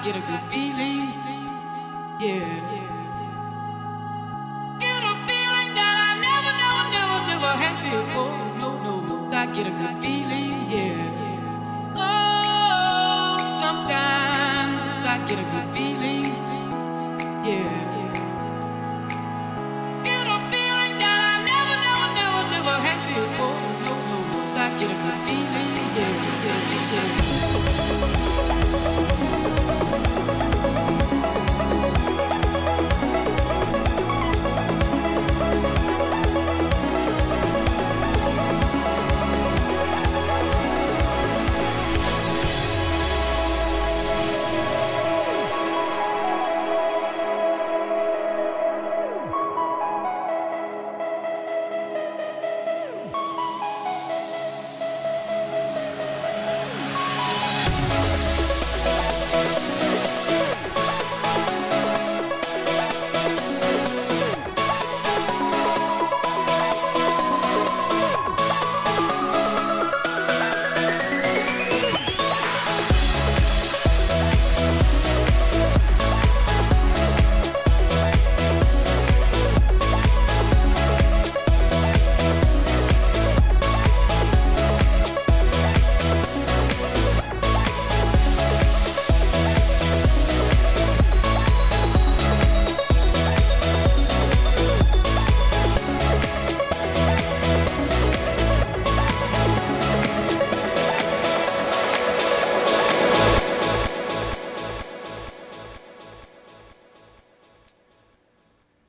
get a good feeling, yeah. Get a feeling that I never had before. No, I get a good feeling, yeah. Oh, sometimes I get a good feeling, yeah. Get a feeling that I never had before. No, I get a good feeling, yeah.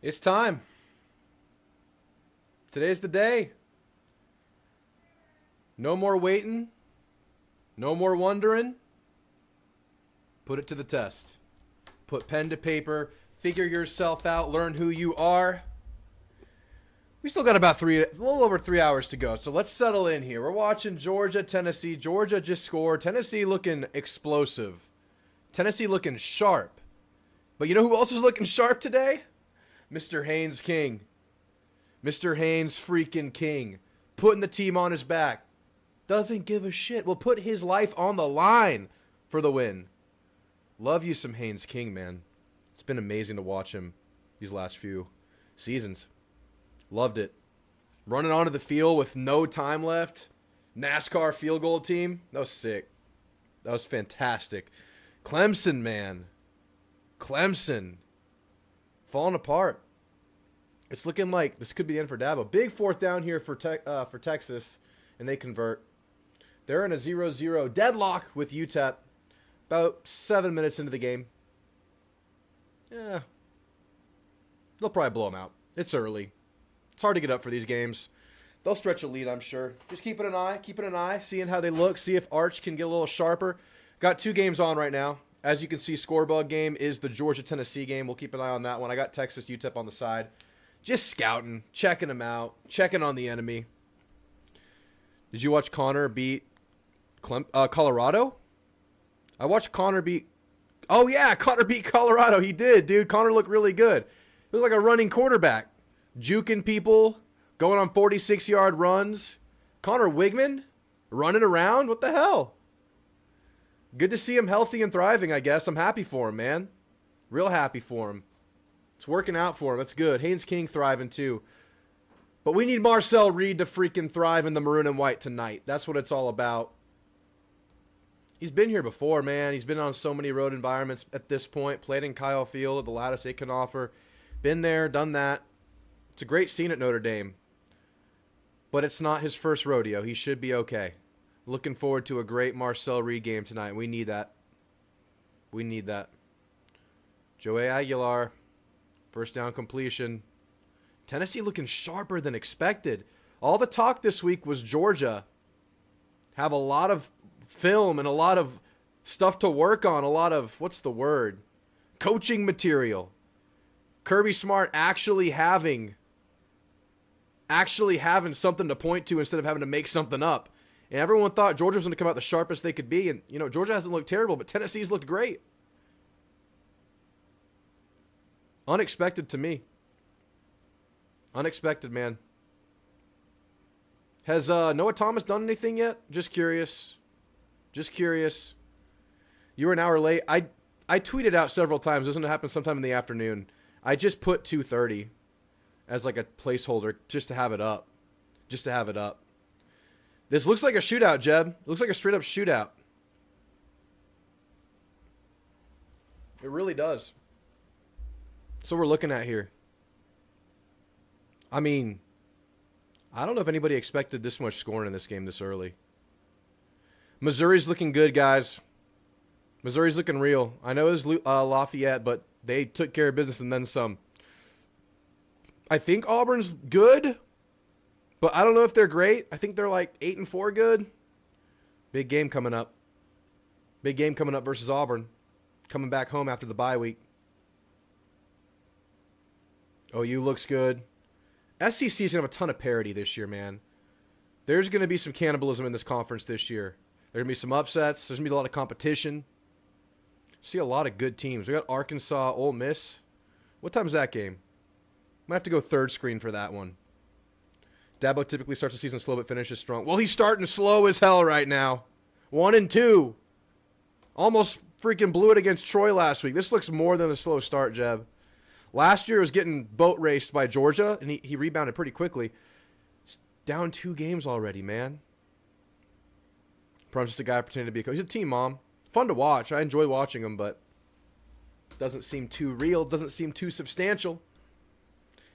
It's time. Today's the day. No more waiting. No more wondering. Put it to the test. Put pen to paper. Figure yourself out. Learn who you are. We still got about a little over 3 hours to go. So let's settle in here. We're watching Georgia, Tennessee. Georgia just scored. Tennessee looking explosive. Tennessee looking sharp. But you know who else was looking sharp today? Mr. Haynes King. Mr. Haynes freaking King. Putting the team on his back. Doesn't give a shit. Will put his life on the line for the win. Love you some Haynes King, man. It's been amazing to watch him these last few seasons. Loved it. Running onto the field with no time left. NASCAR field goal team. That was sick. That was fantastic. Clemson, man. Clemson. Falling apart. It's looking like this could be the end for Dabo. Big fourth down here for Texas, and they convert. They're in a 0-0 deadlock with UTEP. About 7 minutes into the game. Yeah. They'll probably blow them out. It's early. It's hard to get up for these games. They'll stretch a lead, I'm sure. Just keeping an eye, seeing how they look, see if Arch can get a little sharper. Got 2 games on right now. As you can see, Scorebug game is the Georgia-Tennessee game. We'll keep an eye on that one. I got Texas UTEP on the side. Just scouting, checking them out, checking on the enemy. Did you watch Connor beat Colorado? I watched Connor beat... Oh, yeah, Connor beat Colorado. He did, dude. Connor looked really good. He looked like a running quarterback. Juking people, going on 46-yard runs. Connor Wigman running around? What the hell? Good to see him healthy and thriving, I guess. I'm happy for him, man. Real happy for him. It's working out for him. That's good. Haynes King thriving, too. But we need Marcel Reed to freaking thrive in the maroon and white tonight. That's what it's all about. He's been here before, man. He's been on so many road environments at this point. Played in Kyle Field at the lattice it can offer. Been there, done that. It's a great scene at Notre Dame. But it's not his first rodeo. He should be okay. Looking forward to a great Marcel Reed game tonight. We need that. We need that. Joey Aguilar. First down completion. Tennessee looking sharper than expected. All the talk this week was Georgia. Have a lot of film and a lot of stuff to work on. A lot of, what's the word? Coaching material. Kirby Smart actually having something to point to instead of having to make something up. And everyone thought Georgia was going to come out the sharpest they could be. And, you know, Georgia hasn't looked terrible, but Tennessee's looked great. Unexpected to me. Unexpected, man. Has Noah Thomas done anything yet? Just curious. Just curious. You were an hour late. I tweeted out several times. Doesn't it happen sometime in the afternoon? I just put 2:30 as like a placeholder just to have it up. Just to have it up. This looks like a shootout, Jeb. It looks like a straight up shootout. It really does. That's what we're looking at here. I mean, I don't know if anybody expected this much scoring in this game this early. Missouri's looking good, guys. Missouri's looking real. I know it's Lafayette, but they took care of business and then some. I think Auburn's good, but I don't know if they're great. I think they're like 8-4 good. Big game coming up. Big game coming up versus Auburn. Coming back home after the bye week. OU looks good. SEC's going to have a ton of parity this year, man. There's going to be some cannibalism in this conference this year. There's going to be some upsets. There's going to be a lot of competition. See a lot of good teams. We got Arkansas, Ole Miss. What time's that game? Might have to go third screen for that one. Dabo typically starts the season slow but finishes strong. Well, he's starting slow as hell right now. 1-2. Almost freaking blew it against Troy last week. This looks more than a slow start, Jeb. Last year was getting boat raced by Georgia, and he rebounded pretty quickly. It's down 2 games already, man. Probably just a guy pretending to be a coach. He's a team mom. Fun to watch. I enjoy watching him, but doesn't seem too real. Doesn't seem too substantial.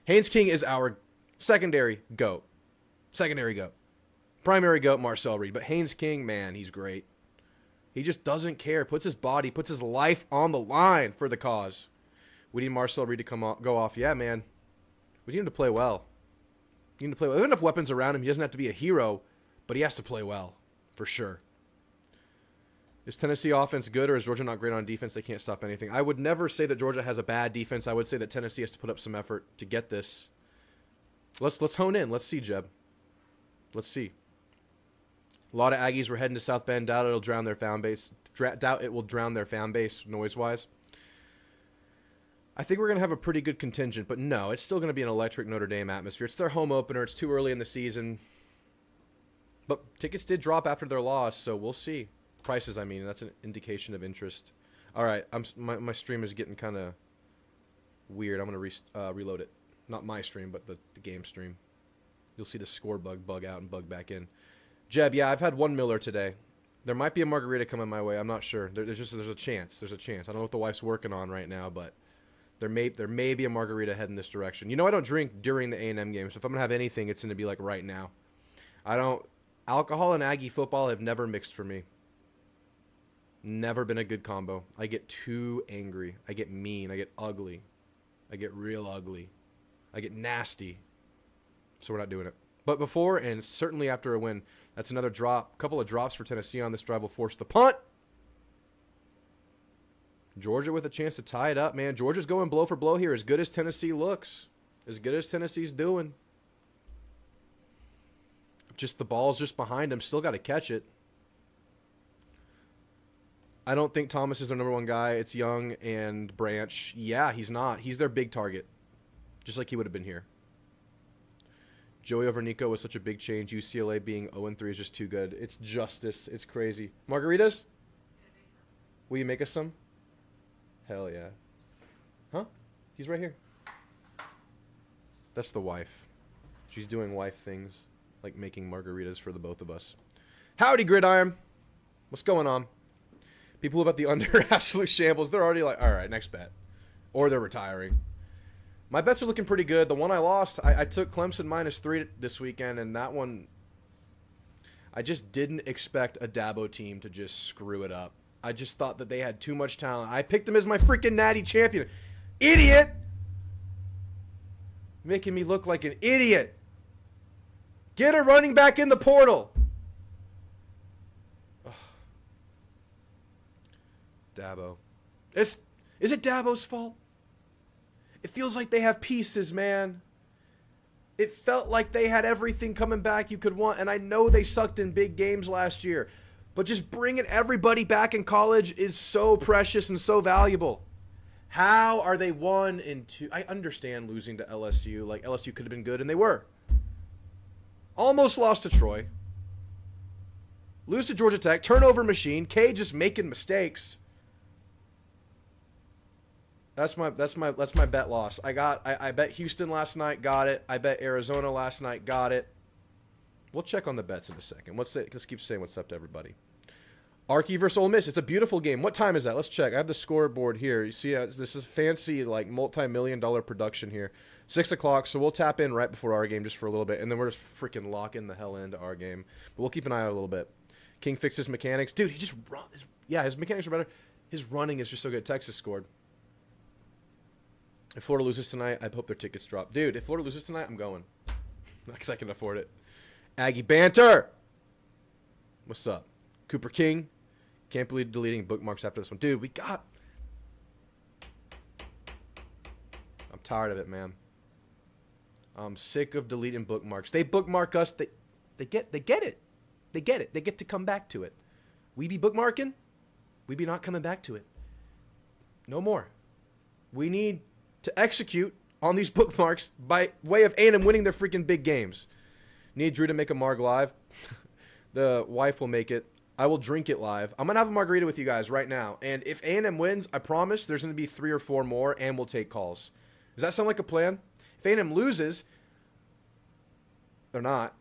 Haynes King is our secondary GOAT. Secondary GOAT. Primary GOAT, Marcel Reed. But Haynes King, man, he's great. He just doesn't care. Puts his body, puts his life on the line for the cause. We need Marcel Reed to go off. Yeah, man. We need him to play well. We need him to play well. We have enough weapons around him. He doesn't have to be a hero, but he has to play well, for sure. Is Tennessee offense good, or is Georgia not great on defense? They can't stop anything. I would never say that Georgia has a bad defense. I would say that Tennessee has to put up some effort to get this. Let's hone in. Let's see, Jeb. Let's see. A lot of Aggies were heading to South Bend. Doubt it'll drown their fan base. Doubt it will drown their fan base noise-wise. I think we're going to have a pretty good contingent, but no, it's still going to be an electric Notre Dame atmosphere. It's their home opener. It's too early in the season. But tickets did drop after their loss, so we'll see. Prices, I mean, that's an indication of interest. All right, my stream is getting kind of weird. I'm going to reload it. Not my stream, but the game stream. You'll see the score bug out and bug back in. Jeb, yeah, I've had 1 Miller today. There might be a margarita coming my way. I'm not sure. There's a chance. There's a chance. I don't know what the wife's working on right now, but there may be a margarita heading this direction. You know, I don't drink during the A&M games. So if I'm gonna have anything, it's gonna be like right now. Alcohol and Aggie football have never mixed for me. Never been a good combo. I get too angry. I get mean. I get ugly. I get real ugly. I get nasty. So we're not doing it. But before and certainly after a win, that's another drop. Couple of drops for Tennessee on this drive will force the punt. Georgia with a chance to tie it up, man. Georgia's going blow for blow here. As good as Tennessee looks. As good as Tennessee's doing. Just the ball's just behind him. Still got to catch it. I don't think Thomas is their number 1 guy. It's Young and Branch. Yeah, he's not. He's their big target. Just like he would have been here. Joey over Nico was such a big change. UCLA being 0-3 is just too good. It's justice. It's crazy. Margaritas? Will you make us some? Hell yeah. Huh? He's right here. That's the wife. She's doing wife things. Like making margaritas for the both of us. Howdy, Gridiron. What's going on? People about the under absolute shambles. They're already like, all right, next bet. Or they're retiring. My bets are looking pretty good. The one I lost, I took Clemson -3 this weekend, and that one, I just didn't expect a Dabo team to just screw it up. I just thought that they had too much talent. I picked them as my freaking natty champion. Idiot! Making me look like an idiot. Get a running back in the portal. Ugh. Dabo. Is it Dabo's fault? It feels like they have pieces, man. It felt like they had everything coming back you could want, and I know they sucked in big games last year, but just bringing everybody back in college is so precious and so valuable. How are they 1-2? I understand losing to LSU. Like, LSU could have been good, and they were. Almost lost to Troy. Lose to Georgia Tech. Turnover machine. K just making mistakes. That's my bet loss. I bet Houston last night, got it. I bet Arizona last night, got it. We'll check on the bets in a second. Let's keep saying what's up to everybody. Archie versus Ole Miss. It's a beautiful game. What time is that? Let's check. I have the scoreboard here. You see, this is fancy, like multi-million-dollar production here. 6 o'clock, so we'll tap in right before our game just for a little bit, and then we're just freaking locking the hell into our game. But we'll keep an eye out a little bit. King fixes mechanics. Dude, he just runs. Yeah, his mechanics are better. His running is just so good. Texas scored. If Florida loses tonight, I hope their tickets drop. Dude, if Florida loses tonight, I'm going. Because I can afford it. Aggie banter! What's up? Cooper King. Can't believe deleting bookmarks after this one. Dude, I'm tired of it, man. I'm sick of deleting bookmarks. They bookmark us. They get it. They get it. They get to come back to it. We be bookmarking. We be not coming back to it. No more. We need to execute on these bookmarks by way of A&M winning their freaking big games. Need Drew to make a marg live. The wife will make it. I will drink it live. I'm going to have a margarita with you guys right now. And if A&M wins, I promise there's going to be 3 or 4 more, and we'll take calls. Does that sound like a plan? If A&M loses, they're not.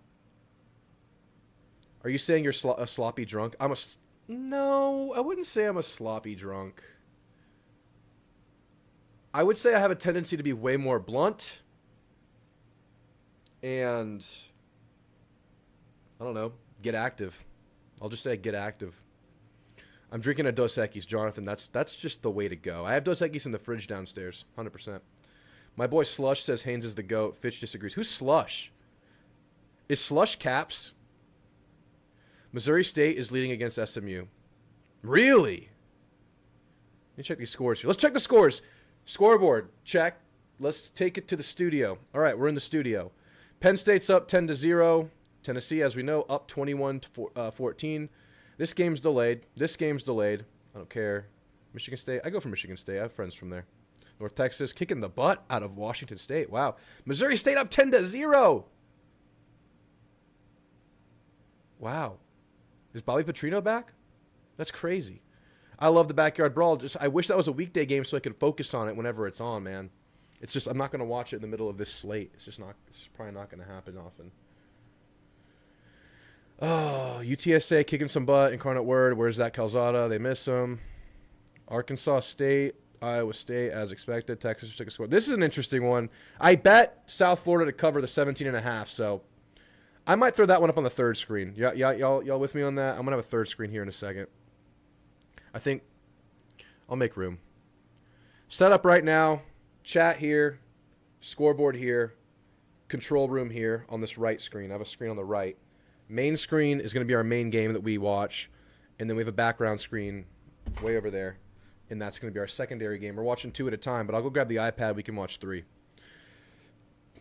Are you saying you're a sloppy drunk? No, I wouldn't say I'm a sloppy drunk. I would say I have a tendency to be way more blunt. And, I don't know, get active. I'll just say get active. I'm drinking a Dos Equis, Jonathan. That's just the way to go. I have Dos Equis in the fridge downstairs, 100%. My boy Slush says Haynes is the GOAT. Fitch disagrees. Who's Slush? Is Slush Caps? Missouri State is leading against SMU. Really? Let me check these scores here. Let's check the scores. Scoreboard, check. Let's take it to the studio. All right, we're in the studio. Penn State's up 10-0. Tennessee, as we know, up 21-14. This game's delayed. I don't care. Michigan State. I go for Michigan State. I have friends from there. North Texas kicking the butt out of Washington State. Wow. Missouri State up 10-0. Wow. Is Bobby Petrino back? That's crazy. I love the Backyard Brawl. I wish that was a weekday game so I could focus on it whenever it's on, man. It's just, I'm not going to watch it in the middle of this slate. It's probably not going to happen often. Oh, UTSA kicking some butt. Incarnate Word. Where's that Calzada? They miss him. Arkansas State. Iowa State, as expected. Texas took a score. This is an interesting one. I bet South Florida to cover the 17.5, so I might throw that one up on the third screen. Y'all with me on that? I'm going to have a third screen here in a second. I think I'll make room. Set up right now. Chat here. Scoreboard here. Control room here on this right screen. I have a screen on the right. Main screen is going to be our main game that we watch. And then we have a background screen way over there. And that's going to be our secondary game. We're watching 2 at a time, but I'll go grab the iPad. We can watch 3.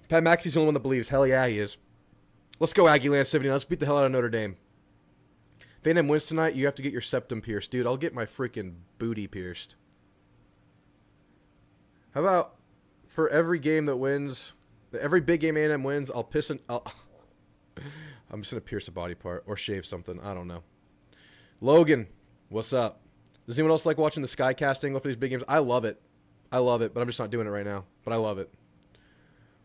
Pat McAfee's the only one that believes. Hell yeah, he is. Let's go, Aggie Land 79. Let's beat the hell out of Notre Dame. If A&M wins tonight, you have to get your septum pierced. Dude, I'll get my freaking booty pierced. How about for every game that wins, every big game A&M wins, I'm just going to pierce a body part or shave something. I don't know. Logan, what's up? Does anyone else like watching the Skycast angle for these big games? I love it. But I'm just not doing it right now. But I love it.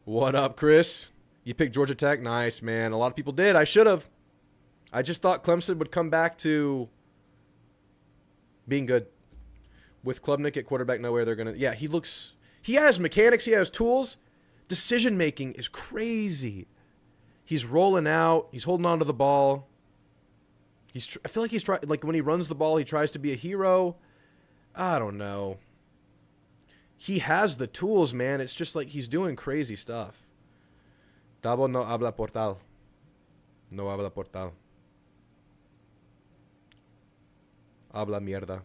What up, Chris? You picked Georgia Tech? Nice, man. A lot of people did. I should have. I just thought Clemson would come back to being good. With Klubnik at quarterback, nowhere they're going to... Yeah, he has mechanics. He has tools. Decision-making is crazy. He's rolling out. He's holding on to the ball. I feel like he's trying... Like, when he runs the ball, he tries to be a hero. I don't know. He has the tools, man. It's just like he's doing crazy stuff. Tabo no habla portal. No habla portal. Habla mierda.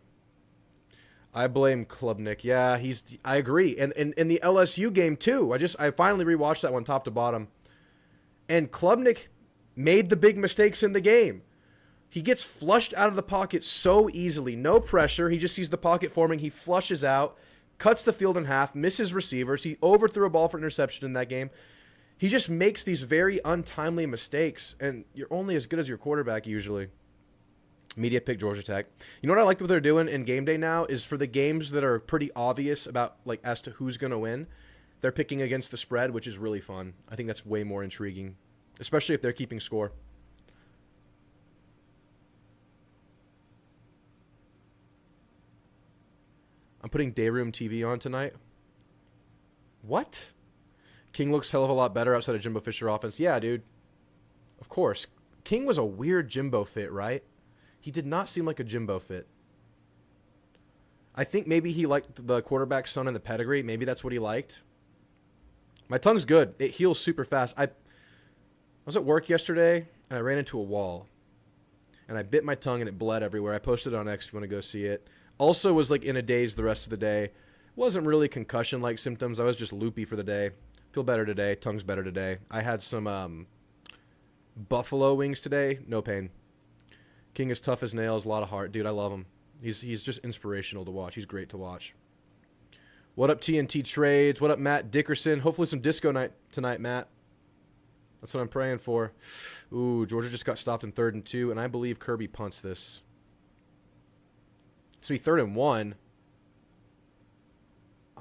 I blame Klubnik. Yeah, I agree. And in the LSU game, too. I finally rewatched that one top to bottom. And Klubnik made the big mistakes in the game. He gets flushed out of the pocket so easily. No pressure. He just sees the pocket forming. He flushes out, cuts the field in half, misses receivers. He overthrew a ball for interception in that game. He just makes these very untimely mistakes, and you're only as good as your quarterback usually. Media pick Georgia Tech. You know what I like what they're doing in game day now is for the games that are pretty obvious about like as to who's going to win, they're picking against the spread, which is really fun. I think that's way more intriguing, especially if they're keeping score. I'm putting Dayroom TV on tonight. What? King looks hell of a lot better outside of Jimbo Fisher offense. Yeah, dude. Of course. King was a weird Jimbo fit, right? He did not seem like a Jimbo fit. I think maybe he liked the quarterback's son in the pedigree. Maybe that's what he liked. My tongue's good. It heals super fast. I was at work yesterday, and I ran into a wall. And I bit my tongue, and it bled everywhere. I posted it on X if you want to go see it. Also was like in a daze the rest of the day. Wasn't really concussion-like symptoms. I was just loopy for the day. Feel better today. Tongue's better today. I had some buffalo wings today. No pain. King is tough as nails. A lot of heart. Dude, I love him. He's just inspirational to watch. He's great to watch. What up, TNT Trades? What up, Matt Dickerson? Hopefully some disco night tonight, Matt. That's what I'm praying for. Ooh, Georgia just got stopped in 3rd and 2, and I believe Kirby punts this. So 3rd and 1.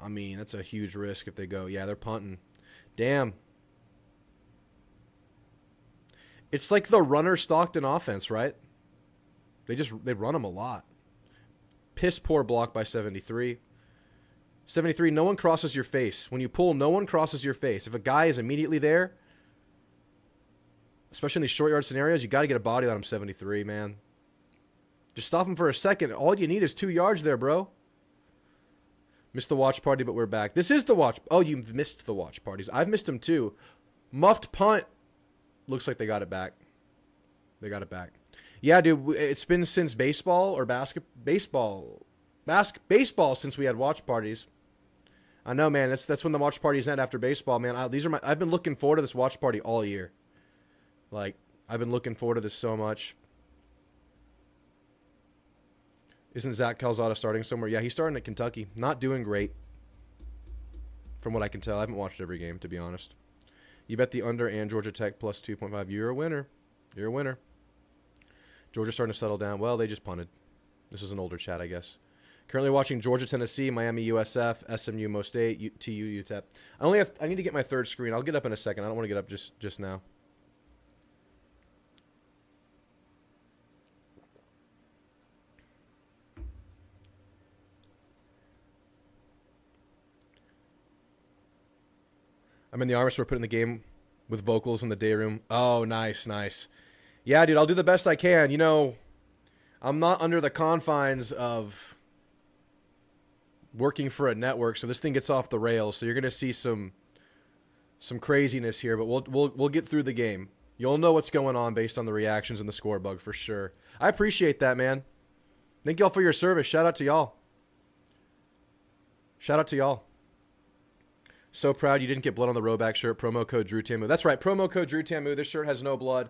I mean, that's a huge risk if they go. Yeah, they're punting. Damn. It's like the runner Stockton offense, right? They run them a lot. Piss poor block by 73. 73, no one crosses your face. When you pull, no one crosses your face. If a guy is immediately there, especially in these short yard scenarios, you got to get a body on him, 73, man. Just stop him for a second. All you need is 2 yards there, bro. Missed the watch party, but we're back. This is the watch. Oh, you missed the watch parties. I've missed them too. Muffed punt. Looks like they got it back. They got it back. Yeah, dude, it's been since baseball or baseball since we had watch parties. I know, man. That's when the watch parties end after baseball, man. I've been looking forward to this watch party all year. Like, I've been looking forward to this so much. Isn't Zach Calzada starting somewhere? Yeah, he's starting at Kentucky. Not doing great, from what I can tell. I haven't watched every game, to be honest. You bet the under and Georgia Tech plus 2.5. You're a winner. You're a winner. Georgia's starting to settle down. Well, they just punted. This is an older chat, I guess. Currently watching Georgia, Tennessee, Miami, USF, SMU, Mo State, TU, UTEP. I need to get my third screen. I'll get up in a second. I don't want to get up just now. I'm in the Army, so we're putting the game with vocals in the day room. Oh, nice, nice. Yeah, dude, I'll do the best I can. You know, I'm not under the confines of working for a network, so this thing gets off the rails. So you're gonna see some craziness here, but we'll get through the game. You'll know what's going on based on the reactions and the score bug for sure. I appreciate that, man. Thank y'all for your service. Shout out to y'all. Shout out to y'all. So proud you didn't get blood on the RHOBACK shirt. Promo code Drewtamu. That's right. Promo code Drewtamu. This shirt has no blood.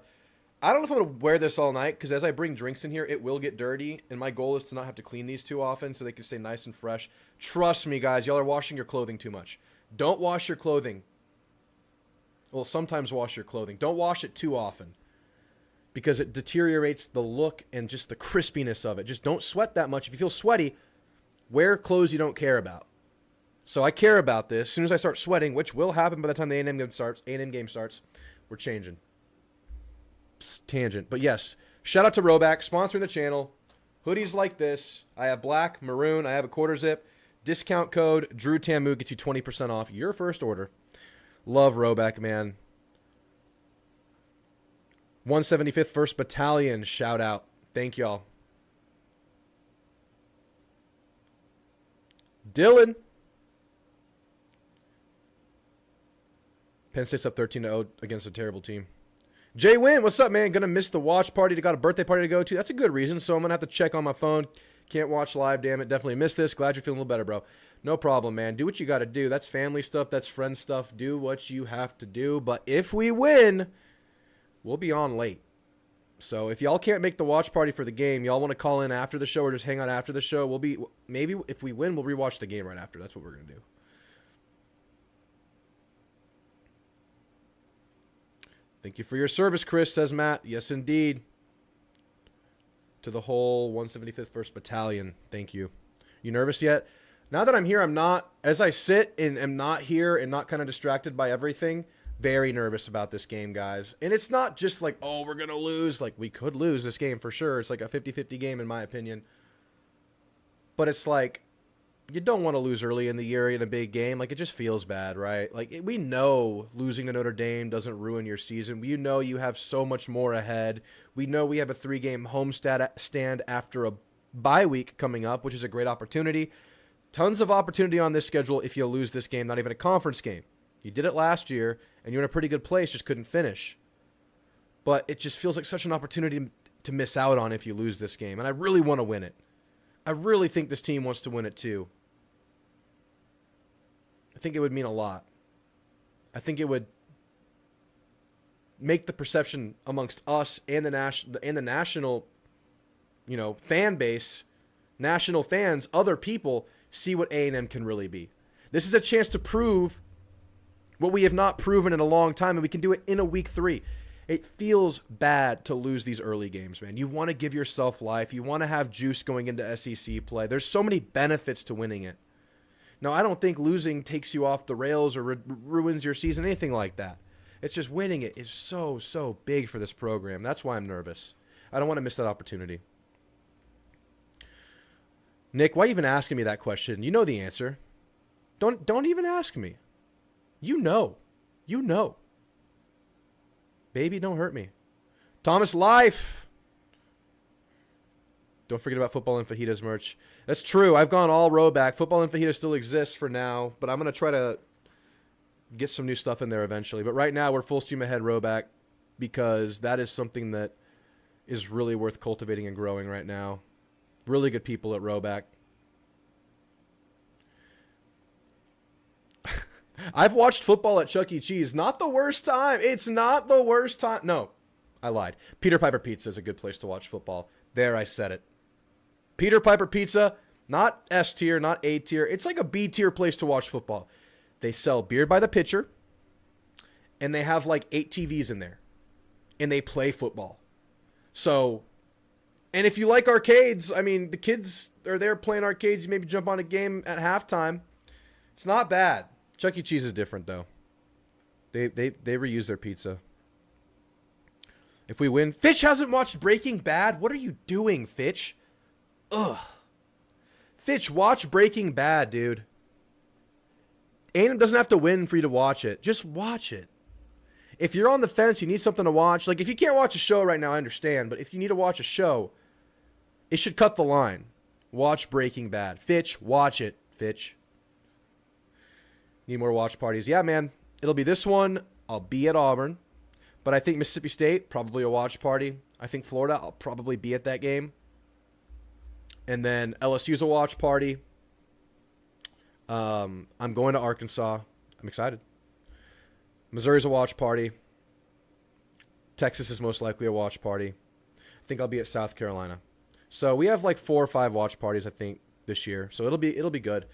I don't know if I'm going to wear this all night because as I bring drinks in here, it will get dirty. And my goal is to not have to clean these too often so they can stay nice and fresh. Trust me, guys. Y'all are washing your clothing too much. Don't wash your clothing. Well, sometimes wash your clothing. Don't wash it too often because it deteriorates the look and just the crispiness of it. Just don't sweat that much. If you feel sweaty, wear clothes you don't care about. So I care about this. As soon as I start sweating, which will happen by the time the A&M game starts, we're changing. Psst, tangent. But yes, shout out to RHOBACK, sponsoring the channel. Hoodies like this. I have black, maroon. I have a quarter zip. Discount code Drewtamu gets you 20% off your first order. Love RHOBACK, man. 175th 1st Battalion, shout out. Thank y'all. Dylan. Penn State's up 13-0 against a terrible team. Jay Wynn, what's up, man? Gonna miss the watch party. Got a birthday party to go to. That's a good reason, so I'm gonna have to check on my phone. Can't watch live, damn it. Definitely missed this. Glad you're feeling a little better, bro. No problem, man. Do what you gotta do. That's family stuff. That's friend stuff. Do what you have to do. But if we win, we'll be on late. So if y'all can't make the watch party for the game, y'all want to call in after the show or just hang out after the show, maybe if we win, we'll rewatch the game right after. That's what we're gonna do. Thank you for your service, Chris, says Matt. Yes, indeed. to the whole 175th 1st Battalion. Thank you. You nervous yet? Now that I'm here, I'm not. As I sit and am not here and not kind of distracted by everything, very nervous about this game, guys. And it's not just like, oh, we're going to lose. Like, we could lose this game for sure. It's like a 50-50 game in my opinion. But it's like, you don't want to lose early in the year in a big game. Like, it just feels bad, right? Like, we know losing to Notre Dame doesn't ruin your season. You know you have so much more ahead. We know we have a 3-game homestand after a bye week coming up, which is a great opportunity. Tons of opportunity on this schedule if you lose this game, not even a conference game. You did it last year, and you're in a pretty good place, just couldn't finish. But it just feels like such an opportunity to miss out on if you lose this game, and I really want to win it. I really think this team wants to win it too. I think it would mean a lot. I think it would make the perception amongst us and the national, fan base, national fans, other people, see what A&M can really be. This is a chance to prove what we have not proven in a long time, and we can do it in a week 3. It feels bad to lose these early games, man. You want to give yourself life. You want to have juice going into SEC play. There's so many benefits to winning it. Now, I don't think losing takes you off the rails or ruins your season, anything like that. It's just winning it is so, so big for this program. That's why I'm nervous. I don't want to miss that opportunity. Nick, why are you even asking me that question? You know the answer. Don't even ask me. You know. You know. Baby, don't hurt me. Thomas Life. Don't forget about Football and Fajitas merch. That's true. I've gone all RHOBACK. Football and Fajitas still exists for now, but I'm going to try to get some new stuff in there eventually. But right now, we're full steam ahead RHOBACK because that is something that is really worth cultivating and growing right now. Really good people at RHOBACK. I've watched football at Chuck E. Cheese. Not the worst time. It's not the worst time. No, I lied. Peter Piper Pizza is a good place to watch football. There, I said it. Peter Piper Pizza, not S tier, not A tier. It's like a B tier place to watch football. They sell beer by the pitcher, and they have like 8 TVs in there, and they play football. So, and if you like arcades, I mean, the kids are there playing arcades. You maybe jump on a game at halftime. It's not bad. Chuck E. Cheese is different, though. They reuse their pizza. If we win... Fitch hasn't watched Breaking Bad? What are you doing, Fitch? Ugh. Fitch, watch Breaking Bad, dude. A&M doesn't have to win for you to watch it. Just watch it. If you're on the fence, you need something to watch. Like, if you can't watch a show right now, I understand. But if you need to watch a show, it should cut the line. Watch Breaking Bad. Fitch, watch it, Fitch. Need more watch parties. Yeah, man. It'll be this one. I'll be at Auburn. But I think Mississippi State, probably a watch party. I think Florida, I'll probably be at that game. And then LSU's a watch party. I'm going to Arkansas. I'm excited. Missouri's a watch party. Texas is most likely a watch party. I think I'll be at South Carolina. So we have like 4 or 5 watch parties, I think, this year. So it'll be good.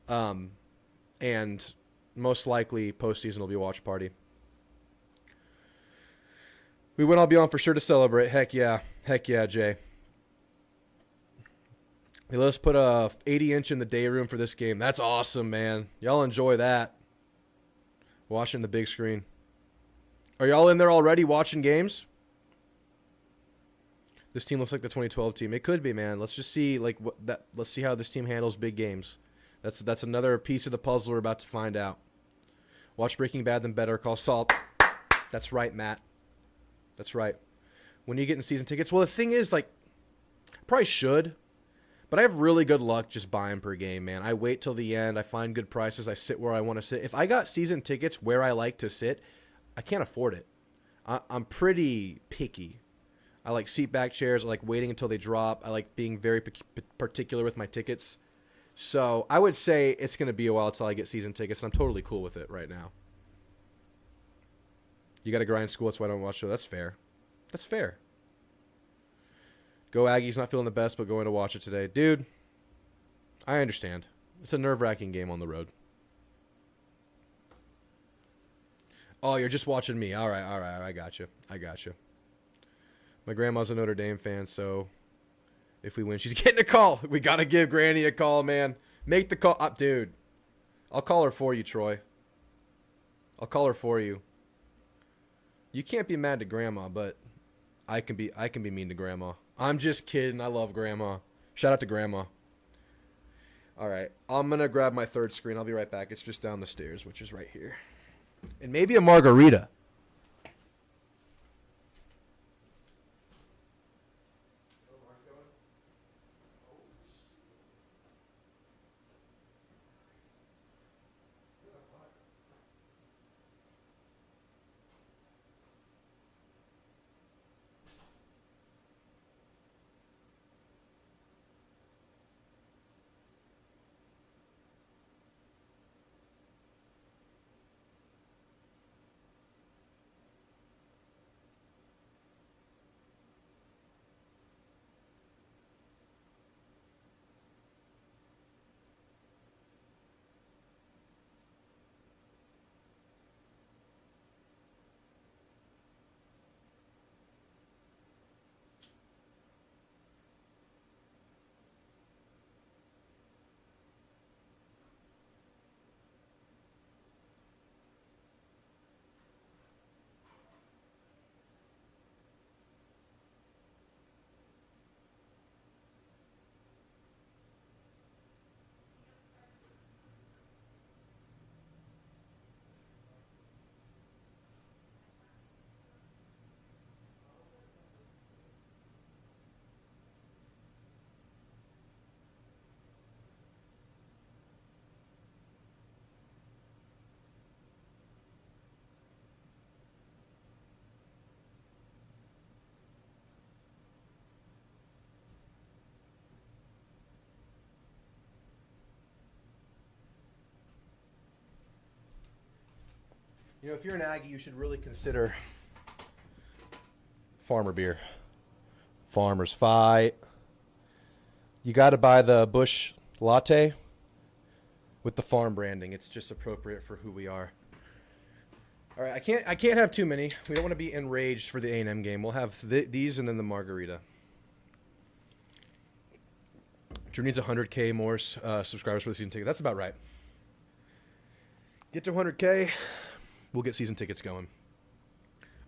And most likely postseason will be a watch party. We win, I'll be on for sure to celebrate. Heck yeah. Heck yeah, Jay. Hey, let us put a 80-inch in the day room for this game. That's awesome, man. Y'all enjoy that. Watching the big screen. Are y'all in there already watching games? This team looks like the 2012 team. It could be, man. Let's just see let's see how this team handles big games. That's another piece of the puzzle we're about to find out. Watch Breaking Bad, then Better Call Saul. That's right, Matt. That's right. When are you getting season tickets? Well, the thing is, like, I probably should, but I have really good luck just buying per game, man. I wait till the end. I find good prices. I sit where I want to sit. If I got season tickets where I like to sit, I can't afford it. I'm pretty picky. I like seat back chairs. I like waiting until they drop. I like being very particular with my tickets. So I would say it's going to be a while until I get season tickets, and I'm totally cool with it right now. You got to grind school, that's why I don't watch show. That's fair. That's fair. Go Aggies, not feeling the best, but going to watch it today. Dude, I understand. It's a nerve-wracking game on the road. Oh, you're just watching me. All right. I got you. My grandma's a Notre Dame fan, so if we win. She's getting a call. We got to give Granny a call, man. Make the call. Dude, I'll call her for you, Troy. I'll call her for you. You can't be mad to Grandma, but I can be mean to Grandma. I'm just kidding. I love Grandma. Shout out to Grandma. All right. I'm going to grab my third screen. I'll be right back. It's just down the stairs, which is right here. And maybe a margarita. You know, if you're an Aggie, you should really consider farmer beer. Farmer's Fight. You got to buy the Busch latte with the farm branding. It's just appropriate for who we are. All right, I can't have too many. We don't want to be enraged for the A&M game. We'll have these and then the margarita. Drew needs 100K more subscribers for the season ticket. That's about right. Get to 100K. We'll get season tickets going.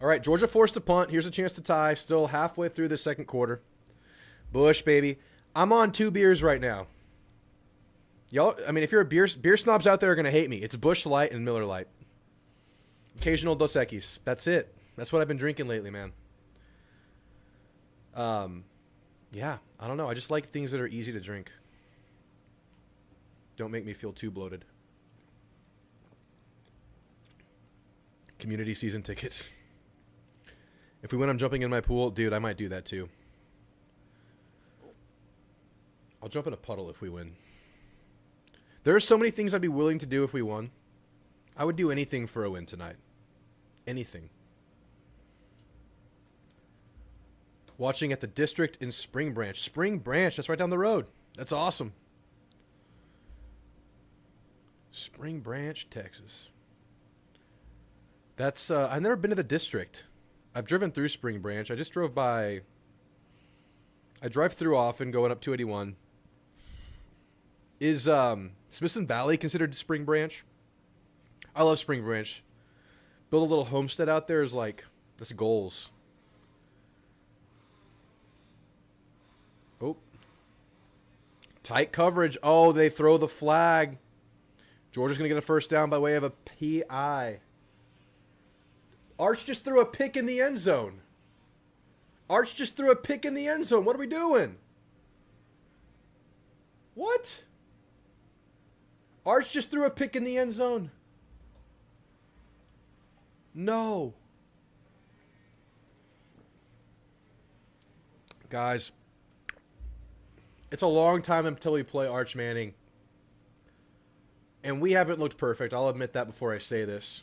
All right, Georgia forced a punt. Here's a chance to tie. Still halfway through the second quarter. Busch, baby. I'm on 2 beers right now. Y'all, I mean, if you're a beer snobs out there are going to hate me. It's Busch Light and Miller Light. Occasional Dos Equis. That's it. That's what I've been drinking lately, man. Yeah, I don't know. I just like things that are easy to drink. Don't make me feel too bloated. Community season tickets. If we win, I'm jumping in my pool. Dude, I might do that too. I'll jump in a puddle if we win. There are so many things I'd be willing to do if we won. I would do anything for a win tonight. Anything. Watching at the District in Spring Branch. Spring Branch, that's right down the road. That's awesome. Spring Branch, Texas. That's, I've never been to the District. I've driven through Spring Branch. I just drove by. I drive through often going up 281. Is Smithson Valley considered Spring Branch? I love Spring Branch. Build a little homestead out there is like, that's goals. Oh. Tight coverage. Oh, they throw the flag. Georgia's going to get a first down by way of a PI. Arch just threw a pick in the end zone. Arch just threw a pick in the end zone. What are we doing? What? Arch just threw a pick in the end zone. No. Guys, it's a long time until we play Arch Manning. And we haven't looked perfect. I'll admit that before I say this.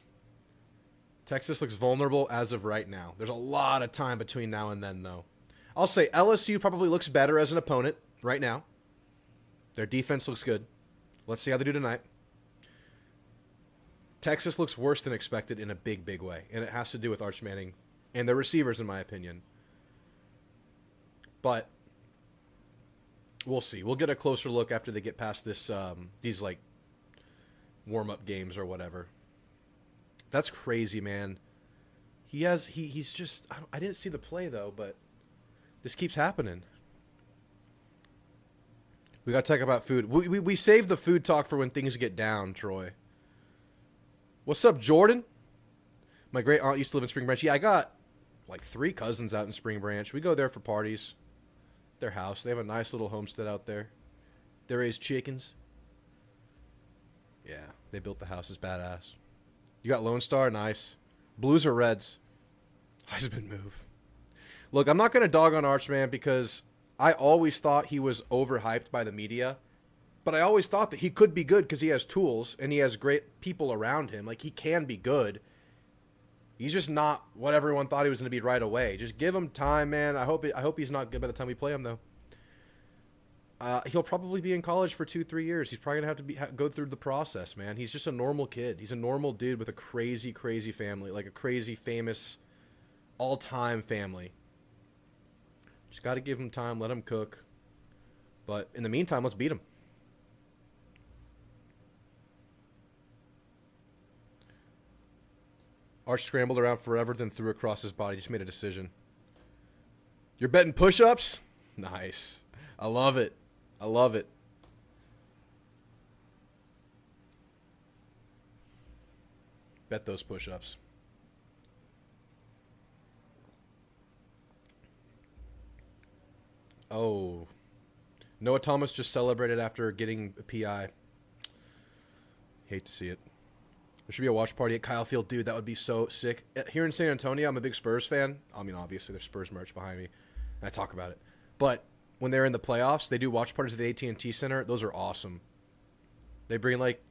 Texas looks vulnerable as of right now. There's a lot of time between now and then, though. I'll say LSU probably looks better as an opponent right now. Their defense looks good. Let's see how they do tonight. Texas looks worse than expected in a big, big way. And it has to do with Arch Manning and their receivers, in my opinion. But We'll see. We'll get a closer look after they get past this these like warm-up games or whatever. That's crazy, man. He's just I didn't see the play though, but this keeps happening. We got to talk about food. We save the food talk for when things get down, Troy. What's up, Jordan? My great aunt used to live in Spring Branch. Yeah, I got like 3 cousins out in Spring Branch. We go there for parties. Their house. They have a nice little homestead out there. They raise chickens. Yeah, they built the house. It's badass. You got Lone Star? Nice. Blues or Reds? Heisman move. Look, I'm not going to dog on Archman because I always thought he was overhyped by the media. But I always thought that he could be good because he has tools and he has great people around him. Like, he can be good. He's just not what everyone thought he was going to be right away. Just give him time, man. I hope he's not good by the time we play him, though. He'll probably be in college for 2-3 years. He's probably going to have to go through the process, man. He's just a normal kid. He's a normal dude with a crazy, crazy family. Like a crazy, famous, all-time family. Just got to give him time. Let him cook. But in the meantime, let's beat him. Arch scrambled around forever, then threw across his body. Just made a decision. You're betting push-ups? Nice. I love it. I love it. Bet those push-ups. Oh. Noah Thomas just celebrated after getting a PI. Hate to see it. There should be a watch party at Kyle Field. Dude, that would be so sick. Here in San Antonio, I'm a big Spurs fan. I mean, obviously, there's Spurs merch behind me. And I talk about it. But when they're in the playoffs, they do watch parties at the AT&T Center. Those are awesome. They bring, like,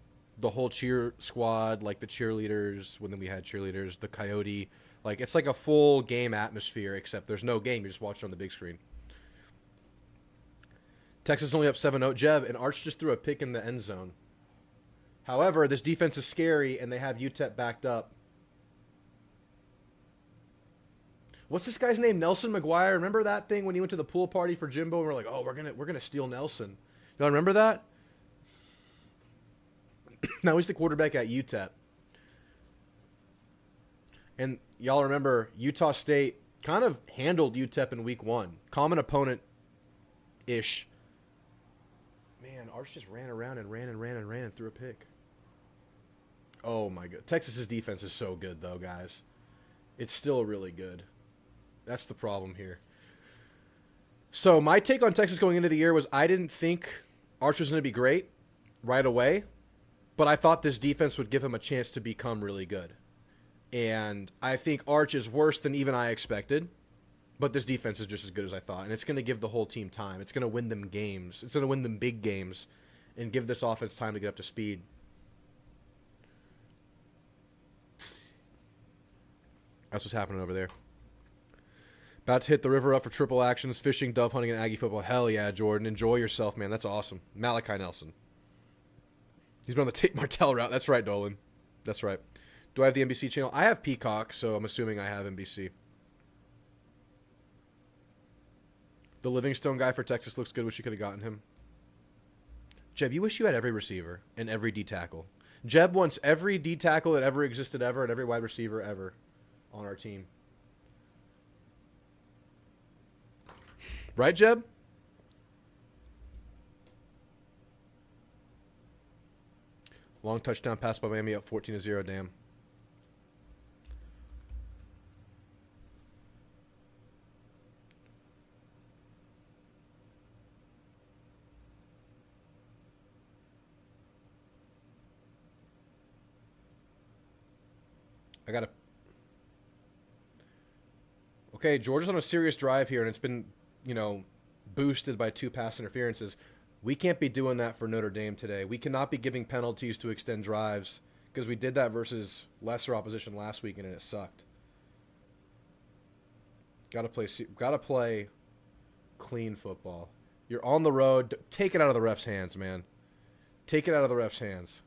the whole cheer squad, like the cheerleaders, when we had cheerleaders, the Coyote. Like, it's like a full game atmosphere, except there's no game. You just watch it on the big screen. Texas only up 7-0. Jeb, and Arch just threw a pick in the end zone. However, this defense is scary, and they have UTEP backed up. What's this guy's name? Nelson McGuire. Remember that thing when he went to the pool party for Jimbo, and we're like, oh, we're gonna steal Nelson. Y'all remember that? Now he's the quarterback at UTEP. And y'all remember Utah State kind of handled UTEP in week 1. Common opponent-ish. Man, Arch just ran around and ran and threw a pick. Oh, my God. Texas's defense is so good, though, guys. It's still really good. That's the problem here. So my take on Texas going into the year was I didn't think Arch was going to be great right away, but I thought this defense would give him a chance to become really good. And I think Arch is worse than even I expected, but this defense is just as good as I thought, and it's going to give the whole team time. It's going to win them games. It's going to win them big games and give this offense time to get up to speed. That's what's happening over there. About to hit the river up for triple actions, fishing, dove hunting, and Aggie football. Hell yeah, Jordan. Enjoy yourself, man. That's awesome. Malachi Nelson. He's been on the Tate Martell route. That's right, Dolan. That's right. Do I have the NBC channel? I have Peacock, so I'm assuming I have NBC. The Livingstone guy for Texas looks good. Wish you could have gotten him. Jeb, you wish you had every receiver and every D tackle. Jeb wants every D tackle that ever existed ever and every wide receiver ever on our team. Right, Jeb? Long touchdown pass by Miami up 14-0. Damn. I got to... Okay, Georgia's on a serious drive here, and it's been, boosted by 2 pass interferences. We can't be doing that for Notre Dame today. We cannot be giving penalties to extend drives because we did that versus lesser opposition last weekend, and it sucked. Got to play clean football. You're on the road. Take it out of the ref's hands, man. Take it out of the ref's hands.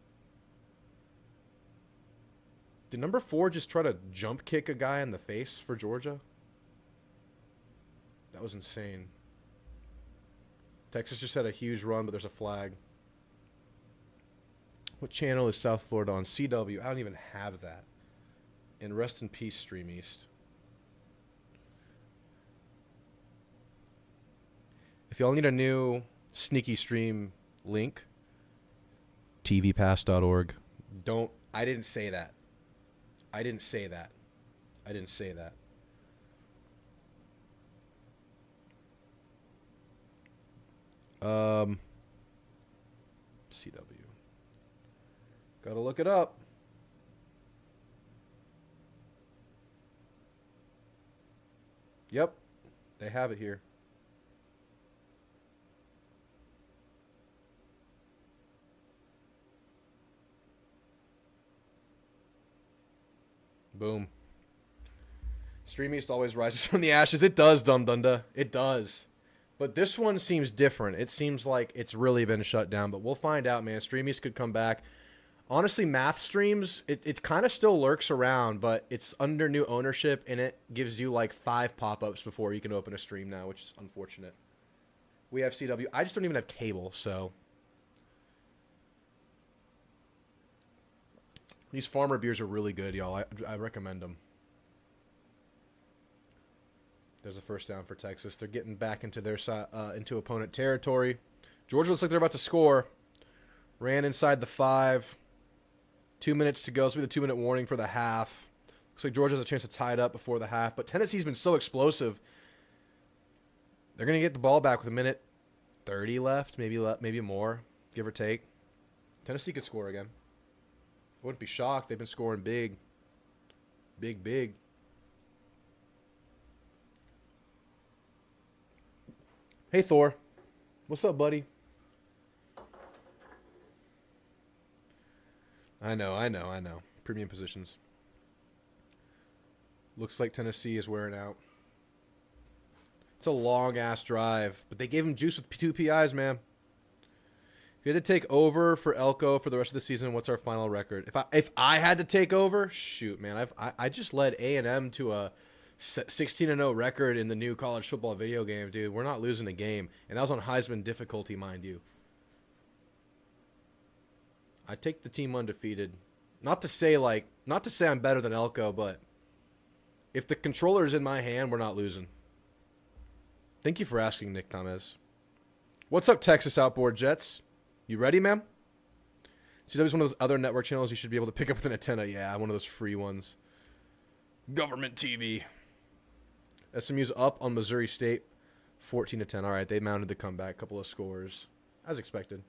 Did number 4 just try to jump kick a guy in the face for Georgia? That was insane. Texas just had a huge run, but there's a flag. What channel is South Florida on? CW. I don't even have that. And rest in peace, Stream East. If y'all need a new sneaky stream link, tvpass.org. I didn't say that. I didn't say that. CW. Gotta look it up. Yep. They have it here. Boom. Stream East always rises from the ashes. It does, Dum Dunda. It does. But this one seems different. It seems like it's really been shut down. But we'll find out, man. Stream East could come back. Honestly, math streams, it kind of still lurks around, but it's under new ownership, and it gives you like 5 pop-ups before you can open a stream now, which is unfortunate. We have CW. I just don't even have cable, so. These farmer beers are really good, y'all. I recommend them. There's a first down for Texas. They're getting back into their into opponent territory. Georgia looks like they're about to score. Ran inside the 5. 2 minutes to go. This will be the 2-minute warning for the half. Looks like Georgia has a chance to tie it up before the half. But Tennessee's been so explosive. They're going to get the ball back with 1:30 left, maybe more, give or take. Tennessee could score again. I wouldn't be shocked. They've been scoring big. Big. Hey, Thor. What's up, buddy? I know. Premium positions. Looks like Tennessee is wearing out. It's a long-ass drive, but they gave him juice with 2 PIs, man. If you had to take over for Elko for the rest of the season, what's our final record? If I had to take over, shoot, man. I just led A&M to a 16-0 record in the new college football video game, dude. We're not losing a game, and that was on Heisman difficulty, mind you. I take the team undefeated. Not to say I'm better than Elko, but if the controller's in my hand, we're not losing. Thank you for asking, Nick Thomas. What's up, Texas Outboard Jets? You ready, man? CW is one of those other network channels you should be able to pick up with an antenna. Yeah, one of those free ones. Government TV. SMU's up on Missouri State, 14-10. All right, they mounted the comeback. Couple of scores, as expected.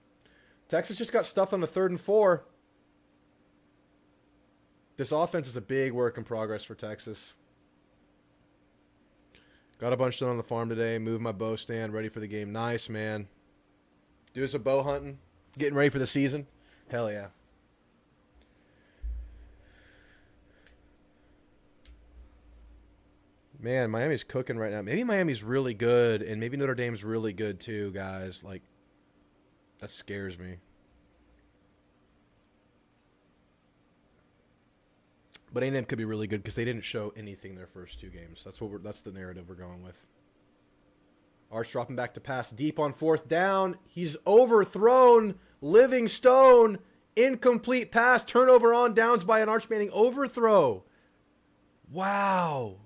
Texas just got stuffed on the 3rd and 4. This offense is a big work in progress for Texas. Got a bunch done on the farm today. Moved my bow stand. Ready for the game. Nice, man. Doing some bow hunting. Getting ready for the season. Hell yeah. Man, Miami's cooking right now. Maybe Miami's really good, and maybe Notre Dame's really good too, guys. Like, that scares me. But A&M could be really good because they didn't show anything their first 2 games. That's the narrative we're going with. Arch dropping back to pass deep on 4th down. He's overthrown. Livingstone. Incomplete pass. Turnover on downs by an Arch Manning. Overthrow. Wow.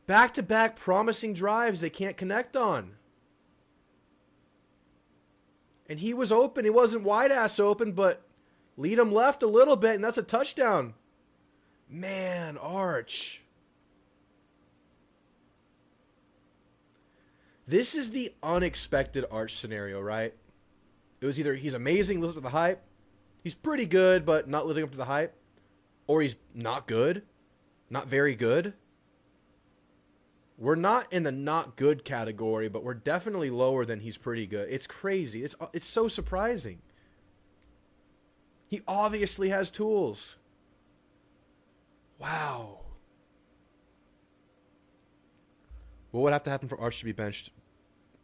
Back-to-back promising drives they can't connect on. And he was open. He wasn't wide-ass open, but lead him left a little bit, and that's a touchdown. Man, Arch. This is the unexpected Arch scenario, right? It was either he's amazing, lives up to the hype, he's pretty good, but not living up to the hype, or he's not good, not very good. We're not in the not good category, but we're definitely lower than he's pretty good. It's crazy. It's so surprising. He obviously has tools. Wow. What would have to happen for Arch to be benched?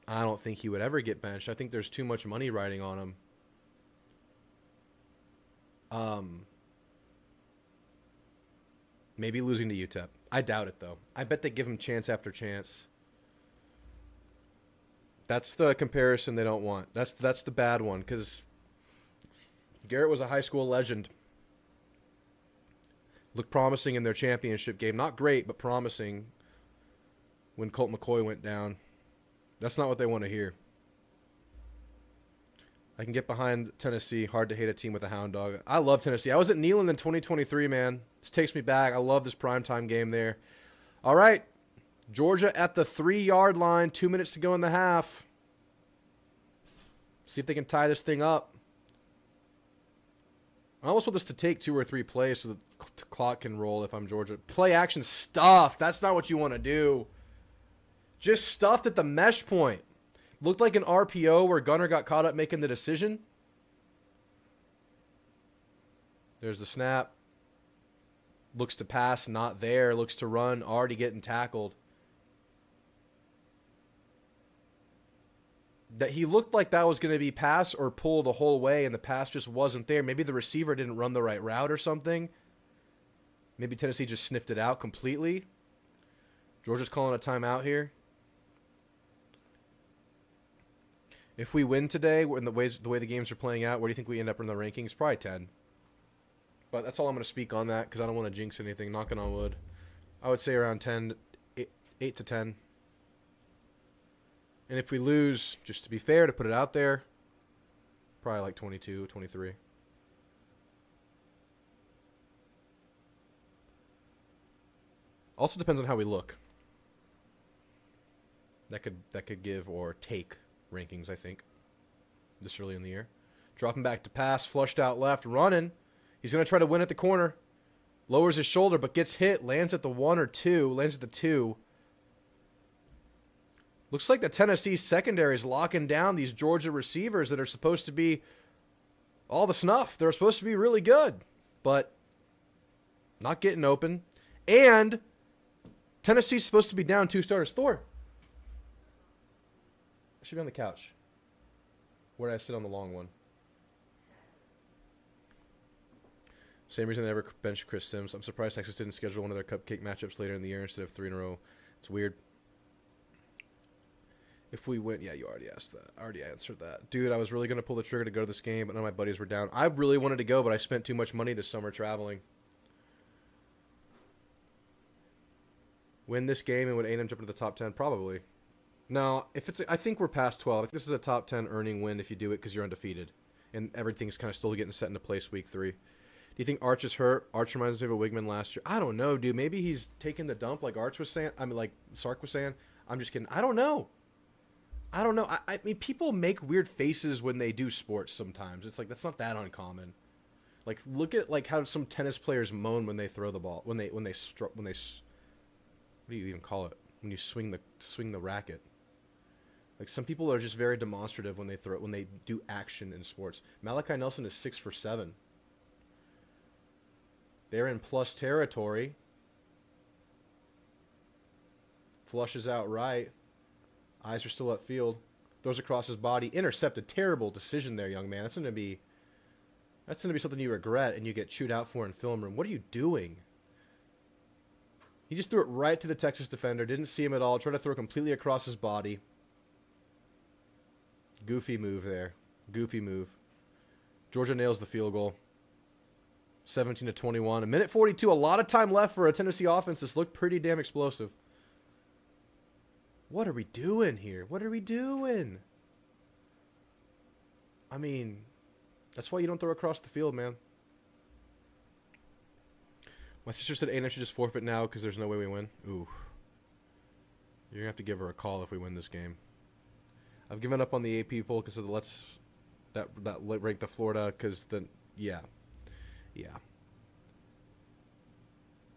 I don't think he would ever get benched. I think there's too much money riding on him. Maybe losing to UTEP. I doubt it, though. I bet they give him chance after chance. That's the comparison they don't want. That's the bad one, because Garrett was a high school legend. Looked promising in their championship game. Not great, but promising when Colt McCoy went down. That's not what they want to hear. I can get behind Tennessee. Hard to hate a team with a hound dog. I love Tennessee. I was at Neyland in 2023, man. This takes me back. I love this primetime game there. All right. Georgia at the 3-yard line. 2 minutes to go in the half. See if they can tie this thing up. I almost want this to take 2 or 3 plays so the clock can roll if I'm Georgia. Play action stuff. That's not what you want to do. Just stuffed at the mesh point. Looked like an RPO where Gunner got caught up making the decision. There's the snap. Looks to pass, not there. Looks to run, already getting tackled. That he looked like that was going to be pass or pull the whole way, and the pass just wasn't there. Maybe the receiver didn't run the right route or something. Maybe Tennessee just sniffed it out completely. Georgia's calling a timeout here. If we win today, in the way the games are playing out, where do you think we end up in the rankings? Probably 10. But that's all I'm going to speak on that, because I don't want to jinx anything. Knocking on wood. I would say around 10, 8 to 10. And if we lose, just to be fair, to put it out there, probably like 22, 23. Also depends on how we look. That could give or take rankings, I think, this early in the year. Dropping back to pass, flushed out left, running. He's going to try to win at the corner. Lowers his shoulder, but gets hit. Lands at the 1 or 2. Lands at the 2. Looks like the Tennessee secondary is locking down these Georgia receivers that are supposed to be all the snuff. They're supposed to be really good, but not getting open. And Tennessee's supposed to be down 2 starters. Thor. I should be on the couch. Where did I sit on the long one? Same reason they never benched Chris Sims. I'm surprised Texas didn't schedule one of their cupcake matchups later in the year instead of 3 in a row. It's weird. If we win, yeah, you already asked that. I already answered that. Dude, I was really going to pull the trigger to go to this game, but none of my buddies were down. I really wanted to go, but I spent too much money this summer traveling. Win this game and would A&M jump into the top 10? Probably. No, I think we're past 12. If this is a top 10 earning win if you do it because you're undefeated. And everything's kind of still getting set into place week 3. Do you think Arch is hurt? Arch reminds me of a Wigman last year. I don't know, dude. Maybe he's taking the dump like Arch was saying. I mean, like Sark was saying. I'm just kidding. I don't know. I mean, people make weird faces when they do sports sometimes. It's like, that's not that uncommon. Like, look at like how some tennis players moan when they throw the ball. What do you even call it? When you swing the racket. Like, some people are just very demonstrative when they do action in sports. Malachi Nelson is 6 for 7. They're in plus territory. Flushes out right. Eyes are still upfield. Throws across his body. Intercepted. Terrible decision there, young man. That's gonna be something you regret and you get chewed out for in film room. What are you doing? He just threw it right to the Texas defender. Didn't see him at all. Tried to throw it completely across his body. Goofy move there. Goofy move. Georgia nails the field goal. 17-21. 1:42. A lot of time left for a Tennessee offense. This looked pretty damn explosive. What are we doing here? What are we doing? I mean, that's why you don't throw across the field, man. My sister said A&M should just forfeit now because there's no way we win. Ooh. You're going to have to give her a call if we win this game. I've given up on the AP poll because of that ranked the Florida because yeah.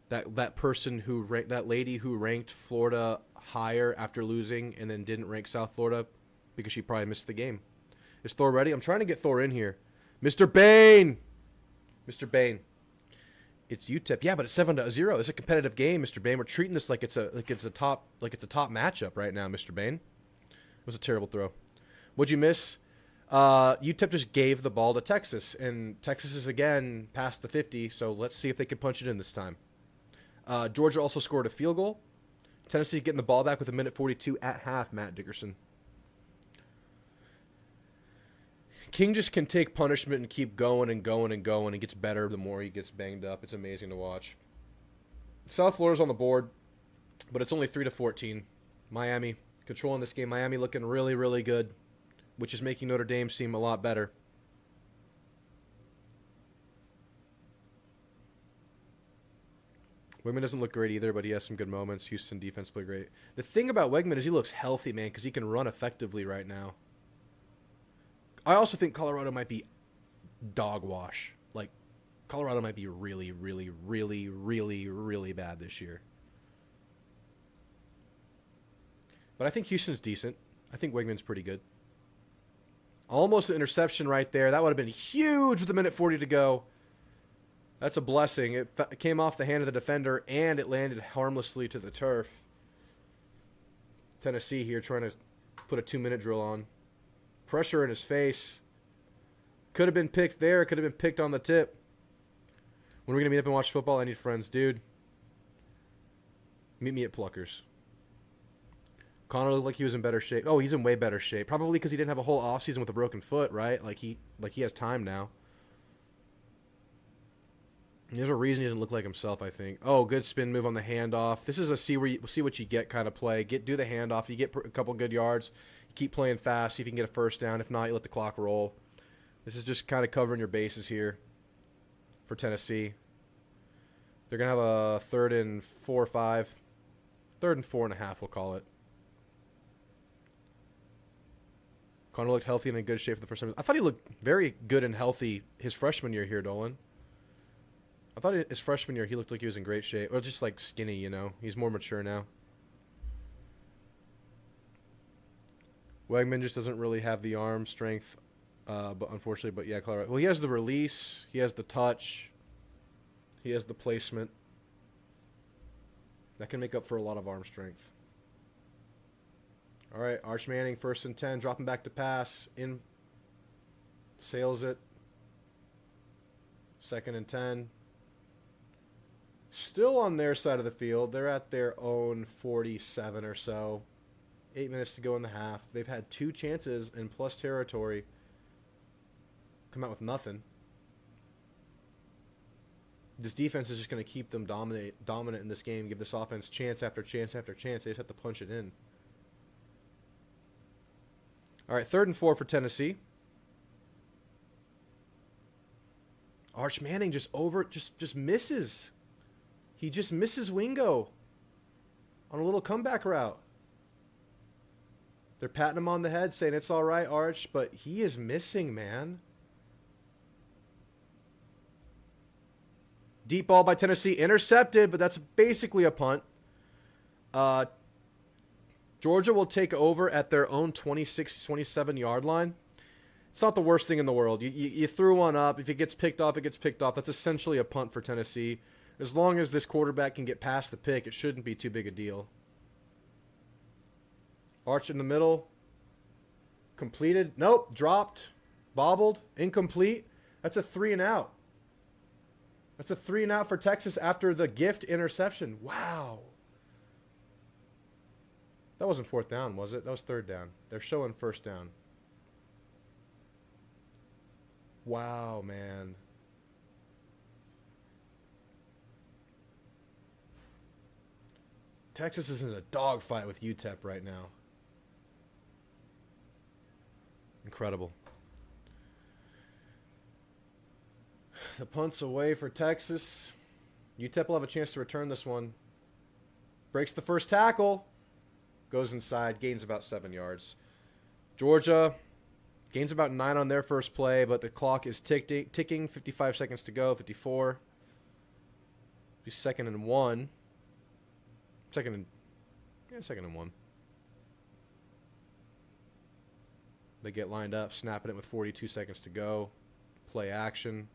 That person who that lady who ranked Florida higher after losing and then didn't rank South Florida because she probably missed the game. Is Thor ready? I'm trying to get Thor in here. Mr. Bain. Mr. Bain. It's UTEP. Yeah, but it's 7-0. It's a competitive game, Mr. Bain. We're treating this like it's a top matchup right now, Mr. Bain. It was a terrible throw. What'd you miss? UTEP just gave the ball to Texas, and Texas is again past the 50, so let's see if they can punch it in this time. Georgia also scored a field goal. Tennessee getting the ball back with 1:42 at half, Matt Dickerson. King just can take punishment and keep going and going and going and gets better the more he gets banged up. It's amazing to watch. South Florida's on the board, but it's only 3-14. Miami controlling this game. Miami looking really, really good, which is making Notre Dame seem a lot better. Wegman doesn't look great either, but he has some good moments. Houston defense played great. The thing about Wegman is he looks healthy, man, because he can run effectively right now. I also think Colorado might be dog wash. Like, Colorado might be really, really, really, really, really bad this year. But I think Houston's decent. I think Wegman's pretty good. Almost an interception right there. That would have been huge with a minute 40 to go. That's a blessing. It came off the hand of the defender, and it landed harmlessly to the turf. Tennessee here trying to put a 2-minute drill on. Pressure in his face. Could have been picked there. Could have been picked on the tip. When are we going to meet up and watch football? I need friends. Dude, meet me at Pluckers. Connor looked like he was in better shape. Oh, he's in way better shape. Probably because he didn't have a whole offseason with a broken foot, right? Like he has time now. There's a reason he didn't look like himself, I think. Oh, good spin move on the handoff. This is a see what you get kind of play. Do the handoff. You get a couple good yards. You keep playing fast. See if you can get a first down. If not, you let the clock roll. This is just kind of covering your bases here for Tennessee. They're going to have a 3rd and 4 or 5. 3rd and 4.5, we'll call it. Connor looked healthy and in good shape for the first time. I thought he looked very good and healthy his freshman year here, Dolan. I thought his freshman year he looked like he was in great shape. Or just like skinny, you know. He's more mature now. Wegman just doesn't really have the arm strength, but unfortunately. But yeah, Colorado. Well, he has the release. He has the touch. He has the placement. That can make up for a lot of arm strength. All right, Arch Manning, 1st and 10, dropping back to pass. In. Sails it. 2nd and 10. Still on their side of the field. They're at their own 47 or so. 8 minutes to go in the half. They've had 2 chances in plus territory. Come out with nothing. This defense is just going to keep them dominant in this game. Give this offense chance after chance after chance. They just have to punch it in. All right, 3rd and 4 for Tennessee. Arch Manning just misses. He just misses Wingo on a little comeback route. They're patting him on the head, saying it's all right, Arch, but he is missing, man. Deep ball by Tennessee, intercepted, but that's basically a punt. Georgia will take over at their own 26, 27-yard line. It's not the worst thing in the world. You threw one up. If it gets picked off, it gets picked off. That's essentially a punt for Tennessee. As long as this quarterback can get past the pick, it shouldn't be too big a deal. Arch in the middle. Completed. Nope. Dropped. Bobbled. Incomplete. That's a 3 and out. That's a 3 and out for Texas after the gift interception. Wow. That wasn't 4th down, was it? That was 3rd down. They're showing 1st down. Wow, man. Texas is in a dogfight with UTEP right now. Incredible. The punt's away for Texas. UTEP will have a chance to return this one. Breaks the first tackle. Goes inside. Gains about 7 yards. Georgia gains about 9 on their first play, but the clock is ticking. 55 seconds to go. 54. Be 2nd and 1. 2nd and 1. They get lined up, snapping it with 42 seconds to go. Play action.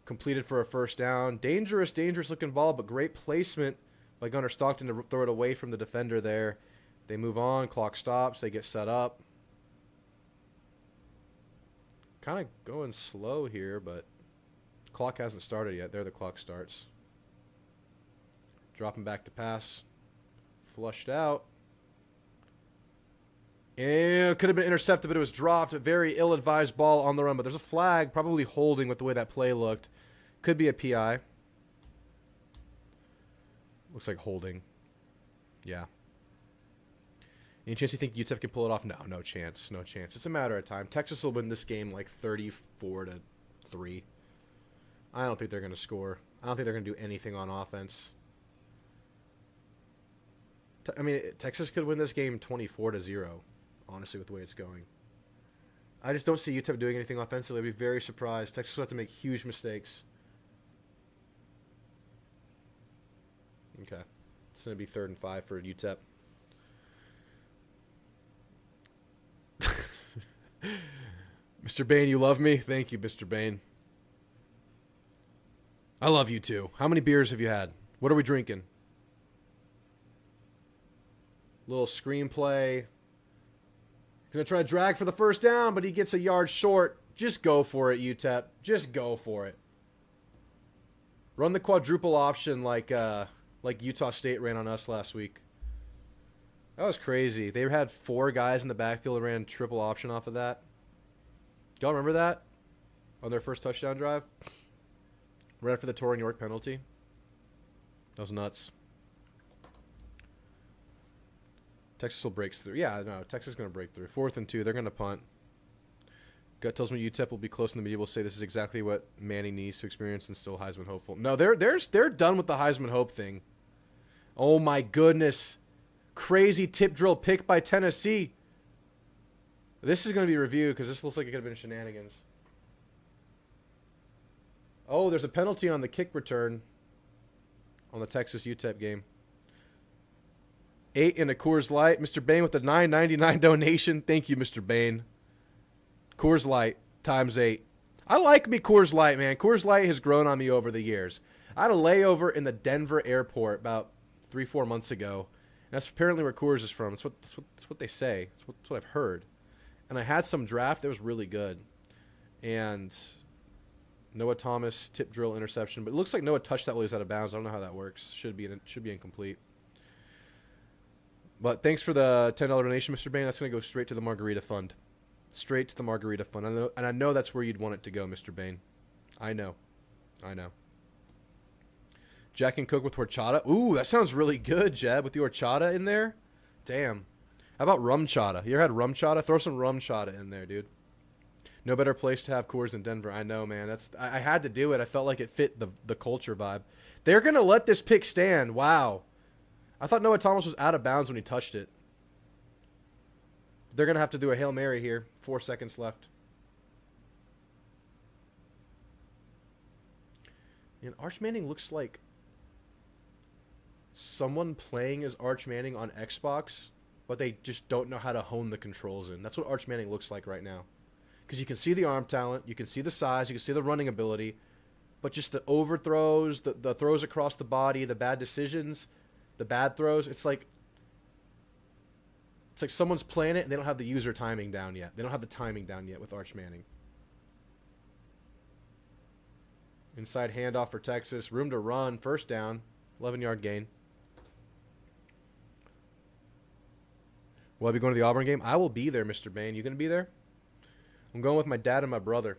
Completed for a 1st down. Dangerous looking ball, but great placement by Gunnar Stockton to throw it away from the defender there. They move on. Clock stops. They get set up. Kind of going slow here, but clock hasn't started yet. There the clock starts. Dropping back to pass. Flushed out. It could have been intercepted, but it was dropped. A very ill-advised ball on the run, but there's a flag, probably holding with the way that play looked. Could be a PI. Looks like holding. Yeah. Any chance you think UTSA can pull it off? No, no chance. No chance. It's a matter of time. Texas will win this game like 34-3. I don't think they're going to score. I don't think they're going to do anything on offense. I mean, Texas could win this game 24-0, honestly, with the way it's going. I just don't see UTEP doing anything offensively. I'd be very surprised. Texas will have to make huge mistakes. Okay. It's going to be 3rd and 5 for UTEP. Mr. Bain, you love me? Thank you, Mr. Bain. I love you too. How many beers have you had? What are we drinking? Little screenplay. He's going to try to drag for the first down, but he gets a yard short. Just go for it, UTEP. Just go for it. Run the quadruple option like Utah State ran on us last week. That was crazy. They had 4 guys in the backfield and ran triple option off of that. Y'all remember that? On their first touchdown drive? Right after the Torrin York penalty. That was nuts. Texas will break through. Yeah, no, Texas is going to break through. 4th and 2. They're going to punt. Gut tells me UTEP will be close in the media. Will say this is exactly what Manning needs to experience and still Heisman hopeful. No, they're done with the Heisman hope thing. Oh my goodness. Crazy tip drill pick by Tennessee. This is going to be reviewed because this looks like it could have been shenanigans. Oh, there's a penalty on the kick return on the Texas UTEP game. 8 in a Coors Light. Mr. Bain with the $9.99 donation. Thank you, Mr. Bain. Coors Light times 8. I like me Coors Light, man. Coors Light has grown on me over the years. I had a layover in the Denver airport about 3-4 months ago. And that's apparently where Coors is from. That's what they say. That's what I've heard. And I had some draft that was really good. And Noah Thomas tip drill interception. But it looks like Noah touched that while he was out of bounds. I don't know how that works. Should be incomplete. But thanks for the $10 donation, Mr. Bain. That's going to go straight to the Margarita Fund. Straight to the Margarita Fund. And I know that's where you'd want it to go, Mr. Bain. I know. Jack and Coke with horchata. Ooh, that sounds really good, Jeb, with the horchata in there. Damn. How about rum chata? You ever had rum chata? Throw some rum chata in there, dude. No better place to have Coors than Denver. I know, man. I had to do it. I felt like it fit the culture vibe. They're going to let this pick stand. Wow. I thought Noah Thomas was out of bounds when he touched it. They're going to have to do a Hail Mary here. 4 seconds left. And Arch Manning looks like someone playing as Arch Manning on Xbox, but they just don't know how to hone the controls in. That's what Arch Manning looks like right now. Because you can see the arm talent, you can see the size, you can see the running ability, but just the overthrows, the throws across the body, the bad decisions, the bad throws, it's like someone's playing it and they don't have the user timing down yet. They don't have the timing down yet with Arch Manning. Inside handoff for Texas. Room to run. First down. 11-yard gain. Will I be going to the Auburn game? I will be there, Mr. Bain. You going to be there? I'm going with my dad and my brother.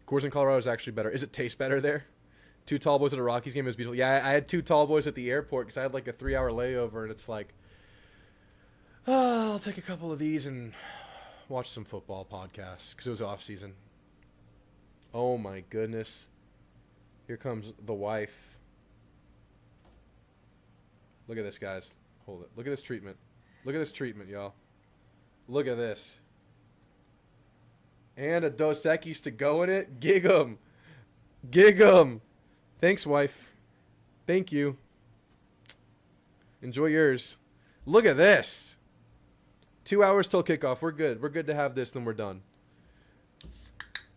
Coors in Colorado is actually better. Is it taste better there? 2 tall boys at a Rockies game. It was beautiful. Yeah, I had 2 tall boys at the airport because I had like a 3-hour layover, and it's like, oh, I'll take a couple of these and watch some football podcasts because it was off season. Oh my goodness. Here comes the wife. Look at this, guys. Hold it. Look at this treatment. Look at this treatment, y'all. Look at this. And a Dos Equis to go in it. Gig 'em. Gig 'em. Thanks, wife. Thank you. Enjoy yours. Look at this. 2 hours till kickoff. We're good. We're good to have this, then we're done.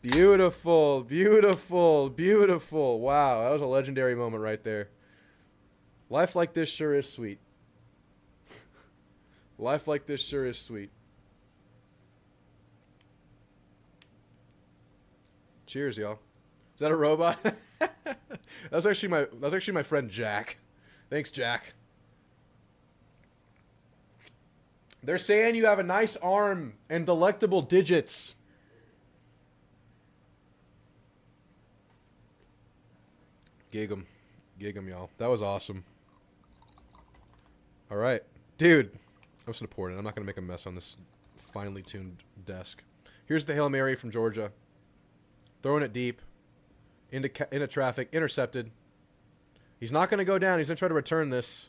Beautiful. Beautiful. Beautiful. Wow. That was a legendary moment right there. Life like this sure is sweet. Life like this sure is sweet. Cheers, y'all. Is that a robot? that was actually my friend Jack. Thanks, Jack. They're saying you have a nice arm and delectable digits. Gig 'em, y'all. That was awesome. All right. Dude, I'm just going to pour it in. I'm not going to make a mess on this finely tuned desk. Here's the Hail Mary from Georgia. Throwing it deep. Into traffic. Intercepted. He's not going to go down. He's going to try to return this.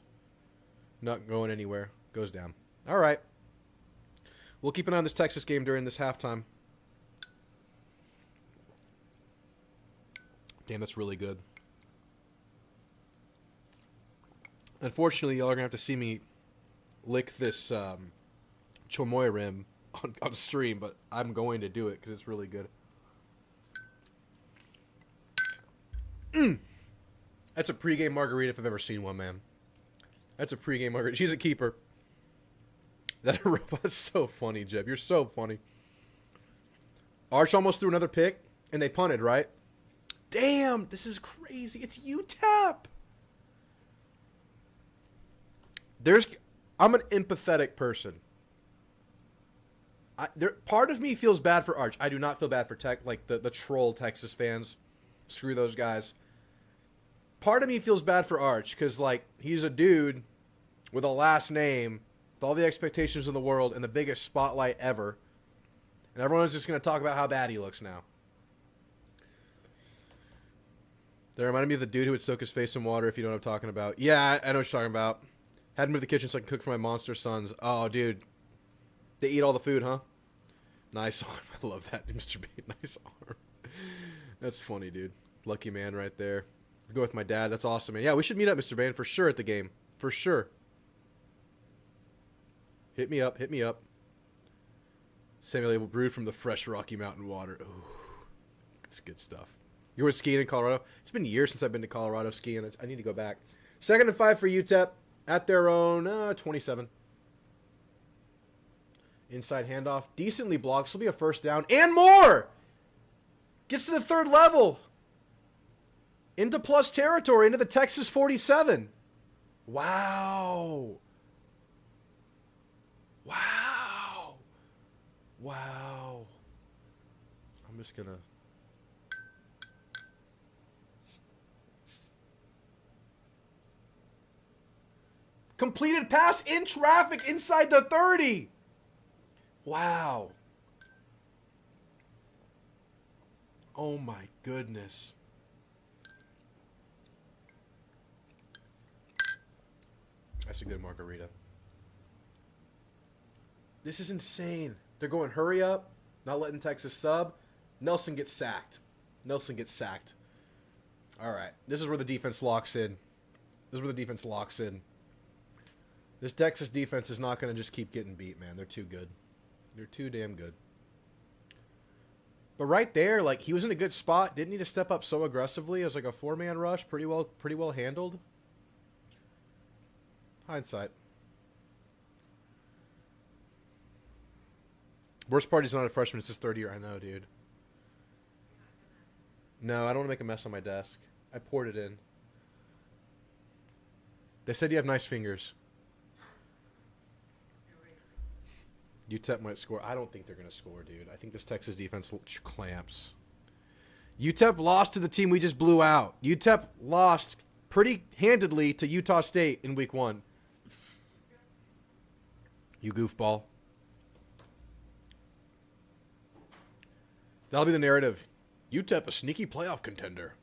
Not going anywhere. Goes down. All right. We'll keep an eye on this Texas game during this halftime. Damn, that's really good. Unfortunately, y'all are going to have to see me lick this Chomoy rim on stream, but I'm going to do it because it's really good. That's a pregame margarita if I've ever seen one, man. That's a pregame margarita. She's a keeper. That robot's so funny, Jeb. You're so funny. Arch almost threw another pick, and they punted, right? Damn, this is crazy. It's UTEP. I'm an empathetic person. Part of me feels bad for Arch. I do not feel bad for the troll Texas fans. Screw those guys. Part of me feels bad for Arch because he's a dude with a last name with all the expectations in the world and the biggest spotlight ever, and everyone's just going to talk about how bad he looks now. That reminded me of the dude who would soak his face in water, if you know what I'm talking about. Yeah, I know what you're talking about. Had to move to the kitchen so I can cook for my monster sons. Oh, dude. They eat all the food, huh? Nice arm. I love that, Mr. B. Nice arm. That's funny, dude. Lucky man right there. I'll go with my dad. That's awesome, man. Yeah, we should meet up, Mr. Bain, for sure at the game. For sure. Hit me up. Hit me up. Samuel Abel brewed from the fresh Rocky Mountain water. Ooh, it's good stuff. You were skiing in Colorado? It's been years since I've been to Colorado skiing. I need to go back. 2nd and 5 for UTEP at their own 27. Inside handoff. Decently blocked. This will be a first down. And more! Gets to the 3rd level. Into plus territory. Into the Texas 47. Wow. Wow. Wow. I'm just going to... Completed pass in traffic inside the 30. Wow. Oh my goodness. That's a good margarita. This is insane. They're going hurry up, not letting Texas sub. Nelson gets sacked. Nelson gets sacked. All right. This is where the defense locks in. This is where the defense locks in. This Texas defense is not going to just keep getting beat, man. They're too good. They're too damn good. But right there, he was in a good spot. Didn't need to step up so aggressively. It was like a 4-man rush. Pretty well handled. Hindsight. Worst part, he's not a freshman. It's his 3rd year. I know, dude. No, I don't want to make a mess on my desk. I poured it in. They said you have nice fingers. UTEP might score. I don't think they're going to score, dude. I think this Texas defense clamps. UTEP lost to the team we just blew out. UTEP lost pretty handedly to Utah State in week 1. You goofball. That'll be the narrative. UTEP, a sneaky playoff contender.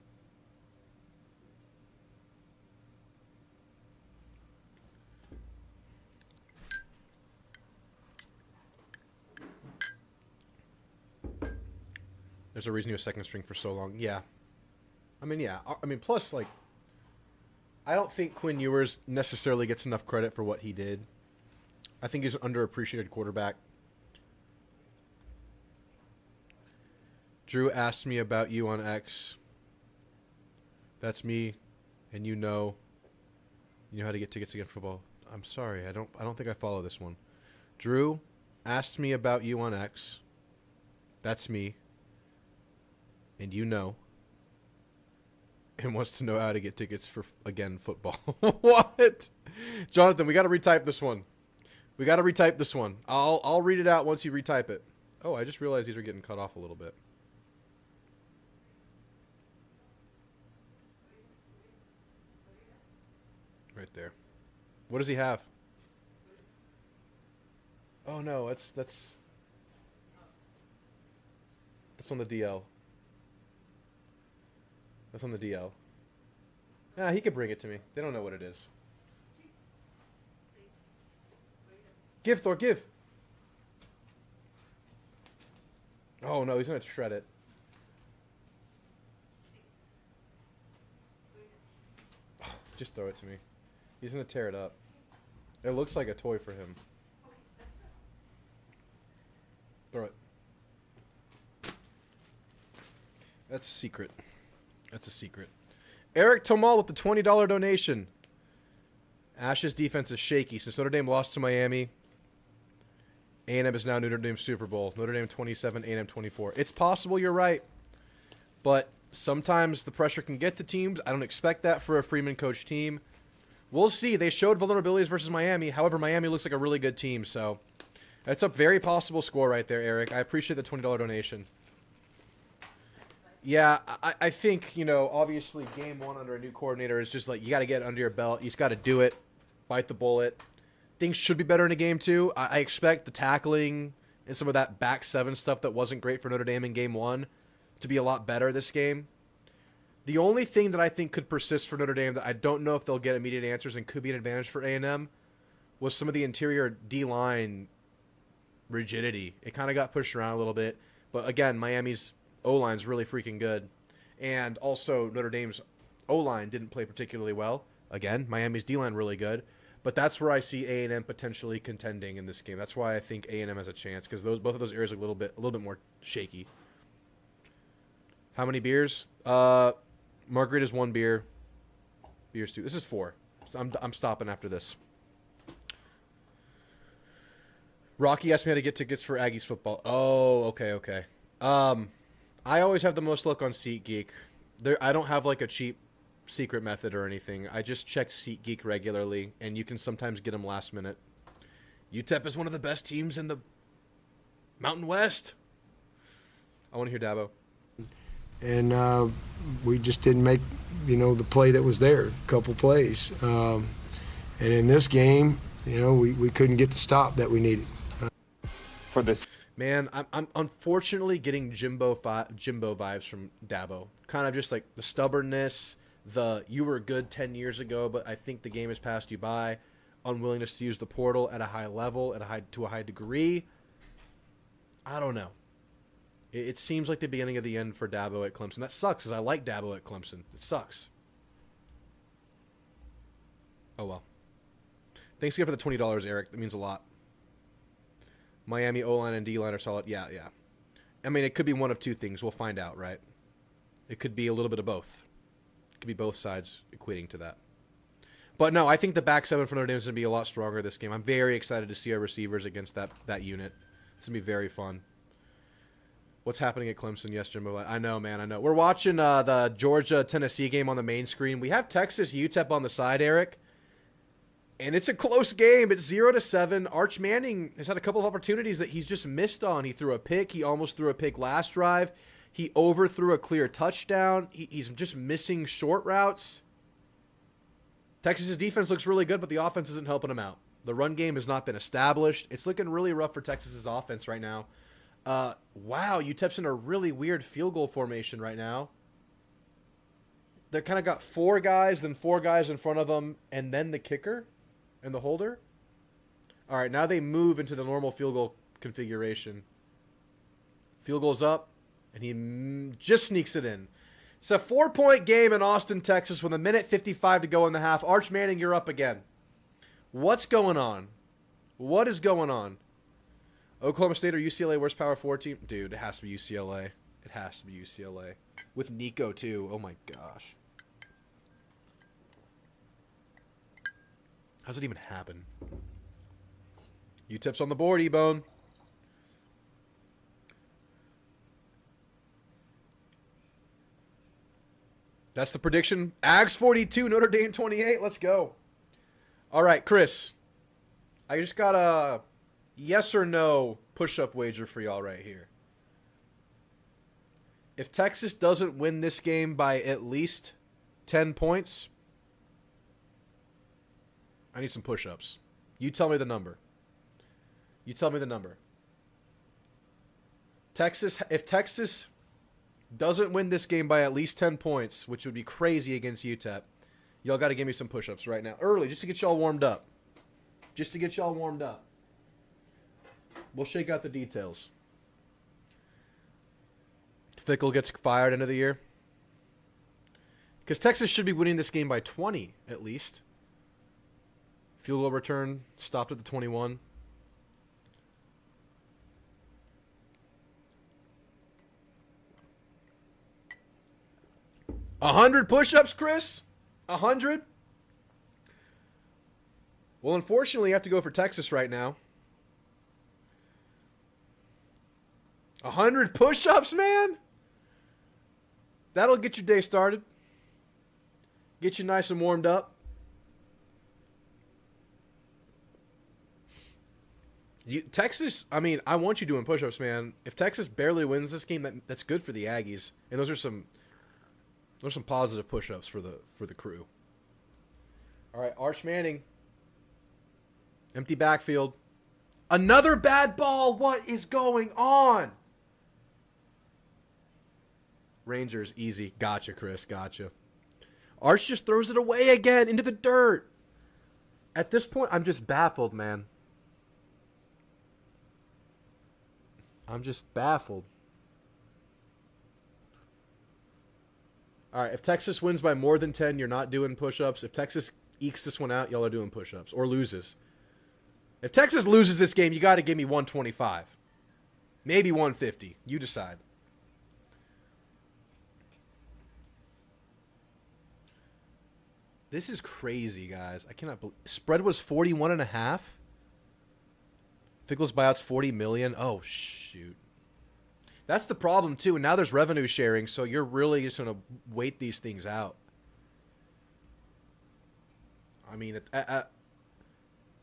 There's a reason he was 2nd string for so long. Yeah. Yeah. Plus, I don't think Quinn Ewers necessarily gets enough credit for what he did. I think he's an underappreciated quarterback. Drew asked me about you on X. That's me, and you know how to get tickets again for football. I'm sorry, I don't think I follow this one. Drew asked me about you on X. That's me. And and wants to know how to get tickets for, again, football. What? Jonathan, we got to retype this one. We got to retype this one. I'll read it out once you retype it. Oh, I just realized these are getting cut off a little bit. Right there. What does he have? Oh no, that's on the DL. That's on the DL. Yeah, he could bring it to me. They don't know what it is. Give, Thor, give. Oh no, he's gonna shred it. Just throw it to me. He's gonna tear it up. It looks like a toy for him. Throw it. That's a secret. That's a secret. Eric Tomal with the $20 donation. Ash's defense is shaky since Notre Dame lost to Miami. A&M is now Notre Dame Super Bowl. Notre Dame 27, A&M 24. It's possible you're right, but sometimes the pressure can get to teams. I don't expect that for a Freeman coach team. We'll see. They showed vulnerabilities versus Miami. However, Miami looks like a really good team, so that's a very possible score right there, Eric. I appreciate the $20 donation. Yeah, I think, you know, obviously game one under a new coordinator is just like you got to get it under your belt. You just got to do it, bite the bullet. Things should be better in a game two. I expect the tackling and some of that back seven stuff that wasn't great for Notre Dame in game one to be a lot better this game. The only thing that I think could persist for Notre Dame that I don't know if they'll get immediate answers and could be an advantage for A&M was some of the interior D-line rigidity. It kind of got pushed around a little bit. But again, Miami's O-line's really freaking good. And also Notre Dame's O-line didn't play particularly well. Again, Miami's D-line really good. But that's where I see A&M potentially contending in this game. That's why I think A&M has a chance, because both of those areas are a little bit more shaky. How many beers? Margarita's 1 beer. Beer's 2. This is 4. So I'm stopping after this. Rocky asked me how to get tickets for Aggies football. Oh, okay. I always have the most luck on SeatGeek. I don't have like a cheap secret method or anything. I just check SeatGeek regularly, and you can sometimes get them last minute. UTEP is one of the best teams in the Mountain West. I want to hear Dabo. And we just didn't make, the play that was there, a couple plays. And in this game, we couldn't get the stop that we needed. For this. Man, I'm unfortunately getting Jimbo vibes from Dabo. Kind of just like the stubbornness, you were good 10 years ago, but I think the game has passed you by. Unwillingness to use the portal at a high level, to a high degree. I don't know. It seems like the beginning of the end for Dabo at Clemson. That sucks, because I like Dabo at Clemson. It sucks. Oh, well. Thanks again for the $20, Eric. That means a lot. Miami O-line and D-line are solid. Yeah. I mean, it could be one of two things. We'll find out, right? It could be a little bit of both. It could be both sides equating to that. But no, I think the back seven for Notre Dame is going to be a lot stronger this game. I'm very excited to see our receivers against that unit. It's going to be very fun. What's happening at Clemson? Yes, Jimbo. I know, man. I know. We're watching the Georgia-Tennessee game on the main screen. We have Texas UTEP on the side, Eric. And it's a close game. It's 0-7. Arch Manning has had a couple of opportunities that he's just missed on. He threw a pick. He almost threw a pick last drive. He overthrew a clear touchdown. He's just missing short routes. Texas's defense looks really good, but the offense isn't helping him out. The run game has not been established. It's looking really rough for Texas's offense right now. Wow, UTEP's in a really weird field goal formation right now. They're kind of got 4 guys, then 4 guys in front of them, and then the kicker and the holder. All right, now they move into the normal field goal configuration. Field goal's up, and he just sneaks it in. It's a 4-point game in Austin, Texas, with 1:55 to go in the half. Arch Manning, you're up again. What's going on? What is going on? Oklahoma State or UCLA worst Power 4 team? Dude, it has to be UCLA. It has to be UCLA. With Nico, too. Oh, my gosh. How's it even happen? UTEP's on the board, E-Bone. That's the prediction. Ags 42, Notre Dame 28. Let's go. All right, Chris. I just got a yes or no push-up wager for y'all right here. If Texas doesn't win this game by at least 10 points, I need some push-ups. You tell me the number. You tell me the number. If Texas doesn't win this game by at least 10 points, which would be crazy against UTEP, y'all got to give me some push-ups right now. Early, just to get y'all warmed up. Just to get y'all warmed up. We'll shake out the details. Fickle gets fired end of the year. Because Texas should be winning this game by 20, at least. Field goal return stopped at the 21. A 100 push-ups, Chris? 100? Well, unfortunately, you have to go for Texas right now. 100 push-ups, man? That'll get your day started. Get you nice and warmed up. Texas, I mean, I want you doing push-ups, man. If Texas barely wins this game, that's good for the Aggies. And those are some positive push-ups for the crew. All right, Arch Manning. Empty backfield. Another bad ball. What is going on? Rangers, easy. Gotcha, Chris. Gotcha. Arch just throws it away again into the dirt. At this point, I'm just baffled, man. I'm just baffled. All right, if Texas wins by more than 10, you're not doing push-ups. If Texas ekes this one out, y'all are doing push-ups. Or loses. If Texas loses this game, you got to give me 125. Maybe 150. You decide. This is crazy, guys. I cannot believe. Spread was 41.5. Fickle's buyout's 40 million. Oh, shoot. That's the problem, too. And now there's revenue sharing, so you're really just going to wait these things out. I mean,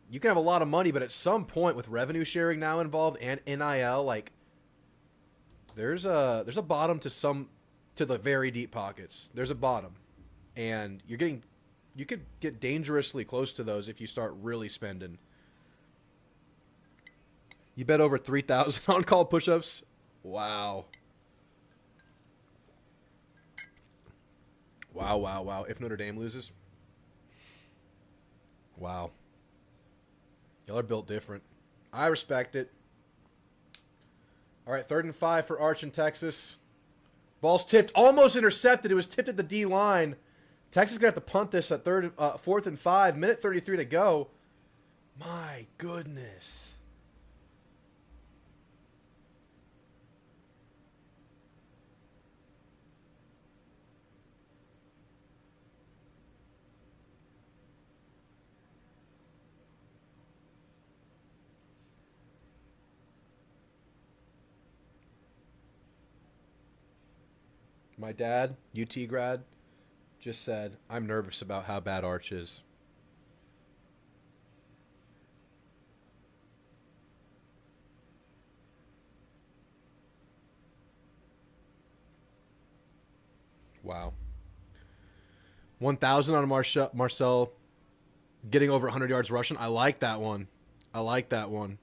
you can have a lot of money, but at some point with revenue sharing now involved and NIL, like, there's a bottom to the very deep pockets. There's a bottom. And you could get dangerously close to those if you start really spending. You bet over 3,000 on-call push-ups? Wow. Wow, wow, wow. If Notre Dame loses? Wow. Y'all are built different. I respect it. All right, 3rd and 5 for Arch in Texas. Ball's tipped. Almost intercepted. It was tipped at the D line. Texas is going to have to punt this at 4th and 5. Minute 33 to go. My goodness. My dad, UT grad, just said, I'm nervous about how bad Arch is. Wow. 1,000 on Marcel getting over 100 yards rushing. I like that one. I like that one.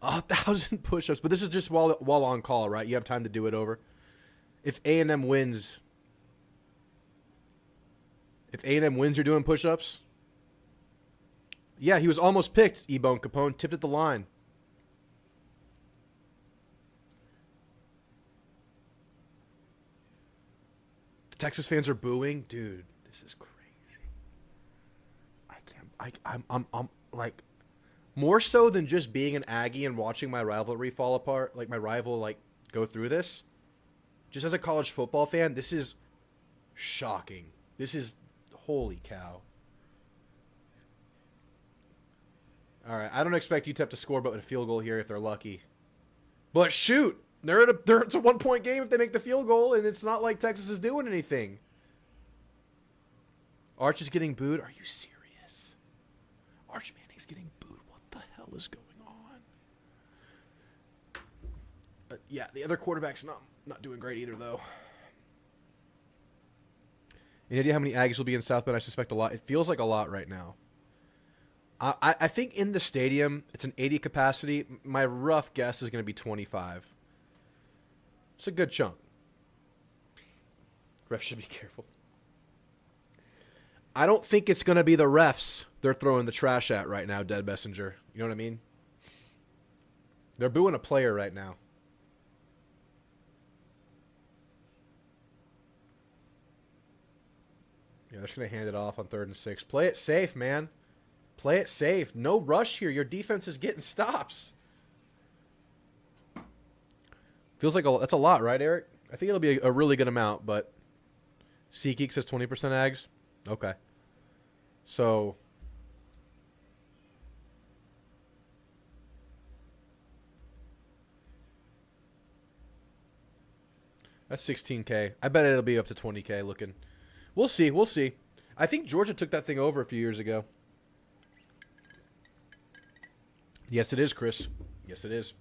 1,000 push-ups. But this is just while on call, right? You have time to do it over. If A&M wins, you're doing push-ups? Yeah, he was almost picked, E-Bone Capone. Tipped at the line. The Texas fans are booing? Dude, this is crazy. I'm like, more so than just being an Aggie and watching my rivalry fall apart, like my rival, like, go through this. Just as a college football fan, this is shocking. This is holy cow. All right, I don't expect UTEP to score but a field goal here if they're lucky. But shoot, it's a 1-point game if they make the field goal, and it's not like Texas is doing anything. Arch is getting booed. Are you serious? Arch Manning's getting booed. hell is going on? Yeah, the other quarterback's not doing great either, though. Any idea how many Aggies will be in South Bend? I suspect a lot. It feels like a lot right now. I think in the stadium, it's an 80 capacity. My rough guess is going to be 25. It's a good chunk. Refs should be careful. I don't think it's going to be the refs they're throwing the trash at right now, Dead Messenger. You know what I mean? They're booing a player right now. Yeah, they're just going to hand it off on 3rd and 6. Play it safe, man. Play it safe. No rush here. Your defense is getting stops. Feels like that's a lot, right, Eric? I think it'll be a really good amount, but SeatGeek says 20% Ags. Okay. So that's 16K. I bet it'll be up to 20K looking. We'll see. We'll see. I think Georgia took that thing over a few years ago. Yes, it is, Chris. Yes, it is.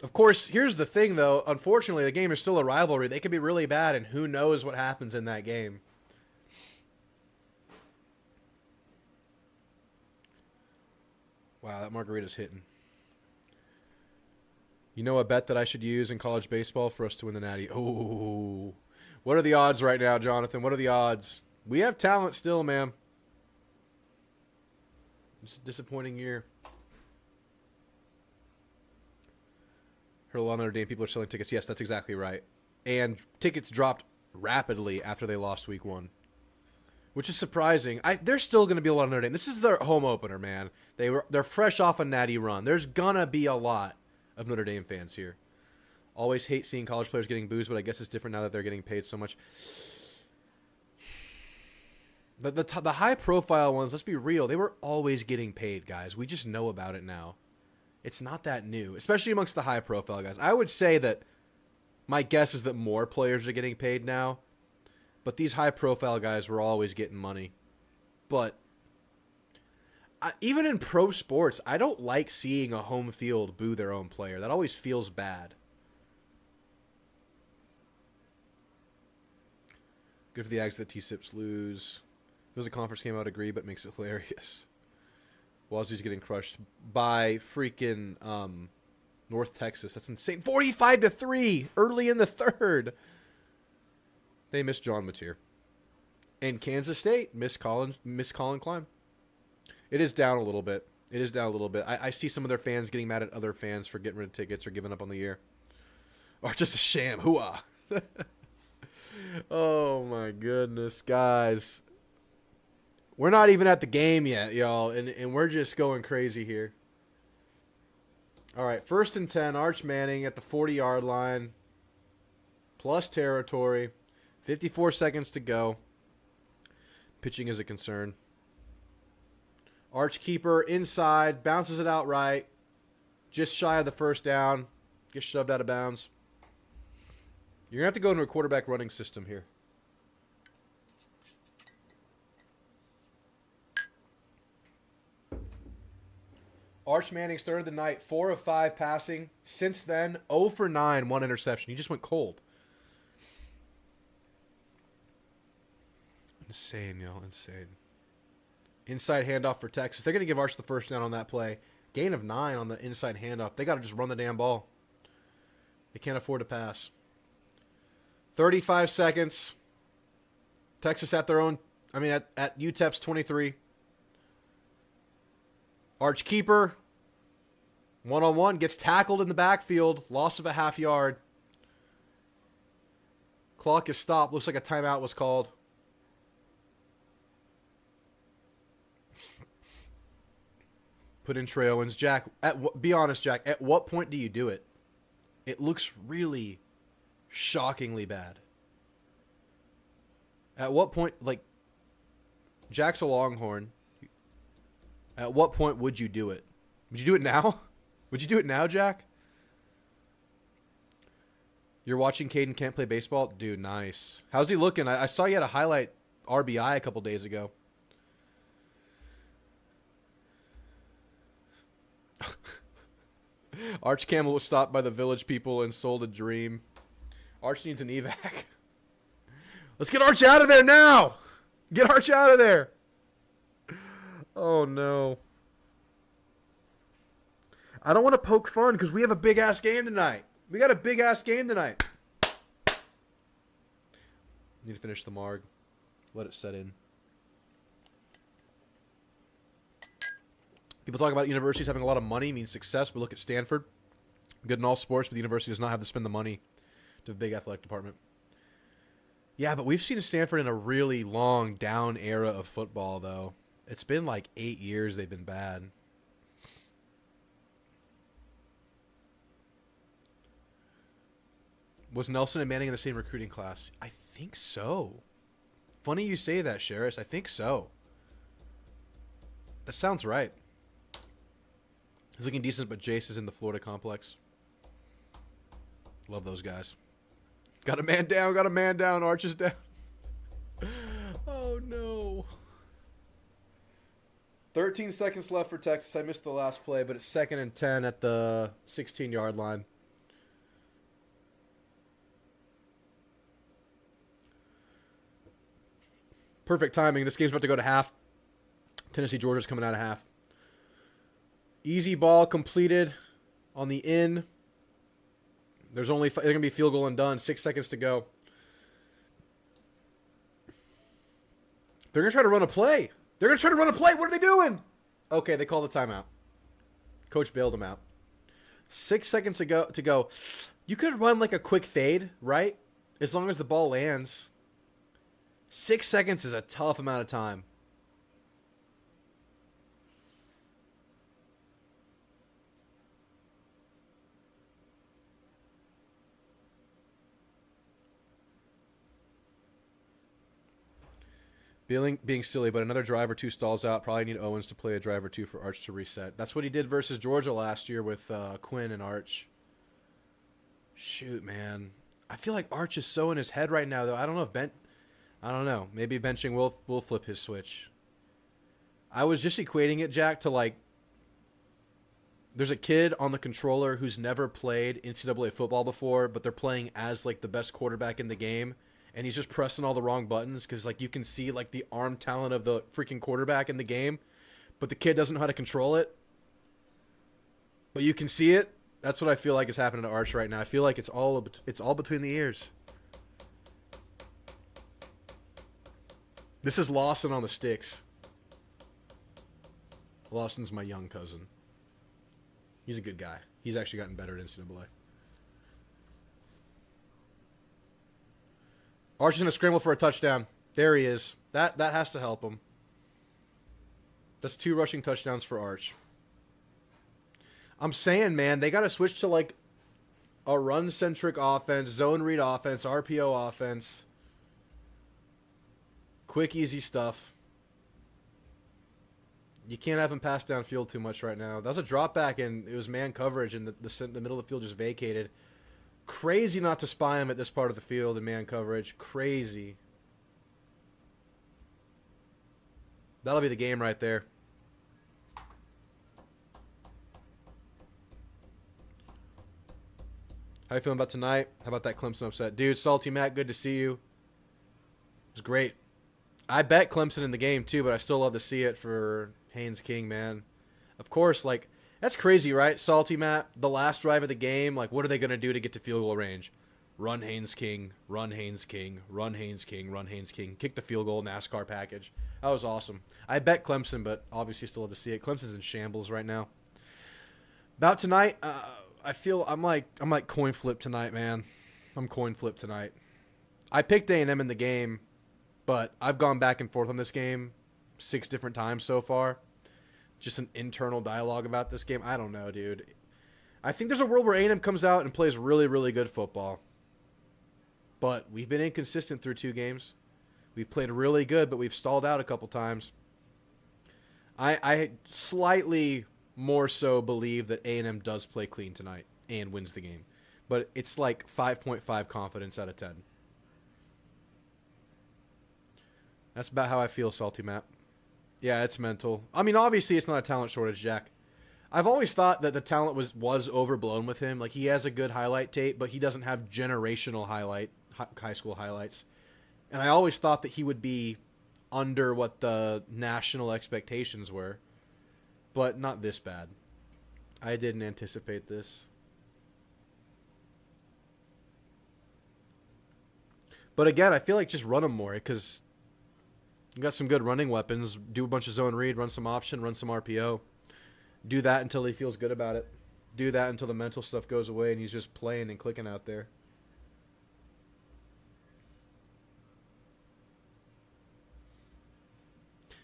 Of course, here's the thing, though. Unfortunately, the game is still a rivalry. They could be really bad, and who knows what happens in that game. Wow, that margarita's hitting. You know a bet that I should use in college baseball for us to win the Natty? Oh, what are the odds right now, Jonathan? What are the odds? We have talent still, man. It's a disappointing year. Heard a lot of Notre Dame people are selling tickets. Yes, that's exactly right. And tickets dropped rapidly after they lost week 1, which is surprising. There's still going to be a lot of Notre Dame. This is their home opener, man. They're fresh off a natty run. There's going to be a lot of Notre Dame fans here. Always hate seeing college players getting boozed, but I guess it's different now that they're getting paid so much. The high-profile ones, let's be real, they were always getting paid, guys. We just know about it now. It's not that new, especially amongst the high-profile guys. I would say that my guess is that more players are getting paid now, but these high-profile guys were always getting money. But even in pro sports, I don't like seeing a home field boo their own player. That always feels bad. Good for the Aggies that T-Sips lose. If it was a conference game, I would agree, but makes it hilarious. Wazoo's getting crushed by freaking North Texas. That's insane. 45-3 early in the 3rd. They missed John Mateer. And Kansas State missed Colin Klein. It is down a little bit. It is down a little bit. I see some of their fans getting mad at other fans for getting rid of tickets or giving up on the year. Or just a sham. Hooah. Oh, my goodness, guys. We're not even at the game yet, y'all, and we're just going crazy here. All right, 1st and 10, Arch Manning at the 40-yard line, plus territory, 54 seconds to go. Pitching is a concern. Arch keeper inside, bounces it out right, just shy of the 1st down, gets shoved out of bounds. You're going to have to go into a quarterback running system here. Arch Manning started the night 4 of 5 passing. Since then, 0 for 9, 1 interception. He just went cold. Insane, y'all. Insane. Inside handoff for Texas. They're going to give Arch the 1st down on that play. Gain of 9 on the inside handoff. They got to just run the damn ball. They can't afford to pass. 35 seconds. Texas at their own, at UTEP's 23. Arch keeper, one-on-one, gets tackled in the backfield, loss of a half yard. Clock is stopped. Looks like a timeout was called. Put in Trey Owens. Jack, be honest, Jack, at what point do you do it? It looks really shockingly bad. At what point, Jack's a Longhorn. At what point would you do it? Would you do it now? Would you do it now, Jack? You're watching Caden Kent play baseball? Dude, nice. How's he looking? I saw you had a highlight RBI a couple days ago. Arch Campbell was stopped by the village people and sold a dream. Arch needs an evac. Let's get Arch out of there now! Get Arch out of there! Oh, no. I don't want to poke fun because we have a big-ass game tonight. We got a big-ass game tonight. Need to finish the marg. Let it set in. People talk about universities having a lot of money means success, but look at Stanford. Good in all sports, but the university does not have to spend the money to have a big athletic department. Yeah, but we've seen Stanford in a really long down era of football, though. It's been like 8 years they've been bad. Was Nelson and Manning in the same recruiting class? I think so. Funny you say that, Sheriff. I think so. That sounds right. He's looking decent, but Jace is in the Florida complex. Love those guys. Got a man down, got a man down. Arch is down. Oh, no. 13 seconds left for Texas. I missed the last play, but it's 2nd and 10 at the 16-yard line. Perfect timing. This game's about to go to half. Tennessee, Georgia's coming out of half. Easy ball completed on the in. There's only they're gonna be field goal and done. 6 seconds to go. They're gonna try to run a play. They're gonna try to run a play. What are they doing? Okay, they call the timeout. Coach bailed them out. 6 seconds to go. You could run like a quick fade, right? As long as the ball lands. 6 seconds is a tough amount of time. Being silly, but another drive or two stalls out. Probably need Owens to play a drive or two for Arch to reset. That's what he did versus Georgia last year with Quinn and Arch. Shoot, man. I feel like Arch is so in his head right now, though. I don't know if I don't know. Maybe benching will flip his switch. I was just equating it, Jack, to like there's a kid on the controller who's never played NCAA football before, but they're playing as like the best quarterback in the game. And he's just pressing all the wrong buttons because, like, you can see, like, the arm talent of the freaking quarterback in the game. But the kid doesn't know how to control it. But you can see it. That's what I feel like is happening to Arch right now. I feel like it's all between the ears. This is Lawson on the sticks. Lawson's my young cousin. He's a good guy. He's actually gotten better at NCAA. Arch is going to scramble for a touchdown. There he is. That has to help him. That's 2 rushing touchdowns for Arch. I'm saying, man, they got to switch to like a run-centric offense, zone read offense, RPO offense. Quick, easy stuff. You can't have him pass downfield too much right now. That was a drop back, and it was man coverage, and the middle of the field just vacated. Crazy not to spy him at this part of the field in man coverage. Crazy. That'll be the game right there. How you feeling about tonight? How about that Clemson upset? Dude, Salty Matt, good to see you. It was great. I bet Clemson in the game too, but I still love to see it for Haynes King, man. Of course, like, that's crazy, right? Salty Matt, the last drive of the game, like, what are they going to do to get to field goal range? Run Haynes King, run Haynes King, run Haynes King, run Haynes King. Kick the field goal, NASCAR package. That was awesome. I bet Clemson, but obviously still have to see it. Clemson's in shambles right now. About tonight, I feel I'm like coin flip tonight, man. I'm coin flip tonight. I picked A&M in the game, but I've gone back and forth on this game 6 different times so far. Just an internal dialogue about this game. I don't know, dude. I think there's a world where A&M comes out and plays really, really good football. But we've been inconsistent through 2 games. We've played really good, but we've stalled out a couple times. I slightly more so believe that A&M does play clean tonight and wins the game. But it's like 5.5 confidence out of 10. That's about how I feel, Salty Matt. Yeah, it's mental. I mean, obviously it's not a talent shortage, Jack. I've always thought that the talent was overblown with him. Like, he has a good highlight tape, but he doesn't have generational high school highlights. And I always thought that he would be under what the national expectations were, but not this bad. I didn't anticipate this. But again, I feel like just run him more because you got some good running weapons. Do a bunch of zone read, run some option, run some RPO. Do that until he feels good about it. Do that until the mental stuff goes away and he's just playing and clicking out there.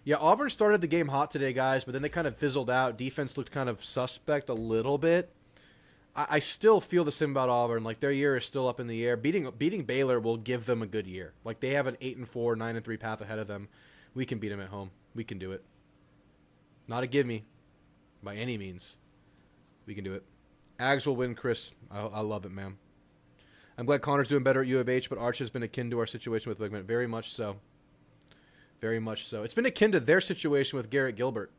Yeah, Auburn started the game hot today, guys, but then they kind of fizzled out. Defense looked kind of suspect a little bit. I still feel the same about Auburn. Like, their year is still up in the air. Beating Baylor will give them a good year. Like, they have an 8-4, 9-3 path ahead of them. We can beat them at home. We can do it. Not a give me, by any means. We can do it. Ags will win, Chris. I love it, man. I'm glad Connor's doing better at U of H, but Arch has been akin to our situation with Wigman. Very much so. Very much so. It's been akin to their situation with Garrett Gilbert.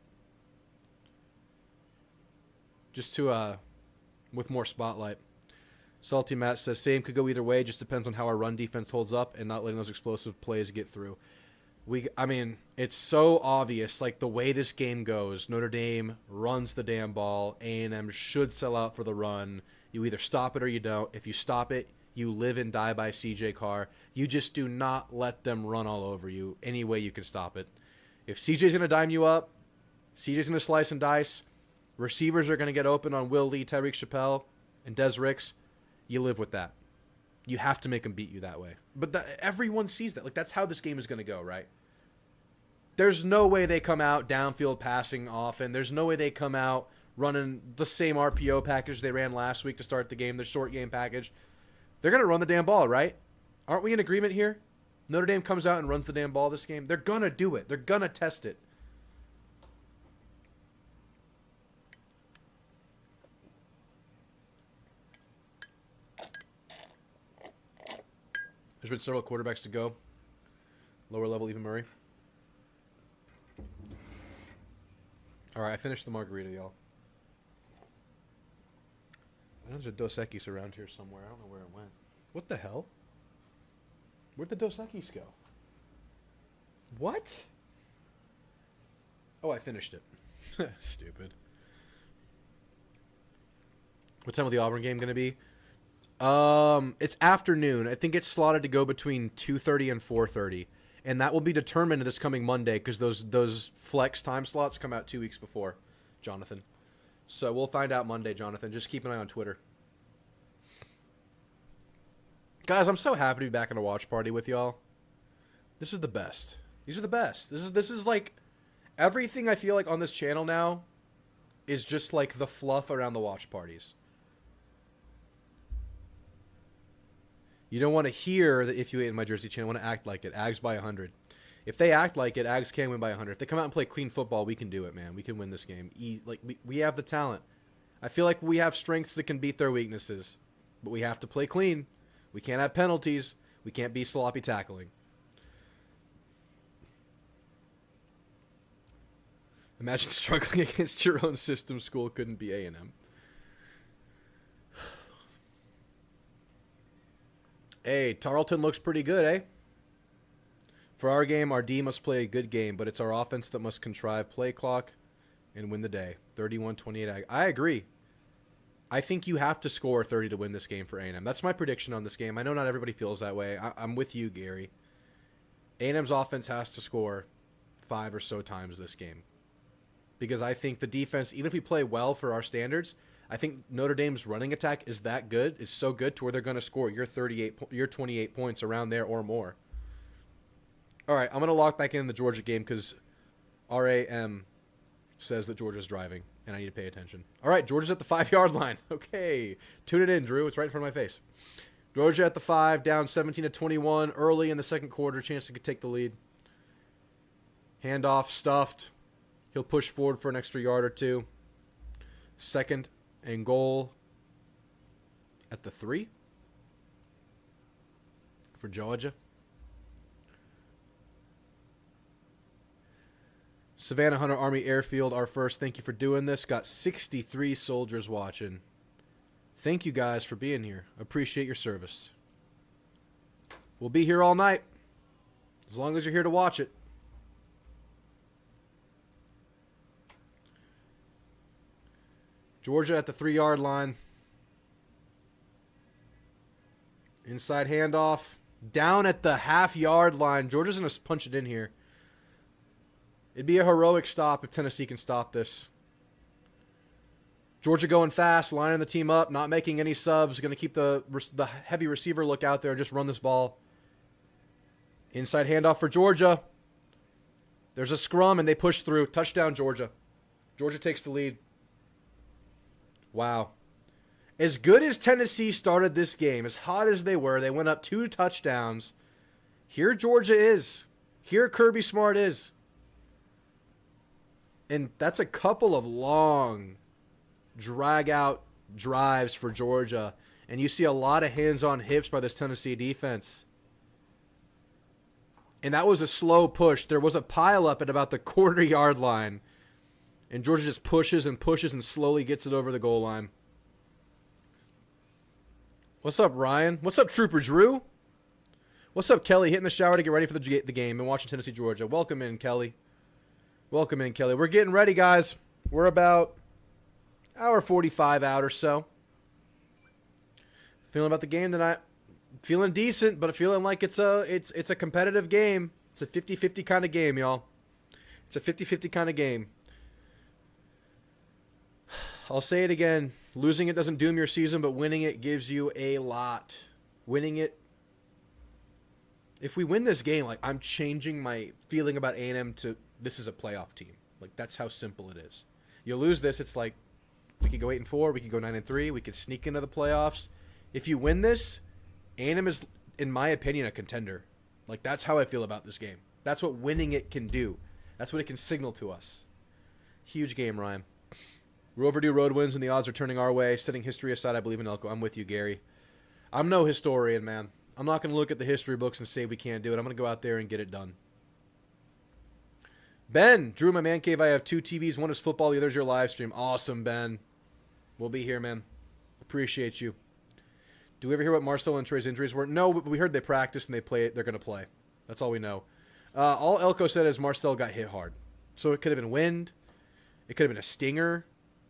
Just to, with more spotlight. Salty Matt says, same could go either way. Just depends on how our run defense holds up and not letting those explosive plays get through. I mean, it's so obvious, like, the way this game goes. Notre Dame runs the damn ball. A&M should sell out for the run. You either stop it or you don't. If you stop it, you live and die by CJ Carr. You just do not let them run all over you any way you can stop it. If CJ's going to dime you up, CJ's going to slice and dice, receivers are going to get open on Will Lee, Tyreek Chappelle, and Des Ricks, you live with that. You have to make them beat you that way. But everyone sees that. Like, that's how this game is going to go, right? There's no way they come out downfield passing often. There's no way they come out running the same RPO package they ran last week to start the game, the short game package. They're going to run the damn ball, right? Aren't we in agreement here? Notre Dame comes out and runs the damn ball this game. They're going to do it. They're going to test it. There's been several quarterbacks to go. Lower level, even Murray. All right, I finished the margarita, y'all. I know there's a Dos Equis around here somewhere. I don't know where it went. What the hell? Where'd the Dos Equis go? What? Oh, I finished it. Stupid. What time will the Auburn game going to be? It's afternoon. I think it's slotted to go between 2:30 and 4:30. And that will be determined this coming Monday because those flex time slots come out 2 weeks before, Jonathan. So we'll find out Monday, Jonathan. Just keep an eye on Twitter. Guys, I'm so happy to be back in a watch party with y'all. This is the best. These are the best. This is like everything I feel like on this channel now is just like the fluff around the watch parties. You don't want to hear that if you ate in my Jersey channel, want to act like it. Ags by 100. If they act like it, Ags can win by 100. If they come out and play clean football, we can do it, man. We can win this game. We have the talent. I feel like we have strengths that can beat their weaknesses. But we have to play clean. We can't have penalties. We can't be sloppy tackling. Imagine struggling against your own system. School couldn't be A&M. Hey, Tarleton looks pretty good, eh? For our game, our D must play a good game, but it's our offense that must contrive play clock and win the day. 31-28. I agree. I think you have to score 30 to win this game for A&M. That's my prediction on this game. I know not everybody feels that way. I'm with you, Gary. A&M's offense has to score 5 or so times this game. Because I think the defense, even if we play well for our standards, I think Notre Dame's running attack is that good, is so good to where they're going to score your 28 points around there or more. All right, I'm going to lock back in the Georgia game because RAM says that Georgia's driving, and I need to pay attention. All right, Georgia's at the 5-yard line. Okay, tune it in, Drew. It's right in front of my face. Georgia at the 5, down 17-21, early in the second quarter, chance to take the lead. Handoff, stuffed. He'll push forward for an extra yard or two. Second and goal at the 3 for Georgia. Savannah Hunter Army Airfield, our first. Thank you for doing this. Got 63 soldiers watching. Thank you guys for being here. Appreciate your service. We'll be here all night. As long as you're here to watch it. Georgia at the 3-yard line. Inside handoff. Down at the half-yard line. Georgia's going to punch it in here. It'd be a heroic stop if Tennessee can stop this. Georgia going fast, lining the team up, not making any subs. Going to keep the heavy receiver look out there and just run this ball. Inside handoff for Georgia. There's a scrum, and they push through. Touchdown, Georgia. Georgia takes the lead. Wow. As good as Tennessee started this game, as hot as they went up 2 touchdowns. Here Georgia is. Here Kirby Smart is. And that's a couple of long, drag-out drives for Georgia. And you see a lot of hands-on hips by this Tennessee defense. And that was a slow push. There was a pile-up at about the 40-yard line. And Georgia just pushes and pushes and slowly gets it over the goal line. What's up, Ryan? What's up, Trooper Drew? What's up, Kelly? Hitting the shower to get ready for the game and watching Tennessee, Georgia. Welcome in, Kelly. Welcome in, Kelly. We're getting ready, guys. We're about hour 45 out or so. Feeling about the game tonight. Feeling decent, but feeling like it's a competitive game. It's a 50-50 kind of game, y'all. It's a 50-50 kind of game. I'll say it again. Losing it doesn't doom your season, but winning it gives you a lot. Winning it. If we win this game, like, I'm changing my feeling about A&M to this is a playoff team. Like, that's how simple it is. You lose this, it's like we could go 8-4, we could go 9-3, we could sneak into the playoffs. If you win this, A&M is, in my opinion, a contender. Like, that's how I feel about this game. That's what winning it can do. That's what it can signal to us. Huge game, Ryan. We're overdue road wins, and the odds are turning our way. Setting history aside, I believe in Elko. I'm with you, Gary. I'm no historian, man. I'm not going to look at the history books and say we can't do it. I'm going to go out there and get it done. Ben, Drew, my man cave, I have 2 TVs. One is football, the other is your live stream. Awesome, Ben. We'll be here, man. Appreciate you. Do we ever hear what Marcel and Trey's injuries were? No, but we heard they practiced and they're going to play. That's all we know. All Elko said is Marcel got hit hard. So it could have been wind. It could have been a stinger.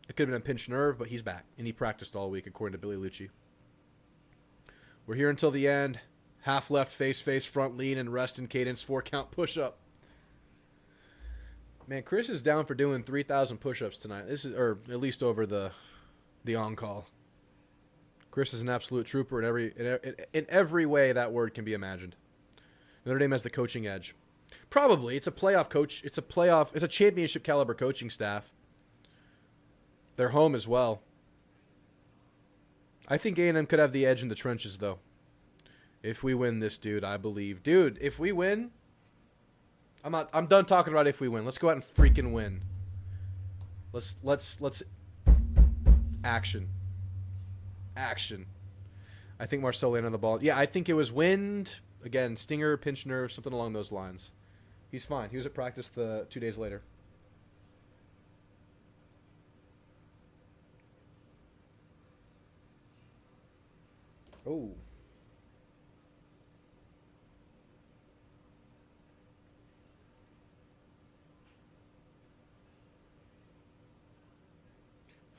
It could have been a pinched nerve, but he's back. And he practiced all week, according to Billy Lucci. We're here until the end. Half left, face, front lean, and rest and cadence. 4-count push-up. Man, Chris is down for doing 3,000 push-ups tonight. Or at least over the on-call. Chris is an absolute trooper in every way that word can be imagined. Notre Dame has the coaching edge. Probably. It's a playoff coach. It's a championship caliber coaching staff. They're home as well. I think A&M could have the edge in the trenches, though. If we win this, dude, I believe. Dude, if we win, I'm done talking about if we win. Let's go out and freaking win. Let's action. Action. I think Marcel landed on the ball. Yeah, I think it was wind. Again, stinger, pinch nerve, something along those lines. He's fine. He was at practice 2 days later. Oh.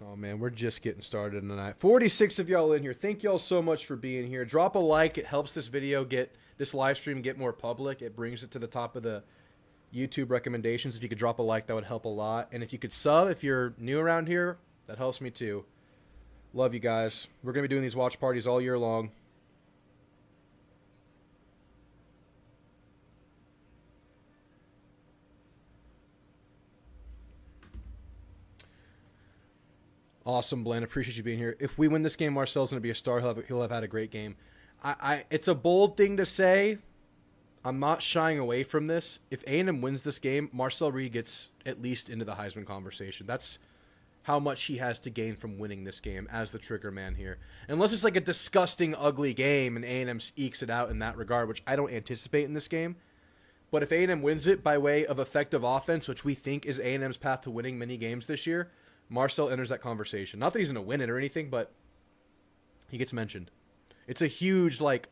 Oh, man, we're just getting started tonight. 46 of y'all in here. Thank y'all so much for being here. Drop a like. It helps this video this live stream get more public. It brings it to the top of the YouTube recommendations. If you could drop a like, that would help a lot. And if you could sub, if you're new around here, that helps me too. Love you guys. We're going to be doing these watch parties all year long. Awesome, Blaine. Appreciate you being here. If we win this game, Marcel's going to be a star. He'll have had a great game. It's a bold thing to say. I'm not shying away from this. If A&M wins this game, Marcel Reed gets at least into the Heisman conversation. That's how much he has to gain from winning this game as the trigger man here. Unless it's like a disgusting, ugly game and A&M ekes it out in that regard, which I don't anticipate in this game. But if A&M wins it by way of effective offense, which we think is A&M's path to winning many games this year, Marcel enters that conversation. Not that he's going to win it or anything, but he gets mentioned. It's a huge, like,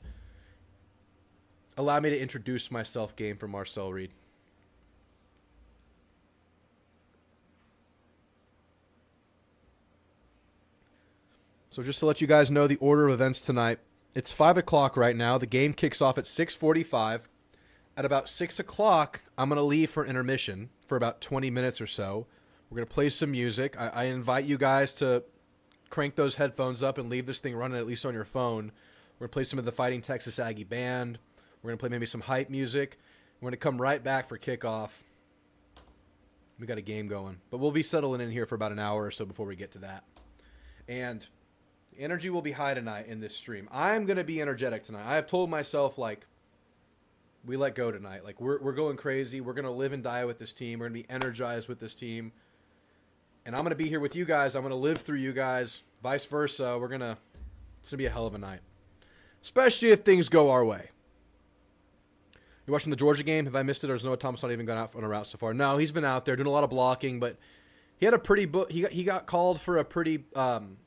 allow me to introduce myself game for Marcel Reed. So just to let you guys know the order of events tonight, it's 5 o'clock right now. The game kicks off at 6:45. At about 6 o'clock, I'm going to leave for intermission for about 20 minutes or so. We're going to play some music. I invite you guys to crank those headphones up and leave this thing running at least on your phone. We're going to play some of the Fighting Texas Aggie band. We're going to play maybe some hype music. We're going to come right back for kickoff. We got a game going. But we'll be settling in here for about an hour or so before we get to that. And energy will be high tonight in this stream. I'm going to be energetic tonight. I have told myself, like, we let go tonight. Like, we're going crazy. We're going to live and die with this team. We're going to be energized with this team. And I'm going to be here with you guys. I'm going to live through you guys. Vice versa. It's going to be a hell of a night. Especially if things go our way. You watching the Georgia game? Have I missed it, or is Noah Thomas not even gone out on a route so far? No, he's been out there doing a lot of blocking, but he had a pretty he got called for a pretty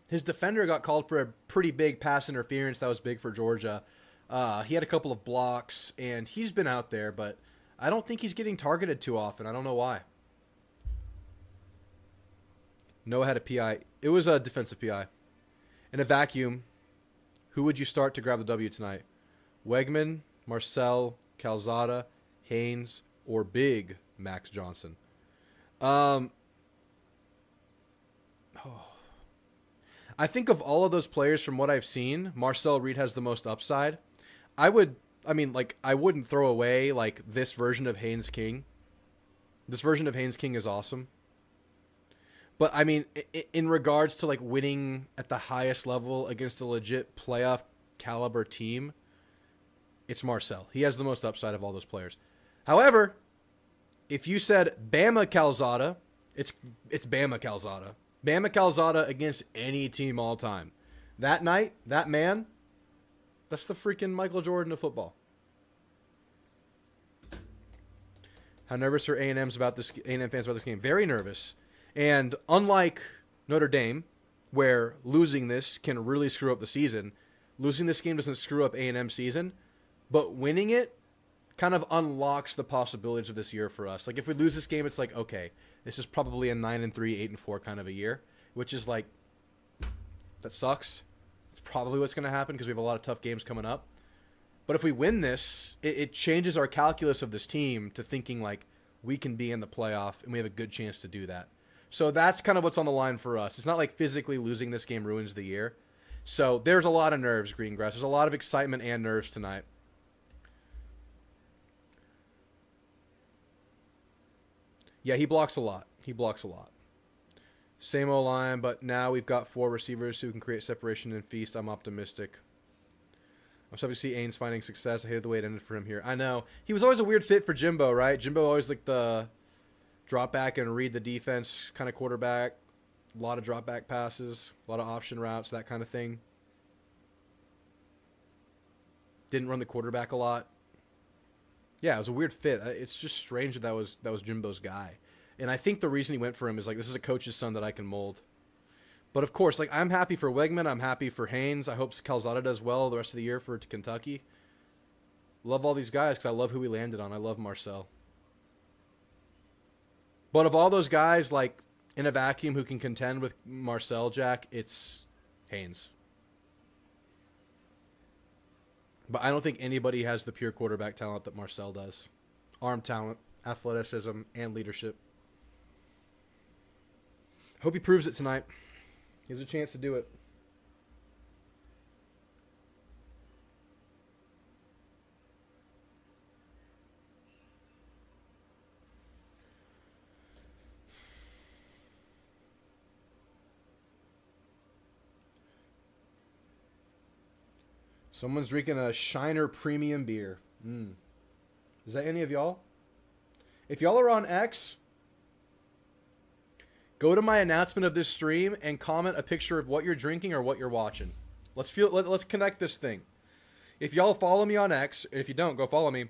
his defender got called for a pretty big pass interference that was big for Georgia. He had a couple of blocks, and he's been out there, but I don't think he's getting targeted too often. I don't know why. Noah had a PI. It was a defensive PI. In a vacuum, who would you start to grab the W tonight? Wegman, Marcel, Calzada, Haynes, or big Max Johnson? I think of all of those players from what I've seen, Marcel Reed has the most upside. I wouldn't throw away, like, this version of Haynes King. This version of Haynes King is awesome. But, I mean, in regards to, like, winning at the highest level against a legit playoff caliber team, it's Marcel. He has the most upside of all those players. However, if you said Bama Calzada, it's Bama Calzada. Bama Calzada against any team all time. That night, that man, that's the freaking Michael Jordan of football. How nervous are A&M fans about this game? Very nervous. And unlike Notre Dame, where losing this can really screw up the season, losing this game doesn't screw up A&M's season, but winning it kind of unlocks the possibilities of this year for us. Like, if we lose this game, it's like, okay, this is probably a 9-3, 8-4 kind of a year, which is like, that sucks. It's probably what's going to happen because we have a lot of tough games coming up. But if we win this, it changes our calculus of this team to thinking like we can be in the playoff and we have a good chance to do that. So that's kind of what's on the line for us. It's not like physically losing this game ruins the year. So there's a lot of nerves, Greengrass. There's a lot of excitement and nerves tonight. Yeah, he blocks a lot. Same O-line, but now we've got 4 receivers who can create separation and feast. I'm optimistic. I'm happy to see Ains finding success. I hated the way it ended for him here. I know. He was always a weird fit for Jimbo, right? Jimbo always like the drop back and read the defense kind of quarterback. A lot of drop back passes, a lot of option routes, that kind of thing. Didn't run the quarterback a lot. Yeah, it was a weird fit. It's just strange that was Jimbo's guy. And I think the reason he went for him is like, this is a coach's son that I can mold. But of course, like, I'm happy for Wegman. I'm happy for Haynes. I hope Calzada does well the rest of the year for Kentucky. Love all these guys because I love who we landed on. I love Marcel. But of all those guys, like, in a vacuum who can contend with Marcel, Jack, it's Haynes. But I don't think anybody has the pure quarterback talent that Marcel does. Arm talent, athleticism, and leadership. Hope he proves it tonight. He has a chance to do it. Someone's drinking a Shiner premium beer. Is that any of y'all? If y'all are on X, go to my announcement of this stream and comment a picture of what you're drinking or what you're watching. Let's connect this thing. If y'all follow me on X, and if you don't, go follow me.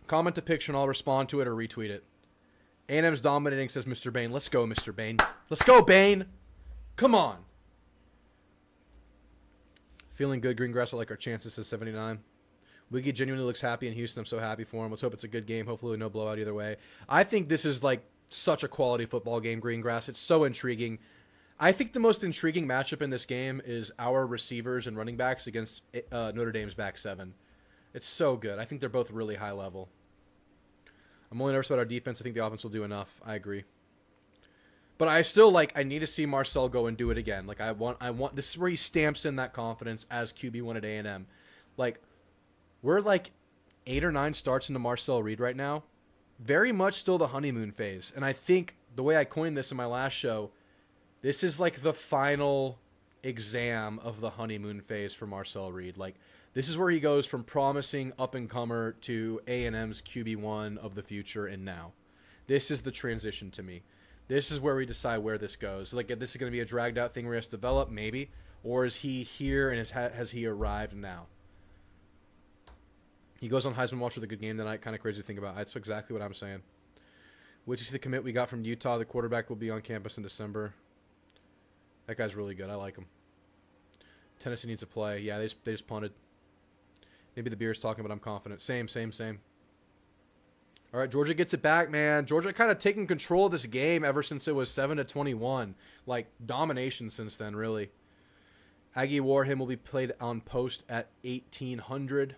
Comment the picture and I'll respond to it or retweet it. A&M's dominating, says Mr. Bain. Let's go, Mr. Bain. Let's go, Bain. Come on. Feeling good, Greengrass. I like our chances, says 79. Wiggy genuinely looks happy in Houston. I'm so happy for him. Let's hope it's a good game. Hopefully no blowout either way. I think this is like such a quality football game, Greengrass. It's so intriguing. I think the most intriguing matchup in this game is our receivers and running backs against Notre Dame's back seven. It's so good. I think they're both really high level. I'm only nervous about our defense. I think the offense will do enough. I agree. But I still I need to see Marcel go and do it again. I want this is where he stamps in that confidence as QB1 at A&M. We're 8 or 9 starts into Marcel Reed right now. Very much still the honeymoon phase. And I think the way I coined this in my last show, this is the final exam of the honeymoon phase for Marcel Reed. This is where he goes from promising up-and-comer to A&M's QB1 of the future and now. This is the transition to me. This is where we decide where this goes. This is going to be a dragged-out thing where he has to develop, maybe. Or is he here and has he arrived now? He goes on Heisman Watch with a good game tonight. Kind of crazy to think about. That's exactly what I'm saying. Which is the commit we got from Utah. The quarterback will be on campus in December. That guy's really good. I like him. Tennessee needs to play. Yeah, they just punted. Maybe the beer's talking, but I'm confident. Same. All right, Georgia gets it back, man. Georgia kind of taking control of this game ever since it was 7-21. Domination since then, really. Aggie Warham will be played on post at 1800.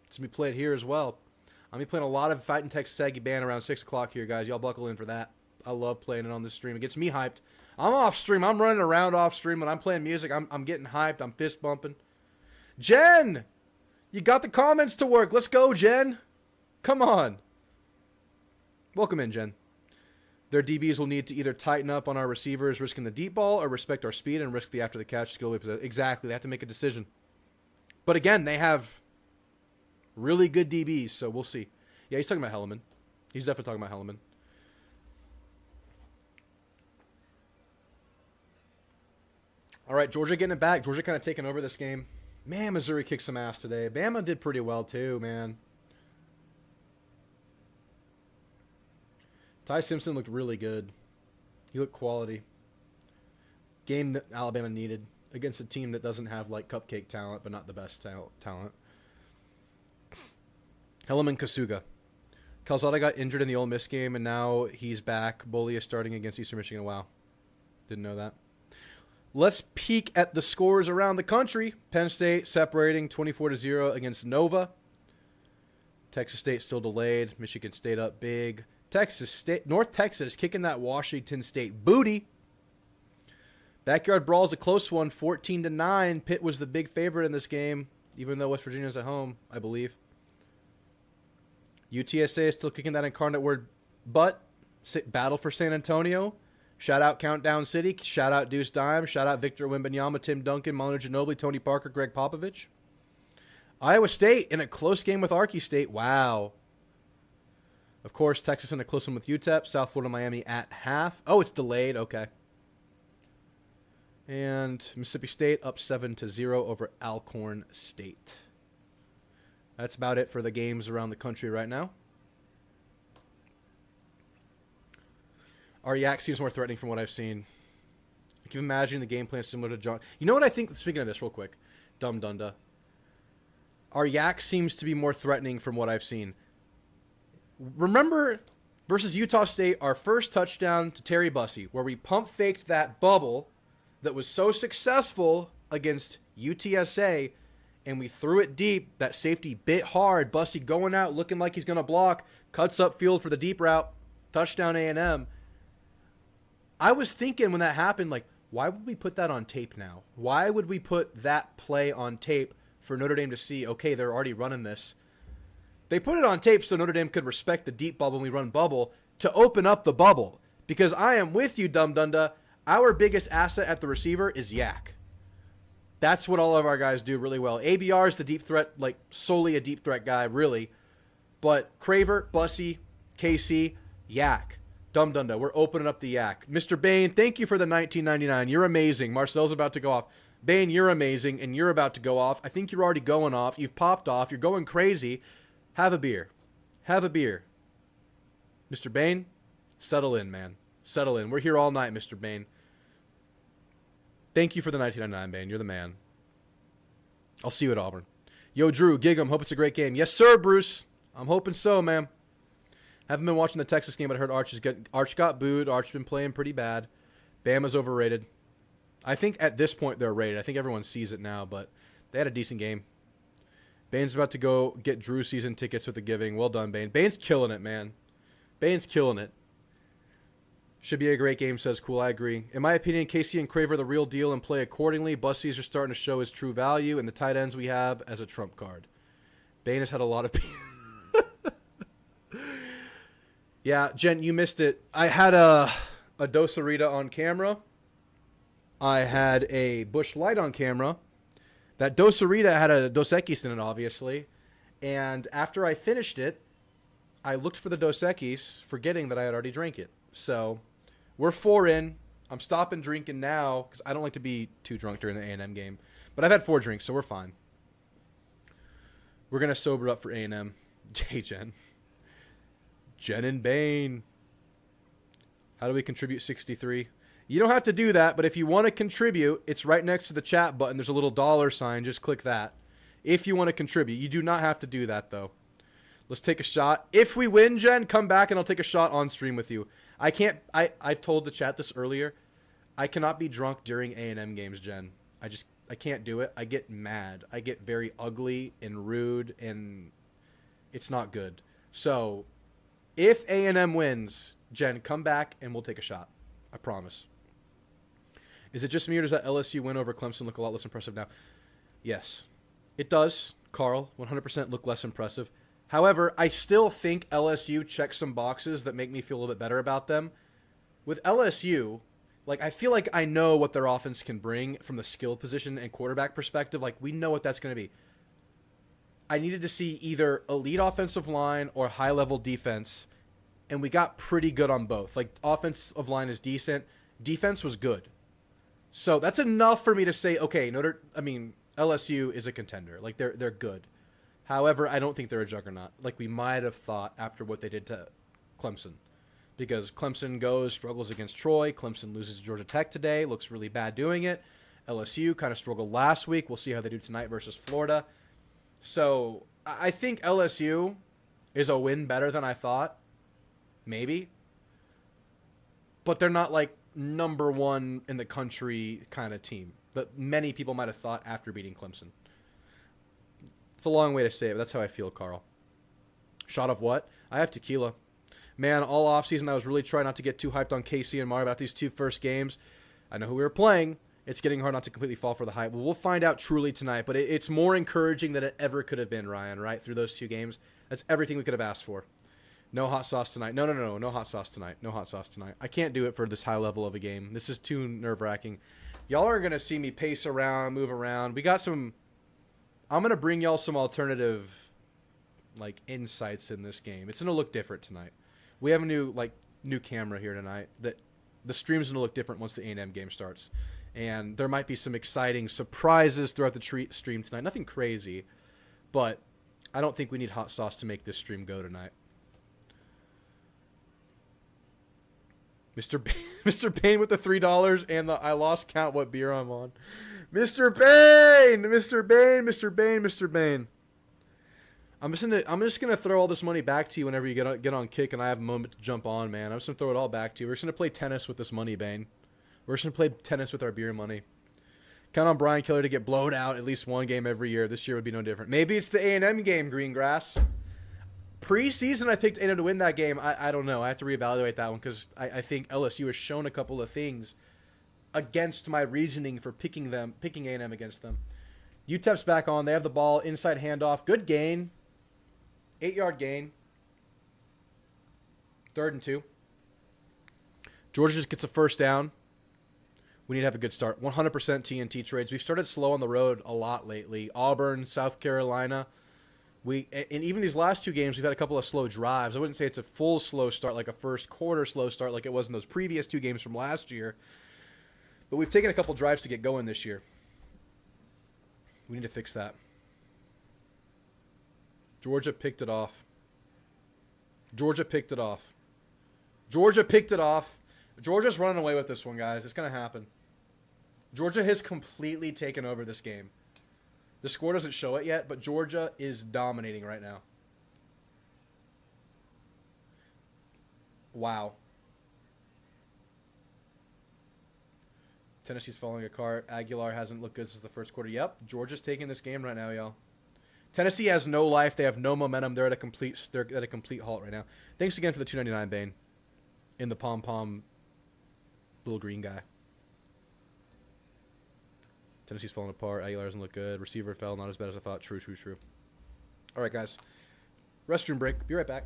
It's going to be played here as well. I'm going to be playing a lot of Fighting Texas Aggie Band around 6 o'clock here, guys. Y'all buckle in for that. I love playing it on this stream. It gets me hyped. I'm off stream. I'm running around off stream. When I'm playing music, I'm getting hyped. I'm fist bumping. Jen! You got the comments to work. Let's go, Jen. Come on. Welcome in, Jen. Their DBs will need to either tighten up on our receivers, risking the deep ball, or respect our speed and risk the after-the-catch skill. Exactly. They have to make a decision. But again, they have really good DBs, so we'll see. Yeah, he's talking about Helleman. He's definitely talking about Helleman. All right, Georgia getting it back. Georgia kind of taking over this game. Man, Missouri kicked some ass today. Bama did pretty well too, man. Ty Simpson looked really good. He looked quality. Game that Alabama needed against a team that doesn't have cupcake talent, but not the best talent. Helleman Kasuga. Calzada got injured in the Ole Miss game, and now he's back. Bully is starting against Eastern Michigan. Wow. Didn't know that. Let's peek at the scores around the country. Penn State separating 24-0 against Nova. Texas State still delayed. Michigan State up big. North Texas kicking that Washington State booty. Backyard Brawl is a close one, 14-9. Pitt was the big favorite in this game, even though West Virginia's at home, I believe. UTSA is still kicking that incarnate word butt. Battle for San Antonio. Shout out Countdown City. Shout out Deuce Dime. Shout out Victor Wembanyama, Tim Duncan, Manu Ginobili, Tony Parker, Greg Popovich. Iowa State in a close game with Arkansas State. Wow. Of course, Texas in a close one with UTEP. South Florida, Miami at half. Oh, it's delayed. Okay. And Mississippi State up 7-0 over Alcorn State. That's about it for the games around the country right now. Our yak seems more threatening from what I've seen. I can imagine the game plan is similar to John. You know what I think? Speaking of this real quick. Dumb Dunda. Our yak seems to be more threatening from what I've seen. Remember versus Utah State, our first touchdown to Terry Bussey, where we pump faked that bubble that was so successful against UTSA, and we threw it deep. That safety bit hard. Bussey going out, looking like he's going to block. Cuts up field for the deep route. Touchdown A&M. I was thinking when that happened, why would we put that on tape now? Why would we put that play on tape for Notre Dame to see, okay, they're already running this? They put it on tape so Notre Dame could respect the deep bubble when we run bubble to open up the bubble. Because I am with you, Dumb Dunda. Our biggest asset at the receiver is Yak. That's what all of our guys do really well. ABR is the deep threat, solely a deep threat guy, really. But Craver, Bussey, KC, Yak. Dumb Dunda, we're opening up the Yak. Mr. Bain, thank you for the $19.99. You're amazing. Marcel's about to go off. Bain, you're amazing, and you're about to go off. I think you're already going off. You've popped off. You're going crazy. Have a beer. Have a beer. Mr. Bain, settle in, man. Settle in. We're here all night, Mr. Bain. Thank you for the 1999, Bain. You're the man. I'll see you at Auburn. Yo, Drew, gig 'em. Hope it's a great game. Yes, sir, Bruce. I'm hoping so, man. Haven't been watching the Texas game, but I heard Arch got booed. Arch's been playing pretty bad. Bama's overrated. I think at this point they're rated. I think everyone sees it now, but they had a decent game. Bane's about to go get Drew season tickets with the giving. Well done, Bane. Bane's killing it, man. Bane's killing it. Should be a great game, says Cool. I agree. In my opinion, KC and Craver are the real deal and play accordingly. Bussies are starting to show his true value, and the tight ends we have as a trump card. Bane has had a lot of... Yeah, Jen, you missed it. I had a Dosarita on camera. I had a Busch Light on camera. That Dosarita had a Dos Equis in it, obviously. And after I finished it, I looked for the Dos Equis, forgetting that I had already drank it. So, we're 4 in. I'm stopping drinking now, because I don't like to be too drunk during the A&M game. But I've had 4 drinks, so we're fine. We're going to sober up for A&M. Hey, Jen. Jen and Bane. How do we contribute 63? You don't have to do that, but if you want to contribute, it's right next to the chat button. There's a little $sign. Just click that. If you want to contribute. You do not have to do that, though. Let's take a shot. If we win, Jen, come back and I'll take a shot on stream with you. I can't... I've told the chat this earlier. I cannot be drunk during A&M games, Jen. I can't do it. I get mad. I get very ugly and rude, and it's not good. So, if A&M wins, Jen, come back and we'll take a shot. I promise. Is it just me, or does that LSU win over Clemson look a lot less impressive now? Yes. It does, Carl. 100% look less impressive. However, I still think LSU checks some boxes that make me feel a little bit better about them. With LSU, like, I feel like I know what their offense can bring from the skill position and quarterback perspective. Like, we know what that's going to be. I needed to see either elite offensive line or high-level defense, and we got pretty good on both. Like, offensive line is decent. Defense was good. So that's enough for me to say, okay, LSU is a contender. Like, they're good. However, I don't think they're a juggernaut, like we might have thought after what they did to Clemson. Because Clemson struggles against Troy. Clemson loses to Georgia Tech today. Looks really bad doing it. LSU kind of struggled last week. We'll see how they do tonight versus Florida. So I think LSU is a win better than I thought. Maybe. But they're not like number 1 in the country kind of team that many people might have thought after beating Clemson. It's a long way to say it, but that's how I feel, Carl. Shot of what? I have tequila. Man, all offseason I was really trying not to get too hyped on KC and Mario about these 2 first games. I know who we were playing. It's getting hard not to completely fall for the hype. Well, we'll find out truly tonight, but it's more encouraging than it ever could have been, Ryan, right? Through those 2 games. That's everything we could have asked for. No hot sauce tonight. No hot sauce tonight. No hot sauce tonight. I can't do it for this high level of a game. This is too nerve-wracking. Y'all are going to see me pace around, move around. We got some... I'm going to bring y'all some alternative, like, insights in this game. It's going to look different tonight. We have a new camera here tonight. That the stream's going to look different once the A&M game starts. And there might be some exciting surprises throughout the stream tonight. Nothing crazy, but I don't think we need hot sauce to make this stream go tonight. Mr. Payne with the $3 and the I lost count what beer I'm on. Mr. Bane. I'm just gonna throw all this money back to you whenever you get on kick and I have a moment to jump on, man. I'm just gonna throw it all back to you. We're just gonna play tennis with this money, Bane. We're just gonna play tennis with our beer money. Count on Brian Keller to get blowed out at least 1 game every year. This year would be no different. Maybe it's the A&M game, Greengrass. Preseason, I picked A&M to win that game. I don't know. I have to reevaluate that one because I think LSU has shown a couple of things against my reasoning for picking A&M against them. UTEP's back on. They have the ball. Inside handoff. Good gain. 8-yard gain. 3rd and 2. Georgia just gets a first down. We need to have a good start. 100% TNT trades. We've started slow on the road a lot lately. Auburn, South Carolina. And even these last 2 games, we've had a couple of slow drives. I wouldn't say it's a full slow start, like a first quarter slow start like it was in those previous 2 games from last year. But we've taken a couple drives to get going this year. We need to fix that. Georgia picked it off. Georgia picked it off. Georgia picked it off. Georgia's running away with this one, guys. It's going to happen. Georgia has completely taken over this game. The score doesn't show it yet, but Georgia is dominating right now. Wow. Tennessee's falling apart. Aguilar hasn't looked good since the first quarter. Yep, Georgia's taking this game right now, y'all. Tennessee has no life. They have no momentum. They're at a complete halt right now. Thanks again for the $2.99, Bane. In the pom-pom little green guy. Tennessee's falling apart. Aguilar doesn't look good. Receiver fell. Not as bad as I thought. True. All right, guys. Restroom break. Be right back.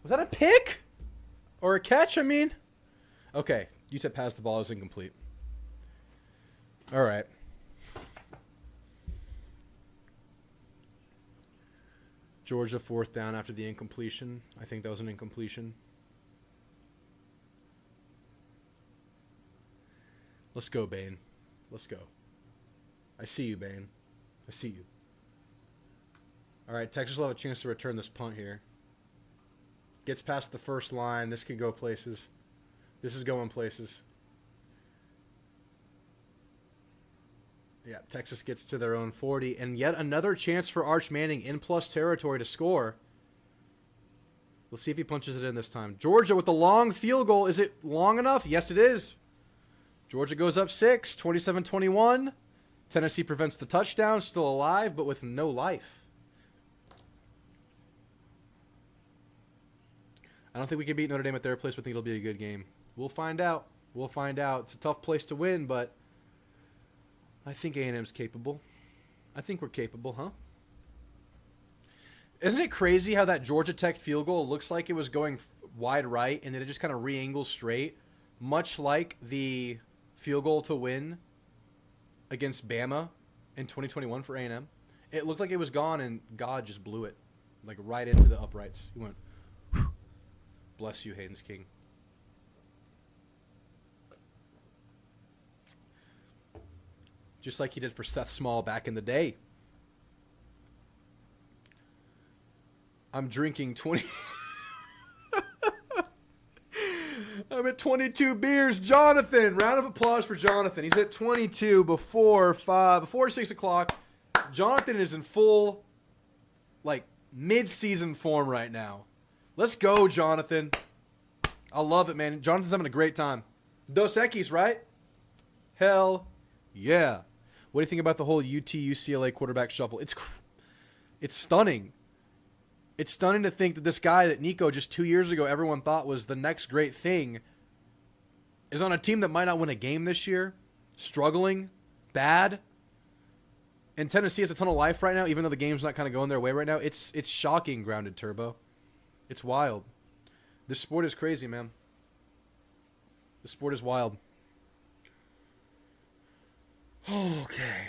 Was that a pick? Or a catch, I mean? Okay, you said pass the ball is incomplete. All right. Georgia 4th down after the incompletion. I think that was an incompletion. Let's go, Bane. Let's go. I see you, Bane. I see you. All right, Texas will have a chance to return this punt here. Gets past the first line. This could go places. This is going places. Yeah, Texas gets to their own 40. And yet another chance for Arch Manning in plus territory to score. We'll see if he punches it in this time. Georgia with the long field goal. Is it long enough? Yes, it is. Georgia goes up 6, 27-21. Tennessee prevents the touchdown. Still alive, but with no life. I don't think we can beat Notre Dame at their place, but I think it'll be a good game. We'll find out. We'll find out. It's a tough place to win, but I think A&M's capable. I think we're capable, huh? Isn't it crazy how that Georgia Tech field goal looks like it was going wide right, and then it just kind of re-angles straight, much like the field goal to win against Bama in 2021 for A&M? It looked like it was gone, and God just blew it, like right into the uprights. He went, whew. Bless you, Hayden's King. Just like he did for Seth Small back in the day. I'm drinking 20... I'm at 22 beers. Jonathan, round of applause for Jonathan. He's at 22 before 6 o'clock. Jonathan is in full, like, mid-season form right now. Let's go, Jonathan. I love it, man. Jonathan's having a great time. Dos Equis, right? Hell yeah. What do you think about the whole UT-UCLA quarterback shuffle? It's stunning. It's stunning to think that this guy that Nico just 2 years ago everyone thought was the next great thing is on a team that might not win a game this year, struggling, bad. And Tennessee has a ton of life right now, even though the game's not kind of going their way right now. It's shocking, Grounded Turbo. It's wild. This sport is crazy, man. The sport is wild. Okay.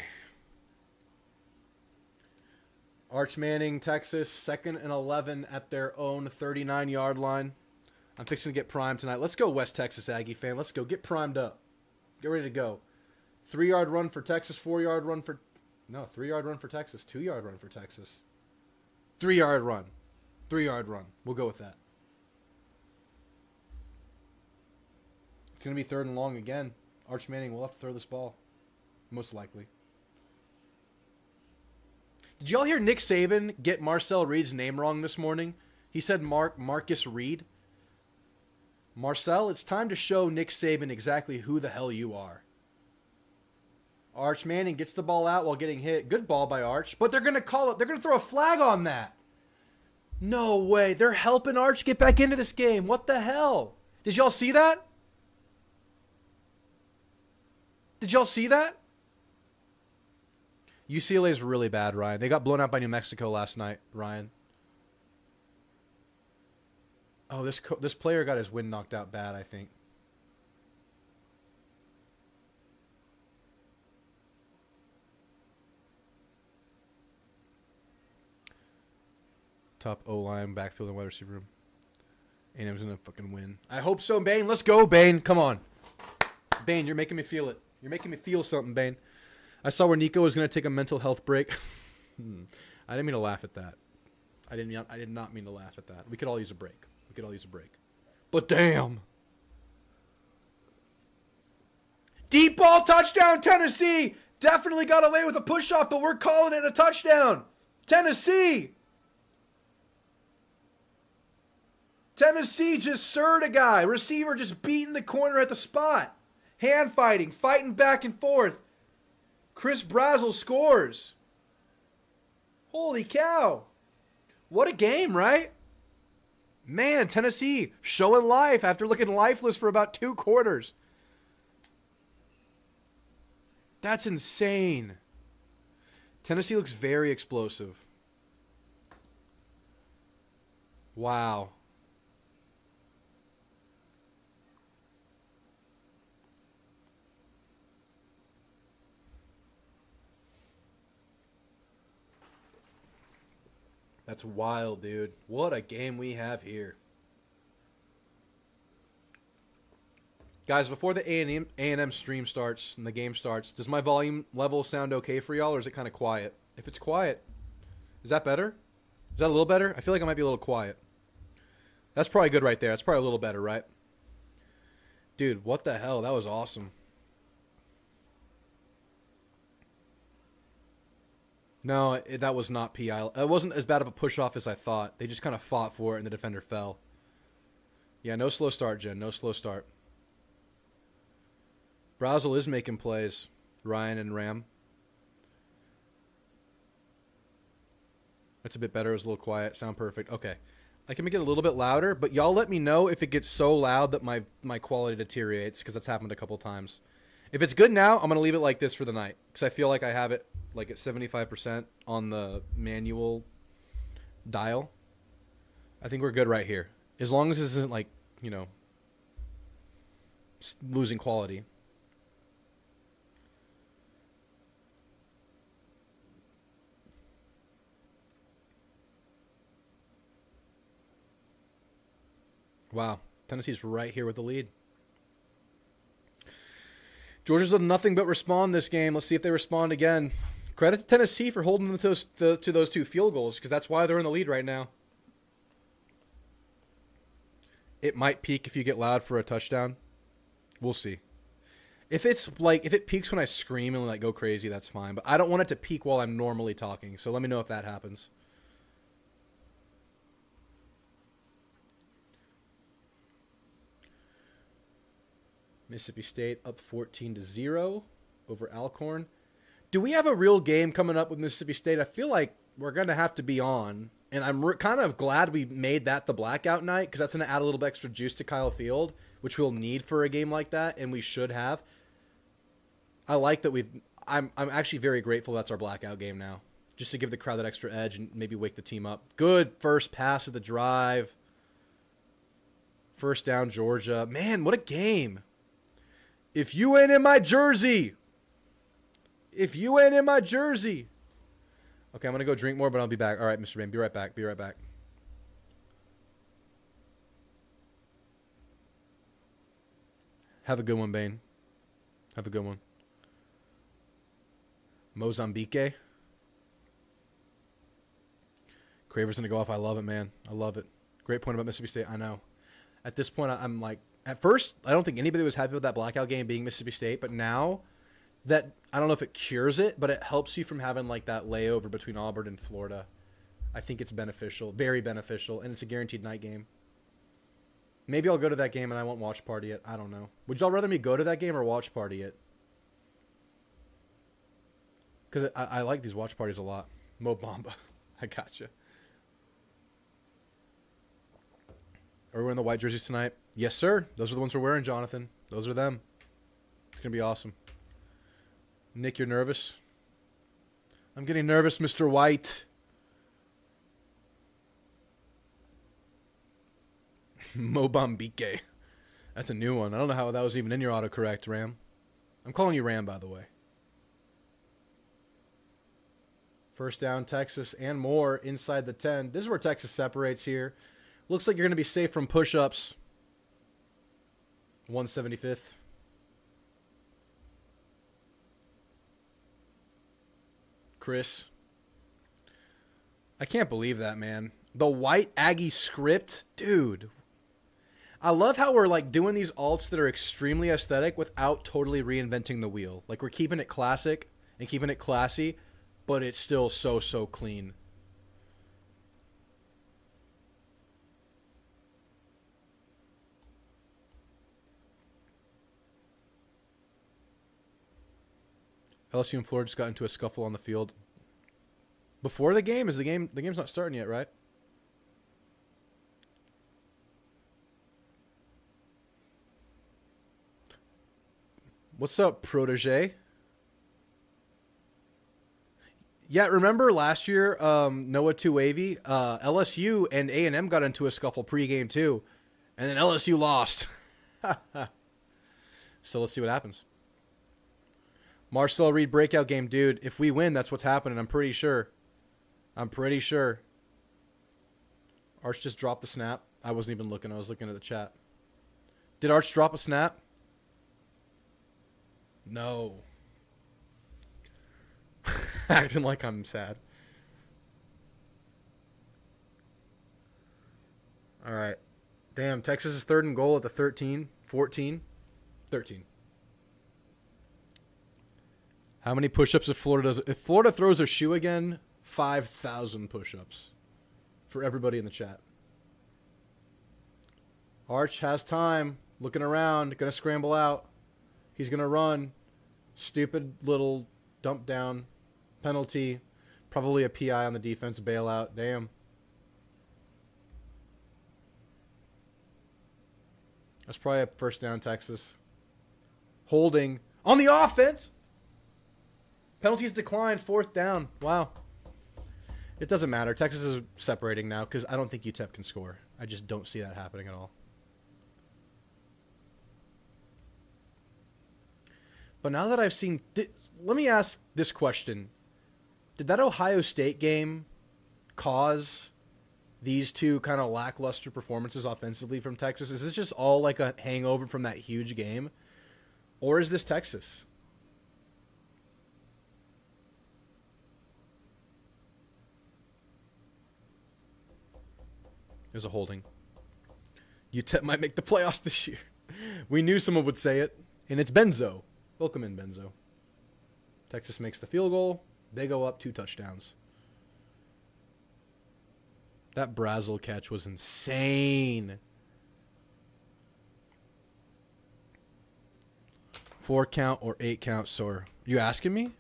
Arch Manning, Texas, 2nd and 11 at their own 39-yard line. I'm fixing to get primed tonight. Let's go, West Texas Aggie fan. Let's go. Get primed up. Get ready to go. 3-yard run for Texas, 4-yard run for... No, 3-yard run for Texas, 2-yard run for Texas. 3-yard run. 3-yard run. We'll go with that. It's going to be 3rd and long again. Arch Manning will have to throw this ball. Most likely. Did y'all hear Nick Saban get Marcel Reed's name wrong this morning? He said Marcus Reed. Marcel, it's time to show Nick Saban exactly who the hell you are. Arch Manning gets the ball out while getting hit. Good ball by Arch. But they're going to call it. They're going to throw a flag on that. No way. They're helping Arch get back into this game. What the hell? Did y'all see that? Did y'all see that? UCLA is really bad, Ryan. They got blown out by New Mexico last night, Ryan. Oh, this player got his wind knocked out bad, I think. Top O-line, backfield, and wide receiver room. A&M's going to fucking win. I hope so, Bane. Let's go, Bane. Come on. Bane, you're making me feel it. You're making me feel something, Bane. I saw where Nico was going to take a mental health break. I didn't mean to laugh at that. I did not mean to laugh at that. We could all use a break. We could all use a break. But damn. Deep ball touchdown, Tennessee. Definitely got away with a push-off, but we're calling it a touchdown. Tennessee. Tennessee just served a guy. Receiver just beating the corner at the spot. Hand fighting, fighting back and forth. Chris Brazzell scores. Holy cow. What a game, right? Man, Tennessee showing life after looking lifeless for about 2 quarters. That's insane. Tennessee looks very explosive. Wow. That's wild, dude. What a game we have here. Guys, before the A&M stream starts and the game starts, does my volume level sound okay for y'all, or is it kind of quiet? If it's quiet, is that better? Is that a little better? I feel like I might be a little quiet. That's probably good right there. That's probably a little better, right? Dude, what the hell? That was awesome. No, that was not PI. It wasn't as bad of a push-off as I thought. They just kind of fought for it, and the defender fell. Yeah, no slow start, Jen. No slow start. Brazzell is making plays, Ryan and Ram. That's a bit better. It was a little quiet. Sound perfect. Okay. I can make it a little bit louder, but y'all let me know if it gets so loud that my quality deteriorates, because that's happened a couple times. If it's good now, I'm going to leave it like this for the night, because I feel like I have it like at 75% on the manual dial. I think we're good right here. As long as this isn't like, you know, losing quality. Wow. Tennessee's right here with the lead. Georgia's done nothing but respond this game. Let's see if they respond again. Credit to Tennessee for holding them to those 2 field goals, because that's why they're in the lead right now. It might peak if you get loud for a touchdown. We'll see. If it peaks when I scream and like go crazy, that's fine. But I don't want it to peak while I'm normally talking. So let me know if that happens. Mississippi State up 14-0 over Alcorn. Do we have a real game coming up with Mississippi State? I feel like we're going to have to be on. And I'm kind of glad we made that the blackout night, because that's going to add a little bit extra juice to Kyle Field, which we'll need for a game like that, and we should have. I like that I'm actually very grateful that's our blackout game now, just to give the crowd that extra edge and maybe wake the team up. Good first pass of the drive. First down, Georgia. Man, what a game. If you ain't in my jersey. If you ain't in my jersey. Okay, I'm going to go drink more, but I'll be back. All right, Mr. Bain, be right back. Be right back. Have a good one, Bane. Have a good one. Mozambique. Craver's going to go off. I love it, man. I love it. Great point about Mississippi State. I know. At this point, I'm like, at first, I don't think anybody was happy with that blackout game being Mississippi State, but now that, I don't know if it cures it, but it helps you from having like that layover between Auburn and Florida. I think it's beneficial, very beneficial, and it's a guaranteed night game. Maybe I'll go to that game and I won't watch party it. I don't know. Would y'all rather me go to that game or watch party it? Because I like these watch parties a lot. Mo Bamba. I gotcha. Are we wearing the white jerseys tonight? Yes, sir. Those are the ones we're wearing, Jonathan. Those are them. It's going to be awesome. Nick, you're nervous? I'm getting nervous, Mr. White. Mobambike. That's a new one. I don't know how that was even in your autocorrect, Ram. I'm calling you Ram, by the way. First down, Texas, and more inside the 10. This is where Texas separates here. Looks like you're going to be safe from push-ups. 175th. Chris. I can't believe that, man. The white Aggie script? Dude. I love how we're like doing these alts that are extremely aesthetic without totally reinventing the wheel. Like we're keeping it classic and keeping it classy, but it's still so clean. LSU and Florida just got into a scuffle on the field. Before the game? The game's not starting yet, right? What's up, protege? Yeah, remember last year, Noah Too Wavy, LSU and A&M got into a scuffle pregame too, and then LSU lost. So let's see what happens. Marcel Reed breakout game, dude. If we win, that's what's happening. I'm pretty sure. Arch just dropped the snap. I wasn't even looking. I was looking at the chat. Did Arch drop a snap? No. Acting like I'm sad. All right. Damn, Texas is 3rd and goal at the 13, 14, 13. How many push-ups if Florida does? If Florida throws their shoe again, 5,000 push-ups for everybody in the chat. Arch has time. Looking around. Going to scramble out. He's going to run. Stupid little dump down. Penalty. Probably a PI on the defense. Bailout. Damn. That's probably a first down, Texas. Holding. On the offense! Penalties declined. 4th down. Wow. It doesn't matter. Texas is separating now because I don't think UTEP can score. I just don't see that happening at all. But now that I've seen... let me ask this question. Did that Ohio State game cause these two kind of lackluster performances offensively from Texas? Is this just all like a hangover from that huge game? Or is this Texas? There's a holding. UTEP might make the playoffs this year. We knew someone would say it. And it's Benzo. Welcome in, Benzo. Texas makes the field goal. They go up 2 touchdowns. That Brazil catch was insane. 4 count or 8 count, sir? You asking me?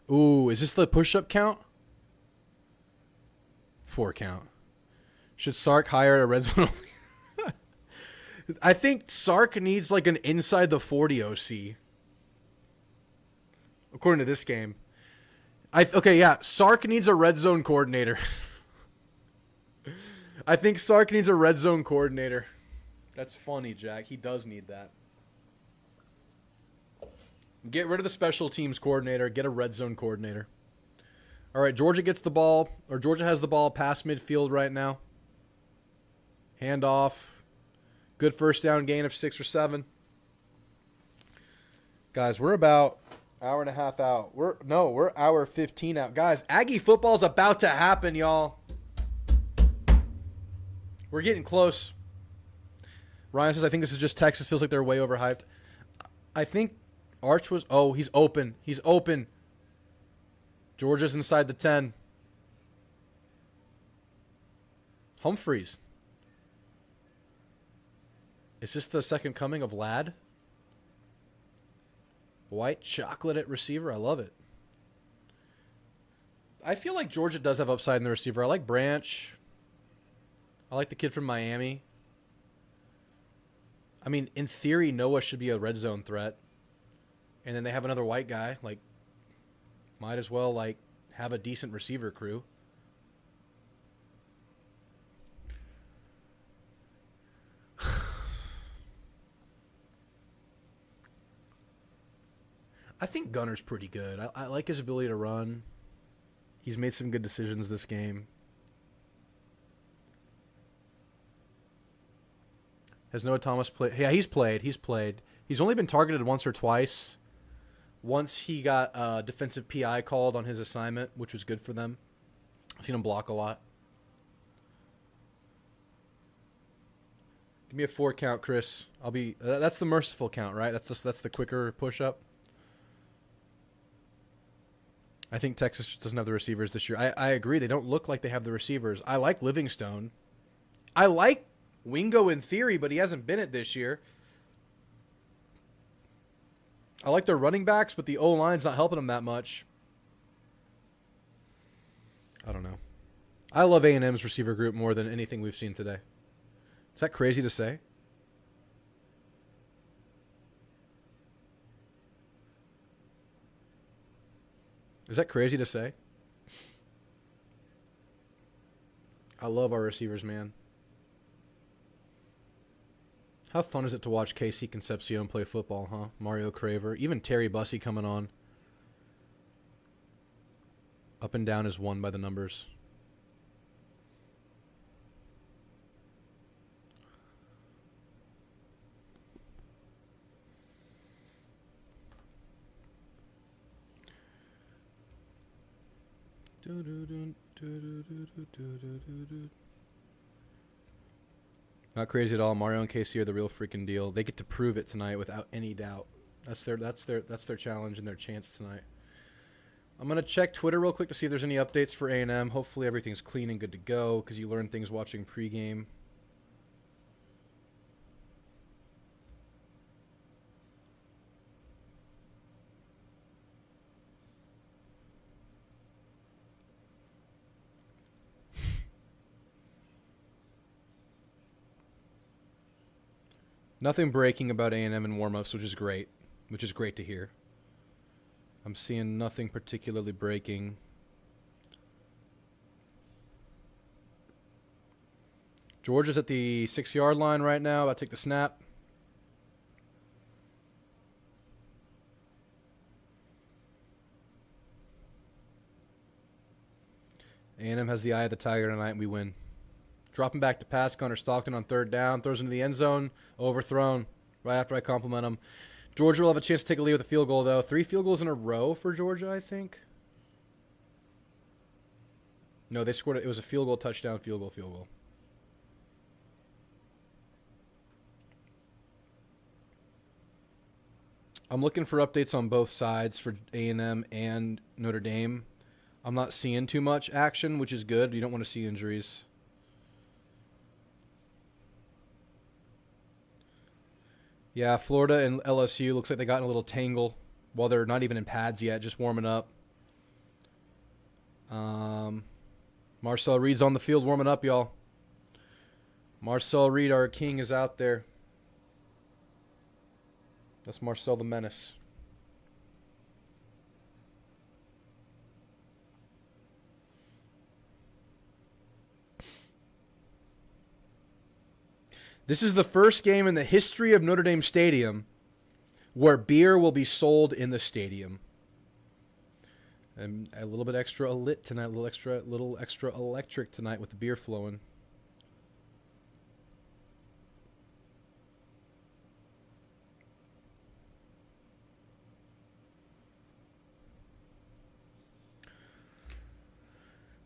Ooh, is this the push-up count? 4 count. Should Sark hire a red zone only? I think Sark needs like an inside the 40 OC. According to this game. Okay, yeah. Sark needs a red zone coordinator. I think Sark needs a red zone coordinator. That's funny, Jack. He does need that. Get rid of the special teams coordinator. Get a red zone coordinator. All right, Georgia gets the ball, or Georgia has the ball past midfield right now. Handoff. Good first down gain of 6 or 7. Guys, we're about hour and a half out. We're hour 15 out. Guys, Aggie football's about to happen, y'all. We're getting close. Ryan says, I think this is just Texas. Feels like they're way overhyped. I think Arch was... Oh, he's open. He's open. Georgia's inside the 10. Humphreys. Is this the second coming of Ladd? White chocolate at receiver. I love it. I feel like Georgia does have upside in the receiver. I like Branch. I like the kid from Miami. I mean, in theory, Noah should be a red zone threat. And then they have another white guy. Like, might as well, like, have a decent receiver crew. I think Gunner's pretty good. I like his ability to run. He's made some good decisions this game. Has Noah Thomas played? Yeah, he's played. He's played. He's only been targeted once or twice. Once he got a defensive PI called on his assignment, which was good for them. I've seen him block a lot. Give me a 4 count, Chris. I'll be. That's the merciful count, right? That's the quicker push up. I think Texas just doesn't have the receivers this year. I agree. They don't look like they have the receivers. I like Livingstone. I like Wingo in theory, but he hasn't been it this year. I like their running backs, but the O-line's not helping them that much. I don't know. I love A&M's receiver group more than anything we've seen today. Is that crazy to say? Is that crazy to say? I love our receivers, man. How fun is it to watch Casey Concepcion play football, huh? Mario Craver. Even Terry Bussey coming on. Up and down is won by the numbers. Not crazy at all. Mario and Casey are the real freaking deal. They get to prove it tonight without any doubt. That's their challenge and their chance tonight. I'm gonna check Twitter real quick to see if there's any updates for A&M. Hopefully everything's clean and good to go because you learn things watching pregame. Nothing breaking about A&M in warm-ups, which is great. Which is great to hear. I'm seeing nothing particularly breaking. Georgia's at the 6-yard line right now. About to take the snap. A&M has the eye of the tiger tonight, and we win. Dropping back to pass, Connor Stockton on 3rd down. Throws into the end zone. Overthrown. Right after I compliment him. Georgia will have a chance to take a lead with a field goal, though. 3 field goals in a row for Georgia, I think. No, they scored it. It was a field goal, touchdown, field goal. I'm looking for updates on both sides for A&M and Notre Dame. I'm not seeing too much action, which is good. You don't want to see injuries. Yeah, Florida and LSU looks like they got in a little tangle while they're not even in pads yet, just warming up. Marcel Reed's on the field warming up, y'all. Marcel Reed, our king, is out there. That's Marcel the Menace. This is the first game in the history of Notre Dame Stadium where beer will be sold in the stadium. And a little bit extra lit tonight, a little extra electric tonight with the beer flowing.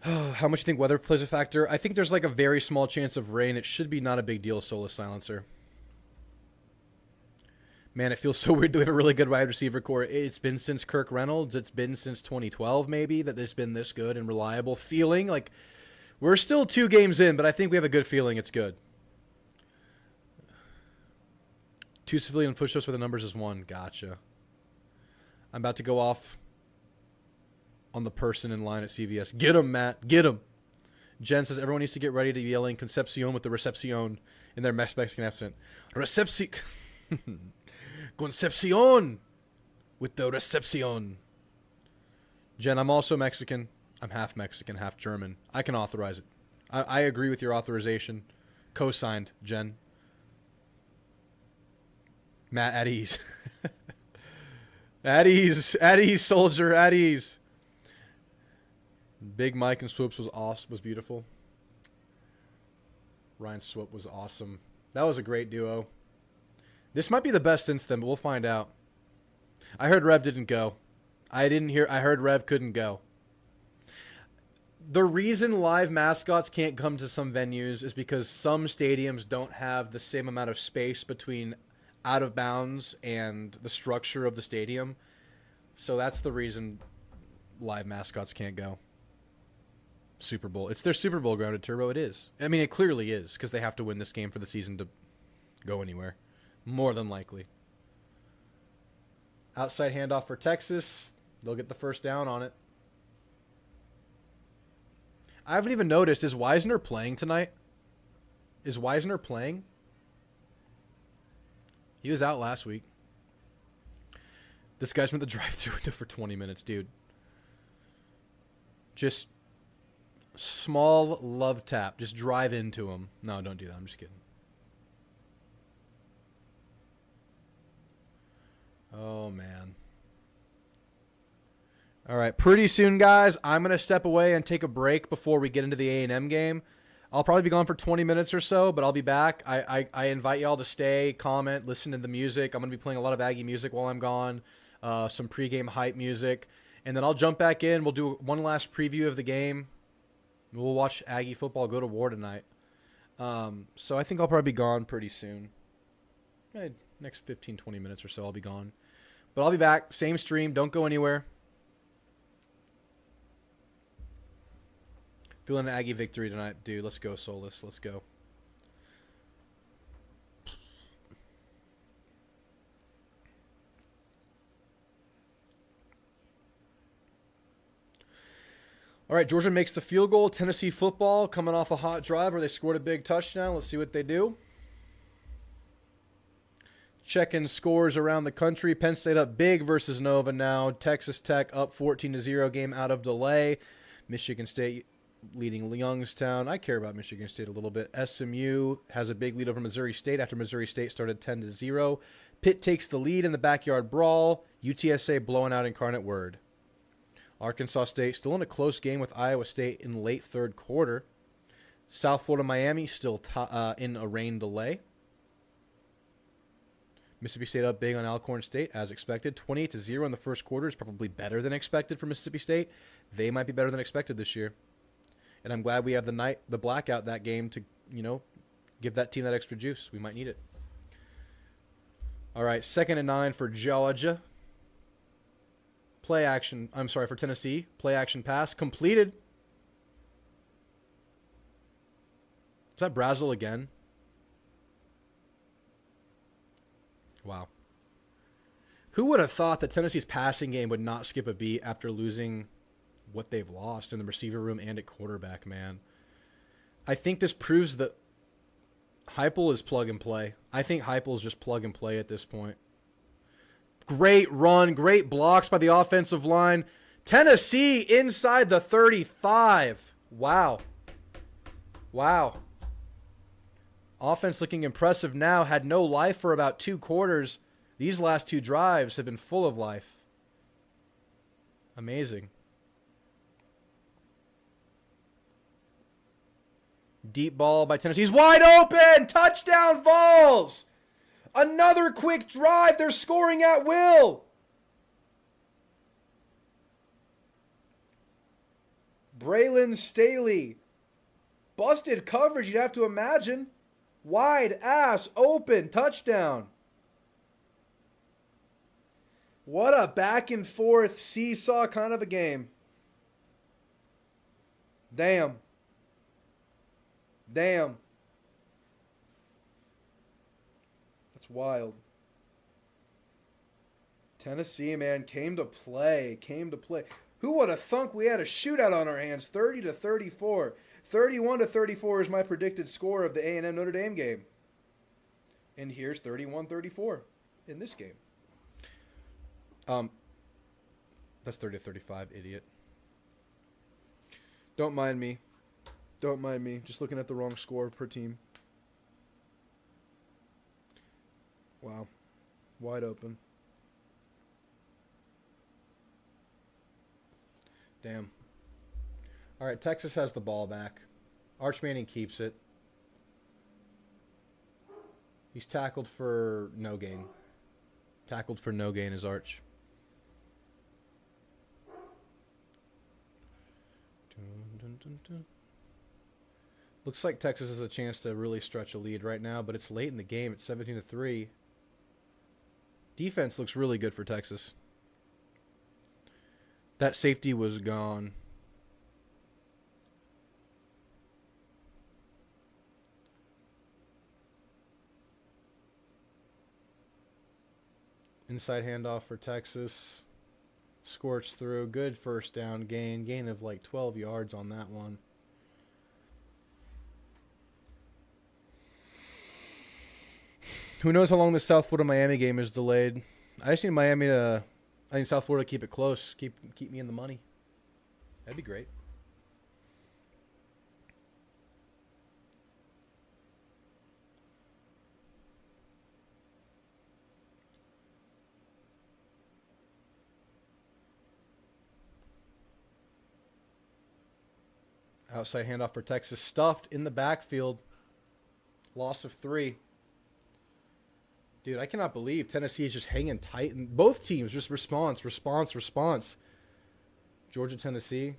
How much do you think weather plays a factor? I think there's like a very small chance of rain. It should be not a big deal, Solar Silencer. Man, it feels so weird that we have a really good wide receiver core. It's been since Kirk Reynolds. It's been since 2012 maybe that there's been this good and reliable feeling. Like, we're still 2 games in, but I think we have a good feeling it's good. 2 civilian push-ups where the numbers is 1. Gotcha. I'm about to go off on the person in line at CVS. Get him, Matt. Get him. Jen says everyone needs to get ready to be yelling Concepcion with the Recepcion in their Mexican accent. Concepcion with the Recepcion. Jen, I'm also Mexican. I'm half Mexican, half German. I can authorize it. I agree with your authorization. Co-signed, Jen. Matt, at ease. At ease, soldier, at ease. Big Mike and Swoops was awesome, was beautiful. Ryan Swoop was awesome. That was a great duo. This might be the best since then, but we'll find out. I heard Rev didn't go. I heard Rev couldn't go. The reason live mascots can't come to some venues is because some stadiums don't have the same amount of space between out of bounds and the structure of the stadium. So that's the reason live mascots can't go. Super Bowl. It's their Super Bowl grounded Turbo. It is. I mean, it clearly is because they have to win this game for the season to go anywhere. More than likely. Outside handoff for Texas. They'll get the first down on it. I haven't even noticed. Is Wisner playing tonight? Is Wisner playing? He was out last week. This guy's been at the drive-thru window for 20 minutes, dude. Just small love tap. Just drive into him. No, don't do that. I'm just kidding. Oh, man. All right, pretty soon, guys, I'm going to step away and take a break before we get into the A&M game. I'll probably be gone for 20 minutes or so, but I'll be back. I invite y'all to stay, comment, listen to the music. I'm going to be playing a lot of Aggie music while I'm gone, some pregame hype music, and then I'll jump back in. We'll do one last preview of the game. We'll watch Aggie football go to war tonight. So I think I'll probably be gone pretty soon. Next 15, 20 minutes or so, I'll be gone. But I'll be back. Same stream. Don't go anywhere. Feeling an Aggie victory tonight, dude. Let's go, Solus. Let's go. All right, Georgia makes the field goal. Tennessee football coming off a hot drive where they scored a big touchdown. Let's see what they do. Checking scores around the country. Penn State up big versus Nova now. Texas Tech up 14-0, game out of delay. Michigan State leading Youngstown. I care about Michigan State a little bit. SMU has a big lead over Missouri State after Missouri State started 10-0. Pitt takes the lead in the backyard brawl. UTSA blowing out Incarnate Word. Arkansas State still in a close game with Iowa State in the late third quarter. South Florida Miami still in a rain delay. Mississippi State up big on Alcorn State, as expected. 28-0 in the first quarter is probably better than expected for Mississippi State. They might be better than expected this year. And I'm glad we have the blackout that game to, give that team that extra juice. We might need it. All right, 2nd and 9 for Georgia. For Tennessee. Play action pass completed. Is that Brazil again? Wow. Who would have thought that Tennessee's passing game would not skip a beat after losing what they've lost in the receiver room and at quarterback, man? I think this proves that Heupel is plug and play. I think Heupel is just plug and play at this point. Great run, great blocks by the offensive line. Tennessee inside the 35. Wow. Offense looking impressive now. Had no life for about 2 quarters. These last 2 drives have been full of life. Amazing. Deep ball by Tennessee. He's wide open. Touchdown, Vols. Another quick drive. They're scoring at will. Braylon Staley. Busted coverage, you'd have to imagine. Wide ass open. Touchdown. What a back and forth seesaw kind of a game. Damn. Damn. That's wild. Tennessee, man, came to play. Who would have thunk we had a shootout on our hands? 30-34. 31-34 is my predicted score of the A&M Notre Dame game. And here's 31-34 in this game. That's 30-35, idiot. Don't mind me. Just looking at the wrong score per team. Wow. Wide open. Damn. All right, Texas has the ball back. Arch Manning keeps it. He's tackled for no gain. Tackled for no gain is Arch. Looks like Texas has a chance to really stretch a lead right now, but it's late in the game. It's 17-3. Defense looks really good for Texas. That safety was gone. Inside handoff for Texas. Scorched through. Good first down gain. Gain of like 12 yards on that one. Who knows how long this South Florida-Miami game is delayed. I just need I need South Florida to keep it close. Keep me in the money. That'd be great. Outside handoff for Texas. Stuffed in the backfield. Loss of 3. Dude, I cannot believe Tennessee is just hanging tight. And both teams just response. Georgia, Tennessee.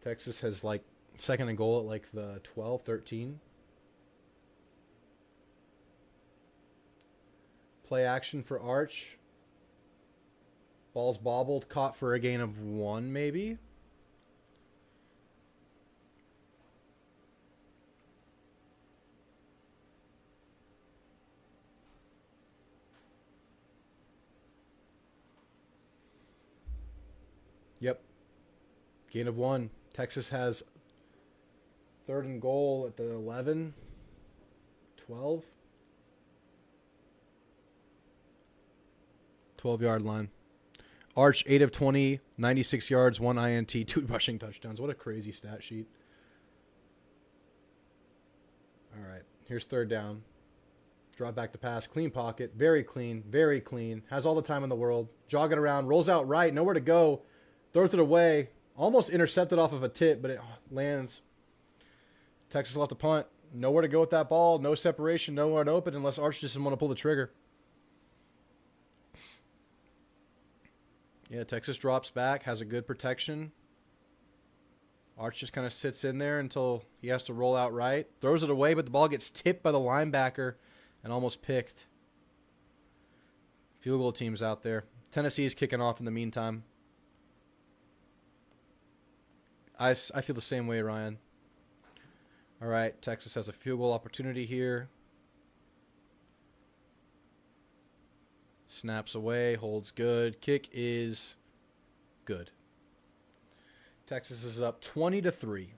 Texas has like second and goal at like the 12, 13. Play action for Arch. Ball's bobbled, caught for a gain of 1 maybe. Yep. Gain of 1. Texas has third and goal at the 11, 12. 12-yard line. Arch, 8 of 20, 96 yards, 1 INT, 2 rushing touchdowns. What a crazy stat sheet. All right, here's third down. Drop back to pass. Clean pocket. Very clean, very clean. Has all the time in the world. Jogging around. Rolls out right. Nowhere to go. Throws it away. Almost intercepted off of a tip, but it lands. Texas left a punt. Nowhere to go with that ball. No separation. Nowhere to open unless Arch just doesn't want to pull the trigger. Yeah, Texas drops back, has a good protection. Arch just kind of sits in there until he has to roll out right. Throws it away, but the ball gets tipped by the linebacker and almost picked. Field goal teams out there. Tennessee is kicking off in the meantime. I feel the same way, Ryan. All right, Texas has a field goal opportunity here. Snaps away, holds good. Kick is good. Texas is up 20-3.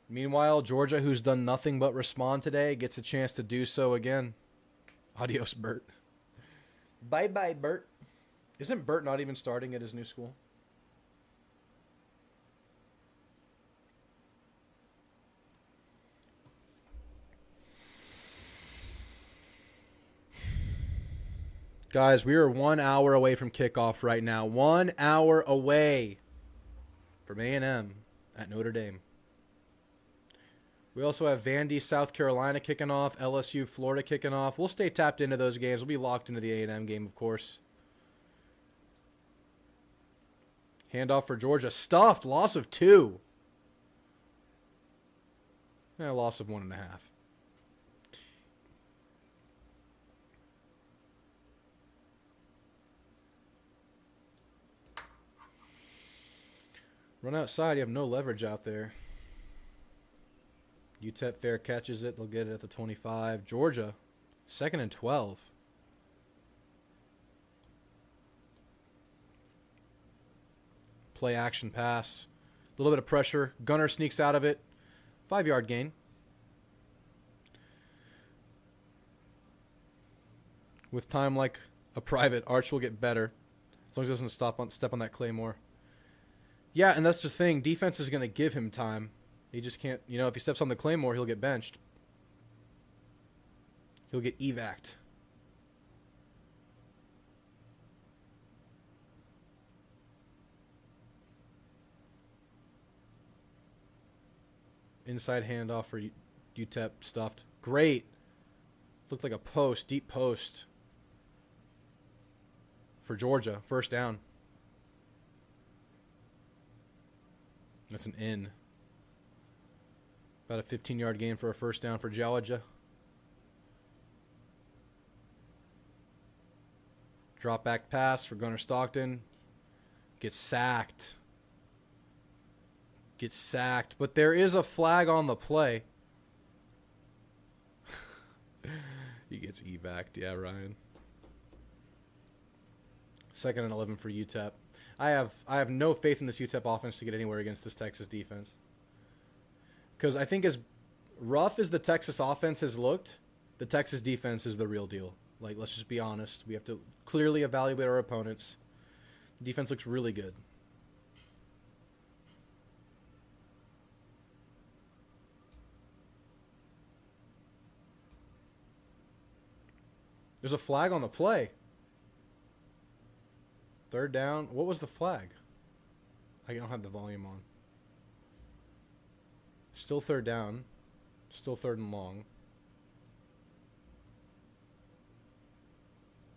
Meanwhile, Georgia, who's done nothing but respond today, gets a chance to do so again. Adios, Bert. Bye-bye, Bert. Isn't Bert not even starting at his new school? Guys, we are 1 hour away from kickoff right now. 1 hour away from A&M at Notre Dame. We also have Vandy, South Carolina kicking off, LSU, Florida kicking off. We'll stay tapped into those games. We'll be locked into the A&M game, of course. Handoff for Georgia. Stuffed. Loss of 2. Loss of 1.5. Run outside. You have no leverage out there. UTEP fair catches it. They'll get it at the 25. Georgia, 2nd and 12. Play action pass. A little bit of pressure. Gunner sneaks out of it. 5-yard gain. With time like a private, Arch will get better. As long as he doesn't step on that Claymore. Yeah, and that's the thing. Defense is going to give him time. He just can't, if he steps on the Claymore, he'll get benched. He'll get evac'd. Inside handoff for UTEP stuffed. Great. Looked like a post, deep post. For Georgia, 1st down. That's an in. About a 15-yard gain for a 1st down for Georgia. Drop back pass for Gunner Stockton. Gets sacked. Gets sacked. But there is a flag on the play. He gets evac'd. Yeah, Ryan. 2nd and 11 for UTEP. I have no faith in this UTEP offense to get anywhere against this Texas defense. Because I think as rough as the Texas offense has looked, the Texas defense is the real deal. Like, let's just be honest. We have to clearly evaluate our opponents. The defense looks really good. There's a flag on the play. 3rd down. What was the flag? I don't have the volume on. Still 3rd down. Still 3rd and long.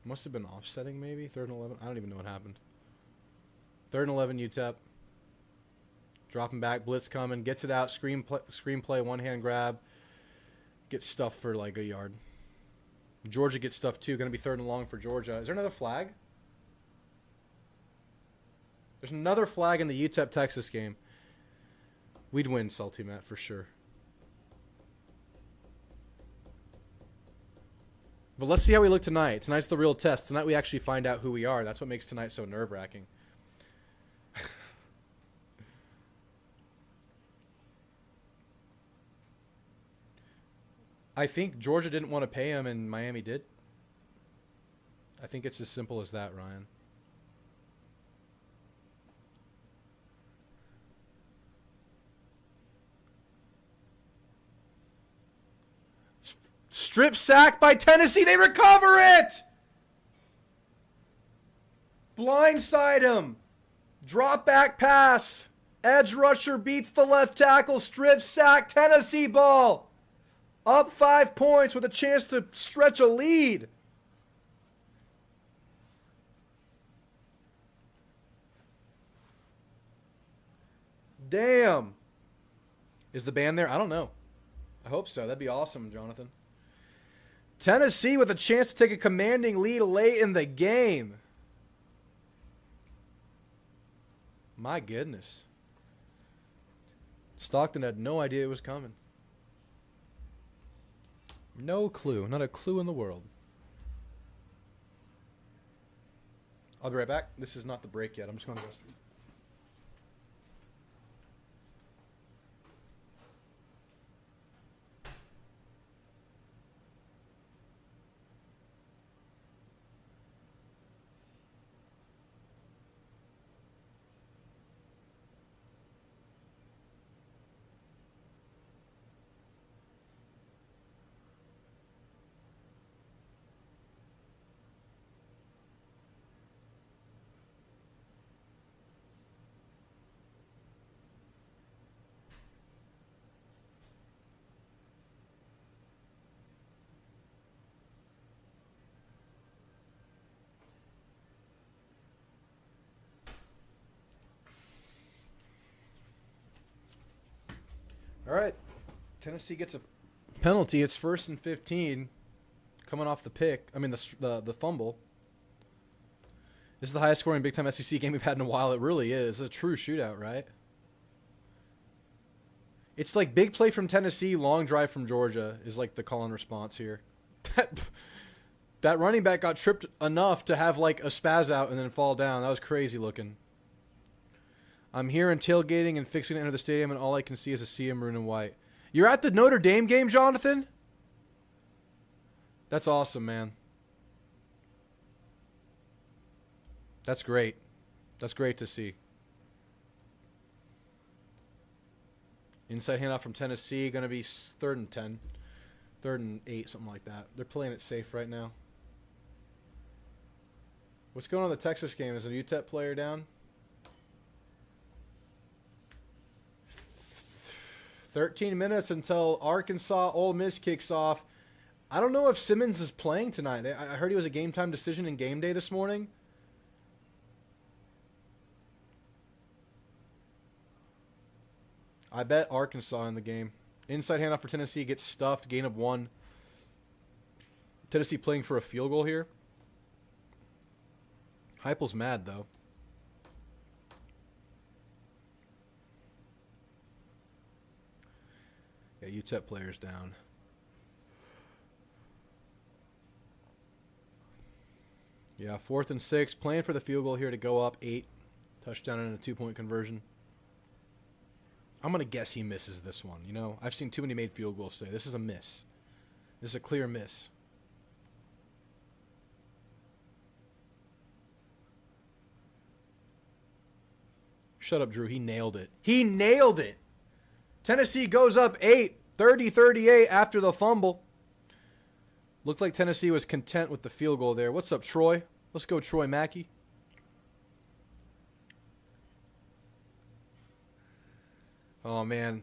Must have been offsetting maybe. 3rd and 11. I don't even know what happened. 3rd and 11 UTEP. Dropping back. Blitz coming. Gets it out. Screenplay. One-hand grab. Gets stuffed for like a yard. Georgia gets stuffed too. Going to be 3rd and long for Georgia. Is there another flag? There's another flag in the UTEP-Texas game. We'd win, Salty Matt, for sure. But let's see how we look tonight. Tonight's the real test. Tonight we actually find out who we are. That's what makes tonight so nerve-wracking. I think Georgia didn't want to pay him and Miami did. I think it's as simple as that, Ryan. Strip sack by Tennessee. They recover it. Blindside him. Drop back pass. Edge rusher beats the left tackle. Strip sack. Tennessee ball. Up 5 points with a chance to stretch a lead. Damn. Is the band there? I don't know. I hope so. That'd be awesome, Jonathan. Tennessee with a chance to take a commanding lead late in the game. My goodness. Stockton had no idea it was coming. No clue. Not a clue in the world. I'll be right back. This is not the break yet. I'm just going to go straight. All right. Tennessee gets a penalty. It's 1st and 15. Coming off the pick. I mean, the fumble. This is the highest scoring Big Time SEC game we've had in a while. It really is. It's a true shootout, right? It's like big play from Tennessee, long drive from Georgia is like the call and response here. That running back got tripped enough to have like a spaz out and then fall down. That was crazy looking. I'm here and tailgating and fixing to enter the stadium, and all I can see is a sea of maroon and white. You're at the Notre Dame game, Jonathan? That's awesome, man. That's great. That's great to see. Inside handoff from Tennessee. Going to be 3rd and 10. 3rd and 8, something like that. They're playing it safe right now. What's going on in the Texas game? Is a UTEP player down? 13 minutes until Arkansas Ole Miss kicks off. I don't know if Simmons is playing tonight. I heard he was a game time decision in game day this morning. I bet Arkansas in the game. Inside handoff for Tennessee gets stuffed. Gain of 1. Tennessee playing for a field goal here. Heupel's mad, though. Yeah, UTEP players down. Yeah, 4th and 6. Playing for the field goal here to go up 8. Touchdown and a 2-point conversion. I'm going to guess he misses this one. You know, I've seen too many made field goals say this is a miss. This is a clear miss. Shut up, Drew. He nailed it. He nailed it. Tennessee goes up 8, 30-38 after the fumble. Looked like Tennessee was content with the field goal there. What's up, Troy? Let's go, Troy Mackey. Oh, man.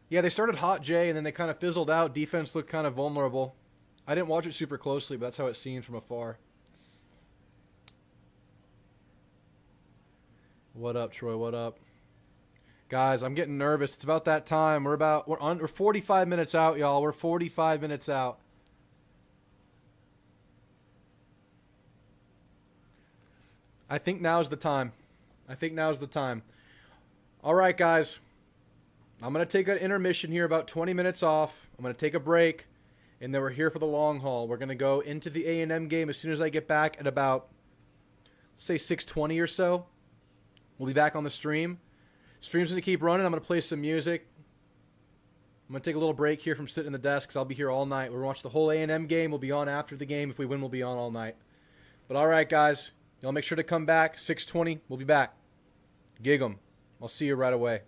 Yeah, they started hot, Jay, and then they kind of fizzled out. Defense looked kind of vulnerable. I didn't watch it super closely, but that's how it seemed from afar. What up, Troy? What up? Guys, I'm getting nervous. It's about that time. We're 45 minutes out, y'all. We're 45 minutes out. I think now's the time. All right, guys. I'm going to take an intermission here, about 20 minutes off. I'm going to take a break, and then we're here for the long haul. We're going to go into the A&M game as soon as I get back at about, say, 6:20 or so. We'll be back on the stream. Stream's going to keep running. I'm going to play some music. I'm going to take a little break here from sitting at the desk because I'll be here all night. We'll watch the whole A&M game. We'll be on after the game. If we win, we'll be on all night. But all right, guys. Y'all make sure to come back. 6:20. We'll be back. Gig 'em. I'll see you right away.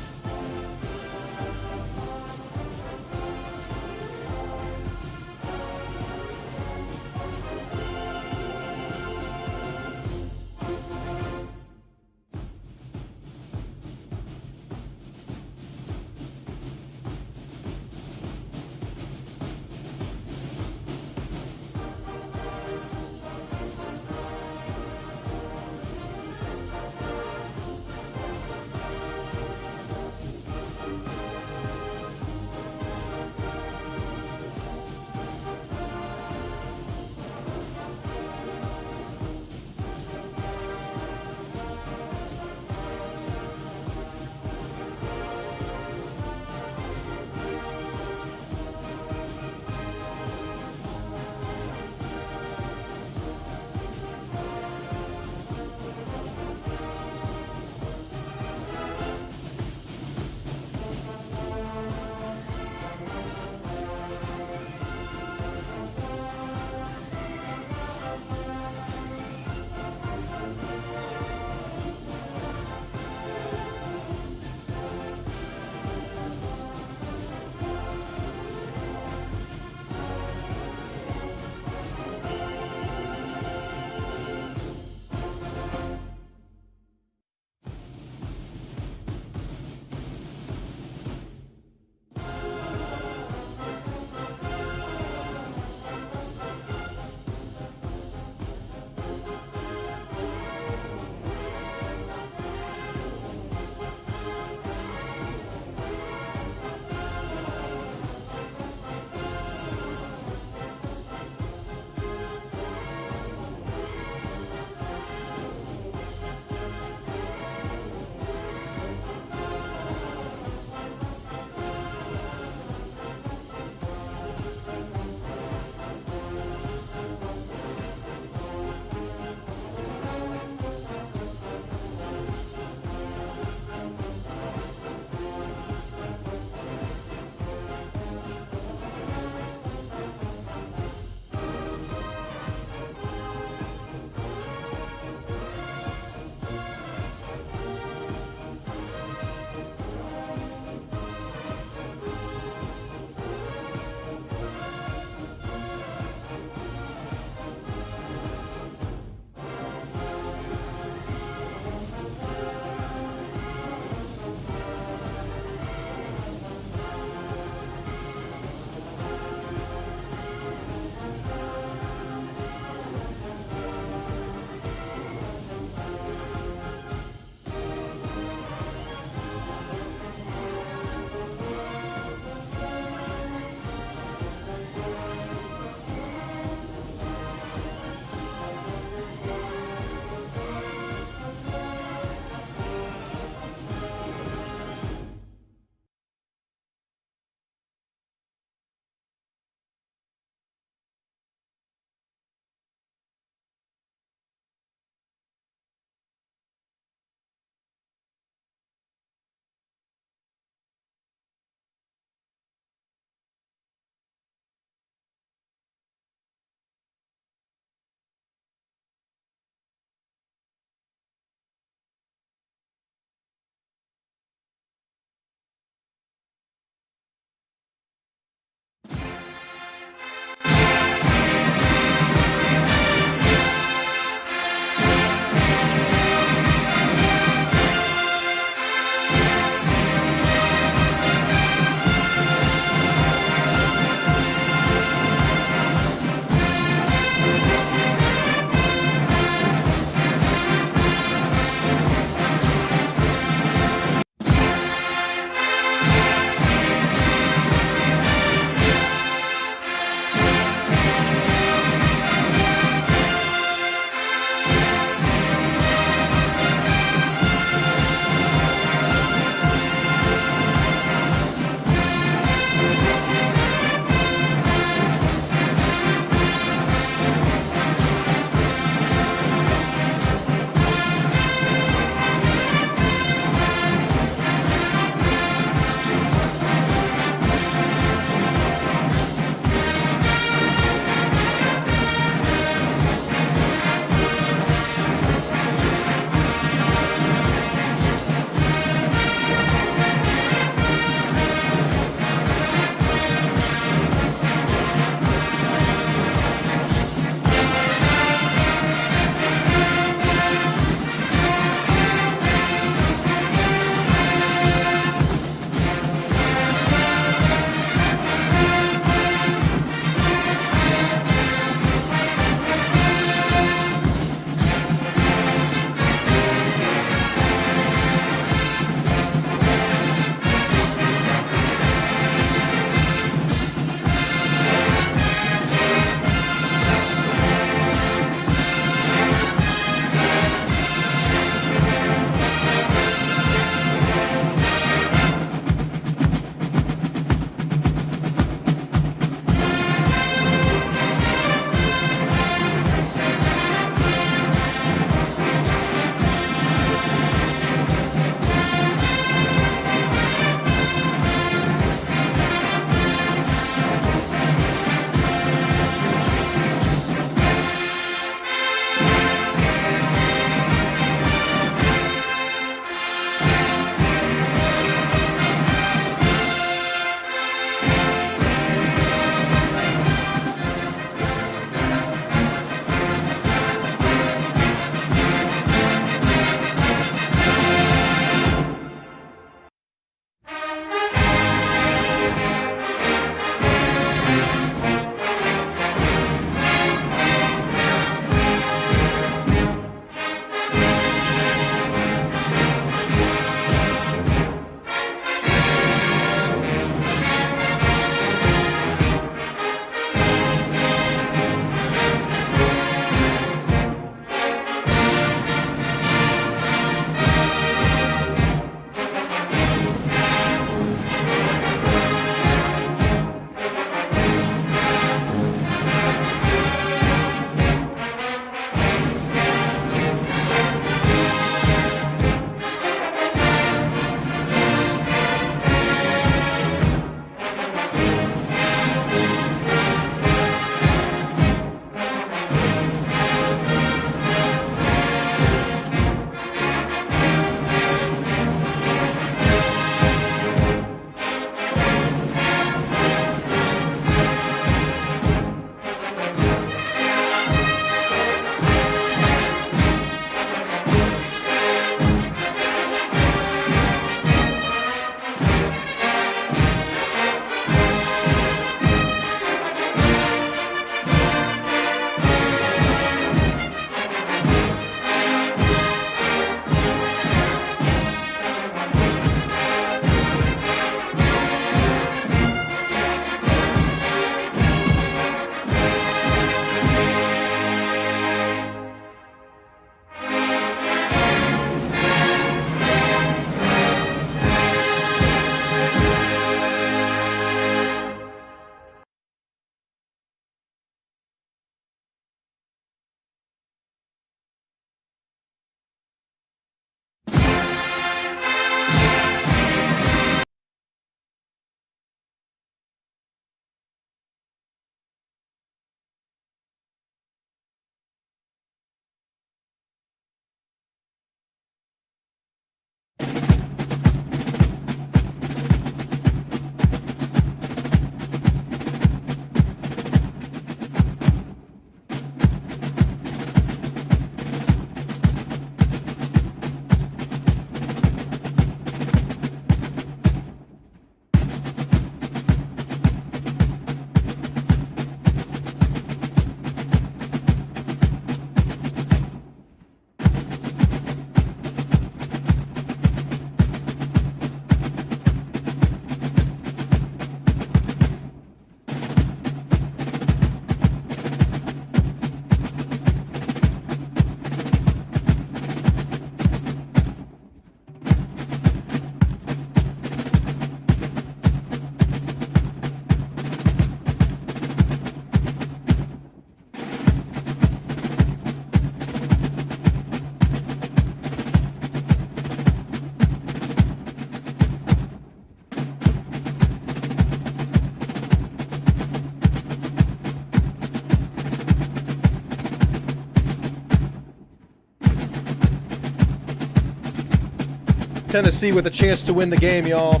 Tennessee with a chance to win the game, y'all.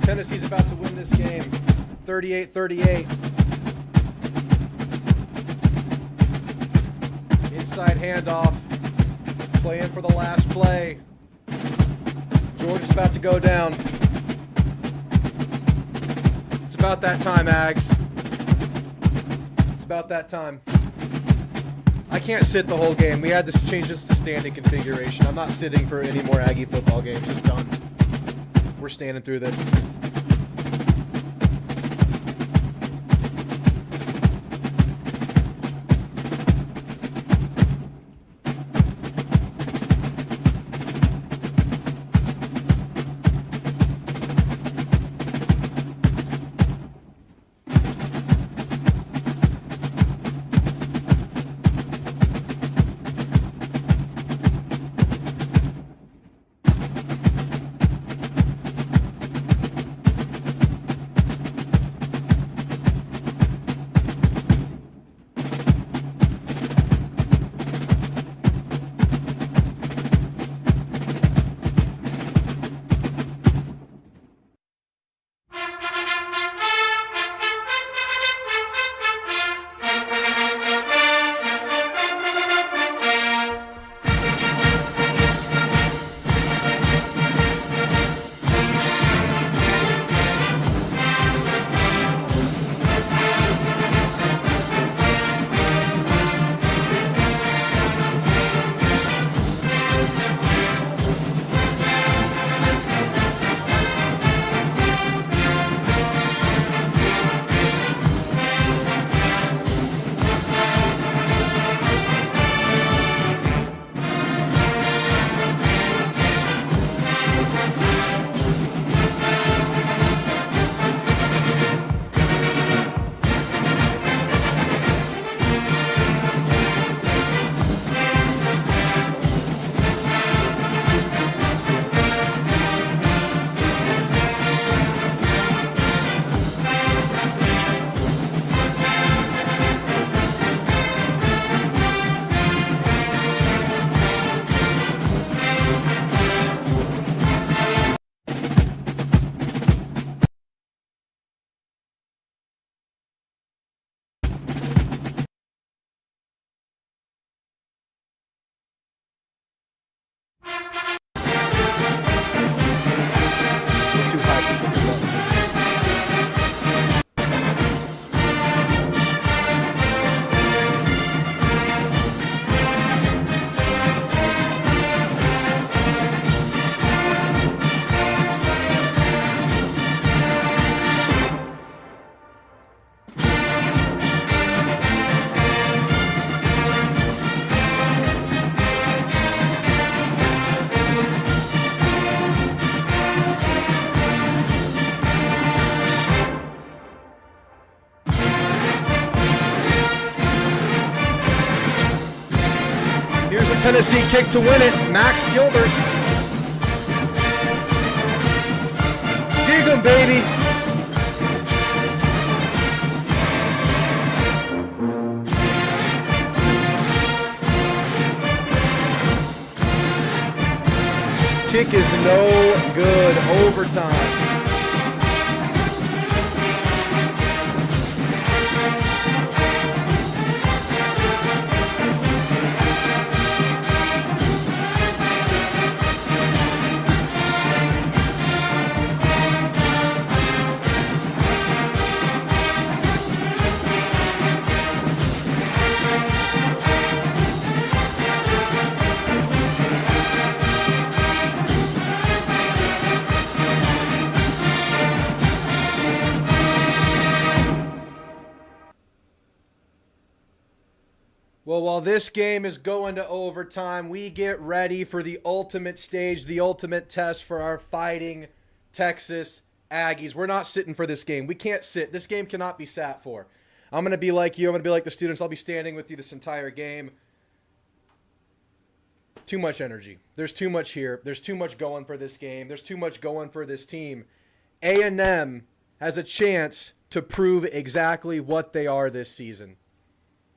Tennessee's about to win this game. 38-38. Inside handoff. Playing for the last play. Georgia's about to go down. It's about that time, Aggs. It's about that time. I can't sit the whole game. We had to change this to standing configuration. I'm not sitting for any more Aggie football games. It's done. We're standing through this. Tennessee kick to win it. Max Gilbert. Dig 'em, baby. Kick is no good. Overtime. Well, while this game is going to overtime, we get ready for the ultimate stage, the ultimate test for our fighting Texas Aggies. We're not sitting for this game. We can't sit. This game cannot be sat for. I'm going to be like you. I'm going to be like the students. I'll be standing with you this entire game. Too much energy. There's too much here. There's too much going for this game. There's too much going for this team. A&M has a chance to prove exactly what they are this season.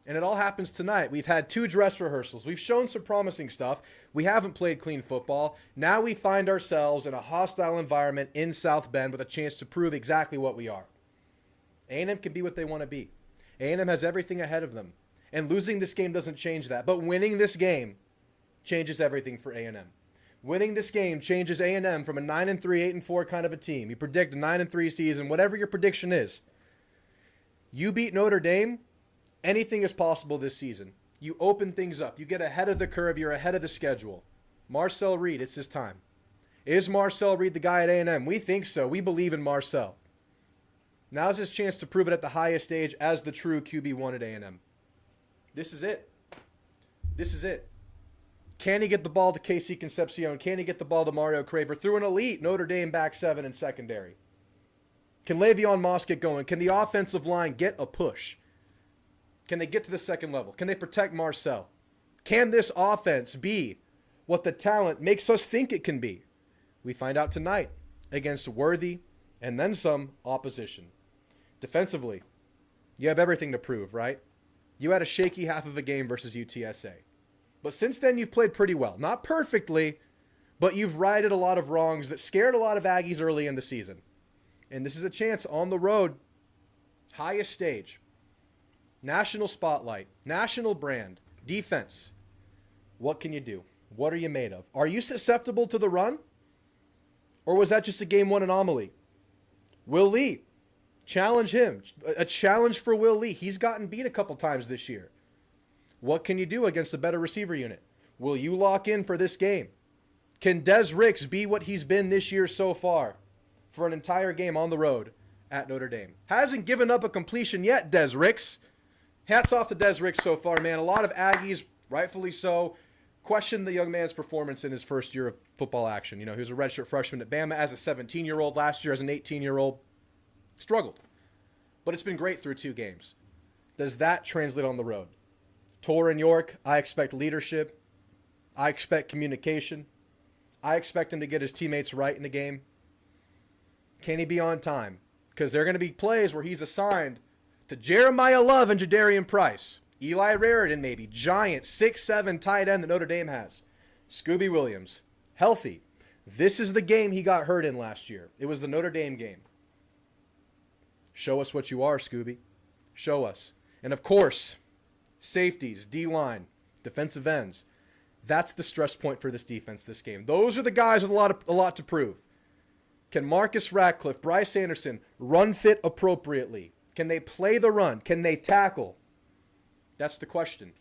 And it all happens tonight. We've had 2 dress rehearsals. We've shown some promising stuff. We haven't played clean football. Now we find ourselves in a hostile environment in South Bend with a chance to prove exactly what we are. A&M can be what they want to be. A&M has everything ahead of them. And losing this game doesn't change that. But winning this game changes everything for A&M. Winning this game changes A&M from a 9-3, 8-4 kind of a team. You predict a 9-3 season, whatever your prediction is. You beat Notre Dame, anything is possible this season. You open things up. You get ahead of the curve. You're ahead of the schedule. Marcel Reed, it's his time. Is Marcel Reed the guy at A&M? We think so. We believe in Marcel. Now's his chance to prove it at the highest stage as the true QB1 at A&M. This is it. This is it. Can he get the ball to Casey Concepcion? Can he get the ball to Mario Craver through an elite Notre Dame back 7 in secondary? Can Le'Veon Moss get going? Can the offensive line get a push? Can they get to the second level? Can they protect Marcel? Can this offense be what the talent makes us think it can be? We find out tonight against worthy and then some opposition. Defensively, you have everything to prove, right? You had a shaky half of a game versus UTSA. But since then, you've played pretty well. Not perfectly, but you've righted a lot of wrongs that scared a lot of Aggies early in the season. And this is a chance on the road, highest stage, national spotlight, national brand, defense. What can you do? What are you made of? Are you susceptible to the run? Or was that just a game 1 anomaly? Will Lee, challenge him. A challenge for Will Lee. He's gotten beat a couple times this year. What can you do against a better receiver unit? Will you lock in for this game? Can Des Ricks be what he's been this year so far for an entire game on the road at Notre Dame? Hasn't given up a completion yet, Des Ricks. Hats off to Des Ricks so far, man. A lot of Aggies, rightfully so, question the young man's performance in his first year of football action. You know, he was a redshirt freshman at Bama as a 17-year-old. Last year as an 18-year-old. Struggled. But it's been great through 2 games. Does that translate on the road? Tor and York, I expect leadership. I expect communication. I expect him to get his teammates right in the game. Can he be on time? Because there are going to be plays where he's assigned to Jeremiah Love and Jadarian Price. Eli Raritan maybe. Giant 6'7" tight end that Notre Dame has. Scooby Williams. Healthy. This is the game he got hurt in last year. It was the Notre Dame game. Show us what you are, Scooby. Show us. And of course, safeties, D-line, defensive ends. That's the stress point for this defense this game. Those are the guys with a lot to prove. Can Marcus Ratcliffe, Bryce Anderson run fit appropriately? Can they play the run? Can they tackle? That's the question.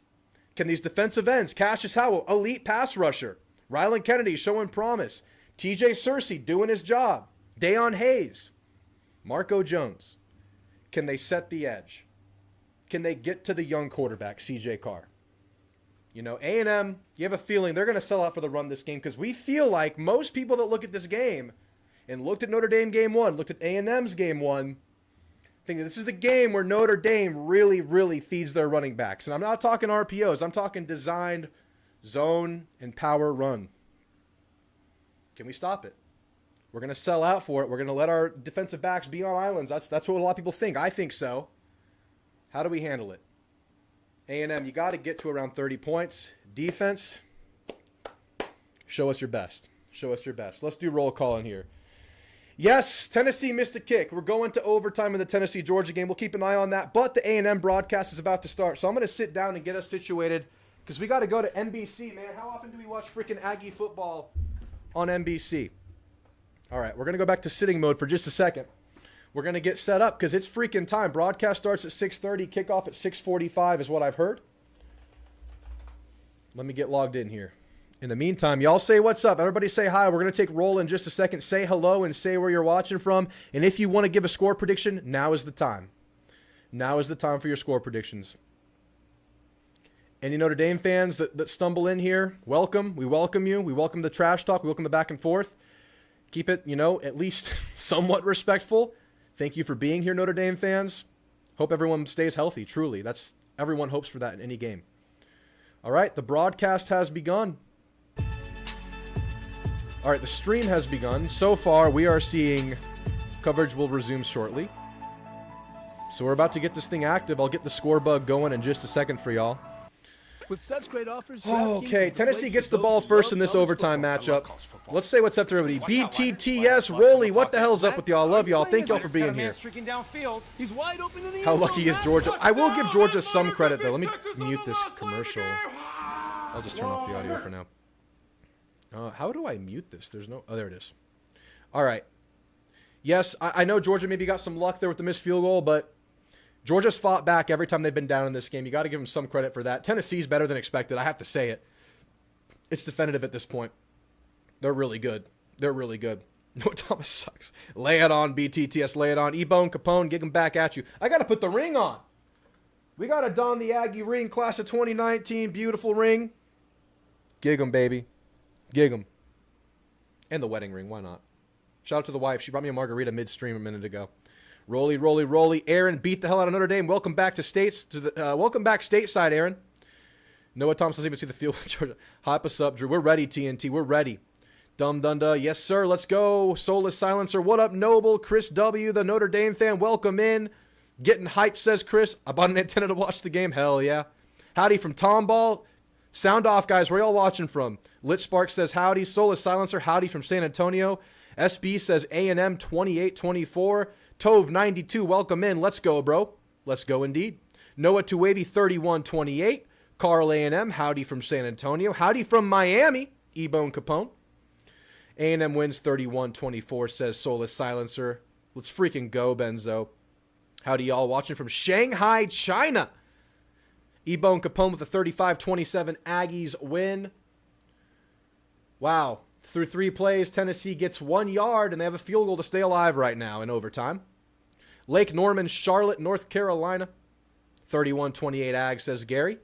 Can these defensive ends, Cassius Howell, elite pass rusher, Rylan Kennedy showing promise, TJ Searcy doing his job, Deion Hayes, Marco Jones, can they set the edge? Can they get to the young quarterback, CJ Carr? You know, A&M, you have a feeling they're going to sell out for the run this game because we feel like most people that look at this game and looked at Notre Dame game 1, looked at A&M's game 1, think that this is the game where Notre Dame really, really feeds their running backs. And I'm not talking RPOs. I'm talking designed zone and power run. Can we stop it? We're going to sell out for it. We're going to let our defensive backs be on islands. That's what a lot of people think. I think so. How do we handle it? A&M, you got to get to around 30 points. Defense, show us your best. Show us your best. Let's do roll call in here. Yes, Tennessee missed a kick. We're going to overtime in the Tennessee-Georgia game. We'll keep an eye on that. But the A&M broadcast is about to start. So I'm going to sit down and get us situated because we got to go to NBC, man. How often do we watch freaking Aggie football on NBC? All right, we're going to go back to sitting mode for just a second. We're going to get set up because it's freaking time. Broadcast starts at 6:30. Kickoff at 6:45 is what I've heard. Let me get logged in here. In the meantime, y'all say what's up. Everybody say hi. We're going to take roll in just a second. Say hello and say where you're watching from. And if you want to give a score prediction, now is the time. Now is the time for your score predictions. Any Notre Dame fans that stumble in here, welcome. We welcome you. We welcome the trash talk. We welcome the back and forth. Keep it, at least somewhat respectful. Thank you for being here, Notre Dame fans. Hope everyone stays healthy, truly. Everyone hopes for that in any game. All right, the broadcast has begun. All right, the stream has begun. So far, we are seeing coverage will resume shortly. So we're about to get this thing active. I'll get the score bug going in just a second for y'all. With such great offers, Okay, Tennessee gets the ball first in this overtime matchup. Let's say what's up to everybody. BTTS, Rolly, what the hell's up with y'all? Love y'all. Thank y'all for being here. He's wide open in the How lucky is Georgia? I will give Georgia some credit, though. Let me mute this commercial. I'll just turn off the audio for now. How do I mute this? There's no... Oh, there it is. All right. Yes, I know Georgia maybe got some luck there with the missed field goal, but Georgia's fought back every time they've been down in this game. You got to give them some credit for that. Tennessee's better than expected. I have to say it. It's definitive at this point. They're really good. They're really good. No, Thomas sucks. Lay it on, BTTS. Lay it on. E-Bone, Capone, get them back at you. I got to put the ring on. We got to don the Aggie ring, class of 2019. Beautiful ring. Gig 'em, baby. Gig 'em. And the wedding ring. Why not? Shout out to the wife. She brought me a margarita midstream a minute ago. Rolly, rolly, rolly. Aaron beat the hell out of Notre Dame. Welcome back to welcome back stateside, Aaron. Noah Thompson doesn't even see the field. Georgia. Hype us up, Drew. We're ready, TNT. We're ready. Dum Dunda. Yes, sir. Let's go. Soulless Silencer. What up, Noble? Chris W., the Notre Dame fan. Welcome in. Getting hyped, says Chris. I bought an antenna to watch the game. Hell yeah. Howdy from Tomball. Sound off, guys. Where y'all watching from? Lit Spark says howdy. Soulless Silencer. Howdy from San Antonio. SB says A&M 28-24. Tove 92. Welcome in. Let's go, bro. Let's go indeed. Noah Tuwavy 31-28. Carl A&M. Howdy from San Antonio. Howdy from Miami. E-Bone Capone. A&M wins 31-24, says Soulless Silencer. Let's freaking go, Benzo. Howdy, y'all watching from Shanghai, China. E-Bone Capone with a 35-27 Aggies win. Wow. Through 3 plays, Tennessee gets 1 yard, and they have a field goal to stay alive right now in overtime. Lake Norman, Charlotte, North Carolina. 31-28 Ags, says Gary.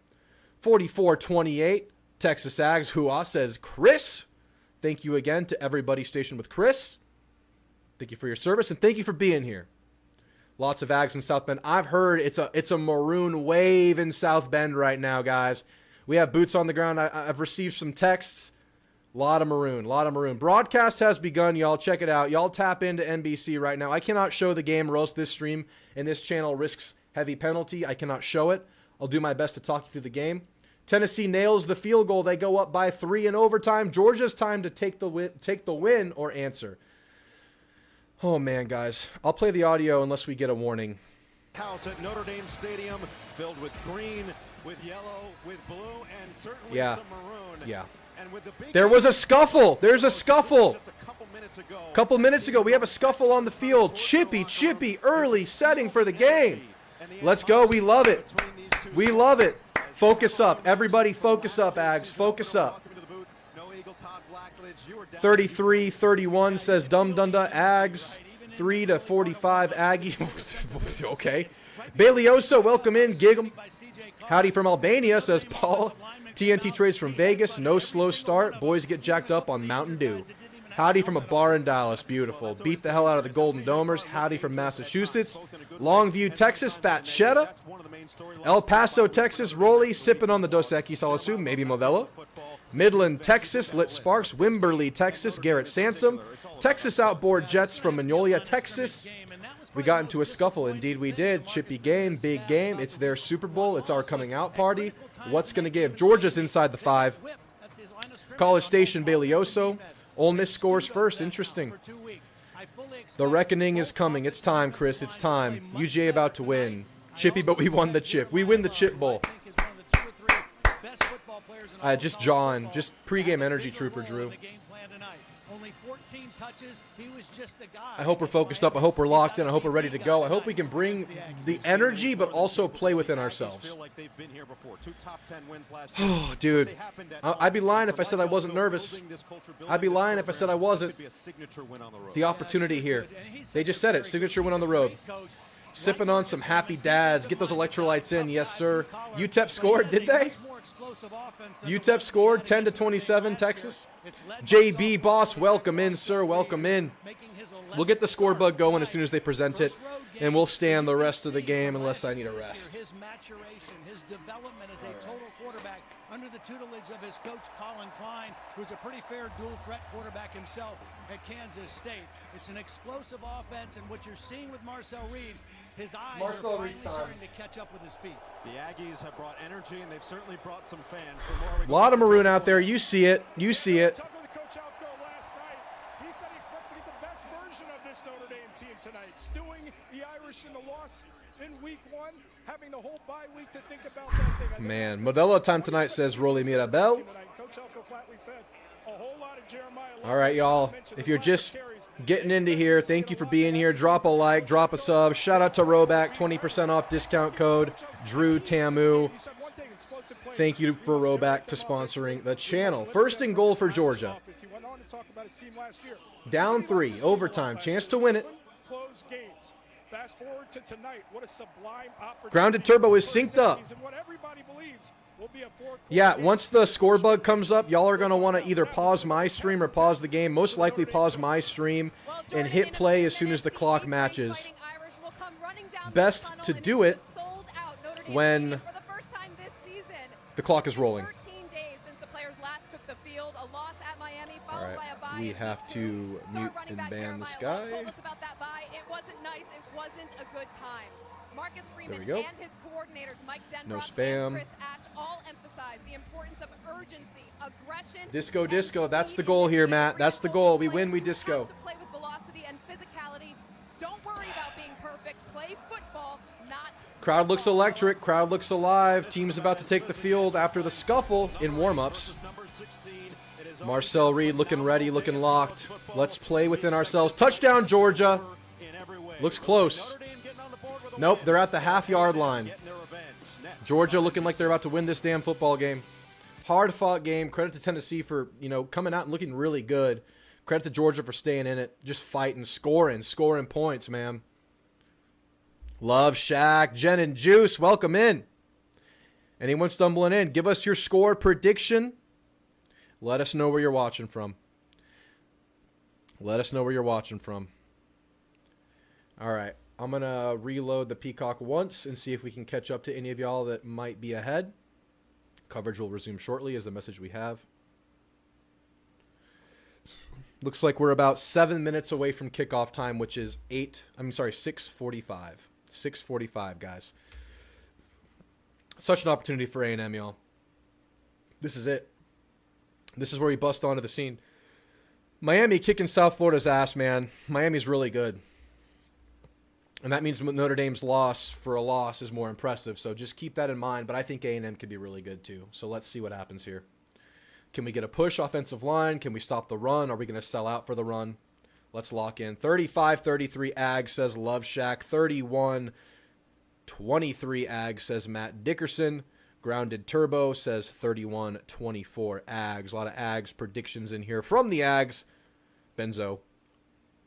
44-28 Texas Ags, hoo-ah, says Chris. Thank you again to everybody stationed with Chris. Thank you for your service, and thank you for being here. Lots of Ags in South Bend. I've heard it's a maroon wave in South Bend right now, guys. We have boots on the ground. I've received some texts. A lot of maroon. Broadcast has begun, y'all. Check it out. Y'all tap into NBC right now. I cannot show the game or else this stream and this channel risks heavy penalty. I cannot show it. I'll do my best to talk you through the game. Tennessee nails the field goal. They go up by 3 in overtime. Georgia's time to take the win or answer. Oh, man, guys. I'll play the audio unless we get a warning. House at Notre Dame Stadium filled with green, with yellow, with blue, and certainly Yeah. some maroon. Yeah. And with the big There was a scuffle. There's a scuffle. Just a Couple minutes ago, we have a scuffle on the field. Chippy, early setting for the game. Let's go. We love it. We love it. Focus up. Everybody focus up, Ags. Focus up. 33-31 says Dum Dunda. Ags. 3-45 Aggie. Okay. Baileyoso, welcome in. Gig 'em. Howdy from Albania, says Paul. TNT trades from Vegas. No slow start. Boys get jacked up on Mountain Dew. Howdy from a bar in Dallas. Beautiful. Beat the hell out of the Golden Domers. Howdy from Massachusetts. Longview, Texas. Fat Cheddar. El Paso, Texas. Rolly sipping on the Dos Equis, I'll assume. Maybe Modelo. Midland, Texas. Lit Sparks. Wimberley, Texas. Garrett Sansom. Texas Outboard Jets from Magnolia, Texas. We got into a scuffle. Indeed we did. Chippy game. Big game. It's their Super Bowl. It's our coming out party. What's going to give? Georgia's inside the 5. College Station, Baileyoso. Ole Miss scores first. Interesting. The reckoning is coming. It's time, Chris. It's time. UGA about to win. Chippy, but we won the chip. We win the chip bowl. Just John. Just pregame energy trooper, Drew. I hope we're focused up. I hope we're locked in. I hope we're ready to go. I hope we can bring the energy, but also play within ourselves. Oh, dude. I'd be lying if I said I wasn't nervous. I'd be lying if I said I wasn't. The opportunity here. They just said it. Signature win on the road. Sipping on some happy dads. Get those electrolytes in. Yes, sir. UTEP scored. Did they? UTEP scored 10-27, Texas. JB Boss, welcome in, sir. Welcome in. We'll get the score bug going as soon as they present it, and we'll stand the rest of the game unless I need a rest. His maturation, his development as a total quarterback under the tutelage of his coach, Colin Klein, who's a pretty fair dual-threat quarterback himself at Kansas State. It's an explosive offense, and what you're seeing with Marcel Reed, his eyes are finally starting to catch up with his feet. The Aggies have brought energy, and they've certainly brought some fans. A lot of maroon out there. You see it. You see it. He said he expects to get the best version of this Notre Dame team tonight. Stewing the Irish in the loss in week 1, having the whole bye week to think about that thing. Man, Modelo time tonight says Rolly Mirabel. Coach Elko flatly said a whole lot of Jeremiah. All right, y'all. If you're just getting into here, thank you for being here. Drop a like, drop a sub. Shout out to RHOBACK, 20% off discount code Drewtamu. Thank you for RHOBACK to sponsoring the channel. First and goal for Georgia. Down 3, overtime, chance to win it. Fast forward to tonight. What a sublime opportunity. Grounded Turbo is synced up. Yeah, once the score bug comes up, y'all are going to want to either pause my stream or pause the game. Most likely pause my stream and hit play as soon as the clock matches. Best to do it when the clock is rolling. All right, we have to mute and ban this guy. Marcus Freeman and his coordinators, Mike Denbrock, no spam. And Chris Ash, all emphasize the importance of urgency, aggression. Disco, disco. That's the goal here, Matt. That's the goal. We win, we disco. To play with velocity and physicality. Don't worry about being perfect. Play football, not. Crowd looks electric. Crowd looks alive. Team's about to take the field after the scuffle in warm-ups. Marcel Reed looking ready, looking locked. Let's play within ourselves. Touchdown, Georgia. Looks close. Nope, they're at the half-yard line. Georgia looking like they're about to win this damn football game. Hard-fought game. Credit to Tennessee for, coming out and looking really good. Credit to Georgia for staying in it, just fighting, scoring points, man. Love Shaq, Jen and Juice, welcome in. Anyone stumbling in, give us your score prediction. Let us know where you're watching from. Let us know where you're watching from. All right. I'm going to reload the Peacock once and see if we can catch up to any of y'all that might be ahead. Coverage will resume shortly is the message we have. Looks like we're about 7 minutes away from kickoff time, which is 6:45. 6:45, guys. Such an opportunity for A&M, y'all. This is it. This is where we bust onto the scene. Miami kicking South Florida's ass, man. Miami's really good. And that means Notre Dame's loss for a loss is more impressive. So just keep that in mind. But I think A&M could be really good too. So let's see what happens here. Can we get a push offensive line? Can we stop the run? Are we going to sell out for the run? Let's lock in. 35-33 Ag, says Love Shack. 31-23 Ag, says Matt Dickerson. Grounded Turbo says 31-24 Ags. A lot of Ags predictions in here from the Ags. Benzo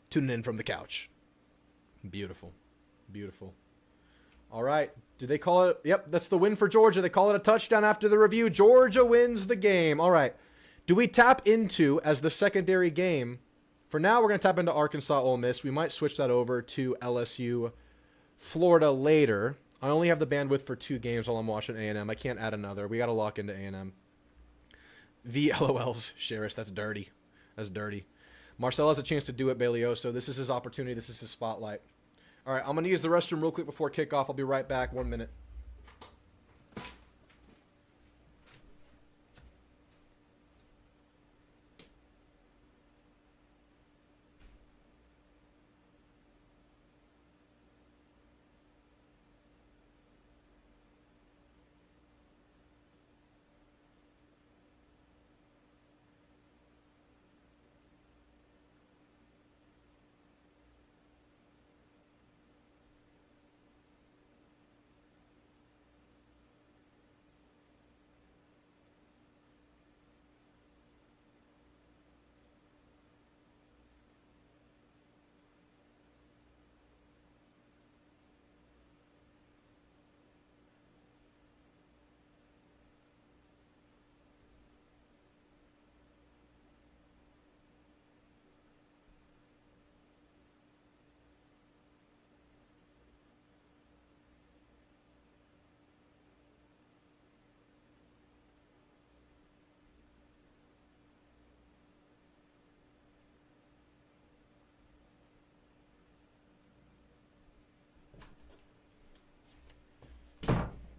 tuning in from the couch. Beautiful. Beautiful. All right. Did they call it? Yep, that's the win for Georgia. They call it a touchdown after the review. Georgia wins the game. All right. Do we tap into, as the secondary game, for now we're going to tap into Arkansas Ole Miss. We might switch that over to LSU Florida later. I only have the bandwidth for 2 games while I'm watching A&M. I can't add another. We got to lock into A&M. VLOLs, Sheriff. That's dirty. That's dirty. Marcel has a chance to do it, Bailioso. This is his opportunity. This is his spotlight. All right, I'm going to use the restroom real quick before kickoff. I'll be right back. 1 minute.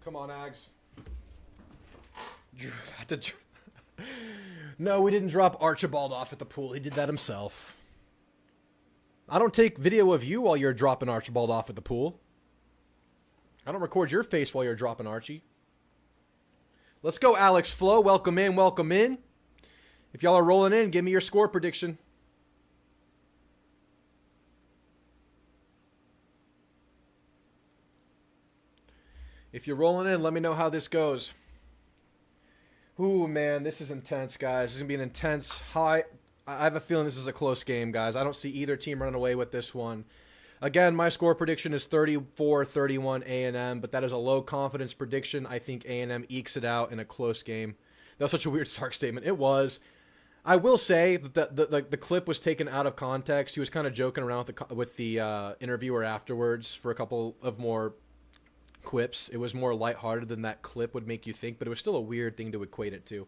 Come on, Ags. No, we didn't drop Archibald off at the pool. He did that himself. I don't take video of you while you're dropping Archibald off at the pool. I don't record your face while you're dropping Archie. Let's go, Alex Flo. Welcome in, welcome in. If y'all are rolling in, give me your score prediction. If you're rolling in, let me know how this goes. Ooh, man, this is intense, guys. This is going to be an intense high. I have a feeling this is a close game, guys. I don't see either team running away with this one. Again, my score prediction is 34-31 A&M, but that is a low confidence prediction. I think A&M ekes it out in a close game. That was such a weird Sark statement. It was. I will say that the clip was taken out of context. He was kind of joking around with the interviewer afterwards for a couple of more quips. It was more lighthearted than that clip would make you think, but it was still a weird thing to equate it to.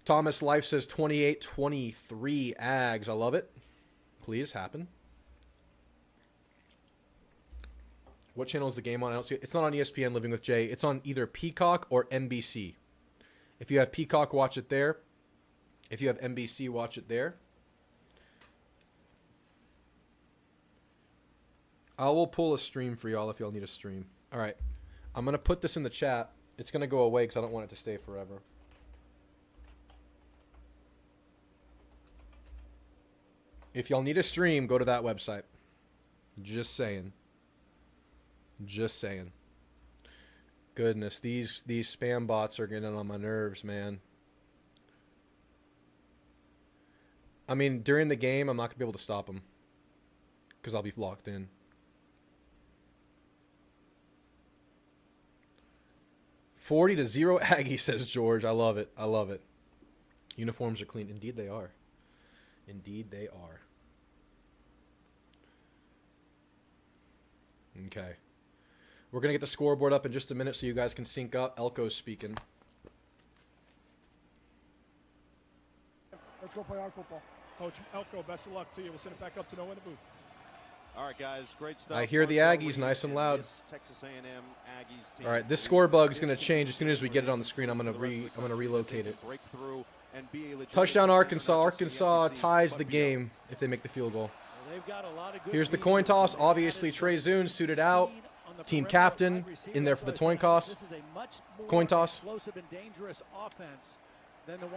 Thomas Life says 28-23 Ags. I love it. Please happen. What channel is the game on? I don't see it. It's not on ESPN Living with Jay. It's on either Peacock or NBC. If you have Peacock, watch it there. If you have NBC, watch it there. I will pull a stream for y'all if y'all need a stream. All right. I'm going to put this in the chat. It's going to go away because I don't want it to stay forever. If y'all need a stream, go to that website. Just saying. Just saying. Goodness, these spam bots are getting on my nerves, man. I mean, during the game, I'm not going to be able to stop them. Because I'll be locked in. $40-0 Aggie, says George. I love it. I love it. Uniforms are clean. Indeed they are. Indeed they are. Okay. We're going to get the scoreboard up in just a minute so you guys can sync up. Elko's speaking. Let's go play our football. Coach Elko, best of luck to you. We'll send it back up to Noah in the booth. All right, guys, great stuff. I hear the Aggies nice and loud. Texas A&M Aggies team. All right, this score bug is going to change as soon as we get it on the screen. I'm going to relocate it. Touchdown Arkansas. Arkansas ties the game if they make the field goal. Here's the coin toss. Obviously, Trey Zoon suited out. Team captain in there for the coin toss. Coin toss.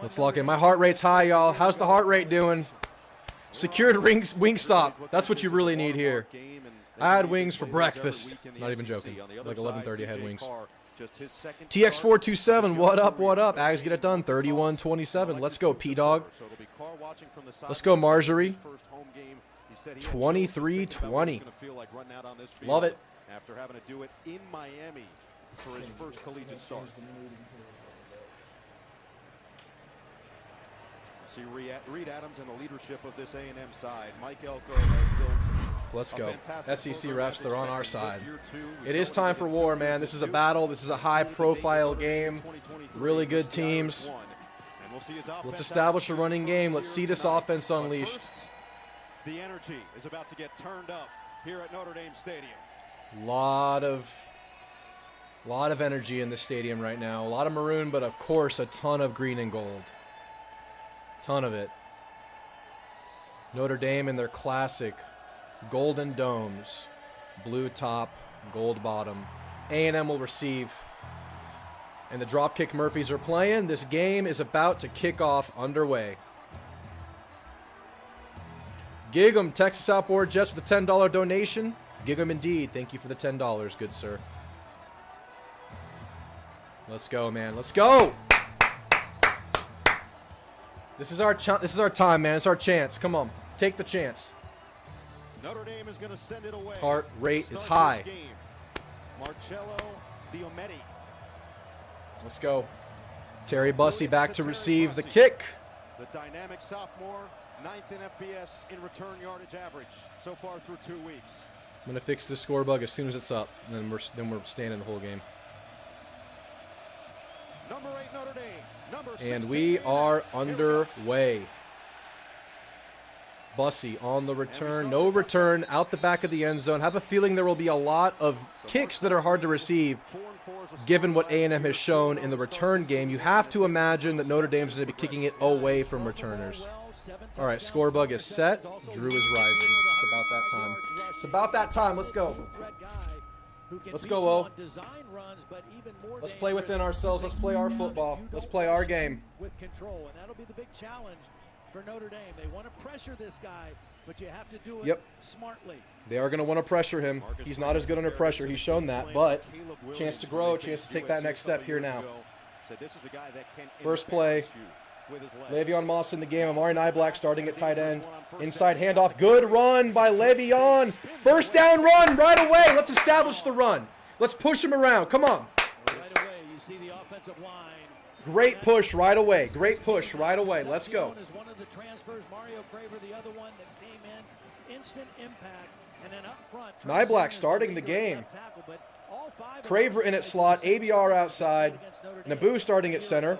Let's lock in. My heart rate's high, y'all. How's the heart rate doing? Secured wing stop. That's what you really need here. I had wings for breakfast. Not even joking. Like 11:30 I had wings. TX427, what up, what up? Aggies get it done. 31-27. Let's go, P-Dog. Let's go, Marjorie. 23-20. Love it. After having to do it in Miami for his first collegiate start. See Reed Adams and the leadership of this A&M side. Mike Elko has built. Let's go. SEC refs, they're on our side. It is time for war, man. This is a battle. This is a high-profile game. Really good teams. Let's establish a running game. Let's see this offense unleashed. The energy is about to get turned up here at Notre Dame Stadium. Lot of energy in the stadium right now. A lot of maroon, but of course a ton of green and gold. Ton of it. Notre Dame in their classic golden domes. Blue top, gold bottom. A&M will receive. And the Dropkick Murphys are playing. This game is about to kick off underway. Gig 'em, Texas Outboard Jets with a $10 donation. Gig 'em indeed. Thank you for the $10, good sir. Let's go, man. Let's go. This is our time, man. It's our chance. Come on, take the chance. Notre Dame is going to send it away. Heart rate is high. Marcello Diometti. Let's go. Terry Bussey back to receive the kick. The dynamic sophomore, 9th in FBS in return yardage average so far through 2 weeks. I'm gonna fix this score bug as soon as it's up, and then we're standing the whole game. Number 8 Notre Dame. Number 16, and we are underway. Bussey on the return. No return, out the back of the end zone. Have a feeling there will be a lot of kicks that are hard to receive, given what A&M has shown in the return game. You have to imagine that Notre Dame's going to be kicking it away from returners. All right, score bug is set. Drew is rising. It's about that time. It's about that time. Let's go. Let's go, O. Let's play within ourselves. Let's play our football. Let's play our game. With control, and that'll be the big challenge for Notre Dame. They want to pressure this guy, but you have to do it smartly. They are going to want to pressure him. He's not as good under pressure. He's shown that, but chance to grow, chance to take that next step here now. First play. Le'Veon Moss in the game. Amari Niblack starting at tight end. Inside handoff. Good run by Le'Veon. First down run right away. Let's establish the run. Let's push him around. Come on. Right away, you see the offensive line. Great push right away. Great push right away. Let's go. Is one of the transfers. Mario Craver, the other one that came in. Instant impact. And then up front. Niblack starting the game. Craver in at slot. ABR outside. Naboo starting at center.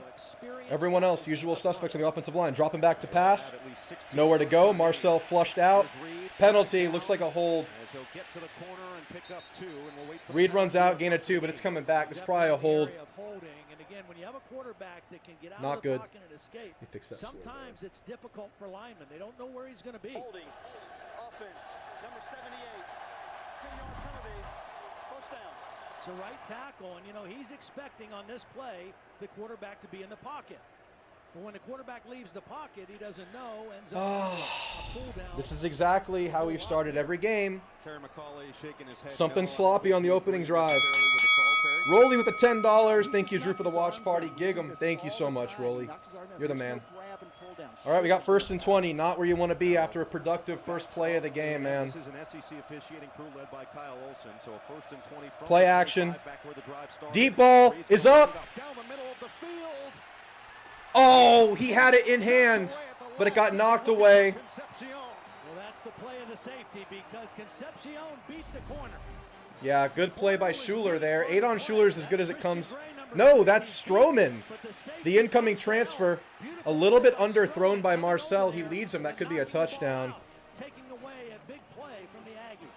Everyone else, usual suspects on the offensive line. Dropping back to pass. Nowhere to go. Marcel flushed out. Penalty. Looks like a hold. Reed runs out. Gain of 2, but it's coming back. It's probably a hold. Not good. Sometimes it's difficult for linemen. They don't know where he's going to be. Holding. Offense. Number 78. 10-yard penalty. First down. So right tackle, and you know, he's expecting on this play the quarterback to be in the pocket. But when the quarterback leaves the pocket, he doesn't know, ends up a pull down. This is exactly how we've started every game. Something sloppy on the opening drive. Rolly with the $10. Thank you, Drew, for the watch party. Gig 'em. Thank you so much, Rolly. You're the man. All right, we got 1st and 20. Not where you want to be after a productive first play of the game, man. This is an SEC officiating crew led by Kyle Olson. So a 1st and 20 from play action. back where the drive started. Deep ball is up. Down the middle of the field. Oh, he had it in hand, but it got knocked away. Well, that's the play of the safety because Concepcion beat the corner. Yeah, good play by Schuler there. 8 on Schuler's as good as it comes. No, that's Stroman. The incoming transfer, a little bit underthrown by Marcel. He leads him. That could be a touchdown.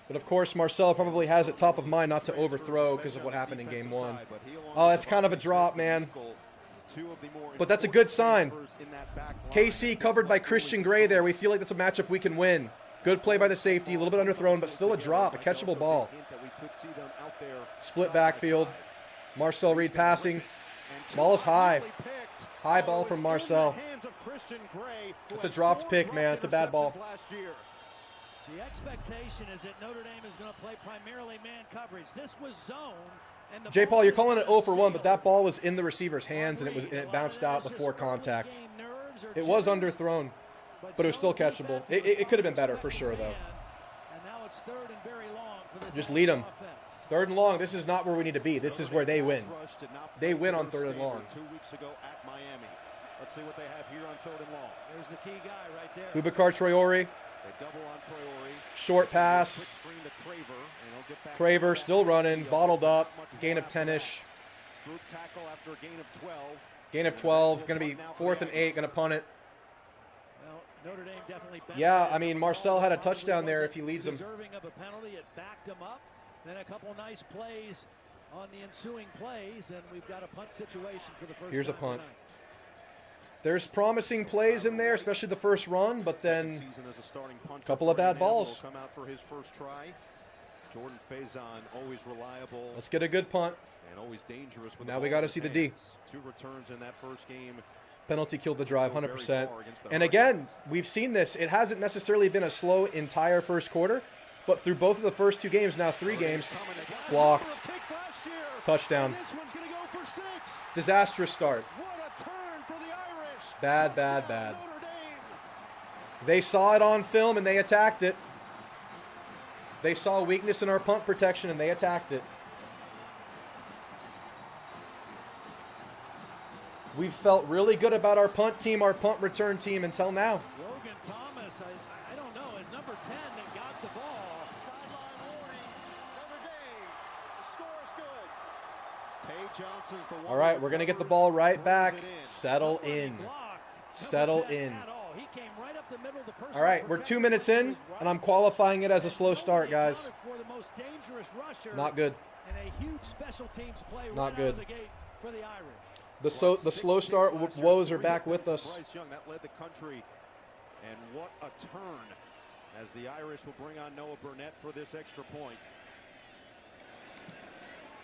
But, of course, Marcel probably has it top of mind not to overthrow because of what happened in Game 1. Oh, that's kind of a drop, man. But that's a good sign. KC covered by Christian Gray there. We feel like that's a matchup we can win. Good play by the safety. A little bit underthrown, but still a drop, a catchable ball. Split backfield. Marcel Reed passing. Ball is high. High ball from Marcel. It's a dropped pick, man. It's a bad ball. The expectation is that Notre Dame is going to play primarily man coverage. This was zone. J. Paul, you're calling it 0 for 1, but that ball was in the receiver's hands and it bounced out before contact. It was underthrown, but it was still catchable. It could have been better for sure, though. Just lead them. 3rd and long. This is not where we need to be. This is where they win. They win on 3rd and long. 2 weeks ago at Miami. Let's see what they have here on 3rd and long. There's the key guy right there. Boubacar Traore. They double on Traore. Short pass. Craver still running. Bottled up. Gain of 10-ish. Group tackle after a gain of 12. Gain of 12. Going to be 4th and 8. Going to punt it. Well, Notre Dame definitely yeah, I mean, Marcel had a touchdown there if he leads them. Deserving of a penalty, it backed him up. Then a couple nice plays on the ensuing plays, and we've got a punt situation for the first. Here's a punt. There's promising plays in there, especially the first run, but then a couple of bad balls. Come out for his first try. Jordan Faison, always reliable. Let's get a good punt. And always dangerous. With now we got to see the D. 2 returns in that first game. Penalty killed the drive, 100%. And again, we've seen this. It hasn't necessarily been a slow entire first quarter, but through both of the first 2 games, now 3 games, blocked. Touchdown. Disastrous start. Bad, bad, bad. They saw it on film and they attacked it. They saw weakness in our punt protection and they attacked it. We've felt really good about our punt team, our punt return team until now. Logan Thomas, I don't know, is number 10 that got the ball. Sideline warning, Notre Dame. The score is good. Tay Johnson's the one. All right, we're going to get the ball right back. Settle in. Settle in. He came right up up the middle. The person All right, we're 2 minutes in, and I'm qualifying it as a slow start, guys. For the most dangerous rusher. Not good. And a huge special teams play Not right good. out of the gate for the Irish. The slow start woes are back with us. Bryce Young, that led the country. And what a turn as the Irish will bring on Noah Burnett for this extra point.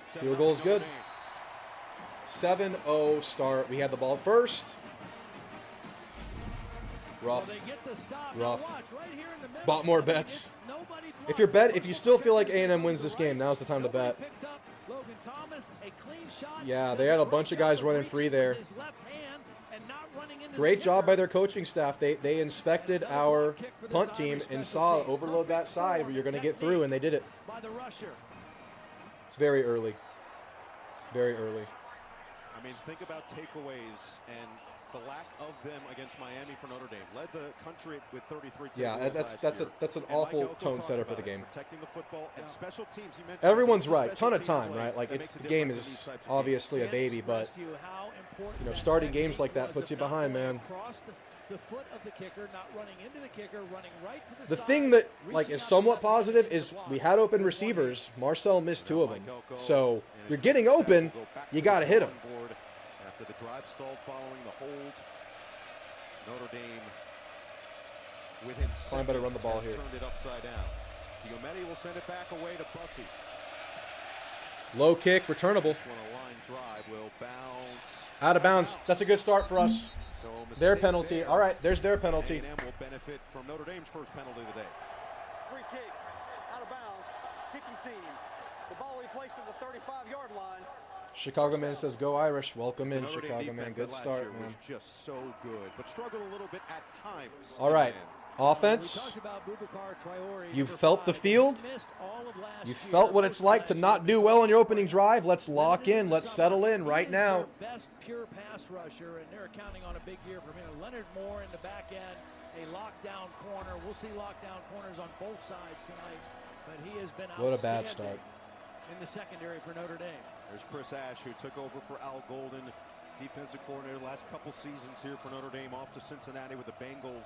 Field goal is good. 7-0 start. We had the ball first. Rough. Rough. Bought more bets. If you still feel like A&M wins this game, now's the time to bet. Yeah, they had a bunch of guys running free there. Great job by their coaching staff. They inspected our punt team and saw overload that side where you're going to get through, and they did it. It's very early. Very early. I mean, think about takeaways and the lack of them against Miami for Notre Dame. Led the country with 33 takeaways. Yeah, that's an awful tone setter for the game. Protecting the football and special teams. You mentioned Everyone's right. Ton of time, right? Like the game is obviously a baby, but you know, starting games like that puts you behind, man. The foot of the kicker, not running into the kicker, running right to the thing that like is somewhat positive is we had open receivers. Marcel missed 2 of them, so you're getting open. You got to hit them. After the drive stalled following the hold, Notre Dame within seconds better run the ball has here. Turned it upside down. Diometti will send it back away to Bussey. Low kick, returnable. This one, a line drive will bounce Out of bounds. That's a good start for us. So their penalty. there. All right, there's their penalty. A&M will benefit from Notre Dame's first penalty of the day. Free kick, out of bounds, kicking team. The ball he placed at the 35-yard line. Chicago man says, "Go Irish." Welcome in, Notre Dame Chicago man. defense Good that last start, year man. was just so good, but struggled a little bit at times. All right, offense. You felt the field. You felt what it's like to not do well on your opening drive. Let's lock in. Let's settle in right now. Best pure pass rusher, and they're counting on a big year from him. Leonard Moore in the back end, a lockdown corner. We'll see lockdown corners on both sides tonight, but he has been What a bad start. In the secondary for Notre Dame. There's Chris Ash, who took over for Al Golden, defensive coordinator the last couple seasons here for Notre Dame, off to Cincinnati with the Bengals.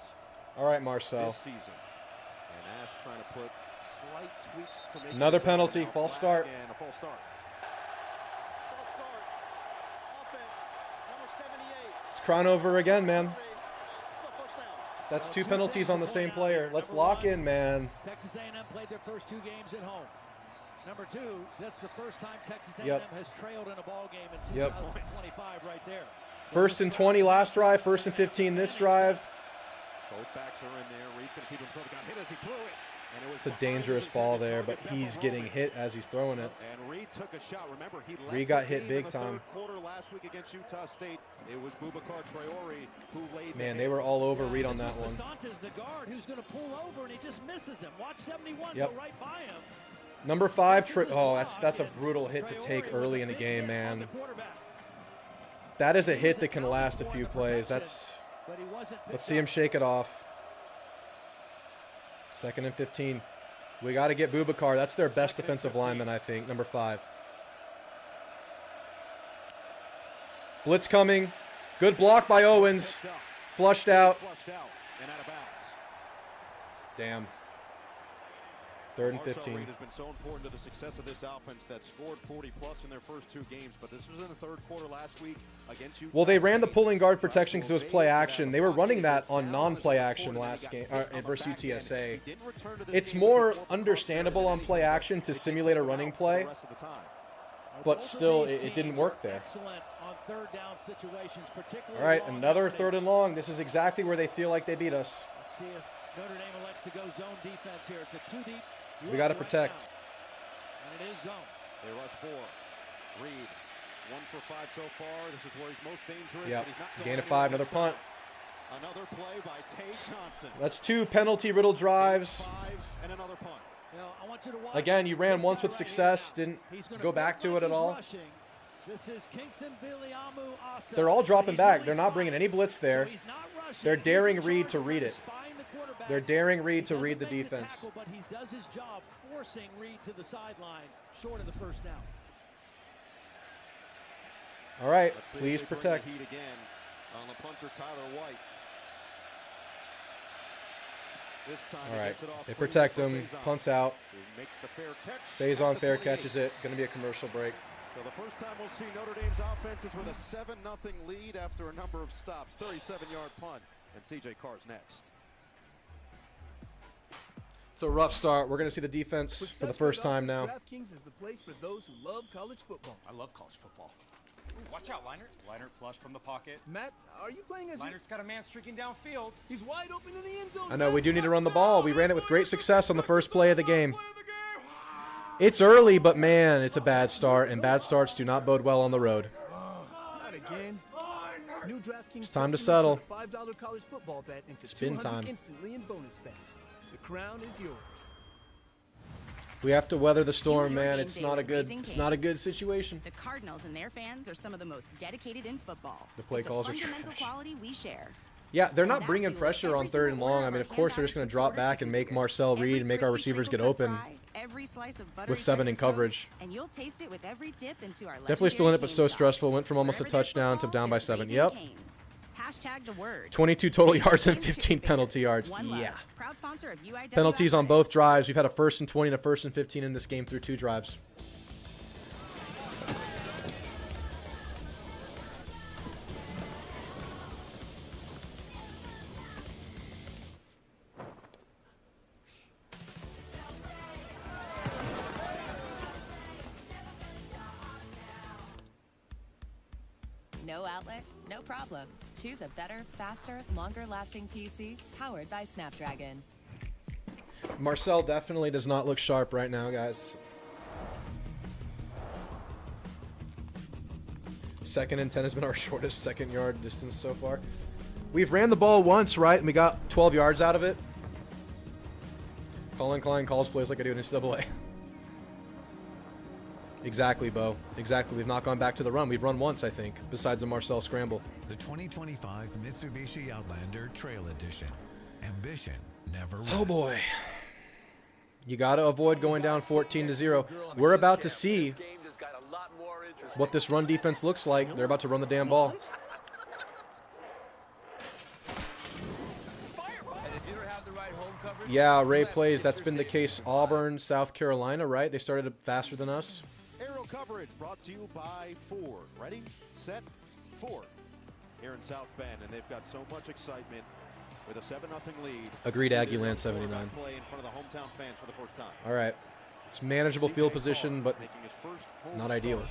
All right, Marcel. This season. And Ash trying to put slight tweaks to make Another penalty, false start. And a false start. False start. Offense, number 78. It's Cronover again, man. Still first down. That's 2 penalties on the same player. Let's lock in, man. Texas A&M played their first 2 games at home. Number 2, that's the first time Texas A&M has trailed in a ball game in 2025 right there. 1st and 20 last drive, 1st and 15 this drive. Both backs are in there. Reed's going to keep him from got hit as he threw it. And it was It's a dangerous ball there, but he's getting hit as he's throwing it. And Reed took a shot. Remember, he left Reed got the hit game in big the time. third quarter last week against Utah State. It was Boubacar Traore who laid Man, the they were all over Reed on that one. Santos, the guard, who's going to pull over, and he just misses him. Watch 71 Yep. go right by him. Number 5, oh, that's a brutal hit to take early in the game, man. That is a hit that can last a few plays. Let's see him shake it off. 2nd and 15. We got to get Boubacar. That's their best defensive lineman, I think. Number 5. Blitz coming. Good block by Owens. Flushed out. And out of bounds. Damn. 3rd and Marcel 15. Reed has been so important to the success of this offense that scored 40-plus in their first 2 games, but this was in the third quarter last week against Utah. Well, they ran the pulling guard protection because it was play action. They were running that on non-play action last game versus UTSA. It's more understandable on play action to simulate a running play, but still, it didn't work there. All right, another 3rd and long. This is exactly where they feel like they beat us. Let's see if Notre Dame elects to go zone defense here. It's a 2-deep. We got to protect. And it is zone. They rush 4. Reed, 1 for 5 so far. This is where he's most dangerous. Yep. But he's not Gain going of 5, anywhere another this time. punt. Another play by Tay Johnson. That's 2 penalty-riddled drives. 5 and another punt. I want you to watch Again, you ran this once guy with right success, here. didn't He's gonna go back look to like it at he's all. rushing. This is Kingston Viliamu Asa. They're all dropping He's back. really They're not bringing any blitz spying. there. So he's not rushing. They're He's daring in Reed charge to of read it. spying the quarterback. They're daring Reed He to read the doesn't make defense. tackle, but he does his job forcing Reed to the sideline short of the first down. All right, Let's see if please they bring protect. the heat again on the punter, Tyler White. This time All he right. gets it off They clean protect for him. Faison, Punts out. who makes the fair catch. Faison at the fair 28. catches it. Going to be a commercial break. So the first time we'll see Notre Dame's offense is with a 7-0 lead after a number of stops. 37-yard punt, and C.J. Carr's next. It's a rough start. We're going to see the defense for the first time now. DraftKings is the place for those who love college football. I love college football. Ooh, watch out, Leinart. Leinart flush from the pocket. Matt, are you playing as... Leinert's got a man streaking downfield. He's wide open in the end zone. I know, we do need to run the ball. We ran it with great success on the first play of the game. It's early, but man, it's a bad start, and bad starts do not bode well on the road. Not again. New DraftKings. It's time to settle. $5 college football bet into Spin $200 time. instantly in bonus bets. The crown is yours. We have to weather the storm, man. It's not a good situation. The Cardinals and their fans are some of the most dedicated in football. The play calls are fundamental trash. quality we share. Yeah, they're not bringing pressure on 3rd and long. I mean, of course, they're just going to drop back and make Marcel read and make our receivers get open with 7 in coverage. And you'll taste it with every dip into our Definitely still in it, but so stressful. Went from almost a touchdown to down by 7. Yep. Hashtag the word. 22 total yards and 15 penalty yards. Yeah. Proud sponsor of UIW Penalties on both drives. We've had a 1st and 20 and a 1st and 15 in this game through 2 drives. No outlet? No problem. Choose a better, faster, longer-lasting PC powered by Snapdragon. Marcel definitely does not look sharp right now, guys. 2nd and 10 has been our shortest 2nd-yard distance so far. We've ran the ball once, right, and we got 12 yards out of it. Colin Klein calls plays like I do in NCAA. Exactly, Bo. Exactly. We've not gone back to the run. We've run once, I think, besides a Marcel scramble. The 2025 Mitsubishi Outlander Trail Edition. Ambition never rests. Oh, boy. You got to avoid going down 14-0. We're about to see what this run defense looks like. They're about to run the damn ball. Yeah, Ray plays. That's been the case. Auburn, South Carolina, right? They started faster than us. Aerial coverage brought to you by Ford. Ready, set, Ford. Here in South Bend, and they've got so much excitement with a 7-0 lead. Agreed, Aggie land 79. Play in front of the hometown fans for the first time. All right. It's manageable field position, but not ideal.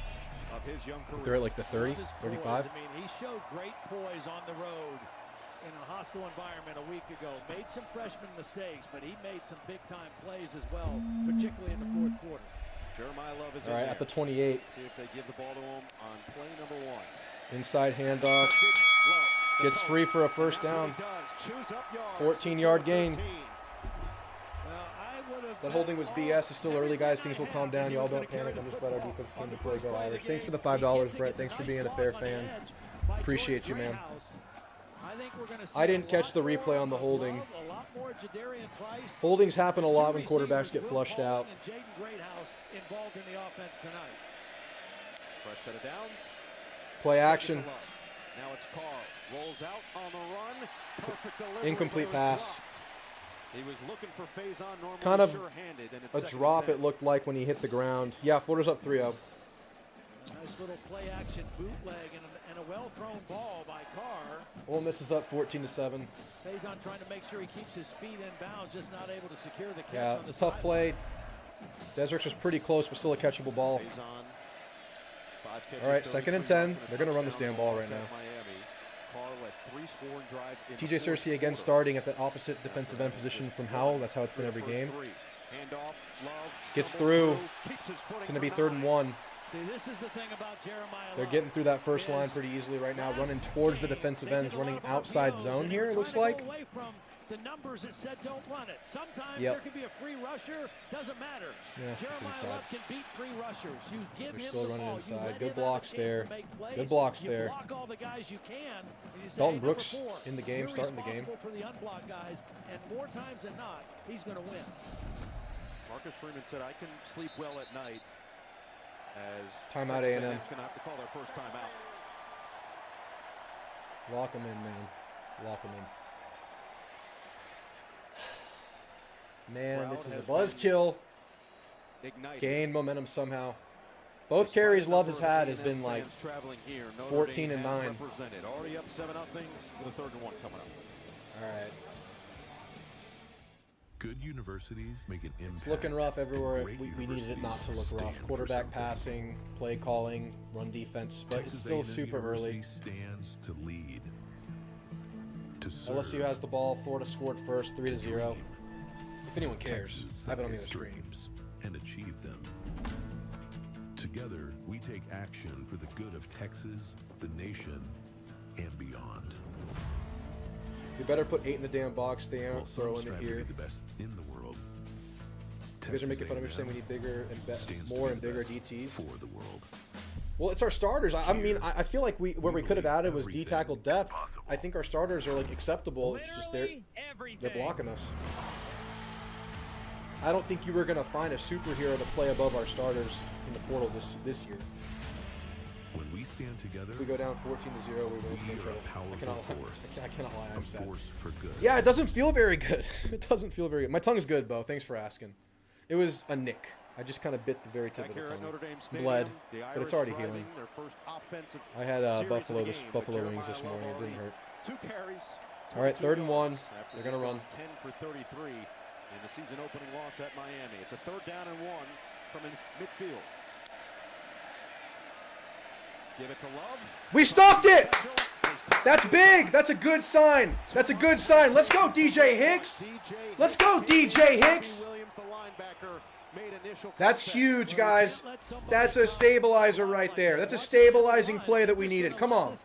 Of his young career. They're at like the 30, 35. I mean, he showed great poise on the road in a hostile environment a week ago. Made some freshman mistakes, but he made some big-time plays as well, particularly in the 4th quarter. Jeremiah Love is all right, at the 28. See if they give the ball to him on play number 1. Inside handoff. Gets free for a 1st down. 14-yard gain. That holding was BS. It's still early, guys. Things will calm down. Y'all don't panic. I'm just glad our defense came to play. Go Irish. Thanks for the $5, Brett. Thanks for being a fair fan. Appreciate you, man. I didn't catch the replay on the holding. Holdings happen a lot when quarterbacks get flushed out. Fresh set of downs. Play action. Now it's Carr. Rolls out on the run. Perfect delivery. Incomplete pass. He was looking for Faison, normally Kind of sure-handed, and a it's drop it looked like when he hit the ground. Yeah, Florida's up 3-0. Nice little play action bootleg and a well-thrown ball by Carr. Ole Miss is up 14-7. Faison trying to make sure he keeps his feet in bounds, just not able to secure the catch. Yeah, on it's a the tough play. Desricks was pretty close, but still a catchable ball. All right, 2nd and 10. They're going to run this damn ball right now. TJ Searcy again starting at the opposite defensive end position from Howell. That's how it's been every game. Gets through. It's going to be 3rd and 1. See, this is the thing about Jeremiah. They're getting through that first line pretty easily right now, running towards the defensive ends, running outside zone here, it looks like. The numbers that said don't run it. Sometimes there could be a free rusher. Doesn't matter. Yeah, Jeremiah Love can beat free rushers. You give They're him still the running ball. inside. You Good blocks there. Good blocks blocks there. Block all the guys you can. And you say, Dalton hey, Brooks number 4, in the game, you're starting the game. responsible for the unblocked guys, and more times than not, he's going to win. Marcus Freeman said, "I can sleep well at night." As timeout Texas A&M. A&M's going to have to call their first timeout. Lock him in, man. Lock him in. Man, this is a buzzkill. Gain momentum somehow. Both carries Love has had has been like 14 and 9. Already up 7-0 with a 3rd and 1 coming up. All right. Good universities make an impact. It's looking rough everywhere. We needed it not to look rough. Quarterback passing, play calling, run defense, but it's still super early. Stands to lead. LSU has the ball. Florida scored first, 3-0. If anyone cares, I have it on the other screen. And achieve them. Together, we take action for the good of Texas, the nation, and beyond. You better put 8 in the damn box. They aren't throwing it here. The best in the world. You guys are making fun of me saying we need bigger and more and bigger DTs. For the world. Well, it's our starters. I mean, I feel like where we could have added was D tackle depth. I think our starters are like acceptable. It's just they're blocking us. I don't think you were gonna find a superhero to play above our starters in the portal this year. When we stand together, if we go down 14-0, we win. I cannot lie. I'm sad. For good. Yeah, it doesn't feel very good. It doesn't feel very good. My tongue's good, Bo. Thanks for asking. It was a nick. I just kind of bit the very tip of the tongue. Bled, but it's already healing. I had buffalo wings this morning. It didn't hurt. 2 carries. All right, 3rd and 1. They're gonna run. 10 for 33 in the season opening loss at Miami. It's a 3rd down and 1 from midfield. Give it to Love. We stuffed it! That's big. That's a good sign. That's a good sign. Let's go, DJ Hicks. Let's go, DJ Hicks. That's huge, guys. That's a stabilizer right there. That's a stabilizing play that we needed. Come on.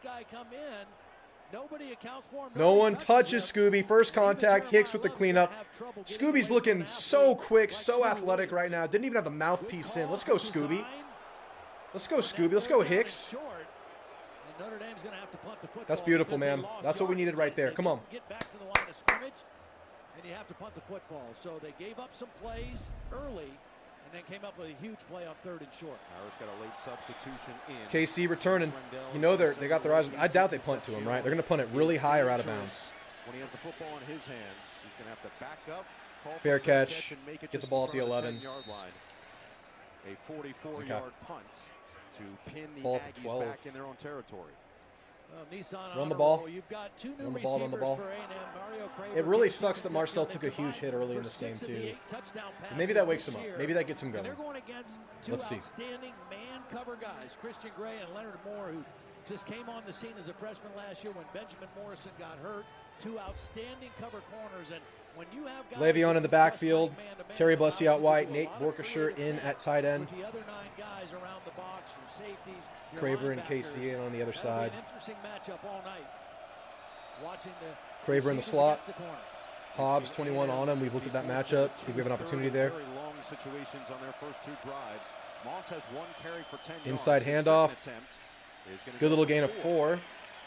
No one touches Scooby. First contact. Hicks with the cleanup. Scooby's looking so quick, so athletic right now. Didn't even have the mouthpiece in. Let's go, Scooby. Let's go, Scooby. Let's go, Hicks. That's beautiful, man. That's what we needed right there. Come on. Get back to the line of scrimmage, and you have to punt the football. So they gave up some plays early, and then came up with a huge play on 3rd and short. Irish got a late substitution in. KC returning. You know they got their eyes. I doubt they punt to him, right? They're going to punt it really high or out of bounds. When he has the football in his hands, he's going to have to back up. Fair catch. Get the ball at the 11. A 44-yard punt to pin the Ball at the Aggies 12. back in their own territory. Run the ball. You've got 2 new Run the ball. Run the ball. for A&M. Mario Craver It really sucks that Marcel took a huge hit early in this game too. And maybe that wakes him up. Maybe that gets him going. They're going against 2 Let's see. outstanding man cover guys, Christian Gray and Leonard Moore, who just came on the scene as a freshman last year when Benjamin Morrison got hurt. 2 outstanding cover corners, and when you have guys Le'Veon in the backfield. Terry Bussey out wide. Nate Borkashire in at tight end. the other 9 guys around the box, your safeties, your Craver and linebackers. KC in on the other That'll be side. an interesting matchup all night. Watching the Craver in the receivers slot. against the corners. Hobbs 21 on him. We've looked at that matchup. I think we have an opportunity there. Very long situations on their first 2 drives. Moss has 1 carry for 10 Inside yards. handoff. Good little gain of 4.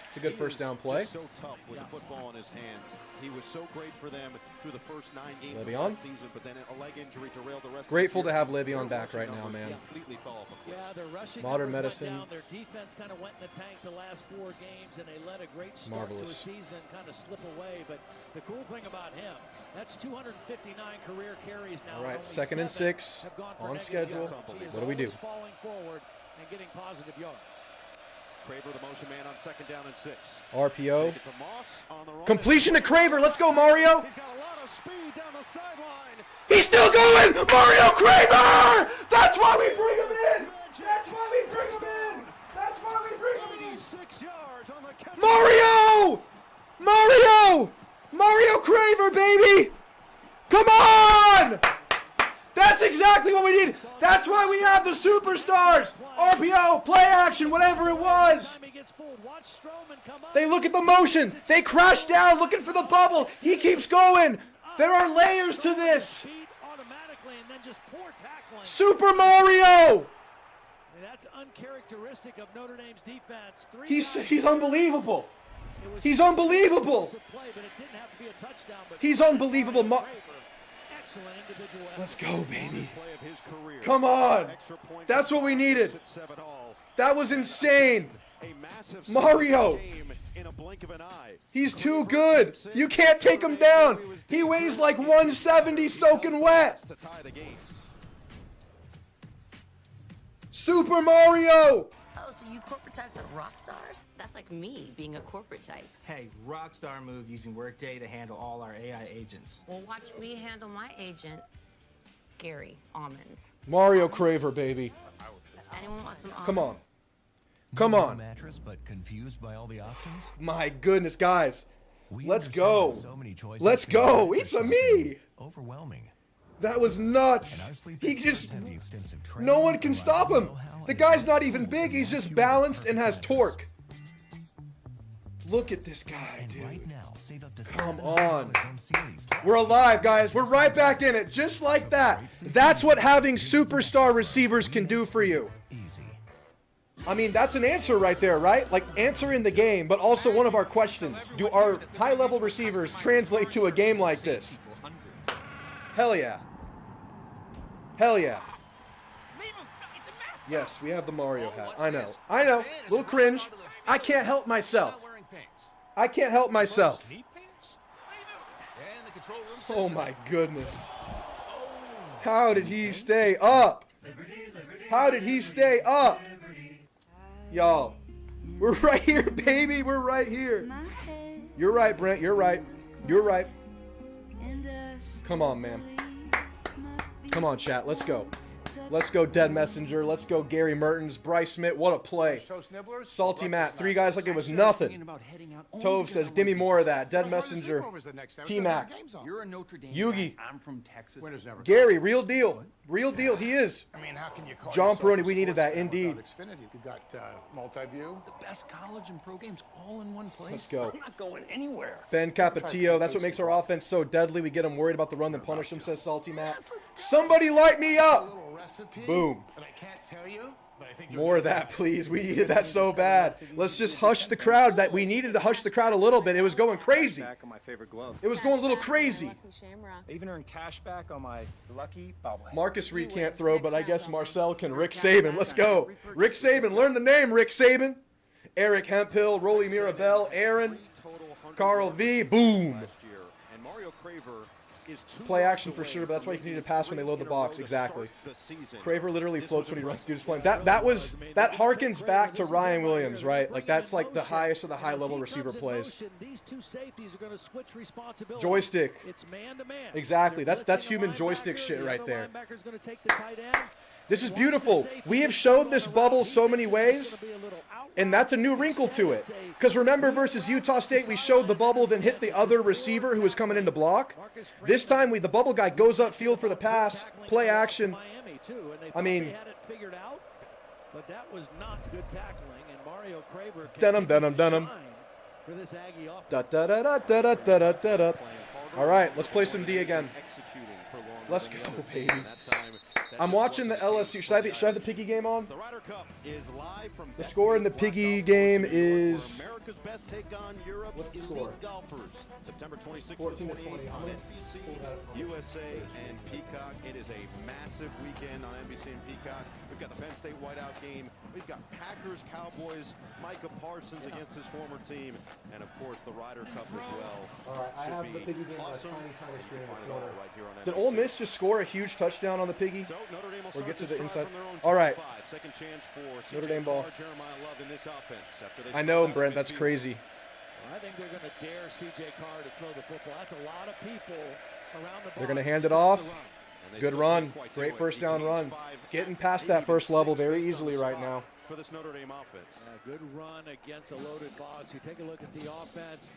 It's a good first down play. So tough with the football in his hands. He was so great for them through the first 9 games of Le'Veon. the season, but then a leg injury derailed the rest. Grateful of the to have year. Le'Veon back right now, man. Completely fell off a cliff. Yeah, their rushing Modern numbers medicine. went down. Their defense kind of went in the tank the last 4 games, and they let a great start Marvelous. to a season kind of slip away. But the cool thing about him, that's 259 career carries now. All right, Only 2nd and 7 6 have gone for on negative schedule. yards. He is What do we do? always falling forward and getting positive yards. Craver, the motion man on 2nd down and 6. RPO. Take it to Moss on the run. Completion to Craver. Let's go, Mario. He's got a lot of speed down the sideline. He's still going. Mario Craver. That's why we bring him in. That's why we bring him in. That's why we bring him in. 86 yards on the catch. Mario. Mario Craver, baby. Come on. That's exactly what we need. That's why we have the superstars. RPO, play action, whatever it was. They look at the motion. They crash down looking for the bubble. He keeps going. There are layers to this. Super Mario. That's uncharacteristic of Notre Dame's defense. He's unbelievable. He's unbelievable. He's unbelievable. Let's go, baby. Come on. That's what we needed. That was insane. A massive Mario! game in a blink of an eye. He's too good. You can't take him down. He weighs like 170 soaking wet. To tie the game. Super Mario! Oh, so you corporate types are rock stars? That's like me being a corporate type. Hey, rockstar move using Workday to handle all our AI agents. Well, watch me handle my agent, Gary Almonds. Mario Craver, baby. Anyone want some almonds? Come on. Come on. Mattress, but confused by all the options? My goodness, guys. Let's understand go. that so many choices Let's can go. make It's for a shopping me. overwhelming. That was nuts. He just, no one can stop him. The guy's not even big. He's just balanced and has torque. Look at this guy, dude. Come on. We're alive, guys. We're right back in it, just like that. That's what having superstar receivers can do for you. I mean, that's an answer right there, right? Like, answer in the game, but also one of our questions. Do our high-level receivers translate to a game like this? Hell yeah. Hell yeah. Yes, we have the Mario hat. I know. I know. Little cringe. I can't help myself. I can't help myself. Oh my goodness. How did he stay up? How did he stay up? Y'all, we're right here, baby. We're right here. You're right, Brent. You're right. You're right. Come on, man. Come on, chat. Let's go. Let's go, Dead Messenger. Let's go, Gary Mertens. Bryce Smith. What a play. Salty Matt. 3 guys like it was nothing. Tove says, give me more of that. Dead Messenger. T-Mac. You're a Notre Dame. Yugi. I'm from Texas. Gary, real deal. Real deal. He is. I mean, how can you call John yourself a Peroni, we needed that, sports fan indeed. without Xfinity? You got multi-view. The best college and pro games all in one place. Let's go. I'm not going anywhere. Ben Capatillo. That's what makes our offense so deadly. We get them worried about the run, then punish them, says Salty Matt. Somebody light me up. Boom. But I can't tell you. But I think More of that, please. We needed that so bad. Let's just hush the crowd. That we needed to hush the crowd a little bit. It was going crazy. On my favorite glove. It was going a little crazy. I even earned cash back on my lucky bobblehead. Marcus Reed can't throw, but I guess Marcel can. Rick Saban. Let's go. Rick Saban. Learn the name, Rick Saban. Eric Hemphill, Rolly Mirabel, Aaron, Carl V. Boom. And Mario Craver is Play action for sure, but that's why you need to pass when they load the box. Exactly. Craver literally floats when he runs. Dude is flying. That harkens back to Ryan Williams, right? Like that's like the highest of the high level receiver plays. Joystick. Exactly. That's human joystick shit right there. This is beautiful. We have showed this bubble so many ways, and that's a new wrinkle to it. Because remember versus Utah State, we showed the bubble, then hit the other receiver who was coming in to block. This time, the bubble guy goes upfield for the pass, play action. I mean, but that was not good tackling, and Mario Craver denim. For this Aggie Da-da-da-da-da-da-da-da. All right, let's play some D again. Let's go, baby. I'm watching the LSU. Should I have the Piggy game on? The score in the Piggy game is. America's Best Take on Europe's What's the score? elite golfers. September 26th 14 to to 28th 20. on NBC, USA, and Peacock. It is a massive weekend on NBC and Peacock. We've got the Penn State whiteout game. We've got Packers, Cowboys, Micah Parsons against his former team, and of course the Ryder Cup as well. All right, I Should have be the Piggy game on a awesome. tiny You screen can in find the it all corner. right here on Did NBC. Ole Miss just score a huge touchdown on the Piggy? So Notre Dame will Or start get to this the drive inside? from their own All right. 25. Second chance for Notre CJ Dame ball. Carr, Jeremiah Love in this offense. After they I start know, out Brent. at That's midfield. crazy. I think they're going to dare C.J. Carr to throw the football. That's a lot of people around the ball. They're going to hand it off. Good run. Great first down run. Getting past that first level very easily right now. For this Notre Dame offense. Good run against a loaded box. You take a look at the offense.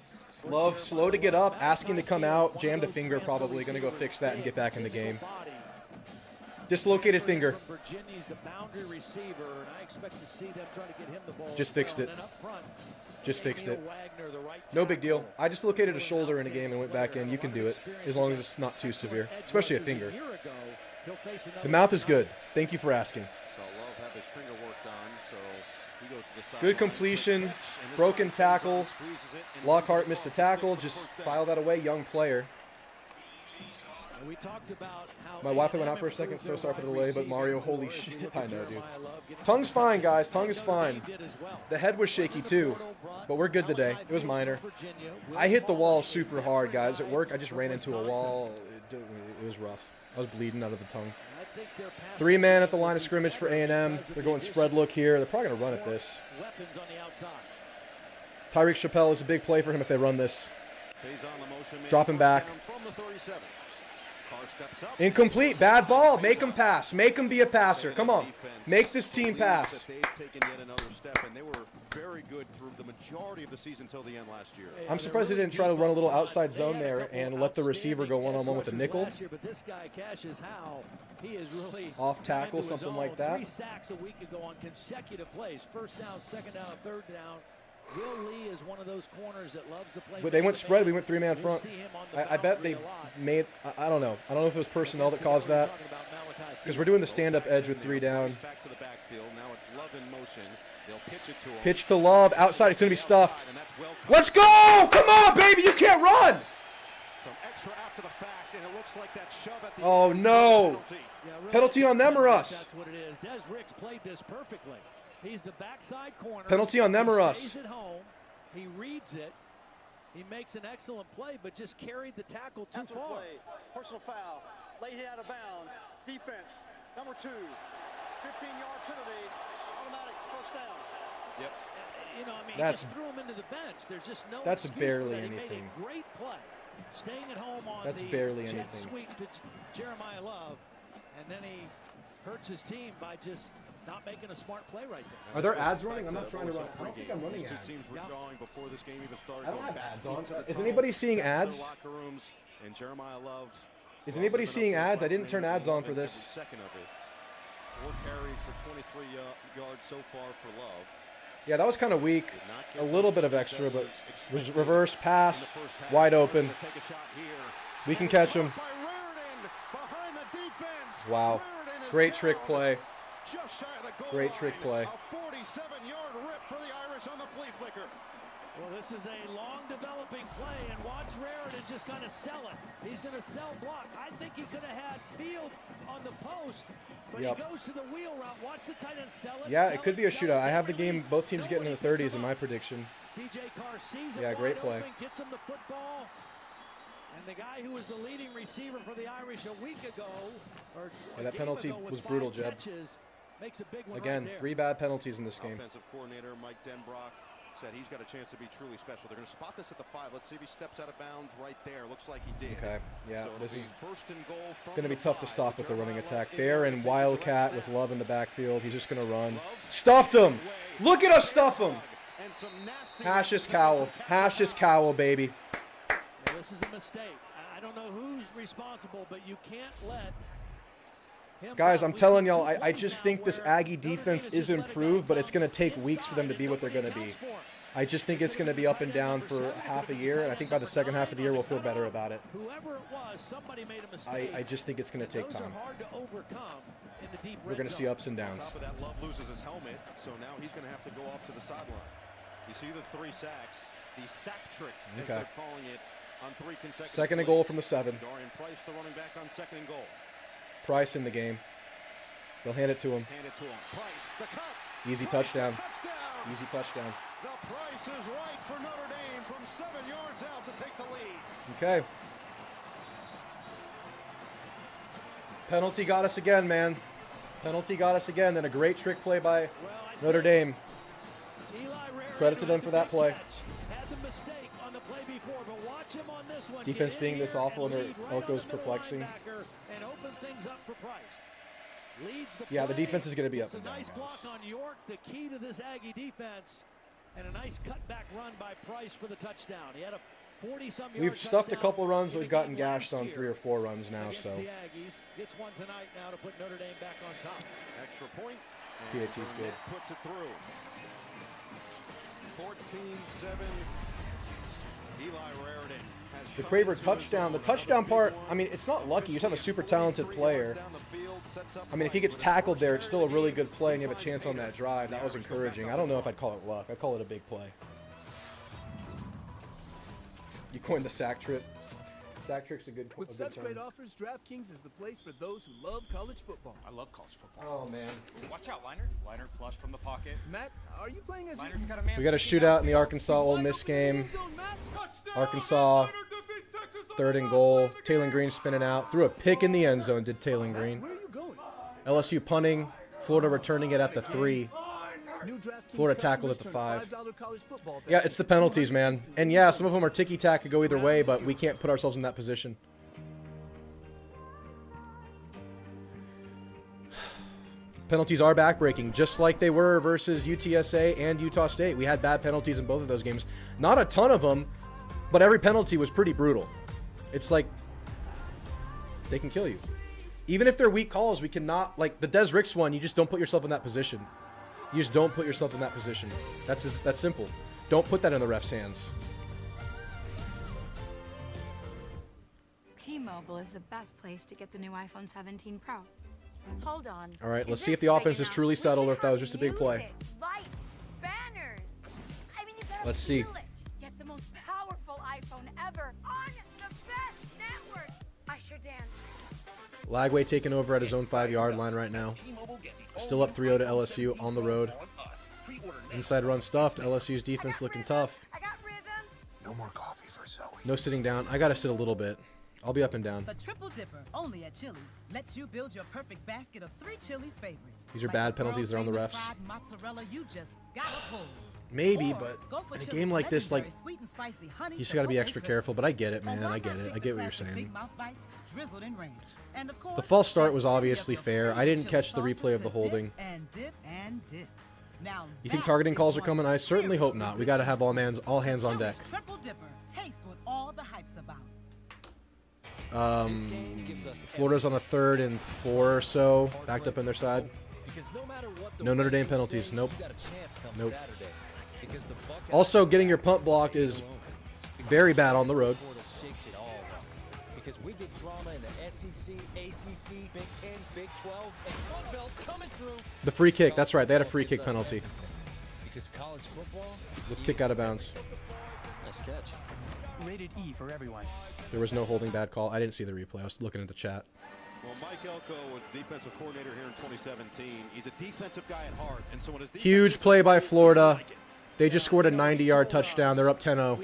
Love slow to get up, asking to come out, jammed a finger probably. Going to go fix that and get back in the game. Dislocated finger. Virginia's the boundary receiver, and I expect to see them try to get him the ball. Just fixed it. Just fixed it. No big deal. I dislocated a shoulder in a game and went back in. You can do it as long as it's not too severe, especially a finger. The mouth is good. Thank you for asking. So Love have his finger worked on, so he goes to the side. Good completion, broken tackle. Lockhart missed a tackle. Just file that away. Young player. We talked about how My Wi-Fi went out for a second. So sorry for the delay, but Mario, holy shit. I know, dude. Tongue's fine, guys. Tongue is fine. The head was shaky, too. But we're good today. It was minor. I hit the wall super hard, guys. At work, I just ran into a wall. It was rough. I was bleeding out of the tongue. 3-man at the line of scrimmage for A&M. They're going spread look here. They're probably going to run at this. Tyreek Chappelle is a big play for him if they run this. Drop him back. Incomplete. Bad ball. Make him pass. Make him be a passer. Come on. Make this team pass. They've taken yet another step, and they were very good through the majority of the season until the end last year. I'm surprised they didn't try to run a little outside zone there and let the receiver go one-on-one with the nickel. Off tackle, something like that. 3 sacks a week ago on consecutive plays. First down, second down, third down. Will Lee is one of those corners that loves to play. But they went spread. We went 3-man front. I bet they made. I don't know. I don't know if it was personnel that caused that. Because we're doing the stand-up edge with 3 down. Back to the backfield. Now it's Love in motion. They'll pitch it to him. Pitch to Love outside. It's gonna be stuffed. Let's go! Come on, baby! You can't run. Some extra after the fact, and it looks like that shove at the Oh no! Penalty on them or us? That's what it is. Des Ricks played this perfectly. He's the backside corner. Penalty on them or us? He stays at home. He reads it. He makes an excellent play, but just carried the tackle too far. Personal foul. Lay out of bounds. Defense. Number 2. 15-yard penalty. Automatic first down. Yep. You know, I mean, That's, he just threw him into the bench. There's just no that's excuse barely for that. anything. He made a great play. Staying at home on That's the barely jet anything. sweep to Jeremiah Love, and then he hurts his team by just not making a smart play right there. Are there ads running? I'm not trying to run. I don't think I'm running These two ads. teams were drawing before this game even started. I don't going have back ads on. into the Is tunnel, anybody seeing back to their ads? locker rooms, and Jeremiah Love. Is anybody seeing ads? I didn't turn ads on for this. Second of it. 4 carries for 23 yards so far for Love. Yeah, that was kind of weak. A little bit of extra, but was reverse pass, wide open. We can catch him. Wow. Great trick play. Great trick play. A 47-yard rip for the Irish on the flea flicker. Well, this is a long developing play, and watch Raritan just kind of sell it. He's going to sell block. I think he could have had Field on the post, but he goes to the wheel route. Watch the tight end sell it. Yeah, it could be a shootout. I have the game, both teams getting in the 30s in my prediction. C.J. Carr sees it. Yeah, great play. Open, gets him the football. And the guy who was the leading receiver for the Irish a week ago, or yeah, that penalty was brutal, Jeb. Makes a big one Again, right there. 3 bad penalties in this game. Offensive coordinator Mike Denbrock said he's got a chance to be truly special. They're going to spot this at the 5. Let's see if he steps out of bounds right there. Looks like he did. Okay, yeah, So this is first and goal from going to be the tough to 5. stop with the running Jeremiah attack. Love There is and going to take the Wildcat direct with Love in the backfield. He's just going to run. Love Stuffed him! Look at us stuff him! and some nasty Hash's cowl. Hash's cowl, baby. Well, this is a mistake. I don't know who's responsible, but you can't let him. Guys, I'm telling y'all, I just think this Aggie defense is improved, but it's going to take weeks for them to be what they're going to be. I just think it's going to be up and down for half a year, and I think by the second half of the year we'll feel better about it. Whoever it was, somebody made a mistake. I just think it's going to take time. Hard to overcome in the deep We're going to see ups and downs. On top of that, Love loses his helmet, so now he's going to have to go off to the sideline. You see the 3 sacks, the sack trick, as Okay. they're calling it, on 3 consecutive Second and plays. goal from the 7. Dorian Price, the running back, on second and goal. Price in the game. They'll hand it to him. Hand it to him. Price, the cut. Easy Price, touchdown. the touchdown. Easy touchdown. The Price is right for Notre Dame from 7 yards out to take the lead. Okay. Penalty got us again, man. Penalty got us again. Then a great trick play by Notre Dame. Credit to them for that play. Had the mistake on the play before, but watch him on this one. Defense Get in being this here awful and and lead right Elko's on the middle perplexing. linebacker and open things up for Price. Leads the Yeah, the play. defense is going to be up It's and a down, nice block guys. on York, the key to this Aggie defense, and a nice cutback run by Price for the touchdown. He had a 40-some-yard We've stuffed a touchdown couple runs, in but we've the gotten game gashed last on year 3 or 4 runs now, against so. the Aggies. Gets one tonight now to put Notre Dame back on top. Extra point. And PAT's good. Burnett puts it through. 14-7. Eli Raritan has The come Craver into touchdown. The his own. touchdown Another part, big one. I mean, it's not lucky. You just have a super talented 3 player. yards down the field, sets up I mean, if he Price gets with his tackled first there, it's still a carry of the really game. good play, and you have a Finds chance on Mater. that drive. That was The Irish go back encouraging. on I don't know the if I'd call it luck. I'd call it a big play. You coined the sack trip. Stack Trick's a good With such great offers, DraftKings is the place for those who love college football. I love college football. Oh, man. Watch out, Liner. Liner flush from the pocket. Matt, are you playing as Liner's got a man. We got a shootout in the Arkansas-Ole Miss game. Arkansas, 3rd and goal. Taylor Green spinning out. Threw a pick in the end zone, did Taylor Green. Where are you going? LSU punting. Florida returning it at the 3. Florida tackled at the 5. Yeah, it's the penalties, man. And yeah, some of them are ticky-tack, could go either way, but we can't put ourselves in that position. Penalties are backbreaking, just like they were versus UTSA and Utah State. We had bad penalties in both of those games. Not a ton of them, but every penalty was pretty brutal. It's like, they can kill you. Even if they're weak calls, we cannot, like the Des Ricks one, you just don't put yourself in that position. You just don't put yourself in that position. That's simple. Don't put that in the ref's hands. T-Mobile is the best place to get the new iPhone 17 Pro. Hold on. All right, let's see if the offense is truly settled or if that was just a big play. Lights, banners. I mean, you gotta Let's see. feel it. Get the most powerful iPhone ever on the best network. I sure dance. Lagway taking over at his own 5-yard line right now. Still up 3-0 to LSU on the road. Inside run stuffed. LSU's defense looking tough. No more coffee for Zoe. No sitting down. I got to sit a little bit. I'll be up and down. The Triple Dipper, only at Chili's, lets you build your perfect basket of 3 Chili's favorites. These are bad penalties. They're on the refs. Mozzarella you just gotta pull. Maybe, but in a game like this, like, you just got to be extra careful. But I get it, man. I get it. I get what you're saying. The false start was obviously fair. I didn't catch the replay of the holding. You think targeting calls are coming? I certainly hope not. We got to have all hands on deck. Triple Dipper, taste what all the hype's about. Florida's on a 3rd and 4 or so, backed up on their side. No Notre Dame penalties. Nope. Nope. Also, getting your punt blocked is very bad on the road. Because we get drama in the SEC, ACC, Big 10, Big 12, and Sun Belt coming through. The free kick, that's right. They had a free kick penalty. Because college football With kick out of bounds. Nice catch. Rated E for everyone. There was no holding bad call. I didn't see the replay. I was looking at the chat. Well, Mike Elko was defensive coordinator here in 2017. He's a defensive guy at heart, and so when his Huge play by Florida. They just scored a 90-yard touchdown. They're up 10-0.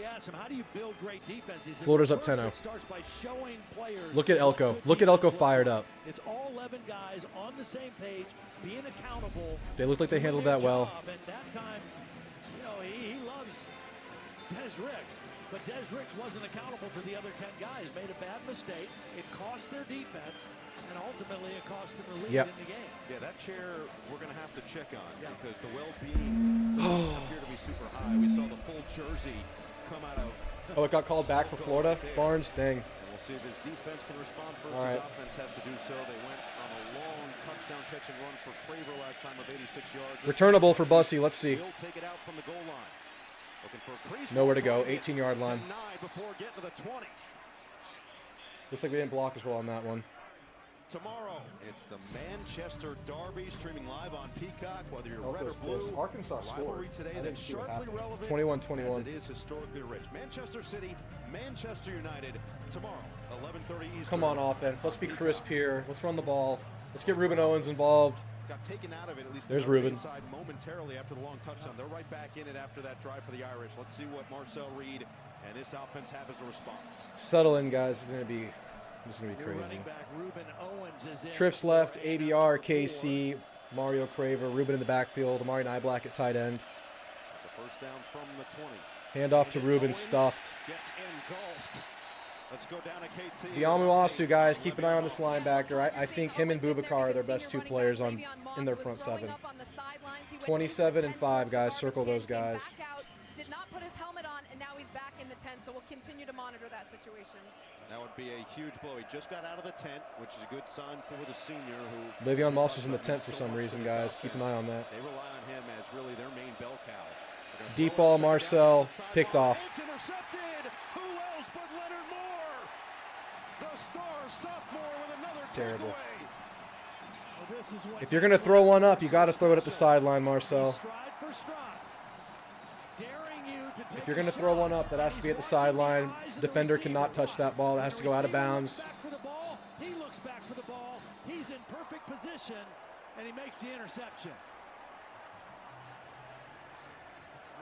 Florida's up 10-0. Look at Elko. Look at Elko fired up. It's all 11 guys on the same page, being accountable. They look like they handled that well. At that time, you know, he loves Des Ricks, but Des Ricks wasn't accountable to the other 10 guys. Made a bad mistake. It cost their defense, and ultimately it cost them the lead in the game. Yeah, that chair we're going to have to check on because the well-being doesn't appear to be super high. We saw the full jersey come out of... Oh, it got called back for Florida? Barnes? Dang. And we'll see if his defense can respond first. All right. His offense has to do so. They went on a long touchdown catch and run for Craver last time of 86 yards. Returnable for Bussy. Let's see. He'll take it out from the goal line. Looking for a crease. Nowhere to go. 18-yard line. Denied before getting to the 20. Looks like we didn't block as well on that one. Tomorrow, it's the Manchester Derby streaming live on Peacock. Whether you're red or blue, Arkansas rivalry today that's sharply relevant 21-21. as it is historically rich. Manchester City, Manchester United, tomorrow, 11:30 Eastern. Come on, offense. Let's be crisp here. Let's run the ball. Let's get Ruben Owens involved. Got taken out of it, at least There's the Ruben. inside momentarily after the long touchdown. They're right back in it after that drive for the Irish. Let's see what Marcel Reed and this offense have as a response. Settle in, guys. It's going to be crazy. Trips left, ABR, KC, Mario Craver, Ruben in the backfield, Amari Nyblack at tight end. That's a first down from the 20. Handoff to Ruben, stuffed. Gets engulfed. Let's go down to KT. Diamu Asu, guys, keep an eye on this linebacker. I think him and Boubacar are their best 2 players in their front 7. 27 and 5, guys. Circle those guys. Did not put his helmet on, and now he's back in the tent, so we'll continue to monitor that situation. That would be a huge blow. He just got out of the tent, which is a good sign for the senior who... Le'Veon Moss is in the tent for some reason, guys. Keep an eye on that. They rely on him as really their main bell cow. Deep ball, Marcel, picked off. It's intercepted. Who else but Leonard Moore? The star sophomore with another Terrible. takeaway. If you're going to throw one up, you got to throw it at the sideline, Marcel. If you're going to throw one up, that has to be at the sideline. Defender cannot touch that ball. That has to go out of bounds. He looks back for the ball. He's in perfect position, and he makes the interception.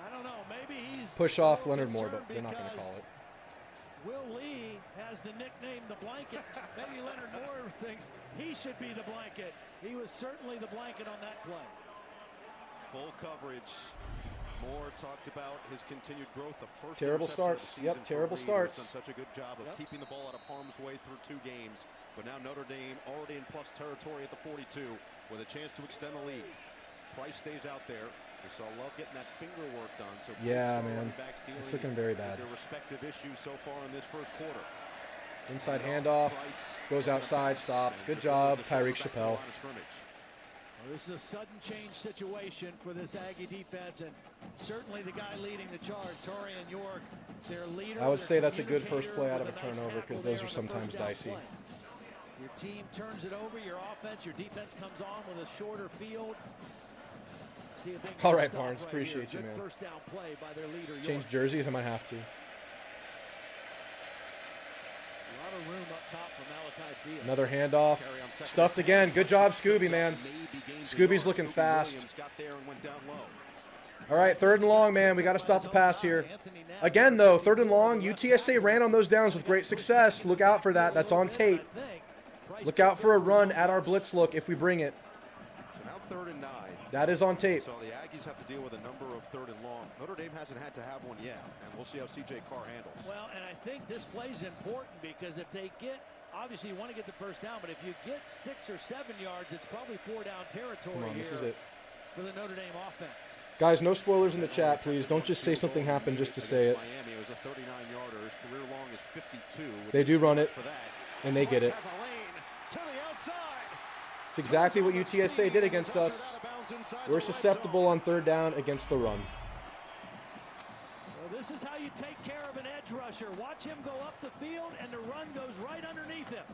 I don't know. Maybe he's push off Leonard Moore, but they're not going to call it. Will Lee has the nickname the blanket. Maybe Leonard Moore thinks he should be the blanket. He was certainly the blanket on that play. Full coverage. Moore talked about his continued growth. The first terrible starts. Yep, terrible starts. Done such a good job of keeping the ball out of harm's way through 2 games. But now Notre Dame already in plus territory at the 42 with a chance to extend the lead. Price stays out there. We saw Love getting that finger work done. So yeah, man, it's looking very bad. Their respective issues so far in this first quarter. Inside handoff, goes outside, stopped. Good job, Tyreek Chappelle. Well, this is a sudden change situation for this Aggie defense, and certainly the guy leading the charge, Torian York, their leader. I would say that's a good first play out of a turnover because those are sometimes dicey. Your team turns it over, your offense, your defense comes on with a shorter field. See if they can all right, Barnes, appreciate you, man. First down play by their leader, change jerseys, I might have to. A lot of room up top for Malachi Field. Another handoff. Stuffed again. Good job, Scooby, man. Scooby's looking fast. All right, 3rd and long, man. We got to stop the pass here. Again, though, 3rd and long. UTSA ran on those downs with great success. Look out for that. That's on tape. Look out for a run at our blitz look if we bring it. So now 3rd and 9. That is on tape. So the Aggies have to deal with a number of 3rd and long. Notre Dame hasn't had to have one yet, and we'll see how C.J. Carr handles. Well, and I think this play is important because if they get, obviously you want to get the first down, but if you get 6 or 7 yards, it's probably 4-down territory. Come on, this is it. For the Notre Dame offense. Guys, no spoilers in the chat, please. Don't just say something happened just to say it. Miami was a 39-yarder. His career long is 52. They do run it, and they get it. It's exactly what UTSA did against us. We're susceptible on 3rd down against the run. Well, this is how you take care of an edge rusher. Watch him go up the field, and the run goes right underneath him.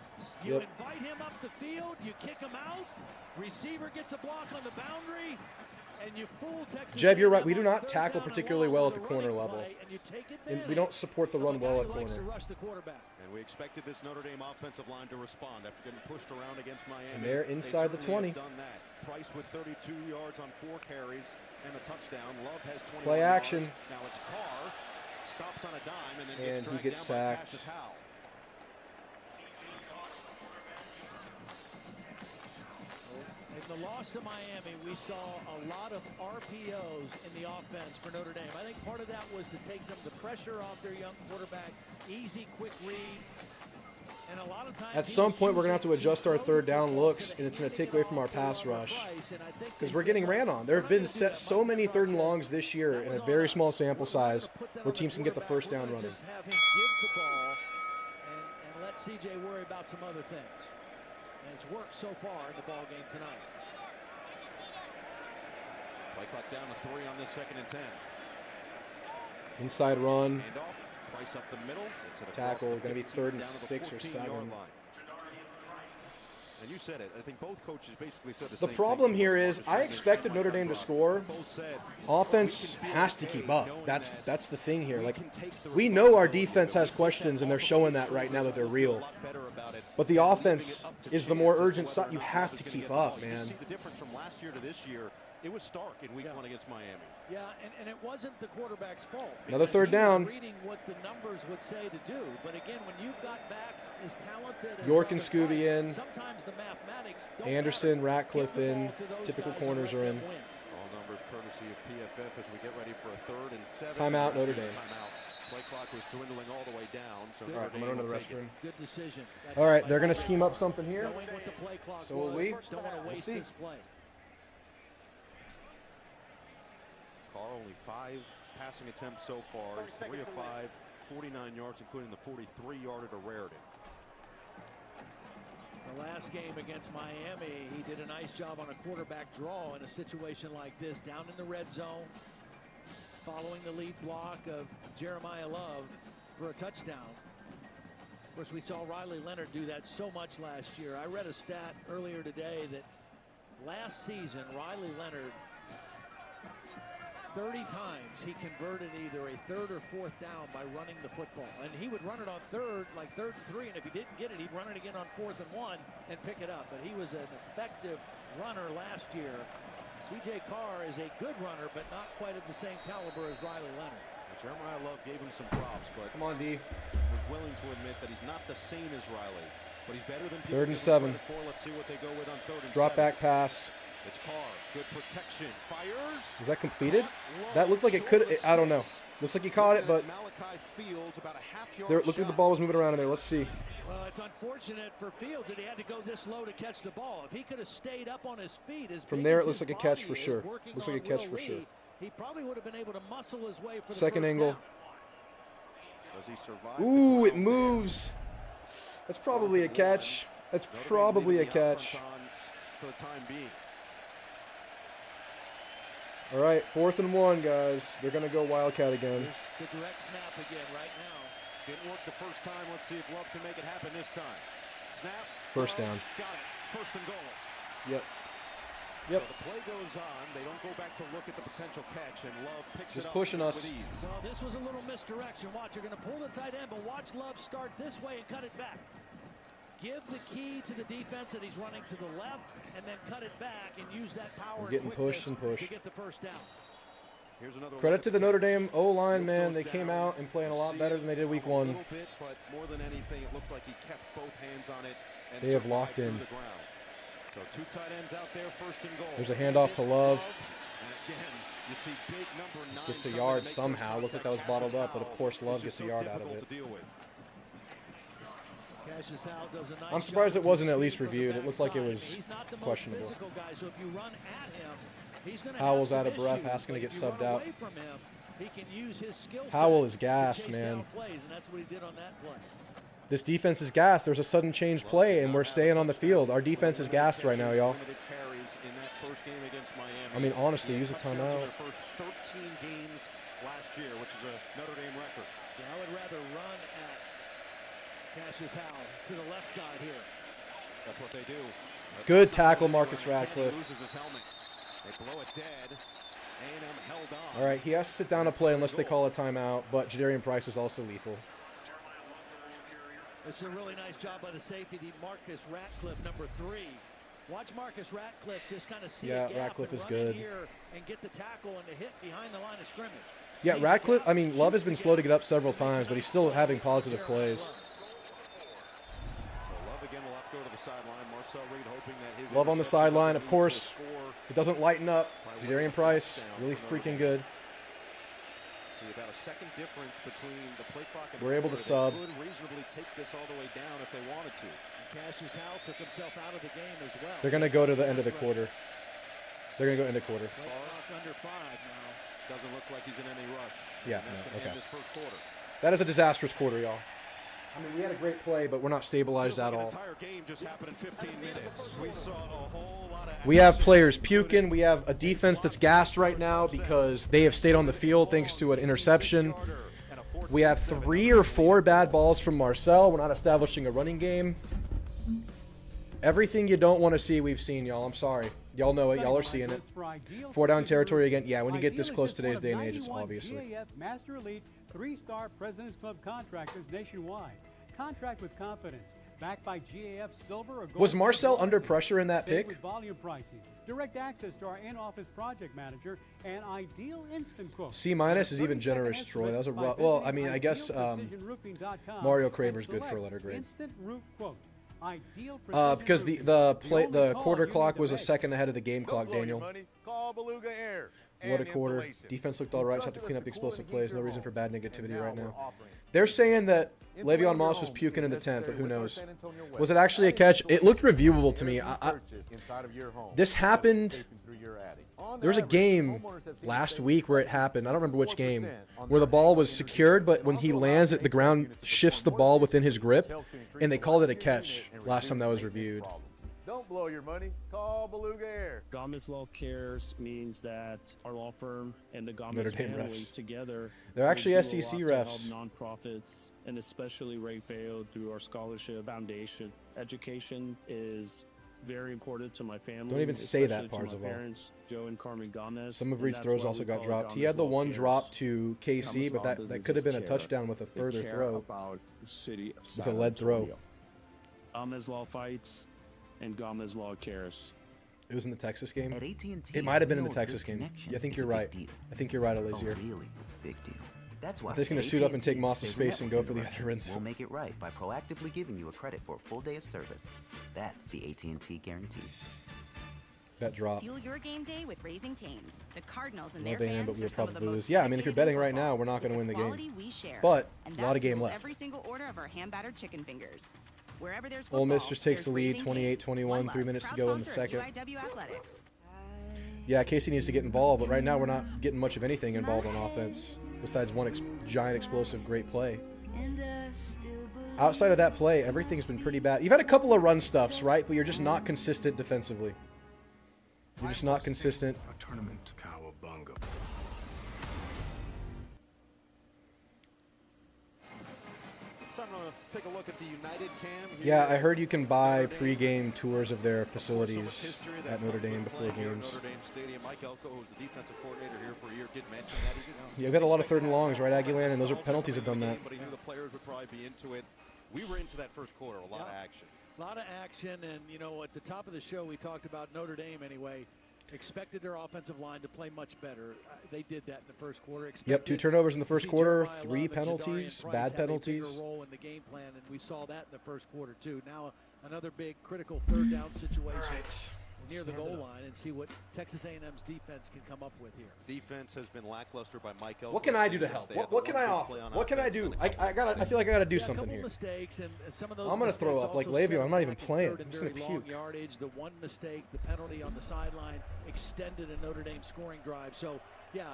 You invite him up the field, you kick him out, receiver gets a block on the boundary, and you fool Texas. Jeb, you're right. We do not tackle particularly well at the corner level. And we don't support the run well at corner. And we expected this Notre Dame offensive line to respond after getting pushed around against Miami. And they're inside the 20. Done that. Price with 32 yards on 4 carries and the touchdown. Love has 21 play action. Yards. Now it's Carr. Stops on a dime and then he gets sacked. In the loss to Miami, we saw a lot of RPOs in the offense for Notre Dame. I think part of that was to take some of the pressure off their young quarterback, easy, quick reads. And a lot of times at some point, we're going to have to adjust our 3rd down looks, and it's going to take away from our pass rush because we're getting ran on. There have been so many 3rd and longs this year in a very small sample size where teams can get the first down running. Just have him give the ball and let C.J. worry about some other things. And it's worked so far in the ball game tonight. Play clock down to 3 on this 2nd and 10. Inside run. Handoff. Price up the middle. Tackle. Going to be 3rd and 6 or 7. And you said it. I think both coaches basically said the problem here is I expected Notre Dame to score. Offense has to keep up. That's the thing here. Like, we know our defense has questions, and they're showing that right now that they're real. But the offense is the more urgent side. You have to keep up, man. You see the difference from last year to this year. It was stark in week 1 against Miami. Yeah, and it wasn't the quarterback's fault. Another 3rd down. Reading what the numbers would say to do, but again, when you've got backs as talented as York and Scooby in. Sometimes the mathematics don't Anderson, matter. Ratcliffe in. Typical corners are in. All numbers courtesy of PFF as we get ready for a 3rd and 7. Timeout, Notre Dame. Timeout. Play clock was dwindling all the way down. So all right, I'm going to the restroom. Good decision. All right, they're going to scheme up something here. So will we? Don't want to waste this play. Carr only 5 passing attempts so far. He's 3 of 5, 49 yards, including the 43-yarder to Raritan. The last game against Miami, he did a nice job on a quarterback draw in a situation like this, down in the red zone, following the lead block of Jeremiah Love for a touchdown. Of course, we saw Riley Leonard do that so much last year. I read a stat earlier today that last season, Riley Leonard 30 times he converted either a third or fourth down by running the football. And he would run it on third, like 3rd and 3, and if he didn't get it, he'd run it again on 4th and 1 and pick it up. But he was an effective runner last year. C.J. Carr is a good runner, but not quite of the same caliber as Riley Leonard. Jeremiah Love gave him some props, but come on, D. Was willing to admit that he's not the same as Riley, but he's better than people 3rd and 7. Let's see what they go with on 3rd and 7. Drop back pass. It's Carr. Good protection. Fires. Was that completed? That looked like it could. I don't know. Looks like he caught it, but there, looked like the ball was moving around in there. Let's see. Well, it's unfortunate for Fields that he had to go this low to catch the ball. If he could have stayed up on his feet, from there it looks like a catch for sure. Looks like a catch for sure. He probably would have been able to muscle his way for the second angle. Does he survive? Ooh, it moves. That's probably a catch. That's probably a catch. For the time being. All right, 4th and 1, guys. They're going to go Wildcat again. The direct snap again right now. Didn't work the first time. Let's see if Love can make it happen this time. Snap. First down. Got it. 1st and goal. Yep. Yep. So the play goes on. They don't go back to look at the potential catch, and Love picks just it up pushing us. with ease. Well, this was a little misdirection. Watch, you're going to pull the tight end, but watch Love start this way and cut it back. Give the key to the defense that he's running to the left, and then cut it back and use that power. We're getting pushed and pushed. To get the first down. Here's another credit to the Notre Dame O-line, man. They came out and playing a lot better than they did week 1. A little bit, but more than anything, it looked like he kept both hands on it. And they have locked in. The ground. So 2 tight ends out there, 1st and goal. There's a handoff to Love. And again, you see big number 9 gets a yard somehow. Looks like that was bottled up, but of course Love gets a yard out of it. I'm surprised it wasn't at least reviewed. It looked like it was questionable. Howell's out of breath. Haas going to get subbed out. Howell is gassed, man. This defense is gassed. There's a sudden change play, and we're staying on the field. Our defense is gassed right now, y'all. I mean, honestly, use a timeout. 13 games last year, which is a Notre Dame record. Yeah, I would rather run at Cassius Howell to the left side here. That's what they do. Good tackle, Marcus Radcliffe. They blow it dead. A&M held on. All right, he has to sit down to play unless they call a timeout, but Jadarian Price is also lethal. It's a really nice job by the safety, Marcus Radcliffe, number 3. Watch Marcus Radcliffe just kind of see a gap Radcliffe and is run good. In here and get the tackle and the hit behind the line of scrimmage. Yeah, Radcliffe, I mean, Love has been slow to get up several times, but he's still having positive plays. So Love again will have to go to the sideline. Marcel Reed hoping that his Love on the sideline, of course. It doesn't lighten up. Jadarian Price, really freaking good. See about a second difference between the play clock and we're able to sub. They could reasonably take this all the way down if they wanted to. Cassius Howell took himself out of the game as well. They're going to go to the end of the quarter. They're going to go into quarter. Play clock under 5 now. Doesn't look like he's in any rush. Yeah, that's no, going to okay. end this first quarter. That is a disastrous quarter, y'all. I mean, we had a great play, but we're not stabilized at all. The entire game just happened in 15 minutes. We saw a whole lot of. We have players puking. We have a defense that's gassed right now because they have stayed on the field thanks to an interception. We have 3 or 4 bad balls from Marcel. We're not establishing a running game. Everything you don't want to see, we've seen, y'all. I'm sorry. Y'all know it. Y'all are seeing it. 4-down territory again. Yeah, when you get this close today's day and age, it's obviously. GAF Master Elite 3-star President's Club contractors nationwide. Contract with confidence. Backed by GAF Silver or Gold. Was Marcel under pressure in that pick? With volume pricing, direct access to our in-office project manager, and ideal instant quote. C- is even generous, Troy. That was a rough. Well, I mean, I guess Mario Kramer's good for a letter grade. Instant roof quote. Because the quarter clock was a second ahead of the game clock, Daniel. What a quarter. Defense looked all right. Just have to clean up the explosive plays. No reason for bad negativity right now. They're saying that Le'Veon Moss was puking in the tent, but who knows? Was it actually a catch? It looked reviewable to me. This happened. There was a game last week where it happened. I don't remember which game, where the ball was secured, but when he lands it, the ground shifts the ball within his grip, and they called it a catch last time that was reviewed. Don't blow your money. Call Beluga Air. Gomez Law Cares means that our law firm and the Gomez Notre Dame family refs. together. They're actually do a SEC lot to refs. help nonprofits, and especially Ray Feo through our scholarship foundation. Education is very important to my family. Don't even say that, especially to my Parzival. parents, Joe and Carmen Gomez. Some of and Reed's that's throws why also we got call it dropped. He Gomez had the Law one Cares. drop to KC, but that could have been a touchdown with a further throw about the city of with a lead throw. Gomez Law fights and Gomez Law cares. It was in the Texas game. At AT&T, It might have been in we the know a Texas good game. connection I think is you're a big right. deal. I think you're right, Elazier. A really big deal. That's why If they're just gonna suit up and take AT&T Moss's saves space and go for the network other end interruptions. We'll make it right by proactively giving you a credit for a full day of service. That's the AT&T guarantee. That drop. Fuel your game day with Raising Cane's. The Cardinals and Love their A&M, but fans we'll are some of the probably most lose. Yeah, I mean, if you're dedicated betting in right now, football. we're not going to It's win the quality game. we share. But And a lot of that game fuels left. Every single order of our hand-battered chicken fingers. Wherever there's Ole Miss football, just takes the there's lead, Raising Cane's. 28-21, One 3 love. minutes to Proud go in the sponsor of second. UIW Athletics. Yeah, Casey needs to get involved, but right now we're not getting much of anything involved on offense besides one giant explosive great play. Outside of that play, everything's been pretty bad. You've had a couple of run stuffs, right? But you're just not consistent defensively. You're just not consistent. A tournament cowabunga. Time to take a look at the United Cam. Yeah, I heard you can buy pregame tours of their facilities at Notre Dame before games. Notre Dame Stadium. Mike Elko, who's the defensive coordinator here for a year, did mention that. You've got a lot of third and longs, right, Aggie Land? And those are penalties have done that. But he knew the players would probably be into it. We were into that first quarter, a lot of action. A lot of action, and you know, at the top of the show, we talked about Notre Dame anyway. Expected their offensive line to play much better. They did that in the first quarter. Yep, 2 turnovers in the first quarter, 3 penalties, bad penalties. A bigger role in the game plan, and we saw that in the first quarter too. Now another big critical third down situation near the goal line, and see what Texas A&M's defense can come up with here. Defense has been lackluster by Mike Elko. What can I do to help? What can I offer? What can I do? I feel like I got to do something here. Mistakes and some of those. I'm going to throw up like Le'Veon. I'm not even playing. I'm just going to puke. Yardage, the one mistake, the penalty on the sideline extended a Notre Dame scoring drive. So, yeah,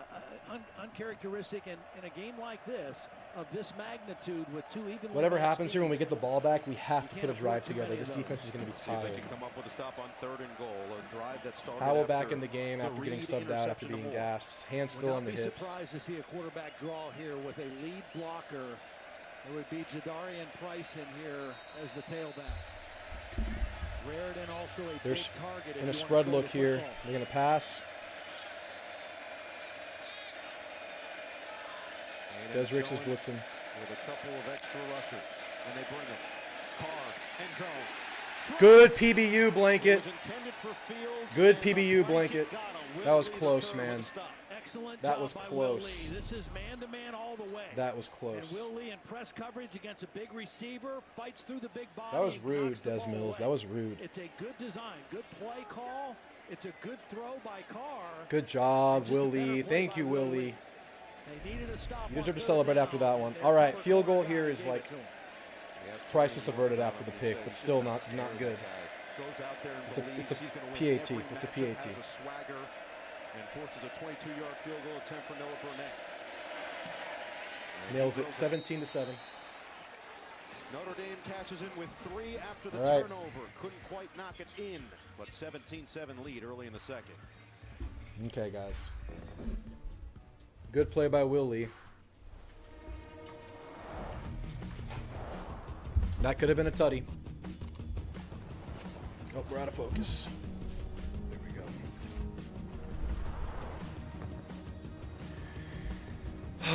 uncharacteristic. And in a game like this, of this magnitude, with 2 even. Whatever happens here when we get the ball back, we have to put a drive together. This defense is going to be tired. They can come up with a stop on 3rd and goal. A drive that started. Howell back in the game after getting subbed out after being gassed. His hands still on the hips. Would not be surprised to see a quarterback draw here with a lead blocker. It would be Jadarian Price in here as the tailback. Raridan also a big target. In a spread look here. They're going to pass. Des Ricks is blitzing. With a couple of extra rushers. And they bring him. Carr, end zone. Good PBU blanket. Good PBU blanket. That was close, man. Excellent that was job by close. Will Lee. This is man-to-man all the way. That was close. And Will Lee in press coverage against a big receiver, fights through the big body. That was rude, Des Mills. That was rude. It's a good design, good play call. It's a good throw by Carr. Good job, Will Lee. Thank you, Will Lee. They needed a stop. You deserve to celebrate after that one. All right, field goal here is like priceless averted after the pick, but still not good. It's a PAT. It's a PAT. And forces a 22-yard field goal attempt for Noah Burnett. Nails it, 17-7. Notre Dame cashes in with 3 after the right. turnover. Couldn't quite knock it in, but 17-7 lead early in the second. Okay, guys. Good play by Will Lee. That could have been a tutty. Oh, we're out of focus. There we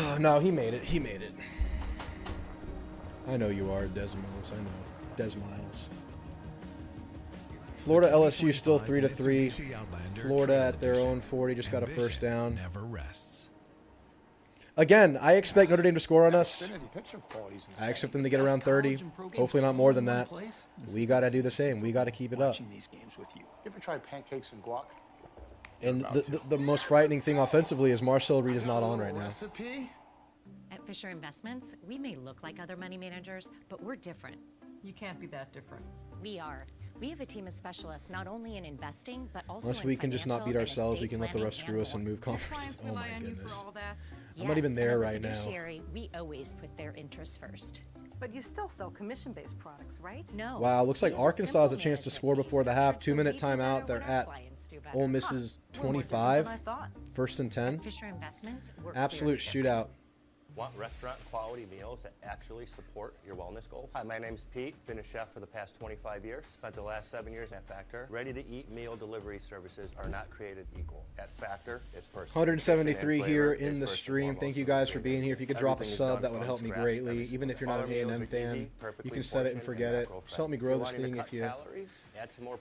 go. No, he made it. He made it. I know you are, Des Miles. I know. Des Miles. Florida LSU still 3-3. Florida at their own 40 just got a first down. Never rests. Again, I expect Notre Dame to score on us. I expect them to get around 30. Hopefully not more than that. We got to do the same. We got to keep it up. You ever tried pancakes and guac? And the most frightening thing offensively is Marcel Reed is not on right now. Recipe? At Fisher Investments, we may look like other money managers, but we're different. You can't be that different. We are. We have a team of specialists not only in investing, but also Unless in we can just not beat financial and ourselves, we estate can let the refs planning screw us and move conferences. Oh my on you goodness. for all that? I'm not even there as a right now. fiduciary, we always put their interests first. But you still sell commission-based products, right? No. Wow, looks like We have a Arkansas has a simple chance to management score before the fee half. structure, 2-minute so we do timeout. better They're when our at clients do better. Ole Miss's We're more different 25. than I thought. First and 10. Fisher Investments, we're Absolute clearly different. shootout. Want restaurant quality meals that actually support your wellness goals? Hi, my name's Pete. Been a chef for the past 25 years. Spent the last 7 years at Factor. Ready-to-eat meal delivery services are not created equal. At Factor, it's personal. 173 here in the stream. Thank you guys for being here. If you could drop a sub, that would help me greatly. Even if you're not an A&M fan, you can set it and forget it. Just help me grow this thing if you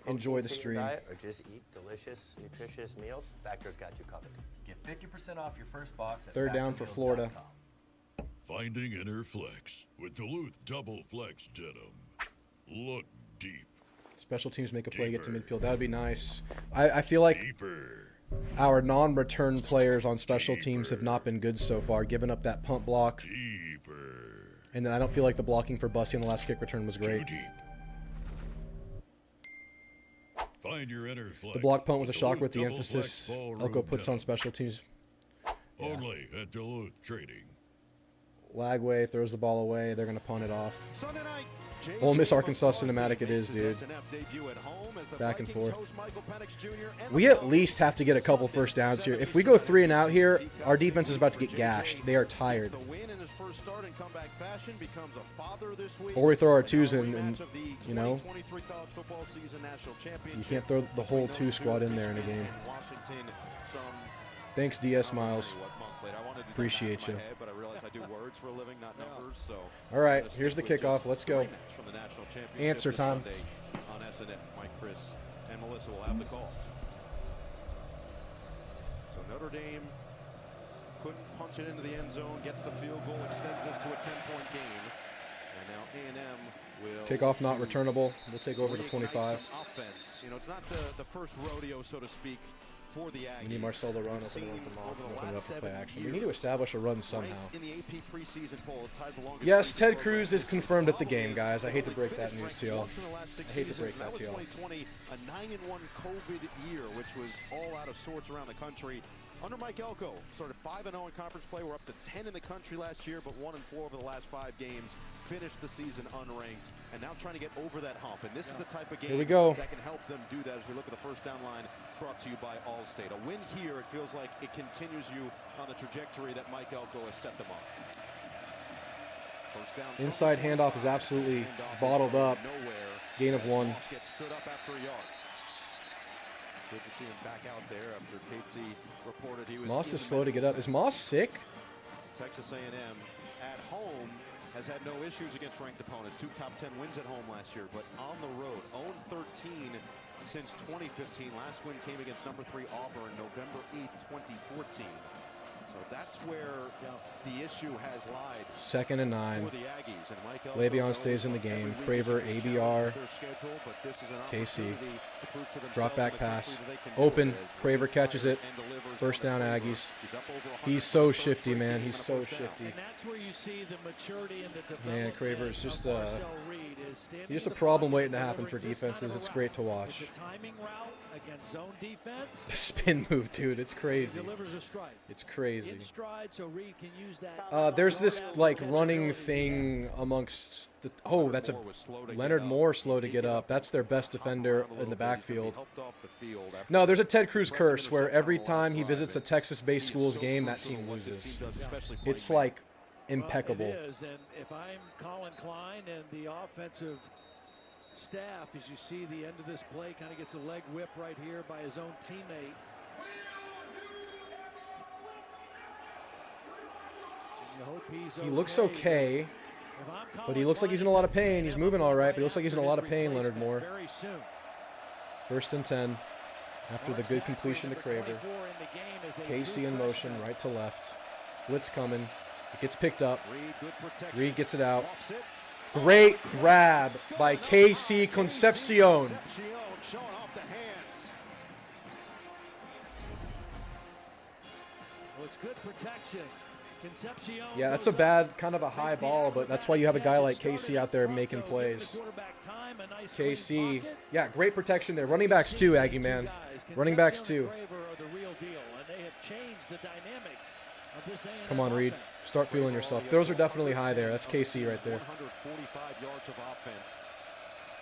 enjoy the stream. Or just eat delicious, nutritious meals, Factor's got you covered. Get 50% off your first box at Third down for Florida. Finding inner flex with Duluth Double Flex Denim. Look deep. Special teams make a play, get to midfield. That would be nice. I feel like our non-return players on special teams have not been good so far, giving up that punt block. And then I don't feel like the blocking for Bussy on the last kick return was great. Find your inner flex. The block punt was a shocker with the emphasis Elko puts on special teams. Only at Duluth Trading. Lagway throws the ball away. They're going to punt it off. Ole Miss Arkansas cinematic it is, dude. Back and forth. We at least have to get a couple first downs here. If we go 3 and out here, our defense is about to get gashed. They are tired. Or we throw our 2s in and, you know, you can't throw the whole 2 squad in there in a game. Thanks, DS Miles. Appreciate you. All right, here's the kickoff. Let's go. Answer time. On SNF, Mike, Chris, and Melissa will have the call. So Notre Dame couldn't punch it into the end zone, gets the field goal, extends this to a 10-point game. And now A&M will kickoff not returnable. We'll take over to 25. Offense. You know, it's not the first rodeo, so to speak, for the Aggies. We need Marcel to run, open it up for Moss, and open it up for play action. We need to establish a run somehow. Yes, Ted Cruz is confirmed at the game, guys. I hate to break that news to y'all. I hate to break that to y'all. 2020, a 9-1 COVID year, which was all out of sorts around the country. Under Mike Elko, started 5-0 in conference play. We're up to 10 in the country last year, but 1-4 over the last 5 games. Finished the season unranked, and now trying to get over that hump. And this is the type of game that can help them do that as we look at the first down line brought to you by Allstate. A win here, it feels like it continues you on the trajectory that Mike Elko has set them up. First down. Inside handoff is absolutely bottled up. Gain of 1. Gets stood up after a yard. Good to see him back out there after KT reported he was. Moss is slow to get up. Is Moss sick? Texas A&M at home has had no issues against ranked opponents. 2 top 10 wins at home last year, but on the road, 0-13 since 2015. Last win came against number 3 Auburn, November 8th, 2014. So that's where the issue has lied. 2nd and 9. For the Aggies. And Mike Elko Le'Veon stays in the game. Craver, ABR, KC. Drop back pass. Open. Craver catches it. First down, Aggies. He's so shifty, man. He's so shifty. And that's where you see the maturity and the development. Man, Craver is just he's just a problem waiting to happen for defenses. It's great to watch. The timing route against zone defense. The spin move, dude. It's crazy. Delivers a strike. It's crazy. In stride, so Reed can use that. There's this like running thing amongst the. Oh, that's a Leonard Moore slow to get up. That's their best defender in the backfield. No, there's a Ted Cruz curse where every time he visits a Texas-based school's game, that team loses. It's like impeccable. It is, and if I'm Colin Klein and the offensive staff, as you see the end of this play, kind of gets a leg whip right here by his own teammate. He looks okay, but he looks like he's in a lot of pain. He's moving all right, but he looks like he's in a lot of pain, Leonard Moore. 1st and 10 after the good completion to Craver. KC in motion, right to left. Blitz coming. It gets picked up. Reed gets it out. Great grab by KC Concepcion. Well, it's good protection. Concepcion. Yeah, that's a bad, kind of a high ball, but that's why you have a guy like KC out there making plays. KC, yeah, great protection there. Running backs too, Aggie man. Running backs too. Come on, Reed. Start feeling yourself. Those are definitely high there. That's KC right there. 145 yards of offense.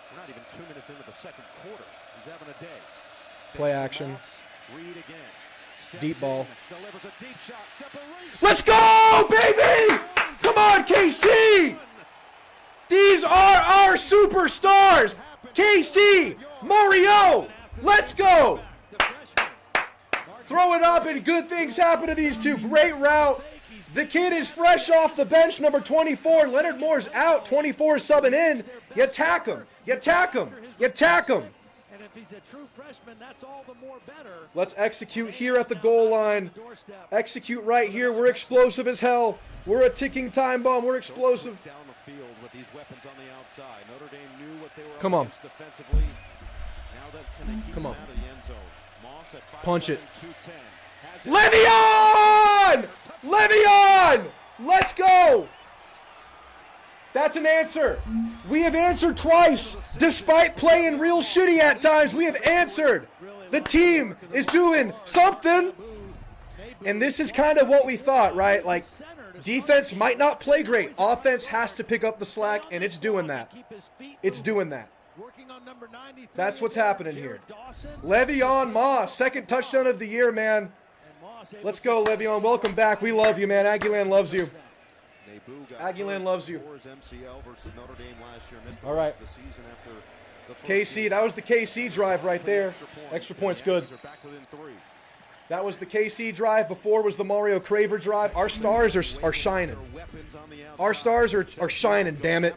We're not even 2 minutes into the second quarter. He's having a day. Play action. Reed again. Deep ball. Delivers a deep shot. Separation. Let's go, baby! Come on, KC! These are our superstars! KC, Mario, let's go! Throw it up and good things happen to these two. Great route. The kid is fresh off the bench, number 24. Leonard Moore's out, 24 subbing in. You attack him. You attack him. You attack him. And if he's a true freshman, that's all the more better. Let's execute here at the goal line. Execute right here. We're explosive as hell. We're a ticking time bomb. We're explosive. Down the field with these weapons on the outside. Notre Dame knew what they were Come up on. against defensively. Now that can they keep Come them on. out of the end zone? Moss at 5'11", Punch it. 210. Has it. Le'Veon! Le'Veon! Let's go! That's an answer. We have answered twice. Despite playing real shitty at times, we have answered. The team is doing something. And this is kind of what we thought, right? Like, defense might not play great. Offense has to pick up the slack, and it's doing that. It's doing that. That's what's happening here. Le'Veon Moss, second touchdown of the year, man. Let's go, Le'Veon. Welcome back. We love you, man. Aggieland loves you. Aggieland loves you. All right. KC, that was the KC drive right there. Extra point's good. That was the KC drive. Before was the Mario Craver drive. Our stars are shining. Our stars are shining, damn it.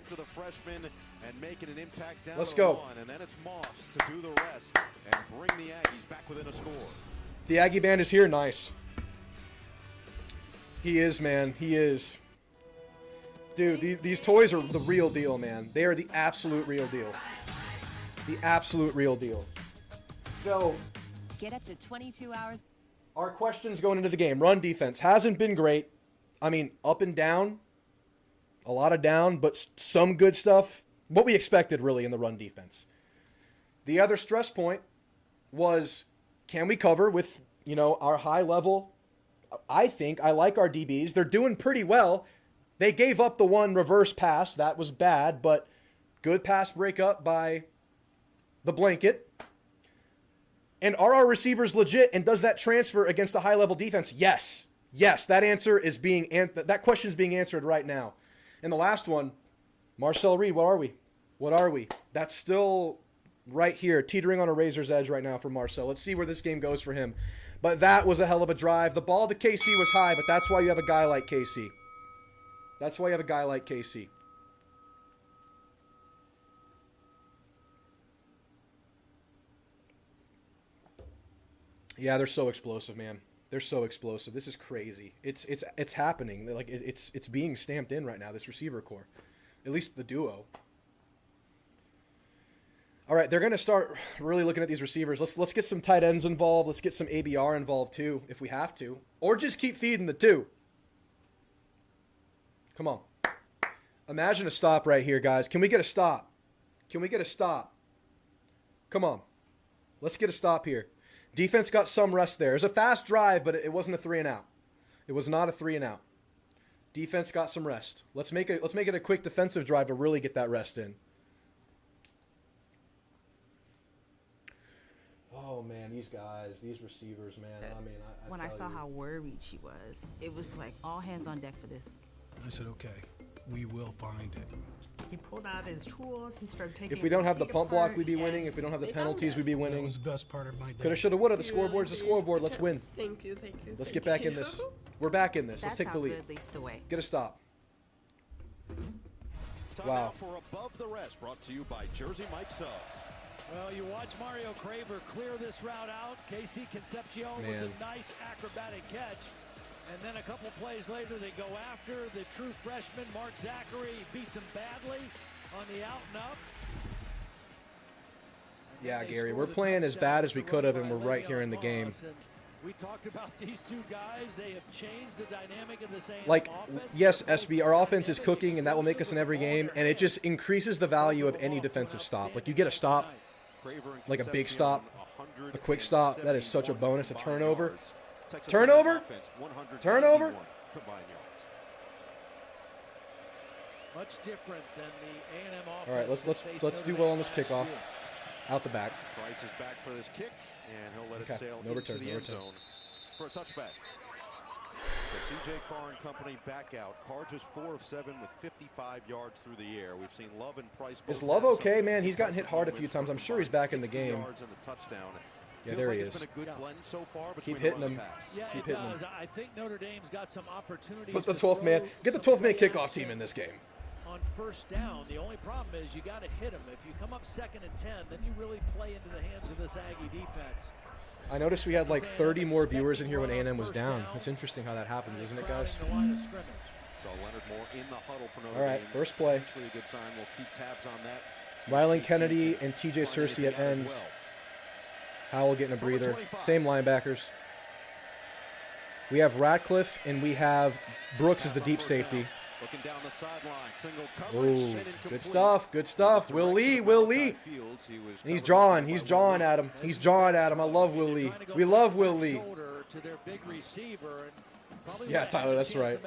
Let's go. And then it's Moss to do the rest and bring the Aggies back within a score. The Aggie band is here. Nice. He is, man. He is. Dude, these toys are the real deal, man. They are the absolute real deal. The absolute real deal. So, get up to 22 hours. Our questions going into the game. Run defense hasn't been great. I mean, up and down. A lot of down, but some good stuff. What we expected, really, in the run defense. The other stress point was, can we cover with, you know, our high level? I like our DBs. They're doing pretty well. They gave up the one reverse pass. That was bad, but good pass breakup by the blanket. And are our receivers legit, and does that transfer against a high-level defense? Yes. Yes, that question is being answered right now. And the last one, Marcel Reed, what are we? What are we? That's still right here, teetering on a razor's edge right now for Marcel. Let's see where this game goes for him. But that was a hell of a drive. The ball to KC was high, but that's why you have a guy like KC. That's why you have a guy like KC. Yeah, they're so explosive, man. They're so explosive. This is crazy. It's happening. Like it's being stamped in right now, this receiver core. At least the duo. All right, they're going to start really looking at these receivers. Let's get some tight ends involved. Let's get some ABR involved too, if we have to. Or just keep feeding the two. Come on. Imagine a stop right here, guys. Can we get a stop? Can we get a stop? Come on. Let's get a stop here. Defense got some rest there. It was a fast drive, but it wasn't a 3-and-out. It was not a 3-and-out. Defense got some rest. Let's make it a quick defensive drive to really get that rest in. Oh man, these guys, these receivers, man. I mean, when I saw how worried she was, it was like all hands on deck for this. I said, okay, we will find it. He pulled out his tools. He started taking. If we don't have the pump block, we'd be winning. If we don't have the penalties, we'd be winning. That was the best part of my day. Coulda, shoulda, woulda. The scoreboard's the scoreboard. Let's win. Thank you. Let's get back in this. We're back in this. Let's take the lead. Good leads the way. Get a stop. Wow. For Above the Rest, brought to you by Jersey Mike Subs. Well, you watch Mario Craver clear this route out. KC Concepcion with a nice acrobatic catch. And then a couple plays later, they go after the true freshman, Mark Zachary. Beats him badly on the out and up. Yeah, Gary, we're playing as bad as we could have, and we're right here in the game. We talked about these two guys. They have changed the dynamic of this A&M like, offense. yes, SB, our offense is cooking, and that will make us in every game, and it just increases the value of any defensive stop. Like, you get a stop, like a big stop, a quick stop. That is such a bonus. A turnover. Turnover? Turnover? Much different than the A&M offense. All right, let's do well on this kickoff. Out the back. Price is back for this kick, and he'll let it sail no into return, the end zone. for a touchback. So C.J. Carr and company back out. Carr just 4 of 7 with 55 yards through the air. We've seen Love and Price. Is Love okay, man? He's gotten hit hard a few times. I'm sure he's back in the game. Yards and the touchdown. Yeah, there he is. It's been a good blend so far. Keep hitting him. Yeah, Keep hitting him. I think Notre Dame's got some opportunities. Put the 12th man. Get the 12th man kickoff team in this game. On first down, the only problem is you got to hit him. If you come up 2nd and 10, then you really play into the hands of this Aggie defense. I noticed we had like 30 more viewers in here when A&M was down. It's interesting how that happens, isn't it, guys? So Leonard Moore in the huddle for Notre Dame. All right, first play. Actually a good sign. We'll keep tabs on that. Rylan Kennedy and TJ Searcy at ends. Howell getting a breather. Same linebackers. We have Radcliffe and we have Brooks as the deep safety. Looking down the sideline, single coverage. Ooh, good stuff, good stuff. Will Lee. And he's jawing at him. He's jawing at him. I love Will Lee. We love Will Lee. Yeah, Tyler, that's right.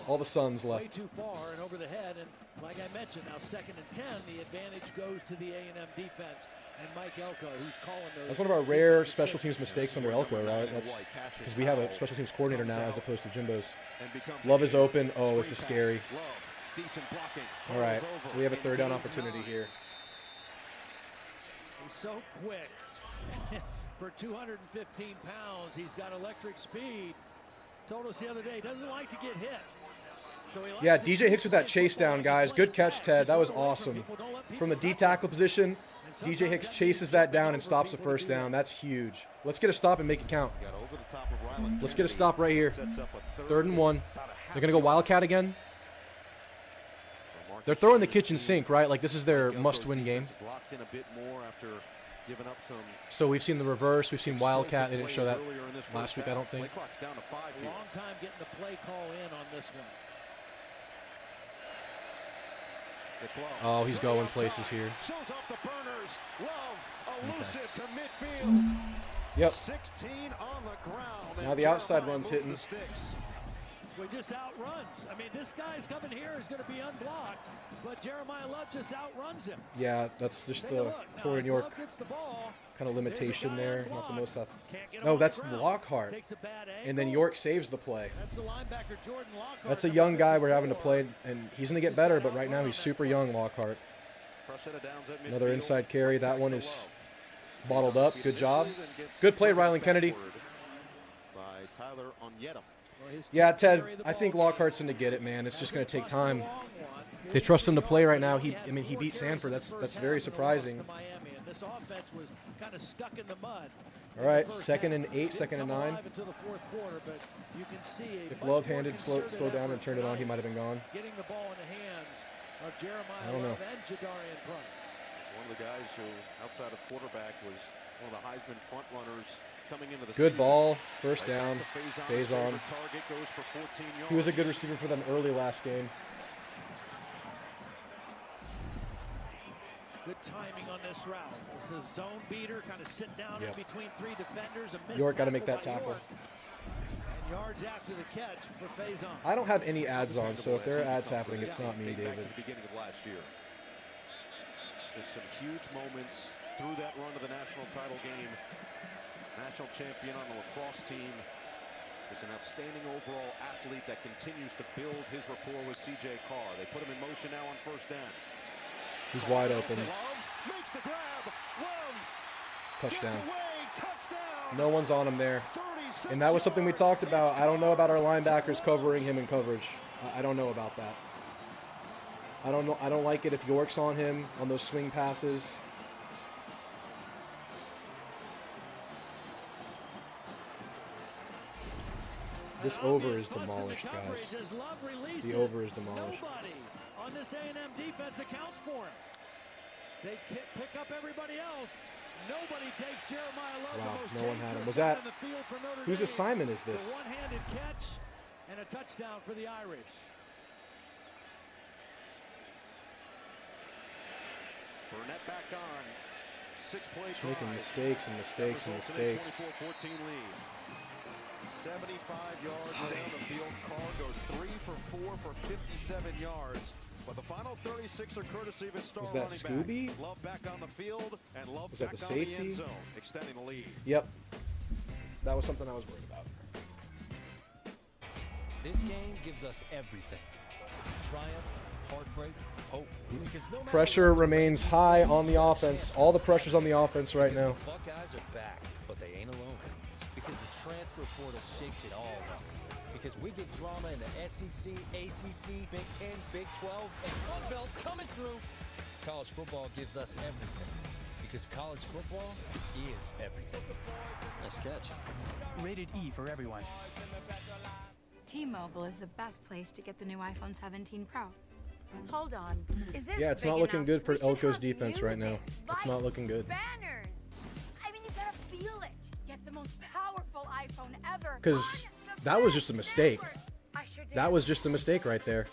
All the Suns left. Way too far and over the head, and like I mentioned, now 2nd and 10, the advantage goes to the A&M defense and Mike Elko, who's calling those. That's one of our rare special teams mistakes under Elko, right? That's because we have a special teams coordinator now as opposed to Jimbo's. Love is open. Oh, this is scary. All right, we have a 3rd down opportunity here. He's so quick. For 215 pounds, he's got electric speed. Told us the other day, doesn't like to get hit. So yeah, DJ Hicks with that chase down, guys. Good catch, Ted. That was awesome. From the D tackle position, DJ Hicks chases that down and stops the first down. That's huge. Let's get a stop and make it count. Let's get a stop right here. 3rd and 1. They're going to go Wildcat again. They're throwing the kitchen sink, right? Like this is their must-win game. Locked in a bit more after giving up some. So we've seen the reverse. We've seen Wildcat. They didn't show that last week, I don't think. Play clock's down to 5 here. Long time getting the play call in on this one. It's Love. Oh, he's going places here. Shows off the burners. Love elusive to midfield. Yep. 16 on the ground. Now the outside run's hitting. We just outruns. I mean, this guy's coming here is going to be unblocked, but Jeremiah Love just outruns him. Yeah, that's just the Tori and York kind of limitation there. Not the most. No, that's Lockhart. And then York saves the play. That's the linebacker Jordan Lockhart. That's a young guy we're having to play, and he's going to get better, but right now he's super young, Lockhart. Another inside carry. That one is bottled up. Good job. Good play, Rylan Kennedy. By Tyler Onyedem. Yeah, Ted, I think Lockhart's going to get it, man. It's just going to take time. They trust him to play right now. He beat Sanford. That's very surprising. This offense was kind of stuck in the mud. All right, 2nd and 8, 2nd and 9. If Love handed slow down and turned it on, he might have been gone. Getting the ball in the hands of Jeremiah I don't know. Love and Jadarian Price. He's one of the guys who, outside of quarterback, was one of the Heisman front runners. Coming into the Good season. ball, first down, phase on. Target goes for 14 yards. He was a good receiver for them early last game. Good timing on this route. This is a zone beater, kind of sit down in between 3 defenders. York got to make that tackle. And yards after the catch for Faison. I don't have any ads on, so if there are ads happening, it's not me, David. Back to the beginning of last year. Just some huge moments through that run to the national title game. National champion on the lacrosse team. Just an outstanding overall athlete that continues to build his rapport with C.J. Carr. They put him in motion now on first down. He's wide open. Love makes the grab. Love Touchdown. gets away. Touchdown. No one's on him there. And that was something we talked about. I don't know about our linebackers covering him in coverage. I don't know about that. I don't know. I don't like it if York's on him on those swing passes. This over is demolished, guys. The over is demolished. Nobody on this A&M defense accounts for him. They pick up everybody else. Nobody takes Jeremiah Love. Wow, no one had him. Was that? Whose assignment is this? A one-handed catch and a touchdown for the Irish. Burnett back on. 6-play drive. Making mistakes and mistakes and mistakes. 24-14 lead. 75 yards down the field. Carr goes 3 for 4 for 57 yards. But the final 36 are courtesy of his star running back. Was that Scooby? Love back on the field and Love was that back the on the safety? end zone, extending the lead. Yep. That was something I was worried about. This game gives us everything. Triumph, heartbreak, hope. Because no matter Pressure remains high on the offense. All the pressure's on the offense right now. the Buckeyes are back, but they ain't alone. Because the transfer portal shakes it all up. Because we get drama in the SEC, ACC, Big 10, Big 12, and Sun Belt coming through. College football gives us everything. Because college football is everything. Nice catch. Rated E for everyone. T-Mobile is the best place to get the new iPhone 17 Pro. Hold on. Is this Yeah, it's not looking good for Elko's defense right now. It's not looking good. Banners. I mean, you gotta feel it. Get the most powerful iPhone ever. Because that was just a mistake. That was just a mistake right there.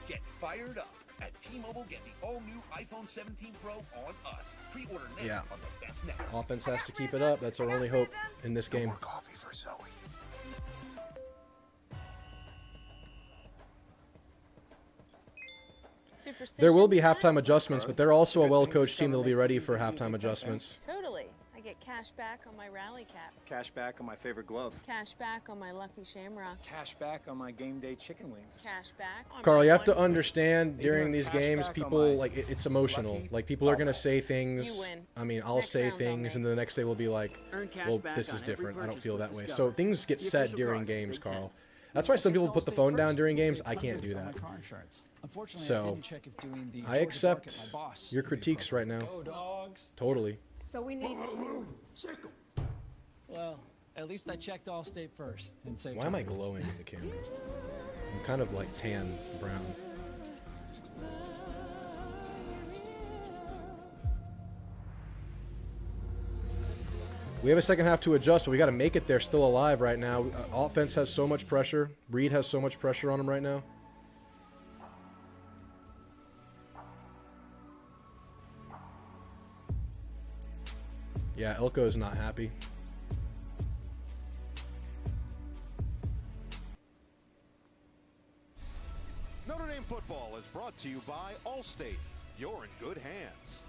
Get fired up. At T-Mobile, get the all-new iPhone 17 Pro on us. Pre-order now Yeah. on the best network. Offense has to keep it up. That's our only hope in this game. More coffee for Zoe. There will be halftime adjustments, but they're also a well-coached team that will be ready for halftime adjustments. Totally. I get cash back on my rally cap. Cash back on my favorite glove. Cash back on my Lucky Shamrock. Cash back on my game day chicken wings. Cash back on Carl, my you have to one- understand during these games, on people my like it's emotional. Like people are gonna say things. You win. I mean, I'll Next say round's on things, and then the next day we'll be like, Earn cash "Well, back this on is every different. I don't purchase feel with that way." Discover. So things get The said official during product, games, Big Ten. Carl. That's why some people put the phone down during games. I can't do that. So I accept your critiques right now. Totally. So we need to... Well, at least I checked Allstate first and saved. Why am I glowing in the camera? I'm kind of like tan brown. We have a second half to adjust, but we got to make it there still alive right now. Offense has so much pressure. Reed has so much pressure on him right now. Yeah, Elko is not happy. Notre Dame football is brought to you by Allstate. You're in good hands.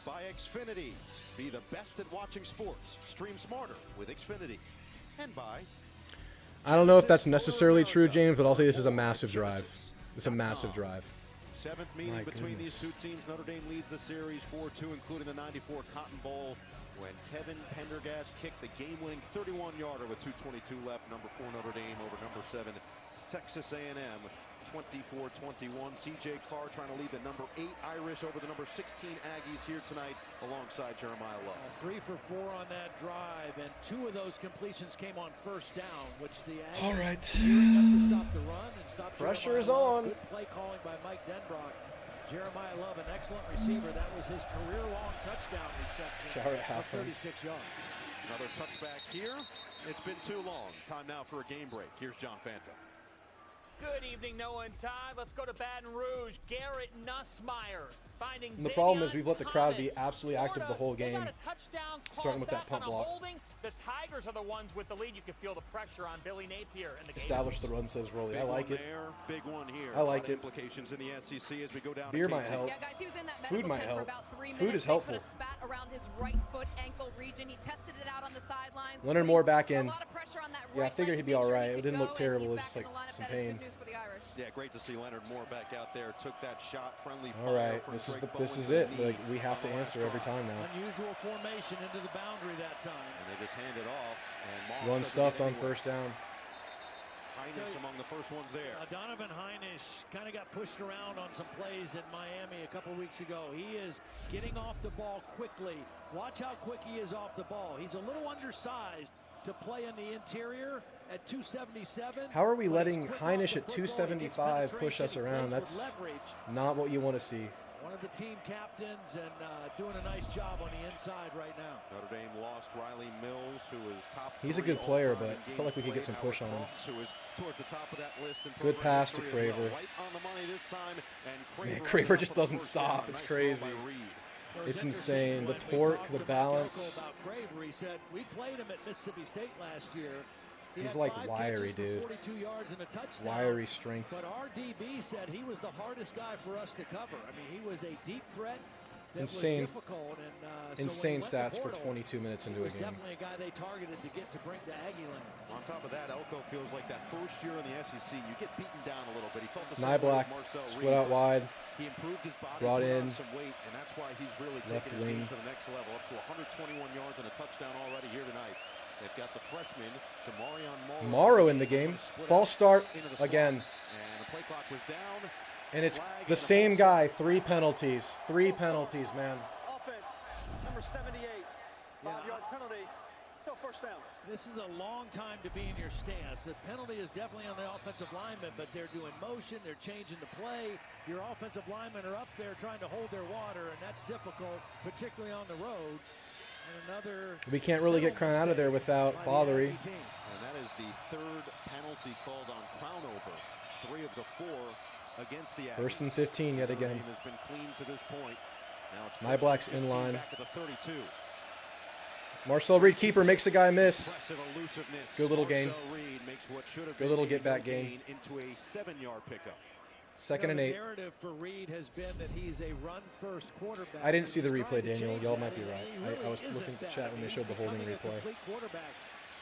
By Xfinity. Be the best at watching sports. Stream smarter with Xfinity. And by... I don't know if that's necessarily true, James, but I'll say this is a massive drive. It's a massive drive. Seventh meeting between these two teams. Notre Dame leads the series 4-2, including the 94 Cotton Bowl, when Kevin Pendergast kicked the game-winning 31-yarder with 2:22 left. Number 4 Notre Dame over number 7 Texas A&M. 24-21. C.J. Carr trying to lead the number 8 Irish over the number 16 Aggies here tonight alongside Jeremiah Love. 3 for 4 on that drive, and 2 of those completions came on first down, which the Aggies All right. gearing up to stop the run and stop Pressure is Jeremiah Love. on. Good play calling by Mike Denbrock. Jeremiah Love, an excellent receiver. That was his career-long touchdown reception. Shower at of halftime. 36 yards. Another touchback here. It's been too long. Time now for a game break. Here's John Fanta. Good evening, Noah and Ty. Let's go to Baton Rouge. Garrett Nussmeier finding And the problem is Xavier we've let the crowd be Thomas. absolutely active the whole They game. got a touchdown Starting with called that pump back on a block. holding. The Tigers are the ones with the lead. You can feel the pressure on Billy Napier and the Establish the run, says Rolly. I like it. Big one here. I like it. Implications in the SEC as we go down. Beer to might KT. help. Yeah, guys, he was in that Food medical might tent help. for about 3 minutes. Food is They helpful. put a spat around his right foot ankle region. He tested it out on the sidelines. Leonard Moore back A in. lot of pressure on that Yeah, I right figured leg he'd be to make all sure right. he It could didn't go, look terrible. and It he's was just back in like the lineup. some That is pain. good news for the Irish. Yeah, great to see Leonard Moore back out there. Took that shot, friendly fire. All right, from this is Drake this Bowens is in it. the knee Like we have to on the last answer every drive. time now. Unusual formation into the boundary that time. And they just hand it off. And Moss Run doesn't stuffed get on anywhere. first down. Heinisch among the first ones there. Donovan Heinisch kind of got pushed around on some plays in Miami a couple weeks ago. He is getting off the ball quickly. Watch how quick he is off the ball. He's a little undersized to play in the interior at 277. How are we but he's letting quick off Heinisch the at football. He gets 275 push penetration. us He around? plays with That's leverage. not what you want to see. One of the team captains and doing a nice job on the inside right now. Notre Dame lost Riley Mills, who is top He's a 3 good player, all-time but in I feel like we could games get some played. push on him. Howard Crofts, who is towards the top of that list in Good program pass to history as well. Craver. Right on the money this time, and Man, Craver Craver went just up for the doesn't first stop. down. It's Nice crazy. ball by Reed. It's insane. The torque, the balance. About Craver, he said, we played him at Mississippi State last year. He He's had like 5 wiry, catches for dude. 42 yards and a touchdown. Wiry strength. But our DB said he was the hardest guy for us to cover. I mean, he was a deep threat. that Insane. was difficult. And, Insane so when he went stats to for portal, 22 minutes into he a was game. definitely a guy they targeted to get to bring to Aggie land. On top of that, Elko feels like that first year in the SEC, you get beaten down a little bit. He felt the same way Black with Marcel split Reed. out wide. He improved his body, Brought put in on some weight, and that's why he's really left taken his game wing. to the next level, up to 121 yards and a touchdown already here tonight. They've got the freshman, Jamarion Morrow in the game. False start again. And the play clock was down. And it's the same guy. 3 penalties. 3 penalties, man. Offense, number 78. 5-yard penalty. Still first down. This is a long time to be in your stance. The penalty is definitely on the offensive lineman, but they're doing motion, they're changing the play. Your offensive linemen are up there trying to hold their water, and that's difficult, particularly on the road. And another We can't really get Crown out of there without Fothery. And that is the 3rd penalty called on Crownover. 3 of the 4 against the Aggies. 1st and 15 yet again. Has been clean to this point. Now it's My Black's in line. back at the 32. Marcel Reed, keeper, makes a guy miss. Impressive elusiveness. Good little gain. Marcel Reed makes what should have Good been little a get-back no gain. into a 7-yard pickup. 2nd and 8. The narrative for Reed has been that he's a run-first quarterback. I didn't see the He's replay, trying to Daniel. change Y'all that, might be and right. he really I was isn't looking at the that. chat when they He's showed the holding becoming a replay. complete quarterback.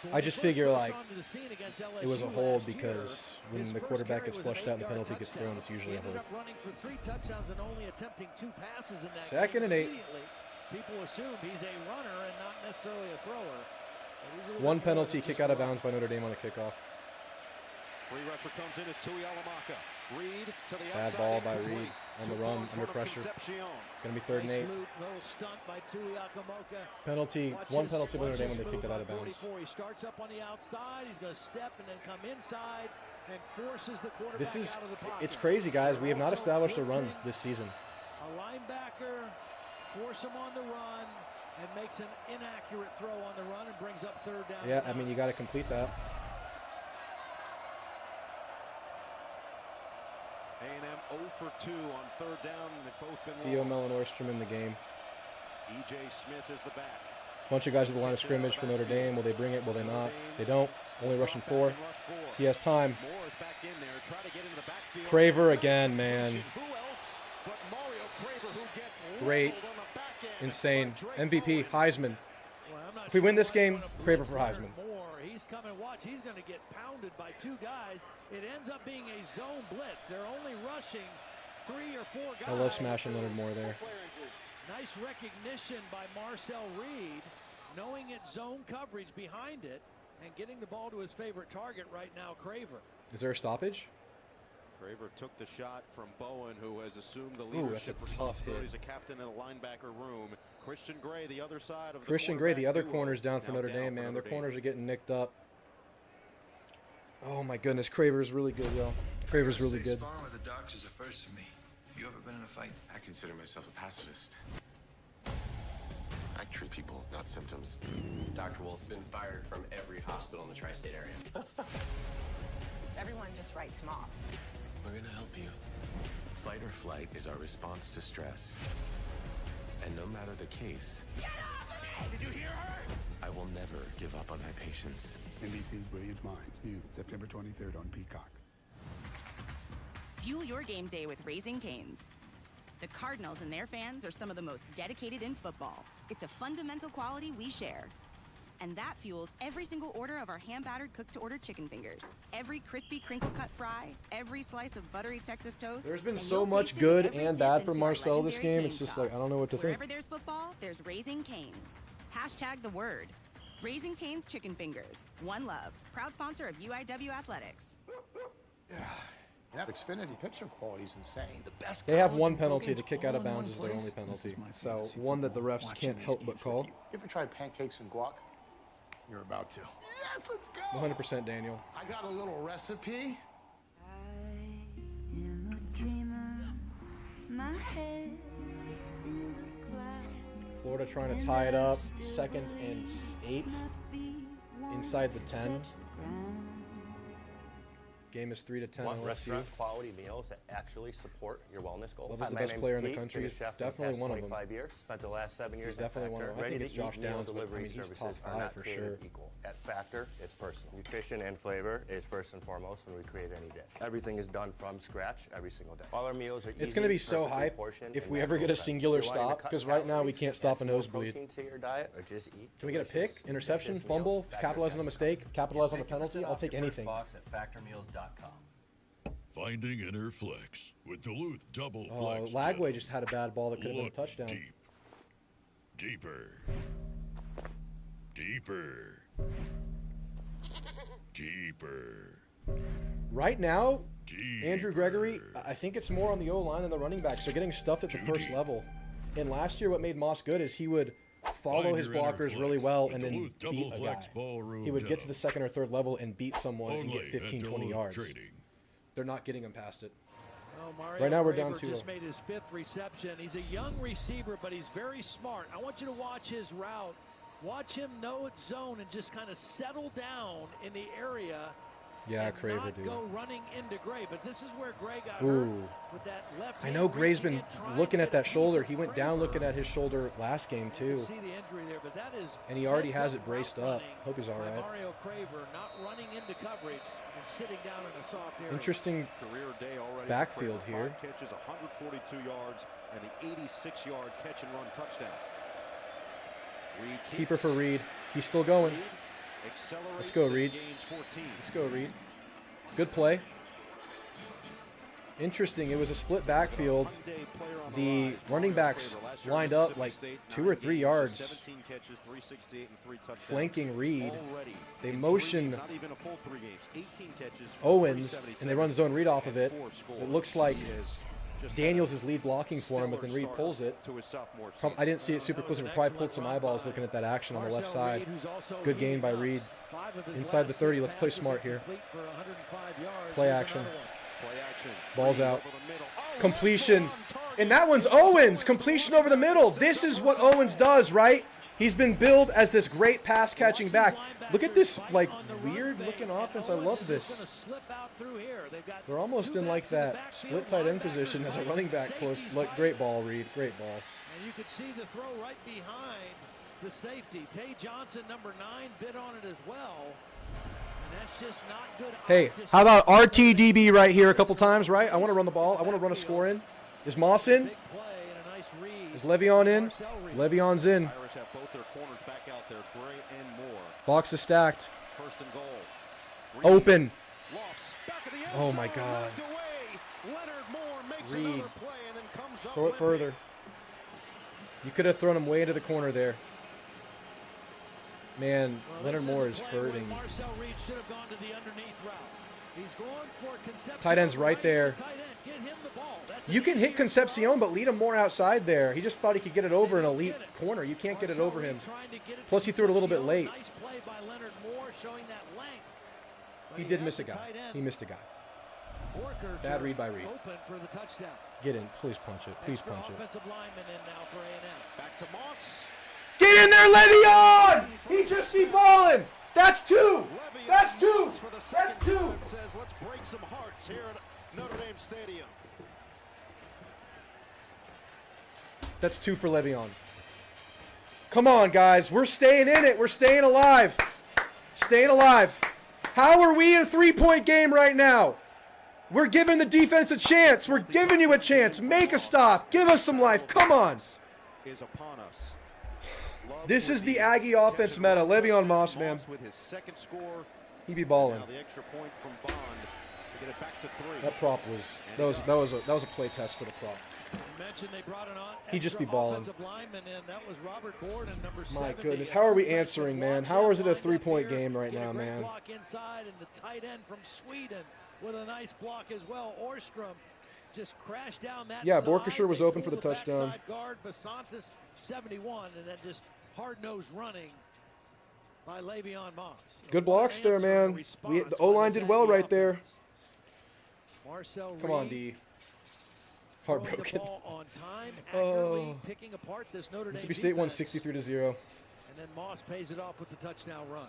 But I when just he first figure burst like onto the scene against it was a LSU hold last year, because when his the first quarterback carry gets was an flushed out and the 8-yard penalty gets touchdown. thrown, it's usually He a ended hold. up running for 3 touchdowns and only attempting 2 passes in that 2nd game. and 8. Immediately, people assume he's a runner and not necessarily a thrower. But he's a little 1 bit more penalty, than kick just out of a runner. bounds by Notre Dame on a kickoff. Free rusher comes in as Tui Alamaka. Reed to the Bad outside. ball by incomplete. Reed on the Too far run, in under front of pressure. Concepcion. Gonna be 3rd and 8. Nice little stunt by Tui Akamoka. Penalty, Watch 1 his- penalty by watch Notre Dame his when they kicked it move out of on bounds. 44. He starts up on the outside. He's going to step and then come inside and forces the quarterback This is, out of the pocket. it's crazy, guys. We have not Also established a run blitzing this season. A linebacker, force him on the run, and makes an inaccurate throw on the run and brings up 3rd down. Yeah, I mean, you got to complete that. A&M 0 for 2 on 3rd down, and they've both been Theo long. Mellon-Orstrom in the game. E.J. Smith is the back. Bunch of guys at the line of scrimmage for Notre Dame. Will they bring it? Will they not? They don't. Only rushing 4. He has time. Moore is back in there. Try to get into the backfield. Craver again, man. Who else but Mario Craver, who gets Great. leveled on the back end Insane. by Drake MVP, Owens. Heisman. Well, I'm not If we win sure this why game, they wanna Craver blitz for Leonard Heisman. Moore. He's coming. Watch. He's going to get pounded by 2 guys. It ends up being a zone blitz. They're only rushing 3 or 4 guys. I love smashing Leonard Moore there. Nice recognition by Marcel Reed, knowing it's zone coverage behind it and getting the ball to his favorite target right now, Craver. Is there a stoppage? Craver took the shot from Bowen, who has assumed the Ooh, that's a leadership tough hit. responsibilities. A captain in the linebacker room. Christian Gray, the other side of Christian the Gray, the other duo, corner's down for now Notre down Dame, for man. Notre Their Dame. corners are getting nicked up. Oh my goodness, Craver's really good, yo. Craver's really good. Sparring with the doctors is a first for me. You ever been in a fight? I consider myself a pacifist. I treat people, not symptoms. Dr. Wolf's been fired from every hospital in the tri-state area. Everyone just writes him off. We're gonna help you. Fight or flight is our response to stress. And no matter the case, Get off of me! Did you hear her? I will never give up on my patients. NBC's Brilliant Minds, new September 23rd on Peacock. Fuel your game day with Raising Cane's. The Cardinals and their fans are some of the most dedicated in football. It's a fundamental quality we share. And that fuels every single order of our hand-battered cooked-to-order chicken fingers. Every crispy crinkle-cut fry, every slice of buttery Texas toast. There's been and so you'll much taste it good with every and dip bad from into our Marcel this legendary game. It's cane just like, I sauce. don't know what to think. Wherever there's football, there's Raising Cane's. Hashtag the word. Raising Cane's Chicken Fingers. One love. Proud sponsor of UIW Athletics. Yeah, Xfinity picture quality is insane. The best. They have 1 penalty. The kick out of bounds is their only penalty. So one that the refs can't help but call. You ever tried pancakes and guac? You're about to. Yes, let's go. 100% Daniel. I got a little recipe. Florida trying to tie it up. 2nd and 8 inside the 10. Game is 3-10 Want LSU. restaurant quality meals that actually support your wellness goals? Love's the My best name's player in the Pete, country. been a He's chef definitely for one the of them. past 25 years. Spent the last 7 years He's at definitely one of Factor. them. I think Ready it's to Josh eat meal Downs, but I delivery mean, he's services top are 5 not for created sure. equal. At Factor, it's personal. Nutrition and flavor is first and foremost when we create any dish. Everything is done from scratch every single day. All our meals are easy, It's going to be so perfectly hype portioned, if and we ever get a natural. singular If you're wanting to stop, cut because right now we calories, can't add stop a some more nosebleed. protein to your diet, or just eat Can we get a delicious, pick, interception, nutritious fumble, meals? Factor's capitalize on the got you mistake, capitalize on the penalty? I'll take anything. Box at factormeals.com. Finding inner flex with Duluth Double Oh, Flex. Lagway just had a bad ball that could have been a Look touchdown. Deep. Deeper. Deeper. Deeper. Right now, Andrew Gregory, I think it's more on the O-line than the running backs. They're getting stuffed at the first level. And last year, what made Moss good is he would follow his blockers really well and then beat a guy. He would get to the second or third level and beat someone and get 15, 20 yards. They're not getting him past it. Oh, Mario Right now we're Craver down 2-0. just made his 5th reception. He's a young receiver, but he's very smart. I want you to watch his route. Watch him know it's zone and just kind of settle down in the area. Yeah, and Craver, not dude. go running into Gray. But this is where Gray got Ooh. hurt with that left I hand know Gray's reaching been in, trying looking to at get a that shoulder. piece He of went down Craver. looking at his shoulder last game, You too. can see the injury there, but that is And he already heads has up it braced route up. running Hope he's all by right. Mario Craver, not running into coverage and sitting down in a soft area. Interesting Career day already. backfield for here. 5 catches, 142 yards, and the 86-yard catch and run touchdown. Reed Keeper for Reed. He's still going. accelerates. Let's go, and Reed. gains 14. Let's go, Reed. Good play. Interesting. It was a split backfield. The running backs lined up like 2 or 3 yards, 17 catches, 368 and 3 touchdowns. flanking Reed. Already They in motion not even a full 3 games. 18 catches, Owens, 377, and they run zone read off of it. and 4 scores. It looks like He has just Daniels is lead blocking for him, but then stellar Reed start pulls it. to his sophomore I didn't see it super close, but probably pulled some eyeballs looking at that action on the left side. Good gain by Reed. Inside the 30. Let's play smart here. Play action. Ball's out. Completion. And that one's Owens. Completion over the middle. This is what Owens does, right? He's been billed as this great pass catching back. Look at this like weird looking offense. I love this. They're almost in like that split tight end position as a running back close. Look, great ball, Reed. Great ball. And you could see the throw right behind the safety. Tay Johnson, number 9, bid on it as well. And that's just not good. Hey, how about RTDB right here a couple times, right? I want to run the ball. I want to run a score in. Is Moss in? Is Le'Veon in? Le'Veon's in. Irish have both their corners back out there, Gray and Moore. Box is stacked. First and goal. Open. Lofts, back of the end Oh my zone, God. knocked away. Leonard Moore makes Reed. another play and then comes up Throw it limping. further. You could have thrown him way into the corner there. Man, Leonard Moore is hurting. Marcel Reed should have gone to the underneath route. He's going for Concepcion. Tight end's right there. Tight end, get him the ball. That's You can hit Concepcion, but lead him more outside there. He just thought he could get it over an elite corner. You can't get it over him. Plus, he threw it a little bit late. Nice play by Leonard Moore showing that length. But He did has miss a the guy. tight end. He missed a guy. Borker Bad read by Reed. Open for the touchdown. Get in. Please punch it. Please Extra punch it. offensive lineman in now for A&M. Back to Moss. Get in there, Le'Veon! He just be balling. That's 2. That's 2. That's 2. Says, let's break some hearts here at Notre Dame Stadium. That's 2 for Le'Veon. Come on, guys. We're staying in it. We're staying alive. Staying alive. How are we in a 3-point game right now? We're giving the defense a chance. We're giving you a chance. Make a stop. Give us some life. Come on. Is upon us. This is the Aggie offense meta. Le'Veon Moss, man. With his second score. He be balling. Now the extra point from Bond to get it back to 3. That prop was a play test for the prop. You mentioned they brought an He'd just be balling. offensive lineman in. That was Robert Borden, number My 70. goodness, how are we answering, man? How is it a 3-point game right now, man? Block inside, and the tight end from Sweden with a nice block as well. Orstrom just crashed down that Yeah, side. Borkshire was They open for pulled the touchdown. backside guard, Basantis, 71, and then just hard-nosed running by Le'Veon Moss. Good blocks there, man. The O-line did well right there. Marcel Come on, Reed D. throwing the Heartbroken. ball on time, accurately Oh. picking apart this Notre Dame Mississippi State won defense. 63-0. And then Moss pays it off with the touchdown run.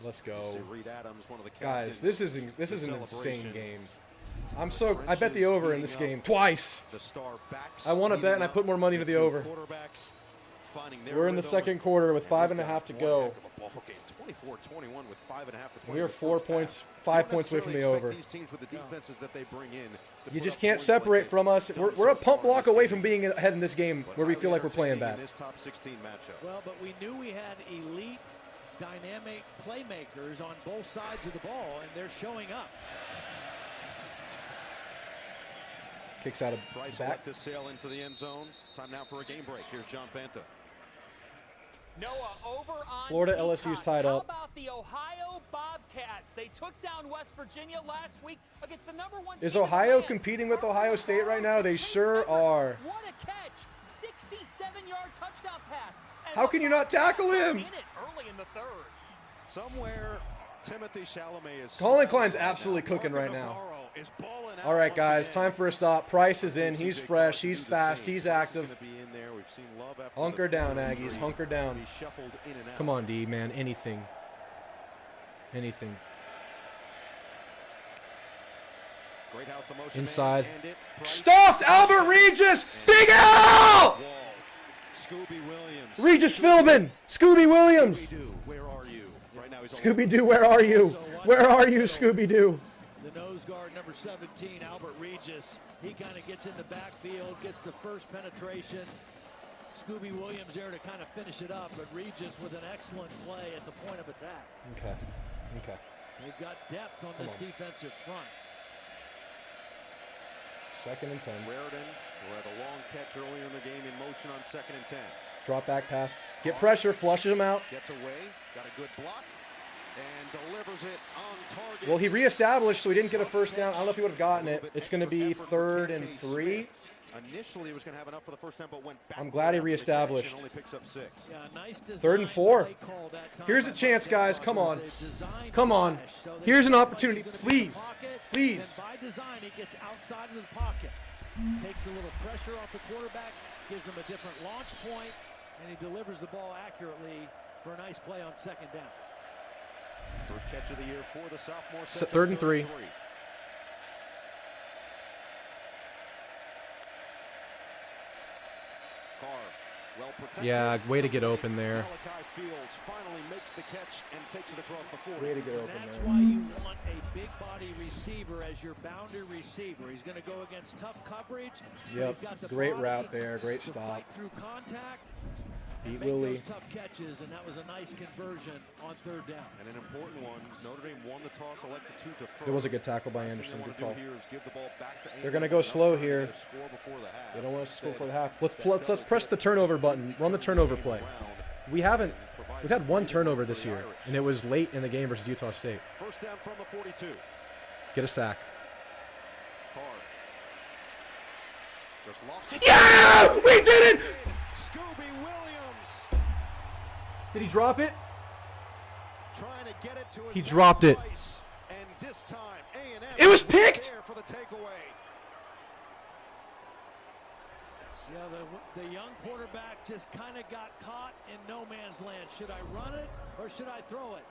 Let's go. Reed Adams, one of the Guys, this is an insane celebration. game. I bet the over in this game twice. I won a bet and I put more money to the over. We're in the second quarter with 5.5 to go. 24-21 with 5.5 to play. We are 5 points away from the over. These teams with the defenses that they bring in You just can't separate from us. We're a pump block away from being ahead in this game where we feel like we're playing bad. This top 16 matchup. Well, but we knew we had elite, dynamic playmakers on both sides of the ball, and they're showing up. Kicks out of Price back. let this sail into the end zone. Time now for a game break. Here's John Fanta. Noah, over on Florida Peacock. LSU's tied up. How about the Ohio Bobcats? They took down West Virginia last week against the #1 Is team in Ohio the land. competing with Ohio State right now? They sure are. What a catch! 67-yard touchdown pass. And How can you not tackle him? in it early in the third. Somewhere, Timothy Chalamet is. Colin Klein's absolutely cooking right now. All right, guys, time for a stop. Price is in. He's fresh. He's fast. He's active. Hunker down, Aggies. Hunker down. Come on, D, man. Anything. Anything. Inside. Stuffed Albert Regis. Big Al! Scooby Williams. Regis Philbin. Scooby Williams. Where are you? Right now he's Scooby-Doo, where are you? Where are you, Scooby-Doo? The nose guard, number 17, Albert Regis. He kind of gets in the backfield, gets the first penetration. Scooby Williams there to kind of finish it up, but Regis with an excellent play at the point of attack. Okay. Okay. They've got depth on this defensive front. 2nd and 10. Raritan, who had a long catch earlier in the game, in motion on 2nd and 10. Drop back pass. Get pressure, flushes him out. Gets away, got a good block, and delivers it on target. Well, he reestablished, so he didn't get a first down. I don't know if he would have gotten it. It's going to be 3rd and 3. Initially, he was going to have enough for the first time, but went back. I'm glad he reestablished. Only picks up 6. Yeah, nice 3rd and 4. Here's a chance, guys. Come on. Come on. Here's an opportunity. Please. Please. By design, he gets outside of the pocket. Takes a little pressure off the quarterback, gives him a different launch point, and he delivers the ball accurately for a nice play on 2nd down. First catch of the year for the sophomore. 3rd and 3. Well protected. Yeah, way to get open there. Malachi Fields finally makes the catch and takes it across the 40. Way to get open That's there. why you want a big body receiver as your boundary receiver. He's going to go against tough coverage. Yep, He's got the great body route there, great to stop. fight through contact. Beat Make Willie. those tough catches, and that was a nice conversion on 3rd down. And an important one. Notre Dame won the toss, elected to defer. It was a good tackle by Anderson. Good call. The They're going to go slow here. They don't want us to score before the half. Let's press the turnover button. Run the turnover play. We've had 1 turnover this year, and it was late in the game versus Utah State. First down from the 42. Get a sack. Carr. Just lost. Yeah! We did it! Scooby Williams. Did he drop it? Trying to get it to his He dropped it. twice, and this time A&M It was picked! there for the takeaway. Yeah, the young quarterback just kind of got caught in no man's land. Should I run it or should I throw it?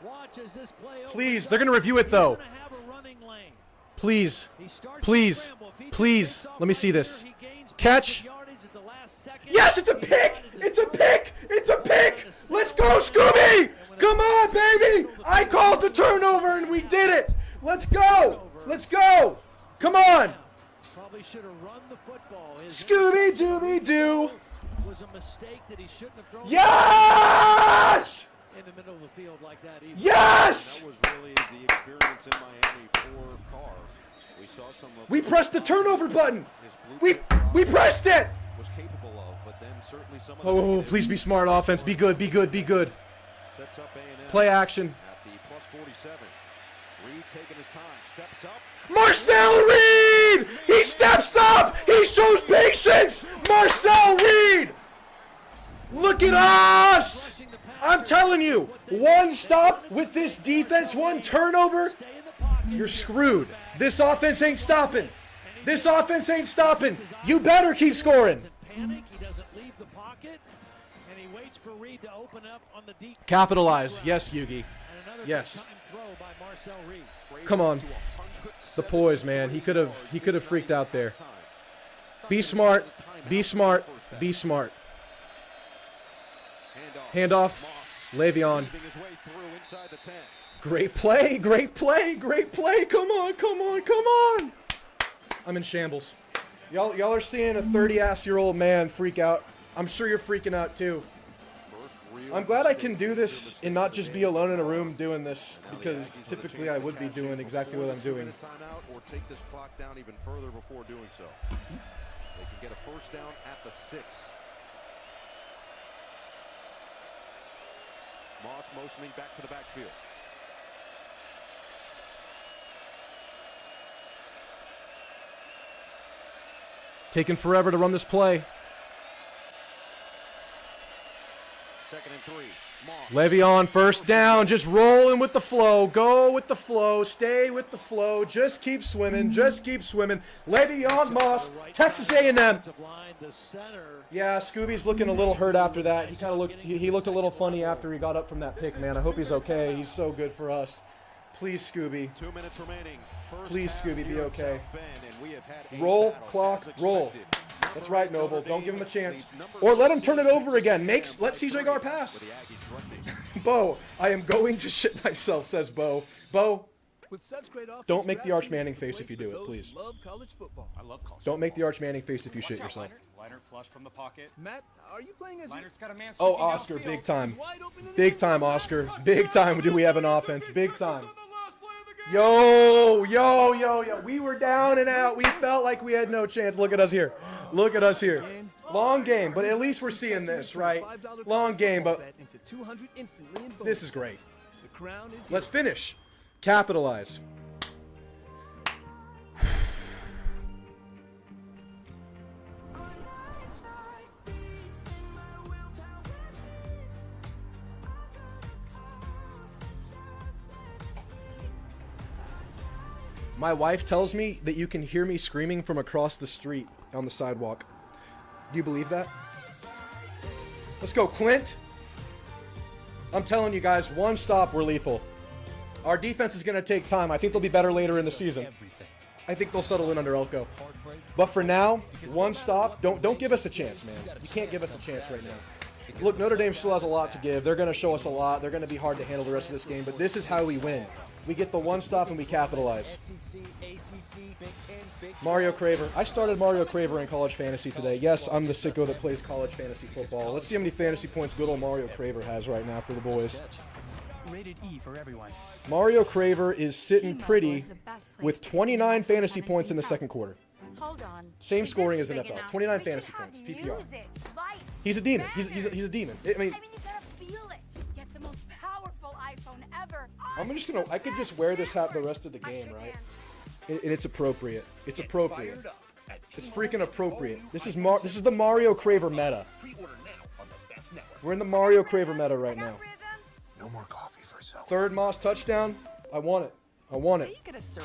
Watch as this play opens Please, up. they're going to review it, though. He's gonna have a running lane. Please. He starts to Please. scramble. If he Please. takes off Let me see right this. here, he gains Catch. yardage at the last second. Yes, it's a pick! It's a pick! It's a pick! Let's go, Scooby! Come on, baby! I called the turnover and we did it! Let's go! Let's go! Come on! Probably should have run the football. Scooby-Dooby-Doo! Was a mistake that he shouldn't have thrown. Yes! In the middle of the field like that. Either. Yes! That was really the experience in Miami for Carr. We saw some of We pressed the turnover button! We pressed it! was capable of, but then certainly some of the Oh, please be smart, offense. Be good, be good, be good. sets up A&M Play action. at the plus 47. Reed taking his time, steps up. Marcel Reed! He steps up! He shows patience! Marcel Reed! Look at us! I'm telling you, 1 stop with this defense, 1 turnover, you're screwed. This offense ain't stopping. This offense ain't stopping. You better keep scoring. Panic. He doesn't leave the pocket, and he waits for Reed to open up on the deep. Capitalize. Yes, Yugi. Yes. Come on. The poise, man. He could have freaked out there. Be smart. Be smart. Be smart. Handoff. Le'Veon. Great play. Great play. Great play. Come on. Come on. Come on. I'm in shambles. Y'all are seeing a 30-ass-year-old man freak out. I'm sure you're freaking out too. I'm glad I can do this and not just be alone in a room doing this, because typically I would be doing exactly what I'm doing. Timeout or take this clock down even further before doing so. They can get a first down at the 6. Moss motioning back to the backfield. Taking forever to run this play. 2nd and 3. Moss. Le'Veon, first down, just rolling with the flow. Go with the flow, stay with the flow, just keep swimming, just keep swimming. Le'Veon Moss, Texas A&M. Yeah, Scooby's looking a little hurt after that. He looked a little funny after he got up from that pick, man. I hope he's okay. He's so good for us. Please, Scooby. 2 minutes remaining. Please, Scooby, be okay. Roll, clock, roll. That's right, Noble. Don't give him a chance. Or let him turn it over again. Let CJ Gar pass. Bo, I am going to shit myself, says Bo. Bo, don't make the Arch Manning face if you do it, please. Don't make the Arch Manning face if you shit yourself. Liner flush from the pocket. Matt, are you playing as Liner's got a man Oh, Oscar, big time. Big time, Oscar. Big time do we have an offense. Big time. Yo. We were down and out. We felt like we had no chance. Look at us here. Look at us here. Long game, but at least we're seeing this, right? Long game, but this is great. Let's finish. Capitalize. My wife tells me that you can hear me screaming from across the street on the sidewalk. Do you believe that? Let's go, Clint. I'm telling you guys, one stop, we're lethal. Our defense is going to take time. I think they'll be better later in the season. I think they'll settle in under Elko. But for now, one stop. Don't give us a chance, man. You can't give us a chance right now. Look, Notre Dame still has a lot to give. They're going to show us a lot. They're going to be hard to handle the rest of this game. But this is how we win. We get the one stop and we capitalize. Mario Craver. I started Mario Craver in college fantasy today. Yes, I'm the sicko that plays college fantasy football. Let's see how many fantasy points good old Mario Craver has right now for the boys. Rated E for everyone. Mario Craver is sitting pretty with 29 fantasy points in the second quarter. Hold on. Same scoring as NFL. 29 fantasy points. PPR. He's a demon. He's a demon. I mean, you gotta feel it. Get the most powerful iPhone ever. I could just wear this hat the rest of the game, right? And it's appropriate. It's appropriate. It's freaking appropriate. This is the Mario Craver meta. We're in the Mario Craver meta right now. No more coffee for self. Third Moss touchdown. I want it. I want it.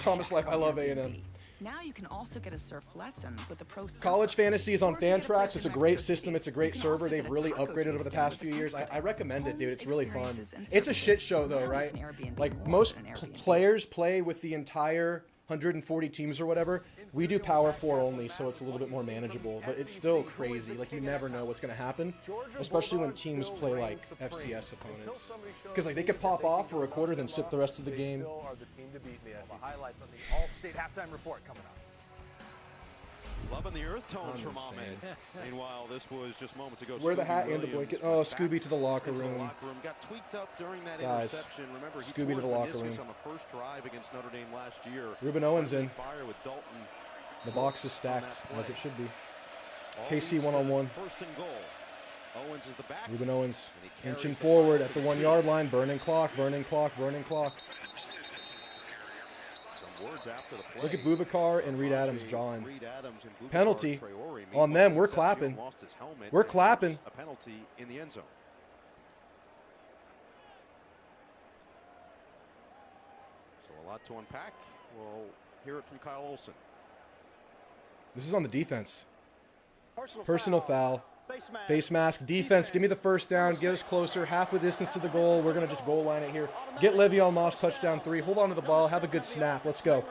Thomas Life, I love A&M. Now you can also get a surf lesson with the pro surfer. College Fantasy is on Fantrax. It's a great system. It's a great server. They've really upgraded over the past few years. I recommend it, dude. It's really fun. It's a shit show, though, right? Like, most players play with the entire 140 teams or whatever. We do Power 4 only, so it's a little bit more manageable. But it's still crazy. Like, you never know what's going to happen, especially when teams play, like, FCS opponents. Because, like, they could pop off for a quarter, then sit the rest of the game. The highlights on the All-State halftime report coming up. Loving the earth tones from Ahmed. Meanwhile, this was just moments ago. Wear the hat and the blanket. Oh, Scooby to the locker room. Got tweaked up during that Guys, interception. Remember, he Scooby to the locker room. on the first drive against Notre Dame last year. Ruben Owens in. Fire with Dalton. The box is stacked, as it should be. KC one-on-one. First and goal. Owens is the back. Ruben Owens inching forward at the 1-yard line. Burning clock, burning clock, burning clock. Words after the play. Look at Boubacar and Reed Adams jawing. Penalty on them. We're clapping. We're clapping. A penalty in the end zone. So a lot to unpack. We'll hear it from Kyle Olson. This is on the defense. Personal foul. Face mask. Defense, give me the first down. Get us closer. Half the distance to the goal. We're going to just goal line it here. Get Le'Veon Moss touchdown 3. Hold on to the ball. Have a good snap. Let's go.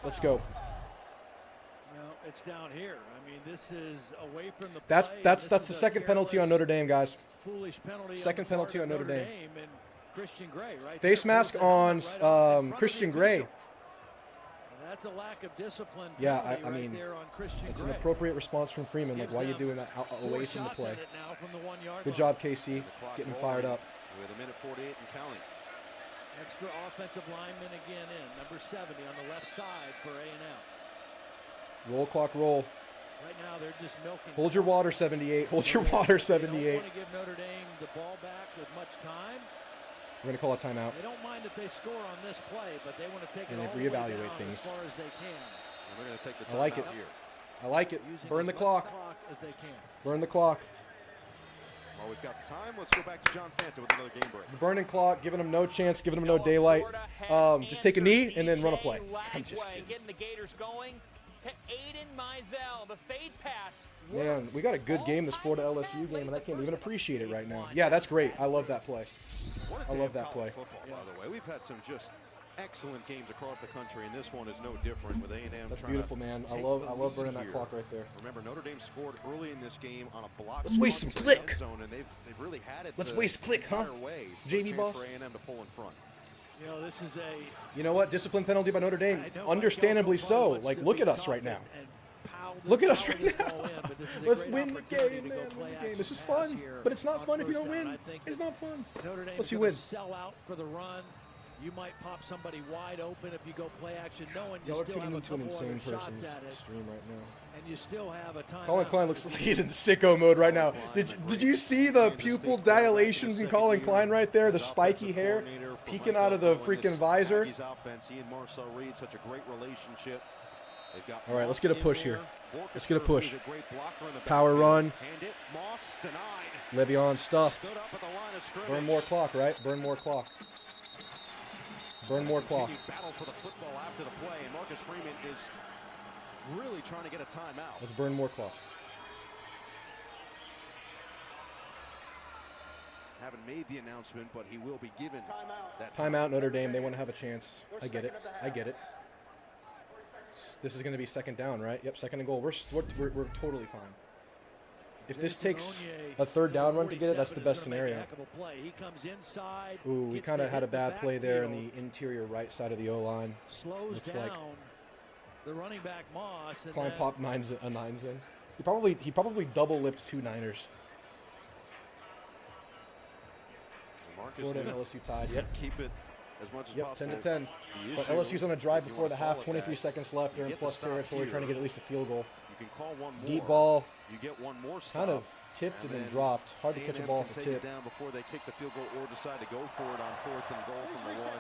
Let's go. Well, it's down here. I mean, this is away from the That's the second penalty on Notre Dame, guys. Foolish penalty. Second penalty on Notre Dame. And Christian Gray, right? Face mask on Christian Gray. That's a lack of discipline. Yeah, I mean, there on it's Gray. an appropriate response from Freeman. Like, why are you doing that away from the play? Good job, KC, getting fired up. With a minute 48 and counting. Extra offensive lineman again in, number 70 on the left side for A&M. Roll clock, roll. Right now, they're just milking. Hold your water, 78. Hold your water, 78. They don't want to give Notre Dame the ball back with much time. We're going to call a timeout. They don't mind if they score on this play, but they want to take it all reevaluate the way down things as far as they can. And they're going to take the I like it. here. I like it. Burn the clock. As they can. Burn the clock. Well, we've got the time. Let's go back to John Fanta with another game break. The burning clock, giving them no chance, giving them no daylight. Just take a knee and then run a play. I'm just kidding. Getting the Gators going to Aiden Mizell. The fade pass. Man, we got a good game, this Florida LSU game, and I can't even appreciate it right now. Yeah, that's great. I love that play. I love that play. Football, by the way. We've had some just excellent games across the country, and this one is no different with A&M. That's beautiful, man. I love burning that clock right there. Remember, Notre Dame scored early in this game on a block. Let's waste some click. Zone, and they've really had it. Let's waste click, huh? JV boss. For A&M to pull in front. You know, this is a. You know what? Discipline penalty by Notre Dame. Understandably so. Like, look at us right now. Look at us right now. Let's win the game, man. Win the game. This is fun, but it's not fun if you don't win. It's not fun. Unless you win. Sell out for the run. You might pop somebody wide open if you go play action, knowing you Y'all are still have tuning a into an couple insane other shots person's at it, stream right now. and you still have a time. Colin Klein looks like he's in sicko mode right now. Did you see the pupil dilation from Colin Klein right there? The spiky hair peeking out of the freaking visor. Aggies offense, he and Marcel Reed, such a great relationship. All right, let's get a push here. Let's get a push. Power run. Le'Veon stuffed. Burn more clock, right? Burn more clock. Burn more clock. Battle for the football after the play, and Marcus Freeman is really trying to get a timeout. Let's burn more clock. Haven't made the announcement, but he will be given that timeout. Notre Dame, they want to have a chance. I get it. I get it. This is going to be second down, right? Yep, second and goal. We're totally fine. If this takes a third down run to get it, that's the best scenario. Ooh, we kind of had a bad play there in the interior right side of the O-line. Looks like the running back Moss. Klein popped a nines in. He probably double lipped 2 Niners. Florida and LSU tied. Yep. Keep it as much as possible. 10-10. But LSU's on a drive before the half. 23 seconds left. They're in plus territory, trying to get at least a field goal. You can call one more. Deep ball. You get one more stop. Kind of tipped and then dropped. Hard to catch a ball off the tip. Down before they kick the field goal or decide to go for it on 4th and goal from the 1.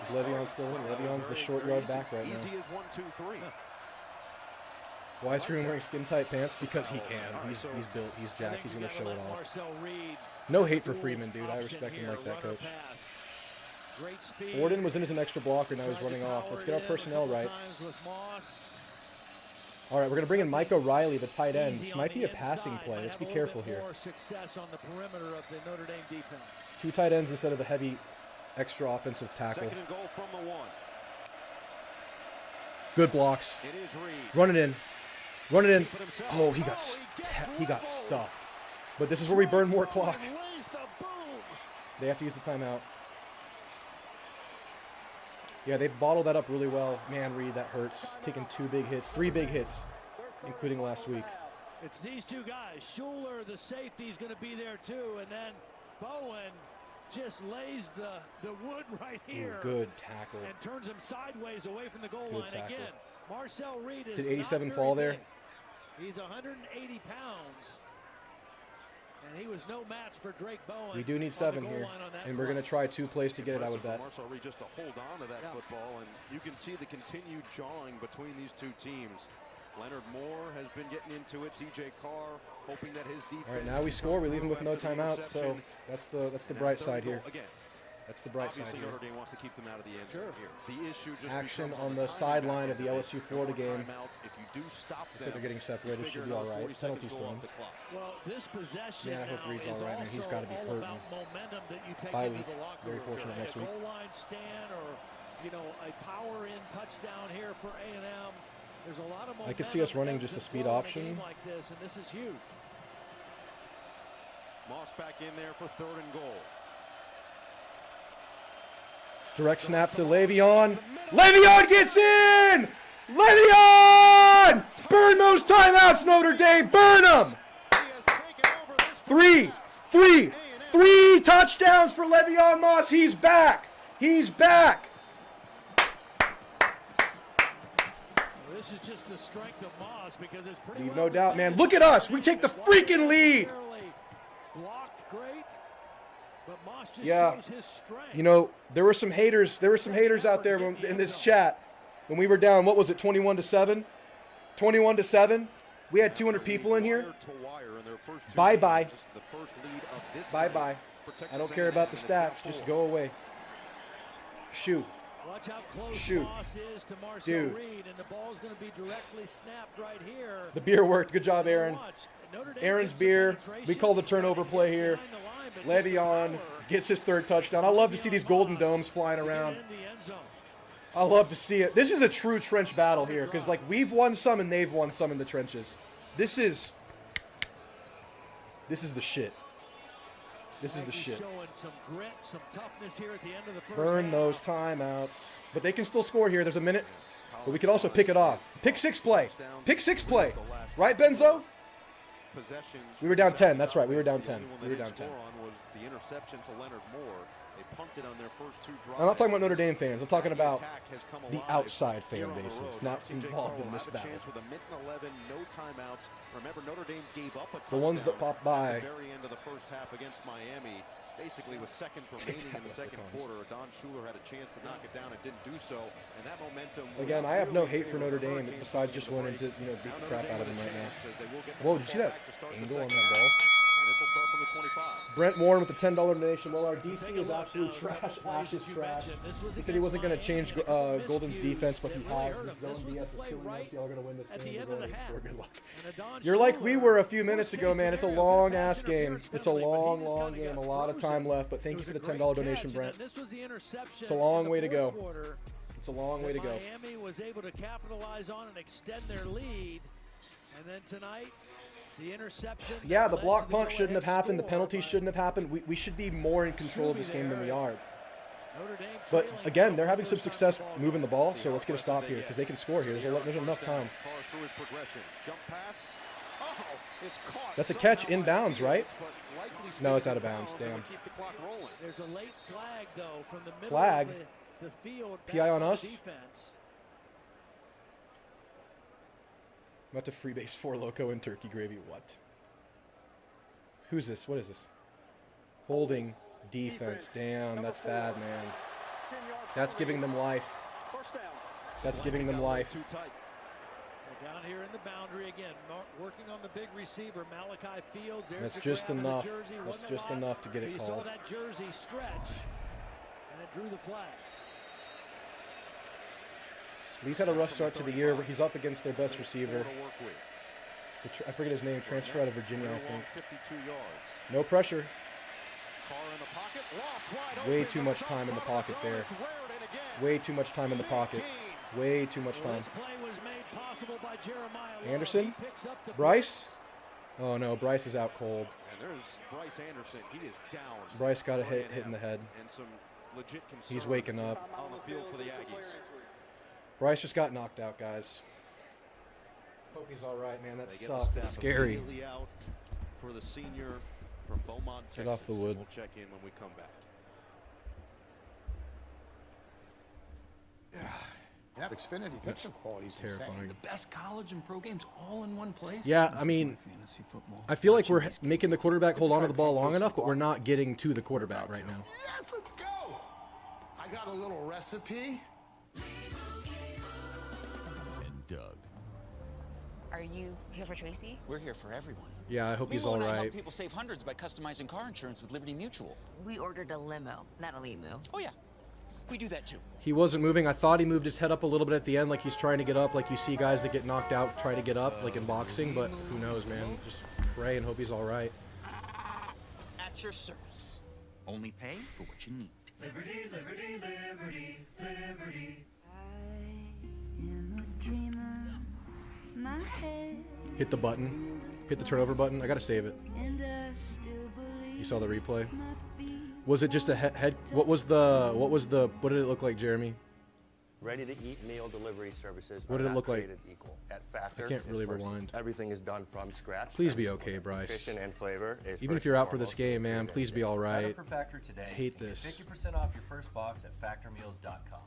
Is Le'Veon still in? Le'Veon's the short yard back right now. Easy as 1, 2, 3. Why is Freeman wearing skin tight pants? Because he can. He's built. He's jacked. He's going to show it off. No hate for Freeman, dude. I respect him like that, coach. Forden was in as an extra blocker. Now he's running off. Let's get our personnel right. All right, we're going to bring in Mike O'Reilly, the tight end. This might be a passing play. Let's be careful here. 2 tight ends instead of the heavy extra offensive tackle. Second and goal from the 1. Good blocks. Run it in. Run it in. Oh, he got stuffed. But this is where we burn more clock. They have to use the timeout. Yeah, they bottled that up really well. Man, Reed, that hurts. Taking 2 big hits, 3 big hits, including last week. It's these 2 guys. Schuler, the safety, is going to be there too, and then Bowen just lays the wood right here. Ooh, good tackle. And turns him sideways away from the goal line again. Marcel Reed is. Did 87 fall there? He's 180 pounds. And he was no match for Drake Bowen. We do need 7 here, and we're going to try 2 plays to get it, I would bet. Marcel Reed just to hold on to that football, and you can see the continued jawing between these 2 teams. Leonard Moore has been getting into it. C.J. Carr hoping that his defense. All right, now we score. We leave him with no timeouts, so that's the bright side here. That's the bright side Obviously, here. Notre Dame wants to keep them out of the end zone here. The issue just Action becomes on the sideline of the LSU Florida game. If you do stop Looks them, like they're getting separated. Should be all right. Penalties thrown. Well, this possession Yeah, I hope now Reed's is all right, man. He's got to be all hurting. about momentum that you take Bye into week. the locker Very room. fortunate next week. Goal line stand or, you know, a power in touchdown here for A&M. There's a lot of momentum. I could see us running just a speed option. Like this, and this is huge. Moss back in there for 3rd and goal. Direct snap to Le'Veon. Le'Veon gets in! Le'Veon! Burn those timeouts, Notre Dame. Burn them! 3 touchdowns for Le'Veon Moss. He's back. He's back. This is just the strength of Moss because it's pretty Leave no doubt, man. Look at us. We take the freaking lead. Blocked great, but Moss just Yeah. shows his strength. You know, there were some haters. There were some haters out there in this chat when we were down. What was it? 21-7. 21-7. We had 200 people in here. Bye bye. Bye bye. I don't care about the stats. Just go away. Shoot. Watch how close Shoot. Moss is to Marcel Dude. Reed, and the ball's going to be directly snapped right here. The beer worked. Good job, Aaron. Aaron's beer. We call the turnover play here. Le'Veon gets his 3rd touchdown. I love to see these golden domes flying around. I love to see it. This is a true trench battle here because, like, we've won some and they've won some in the trenches. This is the shit. This is the shit. Showing some grit, some toughness here at the end of the first Burn half. those timeouts. But they can still score here. There's a minute. But we could also pick it off. Pick 6 play. Pick 6 play. Right, Benzo? We were down 10. That's right. We were down 10. We were down 10. Was the interception to Leonard Moore. They punted on their first 2 drives. I'm not talking about Notre Dame fans. I'm talking about the outside fan bases, not involved in this battle. With a minute and 11, no timeouts. Remember, Notre Dame gave up a The ones that pop by. at the very end of the first half against Miami. Basically, with seconds remaining in the second quarter, Don Schuler had a chance to knock it down and didn't do so. And that momentum. Again, I have no hate for Notre Dame besides just wanting to, beat the crap out of them right now. Whoa, did you see that angle on that ball? And this will start from the 25. Brent Warren with the $10 donation. Well, our DC is absolute trash. Ash is trash. He said he wasn't going to change Golden's defense, but he has. This zone BS is killing us. Y'all are going to win this game. Good luck. You're like we were a few minutes ago, man. It's a long-ass game. It's a long, long game. A lot of time left, but thank you for the $10 donation, Brent. It's a long way to go. It's a long way to go. Miami was able to capitalize on and extend their lead. And then tonight, the interception. Yeah, the block punt shouldn't have happened. The penalties shouldn't have happened. We should be more in control of this game than we are. But again, they're having some success moving the ball, so let's get a stop here because they can score here. There's enough time. That's a catch inbounds, right? No, it's out of bounds. Damn. There's a late flag though from the middle Flag? of the field. PI on us? Defense. I'm about to freebase 4 Loco and turkey gravy. What? Who's this? What is this? Holding defense. Damn, that's bad, man. That's giving them life. That's giving them life. Down here in the boundary again, working on the big receiver, Malachi Fields. That's just enough. That's just enough to get it called. He saw that jersey stretch, and it drew the flag. Lee's had a rough start to the year, but he's up against their best receiver. I forget his name. Transfer out of Virginia, I think. No pressure. Way too much time in the pocket there. Way too much time in the pocket. Way too much time. Anderson? Bryce? Oh no, Bryce is out cold. And there's Bryce Anderson. He is down. Bryce got a hit in the head. And some legit He's waking up. On the field for the Aggies. Bryce just got knocked out, guys. Hope he's all right, man. That sucks. That's scary. Out for the senior from Beaumont, Texas. Get off the wood. We'll check in when we come back. Yeah, Xfinity picture quality is insane. The best college and pro games all in one place. Yeah, I mean, I feel like we're making the quarterback hold on to the ball long enough, but we're not getting to the quarterback right now. Yes, let's go. I got a little recipe. And Doug. Are you here for Tracy? We're here for everyone. Yeah, I hope he's all Limo and I right. help people save hundreds by customizing car insurance with Liberty Mutual. We ordered a limo, not a limo. Oh yeah, we do that too. He wasn't moving. I thought he moved his head up a little bit at the end, like he's trying to get up, like you see guys that get knocked out try to get up, like in boxing, but who knows, man. Just pray and hope he's all right. At your service. Only pay for what you need. Liberty, liberty, liberty, liberty. Hit the button. Hit the turnover button. I gotta save it. You saw the replay. Was it just a head? What did it look like, Jeremy? Ready-to-eat meal delivery services. What did it look like? Equal. At Factor, I can't really it's personal. rewind. Everything is done from scratch. Please be okay, Bryce. Nutrition and flavor is Even if you're out for this game, man, please be all Sign right. up for Factor today. I hate and this. Get 50% off your first box at factormeals.com.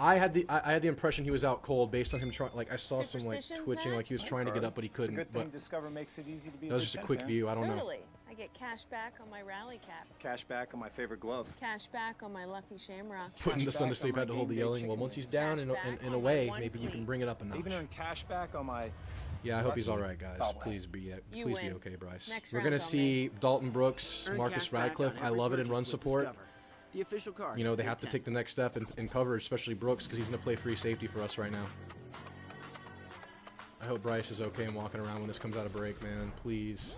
I had the impression he was out cold based on him trying. Like I saw some like twitching, like he was trying to get up, but he couldn't. It's a good thing but Discover makes it easy to be. that was just a quick view. I don't know. Totally. I get cash back on my rally cap. Cash back on my favorite glove. Cash back on my Lucky Shamrock. Putting the son to sleep, had to hold the yelling. Well, once he's down in a way, maybe you can bring it up a notch. Even earn cash back on my. Yeah, I hope he's all right, guys. Bobble. Please be okay, Bryce. Next We're gonna round's on see Dalton Brooks, Earn Marcus cash back Radcliffe. on I every love it in purchase run with support. Discover. The official card. You know, they have to Big take the next step in coverage, especially Brooks, because he's going to play free safety for us right now. I hope Bryce is okay and walking around when this comes out of break, man. Please.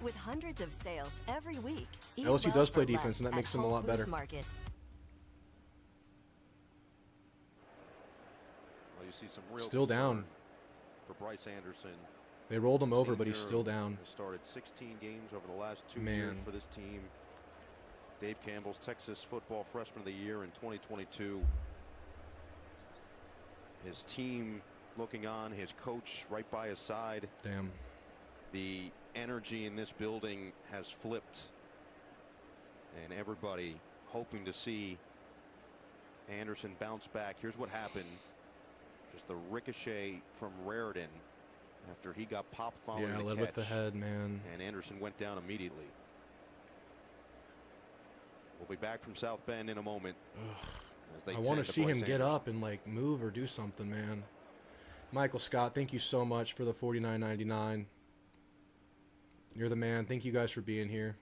With hundreds of sales every week. LSU does play defense, and that makes them a lot better. Well, you see some real Still down. For Bryce Anderson. They rolled him over, but he's still down. Has started 16 games over the last 2 Man. years for this team. Dave Campbell's Texas Football Freshman of the Year in 2022. His team looking on, his coach right by his side. Damn. The energy in this building has flipped, and everybody hoping to see Anderson bounce back. Here's what happened. Just the ricochet from Raritan after he got popped following Yeah, the led catch. with the head, man. And Anderson went down immediately. We'll be back from South Bend in a moment. as they I want tend to see him Bryce get Anderson. up and like move or do something, man. Michael Scott, thank you so much for the $49.99. You're the man. Thank you guys for being here.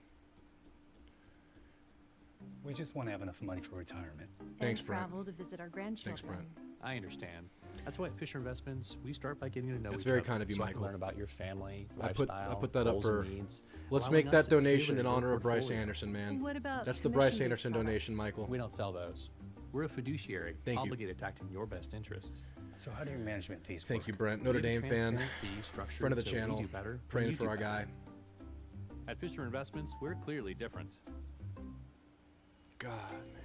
We just want to have enough money for retirement. Thanks, and Brent. travel to visit our grandchildren. Thanks, Brent. I understand. That's why at Fisher Investments, we start by getting to know It's each very other, kind of you, so I can Michael. learn about your family, I put lifestyle, that up goals for. and needs, Let's allowing make us that to donation tailor in your honor of Bryce portfolio. Anderson, man. What about That's the Bryce commission-based Anderson products? donation, Michael. We don't sell those. We're a fiduciary, Thank you. obligated to act in your best interests. So how do your management fees Thank work? you, Brent. We Notre have a Dame fan. transparent fee structure Friend of the so we channel. do better when Praying you for do our better. guy. At Fisher Investments, we're clearly different. God, man.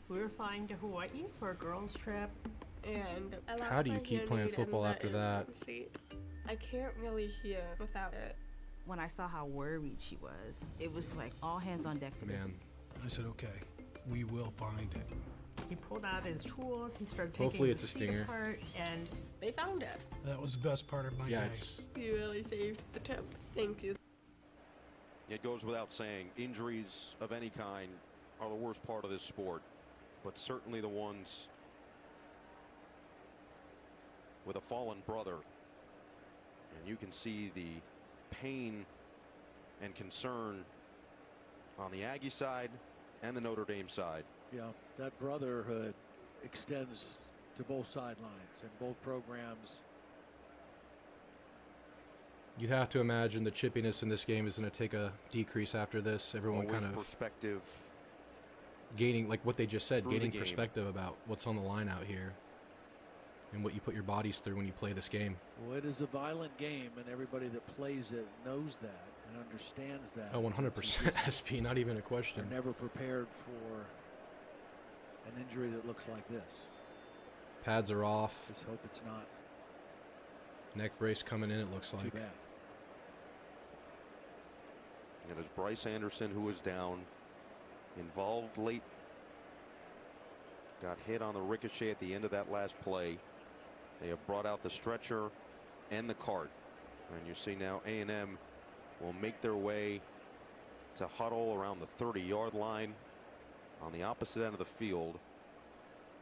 We were flying to Hawaii for a girls' trip, and I lost How do you my keep hearing playing aid football in after the that? seat. I can't really hear without it. When I saw how worried she was, it was like all hands on deck for this. Man. I said, okay, we will find it. He pulled out his tools, he started Hopefully taking it's the a seat stinger. apart, and they found it. That was the best part of my Yeah, day. it's You really saved the trip. Thank you. It goes without saying, injuries of any kind are the worst part of this sport, but certainly the ones with a fallen brother. And you can see the pain and concern on the Aggie side and the Notre Dame side. Yeah, that brotherhood extends to both sidelines and both programs. You'd have to imagine the chippiness in this game is going to take a decrease after this. Everyone Always kind of perspective. gaining, like what they just said, Through the gaining game. perspective about what's on the line out here and what you put your bodies through when you play this game. Well, it is a violent game, and everybody that plays it knows that and understands that. Oh, 100% SP, not even a question. They're never prepared for an injury that looks like this. Pads are off. Just hope it's not Neck brace coming in, it looks too like. bad. It is Bryce Anderson who is down, involved late. Got hit on the ricochet at the end of that last play. They have brought out the stretcher and the cart. And you see now A&M will make their way to huddle around the 30-yard line on the opposite end of the field.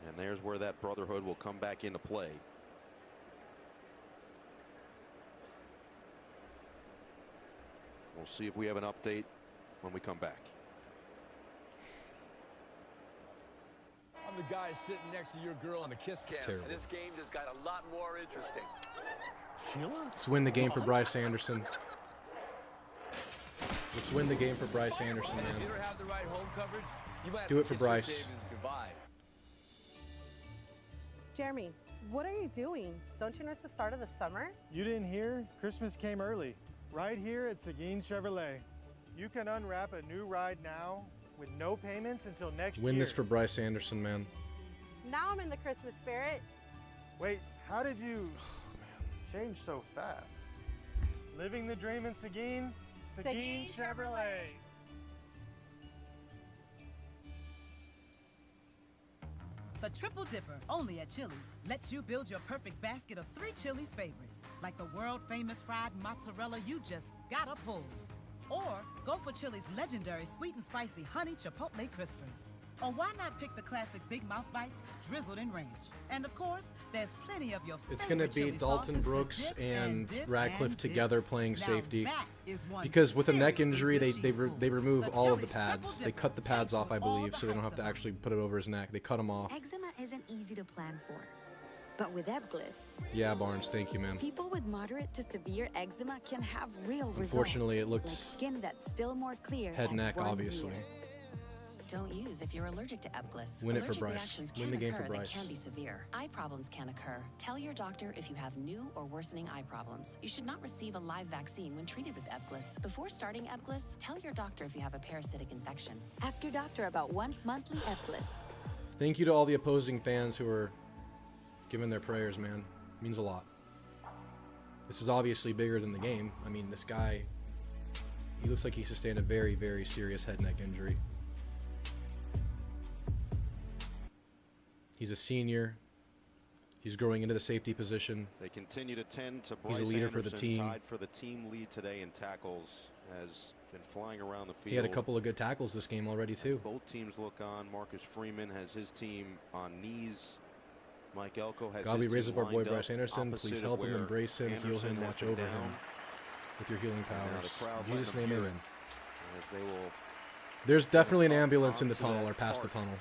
And there's where that brotherhood will come back into play. We'll see if we have an update when we come back. I'm the guy sitting next to your girl on the kiss cam. Terrible. And this game just got a lot more interesting. Sheila? Let's win the game for Bryce Anderson. Let's win the game for Bryce Anderson, man. If you don't have the right home coverage, you might do it for Bryce. Jeremy, what are you doing? Don't you know it's the start of the summer? You didn't hear? Christmas came early. Right here at Seguin Chevrolet. You can unwrap a new ride now with no payments until next year. Win this for Bryce Anderson, man. Now I'm in the Christmas spirit. Wait, how did you change so fast? Living the dream in Seguin? Seguin Chevrolet. The Triple Dipper, only at Chili's, lets you build your perfect basket of 3 Chili's favorites, like the world-famous fried mozzarella you just gotta pull. Or go for Chili's legendary sweet and spicy honey chipotle crispers. Or why not pick the classic Big Mouth Bites drizzled in ranch? And of course, there's plenty of your It's going to be favorite chili Dalton sauces to Brooks dip and dip Radcliffe and together dip. playing Now safety. that is one Because with a neck seriously injury, good cheese they remove The all of the Chili's pads. Triple They Dipper cut the pads off, I with all believe, the so they don't have to actually put it over his neck. They cut them off. Eczema isn't easy to plan for. But with Ebglyss, Yeah, Barnes, thank you, man. people with moderate to severe eczema can have real results. Unfortunately, it like looks skin that's still more clear. head at neck, 1 obviously. year. Don't use if you're allergic to Ebglyss. Win it for Allergic Bryce. reactions Win can the game occur for Bryce. that can be severe. Eye problems can occur. Tell your doctor if you have new or worsening eye problems. You should not receive a live vaccine when treated with Ebglyss. Before starting Ebglyss, tell your doctor if you have a parasitic infection. Ask your doctor about once monthly Ebglyss. Thank you to all the opposing fans who are giving their prayers, man. It means a lot. This is obviously bigger than the game. I mean, this guy, he looks like he sustained a very, very serious head neck injury. He's a senior. He's growing into the safety position. They continue to tend to Bryce He's a leader Anderson, for the team. tied for the team lead today in tackles, has been flying around the field. He had a couple of good tackles this game already, too. Both teams look on. Marcus Freeman has his team on knees. Mike Elko has God, we his raise team up our boy lined Bryce up Anderson. opposite Please of help him, where embrace him, heal Anderson him, has watch been over down. him with your healing And now the powers. crowd In Jesus' letting name, them amen. As they will There's definitely an ambulance in the onto tunnel that or past the park tunnel.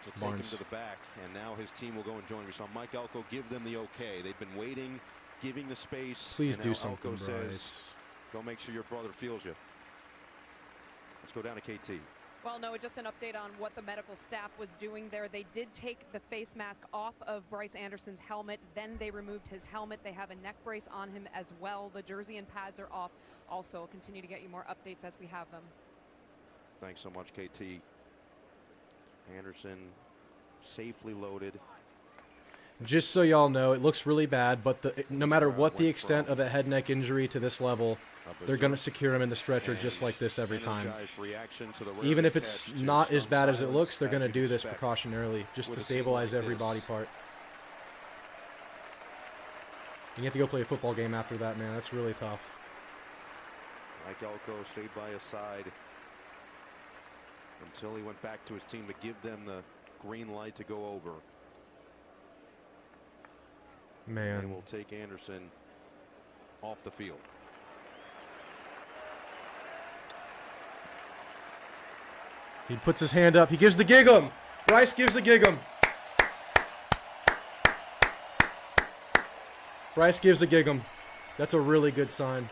to take Barnes. him to the back, and now his team will go and join. We saw Mike Elko give them the okay. They've been waiting, giving the space. Please and do now something, Elko says, Bryce. go make sure your brother feels you. Let's go down to KT. Well, Noah, just an update on what the medical staff was doing there. They did take the face mask off of Bryce Anderson's helmet. Then they removed his helmet. They have a neck brace on him as well. The jersey and pads are off. Also, we'll continue to get you more updates as we have them. Thanks so much, KT. Anderson safely loaded. Just so y'all know, it looks really bad, but no matter what the extent of a head neck injury to this level, they're going to secure him in the stretcher just like this every time. Even if it's not as bad as it looks, they're going to do this precautionarily just to stabilize every body part. And you have to go play a football game after that, man. That's really tough. Mike Elko stayed by his side until he went back to his team to give them the green light to go over. Man. And we'll take Anderson off the field. He puts his hand up. He gives the gig 'em. Bryce gives the gig 'em. Bryce gives the gig 'em. That's a really good sign.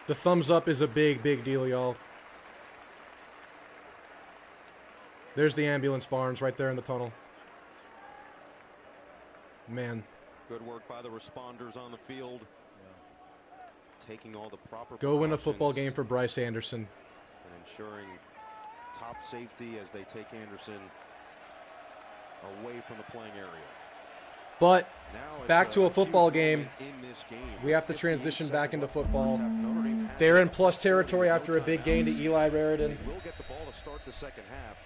The thumbs up is a big, big deal, y'all. There's the ambulance, Barnes, right there in the tunnel. Man. Good work by the responders on the field. Taking all the proper Go win a precautions football game for Bryce Anderson. and ensuring top safety as they take Anderson away from the playing area. But Now back to a football huge game. moment in this game. We have to transition back into football. They're in plus territory after a big gain to Eli Raridan. They will get the ball to start the second half.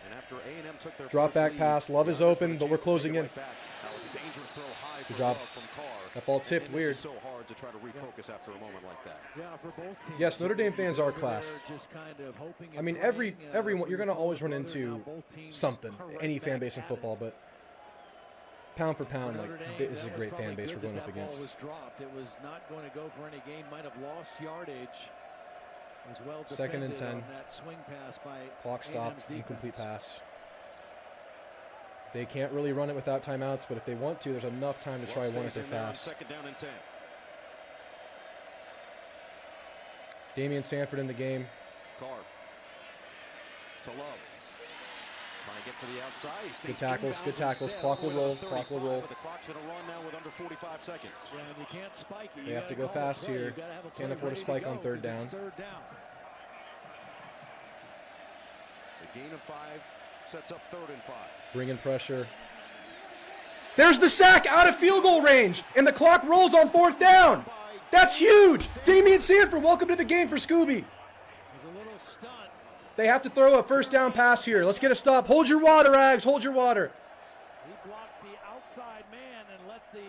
And after A&M took their Drop first back lead, pass. Love is open, but we're closing in. right back. That was a dangerous throw high Good for job. Love from Carr. That ball tipped And this weird. is so hard to try to refocus after a moment like that. Yeah, for both teams. Yes, Notre Dame fans are class. Just kind of hoping I mean, everyone, you're going to always run into something, any fan base in football, but pound for pound, Notre like Dame, this is a that great was fan probably base good we're going that up that ball against. was dropped. It was not going to go for any gain. Might have lost yardage. It was well Second and defended 10. on that swing pass by Clock stop, A&M's incomplete defense. pass. They can't really run it without timeouts, but if they want to, there's enough time to try one if they're fast. Second down and 10. Damian Sanford in the game. Carr to Love. Trying to get to the outside. He stays Good tackles, inbounds good tackles. instead, Clock all will the way roll, to the clock will 35, roll. but the clock's going to run now with under 45 seconds. Yeah, and you can't spike it. They have to go fast here. Can't afford a spike on third down. Third down. The gain of 5 sets up 3rd and 5. Bring in pressure. There's the sack out of field goal range, and the clock rolls on 4th down. That's huge. Damian Sanford, welcome to the game for Scooby. A little stunt. They have to throw a first down pass here. Let's get a stop. Hold your water, Aggs. Hold your water. He blocked the outside man and let the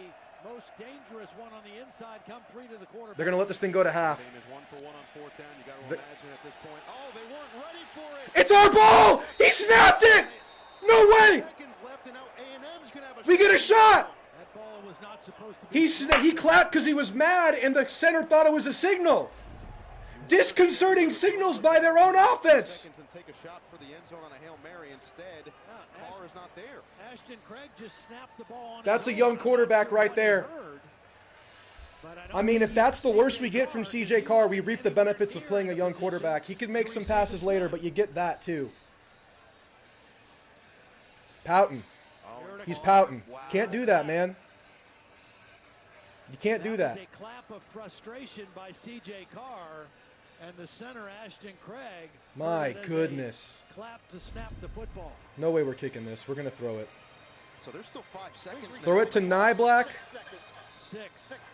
most dangerous one on the inside come free to the quarterback. They're going to let this thing go to half. Game is 1 for 1 on 4th down. You got to imagine at this point. Oh, they weren't ready for it. It's our ball. He snapped it. No way. Seconds left, and now A&M's going to have a We get a shot. That ball was not supposed to be. He clapped because he was mad, and the center thought it was a signal. Disconcerting signals by their own offense. Seconds and take a shot for the end zone on a Hail Mary. Instead, Carr is not there. Ashton Craig just snapped the ball on. That's a young quarterback right there. I mean, if that's the worst we get from CJ Carr, we reap the benefits of playing a young quarterback. He can make some passes later, but you get that too. Pouting. He's pouting. Can't do that, man. You can't do that. A clap of frustration by CJ Carr and the center Ashton Craig. My goodness. Clap to snap the football. No way we're kicking this. We're going to throw it. So there's still 5 seconds. Throw it to Nyblack. 6 seconds.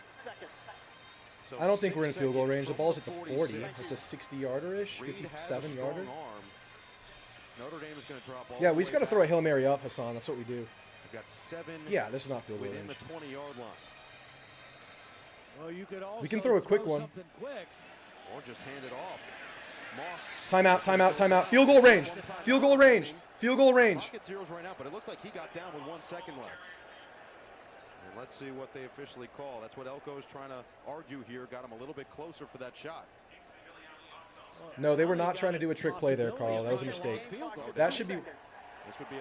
I don't think we're in field goal range. The ball's at the 40. It's a 60-yarder-ish, 57-yarder. Notre Dame is going to drop all Yeah, we just got to throw a Hail Mary up, Hassan. That's what we do. We've got 7. Yeah, this is not field goal within range. the 20-yard line. Well, you could also We can throw a quick one. Quick. Or just hand it off. Moss. Timeout, timeout, timeout. Field goal range. Field goal range. Field goal range. Pocket zeros right now, but it looked like he got down with 1 second left. And let's see what they officially call. That's what Elko is trying to argue here. Got him a little bit closer for that shot. No, they were not trying to do a trick play there, Carl. That was a mistake. That should be. This would be a.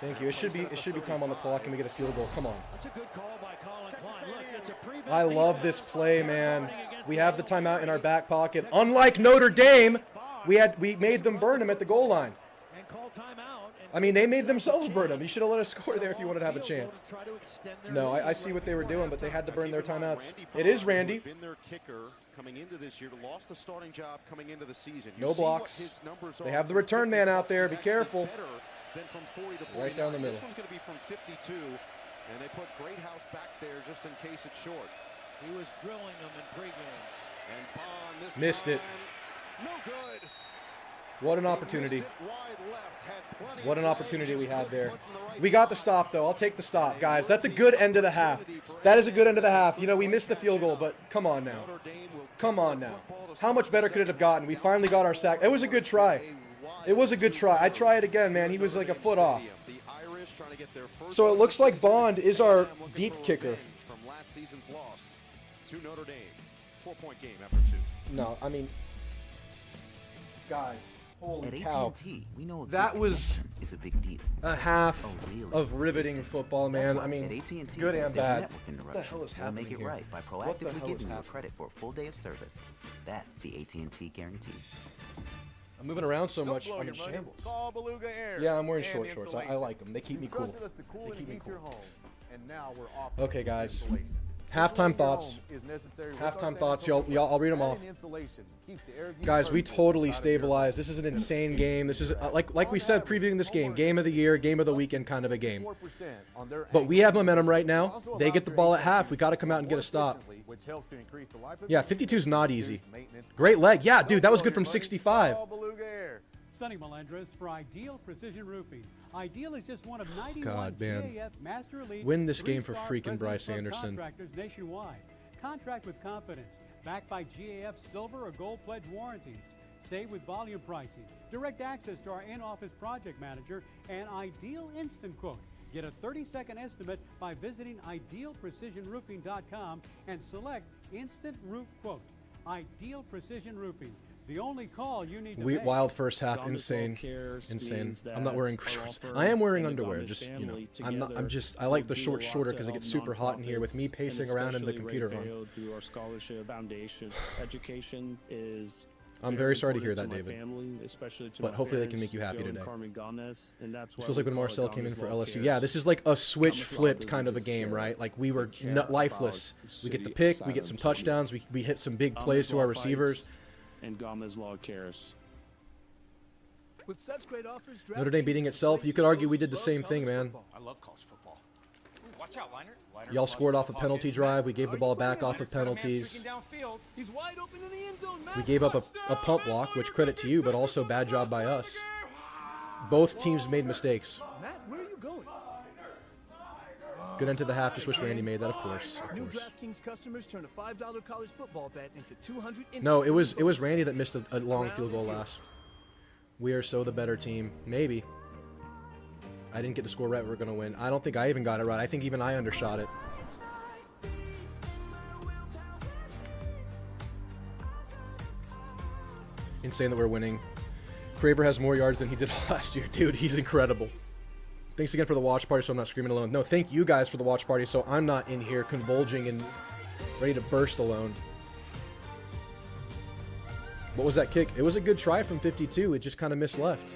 Thank you. It should be time on the clock, and we get a field goal. Come on. That's a good call by Colin Klein. Look, it's a prevent. I love this play, man. We have the timeout in our back pocket. Unlike Notre Dame, we made them burn him at the goal line. And call timeout. I mean, they made themselves burn him. You should have let us score there if you wanted to have a chance. No, I see what they were doing, but they had to burn their timeouts. It is Randy. Been their kicker coming into this year, lost the starting job coming into the season. No blocks. They have the return man out there. Be careful. Then from 40 to 49. Right down the middle. This one's going to be from 52, and they put Greathouse back there just in case it's short. He was drilling them in pregame. And Bond this Missed time, it. no good. What an opportunity. What an opportunity we had there. We got the stop, though. I'll take the stop. Guys, that's a good end of the half. That is a good end of the half. You know, we missed the field goal, but come on now. Come on now. How much better could it have gotten? We finally got our sack. It was a good try. It was a good try. I'd try it again, man. He was like a foot off. So it looks like Bond is our deep kicker. From last season's loss to Notre Dame. 4-point game after 2. No, I mean, guys, holy At cow. AT&T, we know That was is a big deal. a half really? of riveting football, man. That's why I mean, at AT&T, good and there's bad. network What the hell is We'll happening make it here? right by What the proactively hell is giving you happening? credit for a full day of service. That's the AT&T guarantee. I'm moving around so much, I'm in shambles. Yeah, I'm wearing short shorts. I like them. They keep me cool. They keep me cool. Okay, guys. Halftime thoughts. Halftime thoughts. Y'all, I'll read them off. Guys, we totally stabilized. This is an insane game. This is like we said previewing this game, game of the year, game of the weekend kind of a game. But we have momentum right now. They get the ball at half. We got to come out and get a stop. Yeah, 52 is not easy. Great leg. Yeah, dude, that was good from 65. Sonny Melendres for Ideal Precision Roofing. Ideal is just one of 91 God, man. GAF Master Elite Win this game for 3-star freaking Bryce President's Club Anderson. Contractors nationwide. Contract with confidence. Backed by GAF Silver or Gold Pledge warranties. Save with volume pricing. Direct access to our in-office project manager and Ideal Instant Quote. Get a 30-second estimate by visiting idealprecisionroofing.com and select Instant Roof Quote. Ideal Precision Roofing. The only call you need to make. Wild first half, insane. I'm not wearing shorts. I am wearing underwear. Just, you know, I like the shorts shorter because it gets super hot in here with me pacing around and the computer on. Through our scholarship foundation, education is. I'm very sorry to hear that, David. But hopefully they can make you happy today. It feels like when Marcel came in for LSU. Yeah, this is like a switch flipped kind of a game, right? Like we were lifeless. We get the pick, we get some touchdowns, we hit some big plays to our receivers. And Gomez Law cares. With such great offers, Notre Dame beating itself. You could argue we did the same thing, man. I love college football. Ooh, watch out, Liner. Y'all scored off a penalty drive. We gave the ball back off of penalties. He's wide open in the end zone, We gave up a pump block, which credit to you, but also bad job by us. Both teams made mistakes. Matt, where are you going? Good end to the half. Just wish Randy made that, of course. New DraftKings customers turn a $5 college football bet into $200. No, it was Randy that missed a long field goal last. We are so the better team. Maybe. I didn't get the score right. We're going to win. I don't think I even got it right. I think even I undershot it. Insane that we're winning. Craver has more yards than he did last year. Dude, he's incredible. Thanks again for the watch party so I'm not screaming alone. No, thank you guys for the watch party so I'm not in here convulging and ready to burst alone. What was that kick? It was a good try from 52. It just kind of missed left.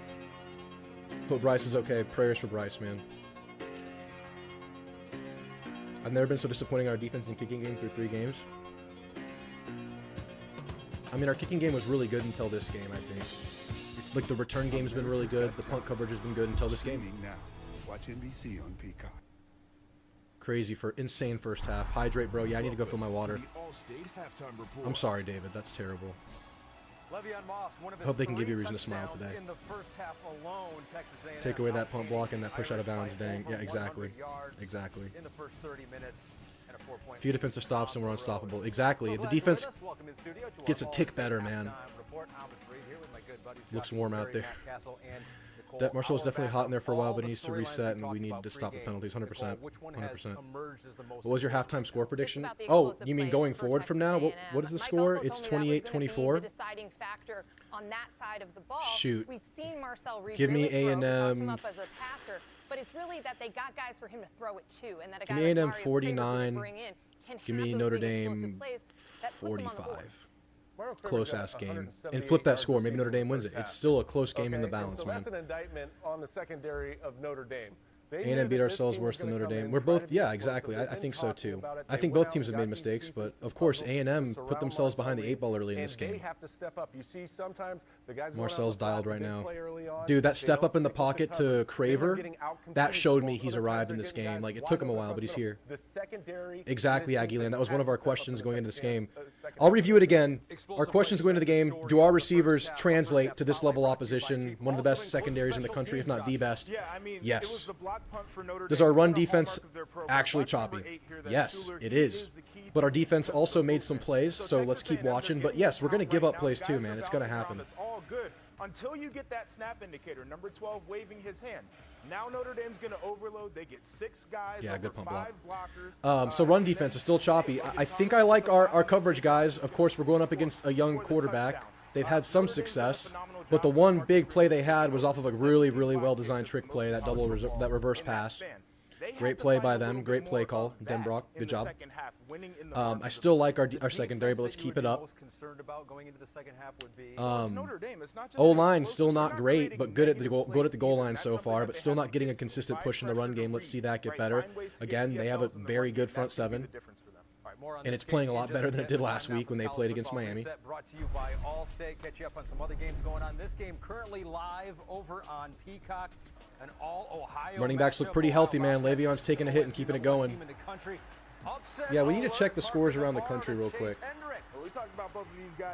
Hope Bryce is okay. Prayers for Bryce, man. I've never been so disappointing in our defense and kicking game through 3 games. I mean, our kicking game was really good until this game, I think. It's like the return game's been really good. The punt coverage has been good until this game. Now, watch NBC on Peacock. Crazy for insane first half. Hydrate, bro. Yeah, I need to go fill my water. I'm sorry, David. That's terrible. Hope they can give you a reason to smile today. Take away that pump block and that push out of bounds. Dang. Yeah, exactly. Exactly. A few defensive stops and we're unstoppable. Exactly. The defense gets a tick better, man. Looks warm out there. Marcel's definitely hot in there for a while, but he needs to reset, and we need to stop the penalties. 100%. 100%. What was your halftime score prediction? Oh, you mean going forward from now? What is the score? It's 28-24. Shoot. Give me A&M. But it's really that they got guys for him to throw it to, and that a guy like A&M 49. Give me Notre Dame 45. Close ass game and flip that score. Maybe Notre Dame wins it. It's still a close game in the balance, man. That's an indictment on the secondary of Notre Dame. A&M beat ourselves worse than Notre Dame. We're both, yeah, exactly. I think so too. I think both teams have made mistakes, but of course A&M put themselves behind the 8 ball early in this game. Marcel's dialed right now. Dude, that step up in the pocket to Craver, that showed me he's arrived in this game. Like, it took him a while, but he's here. Exactly, Aggie Land. That was one of our questions going into this game. I'll review it again. Our questions going into the game: do our receivers translate to this level opposition? One of the best secondaries in the country, if not the best. Yes. Does our run defense actually choppy? Yes, it is. But our defense also made some plays, so let's keep watching. But yes, we're going to give up plays too, man. It's going to happen. It's all good until you get that snap indicator, number 12 waving his hand. Now Notre Dame's going to overload. They get 6 guys. Yeah, good pump block. So run defense is still choppy. I think I like our coverage guys. Of course, we're going up against a young quarterback. They've had some success, but the one big play they had was off of a really, really well-designed trick play, that that reverse pass. Great play by them. Great play call. Denbrock, good job. I still like our secondary, but let's keep it up. O-line still not great, but good at the goal line so far, but still not getting a consistent push in the run game. Let's see that get better. Again, they have a very good front seven. And it's playing a lot better than it did last week when they played against Miami. Brought to you by Allstate. Catch you up on some other games going on. This game currently live over on Peacock. An all-Ohio running backs look pretty healthy, man. Le'Veon's taking a hit and keeping it going. Yeah, we need to check the scores around the country real quick.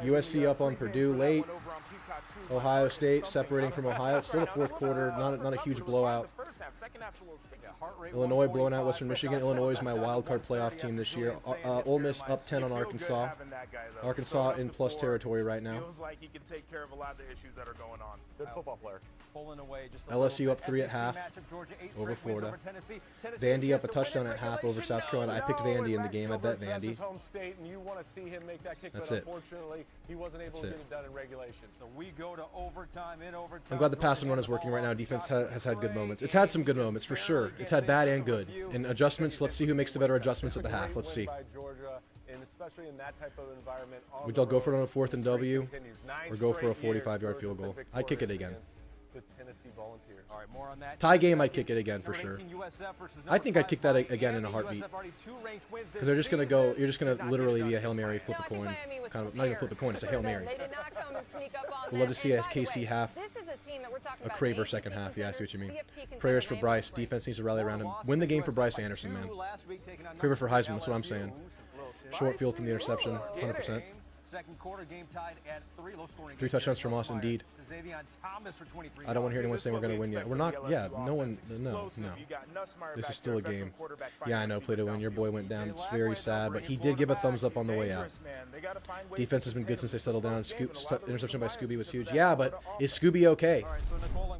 USC up on Purdue late. Ohio State separating from Ohio. It's still the fourth quarter. Not a huge blowout. first half. Second half's a little sticky. Illinois blowing out Western Michigan. Illinois is my wild card playoff team this year. Ole Miss up 10 on Arkansas. Arkansas in plus territory right now. Feels like he can take care of a lot of the issues that are going on. Good football player. LSU up 3 at half over Florida. Vandy up a touchdown at half over South Carolina. I picked Vandy in the game. I bet Vandy. That's it. Unfortunately, he wasn't able to get it done in regulation. So we go to overtime. In overtime. I'm glad the pass and run is working right now. Defense has had good moments. It's had some good moments for sure. It's had bad and good. And adjustments. Let's see who makes the better adjustments at the half. Let's see. Especially in that type of environment. Would y'all go for it on a 4th and W or go for a 45-yard field goal? I'd kick it again. The Tennessee Volunteers. All right, more on that. Tie game, I'd kick it again for sure. I think I'd kick that again in a heartbeat. Because they're just going to go, you're just going to literally be a Hail Mary, flip a coin. Kind of, not even flip a coin, it's a Hail Mary. We'd love to see a KC half, a Craver second half. Yeah, I see what you mean. Prayers for Bryce. Defense needs to rally around him. Win the game for Bryce Anderson, man. Craver for Heisman, that's what I'm saying. Short field from the interception, 100%. Second quarter, game tied at 3. Low scoring. 3 touchdowns from us, indeed. I don't want to hear anyone saying we're going to win yet. We're not. Yeah, no one. No. This is still a game. Yeah, I know. Play to win. Your boy went down. It's very sad, but he did give a thumbs up on the way out. Defense has been good since they settled down. Interception by Scooby was huge. Yeah, but is Scooby okay?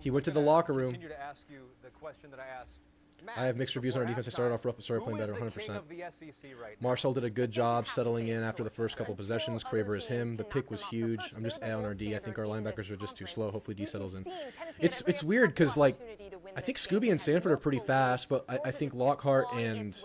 He went to the locker room. I have mixed reviews on our defense. I started off rough, but started playing better, 100%. Marcel did a good job settling in after the first couple possessions. Craver is him. The pick was huge. I'm just A on our D. I think our linebackers are just too slow. Hopefully D settles in. It's weird because, like, I think Scooby and Sanford are pretty fast, but I think Lockhart and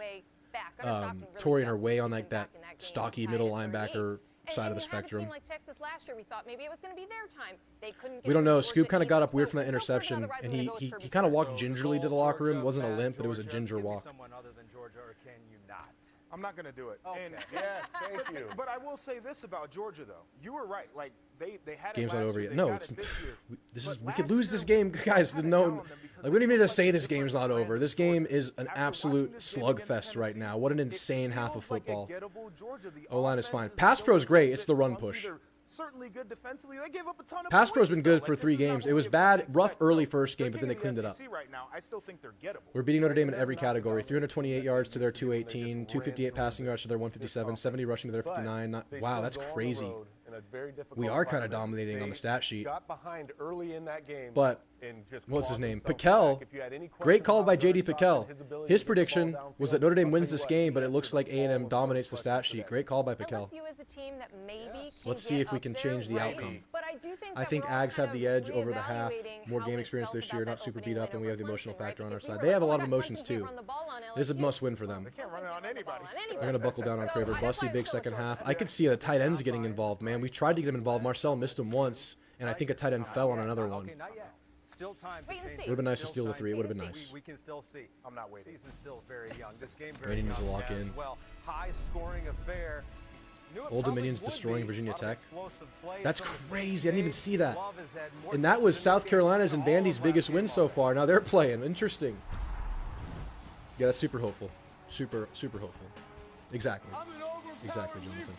Torian are way on, like, that stocky middle linebacker side of the spectrum. Like Texas last year, we thought maybe it was going to be their time. They couldn't. We don't know. Scoop kind of got up weird from that interception, and he kind of walked gingerly to the locker room. It wasn't a limp, but it was a ginger walk. Someone other than Georgia, or can you not? I'm not going to do it. Okay. And, yes, thank you. But I will say this about Georgia, though. You were right. Like they had. Game's not over yet. No, it's we could lose this game, guys. No, like we don't even need to say this game's not over. This game is an absolute slugfest right now. What an insane half of football. O-line is fine. Pass pro is great. It's the run push. Certainly good defensively. They gave up a ton of Pass pro's points, been good though. for Like, 3 games. It was bad, rough early first game, but then they cleaned it up. Right now, I still think they're gettable. We're beating Notre Dame in every category. 328 yards to their 218, 258 passing yards to their 157, 70 rushing to their 59. Wow, that's crazy. We are kind of dominating on the stat sheet. Got behind early in that game. But what's his name? Piquel. Great call by J.D. Piquel. His prediction was that Notre Dame wins this game, but it looks like A&M dominates the stat sheet. Great call by Piquel. Let's see if we can change the outcome. I think Aggies have the edge over the half. More game experience this year, not super beat up, and we have the emotional factor on our side. They have a lot of emotions too. This is a must-win for them. They can't run it on anybody. They're going to buckle down on Craver. Bussy, big second half. I could see the tight ends getting involved, man. We tried to get him involved. Marcel missed him once, and I think a tight end fell on another one. Still time to change. It would have been nice to steal the 3. It would have been nice. We can still see. I'm not waiting. Season's still very young. This game very Brady needs to young lock as in. well. High scoring affair. Old Dominion's destroying Virginia Tech. That's crazy. I didn't even see that. And that was South Carolina's and Vandy's biggest win so far. Now they're playing. Interesting. Yeah, that's super hopeful. Super hopeful. Exactly. Exactly, Jonathan.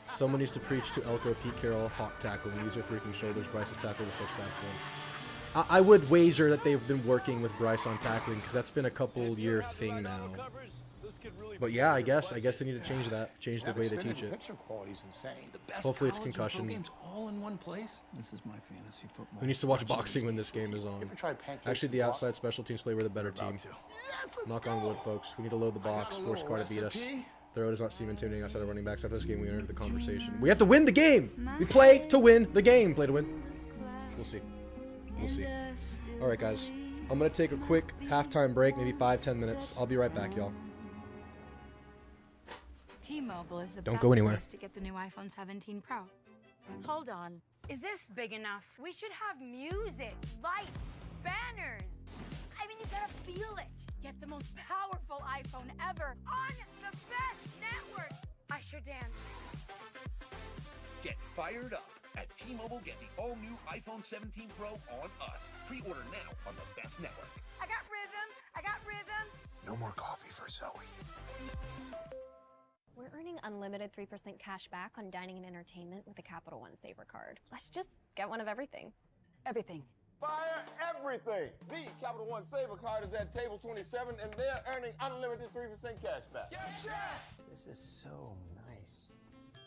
Someone needs to preach to Elko, Pete Carroll, hawk tackling. These are freaking shoulders. Bryce's tackle was such bad form. I would wager that they've been working with Bryce on tackling because that's been a couple-year thing now. But yeah, I guess they need to change that. Change the way they teach it. Hopefully it's concussion. Games all in one place. This is my fantasy football. Who needs to watch boxing when this game is on? Actually, the outside special teams play were the better team. Knock on wood, folks. We need to load the box. Force Carr to beat us. Thorough does not seem intimidating outside of running backs. After this game, we entered the conversation. We have to win the game. We play to win the game. Play to win. We'll see. We'll see. All right, guys. I'm going to take a quick halftime break, maybe 5-10 minutes. I'll be right back, y'all. T-Mobile is the Don't best go anywhere. place to get the new iPhone 17 Pro. Hold on. Is this big enough? We should have music, lights, banners. I mean, you gotta feel it. Get the most powerful iPhone ever on the best network. I sure dance. Get fired up. At T-Mobile, get the all-new iPhone 17 Pro on us. Pre-order now on the best network. I got rhythm. I got rhythm. No more coffee for Zoe. We're earning unlimited 3% cash back on dining and entertainment with the Capital One Saver card. Let's just get one of everything. Everything. Fire everything. The Capital One Saver card is at table 27, and they're earning unlimited 3% cash back. Yes, chef! This is so nice.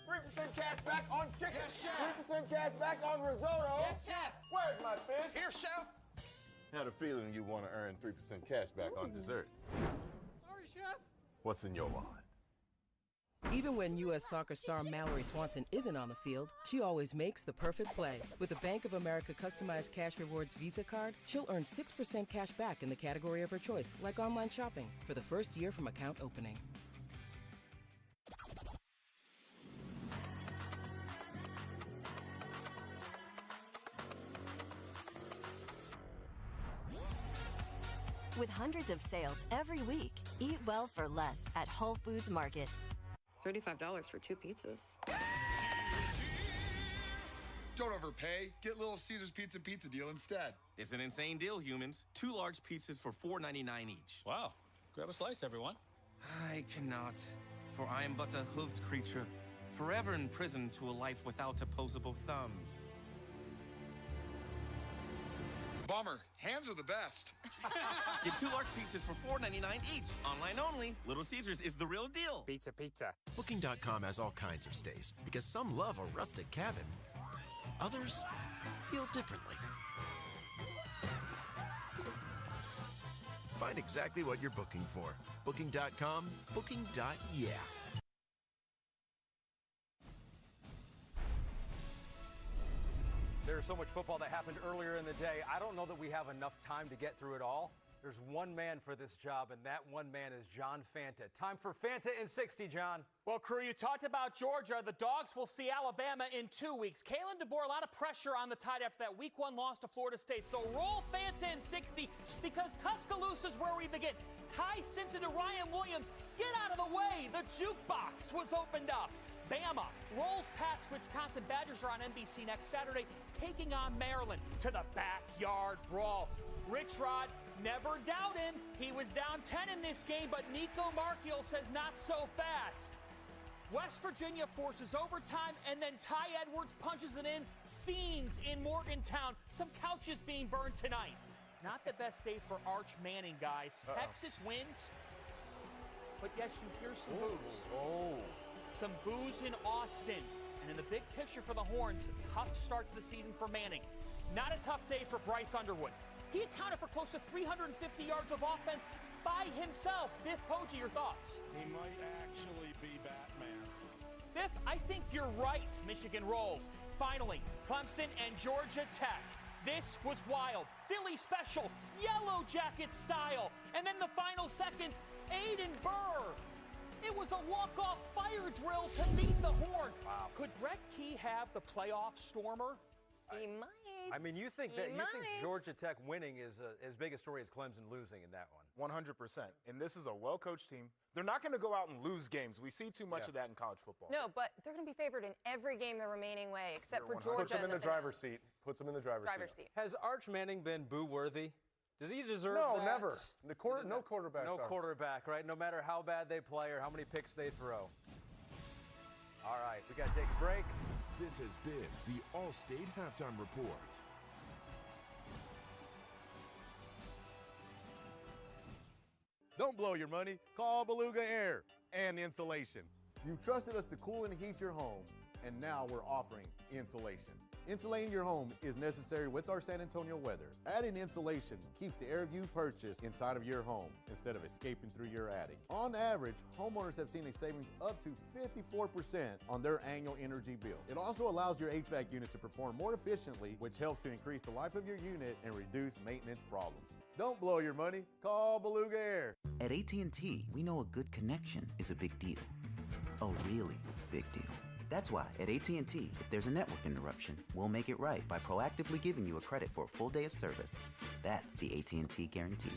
3% cash back on chicken. Yes, chef! 3% cash back on risotto. Yes, chef! Where's my fish? Here, chef! Had a feeling you want to earn 3% cash back on dessert. Sorry, chef. What's in your wallet? Even when U.S. soccer star Mallory Swanson isn't on the field, she always makes the perfect play. With a Bank of America customized cash rewards Visa card, she'll earn 6% cash back in the category of her choice, like online shopping, for the first year from account opening. With hundreds of sales every week, eat well for less at Whole Foods Market. $35 for 2 pizzas. Don't overpay. Get Little Caesars pizza deal instead. It's an insane deal, humans. 2 large pizzas for $4.99 each. Wow. Grab a slice, everyone. I cannot, for I am but a hoofed creature, forever imprisoned to a life without opposable thumbs. Bummer. Hands are the best. Get 2 large pizzas for $4.99 each. Online only. Little Caesars is the real deal. Pizza. Booking.com has all kinds of stays because some love a rustic cabin. Others feel differently. Find exactly what you're booking for. Booking.com, booking.yeah. There's so much football that happened earlier in the day. I don't know that we have enough time to get through it all. There's one man for this job, and that one man is John Fanta. Time for Fanta in 60, John. Well, crew, you talked about Georgia. The Dogs will see Alabama in 2 weeks. Kalen DeBoer, a lot of pressure on the Tide after that Week 1 loss to Florida State. So roll Fanta in 60 because Tuscaloosa is where we begin. Ty Simpson to Ryan Williams. Get out of the way. The jukebox was opened up. Bama rolls past Wisconsin. Badgers are on NBC next Saturday, taking on Maryland to the backyard brawl. Rich Rod, never doubt him. He was down 10 in this game, but Nico Marchiol says not so fast. West Virginia forces overtime, and then Ty Edwards punches it in. Scenes in Morgantown. Some couches being burned tonight. Not the best day for Arch Manning, guys. Texas wins, but yes, you hear some boos. Some boos in Austin. And in the big picture for the Horns, tough start to the season for Manning. Not a tough day for Bryce Underwood. He accounted for close to 350 yards of offense by himself. Biff Poggi, your thoughts? He might actually be Batman. Biff, I think you're right. Michigan rolls. Finally, Clemson and Georgia Tech. This was wild. Philly special, Yellow Jacket style. And then the final seconds, Aiden Burr. It was a walk-off fire drill to beat the Horn. Wow. Could Brett Key have the playoff stormer? He might. I mean, you think Georgia Tech winning is as big a story as Clemson losing in that one? 100%. And this is a well-coached team. They're not going to go out and lose games. We see too much of that in college football. No, but they're going to be favored in every game the remaining way, except for Georgia. Puts them in the driver's seat. Puts them in the driver's seat. Has Arch Manning been boo-worthy? Does he deserve that? No, never. No quarterback. No quarterback, right? No matter how bad they play or how many picks they throw. All right, we got to take a break. This has been the All-State Halftime Report. Don't blow your money. Call Beluga Air and Insulation. You've trusted us to cool and heat your home, and now we're offering insulation. Insulating your home is necessary with our San Antonio weather. Adding insulation keeps the air you purchase inside of your home instead of escaping through your attic. On average, homeowners have seen a savings up to 54% on their annual energy bill. It also allows your HVAC unit to perform more efficiently, which helps to increase the life of your unit and reduce maintenance problems. Don't blow your money. Call Beluga Air. At AT&T, we know a good connection is a big deal. A really big deal. That's why at AT&T, if there's a network interruption, we'll make it right by proactively giving you a credit for a full day of service. That's the AT&T guarantee.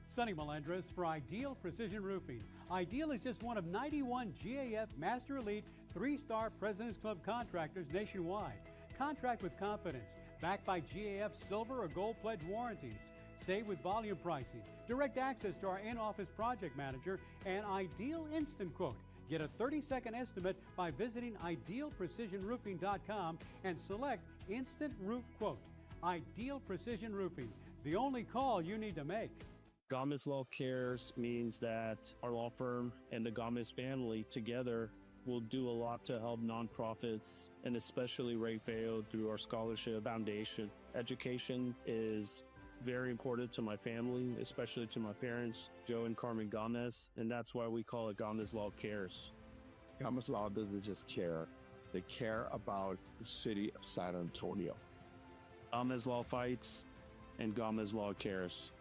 Sonny Melendres for Ideal Precision Roofing. Ideal is just one of 91 GAF Master Elite 3-star President's Club contractors nationwide. Contract with confidence, backed by GAF Silver or Gold Pledge warranties. Save with volume pricing, direct access to our in-office project manager, and Ideal Instant Quote. Get a 30-second estimate by visiting idealprecisionroofing.com and select Instant Roof Quote. Ideal Precision Roofing, the only call you need to make. Gomez Law Cares means that our law firm and the Gomez family together will do a lot to help nonprofits, and especially Ray Feo through our scholarship foundation. Education is very important to my family, especially to my parents, Joe and Carmen Gomez, and that's why we call it Gomez Law Cares. Gomez Law doesn't just care, they care about the city of San Antonio. Gomez Law fights, and Gomez Law cares.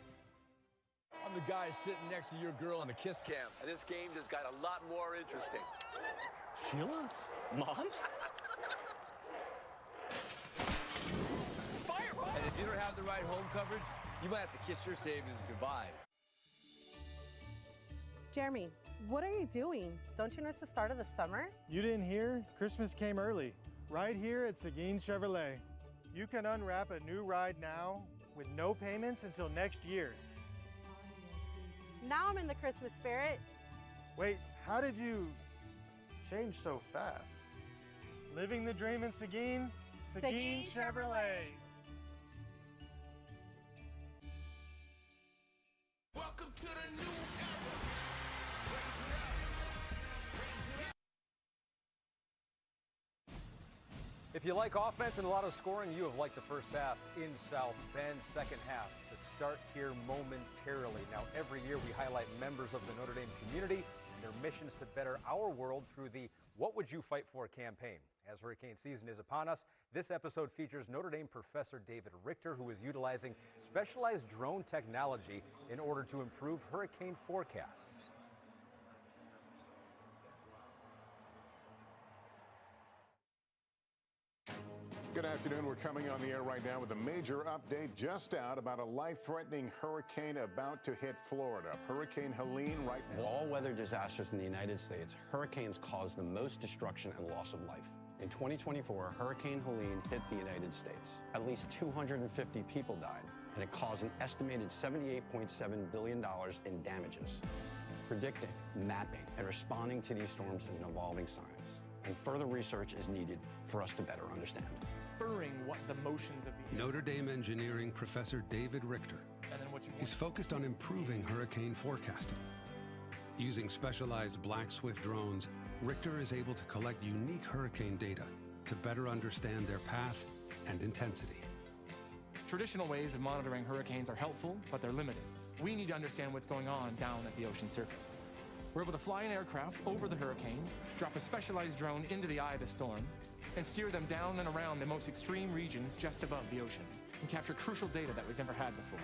I'm the guy sitting next to your girl on the kiss cam. And this game just got a lot more interesting. Sheila? Mom? Fire! And if you don't have the right home coverage, you might have to kiss your savings goodbye. Jeremy, what are you doing? Don't you know it's the start of the summer? You didn't hear? Christmas came early. Right here at Seguin Chevrolet. You can unwrap a new ride now with no payments until next year. Now I'm in the Christmas spirit. Wait, how did you change so fast? Living the dream in Seguin? Seguin Chevrolet. Welcome to the new era. If you like offense and a lot of scoring, you have liked the first half in South Bend. Second half to start here momentarily. Now, every year we highlight members of the Notre Dame community and their missions to better our world through the What Would You Fight For campaign. As hurricane season is upon us, this episode features Notre Dame professor David Richter, who is utilizing specialized drone technology in order to improve hurricane forecasts. Good afternoon. We're coming on the air right now with a major update just out about a life-threatening hurricane about to hit Florida. Hurricane Helene right now. Of all weather disasters in the United States, hurricanes cause the most destruction and loss of life. In 2024, Hurricane Helene hit the United States. At least 250 people died, and it caused an estimated $78.7 billion in damages. Predicting, mapping, and responding to these storms is an evolving science, and further research is needed for us to better understand. What the motions of the Notre Dame engineering professor David Richter is focused on improving hurricane forecasting. Using specialized Black Swift drones, Richter is able to collect unique hurricane data to better understand their path and intensity. Traditional ways of monitoring hurricanes are helpful, but they're limited. We need to understand what's going on down at the ocean surface. We're able to fly an aircraft over the hurricane, drop a specialized drone into the eye of the storm, and steer them down and around the most extreme regions just above the ocean, and capture crucial data that we've never had before.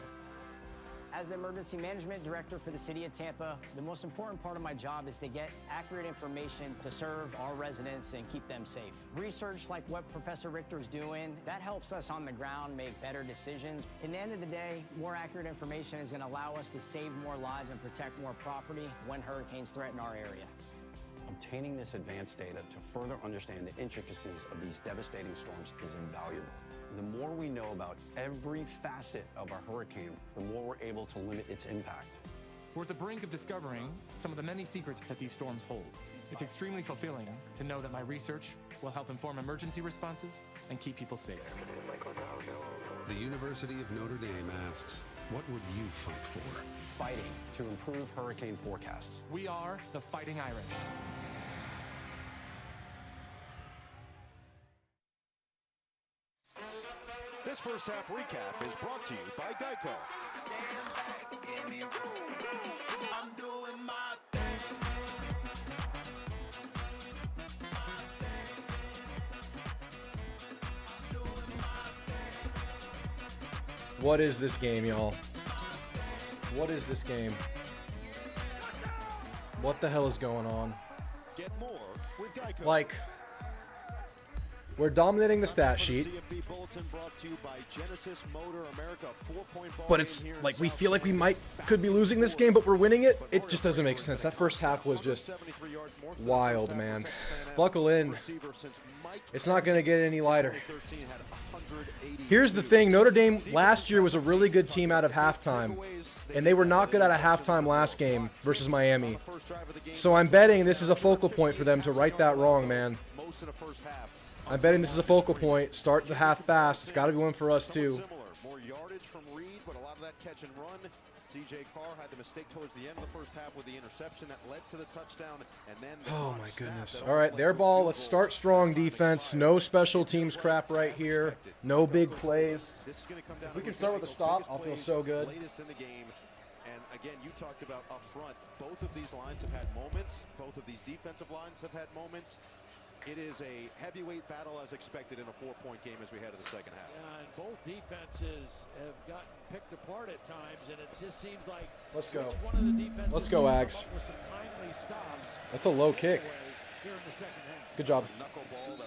As the Emergency Management Director for the City of Tampa, the most important part of my job is to get accurate information to serve our residents and keep them safe. Research like what Professor Richter is doing, that helps us on the ground make better decisions. In the end of the day, more accurate information is going to allow us to save more lives and protect more property when hurricanes threaten our area. Obtaining this advanced data to further understand the intricacies of these devastating storms is invaluable. The more we know about every facet of a hurricane, the more we're able to limit its impact. We're at the brink of discovering some of the many secrets that these storms hold. It's extremely fulfilling to know that my research will help inform emergency responses and keep people safe. The University of Notre Dame asks, what would you fight for? Fighting to improve hurricane forecasts. We are the Fighting Irish. This first half recap is brought to you by Geico. Stand back, give me room. I'm doing my thing. What is this game, y'all? What is this game? What the hell is going on? Get more with Geico. Like, we're dominating the stat sheet, but it's like we feel like we could be losing this game, but we're winning it. It just doesn't make sense. That first half was just wild, man. Buckle in. It's not going to get any lighter. Here's the thing. Notre Dame last year was a really good team out of halftime, and they were not good out of halftime last game versus Miami. So I'm betting this is a focal point for them to right that wrong, man. I'm betting this is a focal point. Start the half fast. It's got to be one for us, too. More yardage from Reed, but a lot of that catch and run. C.J. Carr had the mistake towards the end of the first half with the interception that led to the touchdown. And then oh, my goodness. All right, their ball. Let's start strong defense. No special teams crap right here. No big plays. If we can start with a stop, I'll feel so good. Latest in the game. And again, you talked about up front. Both of these lines have had moments. Both of these defensive lines have had moments. It is a heavyweight battle as expected in a 4-point game as we head to the second half. Yeah, and both defenses have gotten picked apart at times, and it just seems like let's go. One of the defenses let's go, Aggs. with some timely stops. That's a low kick. Here in the second half. Good job.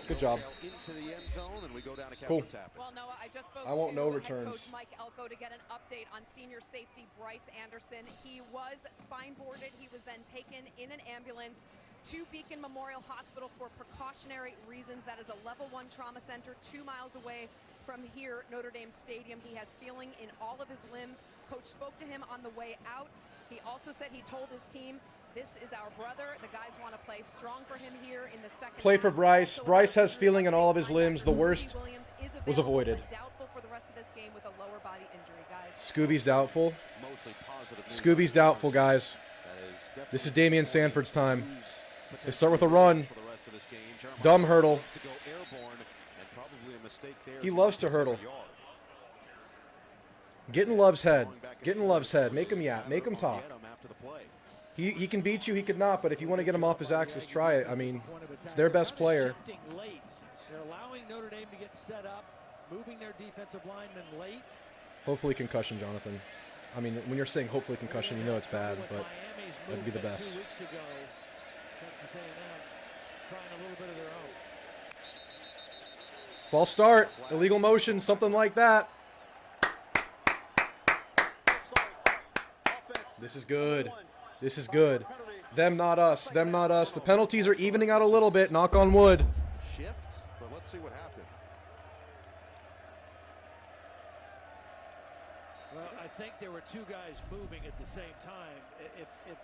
Good job. Into the end zone, and we go down to cool. Well, Noah, I just spoke I won't to no head returns. coach Mike Elko to get an update on senior safety Bryce Anderson. He was spine boarded. He was then taken in an ambulance to Beacon Memorial Hospital for precautionary reasons. That is a level 1 trauma center 2 miles away from here, Notre Dame Stadium. He has feeling in all of his limbs. Coach spoke to him on the way out. He also said he told his team, this is our brother. The guys want to play strong for him here in the second Play half. for Bryce. Bryce has feeling in all of his limbs. The worst was avoided. Doubtful for the rest of this game with a lower body injury, guys. Scooby's doubtful. Scooby's doubtful, guys. This is Damian Sanford's time. They start with a run. Dumb hurdle. He loves to hurdle. Get in Love's head. Get in Love's head. Make him yap. Make him talk. He can beat you. He could not. But if you want to get him off his axis, try it. I mean, it's their best player. They're allowing Notre Dame to get set up, moving their defensive linemen late. Hopefully concussion, Jonathan. I mean, when you're saying hopefully concussion, you know it's bad, but that'd be the best. 2 weeks ago, Texas A&M trying a little bit of their own. False start, illegal motion, something like that. This is good. This is good. Them, not us. Them, not us. The penalties are evening out a little bit. Knock on wood. Shift, but let's see what happened. Well, I think there were 2 guys moving at the same time. If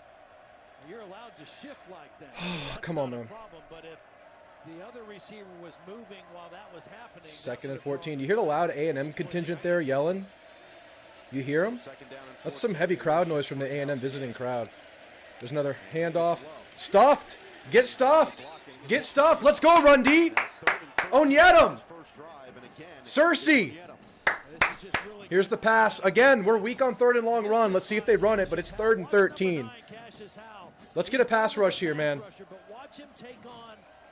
you're allowed to shift like that, come on, man. Problem, but if the other receiver was moving while that was happening. 2nd and 14. You hear the loud A&M contingent there yelling? You hear them? That's some heavy crowd noise from the A&M visiting crowd. There's another handoff. Stuffed! Get stuffed! Get stuffed! Let's go, Run D! Onyedem! Cersei! Here's the pass. Again, we're weak on 3rd and long run. Let's see if they run it, but it's 3rd and 13. Let's get a pass rush here, man.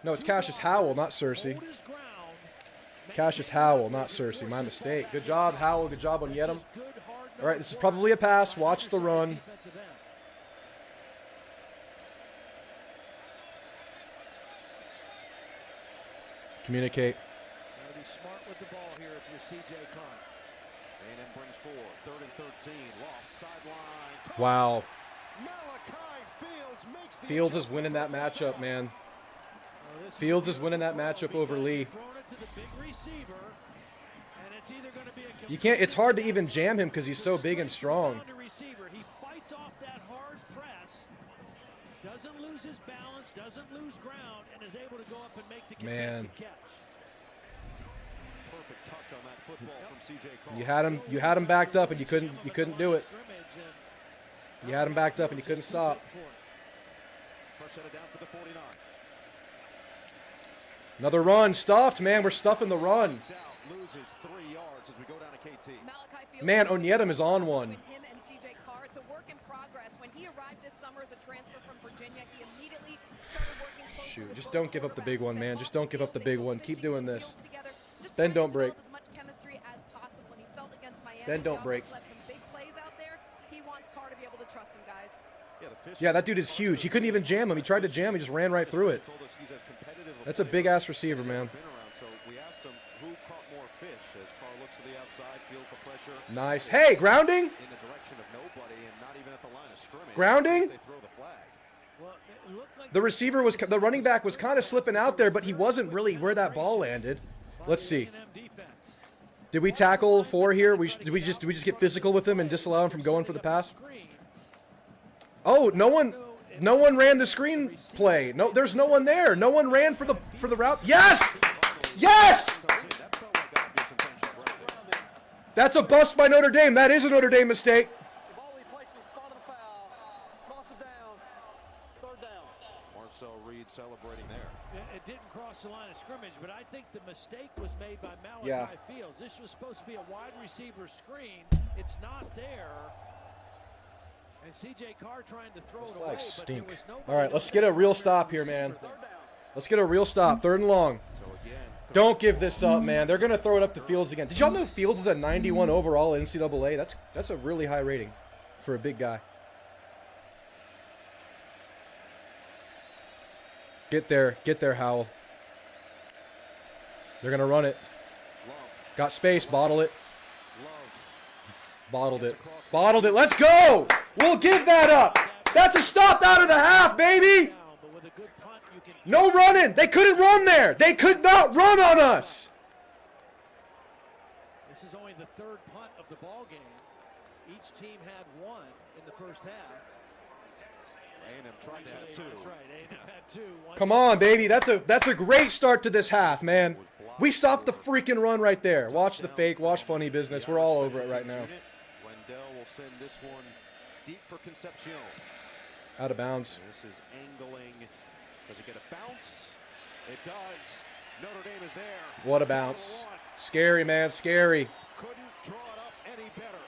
No, it's Cassius Howell, not Cersei. Cassius Howell, not Cersei. My mistake. Good job, Howell. Good job on Yedem. All right, this is probably a pass. Watch the run. Communicate. Gotta be smart with the ball here if you're C.J. Carr. A&M brings 4, 3rd and 13. Loft sideline. Wow. Fields is winning that matchup, man. Fields is winning that matchup over Lee. You can't. It's hard to even jam him because he's so big and strong. He fights off that hard press, doesn't lose his balance, doesn't lose ground, and is able to go up and make the contested catch. Perfect touch on that football from C.J. Carr. You had him backed up and you couldn't do it. You had him backed up and you couldn't stop. First set it down to the 49. Another run, stuffed, man. We're stuffing the run. Loses 3 yards as we go down to KT. Man, Onyedem is on one. Him and C.J. Carr, it's a work in progress. When he arrived this summer as a transfer from Virginia, he immediately started working closely. Shoot, just don't give up the big one, man. Just don't give up the big one. Keep doing this. Then don't break. Then don't break. Yeah, that dude is huge. He couldn't even jam him. He tried to jam. He just ran right through it. That's a big-ass receiver, man. So we asked him who caught more fish as Carr looks to the outside, feels the pressure. Nice. Hey, grounding? In the direction of nobody and not even at the line of scrimmage. Grounding? They throw the flag. The receiver was, the running back was kind of slipping out there, but he wasn't really where that ball landed. Let's see. Did we tackle 4 here? Did we just get physical with him and disallow him from going for the pass? Oh, no one ran the screen play. No, there's no one there. No one ran for the route. Yes! Yes! That's a bust by Notre Dame. That is a Notre Dame mistake. Marcel Reed celebrating there. It didn't cross the line of scrimmage, but I think the mistake was made by Malachi Fields. This was supposed to be a wide receiver screen. It's not there. And CJ Carr trying to throw it away, but there was no. All right, let's get a real stop here, man. Let's get a real stop. 3rd and long. Don't give this up, man. They're going to throw it up to Fields again. Did y'all know Fields is a 91 overall at NCAA? That's a really high rating for a big guy. Get there, Howell. They're going to run it. Got space, bottle it. Bottled it. Bottled it. Let's go! We'll give that up. That's a stop out of the half, baby! No running. They couldn't run there. They could not run on us. This is only the 3rd punt of the ball game. Each team had 1 in the first half. A&M tried to have 2. That's right. A&M had 2. Come on, baby. That's a great start to this half, man. We stopped the freaking run right there. Watch the fake. Watch funny business. We're all over it right now. Wendell will send this one deep for Concepcion. Out of bounds. This is angling. Does it get a bounce? It does. Notre Dame is there. What a bounce. Scary, man. Scary. Couldn't draw it up any better.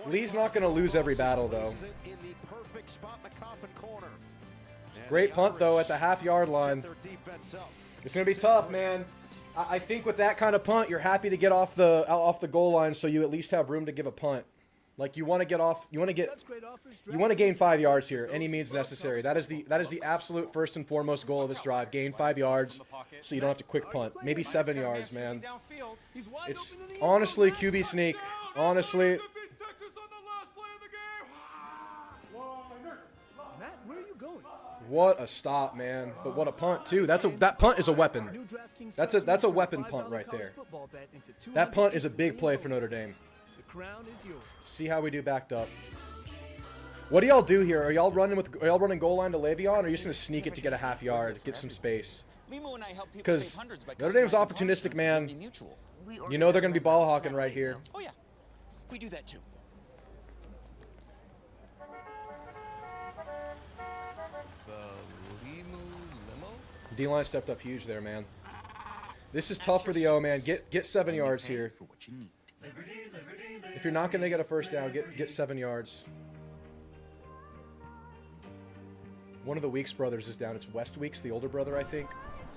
Lee's not going to lose every battle, though. In the perfect spot in the coffin corner. Great punt, though, at the half-yard line. It's going to be tough, man. I think with that kind of punt, you're happy to get off the goal line so you at least have room to give a punt. Like, you want to get off, you want to gain 5 yards here, any means necessary. That is the absolute first and foremost goal of this drive. Gain 5 yards so you don't have to quick punt. Maybe 7 yards, man. It's honestly QB sneak. Honestly. Matt, where are you going? What a stop, man. But what a punt, too. That punt is a weapon. That's a weapon punt right there. That punt is a big play for Notre Dame. See how we do backed up. What do y'all do here? Are y'all running goal line to Le'Veon, or are you just going to sneak it to get a half yard, get some space? Because Notre Dame's opportunistic, man. You know they're going to be ball hawking right here. Oh, yeah. We do that, too. D-line stepped up huge there, man. This is tough for the O, man. Get 7 yards here. If you're not going to get a first down, get 7 yards. One of the Weeks brothers is down. It's West Weeks, the older brother, I think.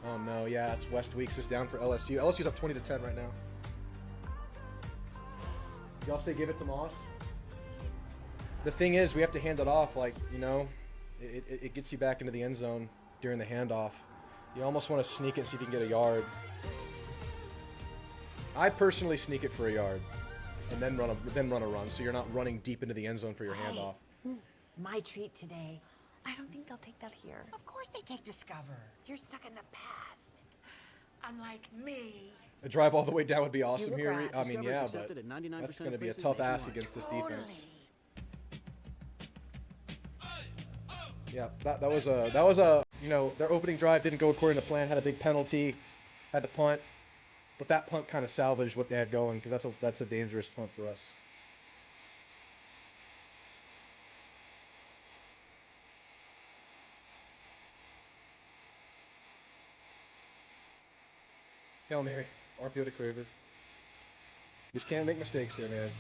Oh, no. Yeah, it's West Weeks is down for LSU. LSU's up 20-10 right now. Y'all say give it to Moss? The thing is, we have to hand it off. Like, you know, it gets you back into the end zone during the handoff. You almost want to sneak it and see if you can get a yard. I personally sneak it for a yard and then run a run, so you're not running deep into the end zone for your handoff. My treat today. I don't think they'll take that here. Of course they take Discover. You're stuck in the past. Unlike me. A drive all the way down would be awesome here. I mean, yeah, but that's going to be a tough ask against this defense. Yeah, that was a you know, their opening drive didn't go according to plan. Had a big penalty, had to punt, but that punt kind of salvaged what they had going because that's a dangerous punt for us. Hail Mary, RPO to Craver. Just can't make mistakes here, man.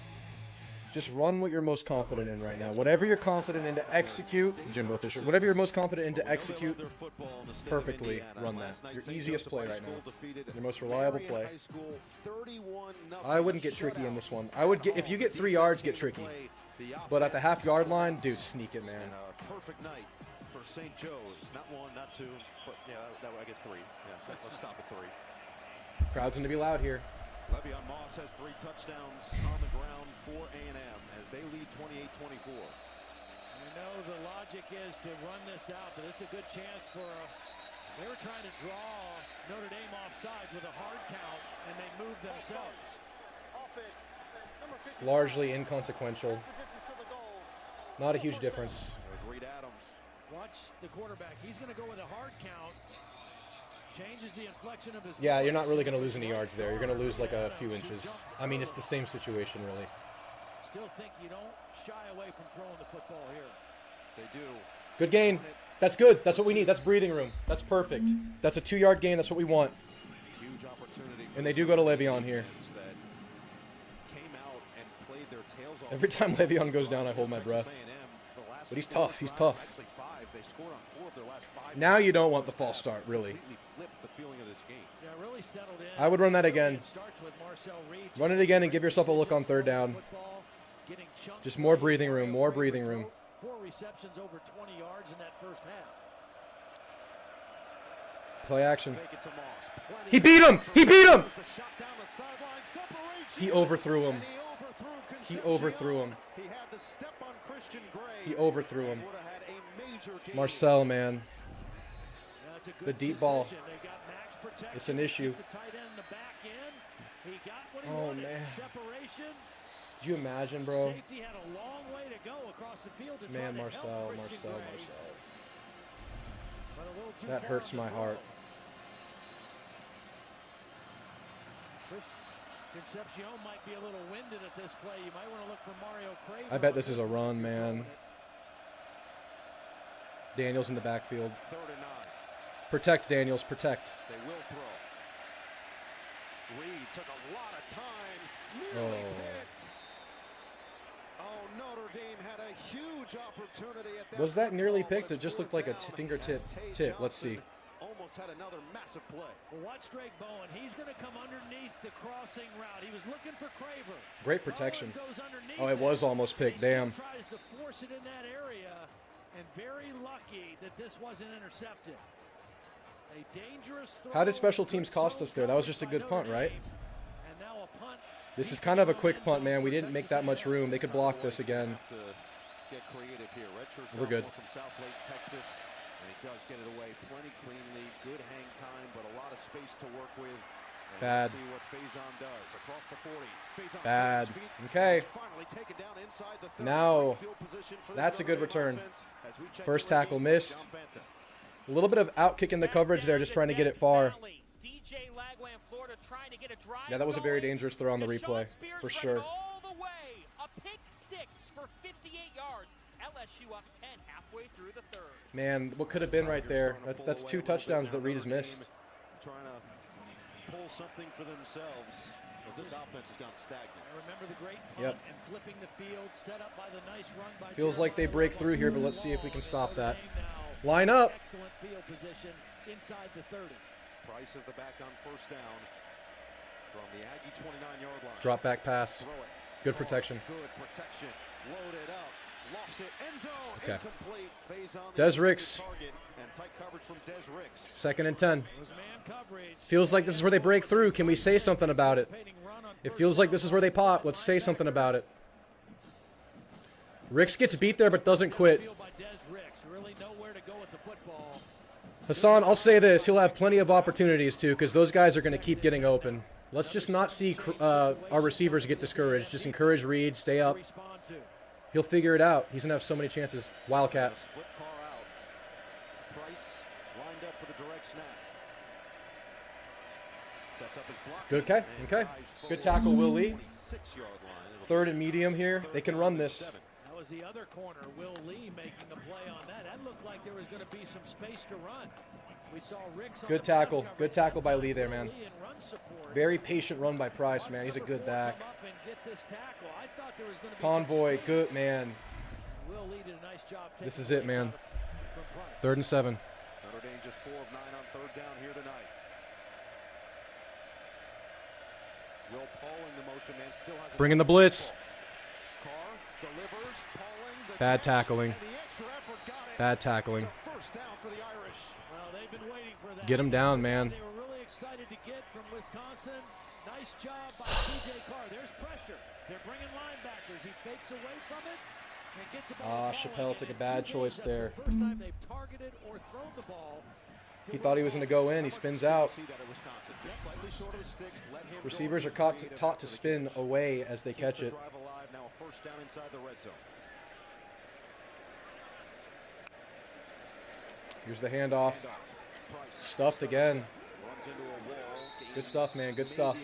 Just run what you're most confident in right now. Whatever you're confident in to execute, Jimbo Fisher, whatever you're most confident in to execute perfectly, run that. Your easiest play right now. Your most reliable play. I wouldn't get tricky in this one. I would get, if you get 3 yards, get tricky. But at the half-yard line, dude, sneak it, man. Perfect night for St. Joe's. Not 1, not 2, but yeah, I guess 3. Yeah, let's stop at 3. Crowd's going to be loud here. Le'Veon Moss has 3 touchdowns on the ground for A&M as they lead 28-24. You know the logic is to run this out, but it's a good chance for they were trying to draw Notre Dame offside with a hard count, and they moved themselves. It's largely inconsequential. Not a huge difference. There's Reed Adams. Watch the quarterback. He's going to go with a hard count. Changes the inflection of his Yeah, you're not really going to lose any yards there. You're going to lose like a few inches. I mean, it's the same situation, really. Still think you don't shy away from throwing the football here. They do. Good gain. That's good. That's what we need. That's breathing room. That's perfect. That's a 2-yard gain. That's what we want. Huge opportunity. And they do go to Le'Veon here. Came out and played their tails off. Every time Le'Veon goes down, I hold my breath. But he's tough. He's tough. Now you don't want the false start, really. I would run that again. Run it again and give yourself a look on 3rd down. Just more breathing room, more breathing room. 4 receptions over 20 yards in that first half. Play action. He beat him! He beat him! He overthrew him. He overthrew him. He overthrew him. Marcel, man. The deep ball. It's an issue. Oh, man. Could you imagine, bro? Man, Marcel. That hurts my heart. Concepcion might be a little winded at this play. You might want to look for Mario Craven. I bet this is a run, man. Daniels in the backfield. 3rd and 9. Protect, Daniels, protect. They will throw. Reed took a lot of time. Nearly picked. Oh, Notre Dame had a huge opportunity at that. Was that nearly picked? It just looked like a fingertip tip. Let's see. Almost had another massive play. Well, watch Drake Bowen. He's going to come underneath the crossing route. He was looking for Craver. Great protection. Oh, it was almost picked. Damn. Tries to force it in that area, and very lucky that this wasn't intercepted. A dangerous throw. How did special teams cost us there? That was just a good punt, right? And now a punt. This is kind of a quick punt, man. We didn't make that much room. They could block this again. Get creative here. We're good. From South Lake, Texas. And he does get it away plenty cleanly. Good hang time, but a lot of space to work with. And bad. Let's see what Faison does. Across the 40. Faison bad. Okay. Finally taken down inside the 30. Now, that's a good return. First tackle missed. A little bit of out-kick in the coverage there, just trying to get it far. Yeah, that was a very dangerous throw on the replay, for sure. All the way, a pick 6 for 58 yards. LSU up 10 halfway through the 3rd. Man, what could have been right there? That's 2 touchdowns that Reed has missed. Trying to pull something for themselves as this offense has gone stagnant. Remember the great punt and flipping the field, set up by the nice run by Feels like they break through here, but let's see if we can stop that. Line up. Excellent field position inside the 30. Price is the back on 1st down from the Aggie 29-yard line. Drop back pass. Good protection. Good protection. Loaded up. Lofts it. End zone. Okay. Incomplete. Phase on Des Ricks. And tight coverage from Des Ricks. 2nd and 10. Feels like this is where they break through. Can we say something about it? It feels like this is where they pop. Let's say something about it. Ricks gets beat there but doesn't quit. Hassan, I'll say this. He'll have plenty of opportunities too, because those guys are going to keep getting open. Let's just not see our receivers get discouraged. Just encourage Reed, stay up. He'll figure it out. He's going to have so many chances. Wildcat. Split car out. Price lined up for the direct snap. Sets up his block. Good, okay. Good tackle, Will Lee. 3rd and medium here. They can run this. That was the other corner, Will Lee making the play on that. That looked like there was going to be some space to run. We saw Ricks on Good tackle. Good tackle by Lee there, man. Very patient run by Price, man. He's a good back. Convoy, good, man. Will Lee did a nice job. This is it, man. 3rd and 7. Notre Dame just 4 of 9 on 3rd down here tonight. Will Pauling, the motion man, still has Bringing the blitz. Carr delivers. Pauling, bad tackling. Bad tackling. First down for the Irish. Well, they've been waiting for that. Get him down, man. They were really excited to get from Wisconsin. Nice job by TJ Carr. There's pressure. They're bringing linebackers. He fakes away from it and gets a ball. Chappelle took a bad choice there. First time they've targeted or thrown the ball. He thought he was going to go in. He spins out. Receivers are taught to spin away as they catch it. Here's the handoff. Stuffed again. Good stuff, man. Good stuff.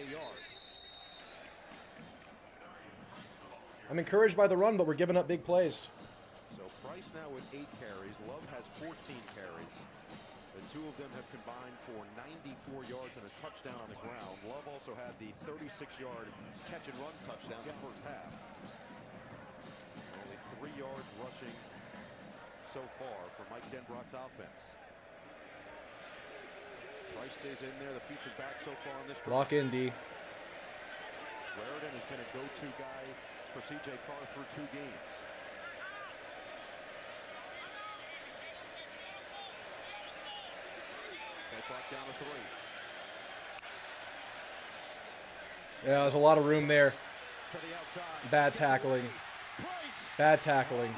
I'm encouraged by the run, but we're giving up big plays. So Price now with 8 carries. Love has 14 carries. The two of them have combined for 94 yards and a touchdown on the ground. Love also had the 36-yard catch and run touchdown in the first half. Only 3 yards rushing so far for Mike Denbrock's offense. Price stays in there, the featured back so far on this drive. Lock in, D. Raritan has been a go-to guy for C.J. Carr through 2 games. Play clock down to 3. Yeah, there's a lot of room there. Bad tackling. Bad tackling.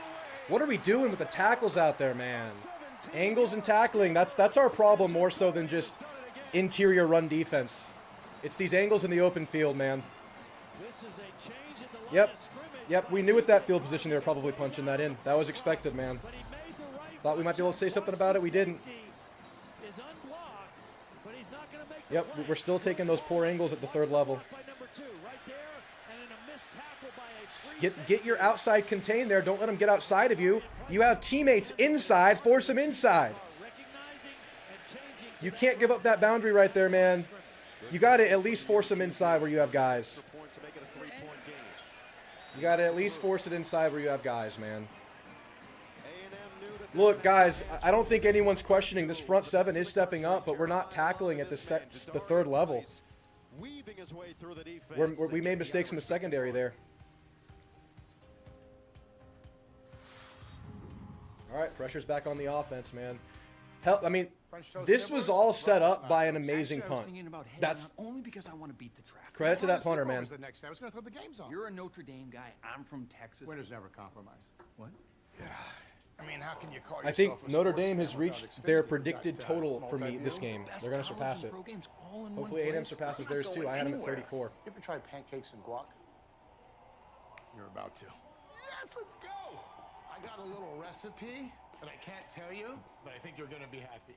What are we doing with the tackles out there, man? Angles and tackling, that's our problem more so than just interior run defense. It's these angles in the open field, man. Yep, we knew with that field position they were probably punching that in. That was expected, man. Thought we might be able to say something about it. We didn't. Yep, we're still taking those poor angles at the 3rd level. Get your outside contained there. Don't let them get outside of you. You have teammates inside. Force them inside. You can't give up that boundary right there, man. You got to at least force them inside where you have guys. You got to at least force it inside where you have guys, man. Look, guys, I don't think anyone's questioning this front 7 is stepping up, but we're not tackling at the 3rd level. We made mistakes in the secondary there. All right, pressure's back on the offense, man. Hell, I mean, this was all set up by an amazing punt. That's only because I want to beat the traffic. Credit to that punter, man. I was going to throw the games on. You're a Notre Dame guy. I'm from Texas. Winners never compromise. What? Yeah. I mean, how can you call yourself I think Notre Dame has reached their predicted total for me this game. They're going to surpass it. Hopefully A&M surpasses theirs too. I had them at 34. You ever tried pancakes and guac? You're about to. Yes, let's go. I got a little recipe that I can't tell you, but I think you're going to be happy.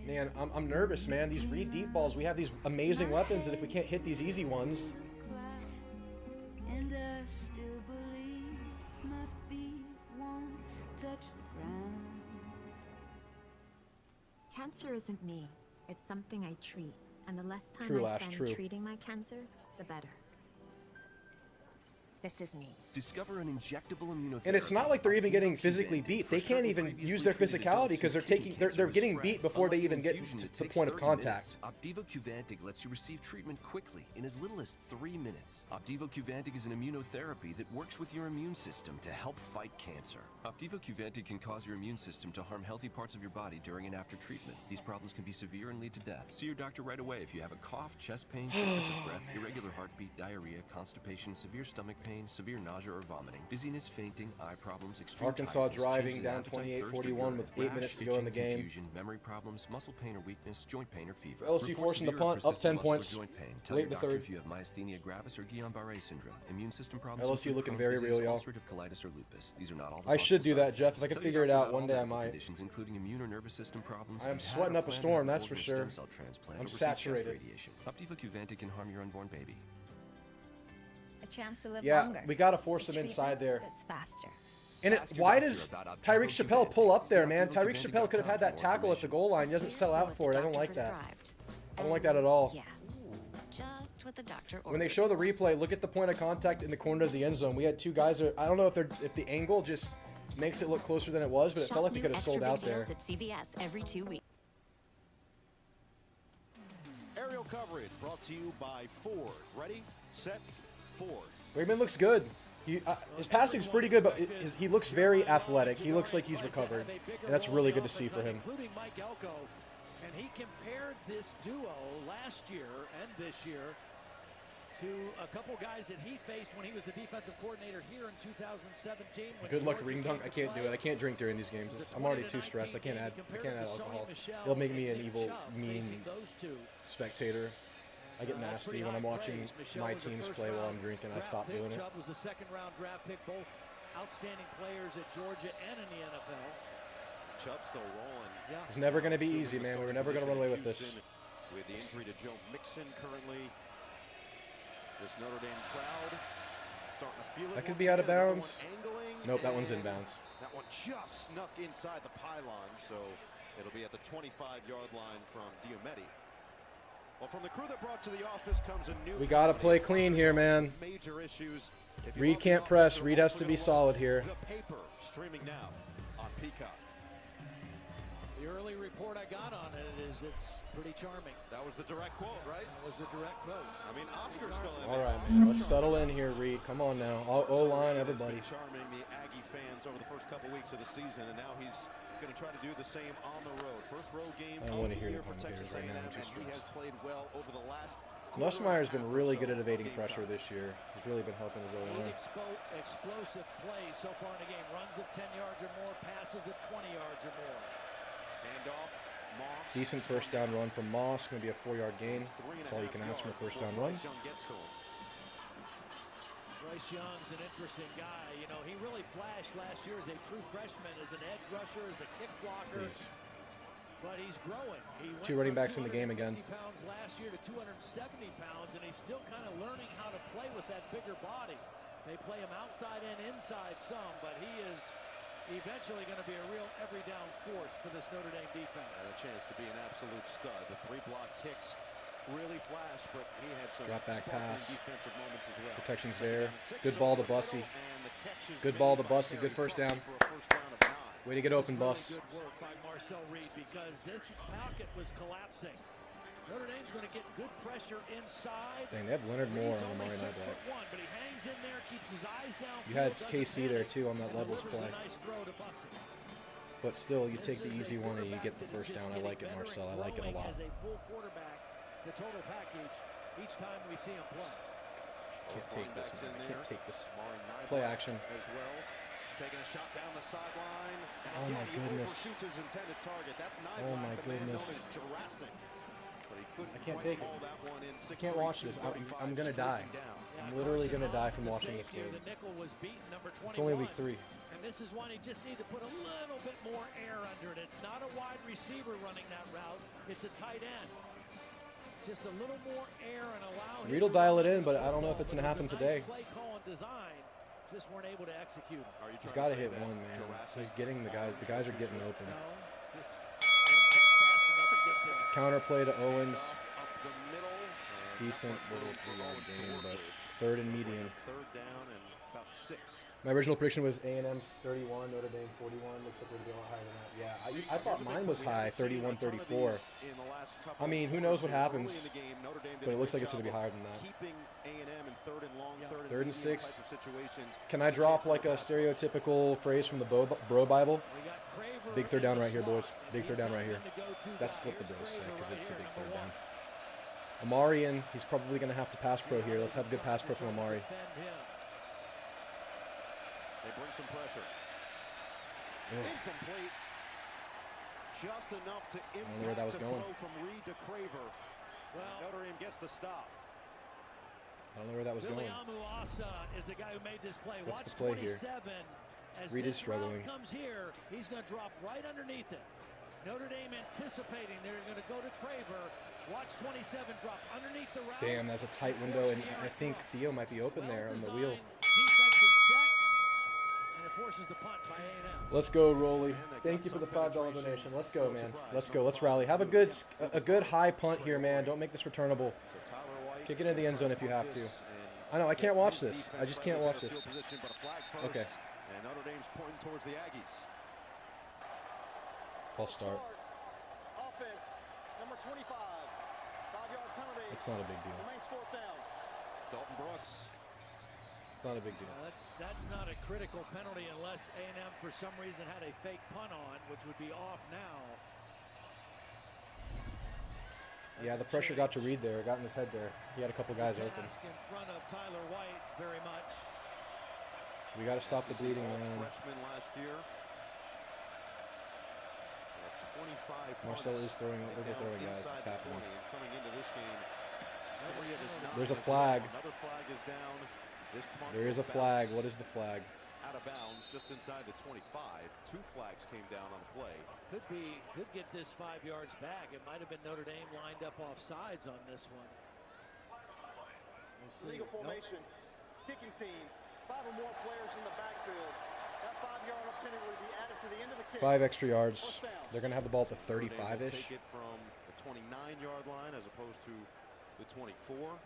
Man, I'm nervous, man. These read deep balls, we have these amazing weapons, and if we can't hit these easy ones. And I still believe my feet won't touch the ground. Cancer isn't me. It's something I treat. And the less time True, I Lash, spend true. treating my cancer, the better. This is me. Discover an injectable immunotherapy. And it's not like they're even getting physically beat. They can't even use their physicality because they're getting beat before they even get to the point of contact. Opdivo Qvantig lets you receive treatment quickly in as little as 3 minutes. Opdivo Qvantig is an immunotherapy that works with your immune system to help fight cancer. Opdivo Qvantig can cause your immune system to harm healthy parts of your body during and after treatment. These problems can be severe and lead to death. See your doctor right away if you have a cough, chest pain, shortness of breath, irregular heartbeat, diarrhea, constipation, severe stomach pain, severe nausea or vomiting, dizziness, fainting, eye problems, extreme Arkansas tiredness, driving changes in down appetite, 28-41 with 8 minutes to go in the game. Confusion, memory problems, muscle pain or weakness, joint pain or fever. LSU forcing the punt, up 10 points. Tell Late your in the doctor 3rd. if you have myasthenia gravis or Guillain-Barré syndrome, immune system problems. LSU looking Crohn's very disease, real, y'all. ulcerative colitis or lupus. These are not all the I should possible do that, side Jeff. effects. If I could Tell your figure it doctor out, about one all day I medical might. Conditions including immune or nervous system problems. I am If you sweating had up a plan storm, to that's have for stem sure. cell transplant I'm or receive chest saturated. radiation. Opdivo Qvantig can harm your unborn baby. A chance to live Yeah, longer. we got to force A them inside there. That's faster. And why does Tyreek Chappelle pull up there, man? Tyreek Chappelle could have had that tackle at the goal line. He doesn't sell out for it. I don't like that. I don't like that at all. Yeah. Just what the doctor ordered. When they show the replay, look at the point of contact in the corner of the end zone. We had 2 guys that, I don't know if the angle just makes it look closer than it was, but it felt like we could have sold out there. At CVS every 2 weeks. Aerial coverage brought to you by Ford. Ready, set, Ford. Wigman looks good. His passing's pretty good, but he looks very athletic. He looks like he's recovered, and that's really good to see for him. Including Mike Elko, and he compared this duo last year and this year to a couple guys that he faced when he was the defensive coordinator here in 2017. Good luck ring dunk. I can't do it. I can't drink during these games. I'm already too stressed. I can't add alcohol. It'll make me an evil, mean spectator. I get nasty when I'm watching my teams play while I'm drinking. I stop doing it. Chubb was a second-round draft pick, both outstanding players at Georgia and in the NFL. Chubb still rolling. Yeah. It's never going to be easy, man. We were never going to run away with this. With the injury to Joe Mixon currently, this Notre Dame crowd starting to feel it. That could be out of bounds. Nope, that one's in bounds. That one just snuck inside the pylon, so it'll be at the 25-yard line from Diometti. Well, from the crew that brought to the office comes a new. We got to play clean here, man. Major issues. Reed can't press. Reed has to be solid here. The paper streaming now on Peacock. The early report I got on it is it's pretty charming. That was the direct quote, right? That was the direct quote. I mean, Oscar's still in All there. right, man. Let's settle in here, Reed. Come on now. O-line, everybody. Charming the Aggie fans over the first couple weeks of the season, and now he's going to try to do the same on the road. First road game I don't want to of hear the year the for Texas right A&M, now. and he has played well over the last. Nussmeier's been really good at evading pressure this year. He's really been helping his O-line. Explosive plays so far in the game. Runs at 10 yards or more, passes at 20 yards or more. Handoff. Moss. Decent first down run from Moss. Going to be a 4-yard gain. That's all you can ask from a first down run. Bryce Young's an interesting guy. You know, he really flashed last year as a true freshman, as an edge rusher, as a kick blocker. Please. But he's growing. He went 2 running backs in the game again. pounds last year to 270 pounds, and he's still kind of learning how to play with that bigger body. They play him outside and inside some, but he is eventually going to be a real every down force for this Notre Dame defense. And a chance to be an absolute stud. The 3 block kicks really flashed, but he had some drop back pass. defensive moments as well. Protection's there. Good ball to Bussy. Good ball to Bussy. Good first down. Way to get open, Bus. Good work by Marcel Reed, because this pocket was collapsing. Notre Dame's going to get good pressure inside. Dang, they have Leonard Moore on Amari Knight. But he hangs in there, keeps his eyes down. You had KC there too on that levels play. Nice throw to Bussy. But still, you take the easy one and you get the first down. I like it, Marcel. I like it a lot. As a full quarterback, the total package each time we see him play. Can't take this, man. I can't take this. Play action. As well. Taking a shot down the sideline. Oh my goodness. His intended target. That's Oh my goodness. I can't take it. I can't watch this. I'm going to die. I'm literally going to die from watching this game. It's only week 3. And this is one he just need to put a little bit more air under it. It's not a wide receiver running that route. It's a tight end. Just a little more air and allow him. Reed will dial it in, but I don't know if it's going to happen today. Play call and design. Just weren't able to execute it. He's got to hit one, man. He's getting the guys. The guys are getting open. Counter play to Owens. Decent little 3-yard gain, but 3rd and medium. 3rd down and about 6. My original prediction was A&M 31, Notre Dame 41. Looks like we're going to be a lot higher than that. Yeah, I thought mine was high, 31-34. I mean, who knows what happens, but it looks like it's going to be higher than that. Keeping A&M in 3rd and long, 3rd and 6. Can I drop like a stereotypical phrase from the Bro Bible? Big 3rd down right here, boys. Big 3rd down right here. That's what the bros say, because it's a big 3rd down. Amari, and he's probably going to have to pass pro here. Let's have a good pass pro from Amari. They bring some pressure. Ugh. Incomplete. Just enough to where that was impact the going. throw from Reed to Craver. Well, Notre Dame gets the stop. I don't know where that was going. Is the guy who made this play. What's Watch the play here? 27. As Reed is this struggling. route comes here, he's going to drop right underneath it. Notre Dame anticipating they're going to go to Craver. Watch 27 drop underneath the route. Damn, that's a tight window, and I think Theo might be open there on the wheel. Defensive set, and it forces the punt by A&M. Let's go, Rolly. Thank you for the $5 donation. Let's go, man. Let's go. Let's rally. Have a good high punt here, man. Don't make this returnable. Kick it in the end zone if you have to. I know, I can't watch this. I just can't watch this. Okay. And Notre Dame's pointing towards the Aggies. False start. Offense, number 25. 5-yard penalty. It's not a big deal. Remains 4th down. Dalton Brooks. It's not a big deal. That's not a critical penalty unless A&M for some reason had a fake punt on, which would be off now. Yeah, the pressure got to Reed there. It got in his head there. He had a couple guys open. In front of Tyler White very much. We got to stop the bleeding, man. Freshman last year. 25 Marcel is overthrowing guys. It's happening. Coming into this game, There's a flag. Another flag is down. This punt There is a flag. What is the flag? out of bounds just inside the 25. 2 flags came down on the play. Could get this 5 yards back. It might have been Notre Dame lined up off sides on this one. We'll Legal formation, kicking team, 5 or more players in the backfield. That 5-yard penalty will be added to the end of the kick. 5 extra yards. They're going to have the ball at the 35-ish. Take it from the 29-yard line as opposed to the 24. And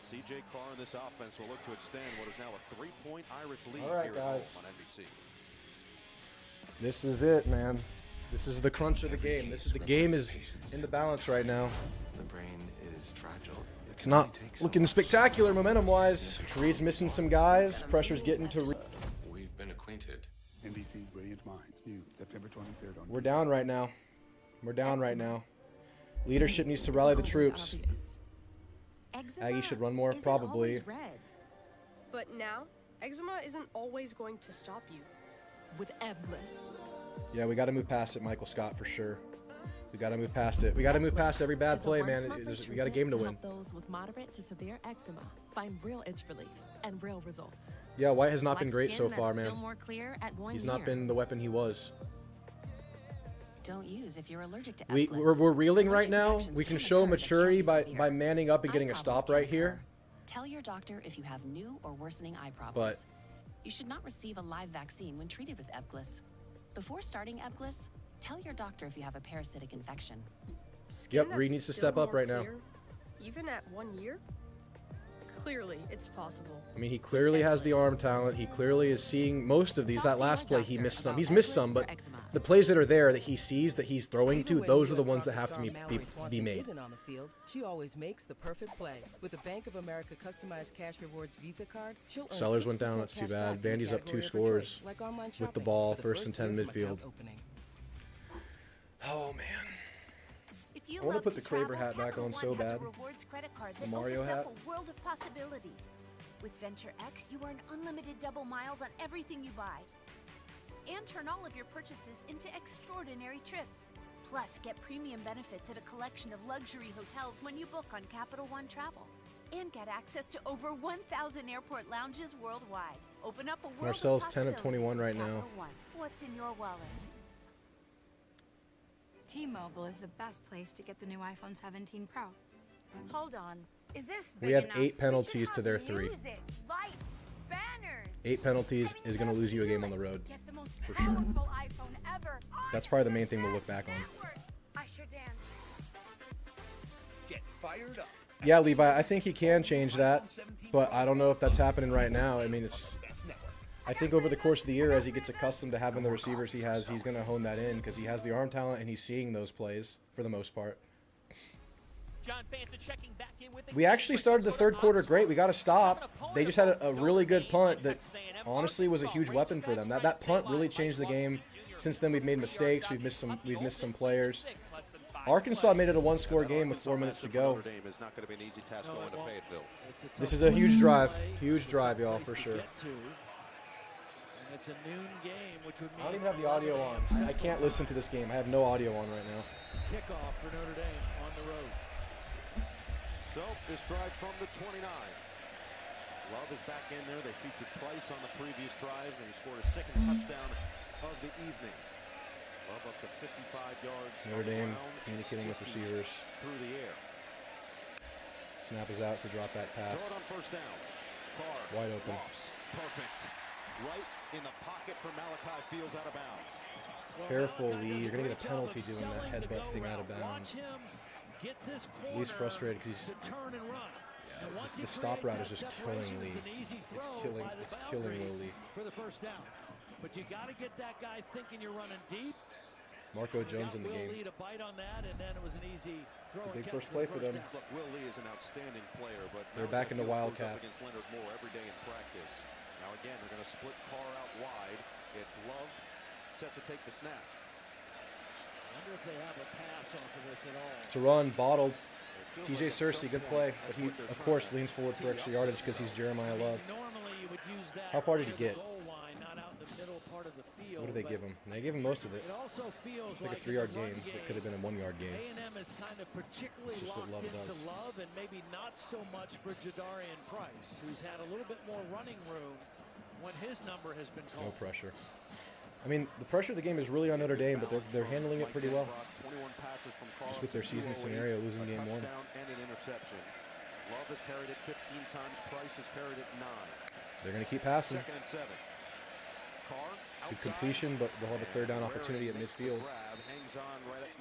C.J. Carr in this offense will look to extend what is now a 3-point Irish lead All right, here guys. at home on NBC. This is it, man. This is the crunch of the game. The game is in the balance right now. The brain is fragile. It's not looking spectacular momentum-wise. Reed's missing some guys. Pressure's getting to Reed. We've been acquainted. NBC's Brilliant Minds, new September 23rd on. We're down right now. We're down right now. Leadership needs to rally the troops. Aggie should run more, probably. But now, eczema isn't always going to stop you. With Eblis. Yeah, we got to move past it, Michael Scott, for sure. We got to move past it. We got to move past every bad play, man. We got a game to win. Those with moderate to severe eczema find real itch relief and real results. Yeah, White has not been great so far, man. Still more clear at 1 He's year. not been the weapon he was. Don't use if you're allergic to We're reeling right now. We can show maturity by manning up and getting a stop right here. Tell your doctor if you have new or worsening eye problems. But you should not receive a live vaccine when treated with Ebglyss. Before starting Ebglyss, tell your doctor if you have a parasitic infection. Yep, Reed needs to step up right now. Even at 1 year? Clearly, it's possible. I mean, he clearly has the arm talent. He clearly is seeing most of these. That last play, he missed some. He's missed some, but the plays that are there that he sees, that he's throwing to, those are the ones that have to be made. Isn't on the field, she always makes the perfect play. With the Bank of America customized cash rewards Visa card, she'll earn Sellers went down. That's too bad. Vandy's up 2 scores with the ball, first and 10 midfield. Oh, man. I want to put the Kraber hat back on so bad. The Mario hat. A world of possibilities. With Venture X, you earn unlimited double miles on everything you buy. And turn all of your purchases into extraordinary trips. Plus, get premium benefits at a collection of luxury hotels when you book on Capital One Travel. And get access to over 1,000 airport lounges worldwide. Open up a world Marcel's of 10 of 21 right now. One. What's in your wallet? T-Mobile is the best place to get the new iPhone 17 Pro. Hold on. Is this We have 8 penalties to their 3. Music, lights, banners. 8 penalties is going to lose you a game on the road, for sure. iPhone ever. That's probably the main thing we'll look back on. I sure dance. Get fired up. Yeah, Levi, I think he can change that, but I don't know if that's happening right now. I mean, I think over the course of the year, as he gets accustomed to having the receivers he has, he's going to hone that in because he has the arm talent and he's seeing those plays for the most part. We actually started the third quarter great. We got to stop. They just had a really good punt that honestly was a huge weapon for them. That punt really changed the game. Since then, we've made mistakes. We've missed some players. Arkansas made it a 1-score game with 4 minutes to go. This is a huge drive, y'all, for sure. It's a noon game, which would mean I don't even have the audio on. I can't listen to this game. I have no audio on right now. Kickoff for Notre Dame on the road. So this drive from the 29. Love is back in there. They featured Price on the previous drive, and he scored a second touchdown of the evening. Love up to 55 yards. Notre Dame communicating with receivers. Through the air. Snap is out to drop that pass. Throw it on first down. Carr. Wide open. Lofts. Perfect. Right in the pocket for Malachi Fields out of bounds. Careful, Lee. You're going to get a penalty doing that headbutt thing out of bounds. Lee's frustrated because he's... Yeah, the stop route is just killing Lee. It's killing Lee. For the first down. But you got to get that guy thinking you're running deep. Marco Jones in the game. Will Lee to bite on that, and then it was an easy throw. It's a big first play for them. Look, Will Lee is an outstanding player, but they're back into Wildcat. Against Leonard Moore every day in practice. Now again, they're going to split Carr out wide. It's Love set to take the snap. I wonder if they have a pass off of this at all. It's a run, bottled. TJ Searcy, good play, but he, of course, leans forward for extra yardage because he's Jeremiah Love. How far did he get? What did they give him? They gave him most of it. It's like a 3-yard game. It could have been a 1-yard game. A&M is kind of particularly locked into Love, and maybe not so much for Jadarian Price, who's had a little bit more running room when his number has been called. No pressure. I mean, the pressure of the game is really on Notre Dame, but they're handling it pretty well. Just with their season scenario, losing game 1. And an interception. Love has carried it 15 times. Price has carried it 9. They're going to keep passing. 2nd and 7. Carr, Good completion, but they'll have a 3rd down opportunity at midfield.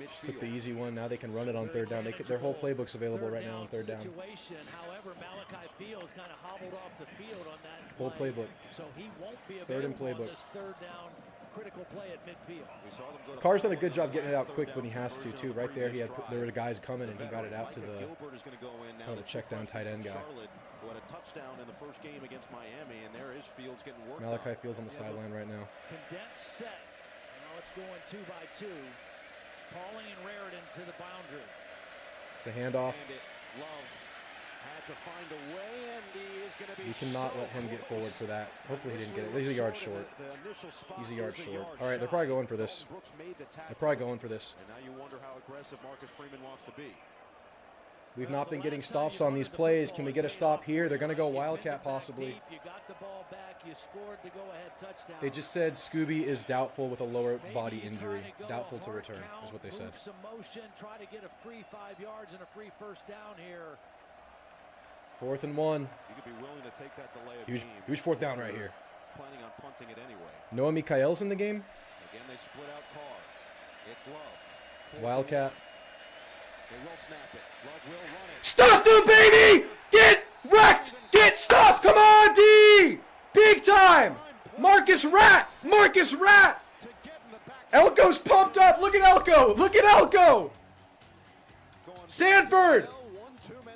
Just took the easy one. Now they can run it on 3rd down. Their whole playbook's available right now on 3rd down. However, Malachi Fields kind of hobbled off the field on that Whole play, playbook. So he won't be 3rd and available on playbook. this 3rd down critical play at midfield. Carr's done a good job getting it out quick when he has to, too. Right there, there were guys coming, and he got it out to the kind of the check down tight end guy. Who had a touchdown in the first game against Miami, and there is Fields getting worked. Malachi Fields on the sideline right now. Condensed set. Now it's going 2 by 2. Pauling and Raritan to the boundary. It's a handoff. Love had to find a way, and he is going to be. You cannot let him get forward for that. Hopefully he didn't get it. He's a yard short. He's a yard short. All right, they're probably going for this. They're probably going for this. And now you wonder how aggressive Marcus Freeman wants to be. We've not been getting stops on these plays. Can we get a stop here? They're going to go Wildcat possibly. You got the ball back. You scored the go-ahead touchdown. They just said Scooby is doubtful with a lower body injury. Doubtful to return is what they said. Some motion, try to get a free 5 yards and a free 1st down here. 4th and 1. You could be willing to take that delay of game. Huge 4th down right here. Planning on punting it anyway. Noah Mikael's in the game. Again, they split out Carr. It's Love. Wildcat. They will snap it. Love will run it. Stuffed him, baby! Get wrecked! Get stuffed! Come on, D! Big time! Marcus Rat! Marcus Rat! Elko's pumped up! Look at Elko! Look at Elko! Sanford!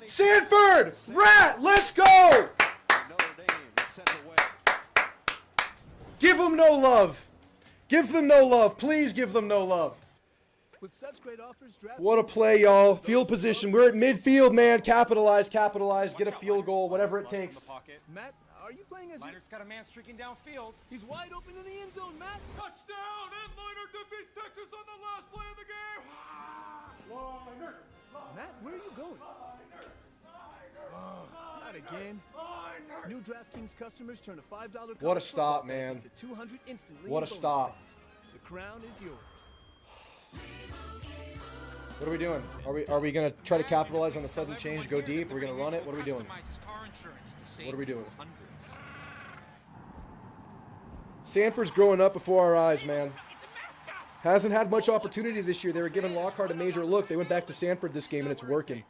Sanford! Rat! Let's go! Give them no love. Give them no love. Please give them no love. With such great offers, What a play, y'all. Field position. We're at midfield, man. Capitalize, capitalize. Get a field goal, whatever it takes. Matt, are you playing as... Leinert's got a man streaking downfield. He's wide open in the end zone, Matt. Touchdown! And Leiner defeats Texas on the last play of the game. Leiner! Matt, where are you going? Not again. New DraftKings customers turn a $5 What a stop, man. into 200 instantly. What a stop. The crown is yours. What are we doing? Are we gonna try to capitalize on the sudden change, go deep? Are we gonna run it? What are we doing? What are we doing? Sanford's growing up before our eyes, man. Hasn't had much opportunity this year. They were giving Lockhart a major look. They went back to Sanford this game, and it's working.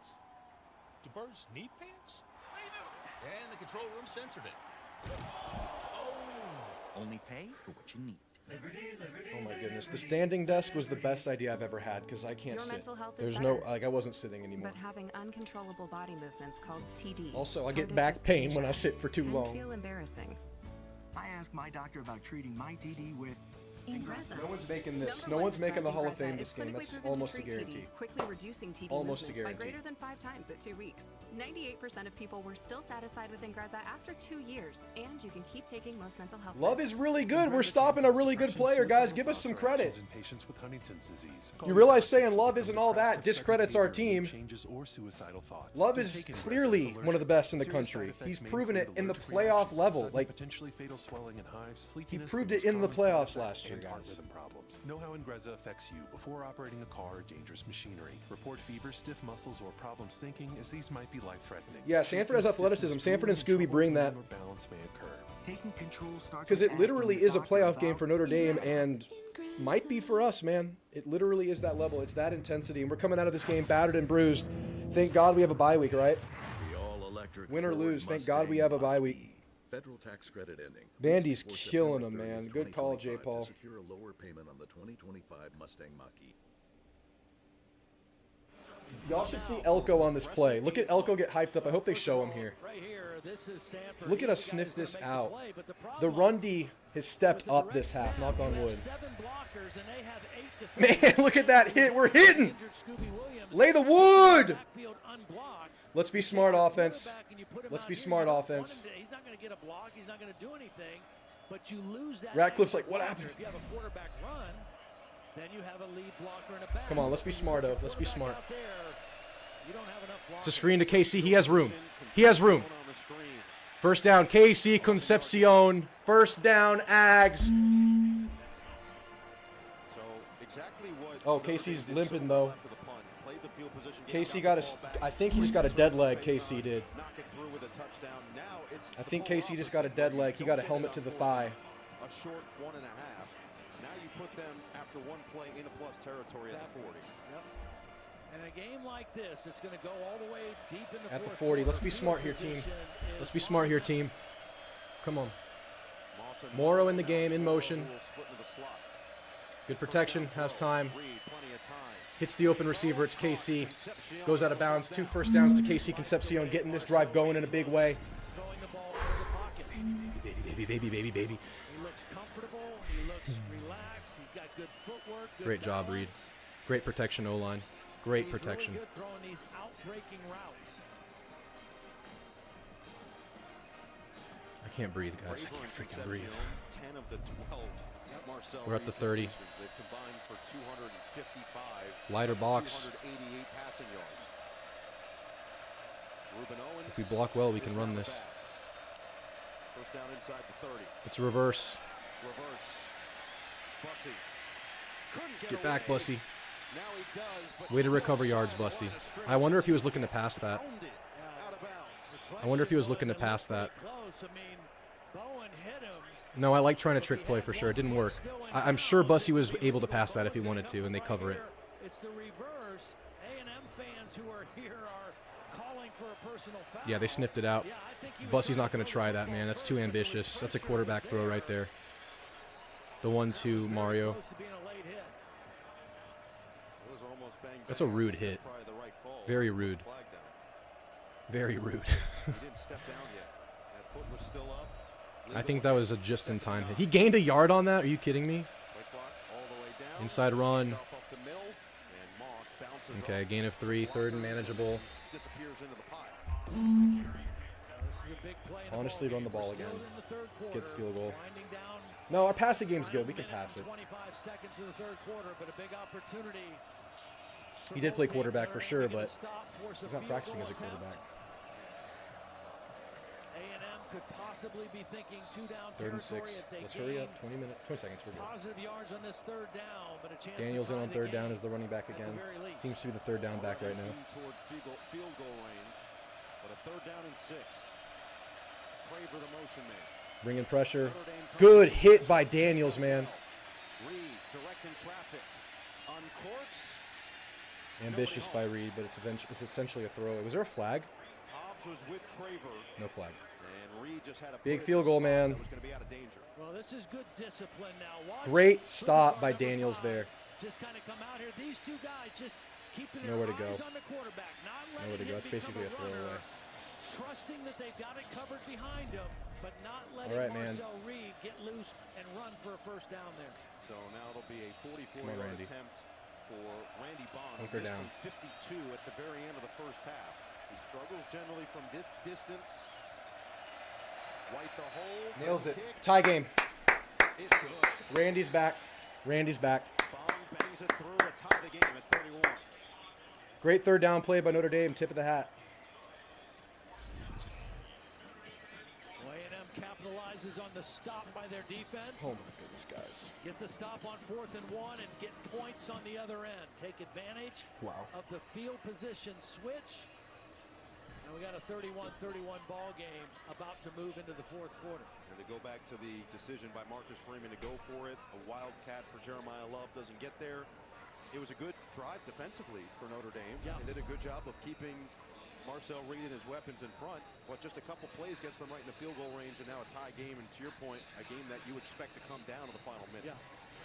Do birds need pants? And the control room censored it. Oh. Only pay for what you need. Oh my goodness. The standing desk was the best idea I've ever had because I can't sit. There's no, like, I wasn't sitting anymore. But having uncontrollable body movements called TD. Also, I get back pain when I sit for too long. Feel embarrassing. I asked my doctor about treating my TD with Ingrezza. No one's making this. No one's making the Hall of Fame this game. That's almost a guarantee. Quickly reducing TD almost movements a guarantee. by greater than 5 times at 2 weeks. 98% of people were still satisfied with Ingrezza after 2 years, and you can keep taking most mental health. Love is really good. We're stopping a really good player, guys. Give us some credit. In patients with Huntington's disease. You realize saying Love isn't all that discredits our team. Changes or suicidal thoughts. Love is clearly one of the best in the country. He's proven it in the playoff level. Like, potentially fatal swelling and hives, he proved it in the playoffs last year, guys. Know how Ingrezza affects you before operating a car or dangerous machinery. Report fever, stiff muscles, or problems thinking, as these might be life-threatening. Yeah, Sanford has athleticism. Sanford and Scooby bring that. Balance may occur. Taking control starts because it literally is a playoff game for Notre Dame and might be for us, man. It literally is that level. It's that intensity, and we're coming out of this game battered and bruised. Thank God we have a bye week, right? Win or lose, thank God we have a bye week. Federal tax credit ending. Vandy's killing him, man. Good call, J. Paul. Secure a lower payment on the 2025 Mustang Mach-E. Y'all should see Elko on this play. Look at Elko get hyped up. I hope they show him here. Look at us sniff this out. The run D has stepped up this half. Knock on wood. Man, look at that hit. We're hitting. Lay the wood. Let's be smart offense. Let's be smart offense. He's not going to get a block. He's not going to do anything. But you lose that. Ratcliffe's like, what happened? If you have a quarterback run, then you have a lead blocker and a back. Come on, let's be smart, though. Let's be smart. You don't have enough it's a screen to KC. He has room. He has room. First down, KC Concepcion. First down, Aggs. So exactly what. Oh, Casey's limping though. Casey got a. I think he just got a dead leg. Casey did. I think Casey just got a dead leg. He got a helmet to the thigh. A short 1.5. Now you put them after one play into plus territory at the 40. Yep. And a game like this, it's going to go all the way deep in the at the 40. Let's be smart here, team. Let's be smart here, team. Come on. Morrow in the game, in motion. Good protection, has time. Hits the open receiver, it's KC. Goes out of bounds, 2 first downs to KC Concepcion, getting this drive going in a big way. Baby. He looks comfortable, he looks relaxed, he's got good footwork. Great job, Reed. Great protection, O-line. Great protection. Really good throwing these out-breaking routes. I can't breathe, guys. I can't freaking breathe. 10 of the 12. We're at the 30. They've combined for 255. Lighter box. 288 passing yards. Ruben Owens. If we block well, we can run this. First down inside the 30. It's a reverse. Bussy. Get back, Bussy. Now he does, but way to recover yards, Bussy. I wonder if he was looking to pass that. I wonder if he was looking to pass that. No, I like trying to trick play for sure. It didn't work. I'm sure Bussy was able to pass that if he wanted to, and they cover it. It's the reverse. A&M fans who are here are calling for a personal foul. Yeah, they sniffed it out. Bussy's not going to try that, man. That's too ambitious. That's a quarterback throw right there. The 1-2 Mario. That's a rude hit. Very rude. Very rude. I think that was a just-in-time hit. He gained a yard on that? Are you kidding me? Inside run. Okay, gain of 3, third and manageable. Honestly, run the ball again. Get the field goal. No, our passing game's good. We can pass it. 25 seconds of the third quarter, but a big opportunity. He did play quarterback for sure, but he's not practicing as a quarterback. A&M could possibly be thinking 2 down. 3rd and 6. Let's hurry up. 20 seconds. We're good. Positive yards on this 3rd down, but a chance Daniels in on 3rd down as the running back again. Seems to be the 3rd down back right now. Toward field goal range, but a 3rd down and 6. Craver the motion man. Bringing pressure. Good hit by Daniels, man. Reed directing traffic. Uncorks. Ambitious by Reed, but it's essentially a throw. Was there a flag? Hobbs was with Craver. No flag. And Reed just had a big field goal, man. Was going to be out of danger. Well, this is good discipline now. Watch. Great stop by Daniels there. Just kind of come out here. These two guys just keeping their nowhere to go. eyes on the quarterback. Nowhere to go. It's basically a throwaway. Trusting that they've got it covered behind them, but not letting Marcel Reed get loose and run for a first down there. So now it'll be a 44-yard attempt for Randy Bond. Hunker down. 52 at the very end of the first half. He struggles generally from this distance. White the hole. Nails it. Tie game. It's good. Randy's back. Randy's back. Bond bangs it through to tie the game at 31. Great 3rd down play by Notre Dame. Tip of the hat. A&M capitalizes on the stop by their defense. Oh my goodness, guys. Get the stop on 4th and 1 and get points on the other end. Take advantage of the field position switch. And we got a 31-31 ball game about to move into the 4th quarter. And to go back to the decision by Marcus Freeman to go for it. A wildcat for Jeremiah Love doesn't get there. It was a good drive defensively for Notre Dame. They did a good job of keeping Marcel Reed and his weapons in front, but just a couple plays gets them right in the field goal range, and now a tie game, and to your point, a game that you expect to come down to the final minutes.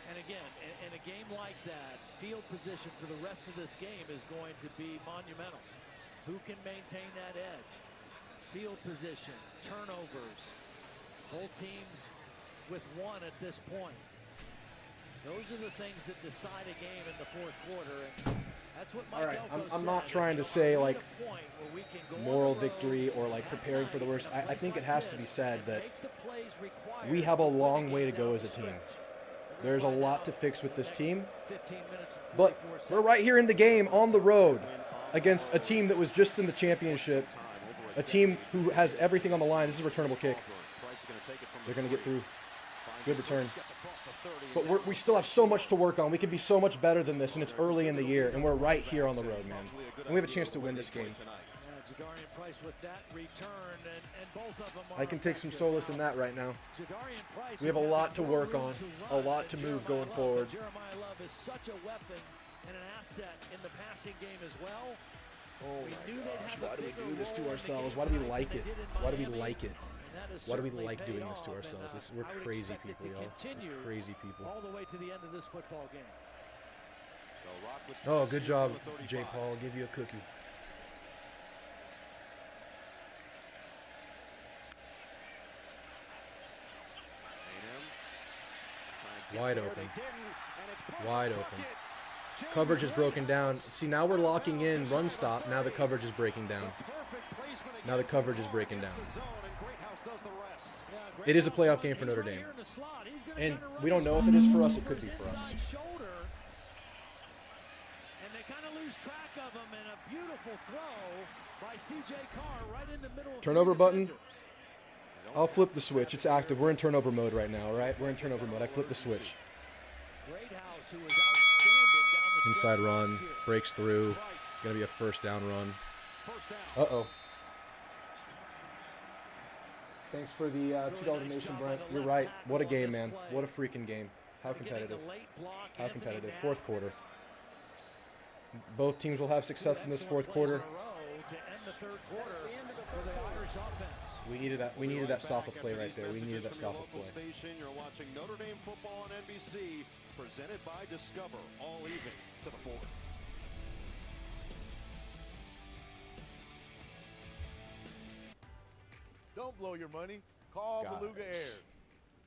And again, in a game like that, field position for the rest of this game is going to be monumental. Who can maintain that edge? Field position, turnovers, both teams with 1 at this point. Those are the things that decide a game in the 4th quarter, and that's what Mike Elko I'm not trying to say like moral victory or like preparing for the worst. I think it has to be said that we have a long way to go as a team. There's a lot to fix with this team, but we're right here in the game on the road against a team that was just in the championship, a team who has everything on the line. This is a returnable kick. Price is going to take it from They're going to get through. Good return. But we still have so much to work on. We could be so much better than this, and it's early in the year, and we're right here on the road, man. And we have a chance to win this game. I can take some solace in that right now. We have a lot to work on, a lot to move going forward. Jeremiah Love is such a weapon and an asset in the passing game as well. Oh my gosh, why do we do this to ourselves? Why do we like it? Why do we like it? Why do we like doing this to ourselves? We're crazy people, y'all. We're crazy people. All the way to the end of this football game. Oh, good job, J. Paul. I'll give you a cookie. Wide open. Wide open. Coverage is broken down. See, now we're locking in run stop. Now the coverage is breaking down. Now the coverage is breaking down. It is a playoff game for Notre Dame. And we don't know if it is for us. It could be for us. And they kind of lose track of him, and a beautiful throw by C.J. Carr right in the middle. Turnover button. I'll flip the switch. It's active. We're in turnover mode right now, all right? We're in turnover mode. I flipped the switch. Inside run. Breaks through. Going to be a first down run. Uh-oh. Thanks for the $2 donation, Brent. You're right. What a game, man. What a freaking game. How competitive. How competitive. Fourth quarter. Both teams will have success in this fourth quarter. We needed that. We needed that stop of play right there. We needed that stop of play. You're watching Notre Dame football on NBC, presented by Discover. All even to the fourth. Don't blow your money. Call Beluga Airs,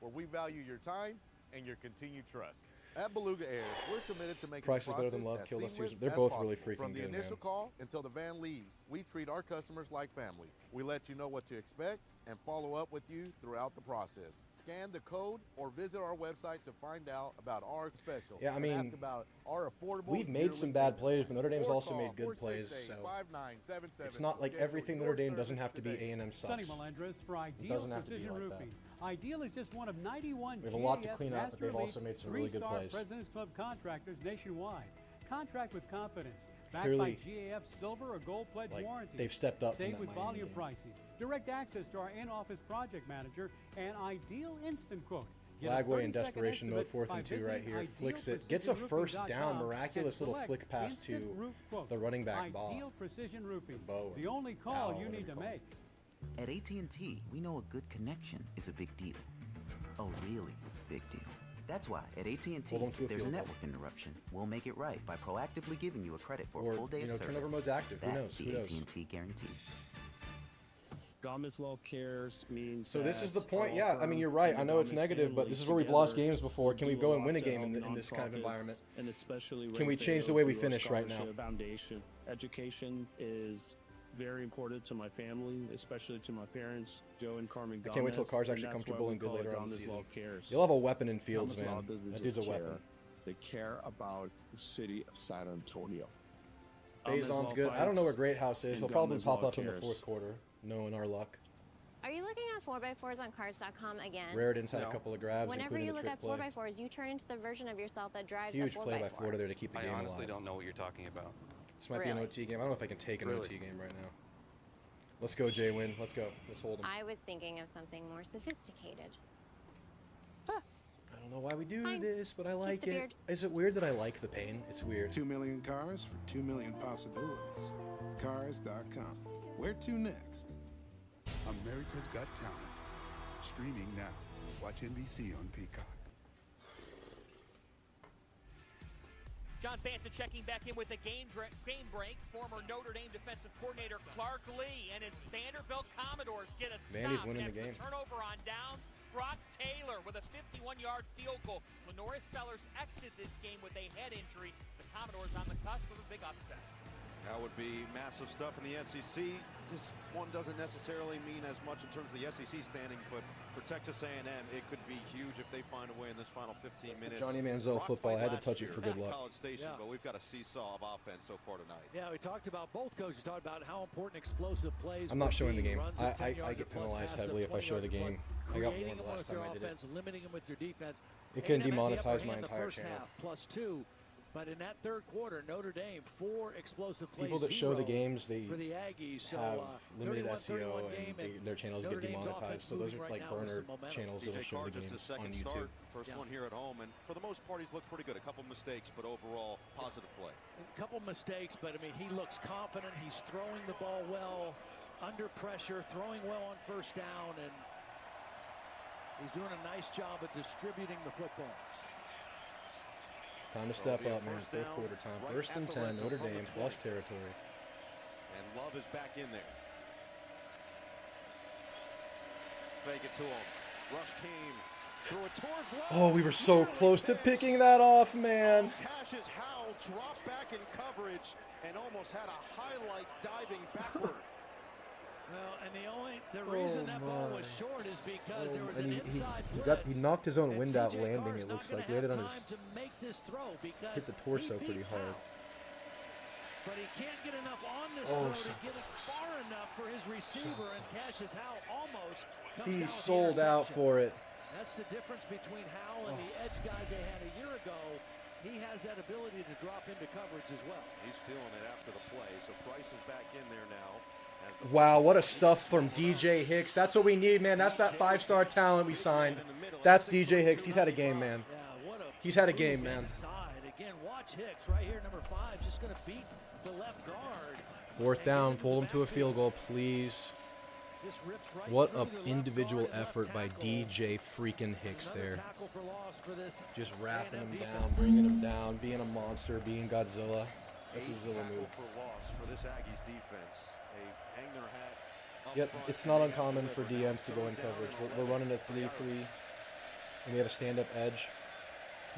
where we value your time and your continued trust. At Beluga Airs, we're committed to making Price is the better process than love. as Kill us. seamless They're as both possible. really freaking From the good, initial man. call until the van leaves, we treat our customers like family. We let you know what to expect and follow up with you throughout the process. Scan the code or visit our website to find out about our specials. Yeah, I mean, ask about our affordable we've made some bad plays, but Notre Dame's also made good plays. So it's not like everything Notre Dame doesn't have to be A&M sucks. Sonny Melendres for Ideal Precision Roofing. Ideal is just one of 91 We have a lot to clean up, but they've also made some really good plays. President's Club contractors nationwide. Contract with confidence. Backed Clearly, by GAF Silver or Gold Pledge warranty. they've stepped up from Save that with Miami volume game. pricing. Direct access to our in-office project manager and Ideal Instant Quote. Get a Lagway in 30-second desperation mode, estimate 4th and by 2 right visiting here. Flicks it. Gets a first down. idealprecisionroofing.com Miraculous and little select flick pass Instant to Roof Quote. the running back ball. Ideal Precision Roofing. Bow, The only call you need to make. At AT&T, we know a good connection is a big deal. A really big deal. That's why at AT&T, if there's a network interruption, we'll make it right by proactively giving you a credit for a full day of service. turnover mode's active. Who That's knows? Who the knows? AT&T guarantee. Government's law cares means So this is the point. Yeah, I mean, you're right. I know it's negative, but this is where we've lost games before. Can we go and win a game in this kind of environment? And especially Can we change the way we finish right now? Foundation. Education is very important to my family, especially to my parents, Joe and Carmen Gomez. I can't wait till Carr's actually comfortable and good later on in the season. You'll have a weapon in Fields, man. That dude's a weapon. They care about the city of San Antonio. Faison's good. I don't know where Great House is. He'll probably pop up in the fourth quarter, knowing our luck. Are you looking at 4x4s on cars.com again? Raritan's had a couple of grabs, Whenever including you the look trick at play. 4x4s, you turn into the version of yourself that drives Huge a 4x4. play by Florida there to keep the game I honestly alive. don't know what you're talking about. This might be an OT game. I don't know if I can take an OT game right now. Let's go, Jay Win. Let's go. Let's hold him. I was thinking of something more sophisticated. I don't know why we do this, but I like it. Is it weird that I like the pain? It's weird. 2 million cars for 2 million possibilities. Cars.com. Where to next? America's Got Talent. Streaming now. Watch NBC on Peacock. John Fanson checking back in with a game break. Former Notre Dame defensive coordinator Clark Lee and his Vanderbilt Commodores get a Vandy's stop winning the after game. turnover on downs. Brock Taylor with a 51-yard field goal. Lenoris Sellers exited this game with a head injury. The Commodores on the cusp of a big upset. That would be massive stuff in the SEC. This one doesn't necessarily mean as much in terms of the SEC standings, but for Texas A&M, it could be huge if they find a way in this final 15 minutes. Johnny Manziel football. I had to touch it for good luck. College Station, but we've got a seesaw of offense so far tonight. Yeah, we talked about both coaches talked about how important explosive plays. I'm not showing the game. I get penalized heavily if I show the game. I got warned the last time I did it. Limiting them with your defense. It can demonetize my entire channel. +2. But in that third quarter, Notre Dame 4 explosive plays. People that show the games, they for the Aggies, have limited SEO and their channels get demonetized. So those are like burner channels that'll show the game on YouTube. First one here at home, and for the most part, he's looked pretty good. A couple mistakes, but overall positive play. A couple mistakes, but I mean, he looks confident. He's throwing the ball well, under pressure, throwing well on first down, and he's doing a nice job of distributing the football. It's time to step up, man. Fourth quarter time. First and 10, Notre Dame plus territory. And Love is back in there. Fake it to him. Rush came. Threw it towards Love. Oh, we were so close to picking that off, man. Cassius Howell dropped back in coverage and almost had a highlight diving backward. Well, and the reason that ball was short is because there was an inside blitz. He knocked his own wind out landing. It looks like landed on his. Hit the torso pretty hard. But he can't get enough on this throw to get it far enough for his receiver, and Cassius Howell almost comes down with the sold out for it. That's the difference between Howell and the edge guys they had a year ago. He has that ability to drop into coverage as well. He's feeling it after the play, so Price is back in there now. Wow, what a stuff from DJ Hicks. That's what we need, man. That's that 5-star talent we signed. That's DJ Hicks. He's had a game, man. He's had a game, man. Again, watch Hicks right here, number 5, just going to beat the left guard. Fourth down, pull him to a field goal, please. What an individual effort by DJ freaking Hicks there. Just wrapping him down, bringing him down, being a monster, being Godzilla. That's a Zilla move. For loss for this Aggies defense. They hang their hat. Yep, it's not uncommon for DMs to go in coverage. We're running a 3-3, and we have a stand-up edge.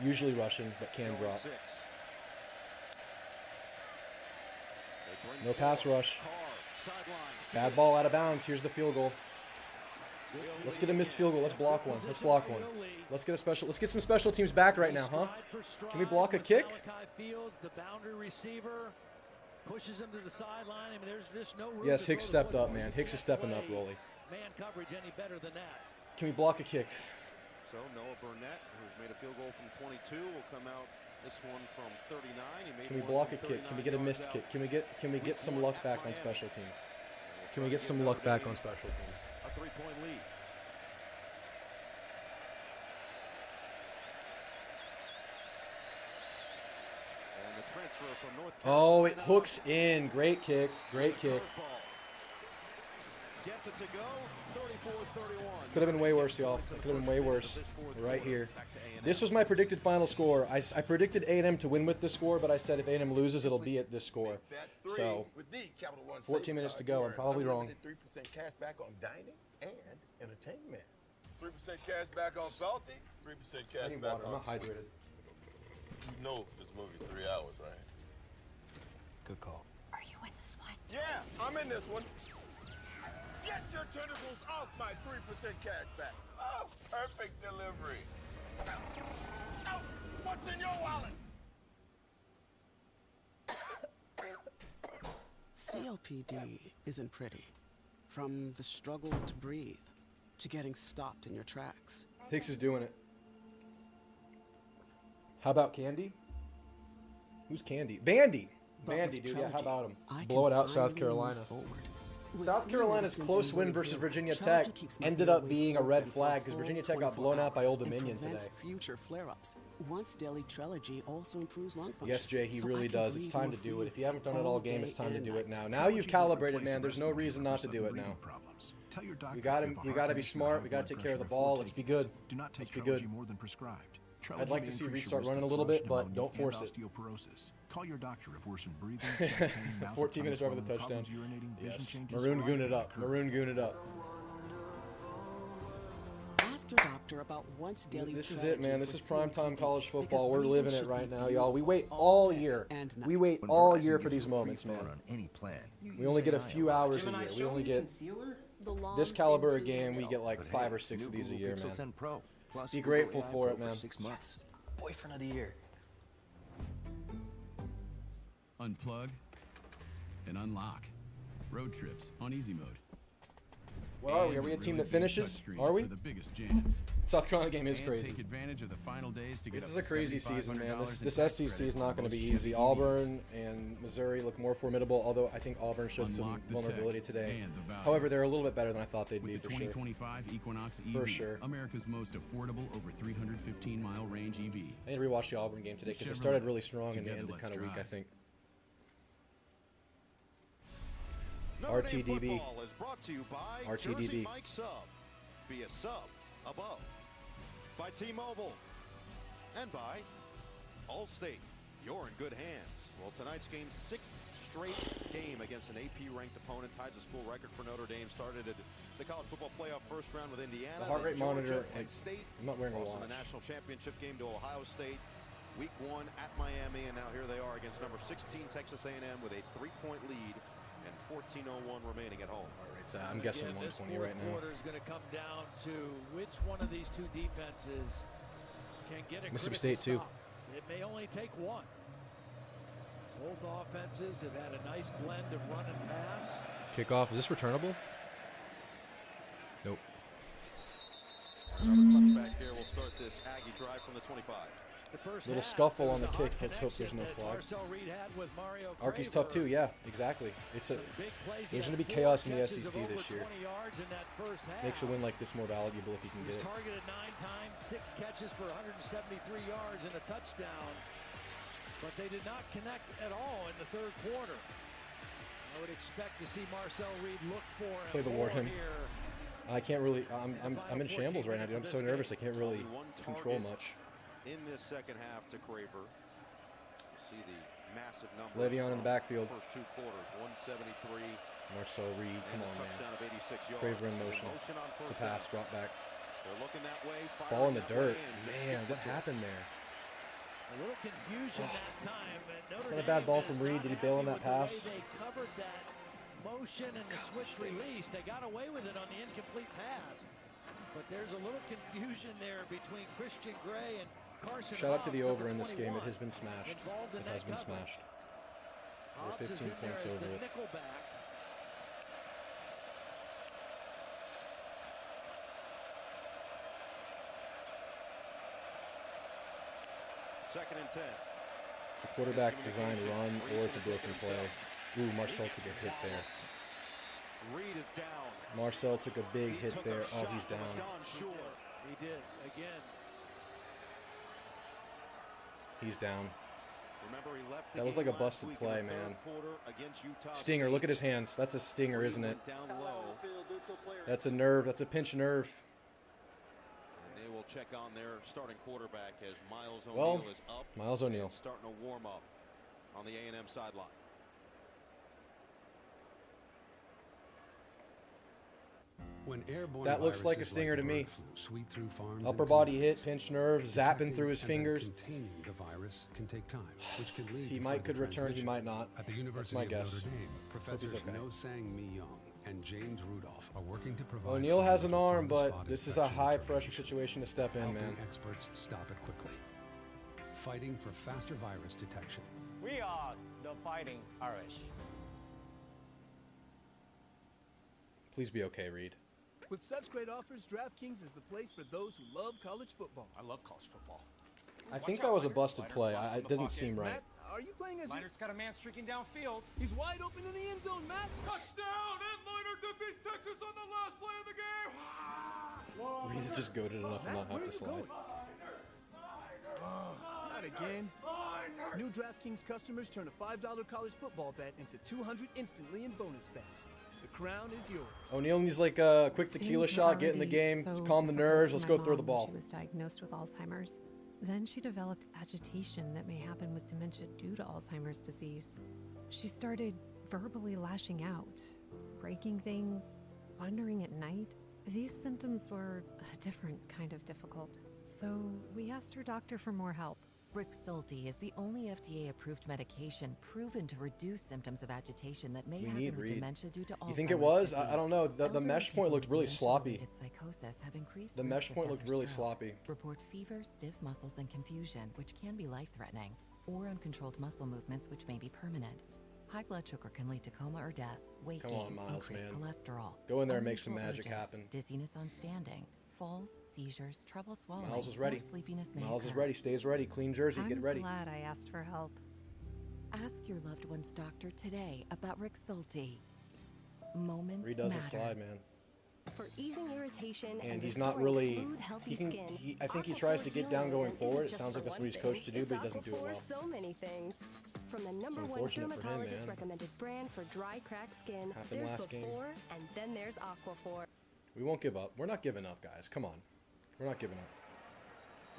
Usually Russian, but can drop. No pass rush. Bad ball out of bounds. Here's the field goal. Let's get a missed field goal. Let's block one. Let's block one. Let's get some special teams back right now, huh? Can we block a kick? The boundary receiver pushes him to the sideline. I mean, there's just no room. Yes, Hicks stepped up, man. Hicks is stepping up, Rolly. Man coverage any better than that. Can we block a kick? So Noah Burnett, who's made a field goal from 22, will come out this one from 39. Can we block a kick? Can we get a missed kick? Can we get some luck back on special teams? Can we get some luck back on special teams? A 3-point lead. And the transfer from North Carolina. Oh, it hooks in. Great kick. Great kick. Gets it to go. 34-31. Could have been way worse, y'all. It could have been way worse. Right here. This was my predicted final score. I predicted A&M to win with this score, but I said if A&M loses, it'll be at this score. So, 14 minutes to go. I'm probably wrong. 3% cash back on dining and entertainment. 3% cash back on salty. 3% cash back on. I'm not hydrated. You know this movie's 3 hours, right? Good call. Are you in this one? Yeah, I'm in this one. Get your tentacles off my 3% cash back. Oh, perfect delivery. Oh, what's in your wallet? COPD isn't pretty. From the struggle to breathe, to getting stopped in your tracks. Hicks is doing it. How about Candy? Who's Candy? Vandy! Vandy, dude. Yeah, how about him? Blow it out, South Carolina. South Carolina's close win versus Virginia Tech ended up being a red flag because Virginia Tech got blown out by Old Dominion today. Future flare-ups. Once daily Trelegy also improves lung function. Yes, Jay, he really does. It's time to do it. If you haven't done it all game, it's time to do it now. Now you've calibrated, man. There's no reason not to do it now. We gotta be smart. We gotta take care of the ball. Let's be good. Let's be good. I'd like to see restart running a little bit, but don't force it. Call your doctor if worsened breathing, chest pain, 14 minutes over the touchdown. Yes. Maroon goon it up. Maroon goon it up. Ask Ask your doctor about once daily. This is it, man. This is primetime college football. We're living it right now, y'all. We wait all year. We wait all year for these moments, man. We only get a few hours a year. We only get this caliber of game. We get like 5 or 6 of these a year, man. Be grateful for it, man. Boyfriend of the year. Unplug and unlock. Road trips on easy mode. What are we? Are we a team that finishes? Are we? The biggest jams. South Carolina game is crazy. Take advantage of the final days to get This is a crazy season, man. This SEC is not going to be shipping easy. Auburn and Missouri look more formidable, although I think Auburn showed some vulnerability today. However, they're a little bit better than I thought they'd be, With the for sure. 2025 Equinox EV, For sure. America's most affordable over 315-mile range EV. I need to rewatch the Auburn game today because it started really strong and they ended kind of weak, I think. RTDB. Is brought to you by RTDB. Jersey Mike Sub. Be a sub above. By T-Mobile. And by Allstate. You're in good hands. Well, tonight's game, 6th straight game against an AP-ranked opponent. Ties a school record for Notre Dame. Started at the college football playoff first round with Indiana. The heart rate monitor, and State. I'm not wearing a Also watch. the national championship game to Ohio State. Week 1 at Miami, and now here they are against number 16 Texas A&M with a 3-point lead. And 14:01 remaining at home. I'm guessing 120 right now. This quarter is going to come down to which one of these two defenses can get a Mississippi critical State, too. stop. It may only take one. Both offenses have had a nice blend of run and pass. Kickoff. Is this returnable? Nope. Another touchback here will start this Aggie drive from the 25. Little scuffle on the kick. Let's hope there's no flag. Arky's tough too. Yeah, exactly. There's going to be chaos in the SEC this year. Makes a win like this more valuable if you can get it. Targeted 9 times, 6 catches for 173 yards and a touchdown. But they did not connect at all in the third quarter. I would expect to see Marcel Reed look for Play the war hymn. here. I can't really. I'm in shambles right now, dude. I'm so nervous. I can't really control much. In this second half to Craver. You see the massive numbers. Le'Veon in the backfield. First 2 quarters, 173. Marcel Reed, come on, touchdown of 86 yards. Craver in motion. On It's a pass, drop back. They're looking that way. Ball in the dirt. Man, what happened there? A little confusion that time. Is that a bad ball from Reed? Did he bail on that pass? They covered that motion and the switch release. They got away with it on the incomplete pass. But there's a little confusion there between Christian Gray and Carson. Shout out to the Hobbs, over in this game. It 21, has been smashed. It has been smashed. We're Hobbs 15 points over it. Nickelback. Second and 10. It's a quarterback design run or it's a broken play. Ooh, Marcel took a hit there. Reed is down. Marcel took a big hit there. Oh, he's down. He did again. He's down. Remember, he left That looked like a busted play, man. Stinger, look at his hands. That's a stinger, isn't it? That's a nerve. That's a pinch nerve. And they will check on their starting quarterback as Miles O'Neal is up. Miles O'Neal. Starting to warm up on the A&M sideline. When airborne That looks like a viruses stinger to me. bird flu sweep through farms Upper and body communities, hit, pinch nerve, zapping detecting through his and then fingers. containing the virus can take time, which can lead He to might further could return, he transmission. might not. At the That's University my of guess. Notre Dame, Hope professors he's okay. No Sang Mi Young and James Rudolph are working to provide. O'Neal has an funding for arm, but on-the-spot this is a infection high determination, pressure situation to step in, helping man. experts stop it quickly. Fighting for faster virus detection. We are the Fighting Irish. Please be okay, Reed. With such great offers, DraftKings is the place for those who love college football. I love college football. I think that was a busted play. It didn't seem right. Matt, are you playing as Leinert's got a man streaking downfield. He's wide open in the end zone, Matt. Touchdown! And Leinart defeats Texas on the last play of the game. Reed's just goated enough to not have to slide. Not again. New DraftKings customers turn a $5 college football bet into $200 instantly in bonus bets. The crown is yours. O'Neal needs like a quick tequila shot, get in the game, calm the nerves. Let's go throw the ball. She was diagnosed with Alzheimer's. Then she developed agitation that may happen with dementia due to Alzheimer's disease. She started verbally lashing out, breaking things, wandering at night. These symptoms were a different kind of difficult, so we asked her doctor for more help. Rexulti is the only FDA-approved medication proven to reduce symptoms of agitation that may happen with dementia due to Alzheimer's. You think it was? I don't know. The mesh point looked really sloppy. Psychosis have increased The mesh point looked really sloppy. Report fever, stiff muscles, and confusion, which can be life-threatening, or uncontrolled muscle movements, which may be permanent. High blood sugar can lead to coma or death, weight gain, increased cholesterol. Go in there and make some magic happen. Dizziness on standing, falls, seizures, trouble swallowing, Miles is ready. or sleepiness may Miles is occur. ready. Stays ready. Clean jersey. Get ready. I'm glad I asked for help. Ask your loved one's doctor today about Rexulti. Moments Reed doesn't matter. slide, man. For easing irritation And he's not really. I think he tries to get down going forward. It sounds like that's what he's coached to do, but he doesn't do it well. So many things. From the number one dermatologist recommended brand for dry, cracked skin, Happened there's last game. Before, and then there's Aquaphor. We won't give up. We're not giving up, guys. Come on. We're not giving up.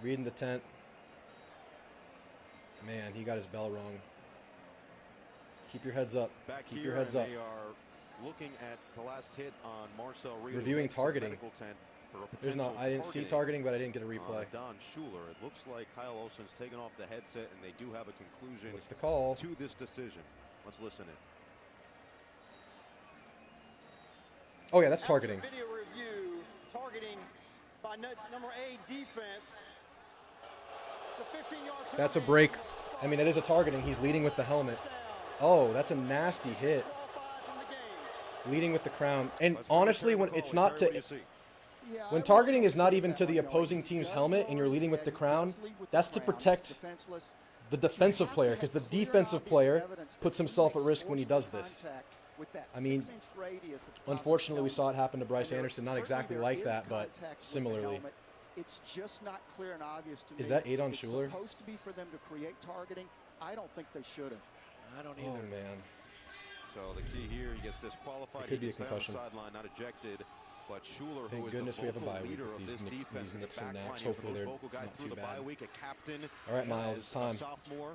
Reed in the tent. Man, he got his bell wrong. Keep your heads up. Keep your heads up. They are looking at the last hit on Marcel Reed. Reviewing targeting. There's not. I didn't see targeting, but I didn't get a replay. Don Schuler. It looks like Kyle Olsen's taken off the headset, and they do have a conclusion. What's the call to this decision? Let's listen in. Oh yeah, that's targeting. Video review, targeting by number 8 defense. It's a 15-yard. That's a break. I mean, it is a targeting. He's leading with the helmet. Oh, that's a nasty hit. Leading with the crown. And honestly, when it's not to... When targeting is not even to the opposing team's helmet and you're leading with the crown, that's to protect the defensive player, because the defensive player puts himself at risk when he does this. I mean, unfortunately, we saw it happen to Bryce Anderson. Not exactly like that, but similarly. It's just not clear and obvious to me. Is that 8 on Schuler? It's supposed to be for them to create targeting. I don't think they should have. I don't either. Oh, man. So the key here, he gets disqualified. It could be a He gets down the concussion. sideline, not ejected. But Schuler, Thank who is goodness the we have a vocal bye week leader with of these this defense in the Knicks and back Nats. line, Hopefully they're vocal guy not through too the bad. bye week, a captain. All right, Miles, as it's time. a sophomore.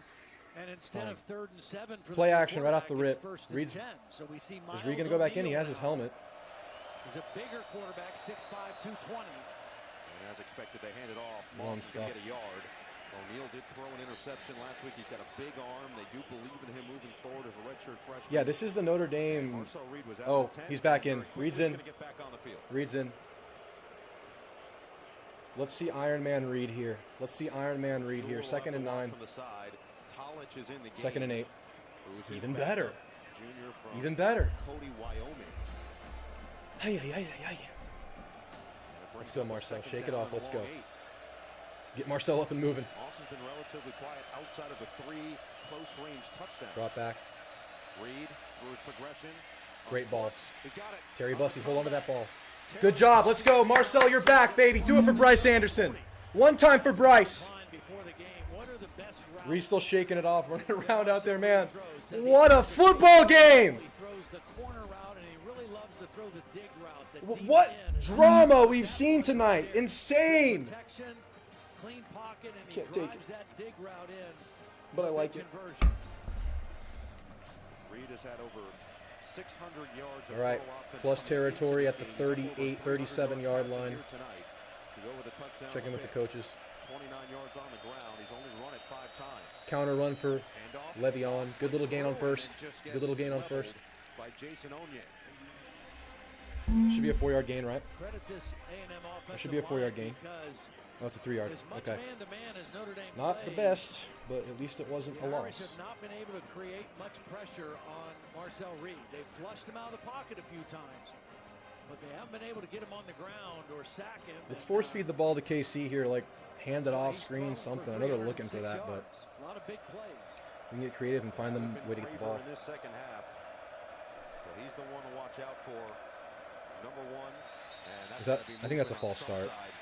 And instead of 3rd and 7 for Play the action right off the quarterback, rip. it's 1st and Reed's, 10. So we see is Reed going to go back in? He has his helmet. He's a bigger quarterback, 6'5", 220. And as expected, they hand it off. Long Moss is going to stuff. get a yard. O'Neal did throw an interception last week. He's got a big arm. They do believe in him moving forward as a redshirt freshman. Yeah, this is the Notre Dame. Marcel Reed was out Oh, of the 10. he's back in. Very Reed's quickly in. gonna get back on the field. Reed's in. Let's see Iron Man Reed here. Let's see Iron Man Reed here. Schuler 2nd and 9. from the side. Tolich is in the game. 2nd and 8. Who's his Even backup? better. Junior from Even better. Cody, Wyoming. Hey, hey, hey, hey. Let's go, Marcel. Shake it off. Let's go. Get Marcel up and moving. Moss has been relatively quiet outside of the 3 close-range touchdowns. Drop back. Reed through his progression. Great ball. He's got it. Terry Bussey, hold on to that ball. Good job. Let's go. Marcel, you're back, baby. Do it for Bryce Anderson. One time for Bryce. Reed's still shaking it off, running around out there, man. What a football game. He throws the corner route, and he really loves to throw the dig route. The deep What in. drama we've seen tonight. Insane. Protection, clean pocket, and he Can't take drives that dig route in. But I like it. Conversion. Reed has had over 600 yards of All right, total offense plus coming into territory this at the game. He's over 38, 300 37-yard line. here tonight to go with a touchdown Checking with the pick. coaches. 29 yards on the ground. He's only run it 5 times. Counter run for Le'Veon. Good little gain on first. Good little gain on first. By Jason Onye. Should be a 4-yard gain, right? Credit this A&M offensive That should be a 4-yard gain. because Oh, it's a 3-yard. as much Okay. man-to-man as Notre Dame Not the plays, best, but at least it wasn't a the Irish loss. have not been able to create much pressure on Marcel Reed. They've flushed him out of the pocket a few times, but they haven't been able to get him on the ground or sack him. Let's force feed the ball to KC here, like hand it off, screen, something. I know they're looking for that, but A lot of big plays. we can get creative and find them a way to get the ball. In this second half. So he's the one to watch out for. Number 1. And that's Is that? gonna be I think that's a moving on false some start. side.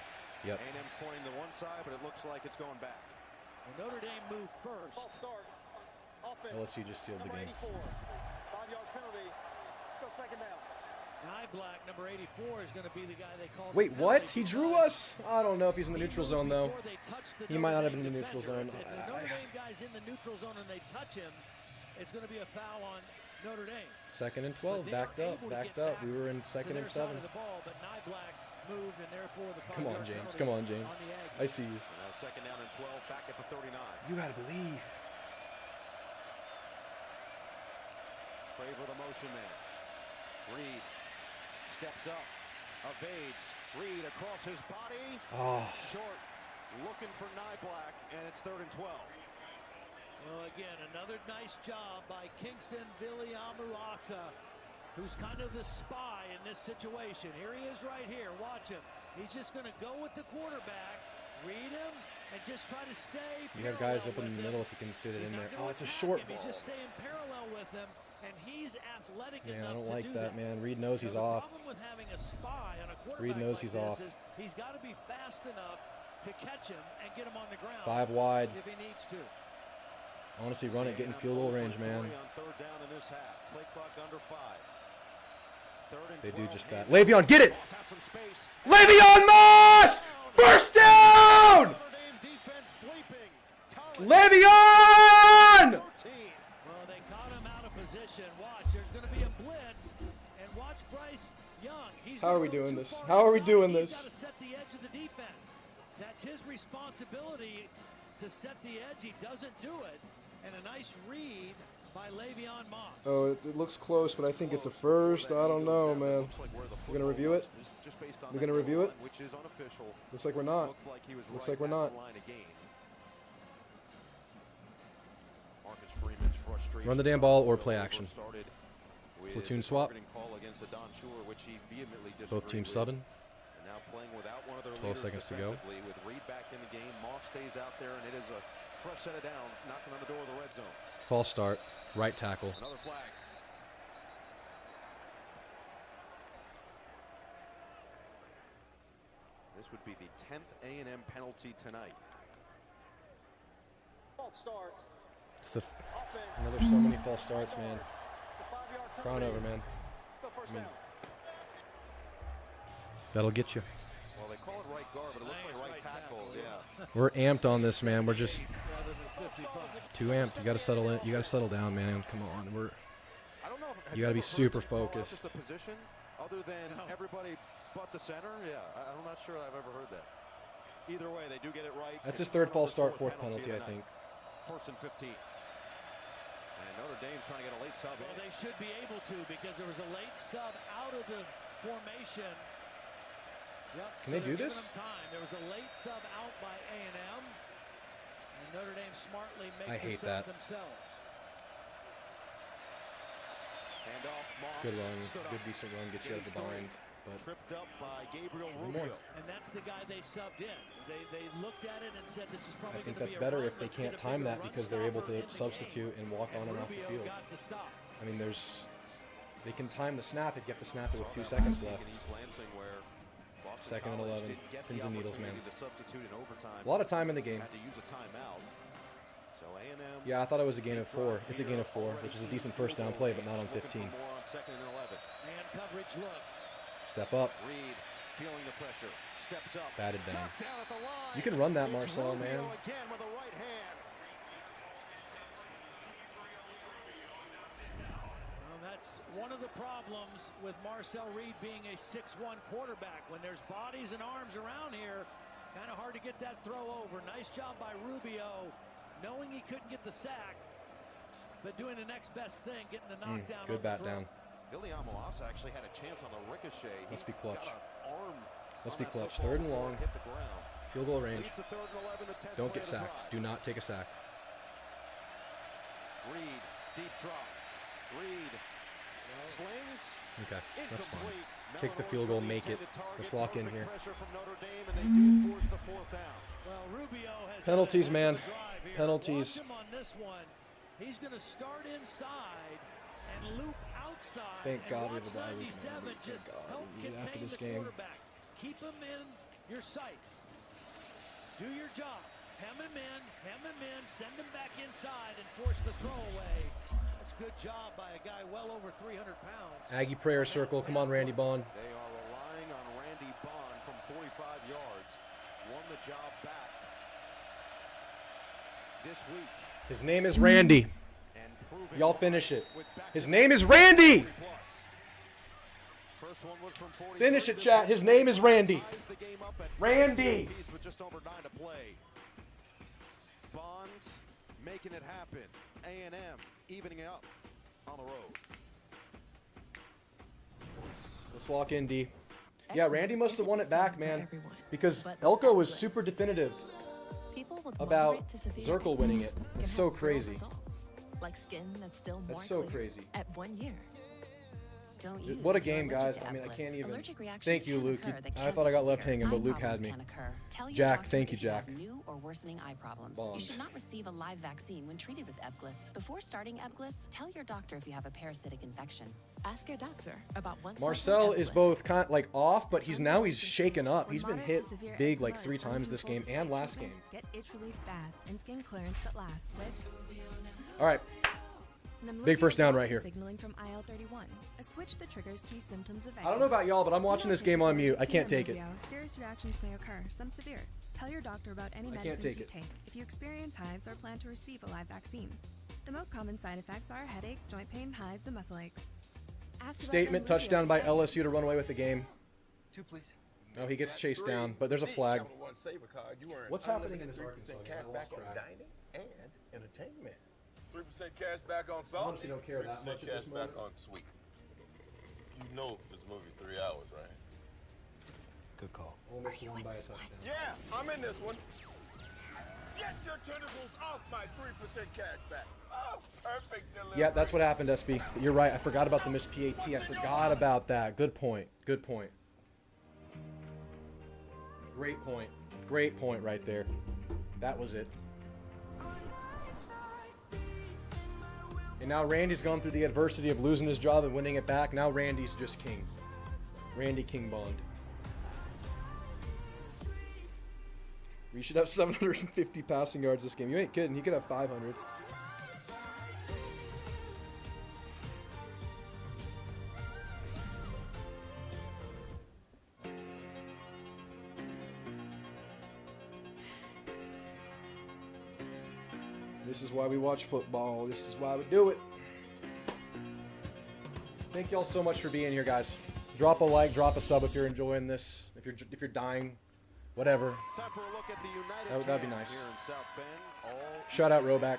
Yep. A&M's pointing to one side, but it looks like it's going back. Well, Notre Dame moved first. False start. Offense. LSU just sealed the Number game. 84. 5-yard penalty. Still second down. Black, number 84, is going to be the guy they call. Wait, what? He drew us? I don't know if he's in the neutral zone, though. He might not have been in the neutral zone. If the Notre Dame guy's in the neutral zone and they touch him, it's going to be a foul on Notre Dame. 2nd and 12, backed up. We were in 2nd and 7. Moved, and therefore the Come on, James. Come on, James. I see you. So now 2nd down and 12, back at the 39. You gotta believe. Craver the motion man. Reed steps up, evades. Reed across his body. Oh. Short, looking for Black, and it's 3rd and 12. Well, again, another nice job by Kingston Viliamu-Asa, who's kind of the spy in this situation. Here he is right here. Watch him. He's just going to go with the quarterback, read him, and just try to stay. You have guys up in the middle if you can fit it in there. Oh, it's a short ball. He's just staying parallel with him, and he's athletic enough I don't to like do that, man. Reed knows he's off. The problem with having a spy on a quarterback Reed knows he's off. He's got to be fast enough to catch him and get him on the ground. 5 wide. If he needs to. I want to see run it, get in field goal range, man. On 3rd down in this half. Play clock under 5. 3rd and They 12. do just that. Le'Veon, get it! Le'Veon Moss! First down! Le'Veon! Well, they caught him out of position. Watch, there's going to be a blitz, and watch Bryce Young. How are we doing this? How are we doing this? He's got to set the edge of the defense. That's his responsibility to set the edge. He doesn't do it, and a nice read by Le'Veon Moss. Oh, it looks close, but I think it's a first. I don't know, man. We're going to review it? We're going to review it? Which is unofficial. Looks like we're not. Looks like we're not. Run the damn ball or play action. Platoon swap. Both teams subbing. Now playing without one of their 12 seconds to go. With Reed back in the game, Moss stays out there, and it is a fresh set of downs, knocking on the door of the red zone. False start, right tackle. Another flag. This would be the 10th A&M penalty tonight. False start. It's the there's so many false starts, man. Crown over, man. That'll get you. Well, they call it right guard, but it looks like right tackle. Yeah. We're amped on this, man. We're just too amped. You got to settle in. You got to settle down, man. Come on. You got to be super focused. The position, other than everybody but the center. Yeah, I'm not sure I've ever heard that. Either way, they do get it right. That's his 3rd false start, 4th penalty, I think. 1st and 15. And Notre Dame's trying to get a late sub. Well, they should be able to because there was a late sub out of the formation. Yep. Can they do this? There was a late sub out by A&M, and Notre Dame smartly makes a sub that. themselves. Handoff, Moss. Good run. Good decent run. Get you out of the bind. But tripped up by Gabriel Rubio. And that's the guy they subbed in. They looked at it and said this is probably I think going that's to be better a run. if they can't time that because they're able to substitute and walk on and off the field. I mean, they can time the snap if you have to snap it with 2 seconds left. 2nd and 11. Pins and needles, man. A lot of time in the game. Yeah, I thought it was a gain of 4. It's a gain of 4, which is a decent first down play, but not on 15. Man coverage look. Step up. Reed feeling the pressure. Steps up. Batted down. You can run that, Marcel, man. Again with the right hand. Well, that's one of the problems with Marcel Reed being a 6'1" quarterback. When there's bodies and arms around here, kind of hard to get that throw over. Nice job by Rubio, knowing he couldn't get the sack, but doing the next best thing, getting the knockdown. Good bat down. Viliamu-Asa actually had a chance on the ricochet. Let's be clutch. Let's be clutch. 3rd and long. Field goal range. Don't get sacked. Do not take a sack. Reed, deep drop. Reed slings. Okay, that's fine. Kick the field goal, make it. Let's lock in here. Penalties, man. Penalties. He's going to start inside and loop outside. Thank God we have a bye week. Just help after this contain the game. quarterback. Keep him in your sights. Do your job. Hem him in, send him back inside and force the throw away. That's a good job by a guy well over 300 pounds. Aggie prayer circle. Come on, Randy Bond. They are relying on Randy Bond from 45 yards. Won the job back this week. His name is Randy. And Y'all finish it. His name is Randy. Finish it, chat. His name is Randy. Randy. With just over 9 to play. Bond making it happen. A&M evening it up on the road. Let's lock in, D. Yeah, Randy must have won it back, man. Because Elko was super definitive about Zirkle winning it. It's so crazy. Like skin that's still more That's so clear crazy. at 1 year. Don't use What a if you're game, guys. allergic to I mean, I Ebglyss. can't even. Allergic reactions Thank you, can Luke. occur that I can thought I be got left severe. hanging, but Eye Luke had problems me. can occur. Tell your Jack, doctor thank you, if you have Jack. new or worsening eye problems. Bond. You should not receive a live vaccine when treated with Ebglyss. Before starting Ebglyss, tell your doctor if you have a parasitic infection. Ask your doctor about once. Marcel is both kind like off, but he's shaken up. He's been hit big like 3 times this game and last game. Get itch relief fast and skin clearance that lasts with All right. Big first down right here. signaling from IL-31, a switch that triggers key symptoms of I don't know about y'all, but I'm watching this game on mute. I can't take it. Serious reactions may occur, some severe. Tell your doctor about any I can't medicines take you it. take if you experience hives or plan to receive a live vaccine. The most common side effects are headache, joint pain, hives, and muscle aches. Ask about Statement, Nemluvio touchdown by today. LSU to run away with the game. 2, please. No, he gets chased down, but there's a flag. What's happening in this 3% Arkansas game? I cash lost back on track. dining and entertainment. 3% cash back on salt. Honestly, don't care that 3% much at cash this back moment. on sweet. You know this movie's 3 hours, right? Good call. Ole Miss won by a touchdown. Yeah, I'm in this one. Get your tentacles off my 3% cash back. Oh, perfect delivery. Yeah, that's what happened, SB. You're right. I forgot about the missed PAT. I forgot about that. Good point. Good point. Great point. Great point right there. That was it. And now Randy's gone through the adversity of losing his job and winning it back. Now Randy's just king. Randy King Bond. We should have 750 passing yards this game. You ain't kidding. He could have 500. This is why we watch football. This is why we do it. Thank y'all so much for being here, guys. Drop a like, drop a sub if you're enjoying this. If you're dying, whatever. Time for a look at the United That'd be Jam nice. here in South Bend. All Shout out RHOBACK.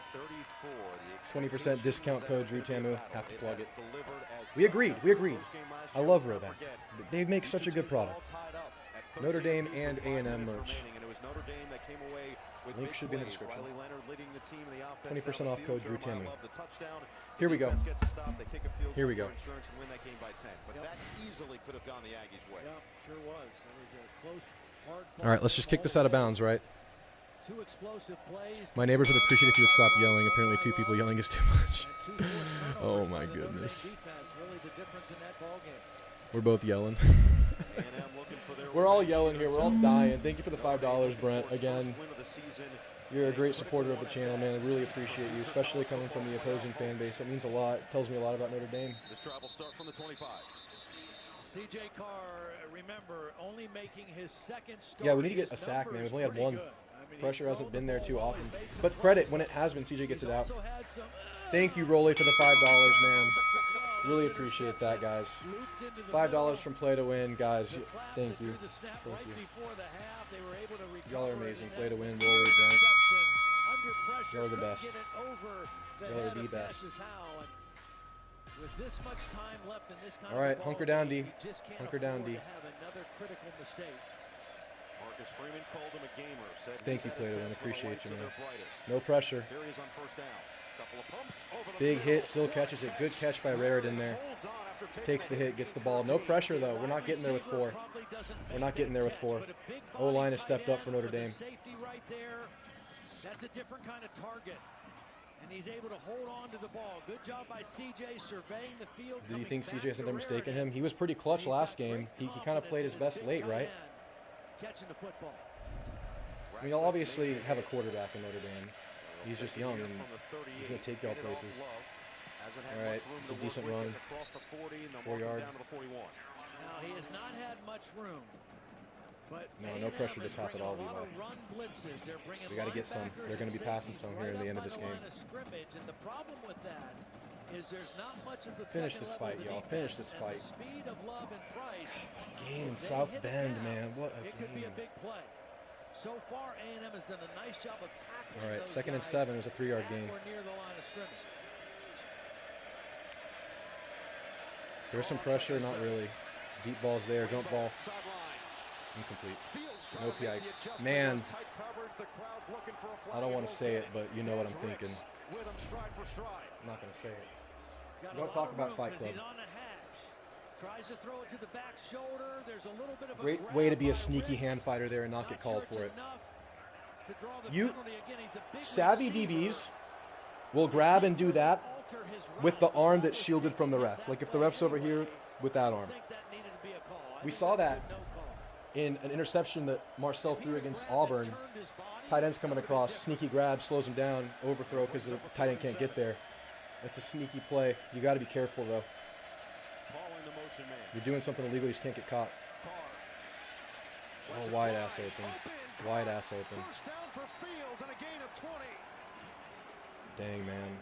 34. 20% discount code Drewtamu. Have to plug it. Delivered as We agreed. We agreed. Postgame last I year. love Don't RHOBACK. forget, They make such a good product. all tied up at Notre 13 Dame and apiece with 5 A&M minutes merch. remaining, and it was Notre Dame that came away with Link big should be in the plays. description. Riley Leonard leading the team in the offense 20% down the off field. code Drewtamu. Jeremiah Love the touchdown. Here we go. Defense gets a stop. They kick a field Here goal we go. for insurance and win that game by 10. But that easily could have gone the Aggies' way. Yeah, sure was. It was a close, hard. All right, let's just kick this out of bounds, right? Two explosive plays. My neighbors would appreciate if you would stop yelling. Apparently 2 people yelling is too much. Oh my goodness. Defense, really the difference in that ball game. We're both yelling. We're all yelling here. We're all dying. Thank you for the $5, Brent. Again, you're a great supporter of the channel, man. I really appreciate you, especially coming from the opposing fan base. That means a lot. It tells me a lot about Notre Dame. This drive will start from the 25. C.J. Carr, remember, only making his second start. Yeah, we need to get a sack, man. We've only had one. Pressure hasn't been there too often. But credit, when it has been, CJ gets it out. Thank you, Rolly, for the $5, man. Really appreciate that, guys. $5 from Play to Win, guys. Thank you. Thank you. Y'all are amazing. Play to Win, Rolly, Brent. Y'all are the best. Y'all are the best. With this much time left in this kind All right, of hunker down, D. you just can't Hunker down, afford D. to have another critical mistake. Marcus Freeman called him a gamer. Said Thank he's you, at Play to his Win. best when the Appreciate lights you, are man. their brightest. No pressure. Here he is on first down. Couple of pumps over the Big middle. hit, still catches it. Good catch by Raritan there. Takes the hit, gets the ball. No pressure, though. We're not getting there with 4. We're not getting there with 4. O-line has stepped up for Notre Dame. Safety right there. That's a different kind of target. And he's able to hold on to the ball. Good job by CJ surveying the field. Did you think CJ has another mistake in him? He was pretty clutch last game. He kind of played his best late, right? Catching the football. I mean, you'll obviously have a quarterback in Notre Dame. He's just young, and he's going to take y'all places. All right, it's a decent run. 4 yards. Now, he has not had much room. No pressure this half at all, Levi. We got to get some. They're going to be passing some here in the end of this game. And the problem with that is there's not much of the Finish this fight, y'all. Finish this fight. Speed of Love and Price. Game in South Bend, man. What a game. It could be a big play. So far, A&M has done a nice job of tackling. All right, 2nd and 7. It was a 3-yard gain. Near the line of scrimmage. There's some pressure, not really. Deep ball's there, jump ball. Incomplete. No PI. Man, I don't want to say it, but you know what I'm thinking. I'm not going to say it. Don't talk about Fight Club. Tries to throw it to the back shoulder. There's a little bit of Great way to be a sneaky hand fighter there and not get called for it. You savvy DBs will grab and do that with the arm that's shielded from the ref. Like if the ref's over here with that arm. We saw that in an interception that Marcel threw against Auburn. Tight end's coming across, sneaky grab, slows him down, overthrow because the tight end can't get there. It's a sneaky play. You got to be careful though. You're doing something illegal, you just can't get caught. Oh, wide ass open. Wide ass open. Dang, man.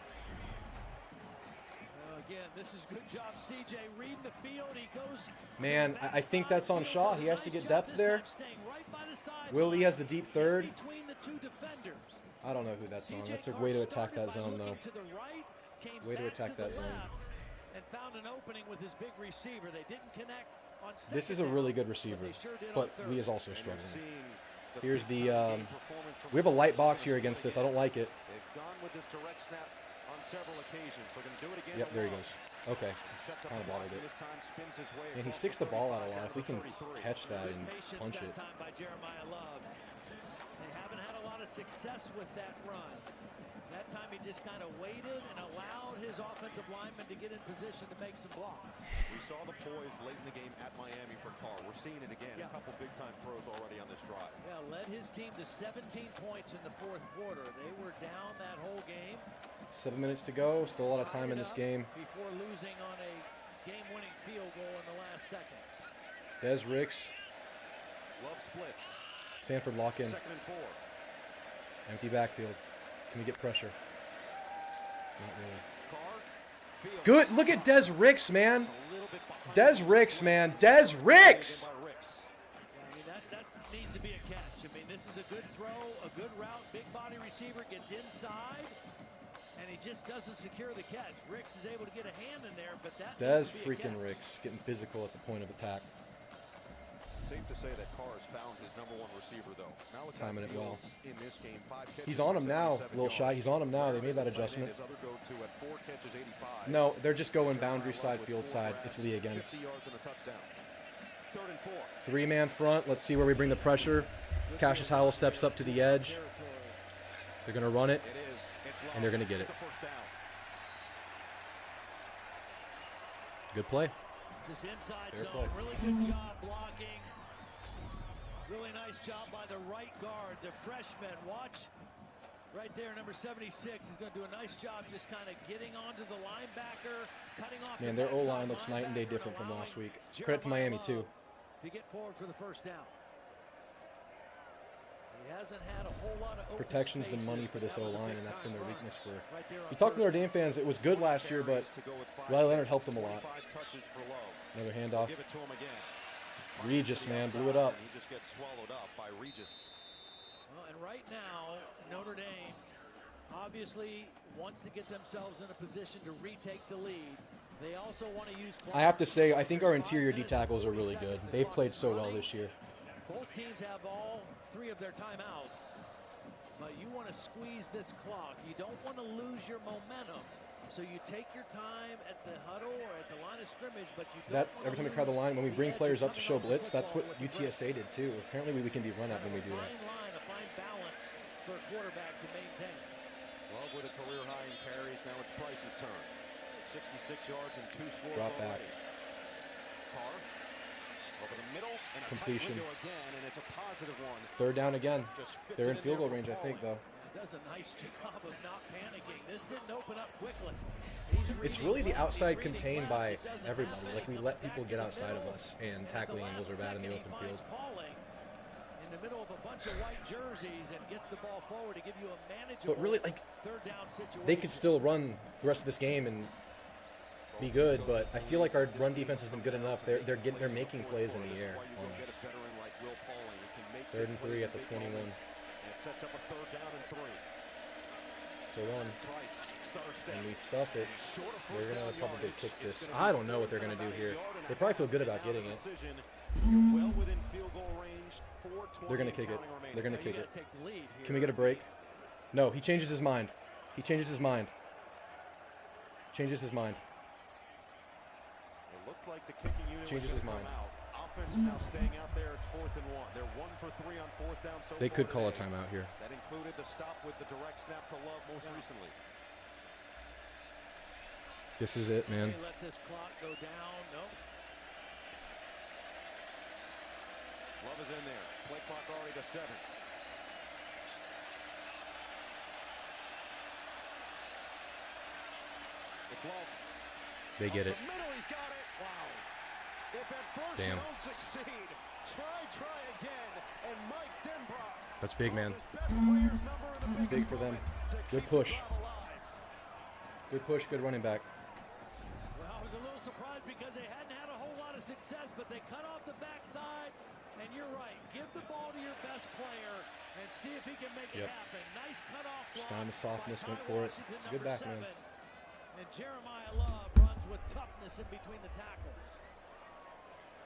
Again, this is good job, CJ reading the field. He goes. Man, I think that's on Shaw. He has to get depth there. Willie has the deep third. I don't know who that's on. That's a way to attack that zone, though. Way to attack that zone. And found an opening with his big receiver. They didn't connect on second. This is a really good receiver, but Lee is also struggling. Here's the we have a light box here against this. I don't like it. They've gone with this direct snap on several occasions. They're going to do it again. Yep, there he goes. Okay, kind of bottled it. And he sticks the ball out a lot. If we can catch that and punch it. They haven't had a lot of success with that run. That time he just kind of waited and allowed his offensive lineman to get in position to make some blocks. We saw the poise late in the game at Miami for Carr. We're seeing it again. A couple big-time throws already on this drive. Yeah, led his team to 17 points in the 4th quarter. They were down that whole game. 7 minutes to go. Still a lot of time in this game. Before losing on a game-winning field goal in the last seconds. Des Ricks. Love splits. Sanford lock in. 2nd and 4. Empty backfield. Can we get pressure? Not really. Good. Look at Des Ricks, man. Des Ricks, man. Des Ricks! I mean, that needs to be a catch. I mean, this is a good throw, a good route. Big body receiver gets inside, and he just doesn't secure the catch. Ricks is able to get a hand in there, but that Des freaking Ricks getting physical at the point of attack. Safe to say that Carr has found his #1 receiver, though. Timing it well. In this game, 5 catches, he's on him now, a little shy. He's on him now. They made that adjustment. His other go-to at 4 catches, 85. No, they're just going boundary side, field side. It's Lee again. 50 yards on the touchdown. 3rd and 4. 3-man front. Let's see where we bring the pressure. Cassius Howell steps up to the edge. They're going to run it, and they're going to get it. Good play. Just inside Fair zone. play. Really good job blocking. Really nice job by the right guard, the freshman. Watch right there, number 76 is going to do a nice job just kind of getting onto the linebacker, cutting off. Man, their O-line looks night and day different from last week. Credit to Miami, too. To get forward for the 1st down. He hasn't had a whole lot of protection's been money for this O-line, and that's been their weakness for. You talk to Notre Dame fans, it was good last year, but Riley Leonard helped them a lot. Another handoff. Regis, man, blew it up. He just gets swallowed up by Regis. Well, and right now, Notre Dame obviously wants to get themselves in a position to retake the lead. They also want to use. I have to say, I think our interior D tackles are really good. They've played so well this year. Both teams have all 3 of their timeouts, but you want to squeeze this clock. You don't want to lose your momentum. So you take your time at the huddle or at the line of scrimmage, but you don't. Every time we crowd the line, when we bring players up to show blitz, that's what UTSA did too. Apparently, we can be run at when we do that. A fine balance for a quarterback to maintain. Love with a career high in carries. Now it's Price's turn. 66 yards and 2 scores Drop back. already. Carr over the middle and a completion. tight window again, and it's a positive one. 3rd down again. They're in field goal range, I think, though. Does a nice job of not panicking. This didn't open up quickly. It's really the outside contained by everybody. Like, we let people get outside of us, and tackling angles are bad in the open field. the middle of a bunch of white jerseys and gets the ball forward to give you a manageable But really, like, third down situation. they could still run the rest of this game and be good, but I feel like our run defense has been good enough. They're making plays in the air on us. 3rd and 3 at the 21. It sets up a 3rd down and 3. So run. And we stuff it. They're going to probably kick this. I don't know what they're going to do here. They probably feel good about getting it. They're going to kick it. They're going to kick it. Can we get a break? No, he changes his mind. He changes his mind. Changes his mind. It looked like the kicking unit changes his mind. Offense is now staying out there. It's 4th and 1. They're 1 for 3 on 4th down so They could far call a today. timeout here. That included the stop with the direct snap to Love most recently. This is it, man. They let this clock go down. Nope. Love is in there. Play clock already to 7. It's Love. They get it. The middle, he's got it. Wow. If at first Damn. you don't succeed, try again. And Mike Denbrock. That's big, man. It's big for them. Good push. Good push, good running back. Well, I was a little surprised because they hadn't had a whole lot of success, but they cut off the backside. And you're right. Give the ball to your best player and see if he can make it happen. Nice cutoff block. Just found the softness, went for it. It's a good back, man. And Jeremiah Love runs with toughness in between the tackles.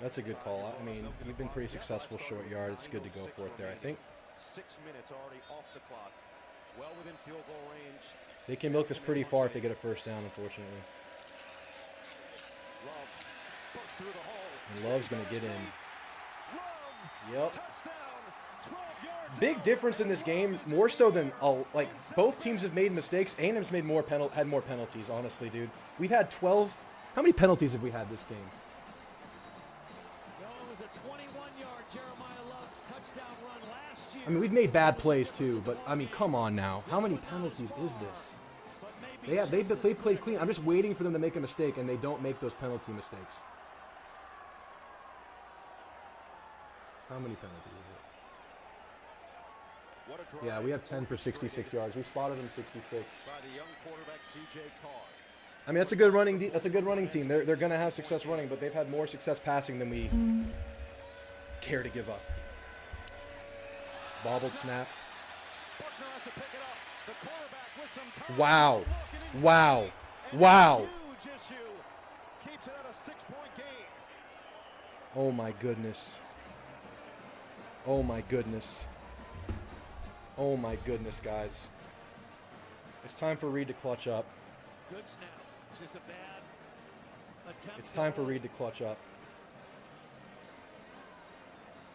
That's a good call. I mean, you've been pretty successful short yard. It's good to go for it there, I think. 6 minutes already off the clock. Well within field goal range. They can milk this pretty far if they get a first down, unfortunately. Love bursts through the hole. And Love's going to get in. Yep. Big difference in this game, more so than like both teams have made mistakes. A&M's made had more penalties, honestly, dude. We've had 12. How many penalties have we had this game? Well, it was a 21-yard Jeremiah Love touchdown run last year. I mean, we've made bad plays too, but I mean, come on now. How many penalties is this? They played clean. I'm just waiting for them to make a mistake, and they don't make those penalty mistakes. How many penalties is it? Yeah, we have 10 for 66 yards. We spotted them 66. By the young quarterback CJ Carr. I mean, that's a good running. That's a good running team. They're going to have success running, but they've had more success passing than we care to give up. Bobbled snap. Wow! Wow! Wow! Keeps it at a 6-point game. Oh my goodness. Oh my goodness. Oh my goodness, guys. It's time for Reed to clutch up. Good snap. Just a bad attempt. It's time for Reed to clutch up.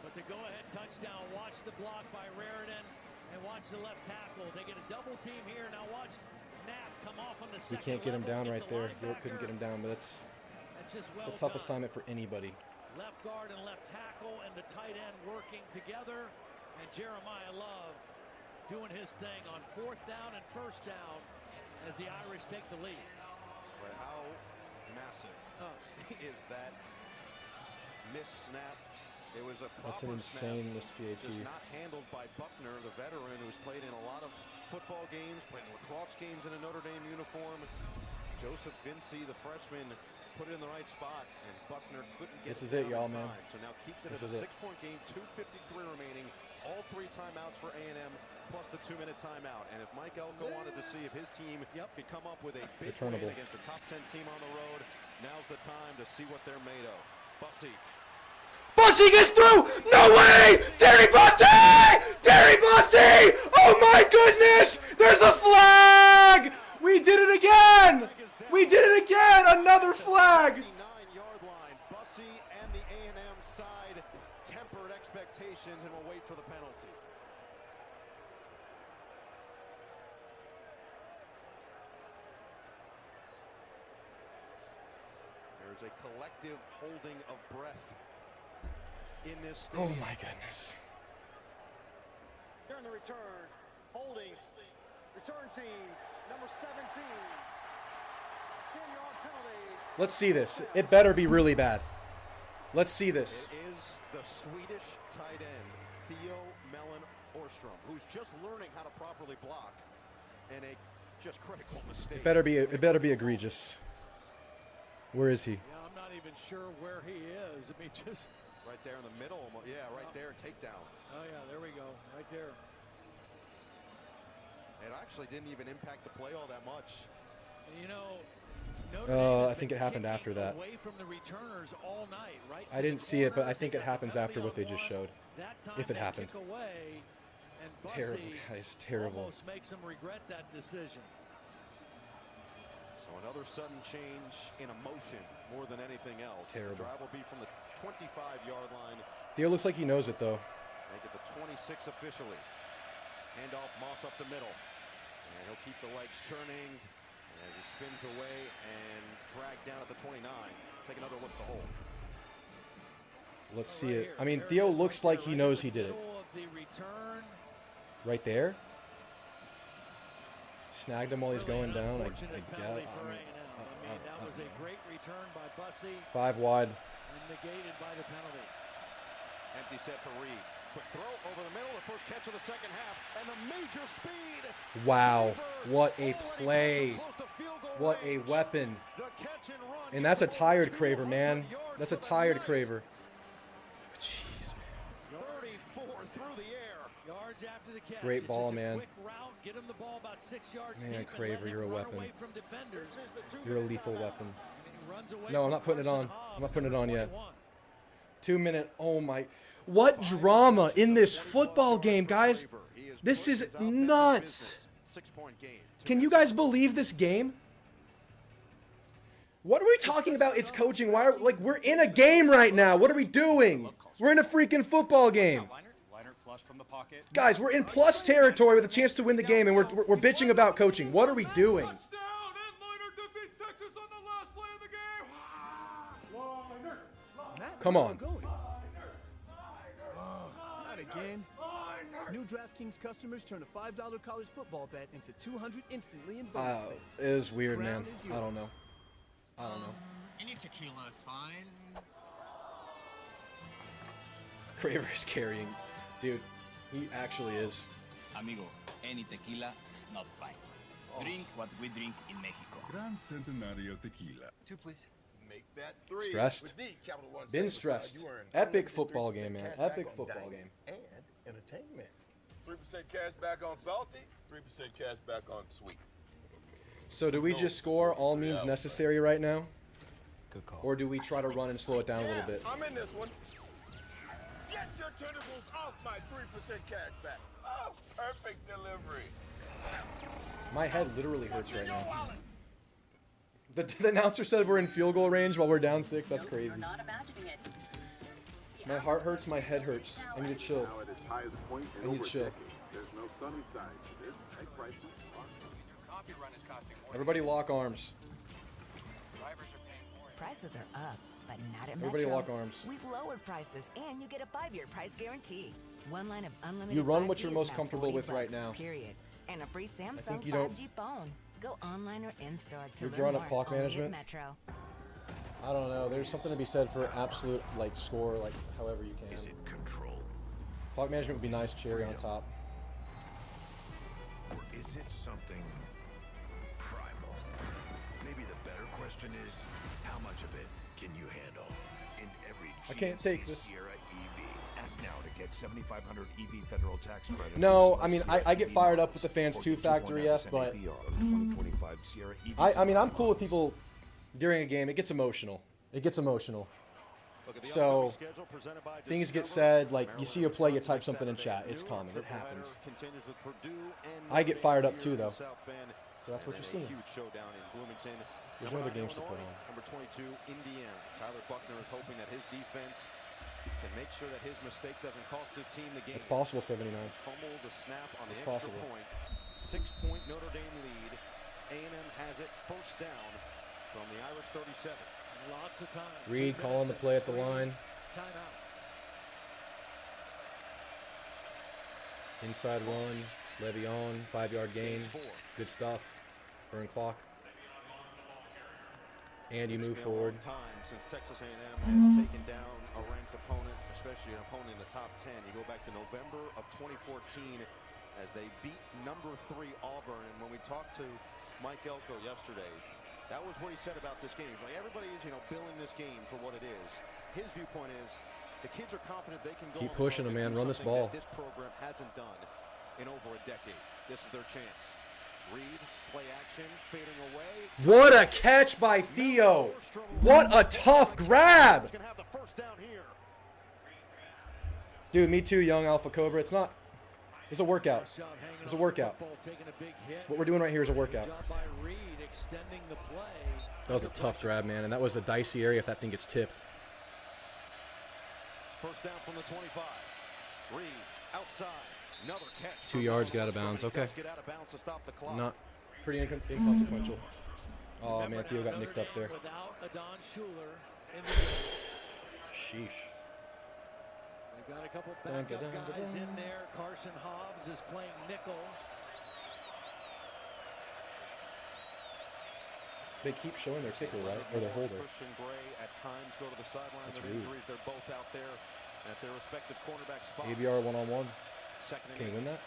But the go-ahead touchdown. Watch the block by Raritan and watch the left tackle. They get a double team here. Now watch Knapp come off on the second. We can't get him level, down right there. Linebacker. Couldn't get him down, but it's well a tough done. assignment for anybody. Left guard and left tackle and the tight end working together. And Jeremiah Love doing his thing on 4th down and 1st down as the Irish take the lead. But how massive is that missed snap? It was a proper That's an insane missed PAT. Just not handled by Buckner, the veteran who's played in a lot of football games, played lacrosse games in a Notre Dame uniform. Joseph Vinci, the freshman, put it in the right spot, and Buckner couldn't get This is it, y'all, man. So now keeps it This at is a it. 6-point game, 2:53 remaining. All 3 timeouts for A&M, plus the 2-minute timeout. And if Mike Elko wanted to see if his team could come up with a big win Returnable. against a top 10 team on the road, now's the time to see what they're made of. Bussy. Bussy gets through! No way! Terry Bussy! Terry Bussy! Oh my goodness! There's a flag! We did it again! We did it again! Another flag! 9-yard line. Bussy and the A&M side tempered expectations and will wait for the penalty. There's a collective holding of breath in this stadium. Oh my goodness. During the return, holding, return team, number 17. 10-yard penalty. Let's see this. It better be really bad. Let's see this. It is the Swedish tight end, Theo Mellon Orstrom, who's just learning how to properly block, and a just critical mistake. It better be egregious. Where is he? Yeah, I'm not even sure where he is. I mean, just right there in the middle. Yeah, right there, takedown. Oh yeah, there we go, right there. It actually didn't even impact the play all that much. You know, Notre I think it happened after that. Away from the returners all night, right? I didn't see it, but I think it happens after what they just showed. If it happened. Away, and terrible, guys. Terrible. Almost makes him regret that decision. So another sudden change in emotion more than anything else. Terrible. The drive will be from the 25-yard line. Theo looks like he knows it, though. Make it the 26 officially. Hand off Moss up the middle. And he'll keep the legs churning as he spins away and dragged down at the 29. Take another look at the hole. Let's see it. I mean, Theo looks like he knows he did it. Right there. Snagged him while he's going down. I guess. That was a great return by Bussey. 5 wide. And negated by the penalty. Empty set for Reed. Quick throw over the middle. The first catch of the second half. And the major speed. Wow. What a play. What a weapon. And that's a tired Craver, man. That's a tired Craver. Jeez, man. 34 through the air. Yards after the catch. Great ball, man. Quick route. Get him the ball about 6 yards Man, deep Craver, you're a weapon. Defenders. You're a lethal weapon. No, I'm not putting it on. I'm not putting it on yet. 2 minute. Oh my. What drama in this football game, guys. This is nuts. Can you guys believe this game? What are we talking about? It's coaching. Why are we're in a game right now. What are we doing? We're in a freaking football game. Guys, we're in plus territory with a chance to win the game, and we're bitching about coaching. What are we doing? Come on. Not again. New DraftKings customers turn a $5 college football bet into 200 instantly in bonus bets. It is weird, man. I don't know. Any tequila is fine. Craver is carrying. Dude, he actually is. Amigo, any tequila is not fine. Drink what we drink in Mexico. Gran Centenario Tequila. 2, please. Make that 3. Stressed. With D, Capital One Been Certified. stressed. You earn Epic unlimited football 3% game, man. cash Epic back on football dining game. And entertainment. 3% cash back on salty, 3% cash back on sweet. So do we just score all means necessary right now? Good call. Or do we try to run and slow it down a little bit? I'm in this one. Get your tentacles off my 3% cash back. Oh, perfect delivery. My head literally hurts right now. The announcer said we're in field goal range while we're down 6. That's crazy. My heart hurts, my head hurts. I need to chill. Now at its highest point in I need over to a chill. decade. There's no sunny side to this. Egg prices are Coffee run is costing more. Everybody lock arms. Drivers are paying more. Prices are up, but not at Everybody Metro. lock arms. We've lowered prices, and you get a 5-year price guarantee. One line of unlimited. You run what 5G you're is most now comfortable with $40 right now. Period, and a free Samsung think you don't- 5G phone. Go online or in store to You're learn drawing more. up clock Only at management? Metro. I don't know. There's something to be said for absolute score however you can. Is it control? Clock management would be nice, cherry on top. Or is it something primal? Maybe the better question is, how much of it can you handle? In every I can't take this. Sierra EV. Act now to get 7,500 EV federal tax credit. No, I mean I get fired up with the fans too factory F, but I mean I'm cool with people during a game. It gets emotional. It gets emotional. So things get said, like you see a play, you type something in chat. It's common. It happens. I get fired up too, though. So that's what you're seeing. There's no other games to put on. Number 22, Indiana. Tyler Buckner is hoping that his defense can make sure that his mistake doesn't cost his team the game. It's possible, 79. Fumble the snap on the It's extra possible. point. 6-point Notre Dame lead. A&M has it first down from the Irish 37. Lots of time. Reed calling the play at the line. Timeouts. Inside run. Levy on. 5-yard gain. Good stuff. Burn clock. And you move forward. Time since Texas A&M has taken down a ranked opponent, especially an opponent in the top 10. You go back to November of 2014 as they beat number 3 Auburn. And when we talked to Mike Elko yesterday, that was what he said about this game. He's like, everybody is, billing this game for what it is. His viewpoint is the kids are confident they can go. Keep pushing them, man. Run this ball. This program hasn't done in over a decade. This is their chance. Reed, play action, fading away. What a catch by Theo. What a tough grab. Dude, me too, young Alpha Cobra. It's a workout. It's a workout. What we're doing right here is a workout. That was a tough grab, man, and that was a dicey area if that thing gets tipped. First down from the 25. Reed outside. Another catch. 2 yards, get out of bounds. Okay. Get out of bounds to stop the clock. Not pretty inconsequential. Oh man, Theo got nicked up there. Sheesh. They've got a couple backup guys in there. Carson Hobbs is playing nickel. They keep showing their kicker, right? Or their holder. Christian Gray at times go to the sideline with rude. injuries. They're both out there at their respective cornerback spots. ABR one-on-one. Second and Can you win that?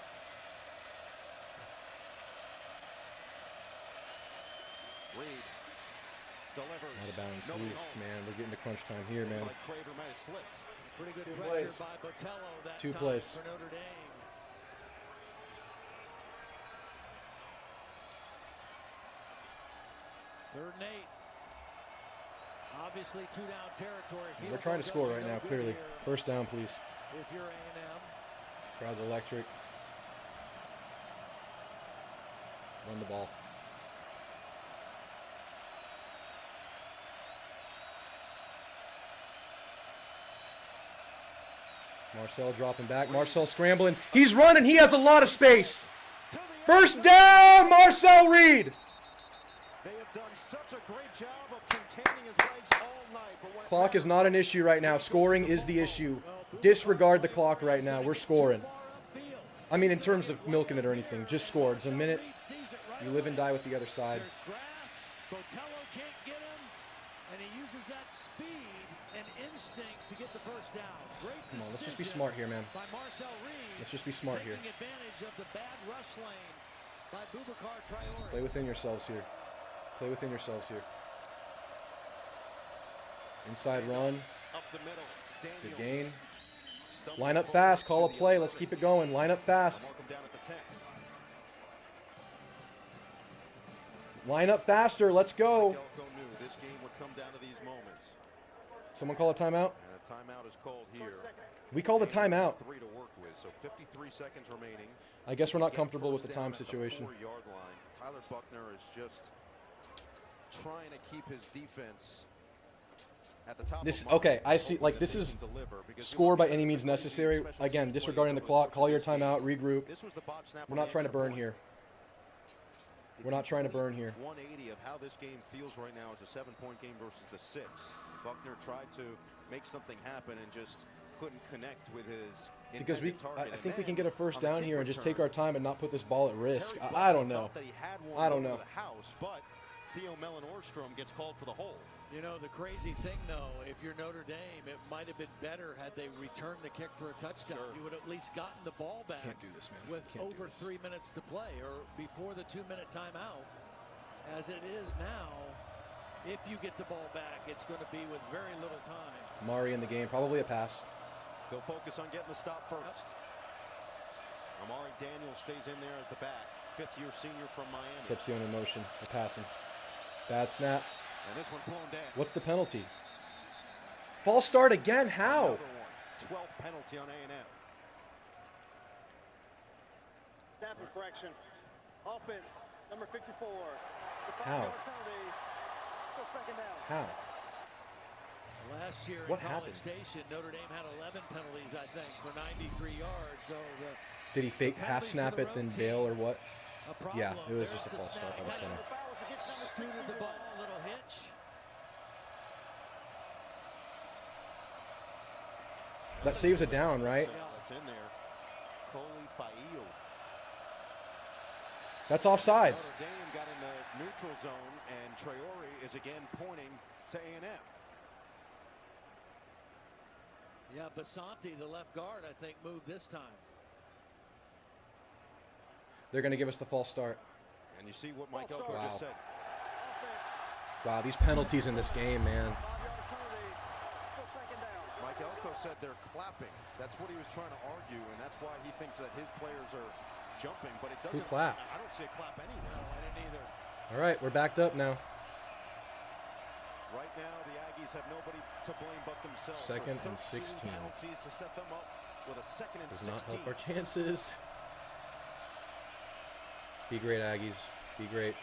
Reed delivers. Out of bounds. Oof, man. We're getting to crunch time here, man. Like Craver might have slipped. Pretty good pressure by Botello that 2 time plays. for Notre Dame. Third and 8. Obviously 2-down territory. We're trying to score right now, clearly. First down, please. If you're A&M. Crowd's electric. Run the ball. Marcel dropping back. Marcel scrambling. He's running. He has a lot of space. First down, Marcel Reed. They have done such a great job of containing his legs all night. But when Clock is not an issue right now. Scoring is the issue. Disregard the clock right now. We're scoring. I mean, in terms of milking it or anything, just score. It's a minute. You live and die with the other side. Botello can't get him, and he uses that speed and instincts to get the first down. Great Come on, let's just be smart here, man. By Marcel Reed. Let's just be smart here. Taking advantage of the bad rush lane by Boubacar Traore. Play within yourselves here. Play within yourselves here. Inside run. Up the middle. Good gain. Line up fast. Call a play. Let's keep it going. Line up fast. Line up faster. Let's go. This game would come down to these moments. Someone call a timeout. And a timeout is called here. We called a timeout. 3 to work with, so 53 seconds remaining. I guess we're not comfortable with the time situation. 4-yard line. Tyler Buckner is just trying to keep his defense at the top. Okay, I see. Like, this is score by any means necessary. Again, disregarding the clock. Call your timeout. Regroup. We're not trying to burn here. We're not trying to burn here. 180 of how this game feels right now is a 7-point game versus the 6. Buckner tried to make something happen and just couldn't connect with his because I think we can get a first down here and just take our time and not put this ball at risk. I don't know. I don't know. But Theo Mellon-Orstrom gets called for the hold. You know, the crazy thing, though, if you're Notre Dame, it might have been better had they returned the kick for a touchdown. You would have at least gotten the ball back. Can't do this, man. With over 3 minutes to play, or before the 2-minute timeout. As it is now, if you get the ball back, it's going to be with very little time. Mari in the game, probably a pass. They'll focus on getting the stop first. Amari Daniels stays in there as the back. 5th-year senior from Miami. Concepcion in motion. They're passing. Bad snap. And this one's blown down. What's the penalty? False start again? How? Another one. 12th penalty on A&M. Snap infraction. Offense, number 54. It's a How? penalty. Still second down. How? Last year What in College happened? Station, Notre Dame had 11 penalties, I think, for 93 yards. So Did he fake half snap it, then bail, or what? Yeah, it was just a false start by the center. Scooted the ball, a little hitch. That saves it down, right? It's in there. Coley Fail. That's offsides. Notre Dame got in the neutral zone, and Traore is again pointing to A&M. Yeah, Basanti, the left guard, I think, moved this time. They're going to give us the false start. And you see what Mike Elko just said. Wow, these penalties in this game, man. Mike Elko said they're clapping. That's what he was trying to argue, and that's why he thinks that his players are jumping, but it doesn't. Who clapped? I don't see a clap anywhere. No, I didn't either. All right, we're backed up now. Right now, the Aggies have nobody to blame but themselves. Second and 16. Penalties to set them up with a second and 16. Does not help our chances. Be great, Aggies. Be great.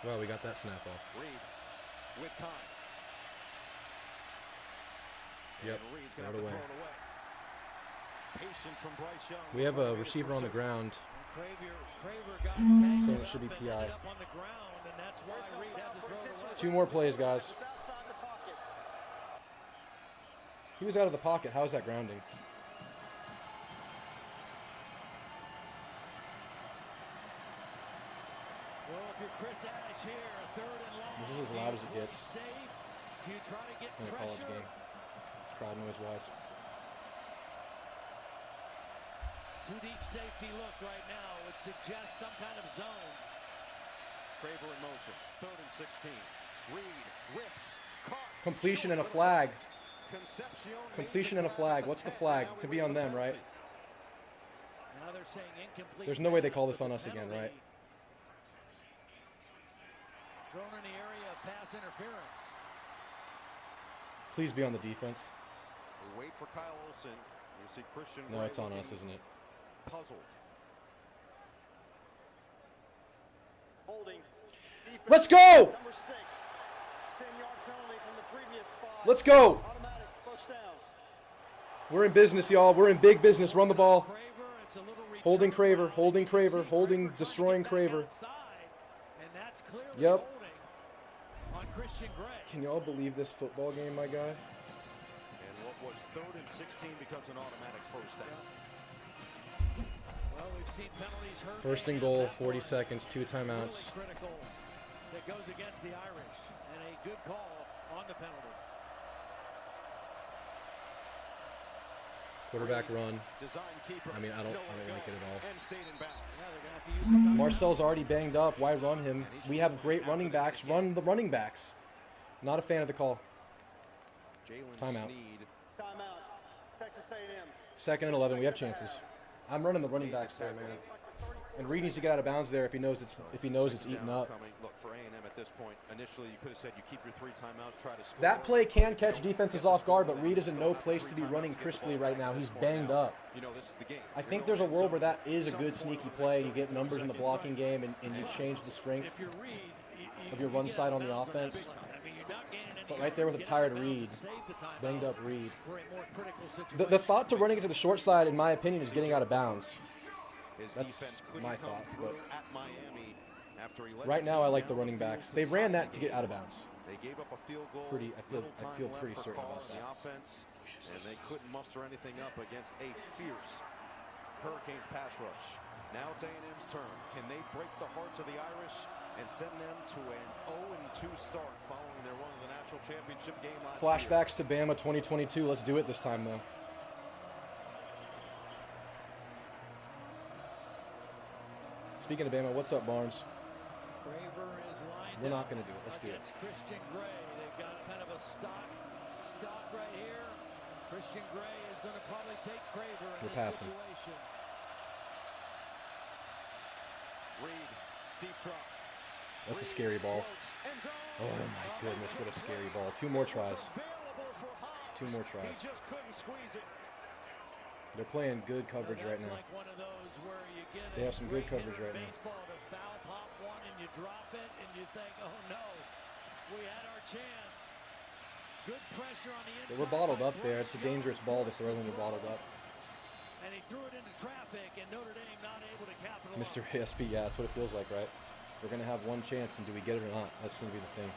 Well, we got that snap off. Reed with time. Yep, throw it away. Patience from Bryce Young. We have a receiver on the ground. So it should be PI. 2 more plays, guys. He was out of the pocket. How is that grounding? This is as loud as it gets in a college game, crowd noise-wise. Too deep safety look right now would suggest some kind of zone. Craver in motion. 3rd and 16. Reed whips. Caught. Completion and a flag. Completion and a flag. What's the flag? To be on them, right? Now they're saying incomplete. There's no way they call this on us again, right? Thrown in the area of pass interference. Please be on the defense. We wait for Kyle Olsen. You see Christian. No, it's on us, isn't it? Puzzled. Holding. Let's go! Number 6. 10-yard penalty from the previous spot. Let's go! Automatic first down. We're in business, y'all. We're in big business. Run the ball. Holding Craver. Holding Craver. Holding, destroying Craver. Yep. Can y'all believe this football game, my guy? And what was 3rd and 16 becomes an automatic first down. Well, we've seen penalties hurt. 1st and goal, 40 seconds, 2 timeouts. Really critical that goes against the Irish, and a good call on the penalty. Quarterback run. I mean, I don't like it at all. Yeah, Marcel's already banged up. Why run him? We have great running backs. Run the running backs. Not a fan of the call. Timeout. Timeout. Texas A&M. 2nd and 11. We have chances. I'm running the running backs there, man. And Reed needs to get out of bounds there if he knows it's eaten up. Look, for A&M at this point, initially you could have said you keep your 3 timeouts, try to score. That play can catch defenses off guard, but Reed is in no place to be running crisply right now. He's banged up. You know, this is the game. I think there's a world where that is a good sneaky play. You get numbers in the blocking game, and you change the strength of your run side on the offense. But right there with a tired Reed, banged up Reed. The thought to running it to the short side, in my opinion, is getting out of bounds. That's my thought. But right now, I like the running backs. They ran that to get out of bounds. They gave up a field goal. I feel pretty certain about that. The offense, and they couldn't muster anything up against a fierce Hurricanes pass rush. Now it's A&M's turn. Can they break the hearts of the Irish and send them to an 0-2 start following their run of the national championship game last year? Flashbacks to Bama 2022. Let's do it this time, though. Speaking of Bama, what's up, Barnes? We're not going to do it. Let's do it. Christian Gray. They've got kind of a stock right here. Christian Gray is going to probably take Craver in this situation. Reed, deep drop. That's a scary ball. Oh my goodness, what a scary ball. 2 more tries. 2 more tries. He just couldn't squeeze it. They're playing good coverage right now. They have some good coverage right now. Foul pop one and you drop it and you think, oh no, we had our chance. Good pressure on the inside. They were bottled up there. It's a dangerous ball to throw when you're bottled up. And he threw it into traffic and Notre Dame not able to capitalize. Mr. ASP, yeah, that's what it feels like, right? We're going to have one chance, and do we get it or not? That's going to be the thing.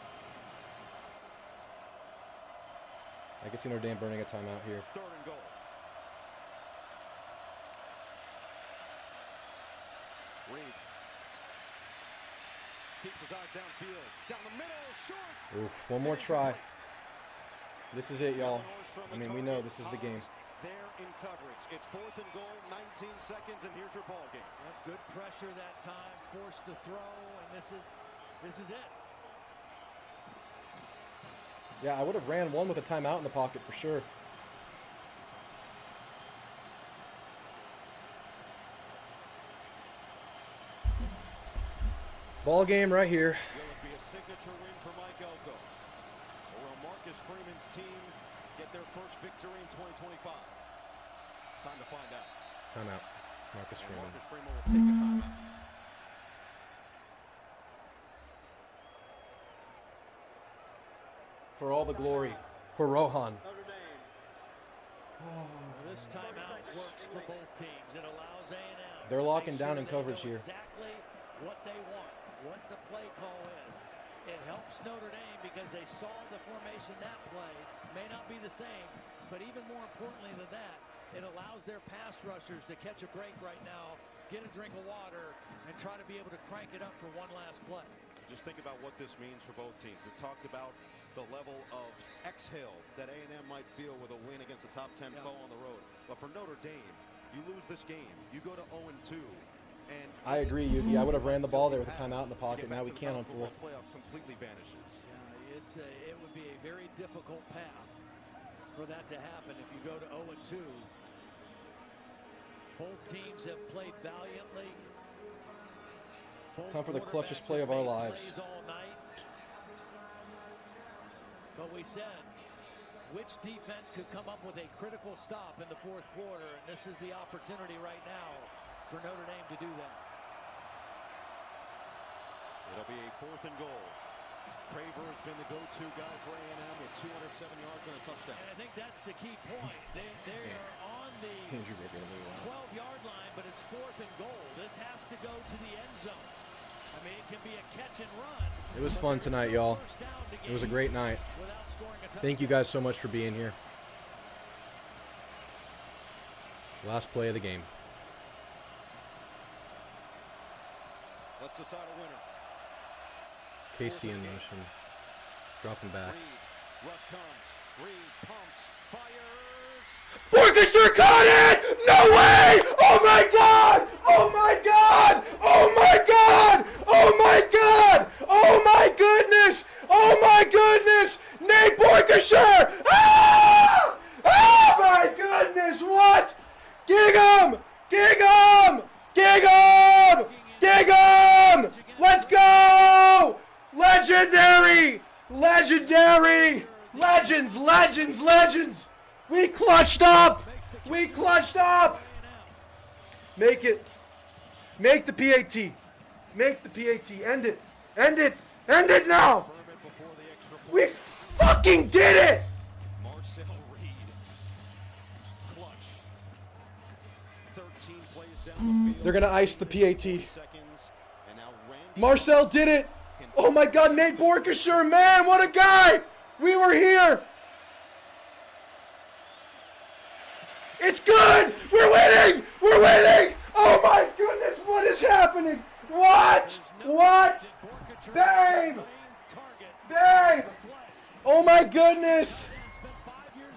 I can see Notre Dame burning a timeout here. 3rd and goal. Reed keeps his eyes downfield. Down the middle, short. Oof, one more try. This is it, y'all. I mean, we know this is the game. There in coverage. It's 4th and goal, 19 seconds, and here's your ball game. Good pressure that time, forced the throw, and this is it. Yeah, I would have ran one with a timeout in the pocket for sure. Ball game right here. Will it be a signature win for Mike Elko? Or will Marcus Freeman's team get their first victory in 2025? Time to find out. Timeout. Marcus Freeman. Marcus Freeman will take a timeout. For all the glory. For Rohan. This timeout works for both teams. It allows A&M. They're locking down in coverage here. Exactly what they want, what the play call is. It helps Notre Dame because they saw the formation that play. May not be the same, but even more importantly than that, it allows their pass rushers to catch a break right now, get a drink of water, and try to be able to crank it up for one last play. Just think about what this means for both teams. They've talked about the level of exhale that A&M might feel with a win against a top 10 foe on the road. But for Notre Dame, you lose this game, you go to 0-2. And I agree, Yuki. I would have ran the ball there with a timeout in the pocket. Now we can't on 4th. Playoff completely vanishes. Yeah, it would be a very difficult path for that to happen if you go to 0-2. Both teams have played valiantly. Time for the clutchest play of our lives. All night. But we said, which defense could come up with a critical stop in the 4th quarter? And this is the opportunity right now for Notre Dame to do that. It'll be a 4th and goal. Craver has been the go-to guy for A&M with 207 yards and a touchdown. And I think that's the key point. They are on the 12-yard line, but it's 4th and goal. This has to go to the end zone. I mean, it can be a catch and run. It was fun tonight, y'all. It was a great night. Thank you guys so much for being here. Last play of the game. Let's decide a winner. KC in motion. Dropping back. Reed, rush comes. Reed pumps, fires. Borchester caught it! No way! Oh my god! Oh my god! Oh my god! Oh my god! Oh my goodness! Oh my goodness! Nate Borchester! Ah! Oh my goodness! What? Gig him! Gig him! Gig him! Gig him! Let's go! Legendary! Legendary! Legends! Legends! Legends! We clutched up! We clutched up! Make it. Make the PAT. Make the PAT. End it. End it. End it now! We fucking did it! Marcel Reed. Clutch. 13 plays down the field. They're gonna ice the PAT. Marcel did it! Oh my god, Nate Borchester, man, what a guy! We were here! It's good! We're winning! We're winning! Oh my goodness, what is happening? What? What? Babe! Babe! Oh my goodness!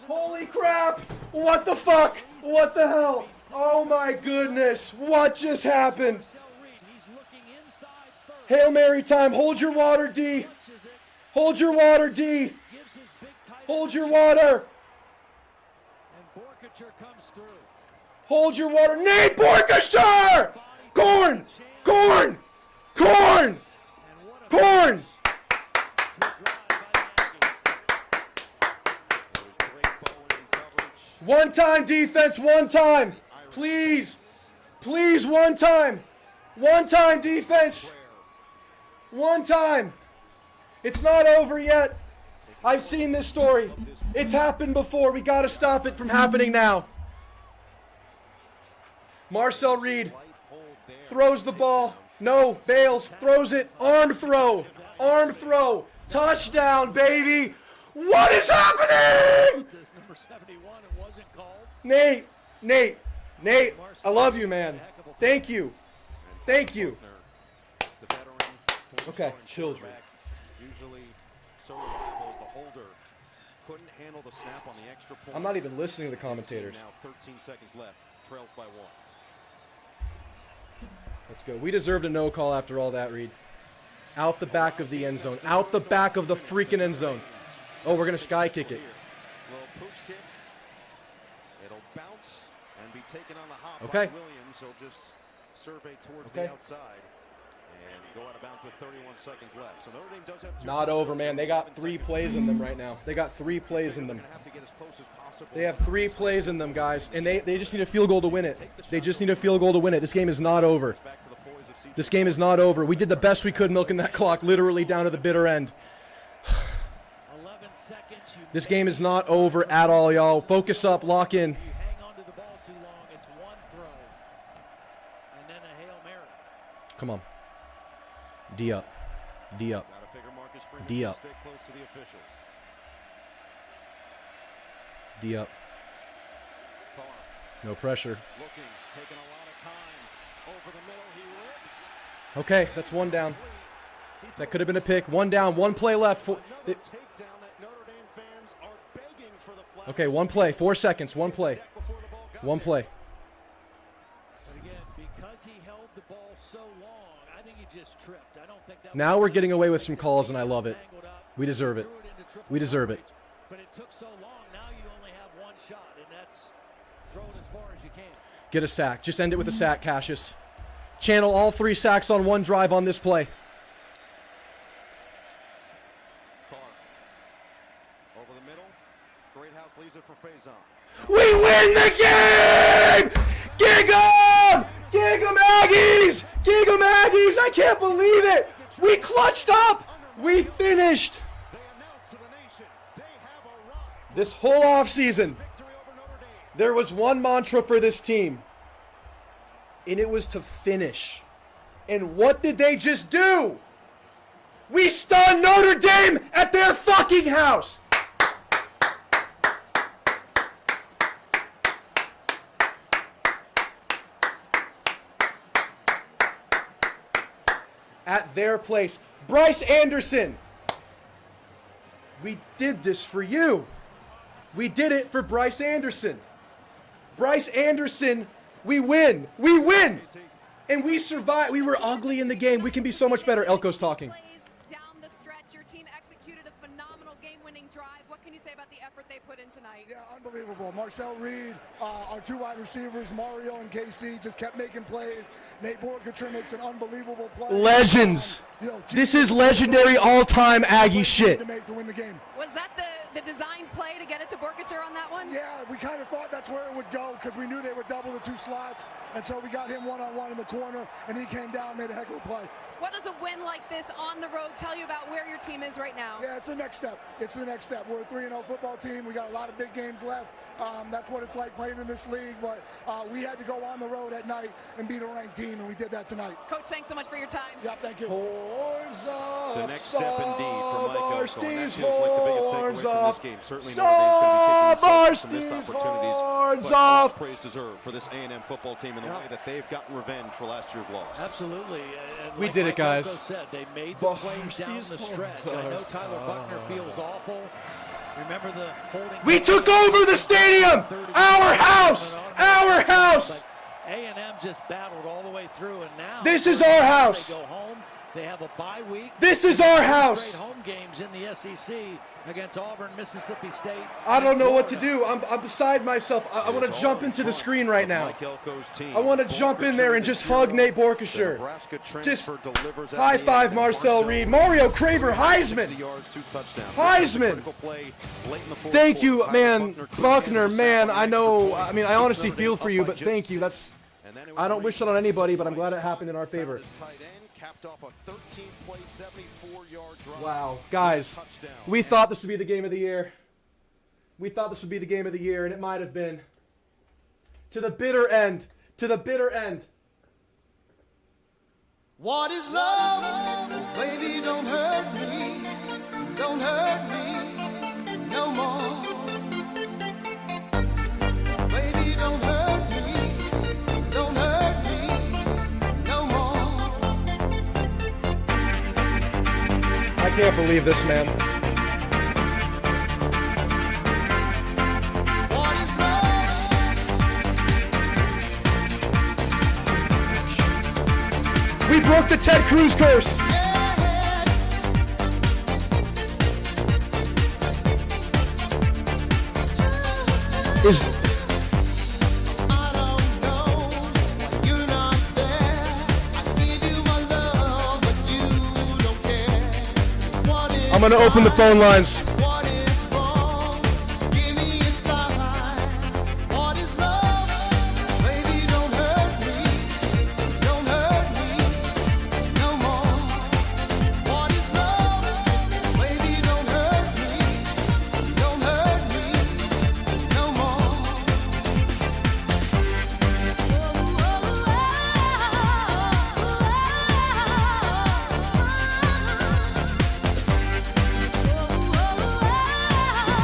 Holy crap! What the fuck? What the hell? Oh my goodness! What just happened? Hail Mary time. Hold your water, D. Hold your water, D. Hold your water. Hold your water. Nate Borchester! Corn! Corn! Corn! Corn! One time defense, one time. Please. Please, one time. One time defense. One time. It's not over yet. I've seen this story. It's happened before. We got to stop it from happening now. Marcel Reed throws the ball. No, bails. Throws it. Arm throw. Arm throw. Touchdown, baby. What is happening? Nate. Nate. Nate. I love you, man. Thank you. Thank you. Okay, children. Usually so reliable as the holder couldn't handle the snap on the extra point. I'm not even listening to the commentators. Now 13 seconds left, trails by 1. Let's go. We deserved a no call after all that, Reed. Out the back of the end zone. Out the back of the freaking end zone. Oh, we're going to sky kick it. Little pooch kick. It'll bounce and be taken on the hop Okay. by Williams. He'll just survey towards the outside and go out of bounds with 31 seconds left. So Notre Dame does have 2 Not over, man. They got 3 plays in them right now. They got 3 plays in them. They have 3 plays in them, guys. And they just need a field goal to win it. They just need a field goal to win it. This game is not over. This game is not over. We did the best we could milking that clock literally down to the bitter end. 11 seconds. This game is not over at all, y'all. Focus up. Lock in. You hang on to the ball too long. It's one throw. And then a Hail Mary. Come on. D up. D up. D up. Stay close to the officials. D up. No pressure. Looking, taking a lot of time. Over the middle, he rips. Okay, that's 1 down. That could have been a pick. 1 down, 1 play left. Okay, 1 play, 4 seconds, 1 play. 1 play. But again, because he held the ball so long, I think he just tripped. I don't think that Now we're getting away with some calls, and I love it. We deserve it. We deserve it. But it took so long, now you only have 1 shot, and that's throw it as far as you can. Get a sack. Just end it with a sack, Cassius. Channel all 3 sacks on 1 drive on this play. Over the middle. Greathouse leaves it for Faison. We win the game! Gig 'em! Gig 'em, Aggies! Gig 'em, Aggies! I can't believe it! We clutched up! We finished! This whole offseason, there was one mantra for this team, and it was to finish. And what did they just do? We stunned Notre Dame at their fucking house! At their place. Bryce Anderson. We did this for you. We did it for Bryce Anderson. Bryce Anderson, we win. We win. And we survived. We were ugly in the game. We can be so much better. Elko's talking. Down the stretch, your team executed a phenomenal game-winning drive. What can you say about the effort they put in tonight? Yeah, unbelievable. Marcel Reed, our 2 wide receivers, Mario and KC, just kept making plays. Nate Borkature makes an unbelievable play. Legends. This is legendary all-time Aggie shit. To make to win the game. Was that the design play to get it to Borkature on that one? Yeah, we kind of thought that's where it would go because we knew they would double the 2 slots, and so we got him one-on-one in the corner, and he came down, made a heck of a play. What does a win like this on the road tell you about where your team is right now? Yeah, it's the next step. It's the next step. We're a 3-0 football team. We got a lot of big games left. That's what it's like playing in this league, but we had to go on the road at night and beat a ranked team, and we did that tonight. Coach, thanks so much for your time. Yeah, thank you. Horns off. The next step indeed for Mike Elko, and that Steve's feels like the biggest takeaway horns from off. this game. Certainly Notre Dame's going to be kicking themselves for some missed opportunities, horns but off. praise deserved for this A&M football team in the way that they've gotten revenge for last year's loss. Absolutely. And We like did it, Mike guys. Elko said, they made the plays down the stretch. I know Tyler Buckner feels awful. Remember the holding. We took over the stadium. Our house. Our house. A&M just battled all the way through, and now This is our house. They go home. They have a bye week. This is our house. Great home games in the SEC against Auburn, Mississippi State. I don't know what to do. I'm beside myself. I want to jump into the screen right now. I want to jump in there and just hug Nate Borkature. Just high five Marcel Reed. Mario Craver, Heisman. Heisman. Thank you, man. Buckner, man. I know. I mean, I honestly feel for you, but thank you. I don't wish it on anybody, but I'm glad it happened in our favor. Wow, guys, we thought this would be the game of the year. We thought this would be the game of the year, and it might have been. To the bitter end. To the bitter end. What is love? Baby, don't hurt me. Don't hurt me no more. Baby, don't hurt me. Don't hurt me no more. I can't believe this, man. broke the Ted Cruz curse. I'm going to open the phone lines.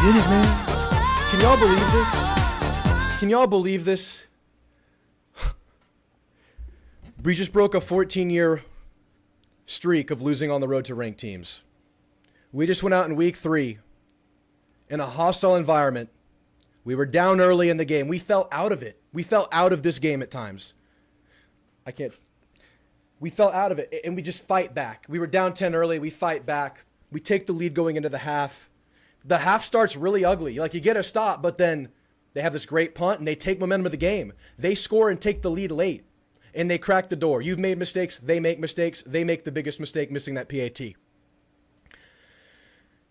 Did it, man. Can y'all believe this? Can y'all believe this? We just broke a 14-year streak of losing on the road to ranked teams. We just went out in week 3 in a hostile environment. We were down early in the game. We fell out of it. We fell out of this game at times. We fell out of it, and we just fight back. We were down 10 early. We fight back. We take the lead going into the half. The half starts really ugly. Like, you get a stop, but then they have this great punt, and they take momentum of the game. They score and take the lead late, and they crack the door. You've made mistakes. They make mistakes. They make the biggest mistake, missing that PAT.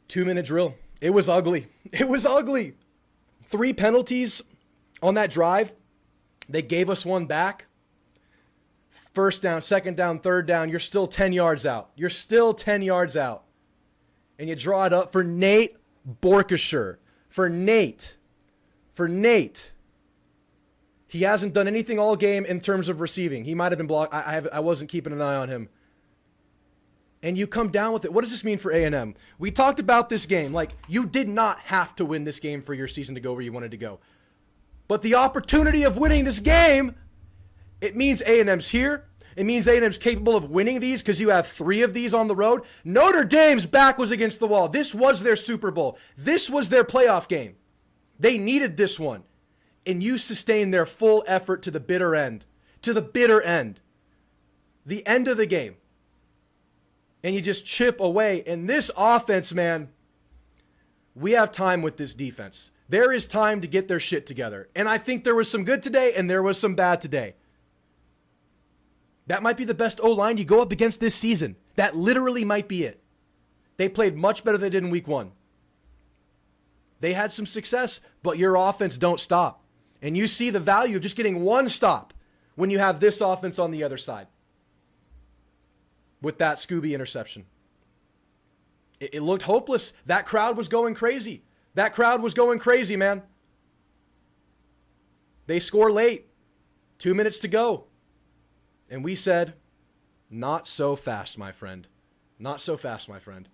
2-minute drill. It was ugly. It was ugly. 3 penalties on that drive. They gave us one back. First down, second down, third down. You're still 10 yards out. You're still 10 yards out. And you draw it up for Nate Borkesher. For Nate. He hasn't done anything all game in terms of receiving. He might have been blocked. I wasn't keeping an eye on him. And you come down with it. What does this mean for A&M? We talked about this game. Like, you did not have to win this game for your season to go where you wanted to go. But the opportunity of winning this game, it means A&M's here. It means A&M's capable of winning these because you have 3 of these on the road. Notre Dame's back was against the wall. This was their Super Bowl. This was their playoff game. They needed this one. And you sustained their full effort to the bitter end. To the bitter end. The end of the game. And you just chip away. And this offense, man, we have time with this defense. There is time to get their shit together. And I think there was some good today and there was some bad today. That might be the best O-line you go up against this season. That literally might be it. They played much better than they did in week 1. They had some success, but your offense don't stop. And you see the value of just getting one stop when you have this offense on the other side. With that Scooby interception. It looked hopeless. That crowd was going crazy. That crowd was going crazy, man. They score late. 2 minutes to go. And we said, not so fast, my friend. Not so fast, my friend.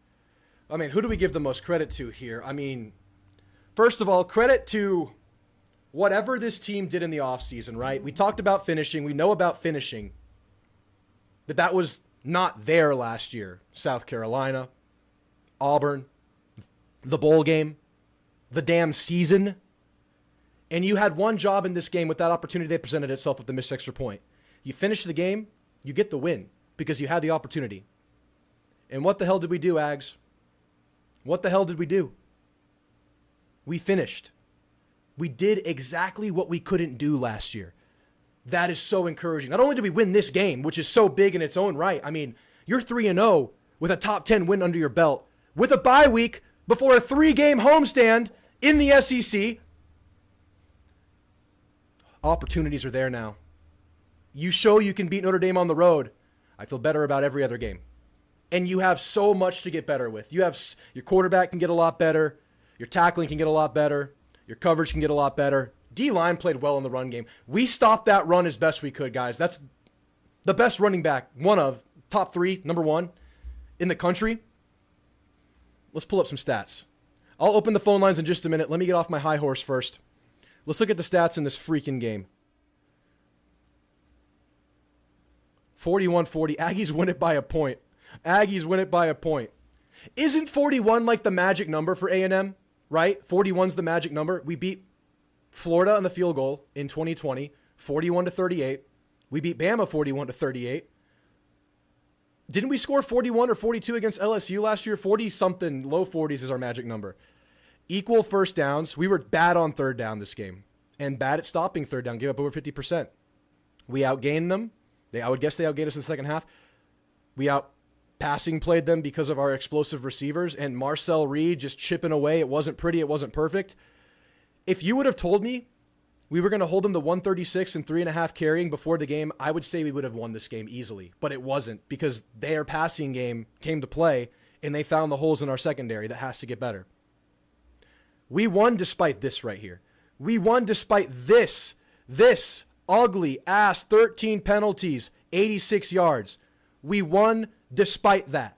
I mean, who do we give the most credit to here? I mean, first of all, credit to whatever this team did in the offseason, right? We talked about finishing. We know about finishing. That was not there last year. South Carolina, Auburn, the bowl game, the damn season. And you had one job in this game with that opportunity that presented itself with the missed extra point. You finish the game, you get the win because you had the opportunity. And what the hell did we do, Ags? What the hell did we do? We finished. We did exactly what we couldn't do last year. That is so encouraging. Not only did we win this game, which is so big in its own right. I mean, you're 3-0 with a top 10 win under your belt with a bye week before a 3-game homestand in the SEC. Opportunities are there now. You show you can beat Notre Dame on the road. I feel better about every other game. And you have so much to get better with. You have your quarterback can get a lot better. Your tackling can get a lot better. Your coverage can get a lot better. D-line played well in the run game. We stopped that run as best we could, guys. That's the best running back, one of top 3, number 1 in the country. Let's pull up some stats. I'll open the phone lines in just a minute. Let me get off my high horse first. Let's look at the stats in this freaking game. 41-40. Aggies win it by a point. Aggies win it by a point. Isn't 41 like the magic number for A&M, right? 41's the magic number. We beat Florida on the field goal in 2020, 41-38. We beat Bama 41-38. Didn't we score 41 or 42 against LSU last year? 40-something, low 40s is our magic number. Equal first downs. We were bad on third down this game and bad at stopping third down. Gave up over 50%. We outgained them. I would guess they outgained us in the second half. We passing played them because of our explosive receivers and Marcel Reed just chipping away. It wasn't pretty. It wasn't perfect. If you would have told me we were going to hold them to 136 and 3.5 carrying before the game, I would say we would have won this game easily. But it wasn't because their passing game came to play and they found the holes in our secondary that has to get better. We won despite this right here. We won despite this ugly ass 13 penalties, 86 yards. We won despite that.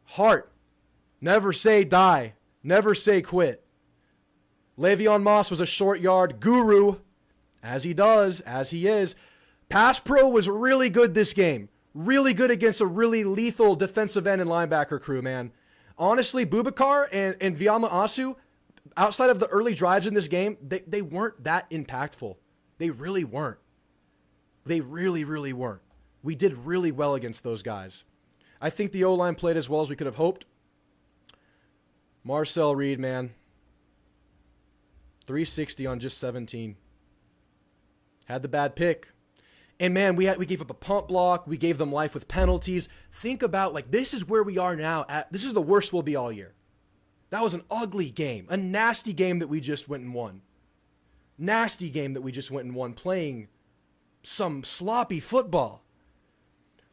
Heart. Never say die. Never say quit. Le'Veon Moss was a short yard guru, as he does, as he is. Pass pro was really good this game. Really good against a really lethal defensive end and linebacker crew, man. Honestly, Boubacar and Viama Asu, outside of the early drives in this game, they weren't that impactful. They really weren't. They really, really weren't. We did really well against those guys. I think the O-line played as well as we could have hoped. Marcel Reed, man. 360 on just 17. Had the bad pick. And man, we gave up a punt block. We gave them life with penalties. Think about, like, this is where we are now. This is the worst we'll be all year. That was an ugly game. A nasty game that we just went and won. Nasty game that we just went and won playing some sloppy football.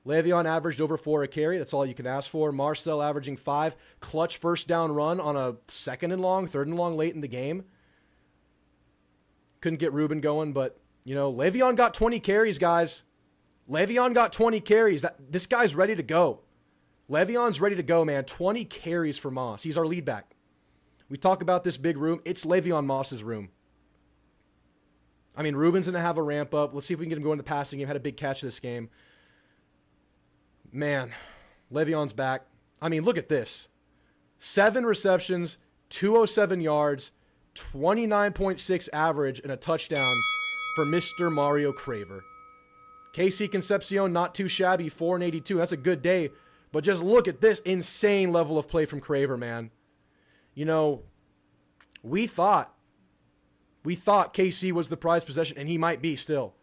Le'Veon averaged over 4 a carry. That's all you can ask for. Marcel averaging 5. Clutch first down run on a second and long, third and long late in the game. Couldn't get Ruben going, but, you know, Le'Veon got 20 carries, guys. Le'Veon got 20 carries. This guy's ready to go. Le'Veon's ready to go, man. 20 carries for Moss. He's our lead back. We talk about this big room. It's Le'Veon Moss's room. I mean, Ruben's going to have a ramp up. Let's see if we can get him going in the passing game. Had a big catch this game. Man, Le'Veon's back. I mean, look at this. 7 receptions, 207 yards, 29.6 average, and a touchdown for Mr. Mario Craver. KC Concepcion, not too shabby, 482. That's a good day. But just look at this insane level of play from Craver, man. You know, we thought KC was the prized possession, and he might be still.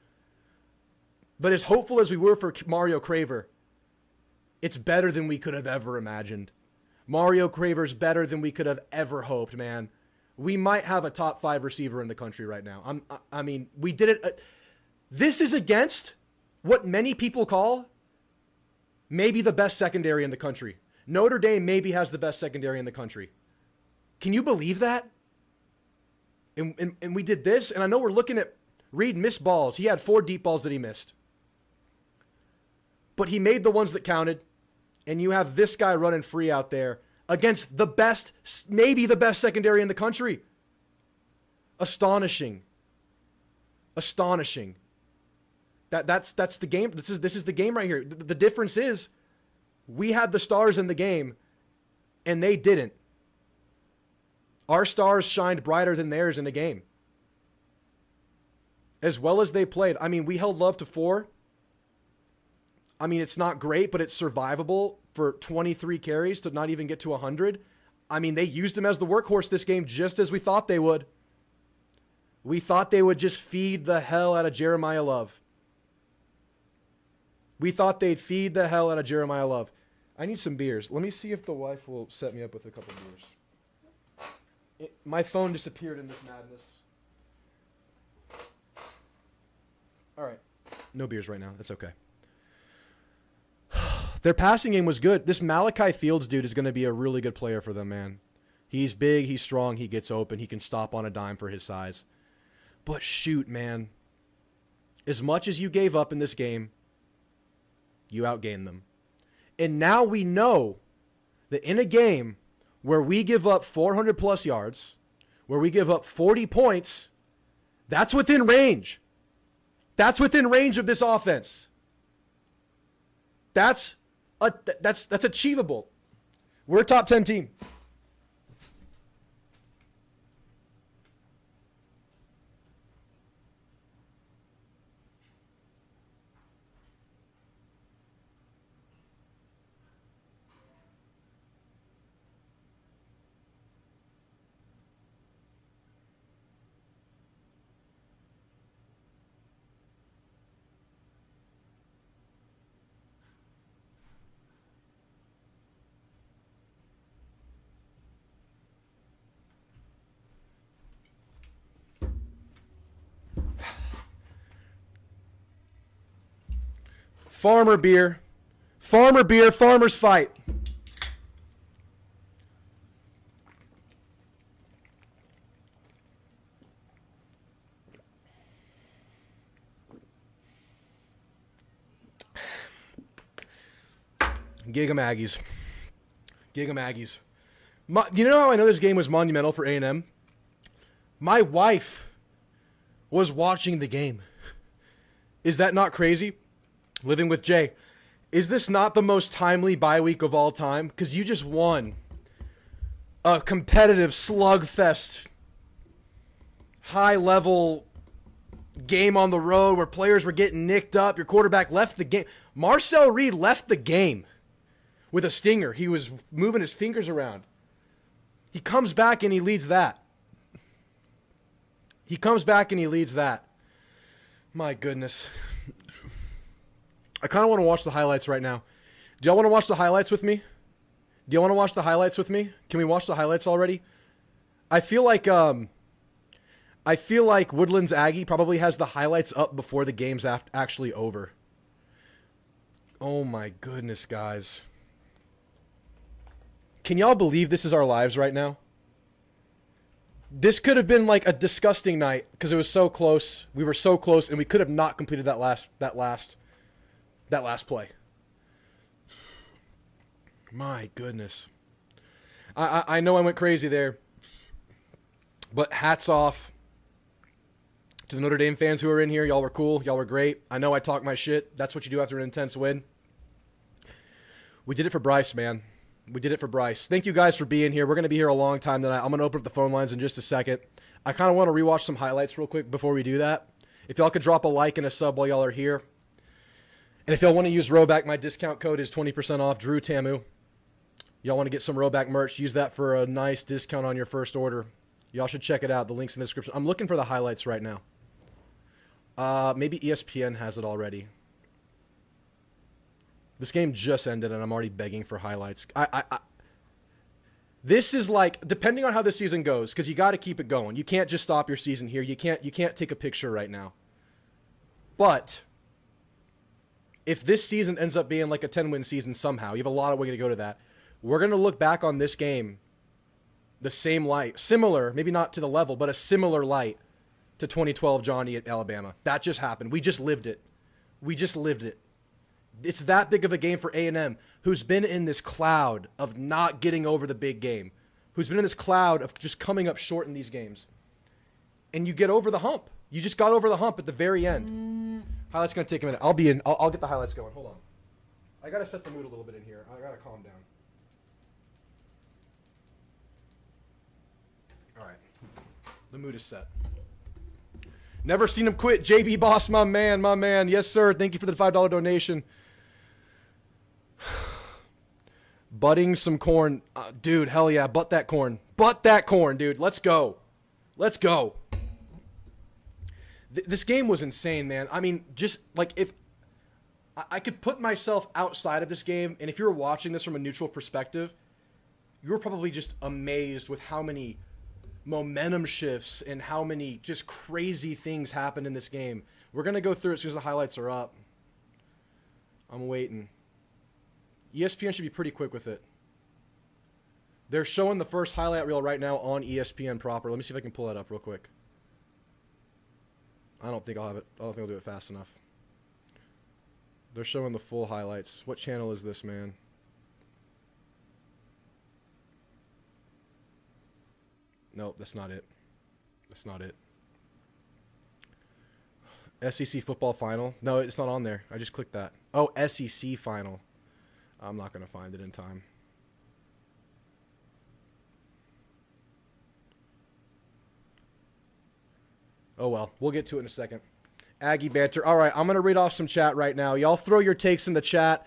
But as hopeful as we were for Mario Craver, it's better than we could have ever imagined. Mario Craver's better than we could have ever hoped, man. We might have a top 5 receiver in the country right now. I mean, we did it. This is against what many people call maybe the best secondary in the country. Notre Dame maybe has the best secondary in the country. Can you believe that? And we did this, and I know we're looking at Reed missed balls. He had 4 deep balls that he missed. But he made the ones that counted, and you have this guy running free out there against the best, maybe the best secondary in the country. Astonishing. Astonishing. That's the game. This is the game right here. The difference is we had the stars in the game, and they didn't. Our stars shined brighter than theirs in the game. As well as they played. I mean, we held Love to 4. I mean, it's not great, but it's survivable for 23 carries to not even get to 100. I mean, they used him as the workhorse this game just as we thought they would. We thought they would just feed the hell out of Jeremiah Love. We thought they'd feed the hell out of Jeremiah Love. I need some beers. Let me see if the wife will set me up with a couple beers. My phone disappeared in this madness. All right. No beers right now. That's okay. Their passing game was good. This Malachi Fields dude is going to be a really good player for them, man. He's big, he's strong, he gets open, he can stop on a dime for his size. But shoot, man. As much as you gave up in this game, you outgained them. And now we know that in a game where we give up 400 plus yards, where we give up 40 points, that's within range. That's within range of this offense. That's achievable. We're a top 10 team. Farmer beer. Farmer beer, farmers fight. Gig 'em Aggies. Gig 'em Aggies. Do you know how I know this game was monumental for A&M? My wife was watching the game. Is that not crazy? Living with Jay. Is this not the most timely bye week of all time? Because you just won a competitive slugfest, high-level game on the road where players were getting nicked up. Your quarterback left the game. Marcel Reed left the game with a stinger. He was moving his fingers around. He comes back and he leads that. He comes back and he leads that. My goodness. I kind of want to watch the highlights right now. Do y'all want to watch the highlights with me? Do y'all want to watch the highlights with me? Can we watch the highlights already? I feel like Woodlands Aggie probably has the highlights up before the game's actually over. Oh my goodness, guys. Can y'all believe this is our lives right now? This could have been like a disgusting night because it was so close. We were so close, and we could have not completed that last play. My goodness. I know I went crazy there, but hats off to the Notre Dame fans who are in here. Y'all were cool. Y'all were great. I know I talk my shit. That's what you do after an intense win. We did it for Bryce, man. We did it for Bryce. Thank you guys for being here. We're going to be here a long time tonight. I'm going to open up the phone lines in just a second. I kind of want to rewatch some highlights real quick before we do that. If y'all could drop a like and a sub while y'all are here. And if y'all want to use RHOBACK, my discount code is 20% off, Drewtamu. Y'all want to get some RHOBACK merch, use that for a nice discount on your first order. Y'all should check it out. The link's in the description. I'm looking for the highlights right now. Maybe ESPN has it already. This game just ended, and I'm already begging for highlights. This is like, depending on how the season goes, because you got to keep it going. You can't just stop your season here. You can't take a picture right now. But if this season ends up being like a 10-win season somehow, you have a lot of way to go to that. We're going to look back on this game the same light, similar, maybe not to the level, but a similar light to 2012 Johnny at Alabama. That just happened. We just lived it. We just lived it. It's that big of a game for A&M, who's been in this cloud of not getting over the big game, who's been in this cloud of just coming up short in these games. And you get over the hump. You just got over the hump at the very end. Highlights going to take a minute. I'll get the highlights going. Hold on. I got to set the mood a little bit in here. I got to calm down. All right. The mood is set. Never seen him quit. JB Boss, my man. Yes, sir. Thank you for the $5 donation. Butting some corn. Dude, hell yeah. Butt that corn. Butt that corn, dude. Let's go. Let's go. This game was insane, man. I mean, just like if I could put myself outside of this game, and if you're watching this from a neutral perspective, you're probably just amazed with how many momentum shifts and how many just crazy things happened in this game. We're going to go through it as soon as the highlights are up. I'm waiting. ESPN should be pretty quick with it. They're showing the first highlight reel right now on ESPN proper. Let me see if I can pull that up real quick. I don't think I'll have it. I don't think I'll do it fast enough. They're showing the full highlights. What channel is this, man? Nope, that's not it. That's not it. SEC football final. No, it's not on there. I just clicked that. Oh, SEC final. I'm not going to find it in time. Oh, well. We'll get to it in a second. Aggie banter. All right, I'm going to read off some chat right now. Y'all throw your takes in the chat.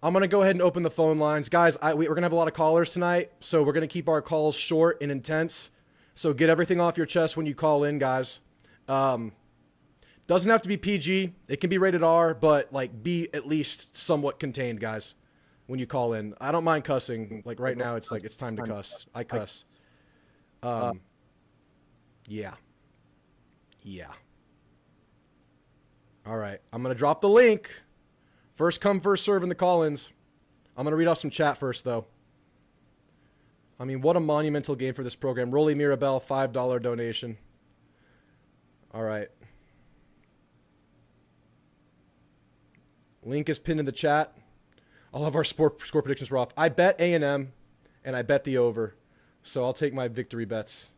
I'm going to go ahead and open the phone lines. Guys, we're going to have a lot of callers tonight, so we're going to keep our calls short and intense. So get everything off your chest when you call in, guys. Doesn't have to be PG. It can be rated R, but like be at least somewhat contained, guys, when you call in. I don't mind cussing. Like right now, it's like it's time to cuss. I cuss. Yeah. Yeah. All right. I'm going to drop the link First come, first serve in the call-ins. I'm going to read off some chat first, though. I mean, what a monumental game for this program. Rolly Mirabel, $5 donation. All right. Link is pinned in the chat. All of our score predictions were off. I bet A&M, and I bet the over. So I'll take my victory bets.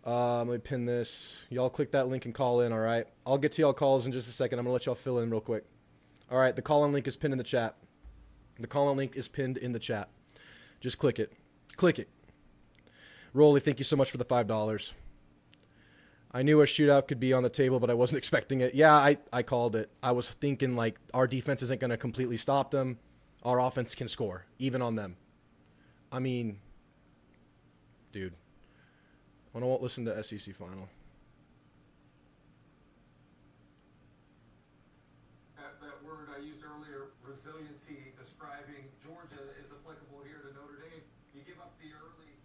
Let me pin this. Y'all click that link and call in, all right? I'll get to y'all calls in just a second. I'm going to let y'all fill in real quick. All right, the call-in link is pinned in the chat. The call-in link is pinned in the chat. Just click it. Click it. Rolly, thank you so much for the $5. I knew a shootout could be on the table, but I wasn't expecting it. Yeah, I called it. I was thinking, like, our defense isn't going to completely stop them. Our offense can score, even on them. I mean, dude. I won't listen to SEC final. That word I used earlier, resiliency, describing Georgia is applicable here to Notre Dame. You give up the early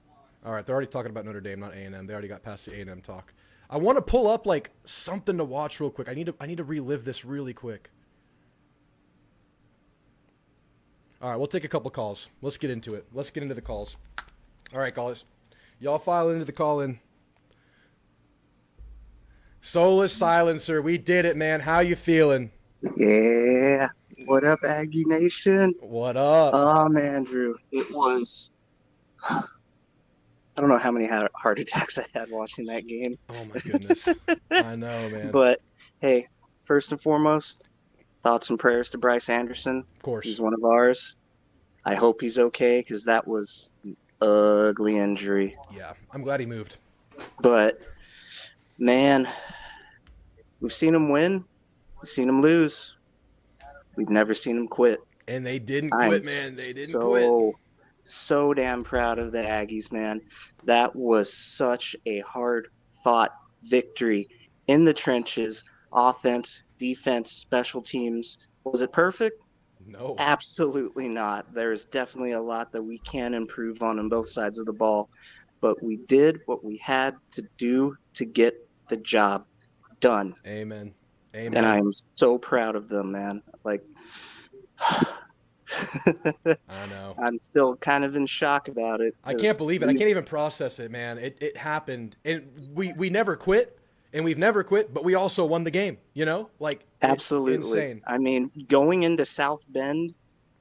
block. All right, they're already talking about Notre Dame, not A&M. They already got past the A&M talk. I want to pull up like something to watch real quick. I need to relive this really quick. All right, we'll take a couple calls. Let's get into it. Let's get into the calls. All right, callers. Y'all file into the call-in. Soulless Silencer, we did it, man. How you feeling? Yeah. What up, Aggie Nation? What up? Man, Drew. It was... I don't know how many heart attacks I had watching that game. Oh, my goodness. I know, man. But, hey, first and foremost, thoughts and prayers to Bryce Anderson. Of course. He's one of ours. I hope he's okay, because that was an ugly injury. Yeah, I'm glad he moved. But, man, we've seen him win. We've seen him lose. We've never seen him quit. And they didn't quit, man. They didn't quit. So damn proud of the Aggies, man. That was such a hard-fought victory in the trenches. Offense, defense, special teams. Was it perfect? No. Absolutely not. There's definitely a lot that we can improve on both sides of the ball. But we did what we had to do to get the job done. Amen. Amen. And I'm so proud of them, man. Like, I know. I'm still kind of in shock about it. I can't believe it. I can't even process it, man. It happened. And we never quit. And we've never quit, but we also won the game, you know? Like, absolutely insane. I mean, going into South Bend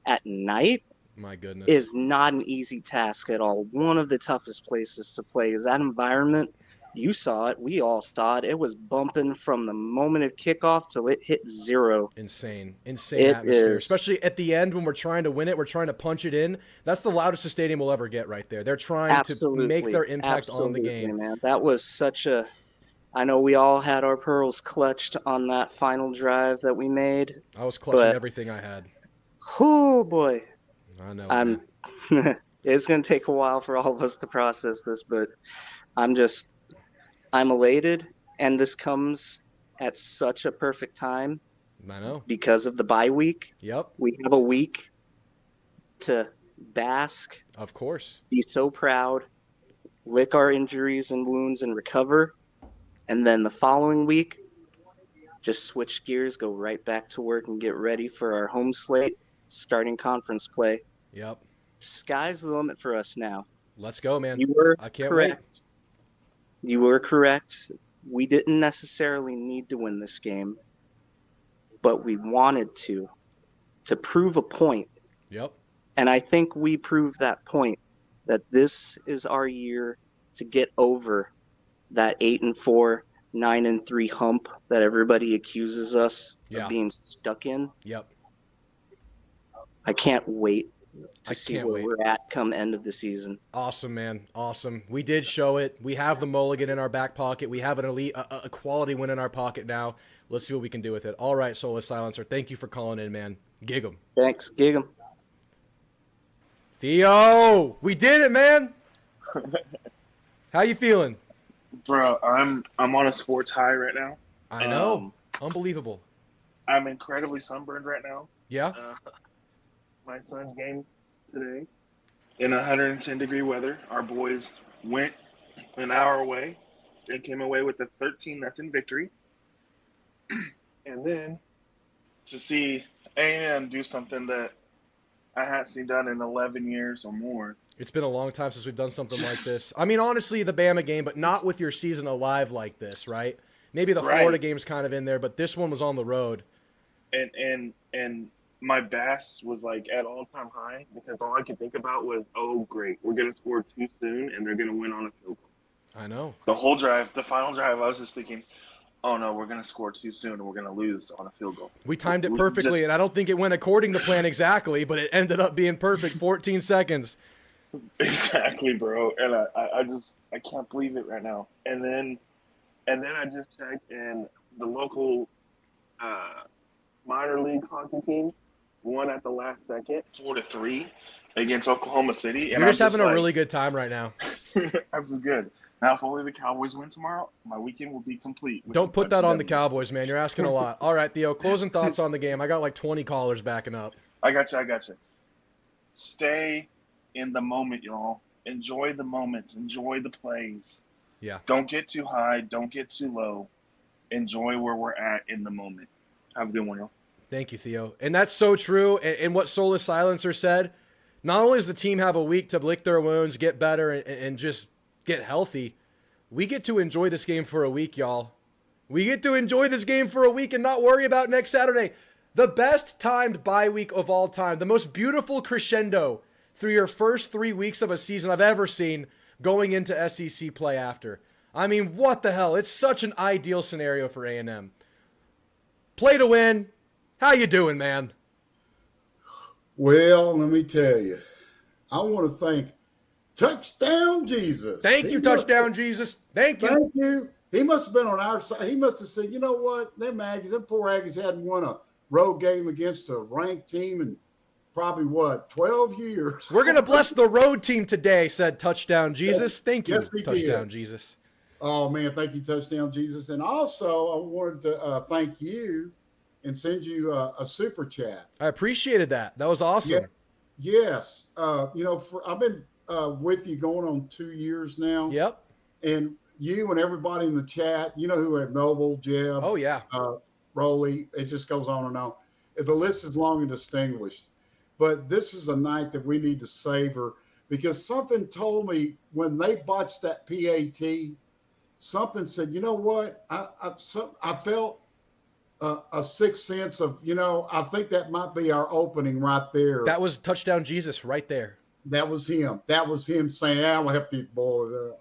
at night, my goodness, is not an easy task at all. One of the toughest places to play is that environment. You saw it. We all saw it. It was bumping from the moment of kickoff till it hit zero. Insane atmosphere. Especially at the end when we're trying to win it, we're trying to punch it in. That's the loudest the stadium will ever get right there. They're trying to make their impact on the game. Man. That was such a... I know we all had our pearls clutched on that final drive that we made. I was clutching everything I had. Oh, boy. I know. It's going to take a while for all of us to process this, but I'm elated, and this comes at such a perfect time. I know. Because of the bye week. Yep. We have a week to bask. Of course. Be so proud, lick our injuries and wounds and recover. And then the following week, just switch gears, go right back to work and get ready for our home slate, starting conference play. Yep. Sky's the limit for us now. Let's go, man. You were I can't correct. wait. You were correct. We didn't necessarily need to win this game, but we wanted to prove a point. Yep. And I think we proved that point, that this is our year to get over that 8-4, 9-3 hump that everybody accuses us of being stuck in. Yep. I can't wait to see where we're at come end of the season. Awesome, man. Awesome. We did show it. We have the mulligan in our back pocket. We have an elite, a quality win in our pocket now. Let's see what we can do with it. All right, Soulless Silencer. Thank you for calling in, man. Gig 'em. Thanks. Gig 'em. Theo, we did it, man. How you feeling? Bro, I'm on a sports high right now. I know. Unbelievable. I'm incredibly sunburned right now. Yeah? My son's game today in 110-degree weather. Our boys went an hour away and came away with a 13-0 victory. And then to see A&M do something that I hadn't seen done in 11 years or more. It's been a long time since we've done something like this. I mean, honestly, the Bama game, but not with your season alive like this, right? Maybe the Florida game's kind of in there, but this one was on the road. And my bass was like at all-time high because all I could think about was, oh, great, we're going to score too soon and they're going to win on a field goal. I know. The whole drive, the final drive, I was just thinking, oh, no, we're going to score too soon and we're going to lose on a field goal. We timed it perfectly, and I don't think it went according to plan exactly, but it ended up being perfect, 14 seconds. Exactly, bro. And I can't believe it right now. And then I just checked, and the local minor league hockey team won at the last second, 4-3 against Oklahoma City. And You're just having a really good time right now. I'm just good. Now, if only the Cowboys win tomorrow, my weekend will be complete. Don't put that on the Cowboys, man. You're asking a lot. All right, Theo, closing thoughts on the game. I got like 20 callers backing up. I got you. Stay in the moment, y'all. Enjoy the moments. Enjoy the plays. Yeah. Don't get too high. Don't get too low. Enjoy where we're at in the moment. Have a good one, y'all. Thank you, Theo. And that's so true. And what Soulless Silencer said, not only does the team have a week to lick their wounds, get better, and just get healthy, we get to enjoy this game for a week, y'all. We get to enjoy this game for a week and not worry about next Saturday. The best timed bye week of all time. The most beautiful crescendo through your first 3 weeks of a season I've ever seen going into SEC play after. I mean, what the hell? It's such an ideal scenario for A&M. Play to win. How you doing, man? Well, let me tell you, I want to thank Touchdown Jesus. Thank you, Touchdown Jesus. Thank you. Thank you. He must have been on our side. He must have said, you know what? Them poor Aggies hadn't won a road game against a ranked team in probably, 12 years. We're going to bless the road team today, said Touchdown Jesus. Thank you, yes, Touchdown Jesus. Oh, man, thank you, Touchdown Jesus. And also, I wanted to thank you and send you a super chat. I appreciated that. That was awesome. Yeah. Yes. I've been with you going on 2 years now. Yep. And you and everybody in the chat, you know who are Noble, Jeb. Oh, yeah. Rolly. It just goes on and on. The list is long and distinguished. But this is a night that we need to savor because something told me when they botched that PAT, something said, you know what? I felt a sixth sense of, I think that might be our opening right there. That was Touchdown Jesus right there. That was him. That was him saying, I'm going to help these boys out.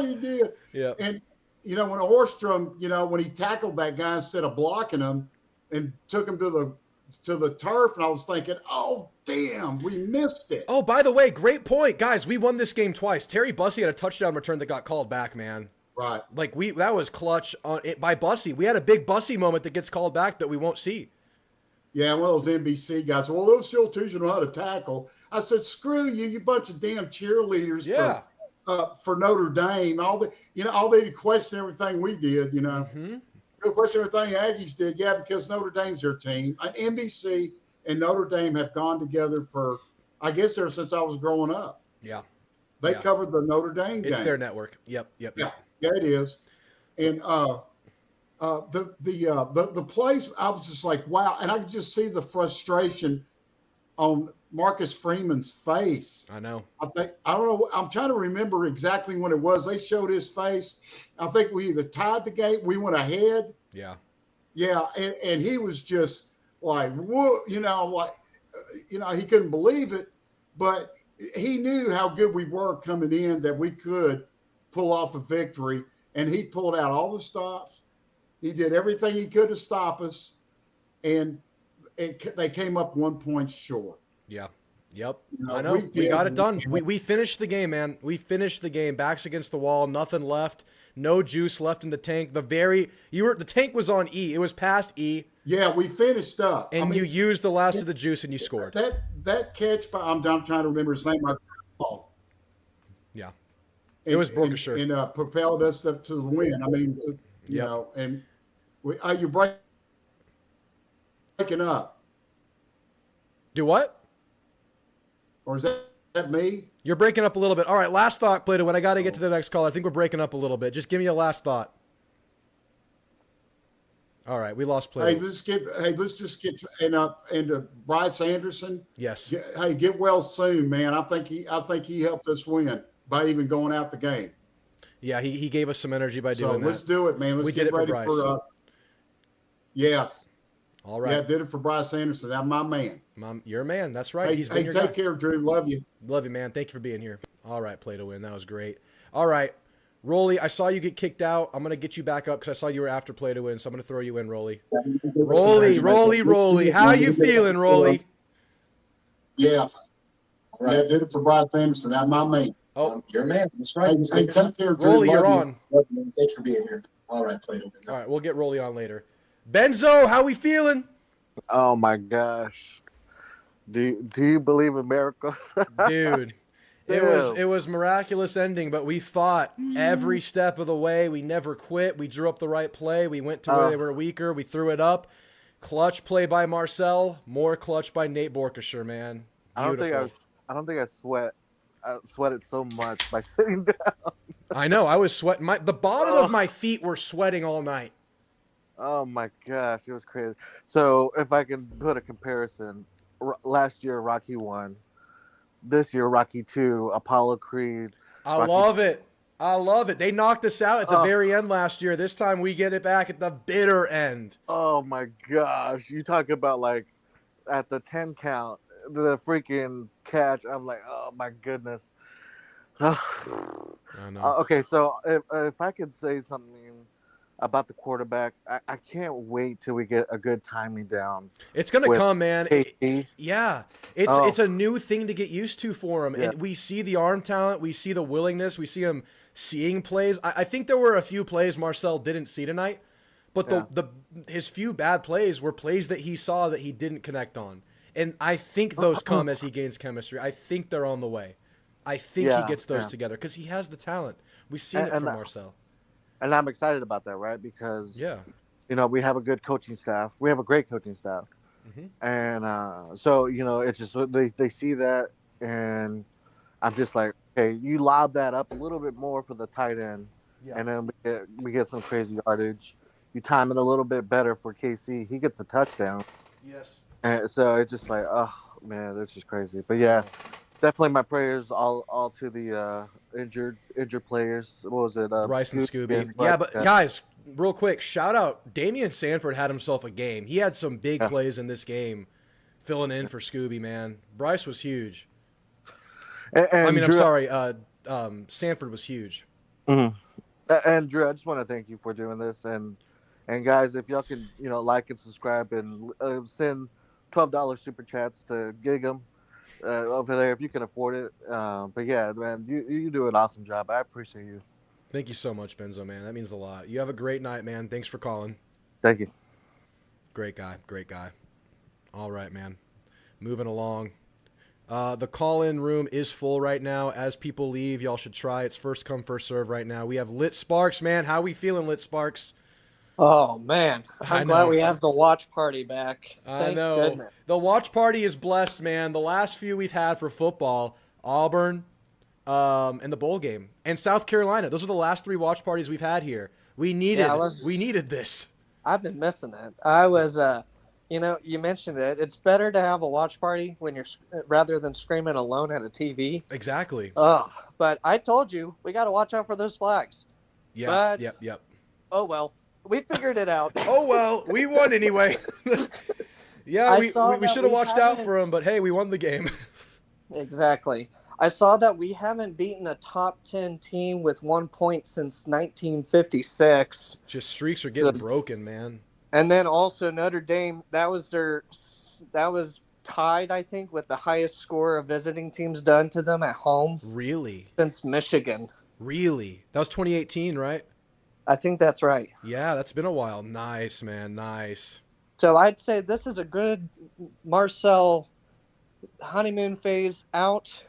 You did. Yeah. And, when Orstrom, when he tackled that guy instead of blocking him and took him to the turf, and I was thinking, oh, damn, we missed it. Oh, by the way, great point. Guys, we won this game twice. Terry Bussey had a touchdown return that got called back, man. Right. Like, that was clutch by Bussey. We had a big Bussey moment that gets called back that we won't see. Yeah, one of those NBC guys. Well, those still teach you know how to tackle. I said, screw you, you bunch of damn cheerleaders. Yeah. For Notre Dame. All they did question everything we did, Mm-hmm. They'll question everything Aggies did. Yeah, because Notre Dame's their team. NBC and Notre Dame have gone together for, I guess, ever since I was growing up. Yeah. They covered the Notre Dame game. It's their network. Yep. Yeah, it is. And the plays, I was just like, wow. And I could just see the frustration on Marcus Freeman's face. I know. I don't know. I'm trying to remember exactly when it was. They showed his face. I think we either tied the game, we went ahead. Yeah. Yeah. And he was just like, whoa, he couldn't believe it, but he knew how good we were coming in, that we could pull off a victory. And he pulled out all the stops. He did everything he could to stop us. And they came up 1 point short. Yeah. Yep. I know. We got it done. We finished the game, man. We finished the game. Backs against the wall. Nothing left. No juice left in the tank. The tank was on E. It was past E. Yeah, we finished up. And you used the last of the juice and you scored. That catch by I'm trying to remember his name. Yeah. It was Brookshire. And propelled us up to the win. I mean, and you're breaking up. Do what? Or is that me? You're breaking up a little bit. All right, last thought, Plato. When I got to get to the next call, I think we're breaking up a little bit. Just give me a last thought. All right, we lost play. Hey, let's just get into Bryce Anderson. Yes. Get well soon, man. I think he helped us win by even going out the game. Yeah, he gave us some energy by doing that. Let's do it, man. Let's get ready for yes. All right. Yeah, did it for Bryce Anderson. That's my man. Your man. That's right. Hey, take care, Drew. Love you. Love you, man. Thank you for being here. All right, play to win. That was great. All right, Rolly, I saw you get kicked out. I'm going to get you back up because I saw you were after play to win, so I'm going to throw you in, Rolly. Rolly. How you feeling, Rolly? Yes. Yeah, did it for Bryce Anderson. That's my man. Oh, your man. That's right. Hey, take care, Drew. Rolly, you're on. Thanks for being here. All right, play to win. All right, we'll get Rolly on later. Benzo, how we feeling? Oh my gosh. Do you believe in miracles? Dude, it was miraculous ending, but we fought every step of the way. We never quit. We drew up the right play. We went to where they were weaker. We threw it up. Clutch play by Marcel, more clutch by Nate Borkesher, man. Beautiful. I don't think I sweated so much by sitting down. I know, I was sweating. The bottom of my feet were sweating all night. Oh my gosh, it was crazy. So if I can put a comparison, last year Rocky 1, this year Rocky 2, Apollo Creed. I love it. They knocked us out at the very end last year. This time we get it back at the bitter end. Oh my gosh, you talk about like at the 10 count, the freaking catch. I'm like, oh my goodness. I know. Okay, so if I could say something about the quarterback, I can't wait till we get a good timing down. It's gonna come, man. Yeah, it's a new thing to get used to for him, Yeah. and we see the arm talent, we see the willingness, we see him seeing plays. I think there were a few plays Marcel didn't see tonight, but his few bad plays were plays that he saw that he didn't connect on, and I think those come as he gains chemistry. I think they're on the way. I think he gets those together because he has the talent. We've seen it from Marcel. And I'm excited about that, right? Because, we have a good coaching staff. We have a great coaching staff. Mm-hmm. And so, it's just they see that, and I'm just like, okay, you lob that up a little bit more for the tight end, and then we get some crazy yardage. You time it a little bit better for KC. He gets a touchdown. Yes. And so it's just like, oh, man, that's just crazy. But, yeah, definitely my prayers all to the injured players. What was it? Bryce and Scooby. Yeah, but guys, real quick, shout out. Damian Sanford had himself a game. He had some big plays in this game, filling in for Scooby, man. Bryce was huge. And Drew, I'm sorry. Sanford was huge. Mm-hmm. And Drew, I just want to thank you for doing this. And guys, if y'all can, like and subscribe and send $12 super chats to Gig'em. Over there, if you can afford it. But yeah, man, you do an awesome job. I appreciate you. Thank you so much, Benzo, man. That means a lot. You have a great night, man. Thanks for calling. Thank you. Great guy. All right, man. Moving along. The call-in room is full right now. As people leave, y'all should try. It's first come, first serve right now. We have Lit Sparks, man. How we feeling, Lit Sparks? Oh, man. I'm glad we have the watch party back. I know. Goodness. The watch party is blessed, man. The last few we've had for football, Auburn, and the bowl game, and South Carolina. Those are the last 3 watch parties we've had here. We needed this. I've been missing it. I was, you mentioned it. It's better to have a watch party when you're rather than screaming alone at a TV. Exactly. But I told you we got to watch out for those flags. Yeah. Yep. Oh well. We figured it out. Oh, well, we won anyway. Yeah, we should have watched out for him, but hey, we won the game. Exactly. I saw that we haven't beaten a top 10 team with 1 point since 1956. Just streaks are getting broken, man. And then also Notre Dame, that was tied, I think, with the highest score of visiting teams done to them at home. Really? Since Michigan. Really? That was 2018, right? I think that's right. Yeah, that's been a while. Nice, man. Nice. So I'd say this is a good Marcel honeymoon phase out.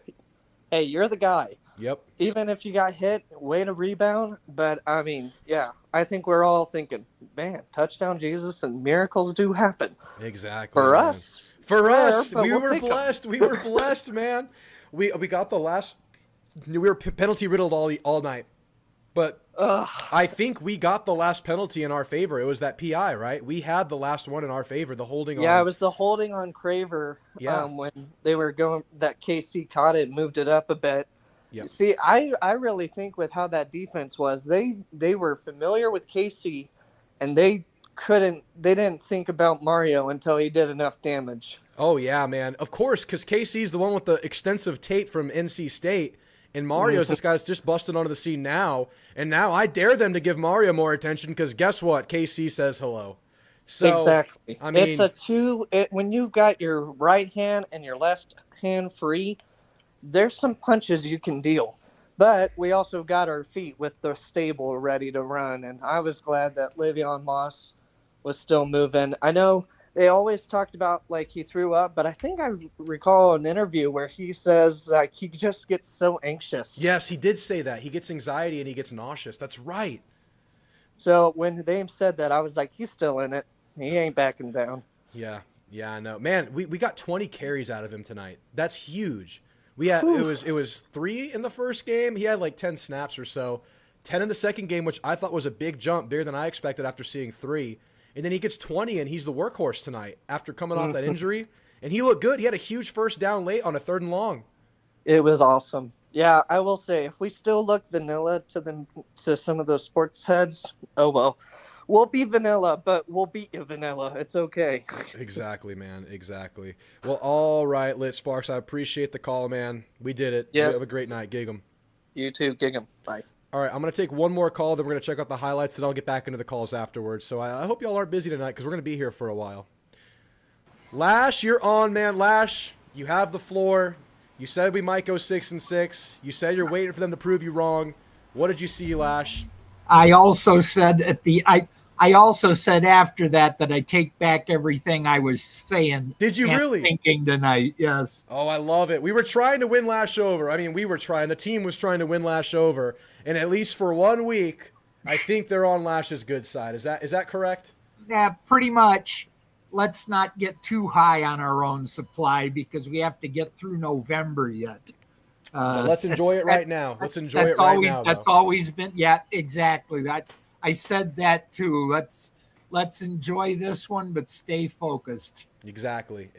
Hey, you're the guy. Yep. Even if you got hit, way to rebound. But, I mean, yeah, I think we're all thinking, man, touchdown Jesus and miracles do happen. Exactly. For man. us. For us. We were blessed. We were blessed, man. We got the last – we were penalty riddled all night. But I think we got the last penalty in our favor. It was that PI, right? We had the last one in our favor, the holding on. Yeah, it was the holding on Craver. Yeah. When they were going, that KC caught it and moved it up a bit. Yep. See, I really think with how that defense was, they were familiar with KC, and they didn't think about Mario until he did enough damage. Oh, yeah, man. Of course, because KC's the one with the extensive tape from NC State, and Mario's this guy's just busted onto the scene now, and now I dare them to give Mario more attention because guess what? KC says hello. So, exactly. I mean, it's when you got your right hand and your left hand free, there's some punches you can deal. But we also got our feet with the stable ready to run, and I was glad that Le'Veon Moss was still moving. I know they always talked about like he threw up, but I think I recall an interview where he says like he just gets so anxious. Yes, he did say that. He gets anxiety and he gets nauseous. That's right. So when they said that, I was like, he's still in it. He ain't backing down. Yeah, I know. Man, we got 20 carries out of him tonight. That's huge. We had it was 3 in the first game. He had like 10 snaps or so. 10 in the second game, which I thought was a big jump, bigger than I expected after seeing 3. And then he gets 20, and he's the workhorse tonight after coming off that injury. And he looked good. He had a huge first down late on a 3rd and long. It was awesome. Yeah, I will say, if we still look vanilla to some of those sports heads, oh well. We'll be vanilla, but we'll beat you vanilla. It's okay. Exactly, man. Exactly. Well, all right, Lit Sparks. I appreciate the call, man. We did it. Yeah. Have a great night. Gig 'em. You too. Gig 'em. Bye. All right, I'm going to take one more call, then we're going to check out the highlights, and I'll get back into the calls afterwards. So I hope y'all aren't busy tonight because we're going to be here for a while. Lash, you're on, man. Lash, you have the floor. You said we might go 6-6. You said you're waiting for them to prove you wrong. What did you see, Lash? I also said I also said after that I take back everything I was saying. Did you really? Thinking tonight, yes. Oh, I love it. We were trying to win Lash over. I mean, we were trying. The team was trying to win Lash over. And at least for 1 week, I think they're on Lash's good side. Is that correct? Yeah, pretty much. Let's not get too high on our own supply because we have to get through November yet. Let's enjoy it right now. Let's enjoy it right now. That's always been, yeah, exactly. I said that too. Let's enjoy this one, but stay focused. Exactly.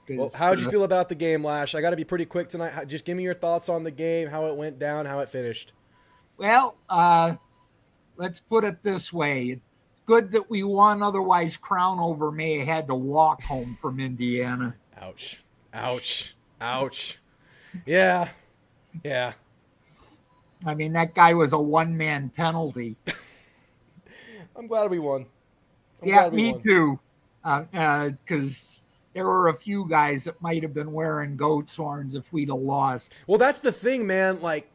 Well, how did you feel about the game, Lash? I got to be pretty quick tonight. Just give me your thoughts on the game, how it went down, how it finished. Well, let's put it this way. It's good that we won. Otherwise, Crown over may have had to walk home from Indiana. Ouch. Yeah. I mean, that guy was a one-man penalty. I'm glad we won. Me too. Because there were a few guys that might have been wearing goat's horns if we'd have lost. Well, that's the thing, man. Like,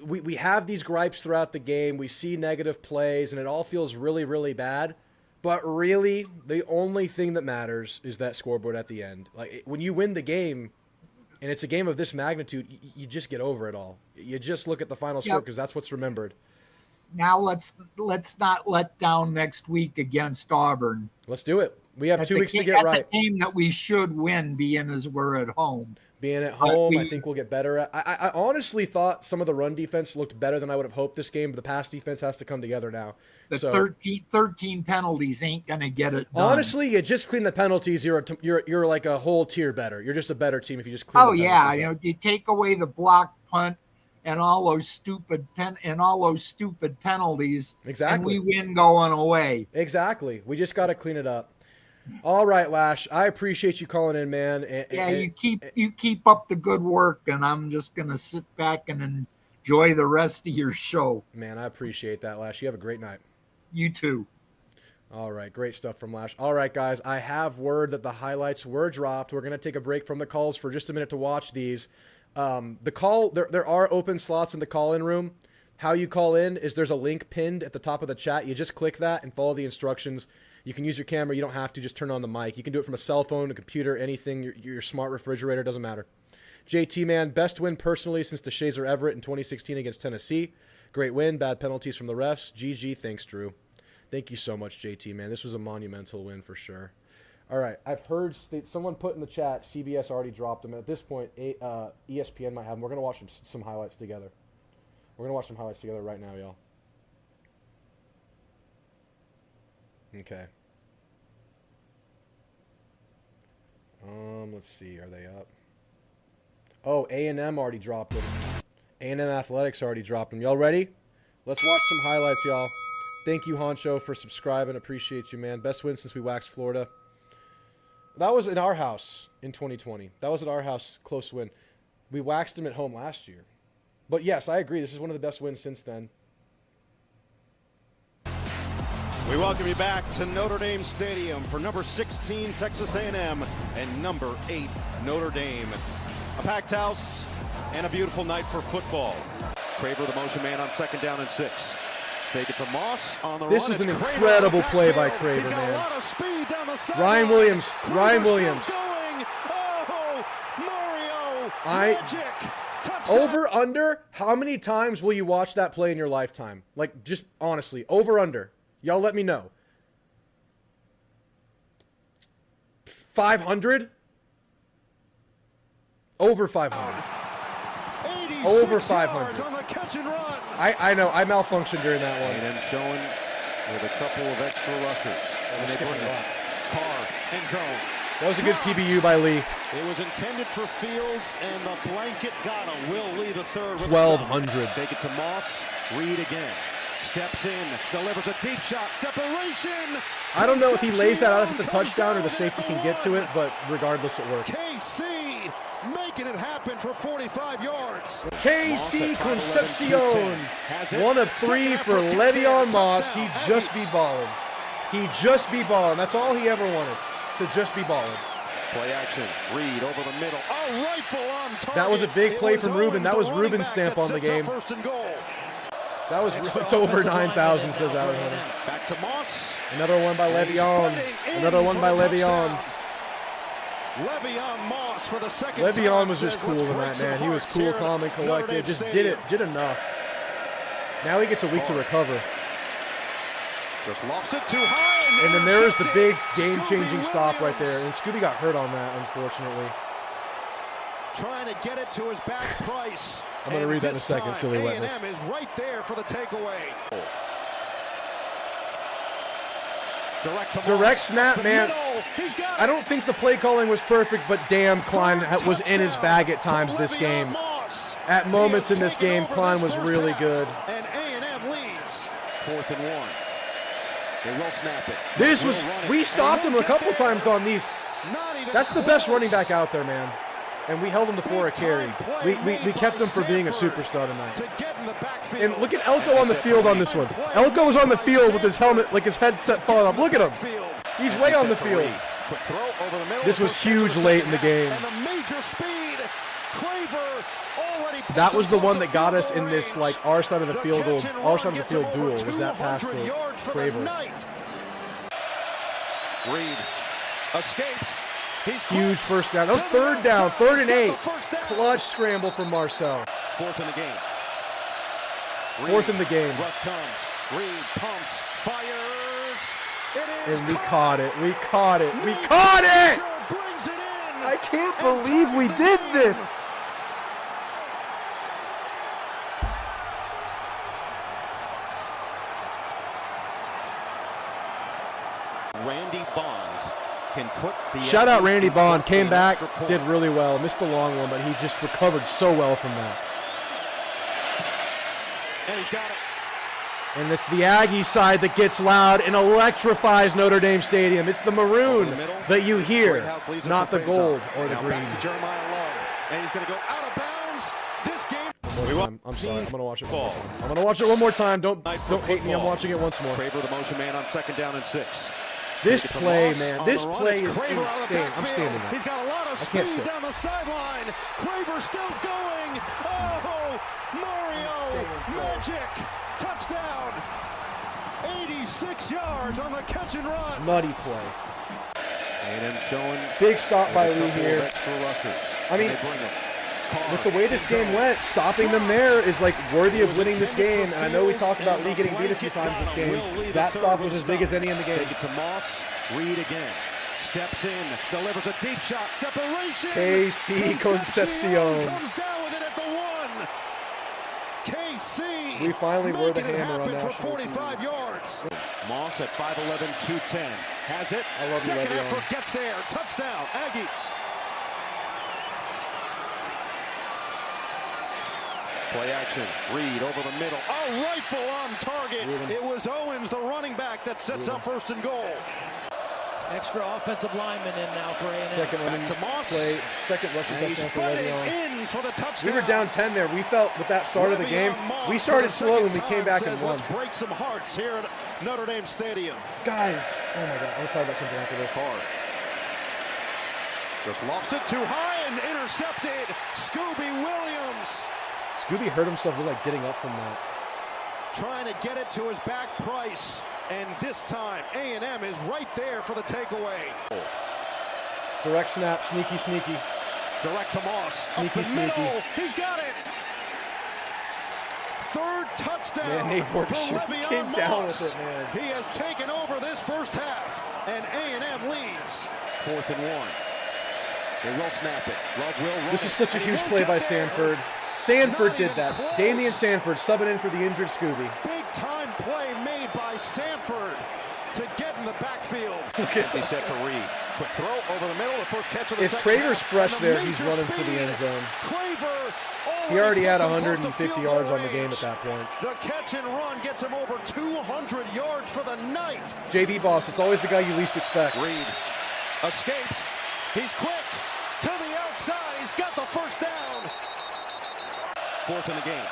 we have these gripes throughout the game. We see negative plays, and it all feels really, really bad. But really, the only thing that matters is that scoreboard at the end. Like, when you win the game, and it's a game of this magnitude, you just get over it all. You just look at the final score because that's what's remembered. Now let's not let down next week against Auburn. Let's do it. We have 2 weeks to get right. That's a game that we should win, being as we're at home. Being at home, I think we'll get better at. I honestly thought some of the run defense looked better than I would have hoped this game, but the pass defense has to come together now. The 13 penalties ain't going to get it done. Honestly, you just clean the penalties, you're like a whole tier better. You're just a better team if you just clean the penalties up. You take away the block punt and all those stupid penalties. Exactly. And we win going away. Exactly. We just got to clean it up. All right, Lash. I appreciate you calling in, man. You keep up the good work, and I'm just gonna sit back and enjoy the rest of your show. Man, I appreciate that, Lash. You have a great night. You too. All right, great stuff from Lash. All right, guys, I have word that the highlights were dropped. We're gonna take a break from the calls for just a minute to watch these. There are open slots in the call-in room. How you call in is there's a link pinned at the top of the chat. You just click that and follow the instructions. You can use your camera. You don't have to. Just turn on the mic. You can do it from a cell phone, a computer, anything, your smart refrigerator, doesn't matter. JT, man, best win personally since DeShazer Everett in 2016 against Tennessee. Great win, bad penalties from the refs. GG, thanks, Drew. Thank you so much, JT, man. This was a monumental win for sure. All right, I've heard someone put in the chat, CBS already dropped them. At this point, ESPN might have them. We're going to watch some highlights together. We're going to watch some highlights together right now, y'all. Okay. Let's see. Are they up? Oh, A&M already dropped them. A&M Athletics already dropped them. Y'all ready? Let's watch some highlights, y'all. Thank you, Honcho, for subscribing. Appreciate you, man. Best win since we waxed Florida. That was in our house in 2020. That was at our house, close win. We waxed them at home last year. But yes, I agree. This is one of the best wins since then. We welcome you back to Notre Dame Stadium for number 16 Texas A&M and number 8 Notre Dame. A packed house and a beautiful night for football. Craver, the motion man, on 2nd down and 6. Fake it to Moss on the run. This was an incredible play by Craver, man. A lot of speed down the sideline. Ryan Williams. Ryan Williams. Oh, Mario. Magic. Touchdown. Over, under, how many times will you watch that play in your lifetime? Like, just honestly, over, under. Y'all let me know. 500? Over 500. Over 500. On the catch and run. I know. I malfunctioned during that one. A&M showing with a couple of extra rushers. And they bring it. Carr, end zone. That was a good PBU by Lee. It was intended for Fields, and the blanket got him. Will Lee the third. 1,200. Take it to Moss. Reed again. Steps in, delivers a deep shot, separation. I don't know if he lays that out, if it's a touchdown or the safety can get to it, but regardless, it works. KC making it happen for 45 yards. KC Concepcion, 1 of 3 for Le'Veon Moss. He just be balling. He just be balling. That's all he ever wanted, to just be balling. Play action, Reed over the middle. A rifle on target. That was a big play from Ruben. That was Ruben's stamp on the game. First and goal. That was, it's over 9,000, says Alex Hunter. Back to Moss. Another one by Le'Veon. Another one by Le'Veon. Le'Veon Moss for the second Le'Veon time was just cool tonight, man. He was cool, calm, and collected. Just did enough. Now he gets a week to recover. Just lofts it too high. And then there's the big game-changing stop right there. And Scooby got hurt on that, unfortunately. Trying to get it to his back Price. I'm going to read that in a second, silly wetness. A&M is right there for the takeaway. Direct snap, man. I don't think the play calling was perfect, but damn, Klein was in his bag at times this game. At moments in this game, Klein was really good. And A&M leads. 4th and 1. They will snap it. This was, we stopped him a couple times on these. That's the best running back out there, man. And we held him to 4 a carry. We kept him for being a superstar tonight. And look at Elko on the field on this one. Elko was on the field with his helmet, like his headset falling off. Look at him. He's way on the field. This was huge late in the game. That was the one that got us in this, like, our side of the field goal, our side of the field duel, was that pass to Craver. Reed escapes. Huge first down. That was 3rd down, 3rd and 8. Clutch scramble from Marcel. 4th in the game. 4th in the game. Rush comes. Reed pumps, fires. It is and we caught it. We caught it. We caught it! I can't believe we did this. Randy Bond can put the shout out Randy Bond, came back, did really well, missed the long one, but he just recovered so well from that. And he's got it. And it's the Aggie side that gets loud and electrifies Notre Dame Stadium. It's the maroon that you hear, not the gold or the green. Back to Jeremiah Love, and he's going to go out of bounds. This game. I'm sorry. I'm going to watch it one more time. I'm going to watch it one more time. Don't hate me. I'm watching it once more. Craver, the motion man, on 2nd down and 6. This play, man, this play is insane. I'm standing up. He's got a lot of speed down the sideline. Craver still going. Oh, Mario, magic, touchdown. 86 yards on the catch and run. Nutty play. A&M showing big stop by Lee here. Extra rushers. I mean, with the way this game went, stopping them there is like worthy of winning this game. And I know we talked about Lee getting beat a few times this game. That stop was as big as any in the game. Take it to Moss. Reed again. Steps in. Delivers a deep shot. Separation. KC Concepcion. Comes down with it at the 1. KC. We finally were the making it hammer on happen for national 45 TV. yards. Moss at 5'11", 210. Has it. I love you, Second Le'Veon. effort gets there. Touchdown, Aggies. Play action. Reed over the middle. A rifle on target. It was Owens, the running back, that sets up first and goal. Extra offensive lineman in now for A&M. Second Back to Moss. play, second rushing And he's touchdown for fighting Le'Veon. in for the touchdown. We were down 10 there. We felt with that start of the game, Le'Veon we Moss started for the slow and we second came back time and says, won. Let's break some hearts here at Notre Dame Stadium. Guys, oh my God, I'm gonna talk about something after this. Hard. Just lofts it too high and intercepted. Scooby Williams Scooby hurt himself like getting up from that. trying to get it to his back Price. And this time, A&M is right there for the takeaway. Direct snap, sneaky, sneaky. Direct to Moss. Sneaky, Up the sneaky. middle. He's got it. Third touchdown Man, Nate for Borchert Le'Veon came Moss. down with it, man. He has taken over this first half, and A&M leads. 4th and 1. They will snap it. Love will run This it, was such a and he huge won't play get by there. Sanford. Sanford Not did even that. close. Damian Sanford subbing in for the injured Scooby. Big time play made by Sanford to get in the backfield. Look at Empty set for Reed. Quick throw over the middle. The first catch of the If second Craver's half. fresh And a there, he's major running for the speed. end zone. Craver He already had puts him close to 150 field yards goal on the game range. at that point. The catch and run gets him over 200 yards for the night. JB Boss, it's always the guy you least expect. Reed escapes. He's quick to the outside. He's got the first down. 4th in the game.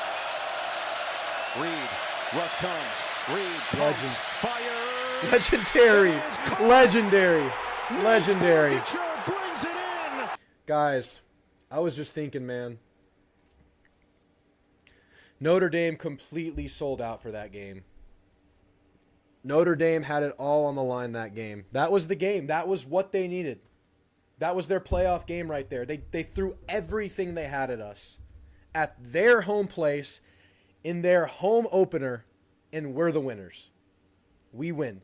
Reed. Rush comes. Reed pumps. Legend. Fires. Legendary. Legendary. Legendary. Bogature brings it in. Guys, I was just thinking, man. Notre Dame completely sold out for that game. Notre Dame had it all on the line that game. That was the game. That was what they needed. That was their playoff game right there. They threw everything they had at us at their home place in their home opener, and we're the winners. We win.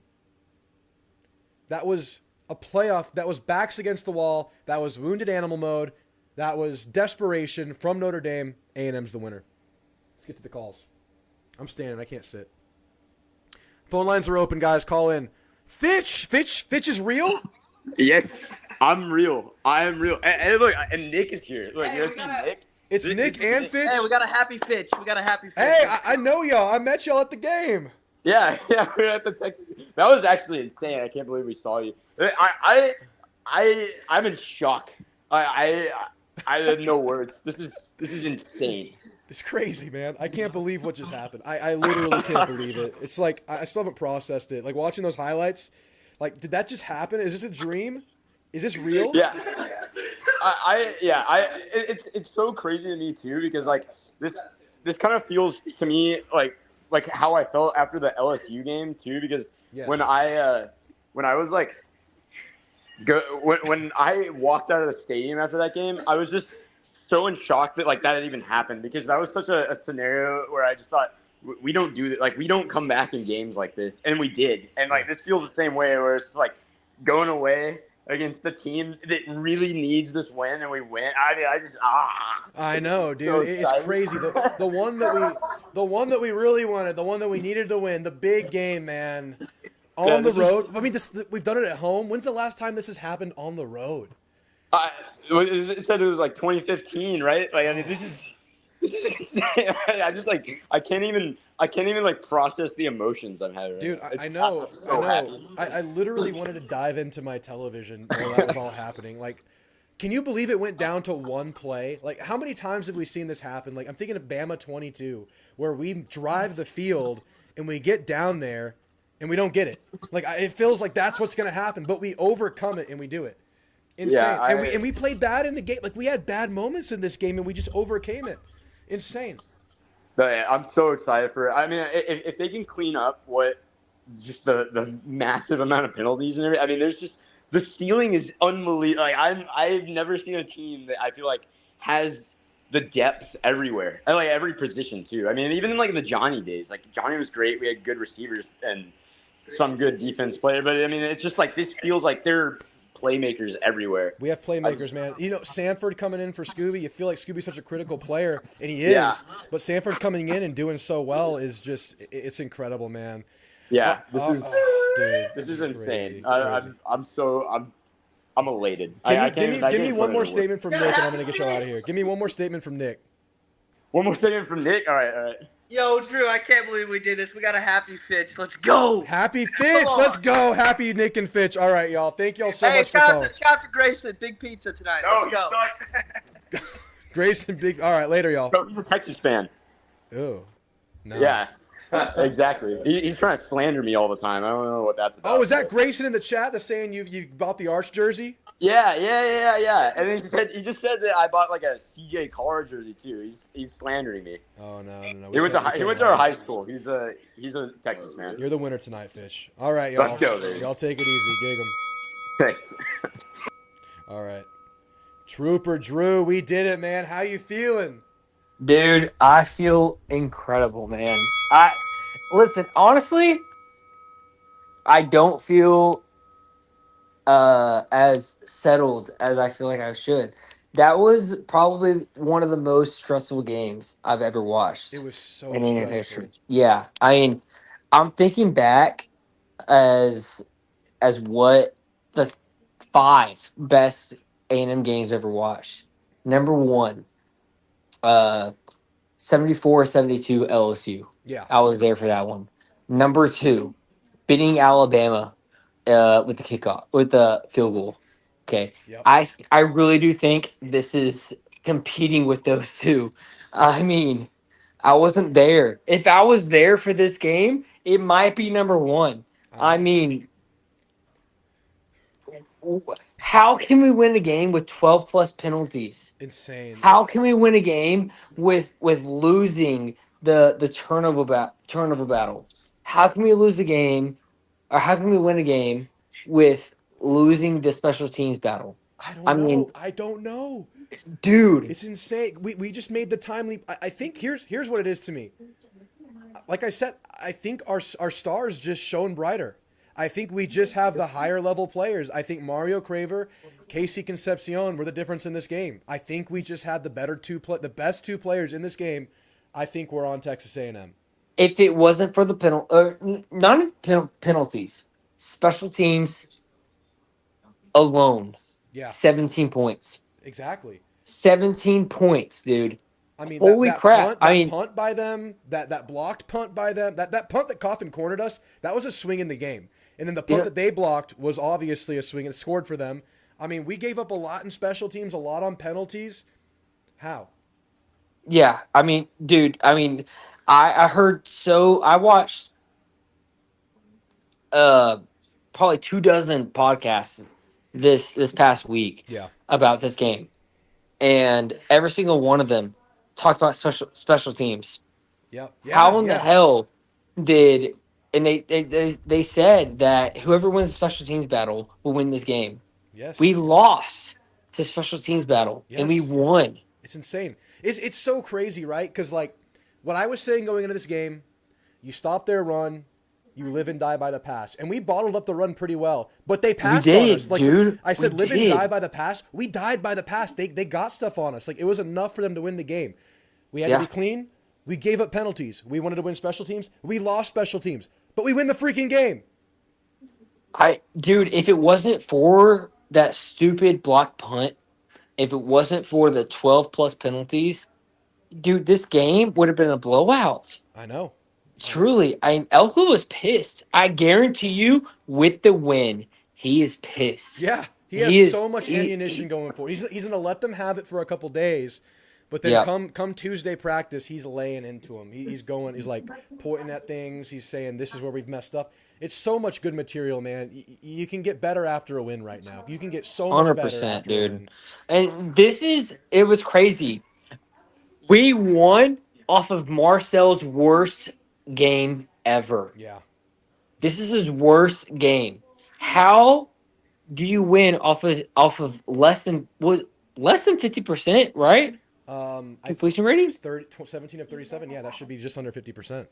That was a playoff. That was backs against the wall. That was wounded animal mode. That was desperation from Notre Dame. A&M's the winner. Let's get to the calls. I'm standing. I can't sit. Phone lines are open, guys. Call in. Fitch is real? Yes, I'm real. I am real. And look, and Nick is here. Look, you guys see Nick? It's Nick and Fitch. Hey, we got a happy Fitch. Hey, I know y'all. I met y'all at the game. Yeah, we're at the Texas. That was actually insane. I can't believe we saw you. I'm in shock. I have no words. This is insane. It's crazy, man. I can't believe what just happened. I literally can't believe it. It's like I still haven't processed it. Like watching those highlights, like did that just happen? Is this a dream? Is this real? Yeah. It's so crazy to me too because like this kind of feels to me like how I felt after the LSU game too because when I was like when I walked out of the stadium after that game, I was just so in shock that like that had even happened because that was such a scenario where I just thought we don't do that, like we don't come back in games like this, and we did, and like this feels the same way where it's like going away against a team that really needs this win, and we win. I mean, I know, dude. So it's exciting. crazy. The one that we really wanted, the one that we needed to win, the big game, man. On the road. I mean, we've done it at home. When's the last time this has happened on the road? It said it was like 2015, right? Like, I mean, this is insane. I can't even like process the emotions I'm having. Dude, right now. I know. I'm so happy. I literally wanted to dive into my television while that was all happening. Like, can you believe it went down to one play? Like, how many times have we seen this happen? Like, I'm thinking of Bama 22, where we drive the field and we get down there and we don't get it. Like, it feels like that's what's going to happen, but we overcome it and we do it. Insane. Yeah, and we played bad in the game. Like, we had bad moments in this game and we just overcame it. Insane. But I'm so excited for it. I mean, if they can clean up what just the massive amount of penalties and everything. I mean, there's just the ceiling is unbelievable. Like I've never seen a team that I feel like has the depth everywhere, and like every position too. I mean, even in like the Johnny days, like Johnny was great. We had good receivers and some good defense player, but I mean, it's just like this feels like they're playmakers everywhere. We have playmakers, man. You know, Sanford coming in for Scooby. You feel like Scooby's such a critical player, and he is. Yeah. But Sanford coming in and doing so well is just—it's incredible, man. Yeah, this is crazy, insane. crazy. I'm elated. Give me one more statement from Nick, and I'm gonna get y'all out of here. Give me one more statement from Nick. One more statement from Nick. All right. Yo, Drew, I can't believe we did this. We got a happy Fitch. Let's go. Happy Fitch. Let's go. Happy Nick and Fitch. All right, y'all. Thank y'all so much for calling. Shout out to Grayson. Big pizza tonight. Let's go. Grayson, big. All right, later, y'all. Bro, he's a Texas fan. Oh. No. Yeah. Exactly. He's trying to slander me all the time. I don't know what that's about. Oh, is that Grayson in the chat that's saying you bought the Arch jersey? Yeah. And then he just said that I bought like a CJ Carr jersey too. He's slandering me. Oh no. He went to our high school. He's a Texas fan. You're the winner tonight, Fish. All right, y'all. Let's go, baby. Y'all take it easy. Gig 'em. Thanks. All right. Trooper Drew, we did it, man. How you feeling? Dude, I feel incredible, man. Listen, honestly, I don't feel as settled as I feel like I should. That was probably one of the most stressful games I've ever watched. It was so in stressful. history. Yeah, I mean, I'm thinking back as what the 5 best A&M games ever watched. Number 1, 74-72 LSU. Yeah. I was there for that one. Number 2, beating Alabama with the kickoff, with the field goal. Okay. Yep. I really do think this is competing with those two. I mean, I wasn't there. If I was there for this game, it might be number 1. I mean, how can we win a game with 12 plus penalties? Insane. How can we win a game with losing the turnover battle? How can we lose a game, or how can we win a game with losing the special teams battle? I don't know. Dude, it's insane. We just made the time leap. I think here's what it is to me. Like I said, I think our stars just shone brighter. I think we just have the higher level players. I think Mario Craver, Casey Concepcion were the difference in this game. I think we just had the best 2 players in this game. I think we're on Texas A&M. If it wasn't for the penalties, special teams alone, 17 points. Exactly. 17 points, dude. I mean, holy crap! Punt by them, that blocked punt by them, that punt that Coffin cornered us, that was a swing in the game. And then the punt that they blocked was obviously a swing and scored for them. I mean, we gave up a lot in special teams, a lot on penalties. How? Yeah, I mean, dude, I watched probably 24 podcasts this past week about this game. And every single one of them talked about special teams. Yep. How in the hell did, and they said that whoever wins the special teams battle will win this game. Yes. We lost the special teams battle and we won. It's insane. It's so crazy, right? Because like what I was saying going into this game, you stop their run, you live and die by the pass. And we bottled up the run pretty well. But they passed on us. Like dude. I said, live and die by the pass. We died by the pass. They got stuff on us. Like it was enough for them to win the game. We had to be clean. We gave up penalties. We wanted to win special teams. We lost special teams. But we win the freaking game. Dude, if it wasn't for that stupid block punt, if it wasn't for the 12 plus penalties, dude, this game would have been a blowout. I know. Truly, Elko was pissed. I guarantee you, with the win, he is pissed. Yeah, he has so much ammunition going for it. He's gonna let them have it for a couple days, but then come Tuesday practice, he's laying into them. He's like pointing at things. He's saying this is where we've messed up. It's so much good material, man. You can get better after a win right now. You can get so much better 100%, after dude. a win. And it was crazy. We won off of Marcel's worst game ever. Yeah. This is his worst game. How do you win off of less than 50%, right? Completion rating? 17 of 37. Yeah, that should be just under 50%.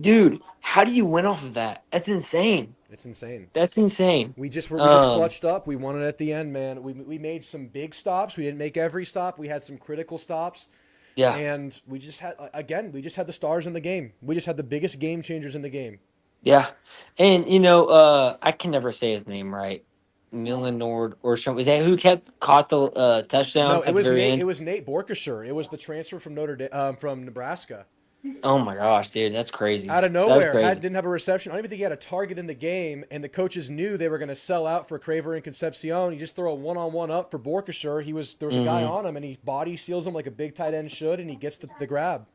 Dude, how do you win off of that? That's insane. It's insane. That's insane. We just clutched up. We won it at the end, man. We made some big stops. We didn't make every stop. We had some critical stops. Yeah. And we just had the stars in the game. We just had the biggest game changers in the game. Yeah. And I can never say his name right. Millenord or something. Is that who caught the touchdown? No, at the very end? It was Nate Borkesher. It was the transfer from from Nebraska. Oh my gosh, dude, that's crazy. Out of nowhere, didn't have a reception. I don't even think he had a target in the game, and the coaches knew they were going to sell out for Craver and Concepcion. You just throw a one-on-one up for Borkesher. There was a guy on him, and he body seals him like a big tight end should, and he gets the grab.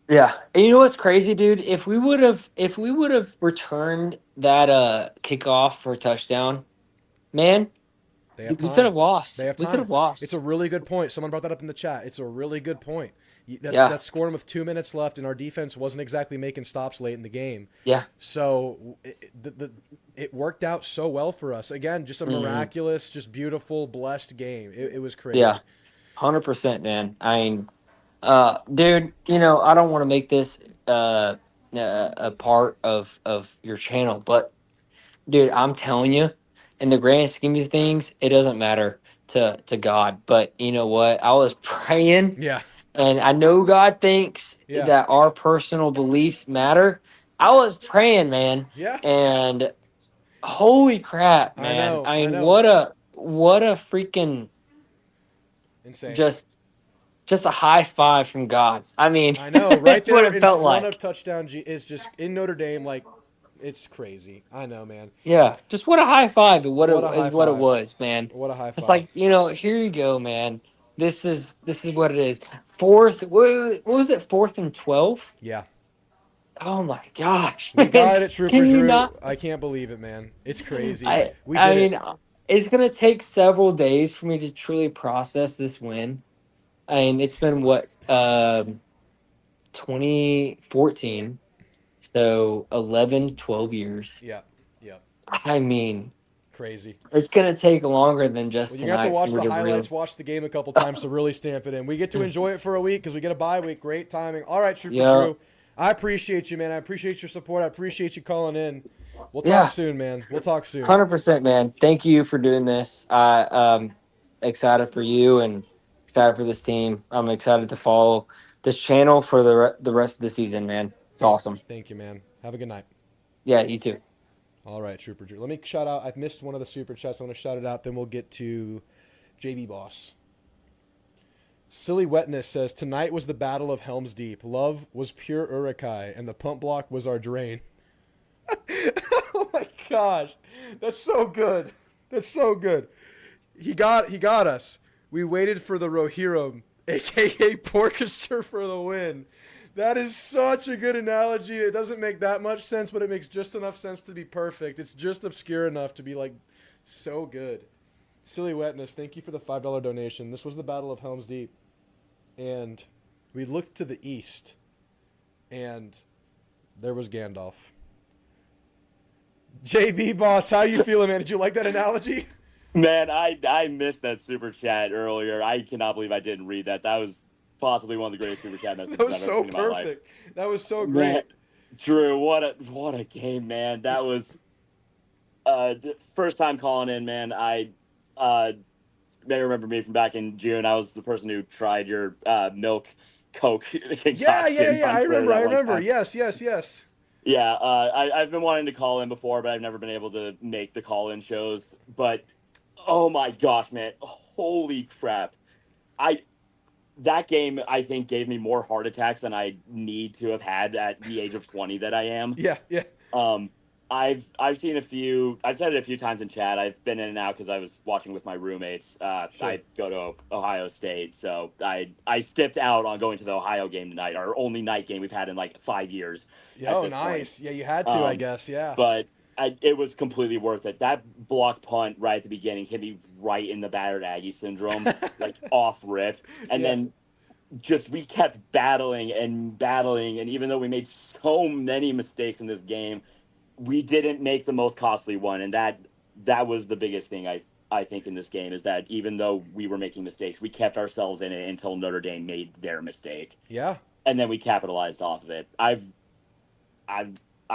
Yeah, and you know what's crazy, dude? If we would have returned that kickoff for a touchdown, man, we could have lost. We could have lost. It's a really good point. Someone brought that up in the chat. It's a really good point. That scored him with 2 minutes left, and our defense wasn't exactly making stops late in the game. Yeah. So it worked out so well for us. Again, just a miraculous, just beautiful, blessed game. It was crazy. Yeah, 100%, man. I mean, dude, I don't want to make this a part of your channel, but dude, I'm telling you, in the grand scheme of things, it doesn't matter to God. But you know what? I was praying. Yeah. And I know God thinks that our personal beliefs matter. I was praying, man. Yeah. And holy crap, man. I mean, what a freaking insane. Just a high five from God. I mean, I know, right that's there what it in felt front like. of touchdown is just in Notre Dame, like it's crazy. I know, man. Yeah, just what a high five. It was, man. What a high five. It's like, here you go, man. This is what it is. Fourth, what was it? 4th and 12? Yeah. Oh my gosh. We got it, Trooper Drew. Not... I can't believe it, man. It's crazy. I mean, it's gonna take several days for me to truly process this win. I mean, it's been 2014, so 11, 12 years. Yeah. I mean, crazy. It's gonna take longer than just you're gonna have to watch the highlights, watch the game a couple times to really stamp it in. We get to enjoy it for a week because we get a bye week. Great timing. All right, Trooper Drew. I appreciate you, man. I appreciate your support. I appreciate you calling in. We'll talk soon, man. We'll talk soon. 100%, man. Thank you for doing this. Excited for you and excited for this team. I'm excited to follow this channel for the rest of the season, man. It's awesome. Thank you, man. Have a good night. Yeah, you too. All right, Trooper Drew. Let me shout out. I've missed one of the super chats. I want to shout it out. Then we'll get to JB Boss. Silly Wetness says, tonight was the battle of Helm's Deep. Love was pure Urukai, and the pump block was our drain. Oh, my gosh. That's so good. That's so good. He got us. We waited for the Rohirrim, a.k.a. Porkester, for the win. That is such a good analogy. It doesn't make that much sense, but it makes just enough sense to be perfect. It's just obscure enough to be, like, so good. Silly Wetness, thank you for the $5 donation. This was the Battle of Helm's Deep. And we looked to the east, and there was Gandalf. JB Boss, how you feeling, man? Did you like that analogy? Man, I missed that super chat earlier. I cannot believe I didn't read that. That was possibly one of the greatest super chat messages I've ever seen in my life. Perfect. That was so great. Man, Drew, what a game, man. That was first time calling in, man. I may remember me from back in June. I was the person who tried your milk Coke. Yeah. I remember. Yes. Yeah, I've been wanting to call in before, but I've never been able to make the call-in shows. But, oh my gosh, man. Holy crap. That game, I think, gave me more heart attacks than I need to have had at the age of 20 that I am. Yeah. I've seen I've said it a few times in chat. I've been in and out because I was watching with my roommates. Sure. I go to Ohio State, so I skipped out on going to the Ohio game tonight, our only night game we've had in like 5 years. Oh, nice. Point. Yeah, you had to, I guess, yeah. But it was completely worth it. That block punt right at the beginning hit me right in the battered Aggie syndrome, like off rip. And then just we kept battling, and even though we made so many mistakes in this game, we didn't make the most costly one, and that was the biggest thing I think in this game, is that even though we were making mistakes, we kept ourselves in it until Notre Dame made their mistake. Yeah. And then we capitalized off of it. I've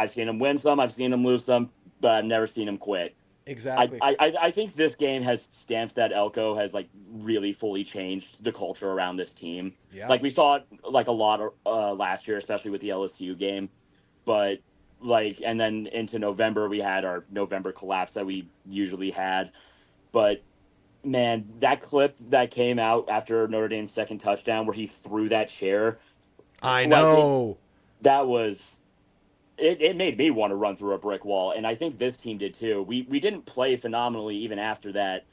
seen them win some, I've seen them lose some. but I've never seen him quit. Exactly. I think this game has stamped that Elko has like really fully changed the culture around this team. Yeah. Like we saw it like a lot last year, especially with the LSU game. But like, and then into November, we had our November collapse that we usually had. But man, that clip that came out after Notre Dame's second touchdown where he threw that chair. I know. That was, it made me want to run through a brick wall. And I think this team did too. We didn't play phenomenally even after that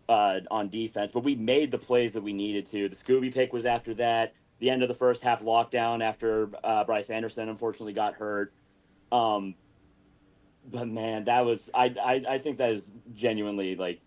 on defense, but we made the plays that we needed to. The Scooby pick was after that. The end of the first half lockdown after Bryce Anderson unfortunately got hurt. But man, that was, I think that is genuinely like,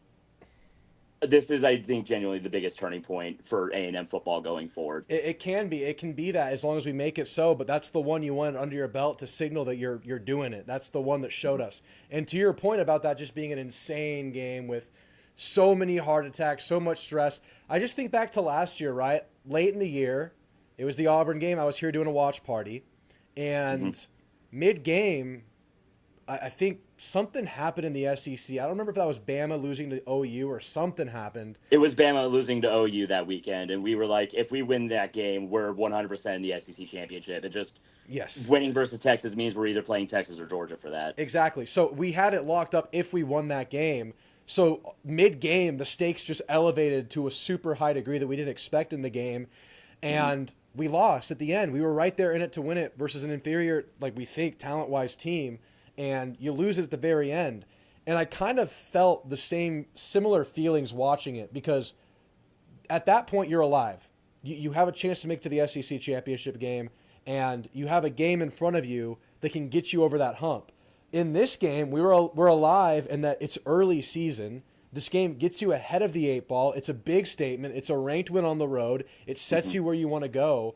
this is, I think, genuinely the biggest turning point for A&M football going forward. It can be. It can be that as long as we make it so, but that's the one you want under your belt to signal that you're doing it. That's the one that showed us. And to your point about that just being an insane game with so many heart attacks, so much stress, I just think back to last year, right? Late in the year, it was the Auburn game. I was here doing a watch party. And mid-game, I think something happened in the SEC. I don't remember if that was Bama losing to OU or something happened. It was Bama losing to OU that weekend, and we were like, if we win that game, we're 100% in the SEC championship. It just winning versus Texas means we're either playing Texas or Georgia for that. Exactly. So we had it locked up if we won that game. So mid-game, the stakes just elevated to a super high degree that we didn't expect in the game, and we lost at the end. We were right there in it to win it versus an inferior, like we think, talent-wise team. And you lose it at the very end. And I kind of felt the similar feelings watching it because at that point you're alive. You have a chance to make to the SEC championship game, and you have a game in front of you that can get you over that hump. In this game, we're alive in that it's early season. This game gets you ahead of the 8 ball. It's a big statement. It's a ranked win on the road. It sets you where you want to go.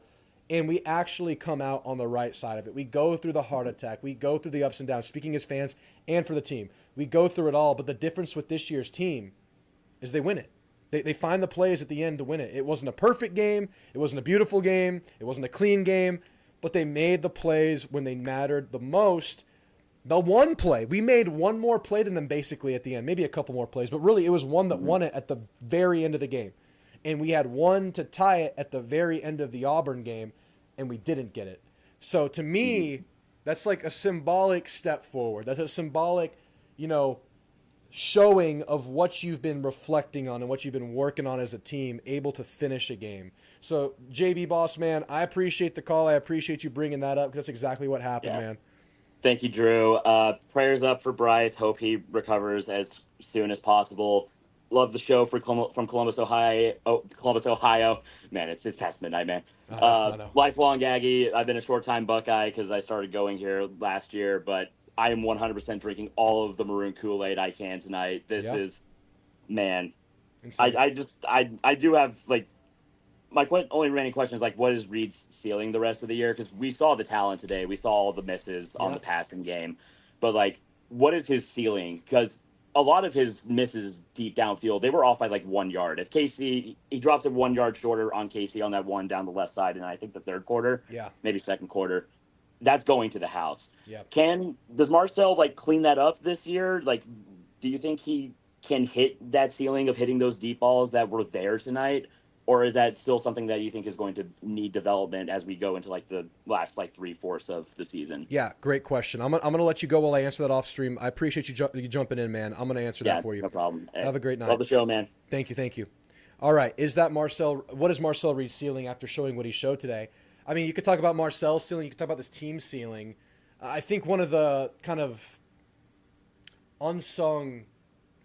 And we actually come out on the right side of it. We go through the heart attack. We go through the ups and downs, speaking as fans and for the team. We go through it all, but the difference with this year's team is they win it. They find the plays at the end to win it. It wasn't a perfect game. It wasn't a beautiful game. It wasn't a clean game, but they made the plays when they mattered the most. The one play, we made one more play than them basically at the end, maybe a couple more plays, but really it was one that won it at the very end of the game. And we had one to tie it at the very end of the Auburn game, and we didn't get it. So to me, that's like a symbolic step forward. That's a symbolic, showing of what you've been reflecting on and what you've been working on as a team, able to finish a game. So JB Boss, man, I appreciate the call. I appreciate you bringing that up because that's exactly what happened, man. Thank you, Drew. Prayers up for Bryce. Hope he recovers as soon as possible. Love the show from Columbus, Ohio. Man, it's past midnight, man. Lifelong Aggie. I've been a short-time Buckeye because I started going here last year, but I am 100% drinking all of the maroon Kool-Aid I can tonight. This is, man. I do have, my only remaining question is, what is Reed's ceiling the rest of the year? Because we saw the talent today. We saw all the misses on the passing game. But, what is his ceiling? Because a lot of his misses deep downfield, they were off by 1 yard. If he dropped it 1 yard shorter on Casey on that one down the left side, and I think the third quarter, maybe second quarter, that's going to the house. Does Marcel clean that up this year? Do you think he can hit that ceiling of hitting those deep balls that were there tonight? Or is that still something that you think is going to need development as we go into the last 3/4 of the season? Yeah, great question. I'm gonna let you go while I answer that off stream. I appreciate you jumping in, man. I'm gonna answer that for you. No problem. Have a great night. Love the show, man. Thank you. All right, what is Marcel Reed's ceiling after showing what he showed today? I mean, you could talk about Marcel's ceiling. You could talk about this team's ceiling. I think one of the kind of unsung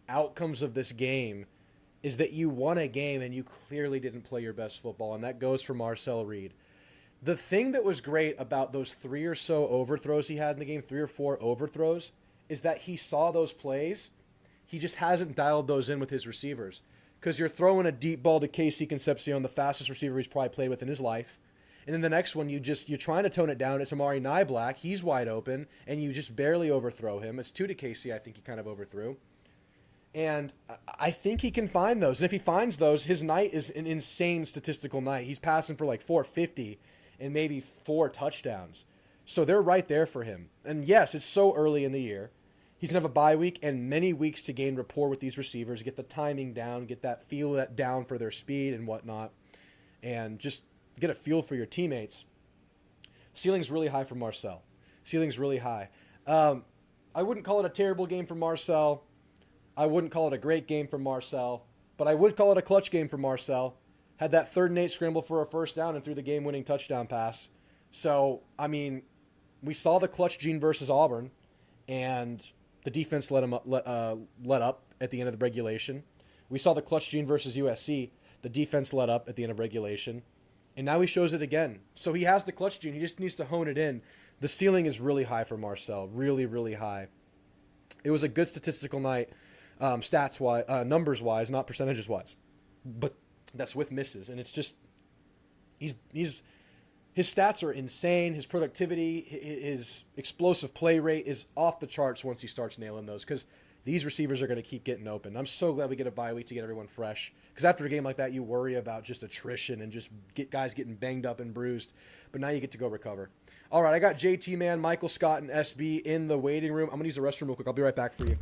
outcomes of this game is that you won a game and you clearly didn't play your best football, and that goes for Marcel Reed. The thing that was great about those 3 or so overthrows he had in the game, 3 or 4 overthrows, is that he saw those plays. He just hasn't dialed those in with his receivers because you're throwing a deep ball to Casey Concepcion, the fastest receiver he's probably played with in his life. And then the next one, you're trying to tone it down. It's Amari Nyblack. He's wide open, and you just barely overthrow him. It's 2 to Casey, I think he kind of overthrew. And I think he can find those. And if he finds those, his night is an insane statistical night. He's passing for 450 and maybe 4 touchdowns. So they're right there for him. And yes, it's so early in the year. He's going to have a bye week and many weeks to gain rapport with these receivers, get the timing down, get that feel that down for their speed and whatnot, and just get a feel for your teammates. Ceiling's really high for Marcel. Ceiling's really high. I wouldn't call it a terrible game for Marcel. I wouldn't call it a great game for Marcel, but I would call it a clutch game for Marcel. Had that 3rd and 8 scramble for a first down and threw the game-winning touchdown pass. So, I mean, we saw the clutch gene versus Auburn, and the defense let up at the end of the regulation. We saw the clutch gene versus USC. The defense let up at the end of regulation. And now he shows it again. So he has the clutch gene. He just needs to hone it in. The ceiling is really high for Marcel. Really, really high. It was a good statistical night, stats-wise, numbers-wise, not percentages-wise. But that's with misses. And it's just, his stats are insane. His productivity, his explosive play rate is off the charts once he starts nailing those, because these receivers are going to keep getting open. I'm so glad we get a bye week to get everyone fresh, because after a game like that, you worry about just attrition and just guys getting banged up and bruised. But now you get to go recover. All right, I got JT Man, Michael Scott, and SB in the waiting room. I'm going to use the restroom real quick. I'll be right back for you.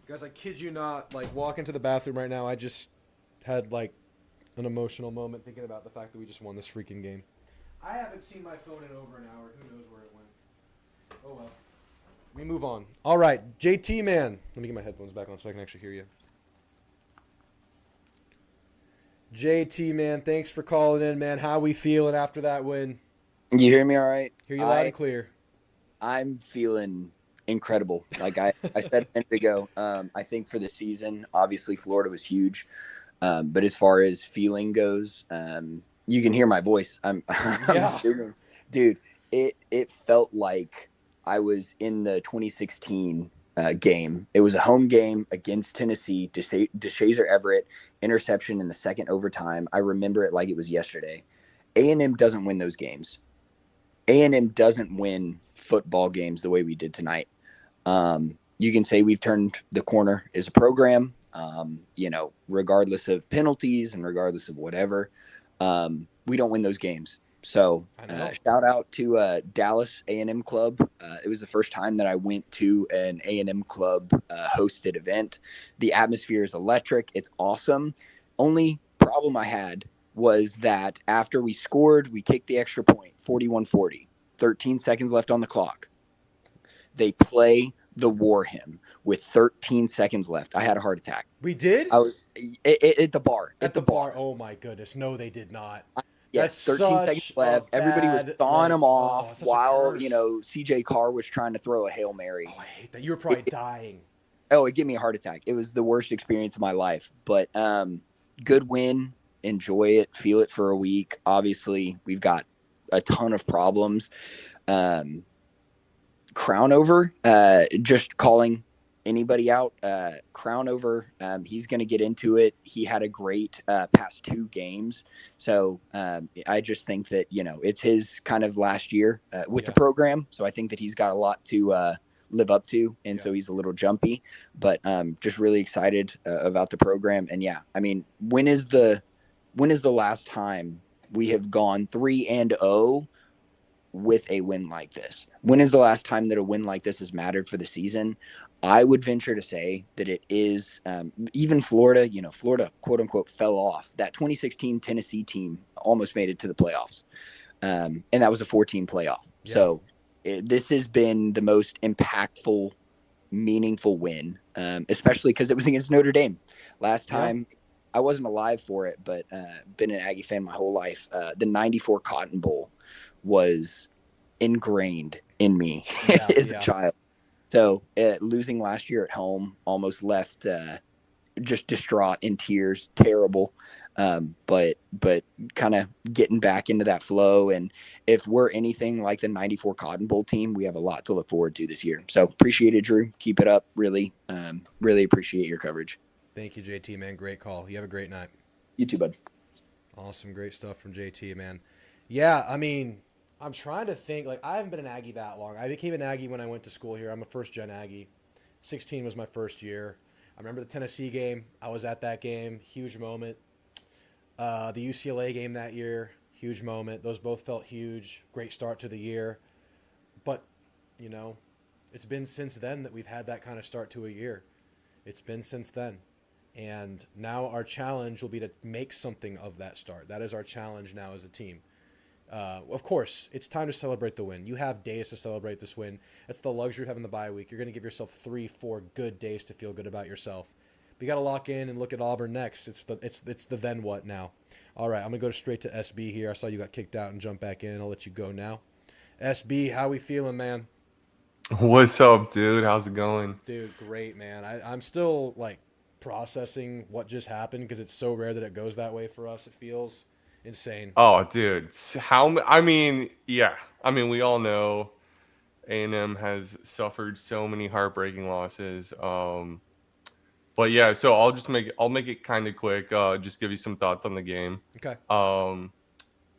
Guys, I kid you not, like, walking to the bathroom right now, I just had, like, an emotional moment thinking about the fact that we just won this freaking game. I haven't seen my phone in over an hour. Who knows where it went? Oh, well. We move on. All right, JT, man. Let me get my headphones back on so I can actually hear you. JT, man, thanks for calling in, man. How we feeling after that win? You hear me all right? Hear you loud and clear. I'm feeling incredible. Like I said a minute ago, I think for the season, obviously Florida was huge. But as far as feeling goes, you can hear my voice. I'm assuming, dude, it felt like I was in the 2016 game. It was a home game against Tennessee. DeShazer Everett interception in the second overtime. I remember it like it was yesterday. A&M doesn't win those games. A&M doesn't win football games the way we did tonight. You can say we've turned the corner as a program, regardless of penalties and regardless of whatever. We don't win those games. So shout out to Dallas A&M Club. It was the first time that I went to an A&M Club hosted event. The atmosphere is electric. It's awesome. Only problem I had was that after we scored, we kicked the extra point, 41-40, 13 seconds left on the clock. They play the war hymn with 13 seconds left. I had a heart attack. We did? I was at the bar. At the bar. Oh, my goodness. No, they did not. Yes, 13 seconds left. Everybody was sawing them off while, CJ Carr was trying to throw a Hail Mary. Oh, I hate that. You were probably dying. It gave me a heart attack. It was the worst experience of my life. But good win. Enjoy it. Feel it for a week. Obviously, we've got a ton of problems. Crown over, just calling anybody out. Crown over, he's going to get into it. He had a great past 2 games. So I just think that, it's his kind of last year with the program. So I think that he's got a lot to live up to. And so he's a little jumpy, but just really excited about the program. And when is the last time we have gone 3-0 with a win like this? When is the last time that a win like this has mattered for the season? I would venture to say that it is even Florida, Florida, quote unquote, fell off. That 2016 Tennessee team almost made it to the playoffs. And that was a 14 playoff. Yeah. So this has been the most impactful, meaningful win, especially because it was against Notre Dame. Last time, I wasn't alive for it, but been an Aggie fan my whole life. The 94 Cotton Bowl was ingrained in me as a child. So losing last year at home almost left just distraught, in tears, terrible. But kind of getting back into that flow. And if we're anything like the 94 Cotton Bowl team, we have a lot to look forward to this year. So appreciate it, Drew. Keep it up. Really, really appreciate your coverage. Thank you, JT, man. Great call. You have a great night. You too, bud. Awesome. Great stuff from JT, man. Yeah, I mean, I'm trying to think. Like, I haven't been an Aggie that long. I became an Aggie when I went to school here. I'm a first-gen Aggie. 16 was my first year. I remember the Tennessee game. I was at that game. Huge moment. The UCLA game that year. Huge moment. Those both felt huge. Great start to the year. But, you know, it's been since then that we've had that kind of start to a year. It's been since then. And now our challenge will be to make something of that start. That is our challenge now as a team. Of course, it's time to celebrate the win. You have days to celebrate this win. It's the luxury of having the bye week. You're going to give yourself 3-4 good days to feel good about yourself. But you got to lock in and look at Auburn next. It's the then what now. All right, I'm going to go straight to SB here. I saw you got kicked out and jump back in. I'll let you go now. SB, how we feeling, man? What's up, dude? How's it going? Dude, great, man. I'm still, like, processing what just happened because it's so rare that it goes that way for us. It feels insane. Oh, dude. Yeah. I mean, we all know A&M has suffered so many heartbreaking losses. But yeah, so I'll make it kind of quick. Just give you some thoughts on the game. Okay.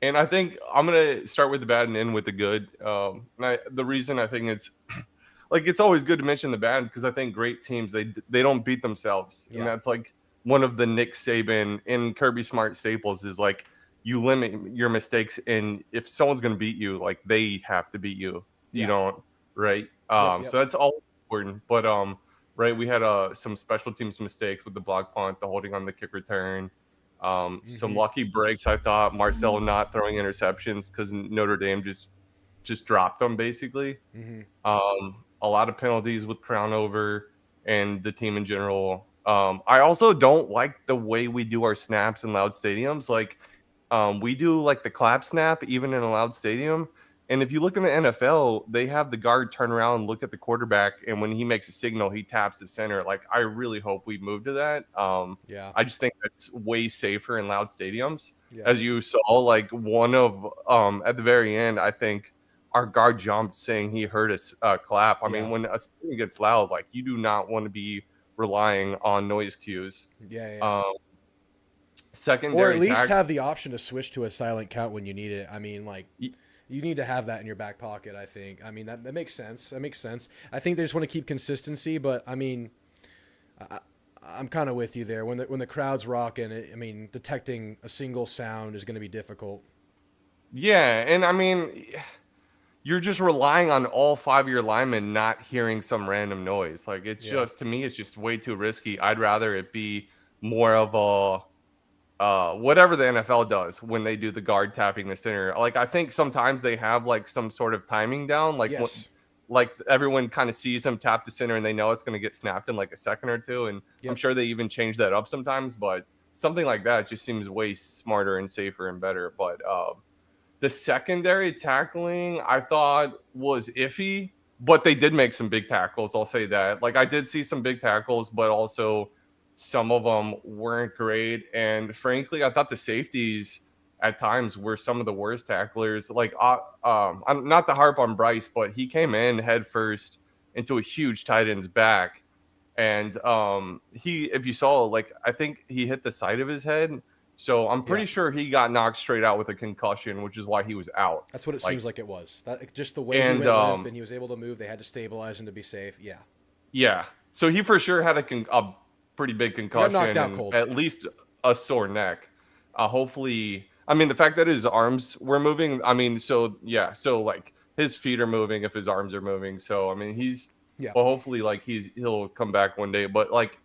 And I think I'm gonna start with the bad and end with the good. The reason I think it's like it's always good to mention the bad because I think great teams they don't beat themselves, and that's like one of the Nick Saban and Kirby Smart staples is like you limit your mistakes, and if someone's gonna beat you, like they have to beat you. You don't, right? So that's all important. But right, we had some special teams mistakes with the block punt, the holding on the kick return. Some lucky breaks, I thought. Marcelo not throwing interceptions because Notre Dame just dropped them, basically. A lot of penalties with Crown over and the team in general. I also don't like the way we do our snaps in loud stadiums. Like, we do, like, the clap snap even in a loud stadium. And if you look in the NFL, they have the guard turn around and look at the quarterback, and when he makes a signal, he taps the center. Like, I really hope we move to that. I just think that's way safer in loud stadiums. As you saw, like one of at the very end, I think our guard jumped saying he heard us clap. I mean, when a stadium gets loud, like you do not want to be relying on noise cues. Secondary, or at least have the option to switch to a silent count when you need it. I mean, like. You need to have that in your back pocket, I think. I mean, that makes sense. That makes sense. I think they just want to keep consistency, but, I mean, I'm kind of with you there. When the crowd's rocking, I mean, detecting a single sound is going to be difficult. Yeah, and, I mean, you're just relying on all 5 of your linemen not hearing some random noise. Like, it's just, to me, it's just way too risky. I'd rather it be more of a... whatever the NFL does when they do the guard tapping the center. Like, I think sometimes they have like some sort of timing down, like like everyone kind of sees them tap the center and they know it's going to get snapped in like a second or two. And I'm sure they even change that up sometimes, but something like that just seems way smarter and safer and better. But the secondary tackling I thought was iffy, but they did make some big tackles. I'll say that. Like, I did see some big tackles, but also some of them weren't great. And frankly, I thought the safeties at times were some of the worst tacklers. Like, I'm not to harp on Bryce, but he came in head first into a huge tight end's back. And if you saw, like, I think he hit the side of his head. So I'm pretty sure he got knocked straight out with a concussion, which is why he was out. That's what it seems like it was. That, just the way he went limp and he was able to move, they had to stabilize him to be safe. Yeah. So he for sure had a pretty big concussion, knocked out cold. At least a sore neck. Hopefully, I mean, the fact that his arms were moving, I mean, so like his feet are moving if his arms are moving. So, I mean, well, hopefully like he'll come back one day. But like,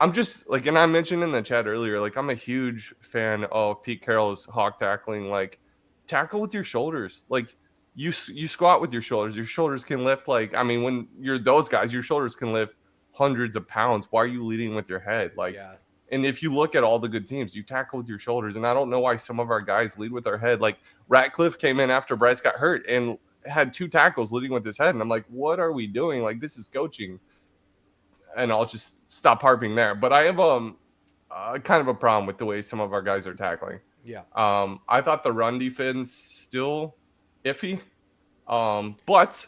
I'm just like, and I mentioned in the chat earlier, like I'm a huge fan of Pete Carroll's hawk tackling. Like, tackle with your shoulders. Like, you squat with your shoulders. Your shoulders can lift, like, I mean, when you're those guys, your shoulders can lift hundreds of pounds. Why are you leading with your head? Like, and if you look at all the good teams, you tackle with your shoulders. And I don't know why some of our guys lead with their head. Like, Ratcliffe came in after Bryce got hurt, and had 2 tackles leading with his head, and I'm like, what are we doing? Like, this is coaching. And I'll just stop harping there. But I have kind of a problem with the way some of our guys are tackling. Yeah. I thought the run defense still iffy. But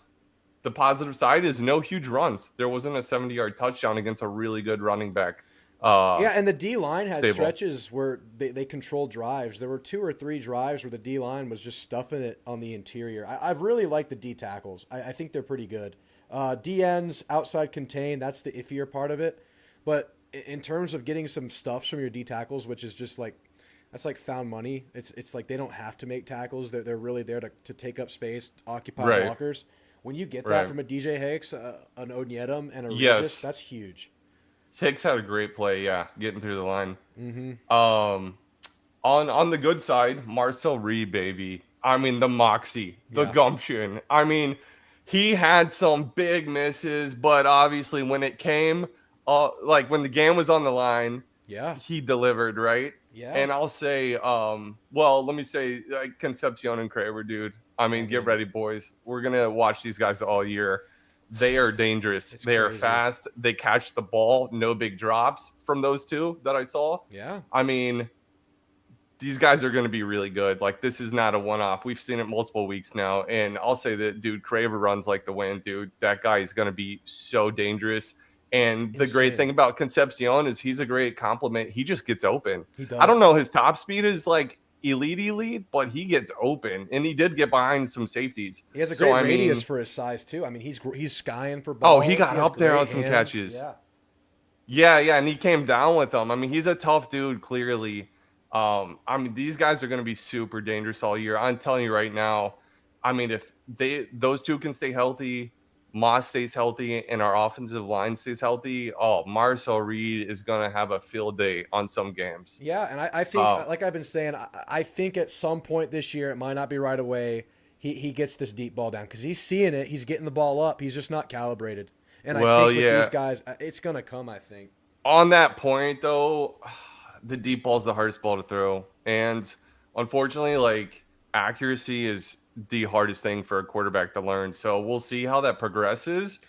the positive side is no huge runs. There wasn't a 70-yard touchdown against a really good running back. Yeah, and the D-line had stable. stretches where they controlled drives. There were 2 or 3 drives where the D-line was just stuffing it on the interior. I really like the D tackles. I think they're pretty good. D-ends, outside contain, that's the iffier part of it. But in terms of getting some stuffs from your D tackles, which is just like, that's like found money. It's like they don't have to make tackles. They're really there to take up space, occupy blockers. When you get that from a DJ Hicks, an Onyedem, and a Regis, that's huge. Hicks had a great play, getting through the line. Mm-hmm. On the good side, Marcel Reed, baby. I mean, the moxie, the gumption. I mean, he had some big misses, but obviously when it came, like when the game was on the line, he delivered, right? Yeah. And I'll say, let me say, Concepcion and Craver, dude. I mean, get ready, boys. We're going to watch these guys all year. They are dangerous. They are fast. They catch the ball. No big drops from those 2 that I saw. Yeah. I mean, these guys are going to be really good. Like, this is not a one-off. We've seen it multiple weeks now. And I'll say that, dude, Craver runs like the wind, dude. That guy is going to be so dangerous. And the great thing about Concepcion is he's a great compliment. He just gets open. He does. I don't know. His top speed is like elite, but he gets open. And he did get behind some safeties. He has a great radius for his size, too. I mean, he's skying for balls. Oh, he got up there on some catches. Yeah, and he came down with them. I mean, he's a tough dude, clearly. I mean, these guys are going to be super dangerous all year. I'm telling you right now. I mean, if those 2 can stay healthy, Moss stays healthy, and our offensive line stays healthy, Marcel Reed is going to have a field day on some games. Yeah, and I think, like I've been saying, I think at some point this year, it might not be right away, he gets this deep ball down because he's seeing it. He's getting the ball up. He's just not calibrated. And I think with these guys, it's going to come, I think. On that point, though, the deep ball is the hardest ball to throw. And unfortunately, like, accuracy is the hardest thing for a quarterback to learn. So we'll see how that progresses.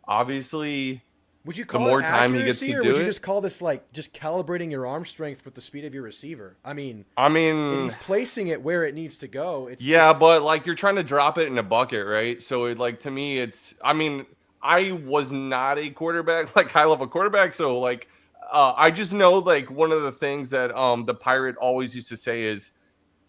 Obviously, would you call the more it time he gets to do would you it, just call this like just calibrating your arm strength with the speed of your receiver? I mean, if he's placing it where it needs to go. It's but like you're trying to drop it in a bucket, right? So to me, I was not a quarterback, like high level quarterback. So like, I just know like one of the things that the Pirate always used to say is,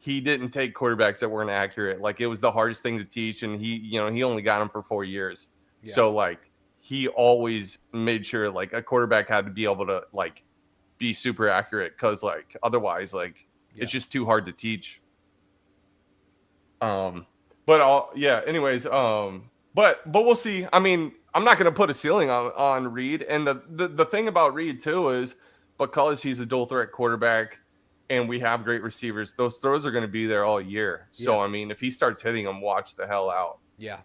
he didn't take quarterbacks that weren't accurate. Like, it was the hardest thing to teach, and he only got them for 4 years. Yeah. So like, he always made sure like a quarterback had to be able to like be super accurate, because like otherwise it's just too hard to teach. Anyways, but we'll see. I mean, I'm not gonna put a ceiling on Reed, and the thing about Reed too is because he's a dual threat quarterback, and we have great receivers, those throws are going to be there all year. So, I mean, if he starts hitting them, watch the hell out. Yeah,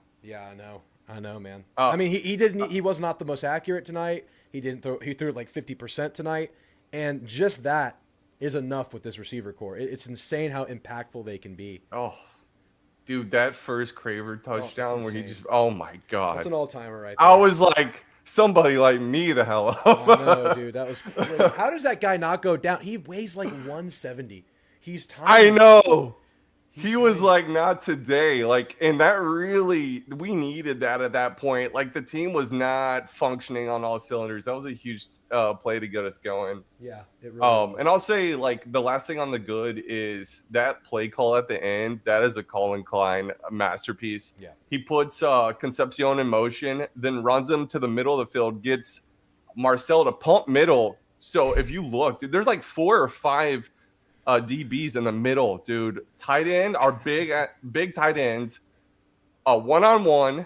I know, man. I mean, he was not the most accurate tonight. He threw like 50% tonight. And just that is enough with this receiver core. It's insane how impactful they can be. Oh, dude, that first Craver touchdown where he just, oh my God. That's an all-timer right there. I was like, somebody like me the hell up. I know, dude. That was crazy. How does that guy not go down? He weighs like 170. He's tiny. I know. He was like, not today. Like, and that really, we needed that at that point. Like, the team was not functioning on all cylinders. That was a huge play to get us going. Yeah, it really was. And I'll say, like, the last thing on the good is that play call at the end. That is a Colin Klein masterpiece. Yeah. He puts Concepcion in motion, then runs him to the middle of the field, gets Marcel to pump middle. So if you look, dude, there's like 4 or 5 DBs in the middle, dude. Tight end, our big tight ends, one-on-one,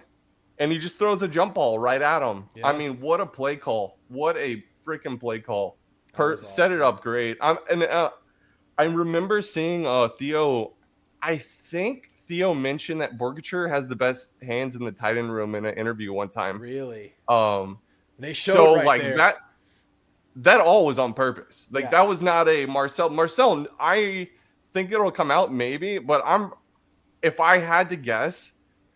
and he just throws a jump ball right at him. Yeah. I mean, what a play call. What a freaking play call. Set it up great. I remember seeing Theo. I think Theo mentioned that Borgature has the best hands in the tight end room in an interview one time. Really? They showed right there. That all was on purpose. Like, that was not a Marcel. Marcel, I think it'll come out maybe, but if I had to guess,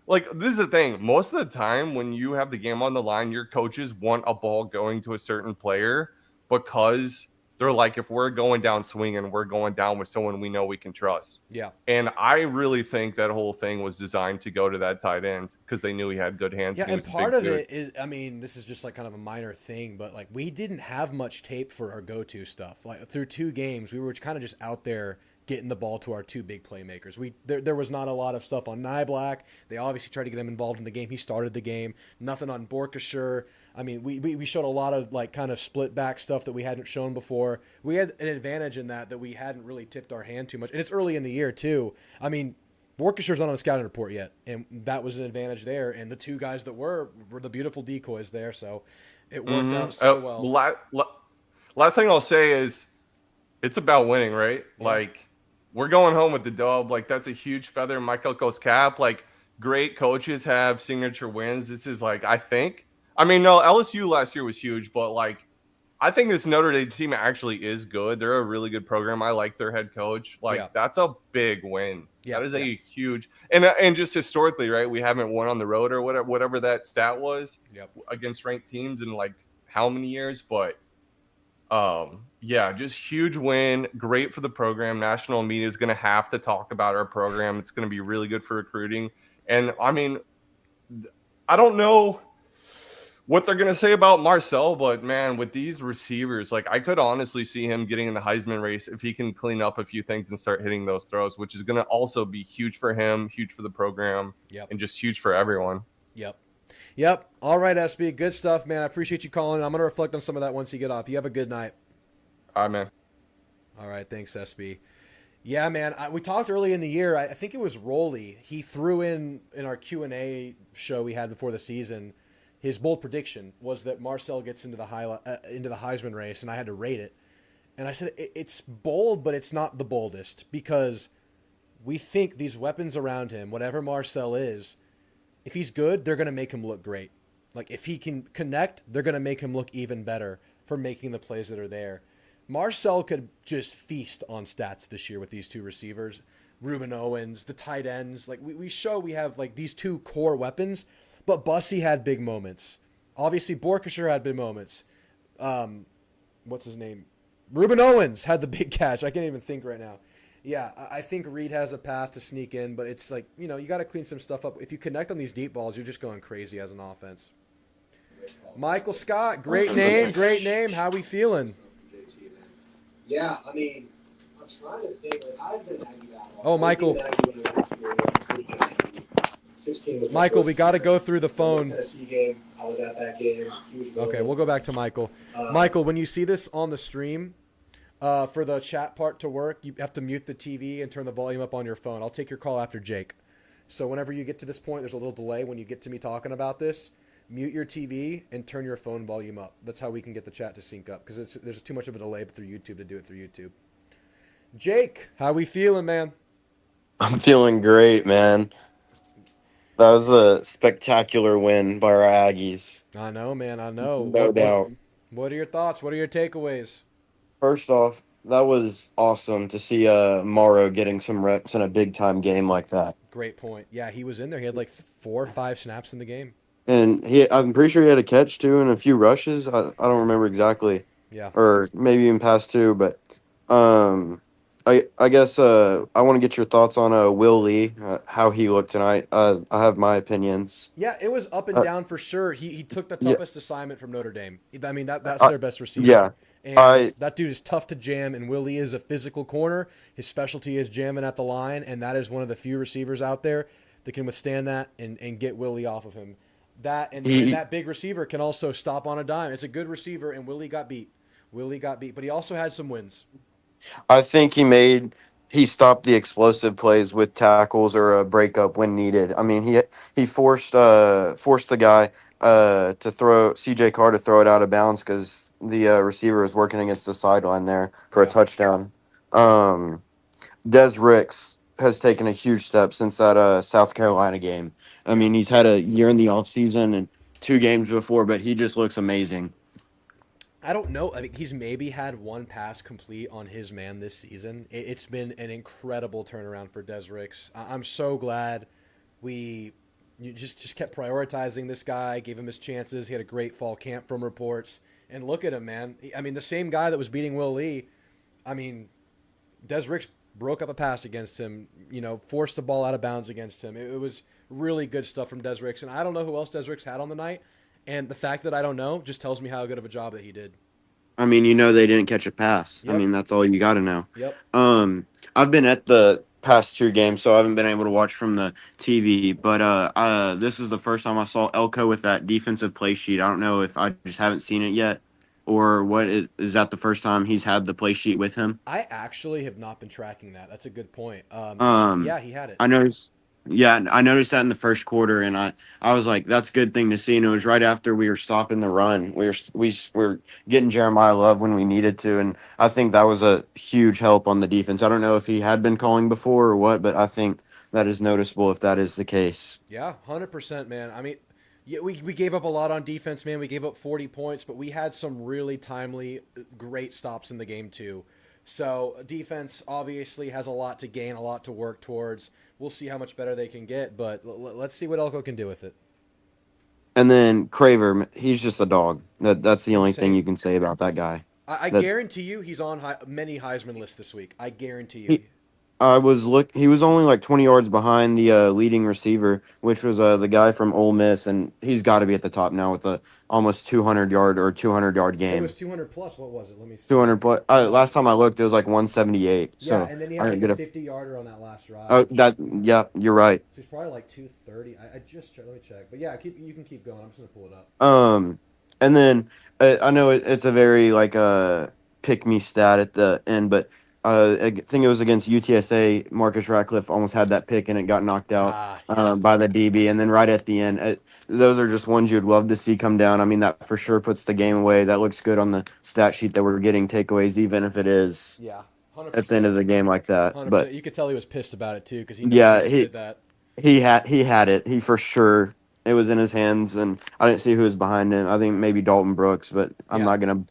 like, this is the thing. Most of the time when you have the game on the line, your coaches want a ball going to a certain player because they're like, if we're going down swinging, we're going down with someone we know we can trust. Yeah. And I really think that whole thing was designed to go to that tight end because they knew he had good hands. Yeah, and and he was part a of big dude. it is, I mean, this is just like kind of a minor thing, but like we didn't have much tape for our go-to stuff. Like through 2 games, we were kind of just out there getting the ball to our 2 big playmakers. There was not a lot of stuff on Nyblack. They obviously tried to get him involved in the game. He started the game. Nothing on Borkashire. I mean, we showed a lot of like kind of split back stuff that we hadn't shown before. We had an advantage in that we hadn't really tipped our hand too much. And it's early in the year too. I mean, Borkashire's not on the scouting report yet, and that was an advantage there. And the 2 guys that were the beautiful decoys there, so it worked out so well. Last thing I'll say is it's about winning, right? Yeah. Like, we're going home with the dub. Like, that's a huge feather in Mike Elko's cap. Like, great coaches have signature wins. This is like, I think. I mean, no, LSU last year was huge, but like, I think this Notre Dame team actually is good. They're a really good program. I like their head coach. Like, that's a big win. Yeah, that is a huge and just historically, right? We haven't won on the road or whatever that stat was against ranked teams in like how many years, but yeah, just huge win. Great for the program. National media is going to have to talk about our program. It's going to be really good for recruiting. And I mean, I don't know what they're going to say about Marcel, but man, with these receivers, like I could honestly see him getting in the Heisman race if he can clean up a few things and start hitting those throws, which is going to also be huge for him, huge for the program, and just huge for everyone. Yep. All right, SB. Good stuff, man. I appreciate you calling. I'm going to reflect on some of that once you get off. You have a good night. All right, man. All right. Thanks, SB. Yeah, man. We talked early in the year. I think it was Rolly. He threw in our Q&A show we had before the season. His bold prediction was that Marcel gets into the Heisman race, and I had to rate it. And I said, it's bold, but it's not the boldest because we think these weapons around him, whatever Marcel is, if he's good, they're going to make him look great. Like, if he can connect, they're going to make him look even better for making the plays that are there. Marcel could just feast on stats this year with these 2 receivers. Ruben Owens, the tight ends. Like, we show we have, like, these 2 core weapons, but Bussy had big moments. Obviously, Borkashire had big moments. What's his name? Ruben Owens had the big catch. I can't even think right now. Yeah, I think Reed has a path to sneak in, but it's like, you got to clean some stuff up. If you connect on these deep balls, you're just going crazy as an offense. Michael Scott, great name. How we feeling? Yeah, I mean, I'm trying to think. Like, I've been Aggie battle. Oh, Michael. Michael, we got to go through the phone. Tennessee game. I was at that game. Okay, we'll go back to Michael. Michael, when you see this on the stream, for the chat part to work, you have to mute the TV and turn the volume up on your phone. I'll take your call after Jake. So whenever you get to this point, there's a little delay when you get to me talking about this. Mute your TV and turn your phone volume up. That's how we can get the chat to sync up because there's too much of a delay through YouTube to do it through YouTube. Jake, how we feeling, man? I'm feeling great, man. That was a spectacular win by our Aggies. I know, man. I know. No doubt. What are your thoughts? What are your takeaways? First off, that was awesome to see Morrow getting some reps in a big-time game like that. Great point. Yeah, he was in there. He had like 4 or 5 snaps in the game. And I'm pretty sure he had a catch, too, and a few rushes. I don't remember exactly. Yeah. Or maybe even past 2, but I guess I want to get your thoughts on Will Lee, how he looked tonight. I have my opinions. Yeah, it was up and down for sure. He took the toughest assignment from Notre Dame. I mean, that's their best receiver. Yeah. And that dude is tough to jam, and Will Lee is a physical corner. His specialty is jamming at the line, and that is one of the few receivers out there that can withstand that and get Will Lee off of him. And that big receiver can also stop on a dime. It's a good receiver, and Willie got beat. But he also had some wins. I think he stopped the explosive plays with tackles or a breakup when needed. I mean, he forced the guy to throw CJ Carr to throw it out of bounds because the receiver was working against the sideline there for a touchdown. Des Ricks has taken a huge step since that South Carolina game. I mean, he's had a year in the offseason and 2 games before, but he just looks amazing. I don't know. I mean, he's maybe had 1 pass complete on his man this season. It's been an incredible turnaround for Des Ricks. I'm so glad we You just kept prioritizing this guy, gave him his chances. He had a great fall camp from reports. And look at him, man. I mean, the same guy that was beating Will Lee, I mean, Des Ricks broke up a pass against him, forced the ball out of bounds against him. It was really good stuff from Des Ricks. And I don't know who else Des Ricks had on the night. And the fact that I don't know just tells me how good of a job that he did. I mean, they didn't catch a pass. Yep. I mean, that's all you got to know. Yep. I've been at the past 2 games, so I haven't been able to watch from the TV. But this is the first time I saw Elko with that defensive play sheet. I don't know if I just haven't seen it yet, or what is that the first time he's had the play sheet with him? I actually have not been tracking that. That's a good point. Yeah, he had it. I noticed. Yeah, I noticed that in the first quarter, and I was like, that's a good thing to see. And it was right after we were stopping the run. We were getting Jeremiah Love when we needed to, and I think that was a huge help on the defense. I don't know if he had been calling before or what, but I think that is noticeable if that is the case. Yeah, 100%, man. I mean, yeah, we gave up a lot on defense, man. We gave up 40 points, but we had some really timely, great stops in the game too. So defense obviously has a lot to gain, a lot to work towards. We'll see how much better they can get, but let's see what Elko can do with it. And then Craver, he's just a dog. That's the only thing you can say about that guy. I guarantee you he's on many Heisman lists this week. I guarantee you. He was only like 20 yards behind the leading receiver, which was the guy from Ole Miss, and he's got to be at the top now with a almost 200-yard game. It was 200 plus. What was it? Let me see. 200 plus. Last time I looked, it was like 178. Yeah, so and then he had like a 50-yarder on that last drive. Oh, yeah, you're right. So he's probably like 230. I just let me check. But yeah, you can keep going. I'm just gonna pull it up. And then I know it's a very like pick me stat at the end, but I think it was against UTSA. Marcus Ratcliffe almost had that pick and it got knocked out by the DB. And then right at the end, those are just ones you'd love to see come down. I mean, that for sure puts the game away. That looks good on the stat sheet that we're getting takeaways, even if it is 100%. At the end of the game like that. 100%. But You could tell he was pissed about it too because he did that. He had it. He for sure. It was in his hands, and I didn't see who was behind him. I think maybe Dalton Brooks, but I'm not gonna.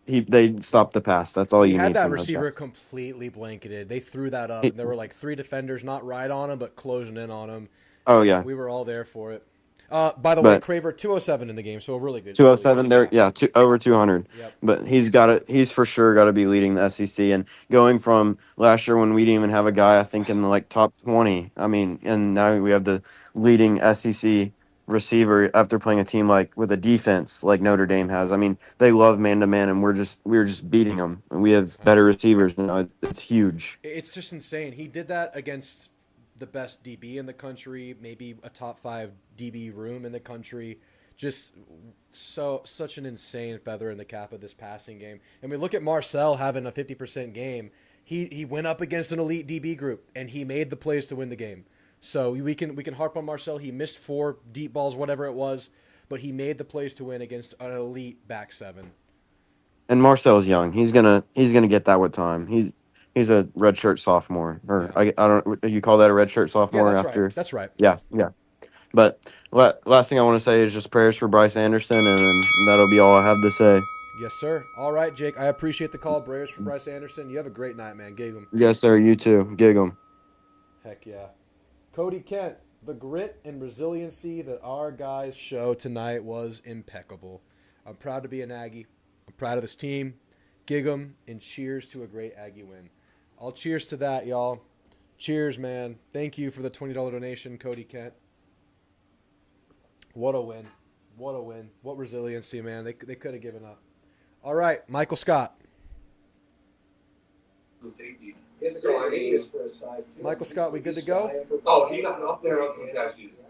They stopped the pass. That's all you need. He had that receiver completely blanketed. They threw that up, and there were like 3 defenders not right on him, but closing in on him. Oh yeah, we were all there for it. By the way, Craver 207 in the game, so a really good. 207 there, yeah, over 200. Yep. But he's for sure got to be leading the SEC, and going from last year when we didn't even have a guy, I think in the like top 20. I mean, and now we have the leading SEC receiver after playing a team like with a defense like Notre Dame has. I mean, they love man to man, and we're just beating them, and we have better receivers now. It's huge. It's just insane. He did that against the best DB in the country, maybe a top 5 DB room in the country. Just such an insane feather in the cap of this passing game. And we look at Marcel having a 50% game. He went up against an elite DB group and he made the plays to win the game. So we can harp on Marcel. He missed 4 deep balls, whatever it was, but he made the plays to win against an elite back 7. And Marcel's young. He's gonna get that with time. He's a redshirt sophomore, or I don't. You call that a redshirt sophomore? Yeah, that's after right. That's right. Yeah. But last thing I want to say is just prayers for Bryce Anderson, and that'll be all I have to say. Yes, sir. All right, Jake. I appreciate the call. Prayers for Bryce Anderson. You have a great night, man. Gig 'em. Yes, sir. You too. Gig 'em. Heck yeah. Cody Kent, the grit and resiliency that our guys show tonight was impeccable. I'm proud to be an Aggie. I'm proud of this team. Gig 'em, and cheers to a great Aggie win. I'll cheers to that, y'all. Cheers, man. Thank you for the $20 donation, Cody Kent. What a win. What a win. What resiliency, man. They could have given up. All right, Michael Scott. Michael Scott, we good to go? Oh, he got up there on some catches.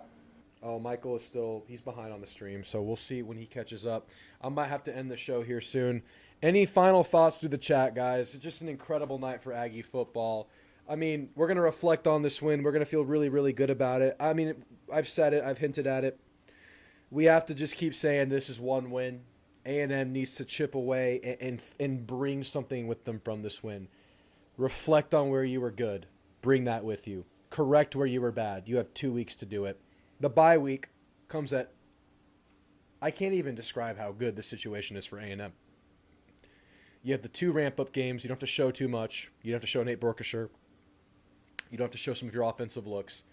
Oh, Michael is he's behind on the stream, so we'll see when he catches up. I might have to end the show here soon. Any final thoughts through the chat, guys? It's just an incredible night for Aggie football. I mean, we're going to reflect on this win. We're going to feel really, really good about it. I mean, I've said it. I've hinted at it. We have to just keep saying this is one win. A&M needs to chip away and bring something with them from this win. Reflect on where you were good. Bring that with you. Correct where you were bad. You have 2 weeks to do it. The bye week comes at... I can't even describe how good this situation is for A&M. You have the 2 ramp-up games. You don't have to show too much. You don't have to show Nate Borkesher. You don't have to show some of your offensive looks.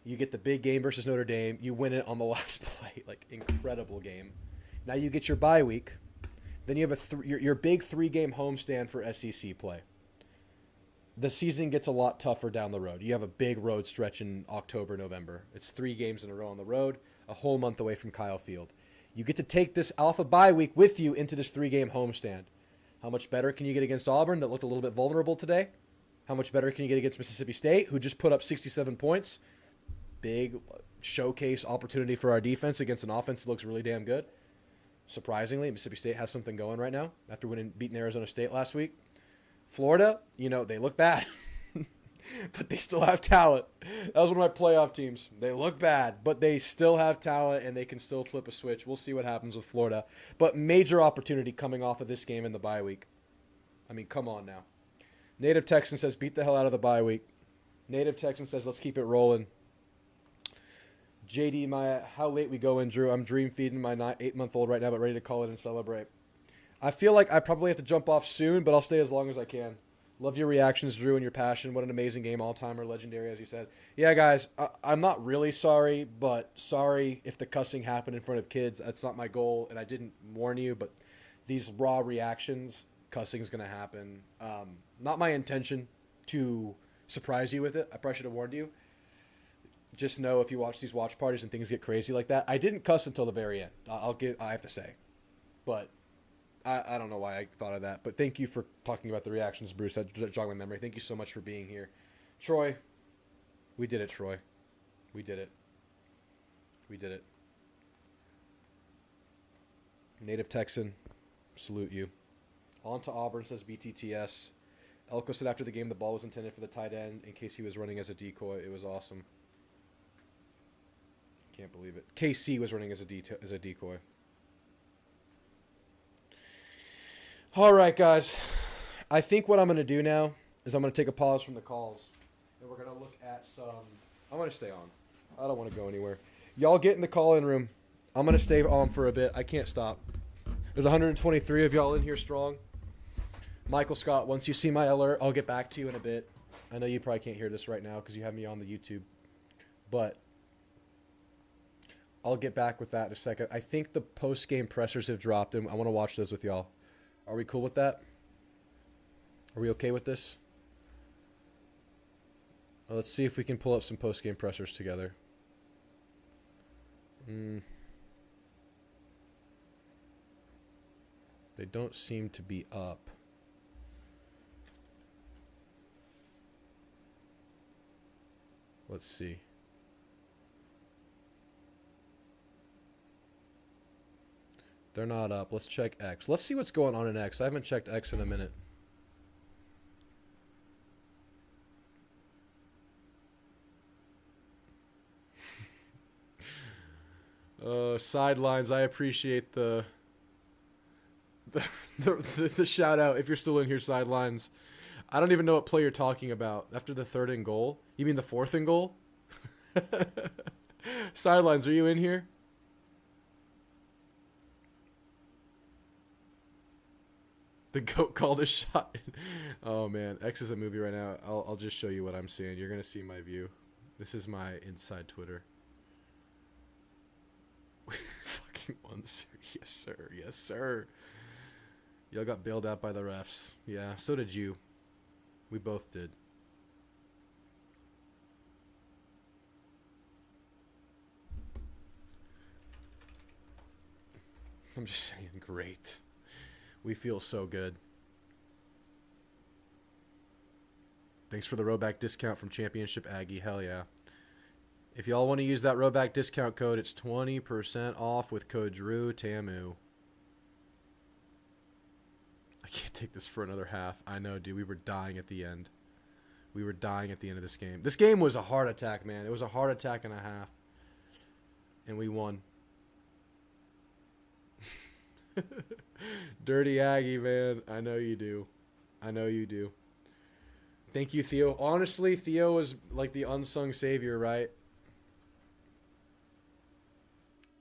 You get the big game versus Notre Dame. You win it on the last play. Like, incredible game. Now you get your bye week. Then you have your big 3-game homestand for SEC play. The season gets a lot tougher down the road. You have a big road stretch in October, November. It's 3 games in a row on the road, a whole month away from Kyle Field. You get to take this alpha bye week with you into this 3-game homestand. How much better can you get against Auburn that looked a little bit vulnerable today? How much better can you get against Mississippi State, who just put up 67 points? Big showcase opportunity for our defense against an offense that looks really damn good. Surprisingly, Mississippi State has something going right now after beating Arizona State last week. Florida, they look bad, but they still have talent. That was one of my playoff teams. They look bad, but they still have talent, and they can still flip a switch. We'll see what happens with Florida. But major opportunity coming off of this game in the bye week. I mean, come on now. Native Texan says, beat the hell out of the bye week. Native Texan says, let's keep it rolling. JD Maya, how late we go in, Drew? I'm dream feeding my 8-month-old right now, but ready to call it and celebrate. I feel like I probably have to jump off soon, but I'll stay as long as I can. Love your reactions, Drew, and your passion. What an amazing game, all-timer, legendary, as you said. Yeah, guys, I'm not really sorry, but sorry if the cussing happened in front of kids. That's not my goal, and I didn't warn you, but these raw reactions, cussing is going to happen. Not my intention to surprise you with it. I probably should have warned you. Just know if you watch these watch parties and things get crazy like that. I didn't cuss until the very end. I have to say. But I don't know why I thought of that. But thank you for talking about the reactions, Bruce. That jogged my memory. Thank you so much for being here. Troy. We did it, Troy. We did it. We did it. Native Texan. Salute you. On to Auburn, says BTTS. Elko said after the game the ball was intended for the tight end in case he was running as a decoy. It was awesome. Can't believe it. KC was running as a decoy. All right, guys. I think what I'm going to do now is I'm going to take a pause from the calls. And we're going to look at some... I'm going to stay on. I don't want to go anywhere. Y'all get in the call-in room. I'm going to stay on for a bit. I can't stop. There's 123 of y'all in here strong. Michael Scott, once you see my alert, I'll get back to you in a bit. I know you probably can't hear this right now because you have me on the YouTube. But... I'll get back with that in a second. I think the post-game pressers have dropped, and I want to watch those with y'all. Are we cool with that? Are we okay with this? Well, let's see if we can pull up some post-game pressers together. They don't seem to be up. Let's see. They're not up. Let's check X. Let's see what's going on in X. I haven't checked X in a minute. Sidelines. I appreciate the shout out. If you're still in here, sidelines. I don't even know what play you're talking about. After the 3rd and goal? You mean the 4th and goal? Sidelines. Are you in here? The GOAT called a shot. Oh, man. X is a movie right now. I'll just show you what I'm seeing. You're going to see my view. This is my inside Twitter. Fucking one, sir. Yes, sir. Yes, sir. Y'all got bailed out by the refs. Yeah, so did you. We both did. I'm just saying, great. We feel so good. Thanks for the RHOBACK discount from Championship Aggie. Hell yeah. If y'all want to use that RHOBACK discount code, it's 20% off with code Drewtamu. I can't take this for another half. I know, dude. We were dying at the end. We were dying at the end of this game. This game was a heart attack, man. It was a heart attack and a half. And we won. Dirty Aggie, man. I know you do. I know you do. Thank you, Theo. Honestly, Theo was like the unsung savior, right?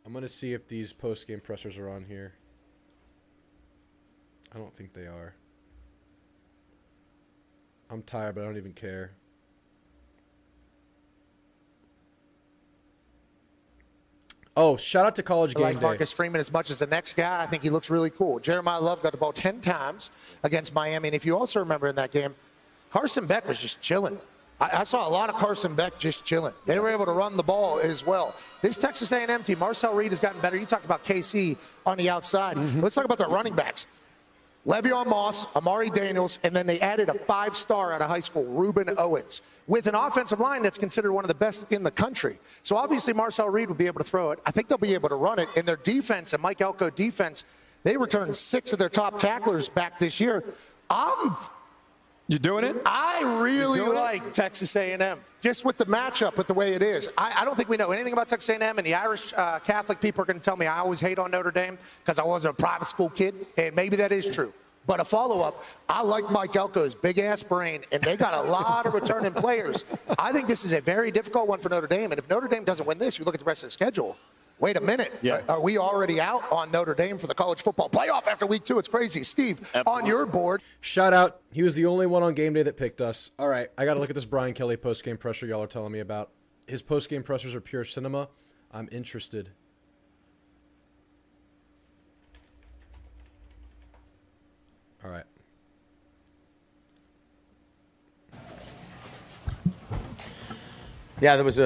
I'm going to see if these post-game pressers are on here. I don't think they are. I'm tired, but I don't even care. Oh, shout out to College I Game like Day. Marcus Freeman as much as the next guy. I think he looks really cool. Jeremiah Love got the ball 10 times against Miami. And if you also remember in that game, Carson Beck was just chilling. I saw a lot of Carson Beck just chilling. They were able to run the ball as well. This Texas A&M team, Marcel Reed has gotten better. You talked about KC on the outside. Let's talk about their running backs. Le'Veon Moss, Amari Daniels, and then they added a 5-star out of high school, Reuben Owens, with an offensive line that's considered one of the best in the country. So obviously Marcel Reed will be able to throw it. I think they'll be able to run it. And their defense, and Mike Elko defense, they returned 6 of their top tacklers back this year. You doing it? I really like Texas A&M, just with the matchup, with the way it is. I don't think we know anything about Texas A&M, and the Irish Catholic people are going to tell me I always hate on Notre Dame because I wasn't a private school kid, and maybe that is true. But a follow-up, I like Mike Elko's big-ass brain, and they got a lot of returning players. I think this is a very difficult one for Notre Dame, and if Notre Dame doesn't win this, you look at the rest of the schedule. Wait a minute. Yeah. Are we already out on Notre Dame for the college football playoff after week 2? It's crazy. Steve, on your board. Shout out. He was the only one on game day that picked us. All right, I got to look at this Brian Kelly post-game presser y'all are telling me about. His post-game pressers are pure cinema. I'm interested. All right. Yeah, there was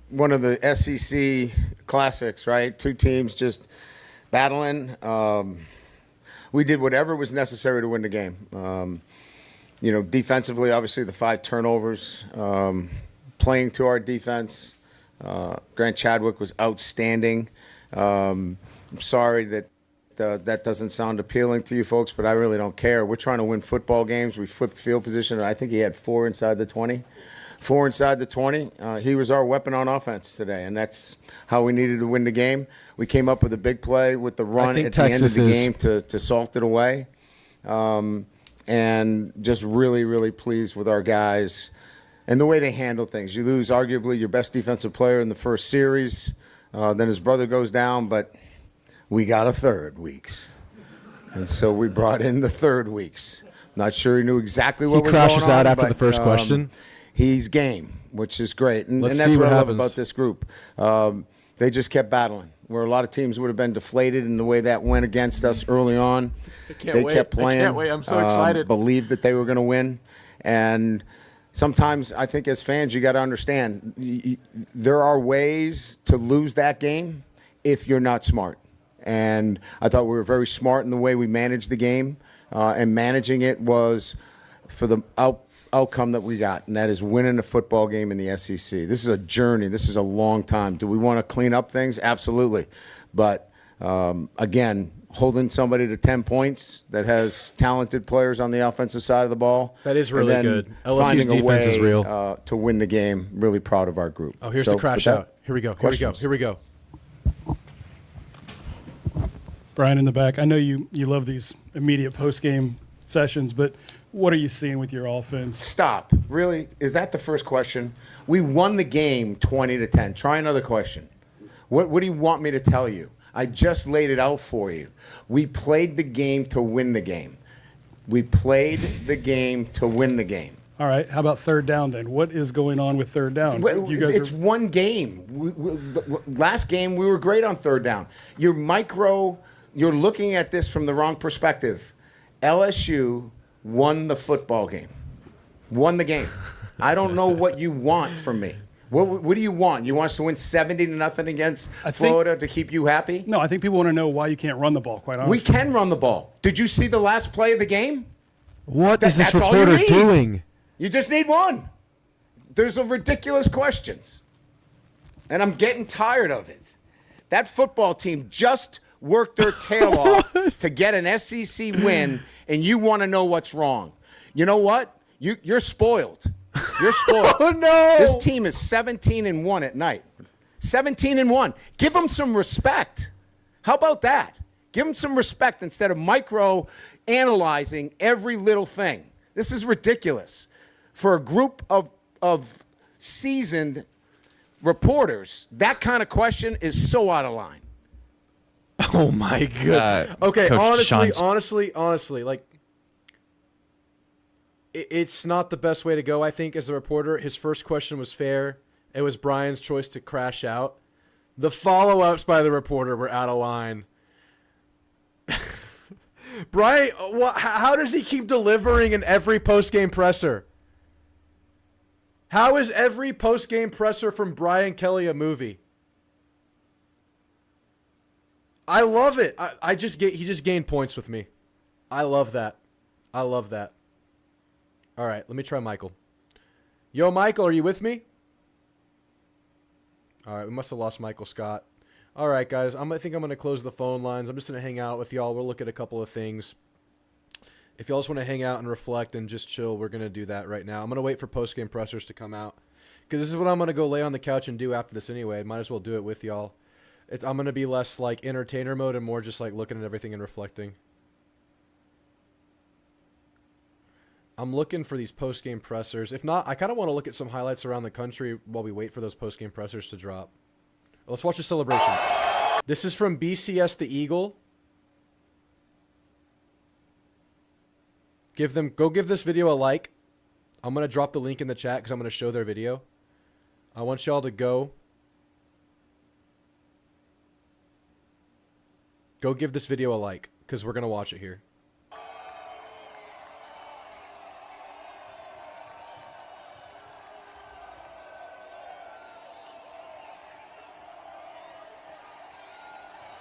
one of the SEC classics, right? Two teams just battling. We did whatever was necessary to win the game. Defensively, obviously the 5 turnovers, playing to our defense. Grant Chadwick was outstanding. I'm sorry that that doesn't sound appealing to you folks, but I really don't care. We're trying to win football games. We flipped field position, and I think he had 4 inside the 20. 4 inside the 20. He was our weapon on offense today, and that's how we needed to win the game. We came up with a big play with the run at the end of the game to salt it away. And just really, really pleased with our guys and the way they handle things. You lose arguably your best defensive player in the first series. Then his brother goes down, but we got a third weeks. And so we brought in the third weeks. Not sure he knew exactly what was going on. He crashes out after the first question. He's game, which is great. And Let's that's see what what I love happens. about this group. They just kept battling, where a lot of teams would have been deflated in the way that went against us early on. They kept playing. I can't wait. I'm so excited. Believed that they were going to win. And sometimes I think as fans, you got to understand, there are ways to lose that game if you're not smart. And I thought we were very smart in the way we managed the game. And managing it was for the outcome that we got, and that is winning a football game in the SEC. This is a journey. This is a long time. Do we want to clean up things? Absolutely. But, again, holding somebody to 10 points that has talented players on the offensive side of the ball. That is really and then good. LSU's finding a defense way, is real. to win the game. Really proud of our group. Oh, here's So, the crash with that, out. Here we go. questions? Here we go. Brian in the back, I know you love these immediate post-game sessions, but what are you seeing with your offense? Stop. Really? Is that the first question? We won the game 20-10. Try another question. What do you want me to tell you? I just laid it out for you. We played the game to win the game. We played the game to win the game. All right, how about third down then? What is going on with third down? It's one game. Last game, we were great on third down. You're looking at this from the wrong perspective. LSU won the football game. Won the game. I don't know what you want from me. What do you want? You want us to win 70-0 against Florida to keep you happy? No, I think people want to know why you can't run the ball, quite honestly. We can run the ball. Did you see the last play of the game? What is this That's all you reporter need. doing? You just need one. There's a ridiculous questions. And I'm getting tired of it. That football team just worked their tail off to get an SEC win, and you want to know what's wrong. You know what? You're spoiled. You're spoiled. Oh, no. This team is 17-1 at night. 17-1. Give them some respect. How about that? Give them some respect instead of micro-analyzing every little thing. This is ridiculous. For a group of seasoned reporters, that kind of question is so out of line. Oh my god. Okay, Coach honestly, like it's not the best way to go, I think, as a reporter. His first question was fair. It was Brian's choice to crash out. The follow-ups by the reporter were out of line. Brian, how does he keep delivering in every post-game presser? How is every post-game presser from Brian Kelly a movie? I love it. He just gained points with me. I love that. I love that. All right, let me try Michael. Yo, Michael, are you with me? All right, we must have lost Michael Scott. All right, guys, I think I'm going to close the phone lines. I'm just going to hang out with y'all. We'll look at a couple of things. If y'all just want to hang out and reflect and just chill, we're going to do that right now. I'm going to wait for post-game pressers to come out because this is what I'm going to go lay on the couch and do after this anyway. Might as well do it with y'all. I'm going to be less like entertainer mode and more just like looking at everything and reflecting. I'm looking for these post-game pressers. If not, I kind of want to look at some highlights around the country while we wait for those post-game pressers to drop. Let's watch the celebration. This is from BCS the Eagle. Go give this video a like. I'm going to drop the link in the chat because I'm going to show their video. I want y'all to go give this video a like because we're going to watch it here.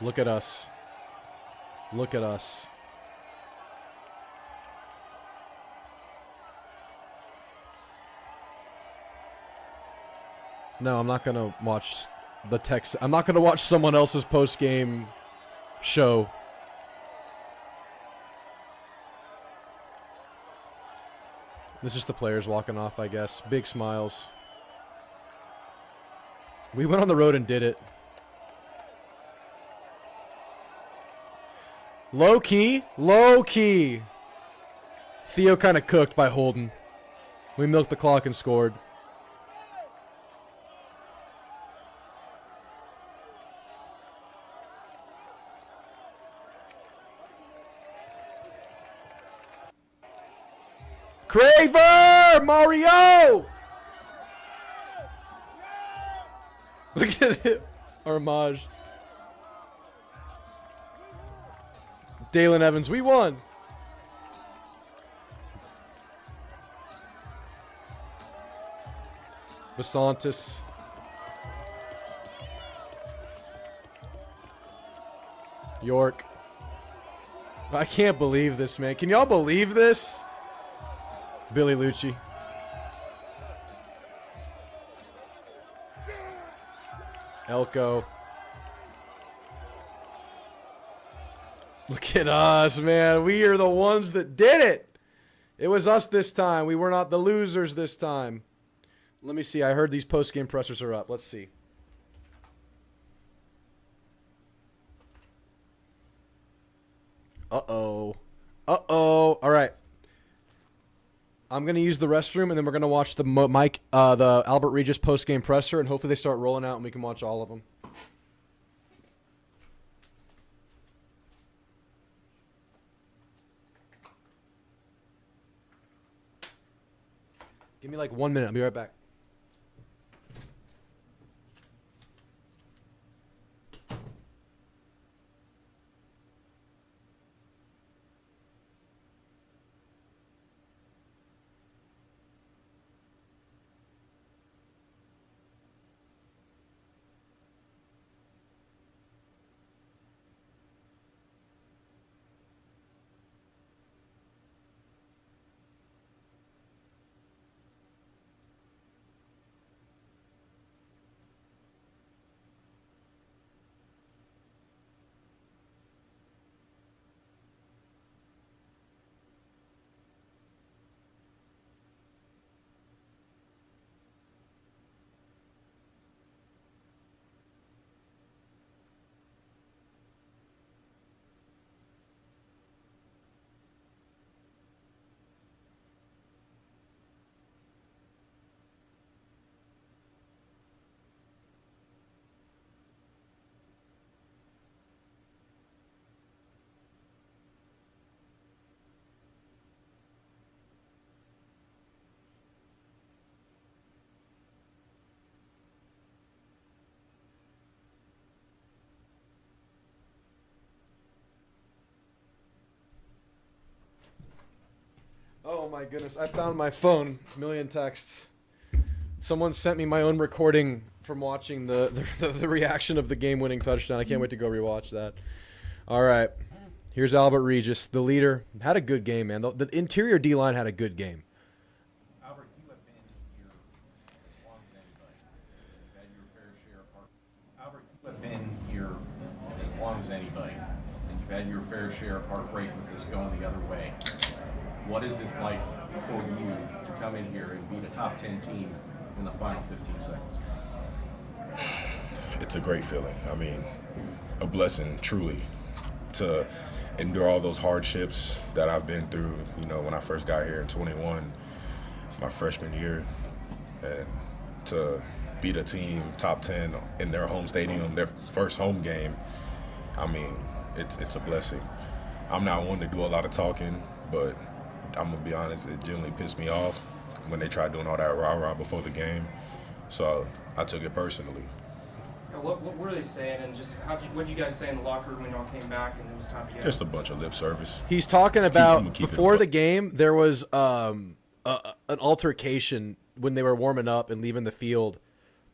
Look at us. Look at us. No, I'm not going to watch the text. I'm not going to watch someone else's post-game show. This is the players walking off, I guess. Big smiles. We went on the road and did it. Low key. Low key. Theo kind of cooked by Holden. We milked the clock and scored. Craver! Mario! Look at it. Armage. Dalen Evans, we won. Basantis. York. I can't believe this, man. Can y'all believe this? Billy Lucci. Elko. Look at us, man. We are the ones that did it. It was us this time. We were not the losers this time. Let me see. I heard these post-game pressers are up. Let's see. Uh-oh. Uh-oh. All right. I'm going to use the restroom, and then we're going to watch the the Albert Regis post-game presser, and hopefully they start rolling out, and we can watch all of them. Give me like 1 minute. I'll be right back. my goodness. I found my phone. A million texts. Someone sent me my own recording from watching the reaction of the game-winning touchdown. I can't wait to go rewatch that. All right. Here's Albert Regis, the leader. Had a good game, man. The interior D-line had a good game. Albert, you have been here as long as anybody. You've had your fair share of heart. Albert, you have been here as long as anybody, and you've had your fair share of heartbreak with this going the other way. What is it like for you to come in here and beat a top 10 team in the final 15 seconds? It's a great feeling. I mean, a blessing, truly, to endure all those hardships that I've been through, you know, when I first got here in 21, my freshman year, and to beat a team top 10 in their home stadium, their first home game. I mean, it's a blessing. I'm not one to do a lot of talking, but I'm gonna be honest, it generally pissed me off when they tried doing all that rah-rah before the game. So I took it personally. What were they saying, and just what did you guys say in the locker room when y'all came back and it was time to go? Just a bunch of lip service. He's talking about before the game, there was an altercation when they were warming up and leaving the field.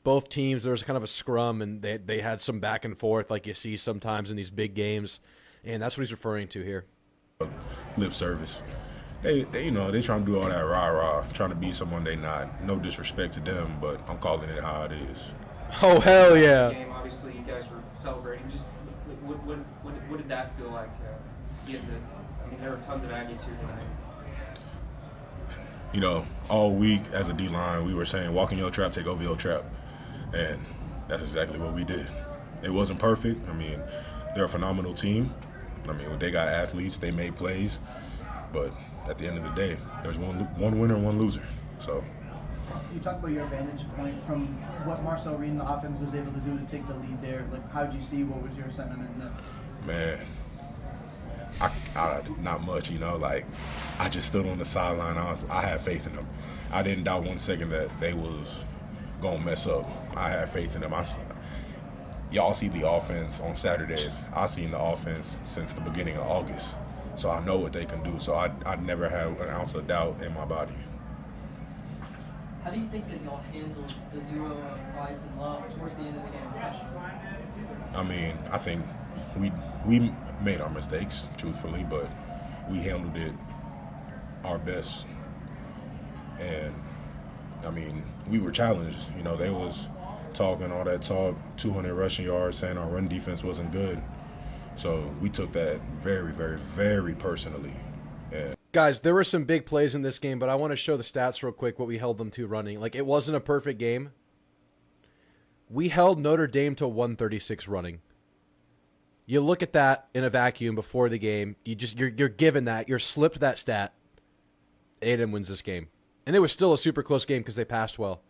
Both teams, there was kind of a scrum, and they had some back and forth like you see sometimes in these big games, and that's what he's referring to here. Lip service. They you know, they trying to do all that rah-rah, trying to be someone they not. No disrespect to them, but I'm calling it how it is. Oh, hell yeah. Game, obviously, you guys were celebrating. Just what did that feel like? I mean, there were tons of Aggies here tonight. You know, all week as a D-line, we were saying, walk in your trap, take over your trap. And that's exactly what we did. It wasn't perfect. I mean, they're a phenomenal team. I mean, they got athletes, they made plays. But at the end of the day, there's one winner, one loser. So. You talk about your vantage point from what Marcel Reed and the offense was able to do to take the lead there. Like, how did you see? What was your sentiment in that? Man, I not much, you know. Like, I just stood on the sideline. I had faith in them. I didn't doubt 1 second that they was gonna mess up. I had faith in them. Y'all see the offense on Saturdays. I've seen the offense since the beginning of August, so I know what they can do. So I never have an ounce of doubt in my body. How do you think that y'all handled the duo of Price and Love towards the end of the game, especially? I mean, I think we made our mistakes, truthfully, but we handled it our best. And, I mean, we were challenged. You know, they was talking all that talk, 200 rushing yards, saying our run defense wasn't good. So we took that very, very, very personally. And guys, there were some big plays in this game, but I want to show the stats real quick, what we held them to running. Like, it wasn't a perfect game. We held Notre Dame to 136 running. You look at that in a vacuum before the game, you're given that, you're slipped that stat. A&M wins this game. And it was still a super close game because they passed well.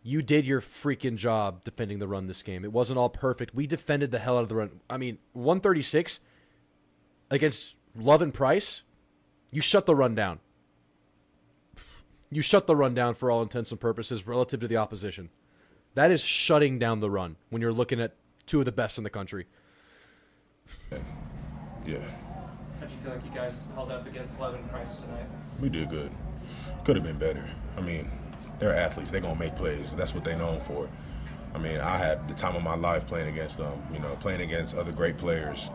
You did your freaking job defending the run this game. It wasn't all perfect. We defended the hell out of the run. I mean, 136 against Love and Price, you shut the run down. You shut the run down for all intents and purposes relative to the opposition. That is shutting down the run when you're looking at two of the best in the country. Yeah. How'd you feel like you guys held up against Love and Price tonight? We did good. Could have been better. I mean, they're athletes. They're going to make plays. That's what they're known for. I mean, I had the time of my life playing against them, you know, playing against other great players.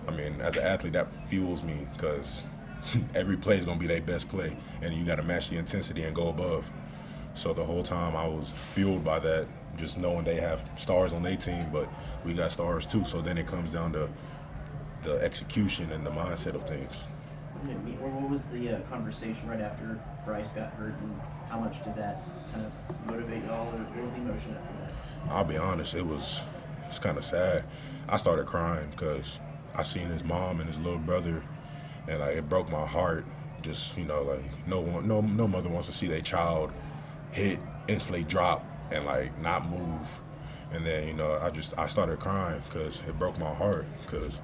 I mean, as an athlete, that fuels me because every play is going to be their best play, and you got to match the intensity and go above. So the whole time I was fueled by that, just knowing they have stars on their team, but we got stars too. So then it comes down to the execution and the mindset of things. What was the conversation right after Bryce got hurt, and how much did that kind of motivate y'all, or what was the emotion after that? I'll be honest, it's kind of sad. I started crying because I seen his mom and his little brother, and like it broke my heart. Just, you know, like no mother wants to see their child hit, instantly drop, and like not move. And then, you know, I started crying because it broke my heart, because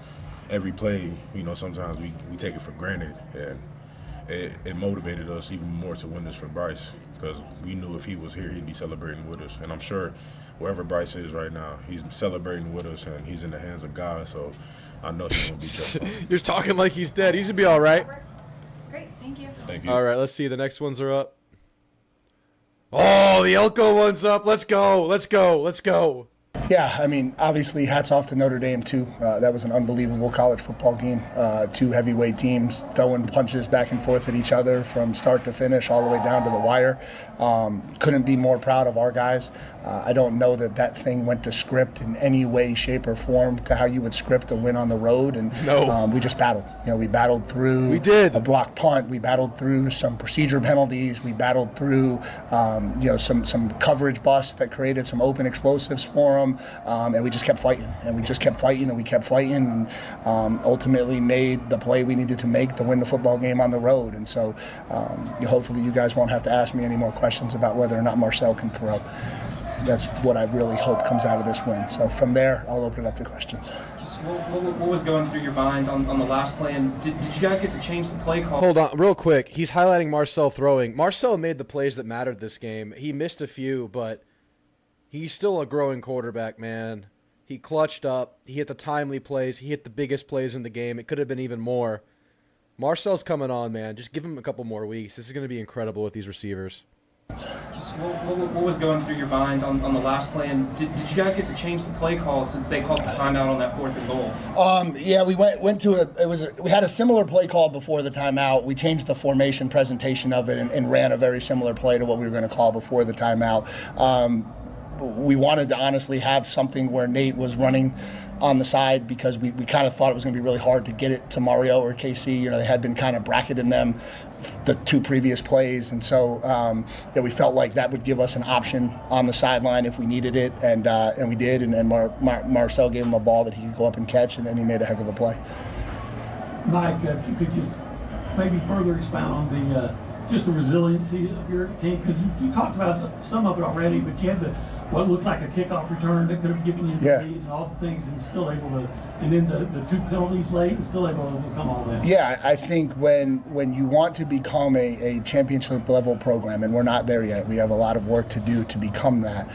every play, you know, sometimes we take it for granted, and it motivated us even more to win this for Bryce, because we knew if he was here, he'd be celebrating with us. And I'm sure wherever Bryce is right now, he's celebrating with us, and he's in the hands of God, so I know he's going to be just fine. You're talking like he's dead. He's going to be all right. Great. Thank Thank you. Thank you. All right, let's see. The next ones are up. Oh, the Elko one's up. Let's go. Let's go. Let's go. Yeah, I mean, obviously, hats off to Notre Dame, too. That was an unbelievable college football game. Two heavyweight teams throwing punches back and forth at each other from start to finish, all the way down to the wire. Couldn't be more proud of our guys. I don't know that thing went to script in any way, shape, or form to how you would script a win on the road. And we just battled. We battled through a blocked punt. We battled through some procedure penalties. We battled through, some coverage busts that created some open explosives for them. And we just kept fighting. And we just kept fighting, and we kept fighting, and ultimately made the play we needed to make to win the football game on the road. And so hopefully you guys won't have to ask me any more questions about whether or not Marcel can throw. That's what I really hope comes out of this win. So from there, I'll open it up to questions. Just what was going through your mind on the last play, and did you guys get to change the play call? Hold on, real quick. He's highlighting Marcel throwing. Marcel made the plays that mattered this game. He missed a few, but he's still a growing quarterback, man. He clutched up. He hit the timely plays. He hit the biggest plays in the game. It could have been even more. Marcel's coming on, man. Just give him a couple more weeks. This is going to be incredible with these receivers. Just what was going through your mind on the last play, and did you guys get to change the play call since they called the timeout on that 4th and goal? Yeah, we went to we had a similar play call before the timeout. We changed the formation presentation of it and ran a very similar play to what we were going to call before the timeout. We wanted to honestly have something where Nate was running on the side because we kind of thought it was going to be really hard to get it to Mario or KC. They had been kind of bracketing them the two previous plays, and so we felt like that would give us an option on the sideline if we needed it, and we did, and then Marcel gave him a ball that he could go up and catch, and then he made a heck of a play. Mike, if you could just maybe further expound on the just the resiliency of your team, because you talked about some of it already, but you had what looked like a kickoff return that could have given you the lead and all the things, and still able to, and then the two penalties late, and still able to overcome all that. Yeah, I think when you want to become a championship level program, and we're not there yet, we have a lot of work to do to become that.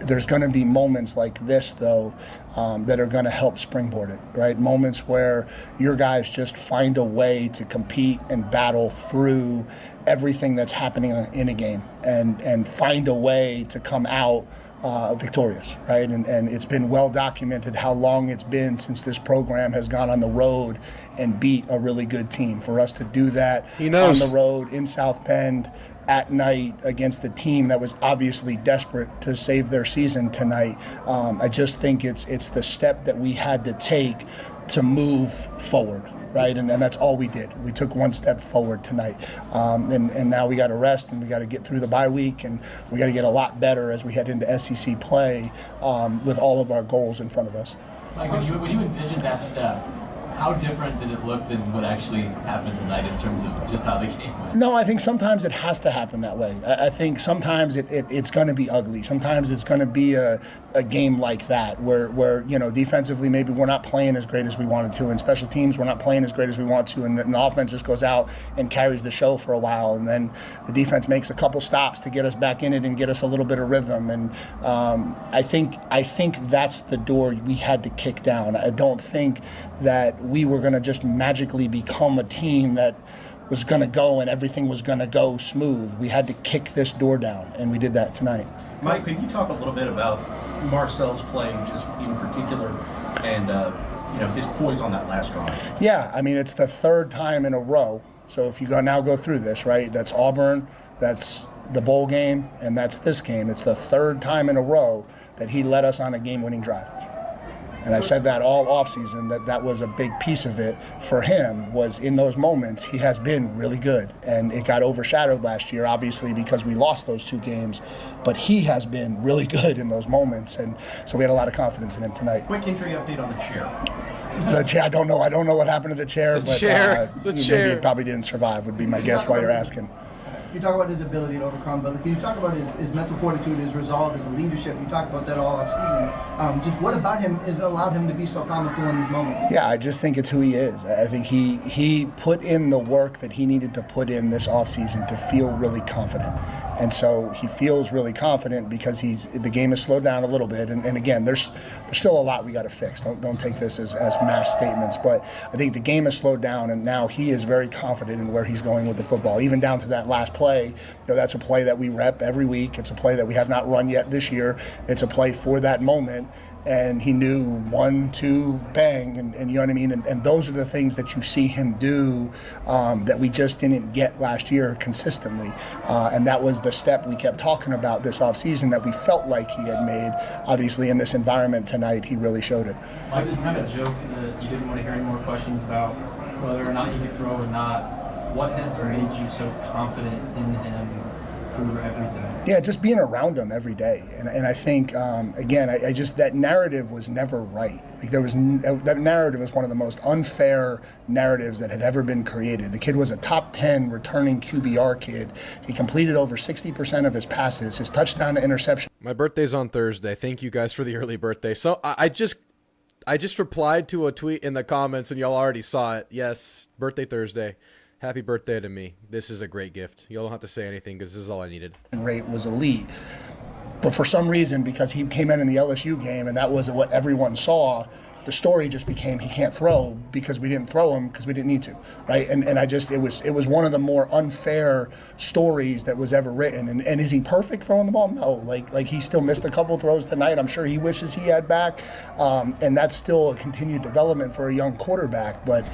There's going to be moments like this, though, that are going to help springboard it, right? Moments where your guys just find a way to compete and battle through everything that's happening in a game and find a way to come out victorious, right? And it's been well documented how long it's been since this program has gone on the road and beat a really good team. For us to do that on the road in South Bend at night against a team that was obviously desperate to save their season tonight, I just think it's the step that we had to take to move forward. Right, and that's all we did. We took one step forward tonight, and now we got to rest and we got to get through the bye week, and we got to get a lot better as we head into SEC play with all of our goals in front of us. Like when you envisioned that step, how different did it look than what actually happened tonight in terms of just how the game went? No, I think sometimes it has to happen that way. I think sometimes it's going to be ugly. Sometimes it's going to be a game like that where defensively maybe we're not playing as great as we wanted to, and special teams we're not playing as great as we want to, and the offense just goes out and carries the show for a while, and then the defense makes a couple stops to get us back in it and get us a little bit of rhythm. And I think that's the door we had to kick down. I don't think that we were going to just magically become a team that was going to go and everything was going to go smooth. We had to kick this door down, and we did that tonight. Mike, could you talk a little bit about Marcel's play, just in particular, and his poise on that last drive? Yeah, I mean, it's the third time in a row. So if you now go through this, right, that's Auburn, that's the bowl game, and that's this game. It's the third time in a row that he led us on a game-winning drive. And I said that all offseason, that was a big piece of it for him, was in those moments he has been really good. And it got overshadowed last year, obviously, because we lost those two games. But he has been really good in those moments. And so we had a lot of confidence in him tonight. Quick injury update on the chair. The chair, I don't know what happened to the chair. Maybe it probably didn't survive would be my guess while you're asking. You talk about his ability to overcome, but can you talk about his mental fortitude, his resolve, his leadership? You talked about that all offseason. Just what about him has allowed him to be so calm and cool in these moments? Yeah, I just think it's who he is. I think he put in the work that he needed to put in this offseason to feel really confident. And so he feels really confident because the game has slowed down a little bit. And again, there's still a lot we got to fix. Don't take this as mass statements, but I think the game has slowed down, and now he is very confident in where he's going with the football, even down to that last play. That's a play that we rep every week. It's a play that we have not run yet this year. It's a play for that moment. And he knew 1, 2, bang, and you know what I mean? And those are the things that you see him do that we just didn't get last year consistently. And that was the step we kept talking about this offseason that we felt like he had made. Obviously, in this environment tonight, he really showed it. Mike, you kind of joked that you didn't want to hear any more questions about whether or not he could throw or not. What has made you so confident in him through everything? Yeah, just being around him every day, and I think again, I just that narrative was never right. Like that narrative was one of the most unfair narratives that had ever been created. The kid was a top 10 returning QBR kid. He completed over 60% of his passes. His touchdown to interception. My birthday's on Thursday. Thank you guys for the early birthday. So I just replied to a tweet in the comments, and y'all already saw it. Yes, birthday Thursday. Happy birthday to me. This is a great gift. Y'all don't have to say anything because this is all I needed. Rate was elite. But for some reason, because he came in the LSU game and that wasn't what everyone saw, the story just became he can't throw because we didn't throw him because we didn't need to, right? And it was one of the more unfair stories that was ever written. And is he perfect throwing the ball? No. Like he still missed a couple throws tonight. I'm sure he wishes he had back. And that's still a continued development for a young quarterback. But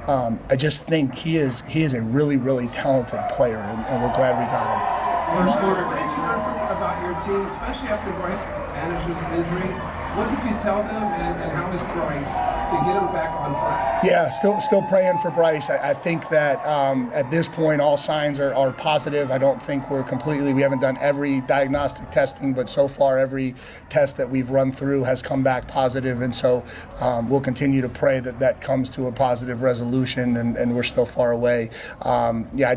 I just think he is a really, really talented player, and we're glad we got him. First quarter, about your team, especially after Bryce managed his injury. What did you tell them, and how is Bryce to get him back on track? Yeah, still praying for Bryce. I think that at this point all signs are positive. I don't think we haven't done every diagnostic testing, but so far every test that we've run through has come back positive, and so we'll continue to pray that comes to a positive resolution, and we're still far away. I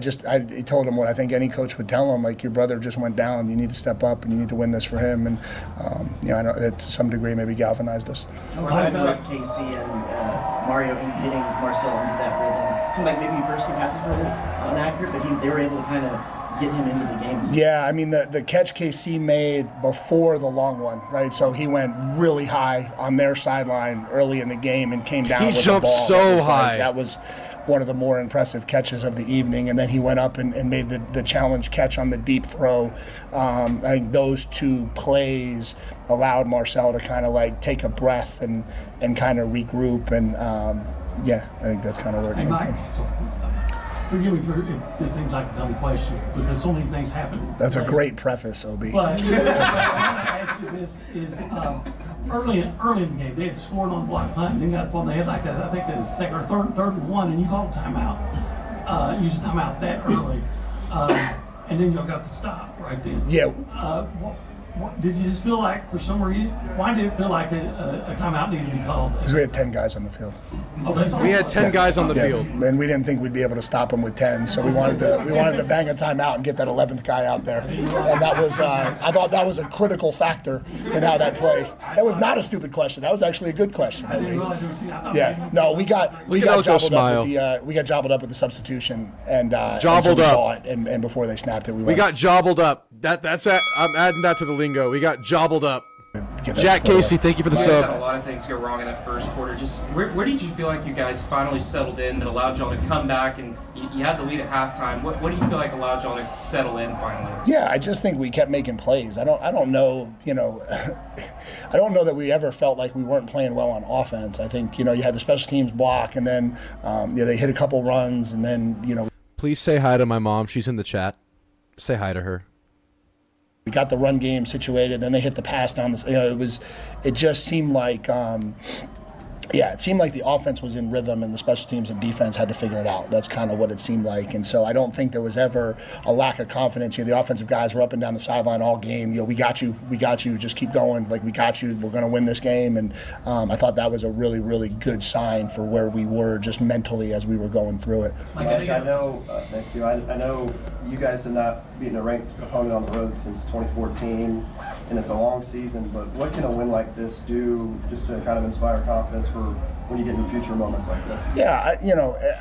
told him what I think any coach would tell him, like, your brother just went down, you need to step up and you need to win this for him, and I know that to some degree maybe galvanized us. What was Casey and Mario hitting Marcel into that rhythm? It seemed like maybe first few passes were a little inaccurate, but they were able to kind of get him into the game. Yeah, I mean, the catch KC made before the long one, right? So he went really high on their sideline early in the game and came down with the ball. He jumped so high. That was one of the more impressive catches of the evening. And then he went up and made the challenge catch on the deep throw. I think those two plays allowed Marcel to kind of like take a breath and kind of regroup. And I think that's kind of where it came from. Forgive me if this seems like a dumb question, because so many things happen. That's a great preface, OB. But I want to ask you this: is early in the game they had scored on block punt, and then got upon. They had like I think the second or third and one, and you called a timeout. Used a timeout that early, and then y'all got the stop right then. Yeah. What, did you just feel like, for some reason, why did it feel like a timeout needed to be called? Because we had 10 guys on the field. We had 10 guys on the field, and we didn't think we'd be able to stop them with 10. So we wanted to bang a timeout and get that 11th guy out there. And that was I thought that was a critical factor in how that play. That was not a stupid question. That was actually a good question. Yeah. No, we got jobbled up with the substitution, and jobbled we up. saw it, and before they snapped it, we got jobbled up. That's it. I'm adding that to the lingo. We got jobbled up. Jack Casey, thank you for the sub. Had a lot of things go wrong in that first quarter. Just where did you feel like you guys finally settled in that allowed y'all to come back, and you had the lead at halftime? What do you feel like allowed y'all to settle in finally? Yeah, I just think we kept making plays. I don't know, I don't know that we ever felt like we weren't playing well on offense. I think, you had the special teams block, and then they hit a couple runs, and then, Please say hi to my mom. She's in the chat. Say hi to her. We got the run game situated, then they hit the pass down the. It just seemed like, it seemed like the offense was in rhythm, and the special teams and defense had to figure it out. That's kind of what it seemed like, and so I don't think there was ever a lack of confidence. The offensive guys were up and down the sideline all game. We got you. Just keep going. Like, we got you. We're going to win this game, and I thought that was a really, really good sign for where we were just mentally as we were going through it. Mike, I know. Thank you. I know you guys have not beaten a ranked opponent on the road since 2014, and it's a long season. But what can a win like this do just to kind of inspire confidence for when you get into future moments like this? Yeah,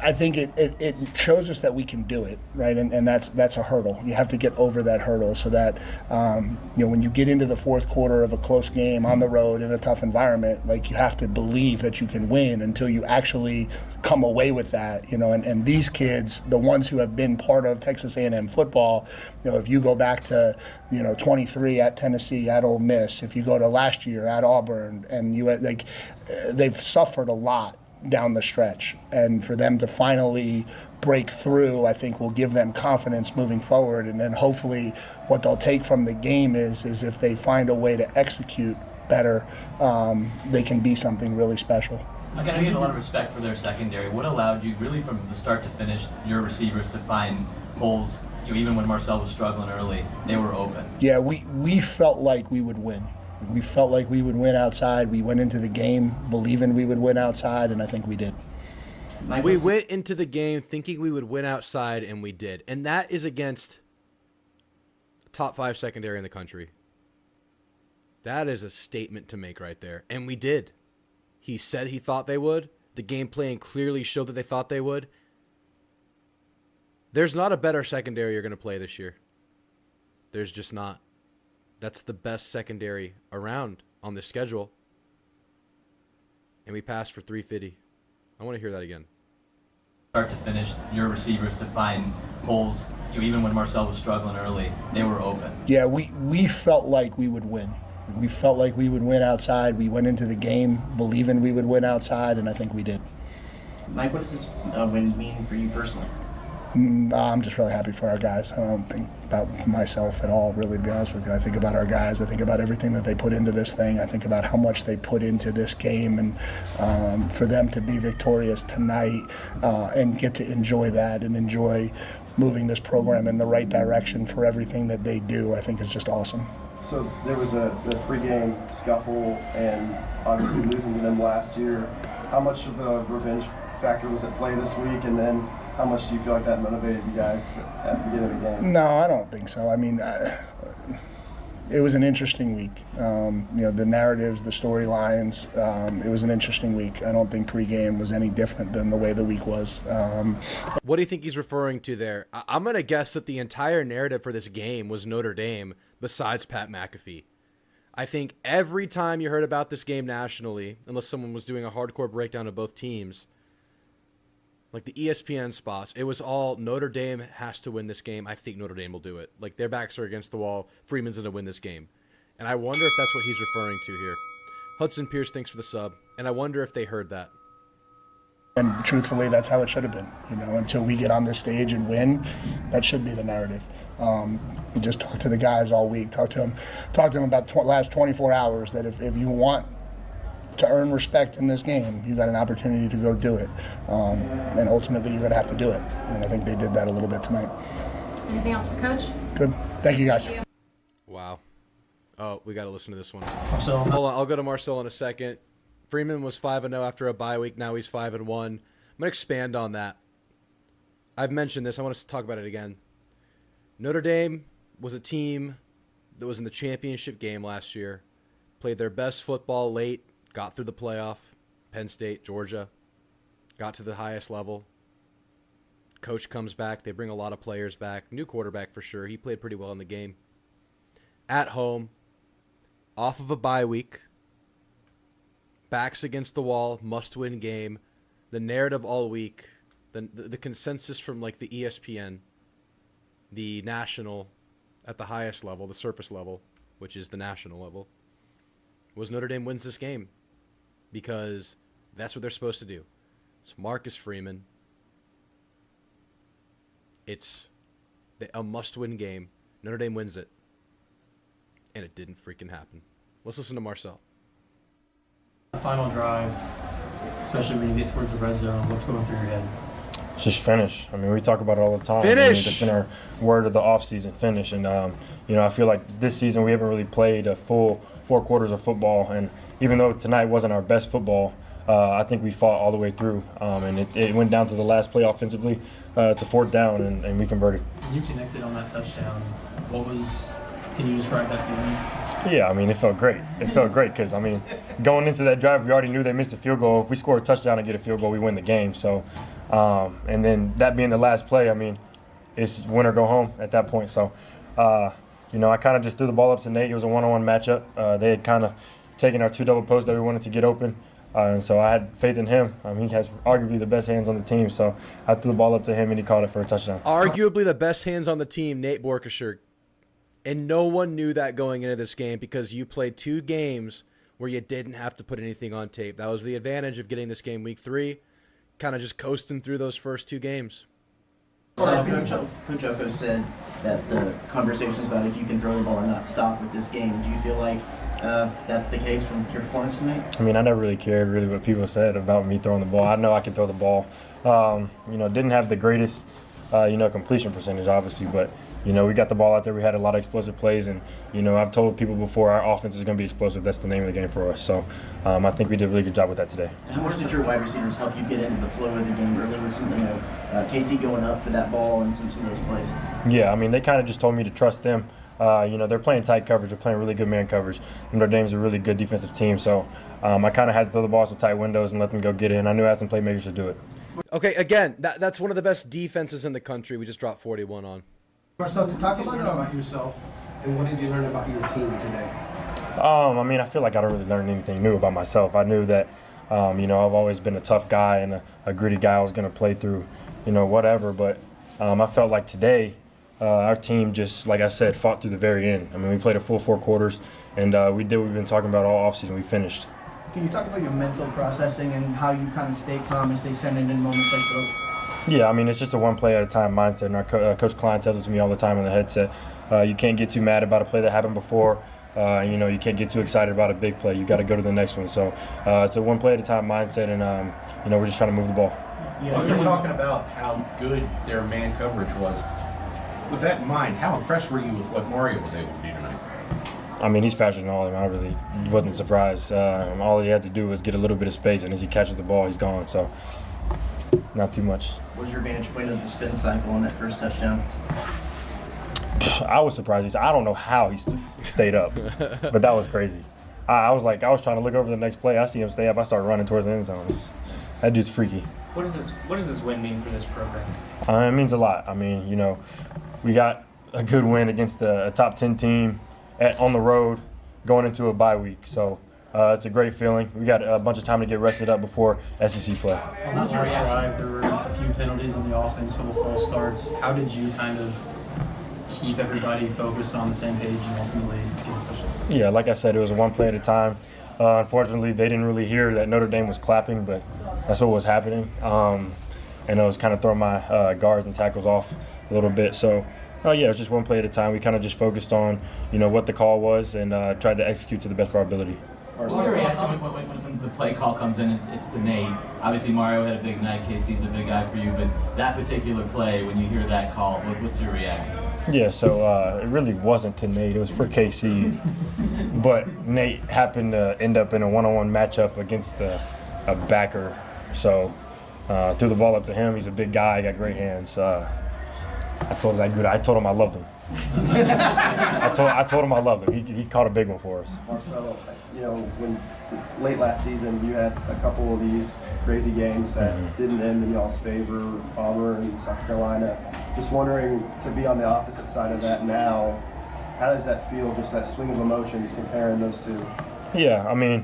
I think it shows us that we can do it, right? And that's a hurdle. You have to get over that hurdle so that, when you get into the fourth quarter of a close game on the road in a tough environment, like you have to believe that you can win until you actually come away with that, and these kids, the ones who have been part of Texas A&M football, if you go back to, 23 at Tennessee, at Ole Miss, if you go to last year at Auburn, and they've suffered a lot down the stretch, and for them to finally break through, I think will give them confidence moving forward, and then hopefully what they'll take from the game is if they find a way to execute better, they can be something really special. Like, I know you had a lot of respect for their secondary. What allowed you, really from the start to finish, your receivers to find holes? Even when Marcel was struggling early, they were open. Yeah, we felt like we would win. We felt like we would win outside. We went into the game believing we would win outside, and I think we did. We went into the game thinking we would win outside, and we did. And that is against top 5 secondary in the country. That is a statement to make right there. And we did. He said he thought they would. The game plan clearly showed that they thought they would. There's not a better secondary you're going to play this year. There's just not. That's the best secondary around on this schedule. And we passed for 350. I want to hear that again. Start to finish, your receivers to find holes. Even when Marcel was struggling early, they were open. Yeah, we felt like we would win. We felt like we would win outside. We went into the game believing we would win outside, and I think we did. Mike, what does this win mean for you personally? I'm just really happy for our guys. I don't think about myself at all, really, to be honest with you. I think about our guys. I think about everything that they put into this thing. I think about how much they put into this game, and for them to be victorious tonight and get to enjoy that and enjoy moving this program in the right direction for everything that they do, I think is just awesome. So there was the pregame scuffle and obviously losing to them last year. How much of a revenge factor was at play this week? And then how much do you feel like that motivated you guys at the beginning of the game? No, I don't think so. I mean, it was an interesting week. The narratives, the storylines, it was an interesting week. I don't think pregame was any different than the way the week was. What do you think he's referring to there? I'm going to guess that the entire narrative for this game was Notre Dame besides Pat McAfee. I think every time you heard about this game nationally, unless someone was doing a hardcore breakdown of both teams, like the ESPN spots, it was all Notre Dame has to win this game. I think Notre Dame will do it. Like, their backs are against the wall. Freeman's going to win this game. And I wonder if that's what he's referring to here. Hudson Pierce, thanks for the sub. And I wonder if they heard that. And truthfully, that's how it should have been. Until we get on this stage and win, that should be the narrative. We just talked to the guys all week. Talked to them about the last 24 hours. That if you want to earn respect in this game, you got an opportunity to go do it, and ultimately you're going to have to do it. And I think they did that a little bit tonight. Anything else for Coach? Good. Thank you, guys. Wow. Oh, we got to listen to this one. Marcel. Hold on, I'll go to Marcel in a second. Freeman was 5-0 after a bye week. Now he's 5-1. I'm going to expand on that. I've mentioned this. I want to talk about it again. Notre Dame was a team that was in the championship game last year, played their best football late, got through the playoff. Penn State, Georgia, got to the highest level. Coach comes back. They bring a lot of players back. New quarterback for sure. He played pretty well in the game. At home, off of a bye week, backs against the wall, must-win game. The narrative all week, the consensus from like the ESPN, the national at the highest level, the surface level, which is the national level, was Notre Dame wins this game because that's what they're supposed to do. It's Marcus Freeman. It's a must-win game. Notre Dame wins it. And it didn't freaking happen. Let's listen to Marcel. The final drive, especially when you get towards the red zone, what's going through your head? Just finish. I mean, we talk about it all the time. Finish! I mean, it's been our word of the offseason, finish. And, I feel like this season we haven't really played a full 4 quarters of football. And even though tonight wasn't our best football, I think we fought all the way through. And it went down to the last play offensively to 4th down, and we converted. You connected on that touchdown. Can you describe that feeling? Yeah, I mean, it felt great. It felt great because, I mean, going into that drive, we already knew they missed a field goal. If we score a touchdown and get a field goal, we win the game. So, and then that being the last play, I mean, it's win or go home at that point. So, you know, I kind of just threw the ball up to Nate. It was a one-on-one matchup. They had kind of taken our 2 double posts that we wanted to get open. And so I had faith in him. He has arguably the best hands on the team. So I threw the ball up to him, and he caught it for a touchdown. Arguably the best hands on the team, Nate Borkesher. And no one knew that going into this game because you played 2 games where you didn't have to put anything on tape. That was the advantage of getting this game week 3, kind of just coasting through those first 2 games. So Coach Oko said that the conversations about if you can throw the ball or not stop with this game. Do you feel like that's the case from your performance tonight? I mean, I never really cared what people said about me throwing the ball. I know I can throw the ball. You know, didn't have the greatest, you know, completion percentage, obviously, but you know, we got the ball out there. We had a lot of explosive plays, and you know, I've told people before our offense is going to be explosive. That's the name of the game for us. So I think we did a really good job with that today. How much did your wide receivers help you get into the flow of the game early with some, you know, Casey going up for that ball and some of those plays? Yeah, I mean, they kind of just told me to trust them. You know, they're playing tight coverage. They're playing really good man coverage. Notre Dame's a really good defensive team. So I kind of had to throw the ball some tight windows and let them go get it. And I knew I had some playmakers to do it. Okay, again, that's one of the best defenses in the country. We just dropped 41 on. Marcel, talk about yourself, and what did you learn about your team today? I mean, I feel like I don't really learn anything new about myself. I knew that, you know, I've always been a tough guy and a gritty guy. I was going to play through, you know, whatever. But I felt like today our team just, like I said, fought through the very end. I mean, we played a full 4 quarters, and we did what we've been talking about all offseason. We finished. Can you talk about your mental processing and how you kind of stay calm and stay centered in moments like those? Yeah, I mean, it's just a one play at a time mindset. And our Coach Klein tells it to me all the time in the headset. You can't get too mad about a play that happened before. You know, you can't get too excited about a big play. You got to go to the next one. So it's a one play at a time mindset, and you know, we're just trying to move the ball. Yeah, you're talking about how good their man coverage was. With that in mind, how impressed were you with what Mario was able to do tonight? I mean, he's faster than all of them. I really wasn't surprised. All he had to do was get a little bit of space, and as he catches the ball, he's gone. So not too much. What was your vantage point of the spin cycle on that first touchdown? I was surprised. I don't know how he stayed up, but that was crazy. I was trying to look over the next play. I see him stay up. I start running towards the end zone. That dude's freaky. What does this win mean for this program? It means a lot. I mean, you know, we got a good win against a top 10 team on the road going into a bye week. So it's a great feeling. We got a bunch of time to get rested up before SEC play. On that last drive, there were a few penalties on the offense, a couple false starts. How did you kind of keep everybody focused on the same page and ultimately get a touchdown? Yeah, like I said, it was a one play at a time. Unfortunately, they didn't really hear that Notre Dame was clapping, but that's what was happening. And I was kind of throwing my guards and tackles off a little bit. So, yeah, it was just one play at a time. We kind of just focused on, you know, what the call was and tried to execute to the best of our ability. What's your reaction when the play call comes in? It's to Nate. Obviously, Mario had a big night. Casey's a big guy for you, but that particular play, when you hear that call, what's your reaction? Yeah, so it really wasn't to Nate. It was for KC. But Nate happened to end up in a one-on-one matchup against a backer. So threw the ball up to him. He's a big guy. Got great hands. I told him I loved him. I told him I loved him. He caught a big one for us. Marcel, you know, when late last season you had a couple of these crazy games that didn't end in y'all's favor, Auburn and South Carolina. Just wondering, to be on the opposite side of that now, how does that feel, just that swing of emotions comparing those two? Yeah, I mean,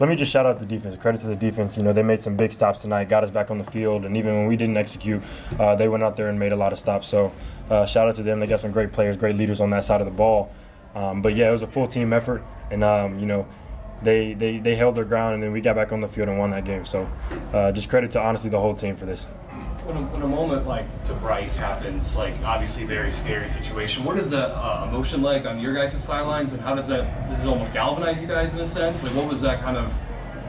let me just shout out the defense. Credit to the defense. You know, they made some big stops tonight, got us back on the field, and even when we didn't execute, they went out there and made a lot of stops. So shout out to them. They got some great players, great leaders on that side of the ball. But yeah, it was a full team effort, and you know, they held their ground, and then we got back on the field and won that game. So just credit to honestly the whole team for this. When a moment like to Bryce happens, like obviously very scary situation, what is the emotion like on your guys' sidelines, and how does it almost galvanize you guys in a sense? Like, what was that kind of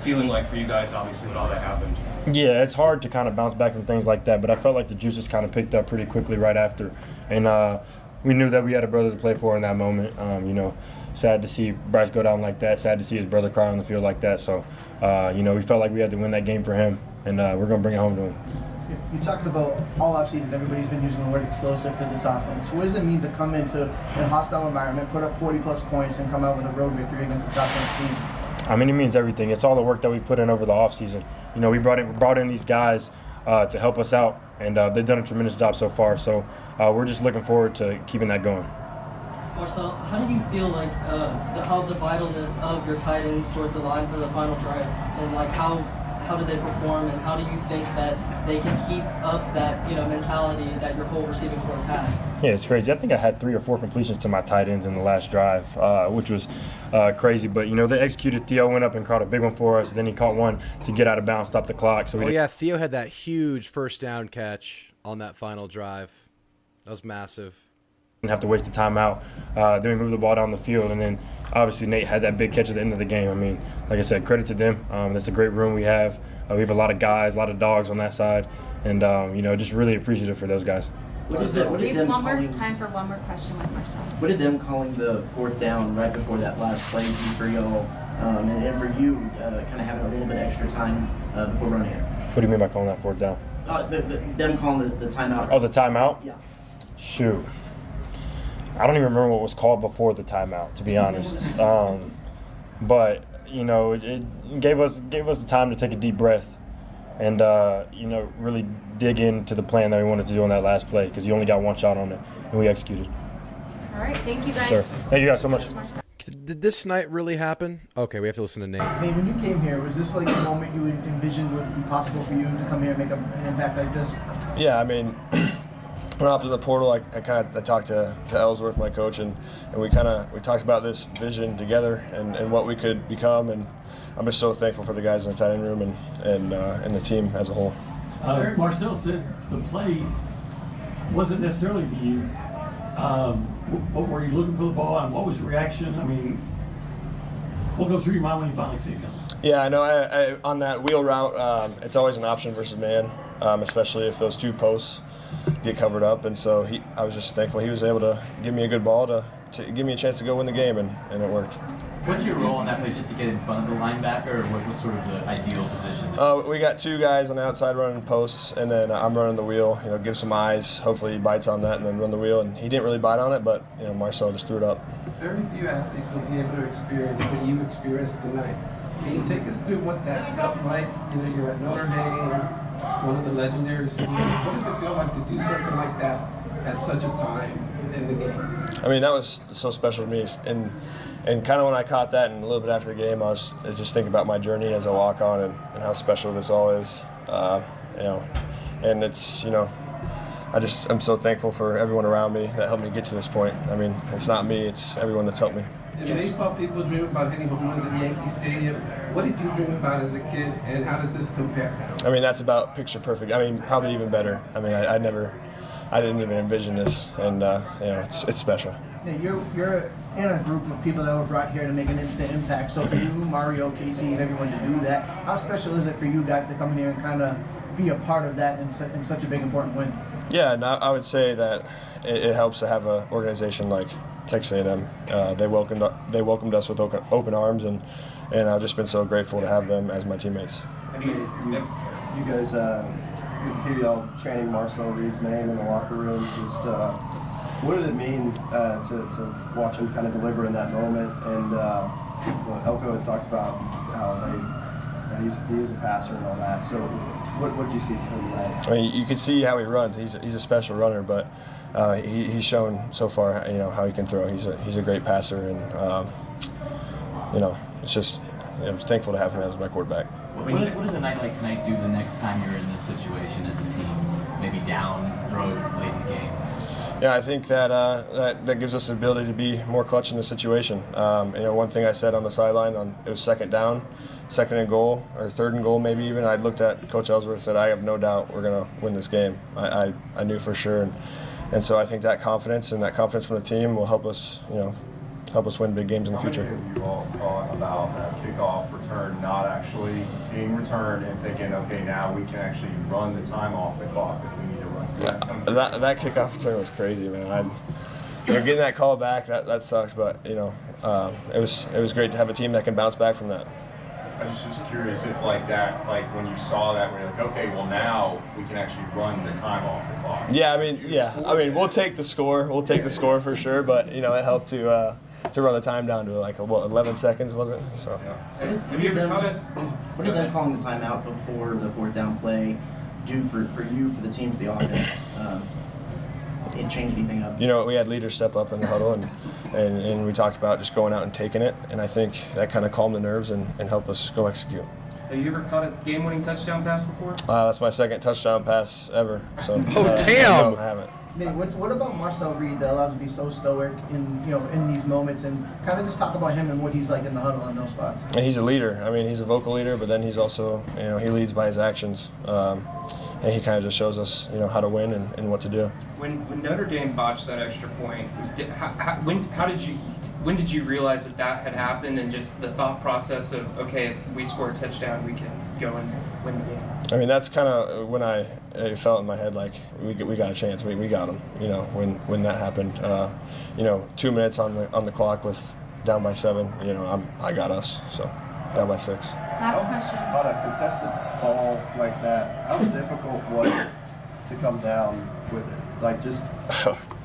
feeling like for you guys, obviously, when all that happened? Yeah, it's hard to kind of bounce back from things like that, but I felt like the juices kind of picked up pretty quickly right after. And we knew that we had a brother to play for in that moment. You know, sad to see Bryce go down like that, sad to see his brother cry on the field like that. So, you know, we felt like we had to win that game for him, and we're going to bring it home to him. You talked about all offseason, everybody's been using the word explosive for this offense. What does it mean to come into a hostile environment, put up 40-plus points, and come out with a road victory against a top-ranked team? I mean, it means everything. It's all the work that we put in over the offseason. You know, we brought in these guys to help us out, and they've done a tremendous job so far. So we're just looking forward to keeping that going. Marcel, how do you feel like how the vitalness of your tight ends towards the line for the final drive, and like how did they perform, and how do you think that they can keep up that mentality that your whole receiving corps had? Yeah, it's crazy. I think I had 3 or 4 completions to my tight ends in the last drive, which was crazy. But they executed. Theo went up and caught a big one for us. Then he caught one to get out of bounds, stop the clock. So Theo had that huge first down catch on that final drive. That was massive. Didn't have to waste the timeout. Then we moved the ball down the field, and then obviously Nate had that big catch at the end of the game. I mean, like I said, credit to them. That's a great room we have. We have a lot of guys, a lot of dogs on that side, and just really appreciative for those guys. We have time for one more question with Marcel. What did them calling the 4th down right before that last play do for y'all, and for you, kind of having a little bit extra time before running it? What do you mean by calling that 4th down? Them calling the timeout. Oh, the timeout? Yeah. Shoot. I don't even remember what was called before the timeout, to be honest. But it gave us the time to take a deep breath and really dig into the plan that we wanted to do on that last play, because you only got one shot on it, and we executed. All right, thank you guys. Sure. Thank you guys so much. Did this night really happen? Okay, we have to listen to Nate. Nate, when you came here, was this like a moment you envisioned would be possible for you to come here and make an impact like this? Yeah, I mean, when I hopped in the portal, I talked to Ellsworth, my coach, and we talked about this vision together and what we could become, and I'm just so thankful for the guys in the tight end room and the team as a whole. Marcel said the play wasn't necessarily to you. What were you looking for the ball, and what was your reaction? I mean, what goes through your mind when you finally see it come? Yeah, I know. I on that wheel route, it's always an option versus man, especially if those 2 posts get covered up. And so I was just thankful he was able to give me a good ball to give me a chance to go win the game, and it worked. What's your role in that play, just to get in front of the linebacker, or what's sort of the ideal position? We got 2 guys on the outside running posts, and then I'm running the wheel. Give some eyes. Hopefully he bites on that, and then run the wheel. And he didn't really bite on it, but Marcel just threw it up. Very few athletes will be able to experience what you experienced tonight. Can you take us through what that felt like? You're at Notre Dame, one of the legendary schools. What does it feel like to do something like that at such a time in the game? I mean, that was so special to me. And kind of when I caught that, and a little bit after the game, I was just thinking about my journey as a walk-on and how special this all is. And it's, I'm so thankful for everyone around me that helped me get to this point. I mean, it's not me, it's everyone that's helped me. In baseball, people dream about hitting home runs at Yankee Stadium. What did you dream about as a kid, and how does this compare? I mean, that's about picture perfect. I mean, probably even better. I mean, I didn't even envision this, and it's special. You're in a group of people that were brought here to make an instant impact. So for you, Mario, Casey, and everyone to do that, how special is it for you guys to come in here and kind of be a part of that in such a big, important win? Yeah, and I would say that it helps to have an organization like Texas A&M. They welcomed us with open arms, and I've just been so grateful to have them as my teammates. You guys, we can hear y'all chanting Marcel Reed's name in the locker room. Just what did it mean to watch him kind of deliver in that moment? And Elko had talked about how he is a passer and all that. So what did you see from that? I mean, you can see how he runs. He's a special runner, but he's shown so far how he can throw. He's a great passer, and it's just I'm thankful to have him as my quarterback. What does a night like tonight do the next time you're in this situation as a team, maybe down the road late in the game? Yeah, I think that gives us the ability to be more clutch in the situation. One thing I said on the sideline, it was 2nd down, 2nd and goal, or 3rd and goal maybe even. I looked at Coach Ellsworth and said, I have no doubt we're going to win this game. I knew for sure. And so I think that confidence from the team will help us, win big games in the future. How many of you all thought about that kickoff return not actually being returned and thinking, okay, now we can actually run the time off the clock if we need to run? That kickoff return was crazy, man. Getting that call back, that sucks, but it was great to have a team that can bounce back from that. I just was curious if like that, like when you saw that, where you're like, okay, well now we can actually run the time off the clock. Yeah, I mean, we'll take the score. We'll take the score for sure. But it helped to run the time down to like 11 seconds, was it? So. What did them calling the timeout before the fourth down play do for you, for the team, for the offense? It change anything up? We had leaders step up in the huddle, and we talked about just going out and taking it, and I think that kind of calmed the nerves and helped us go execute. Have you ever caught a game-winning touchdown pass before? That's my second touchdown pass ever. So. Damn! No, I haven't. What about Marcel Reed that allows him to be so stoic in these moments, and kind of just talk about him and what he's like in the huddle in those spots? And he's a leader. I mean, he's a vocal leader, but then he's also, he leads by his actions. And he kind of just shows us, how to win and what to do. When Notre Dame botched that extra point, when did you realize that had happened, and just the thought process of, okay, if we score a touchdown, we can go and win the game? I mean, that's kind of when I felt in my head like we got a chance. We got him. When that happened. 2 minutes on the clock with down by 7. I got us. So down by 6. Last question. On a contested ball like that, how difficult was it to come down with it? Like, just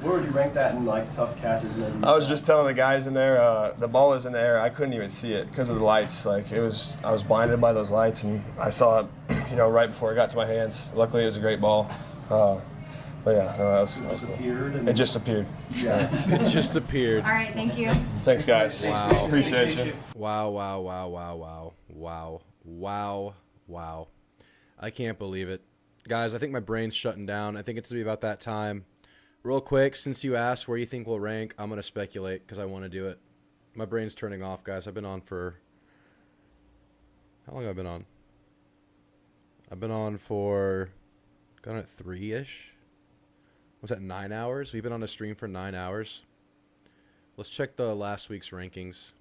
where would you rank that in like tough catches? And I was just telling the guys in there, the ball was in the air. I couldn't even see it because of the lights. Like I was blinded by those lights, and I saw it, right before it got to my hands. Luckily, it was a great ball. But yeah, that was cool. It just appeared. Yeah. It just appeared. All right, thank you. Thanks, guys. Wow. Appreciate you. Wow. I can't believe it. Guys, I think my brain's shutting down. I think it's to be about that time. Real quick, since you asked where you think we'll rank, I'm going to speculate because I want to do it. My brain's turning off, guys. I've been on for... How long have I been on? I've been on for... Gone at 3-ish? Was that 9 hours? We've been on a stream for 9 hours. Let's check the last week's rankings.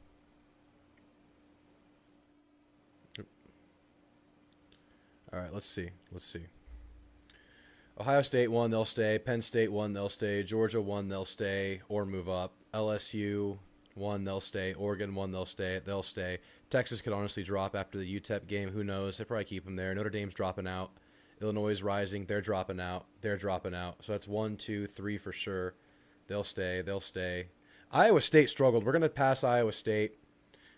All right, let's see. Ohio State won, they'll stay. Penn State won, they'll stay. Georgia won, they'll stay or move up. LSU won, they'll stay. Oregon won, they'll stay. Texas could honestly drop after the UTEP game. Who knows? They probably keep them there. Notre Dame's dropping out. Illinois is rising. They're dropping out. So that's 1, 2, 3 for sure. They'll stay. Iowa State struggled. We're going to pass Iowa State.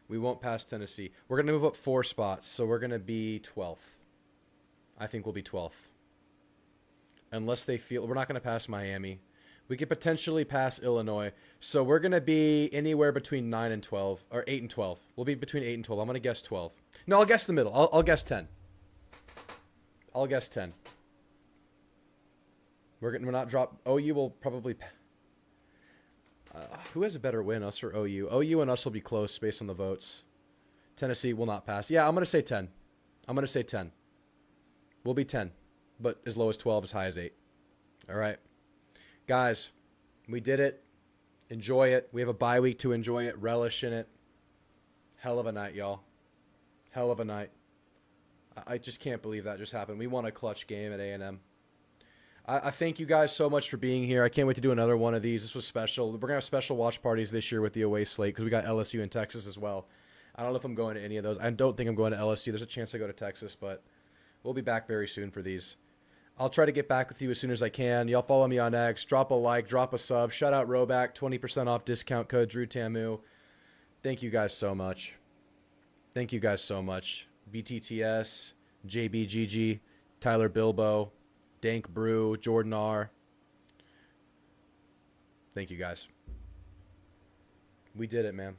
We won't pass Tennessee. We're going to move up 4 spots, so we're going to be 12th. I think we'll be 12th. Unless they feel... We're not going to pass Miami. We could potentially pass Illinois. So we're going to be anywhere between 9 and 12. Or 8 and 12. We'll be between 8 and 12. I'm going to guess 12. No, I'll guess the middle. I'll guess 10. I'll guess 10. We're not drop... OU will probably... who has a better win, us or OU? OU and us will be close based on the votes. Tennessee will not pass. Yeah, I'm going to say 10. We'll be 10. But as low as 12, as high as 8. All right. Guys, we did it. Enjoy it. We have a bye week to enjoy it. Relish in it. Hell of a night, y'all. Hell of a night. I just can't believe that just happened. We won a clutch game at A&M. I thank you guys so much for being here. I can't wait to do another one of these. This was special. We're going to have special watch parties this year with the away slate because we got LSU and Texas as well. I don't know if I'm going to any of those. I don't think I'm going to LSU. There's a chance I go to Texas, but we'll be back very soon for these. I'll try to get back with you as soon as I can. Y'all follow me on X. Drop a like. Drop a sub. Shout out RHOBACK. 20% off discount code Drewtamu. Thank you guys so much. BTTS, JBGG, Tyler Bilbo, Dank Brew, Jordan R. Thank you guys. We did it, man.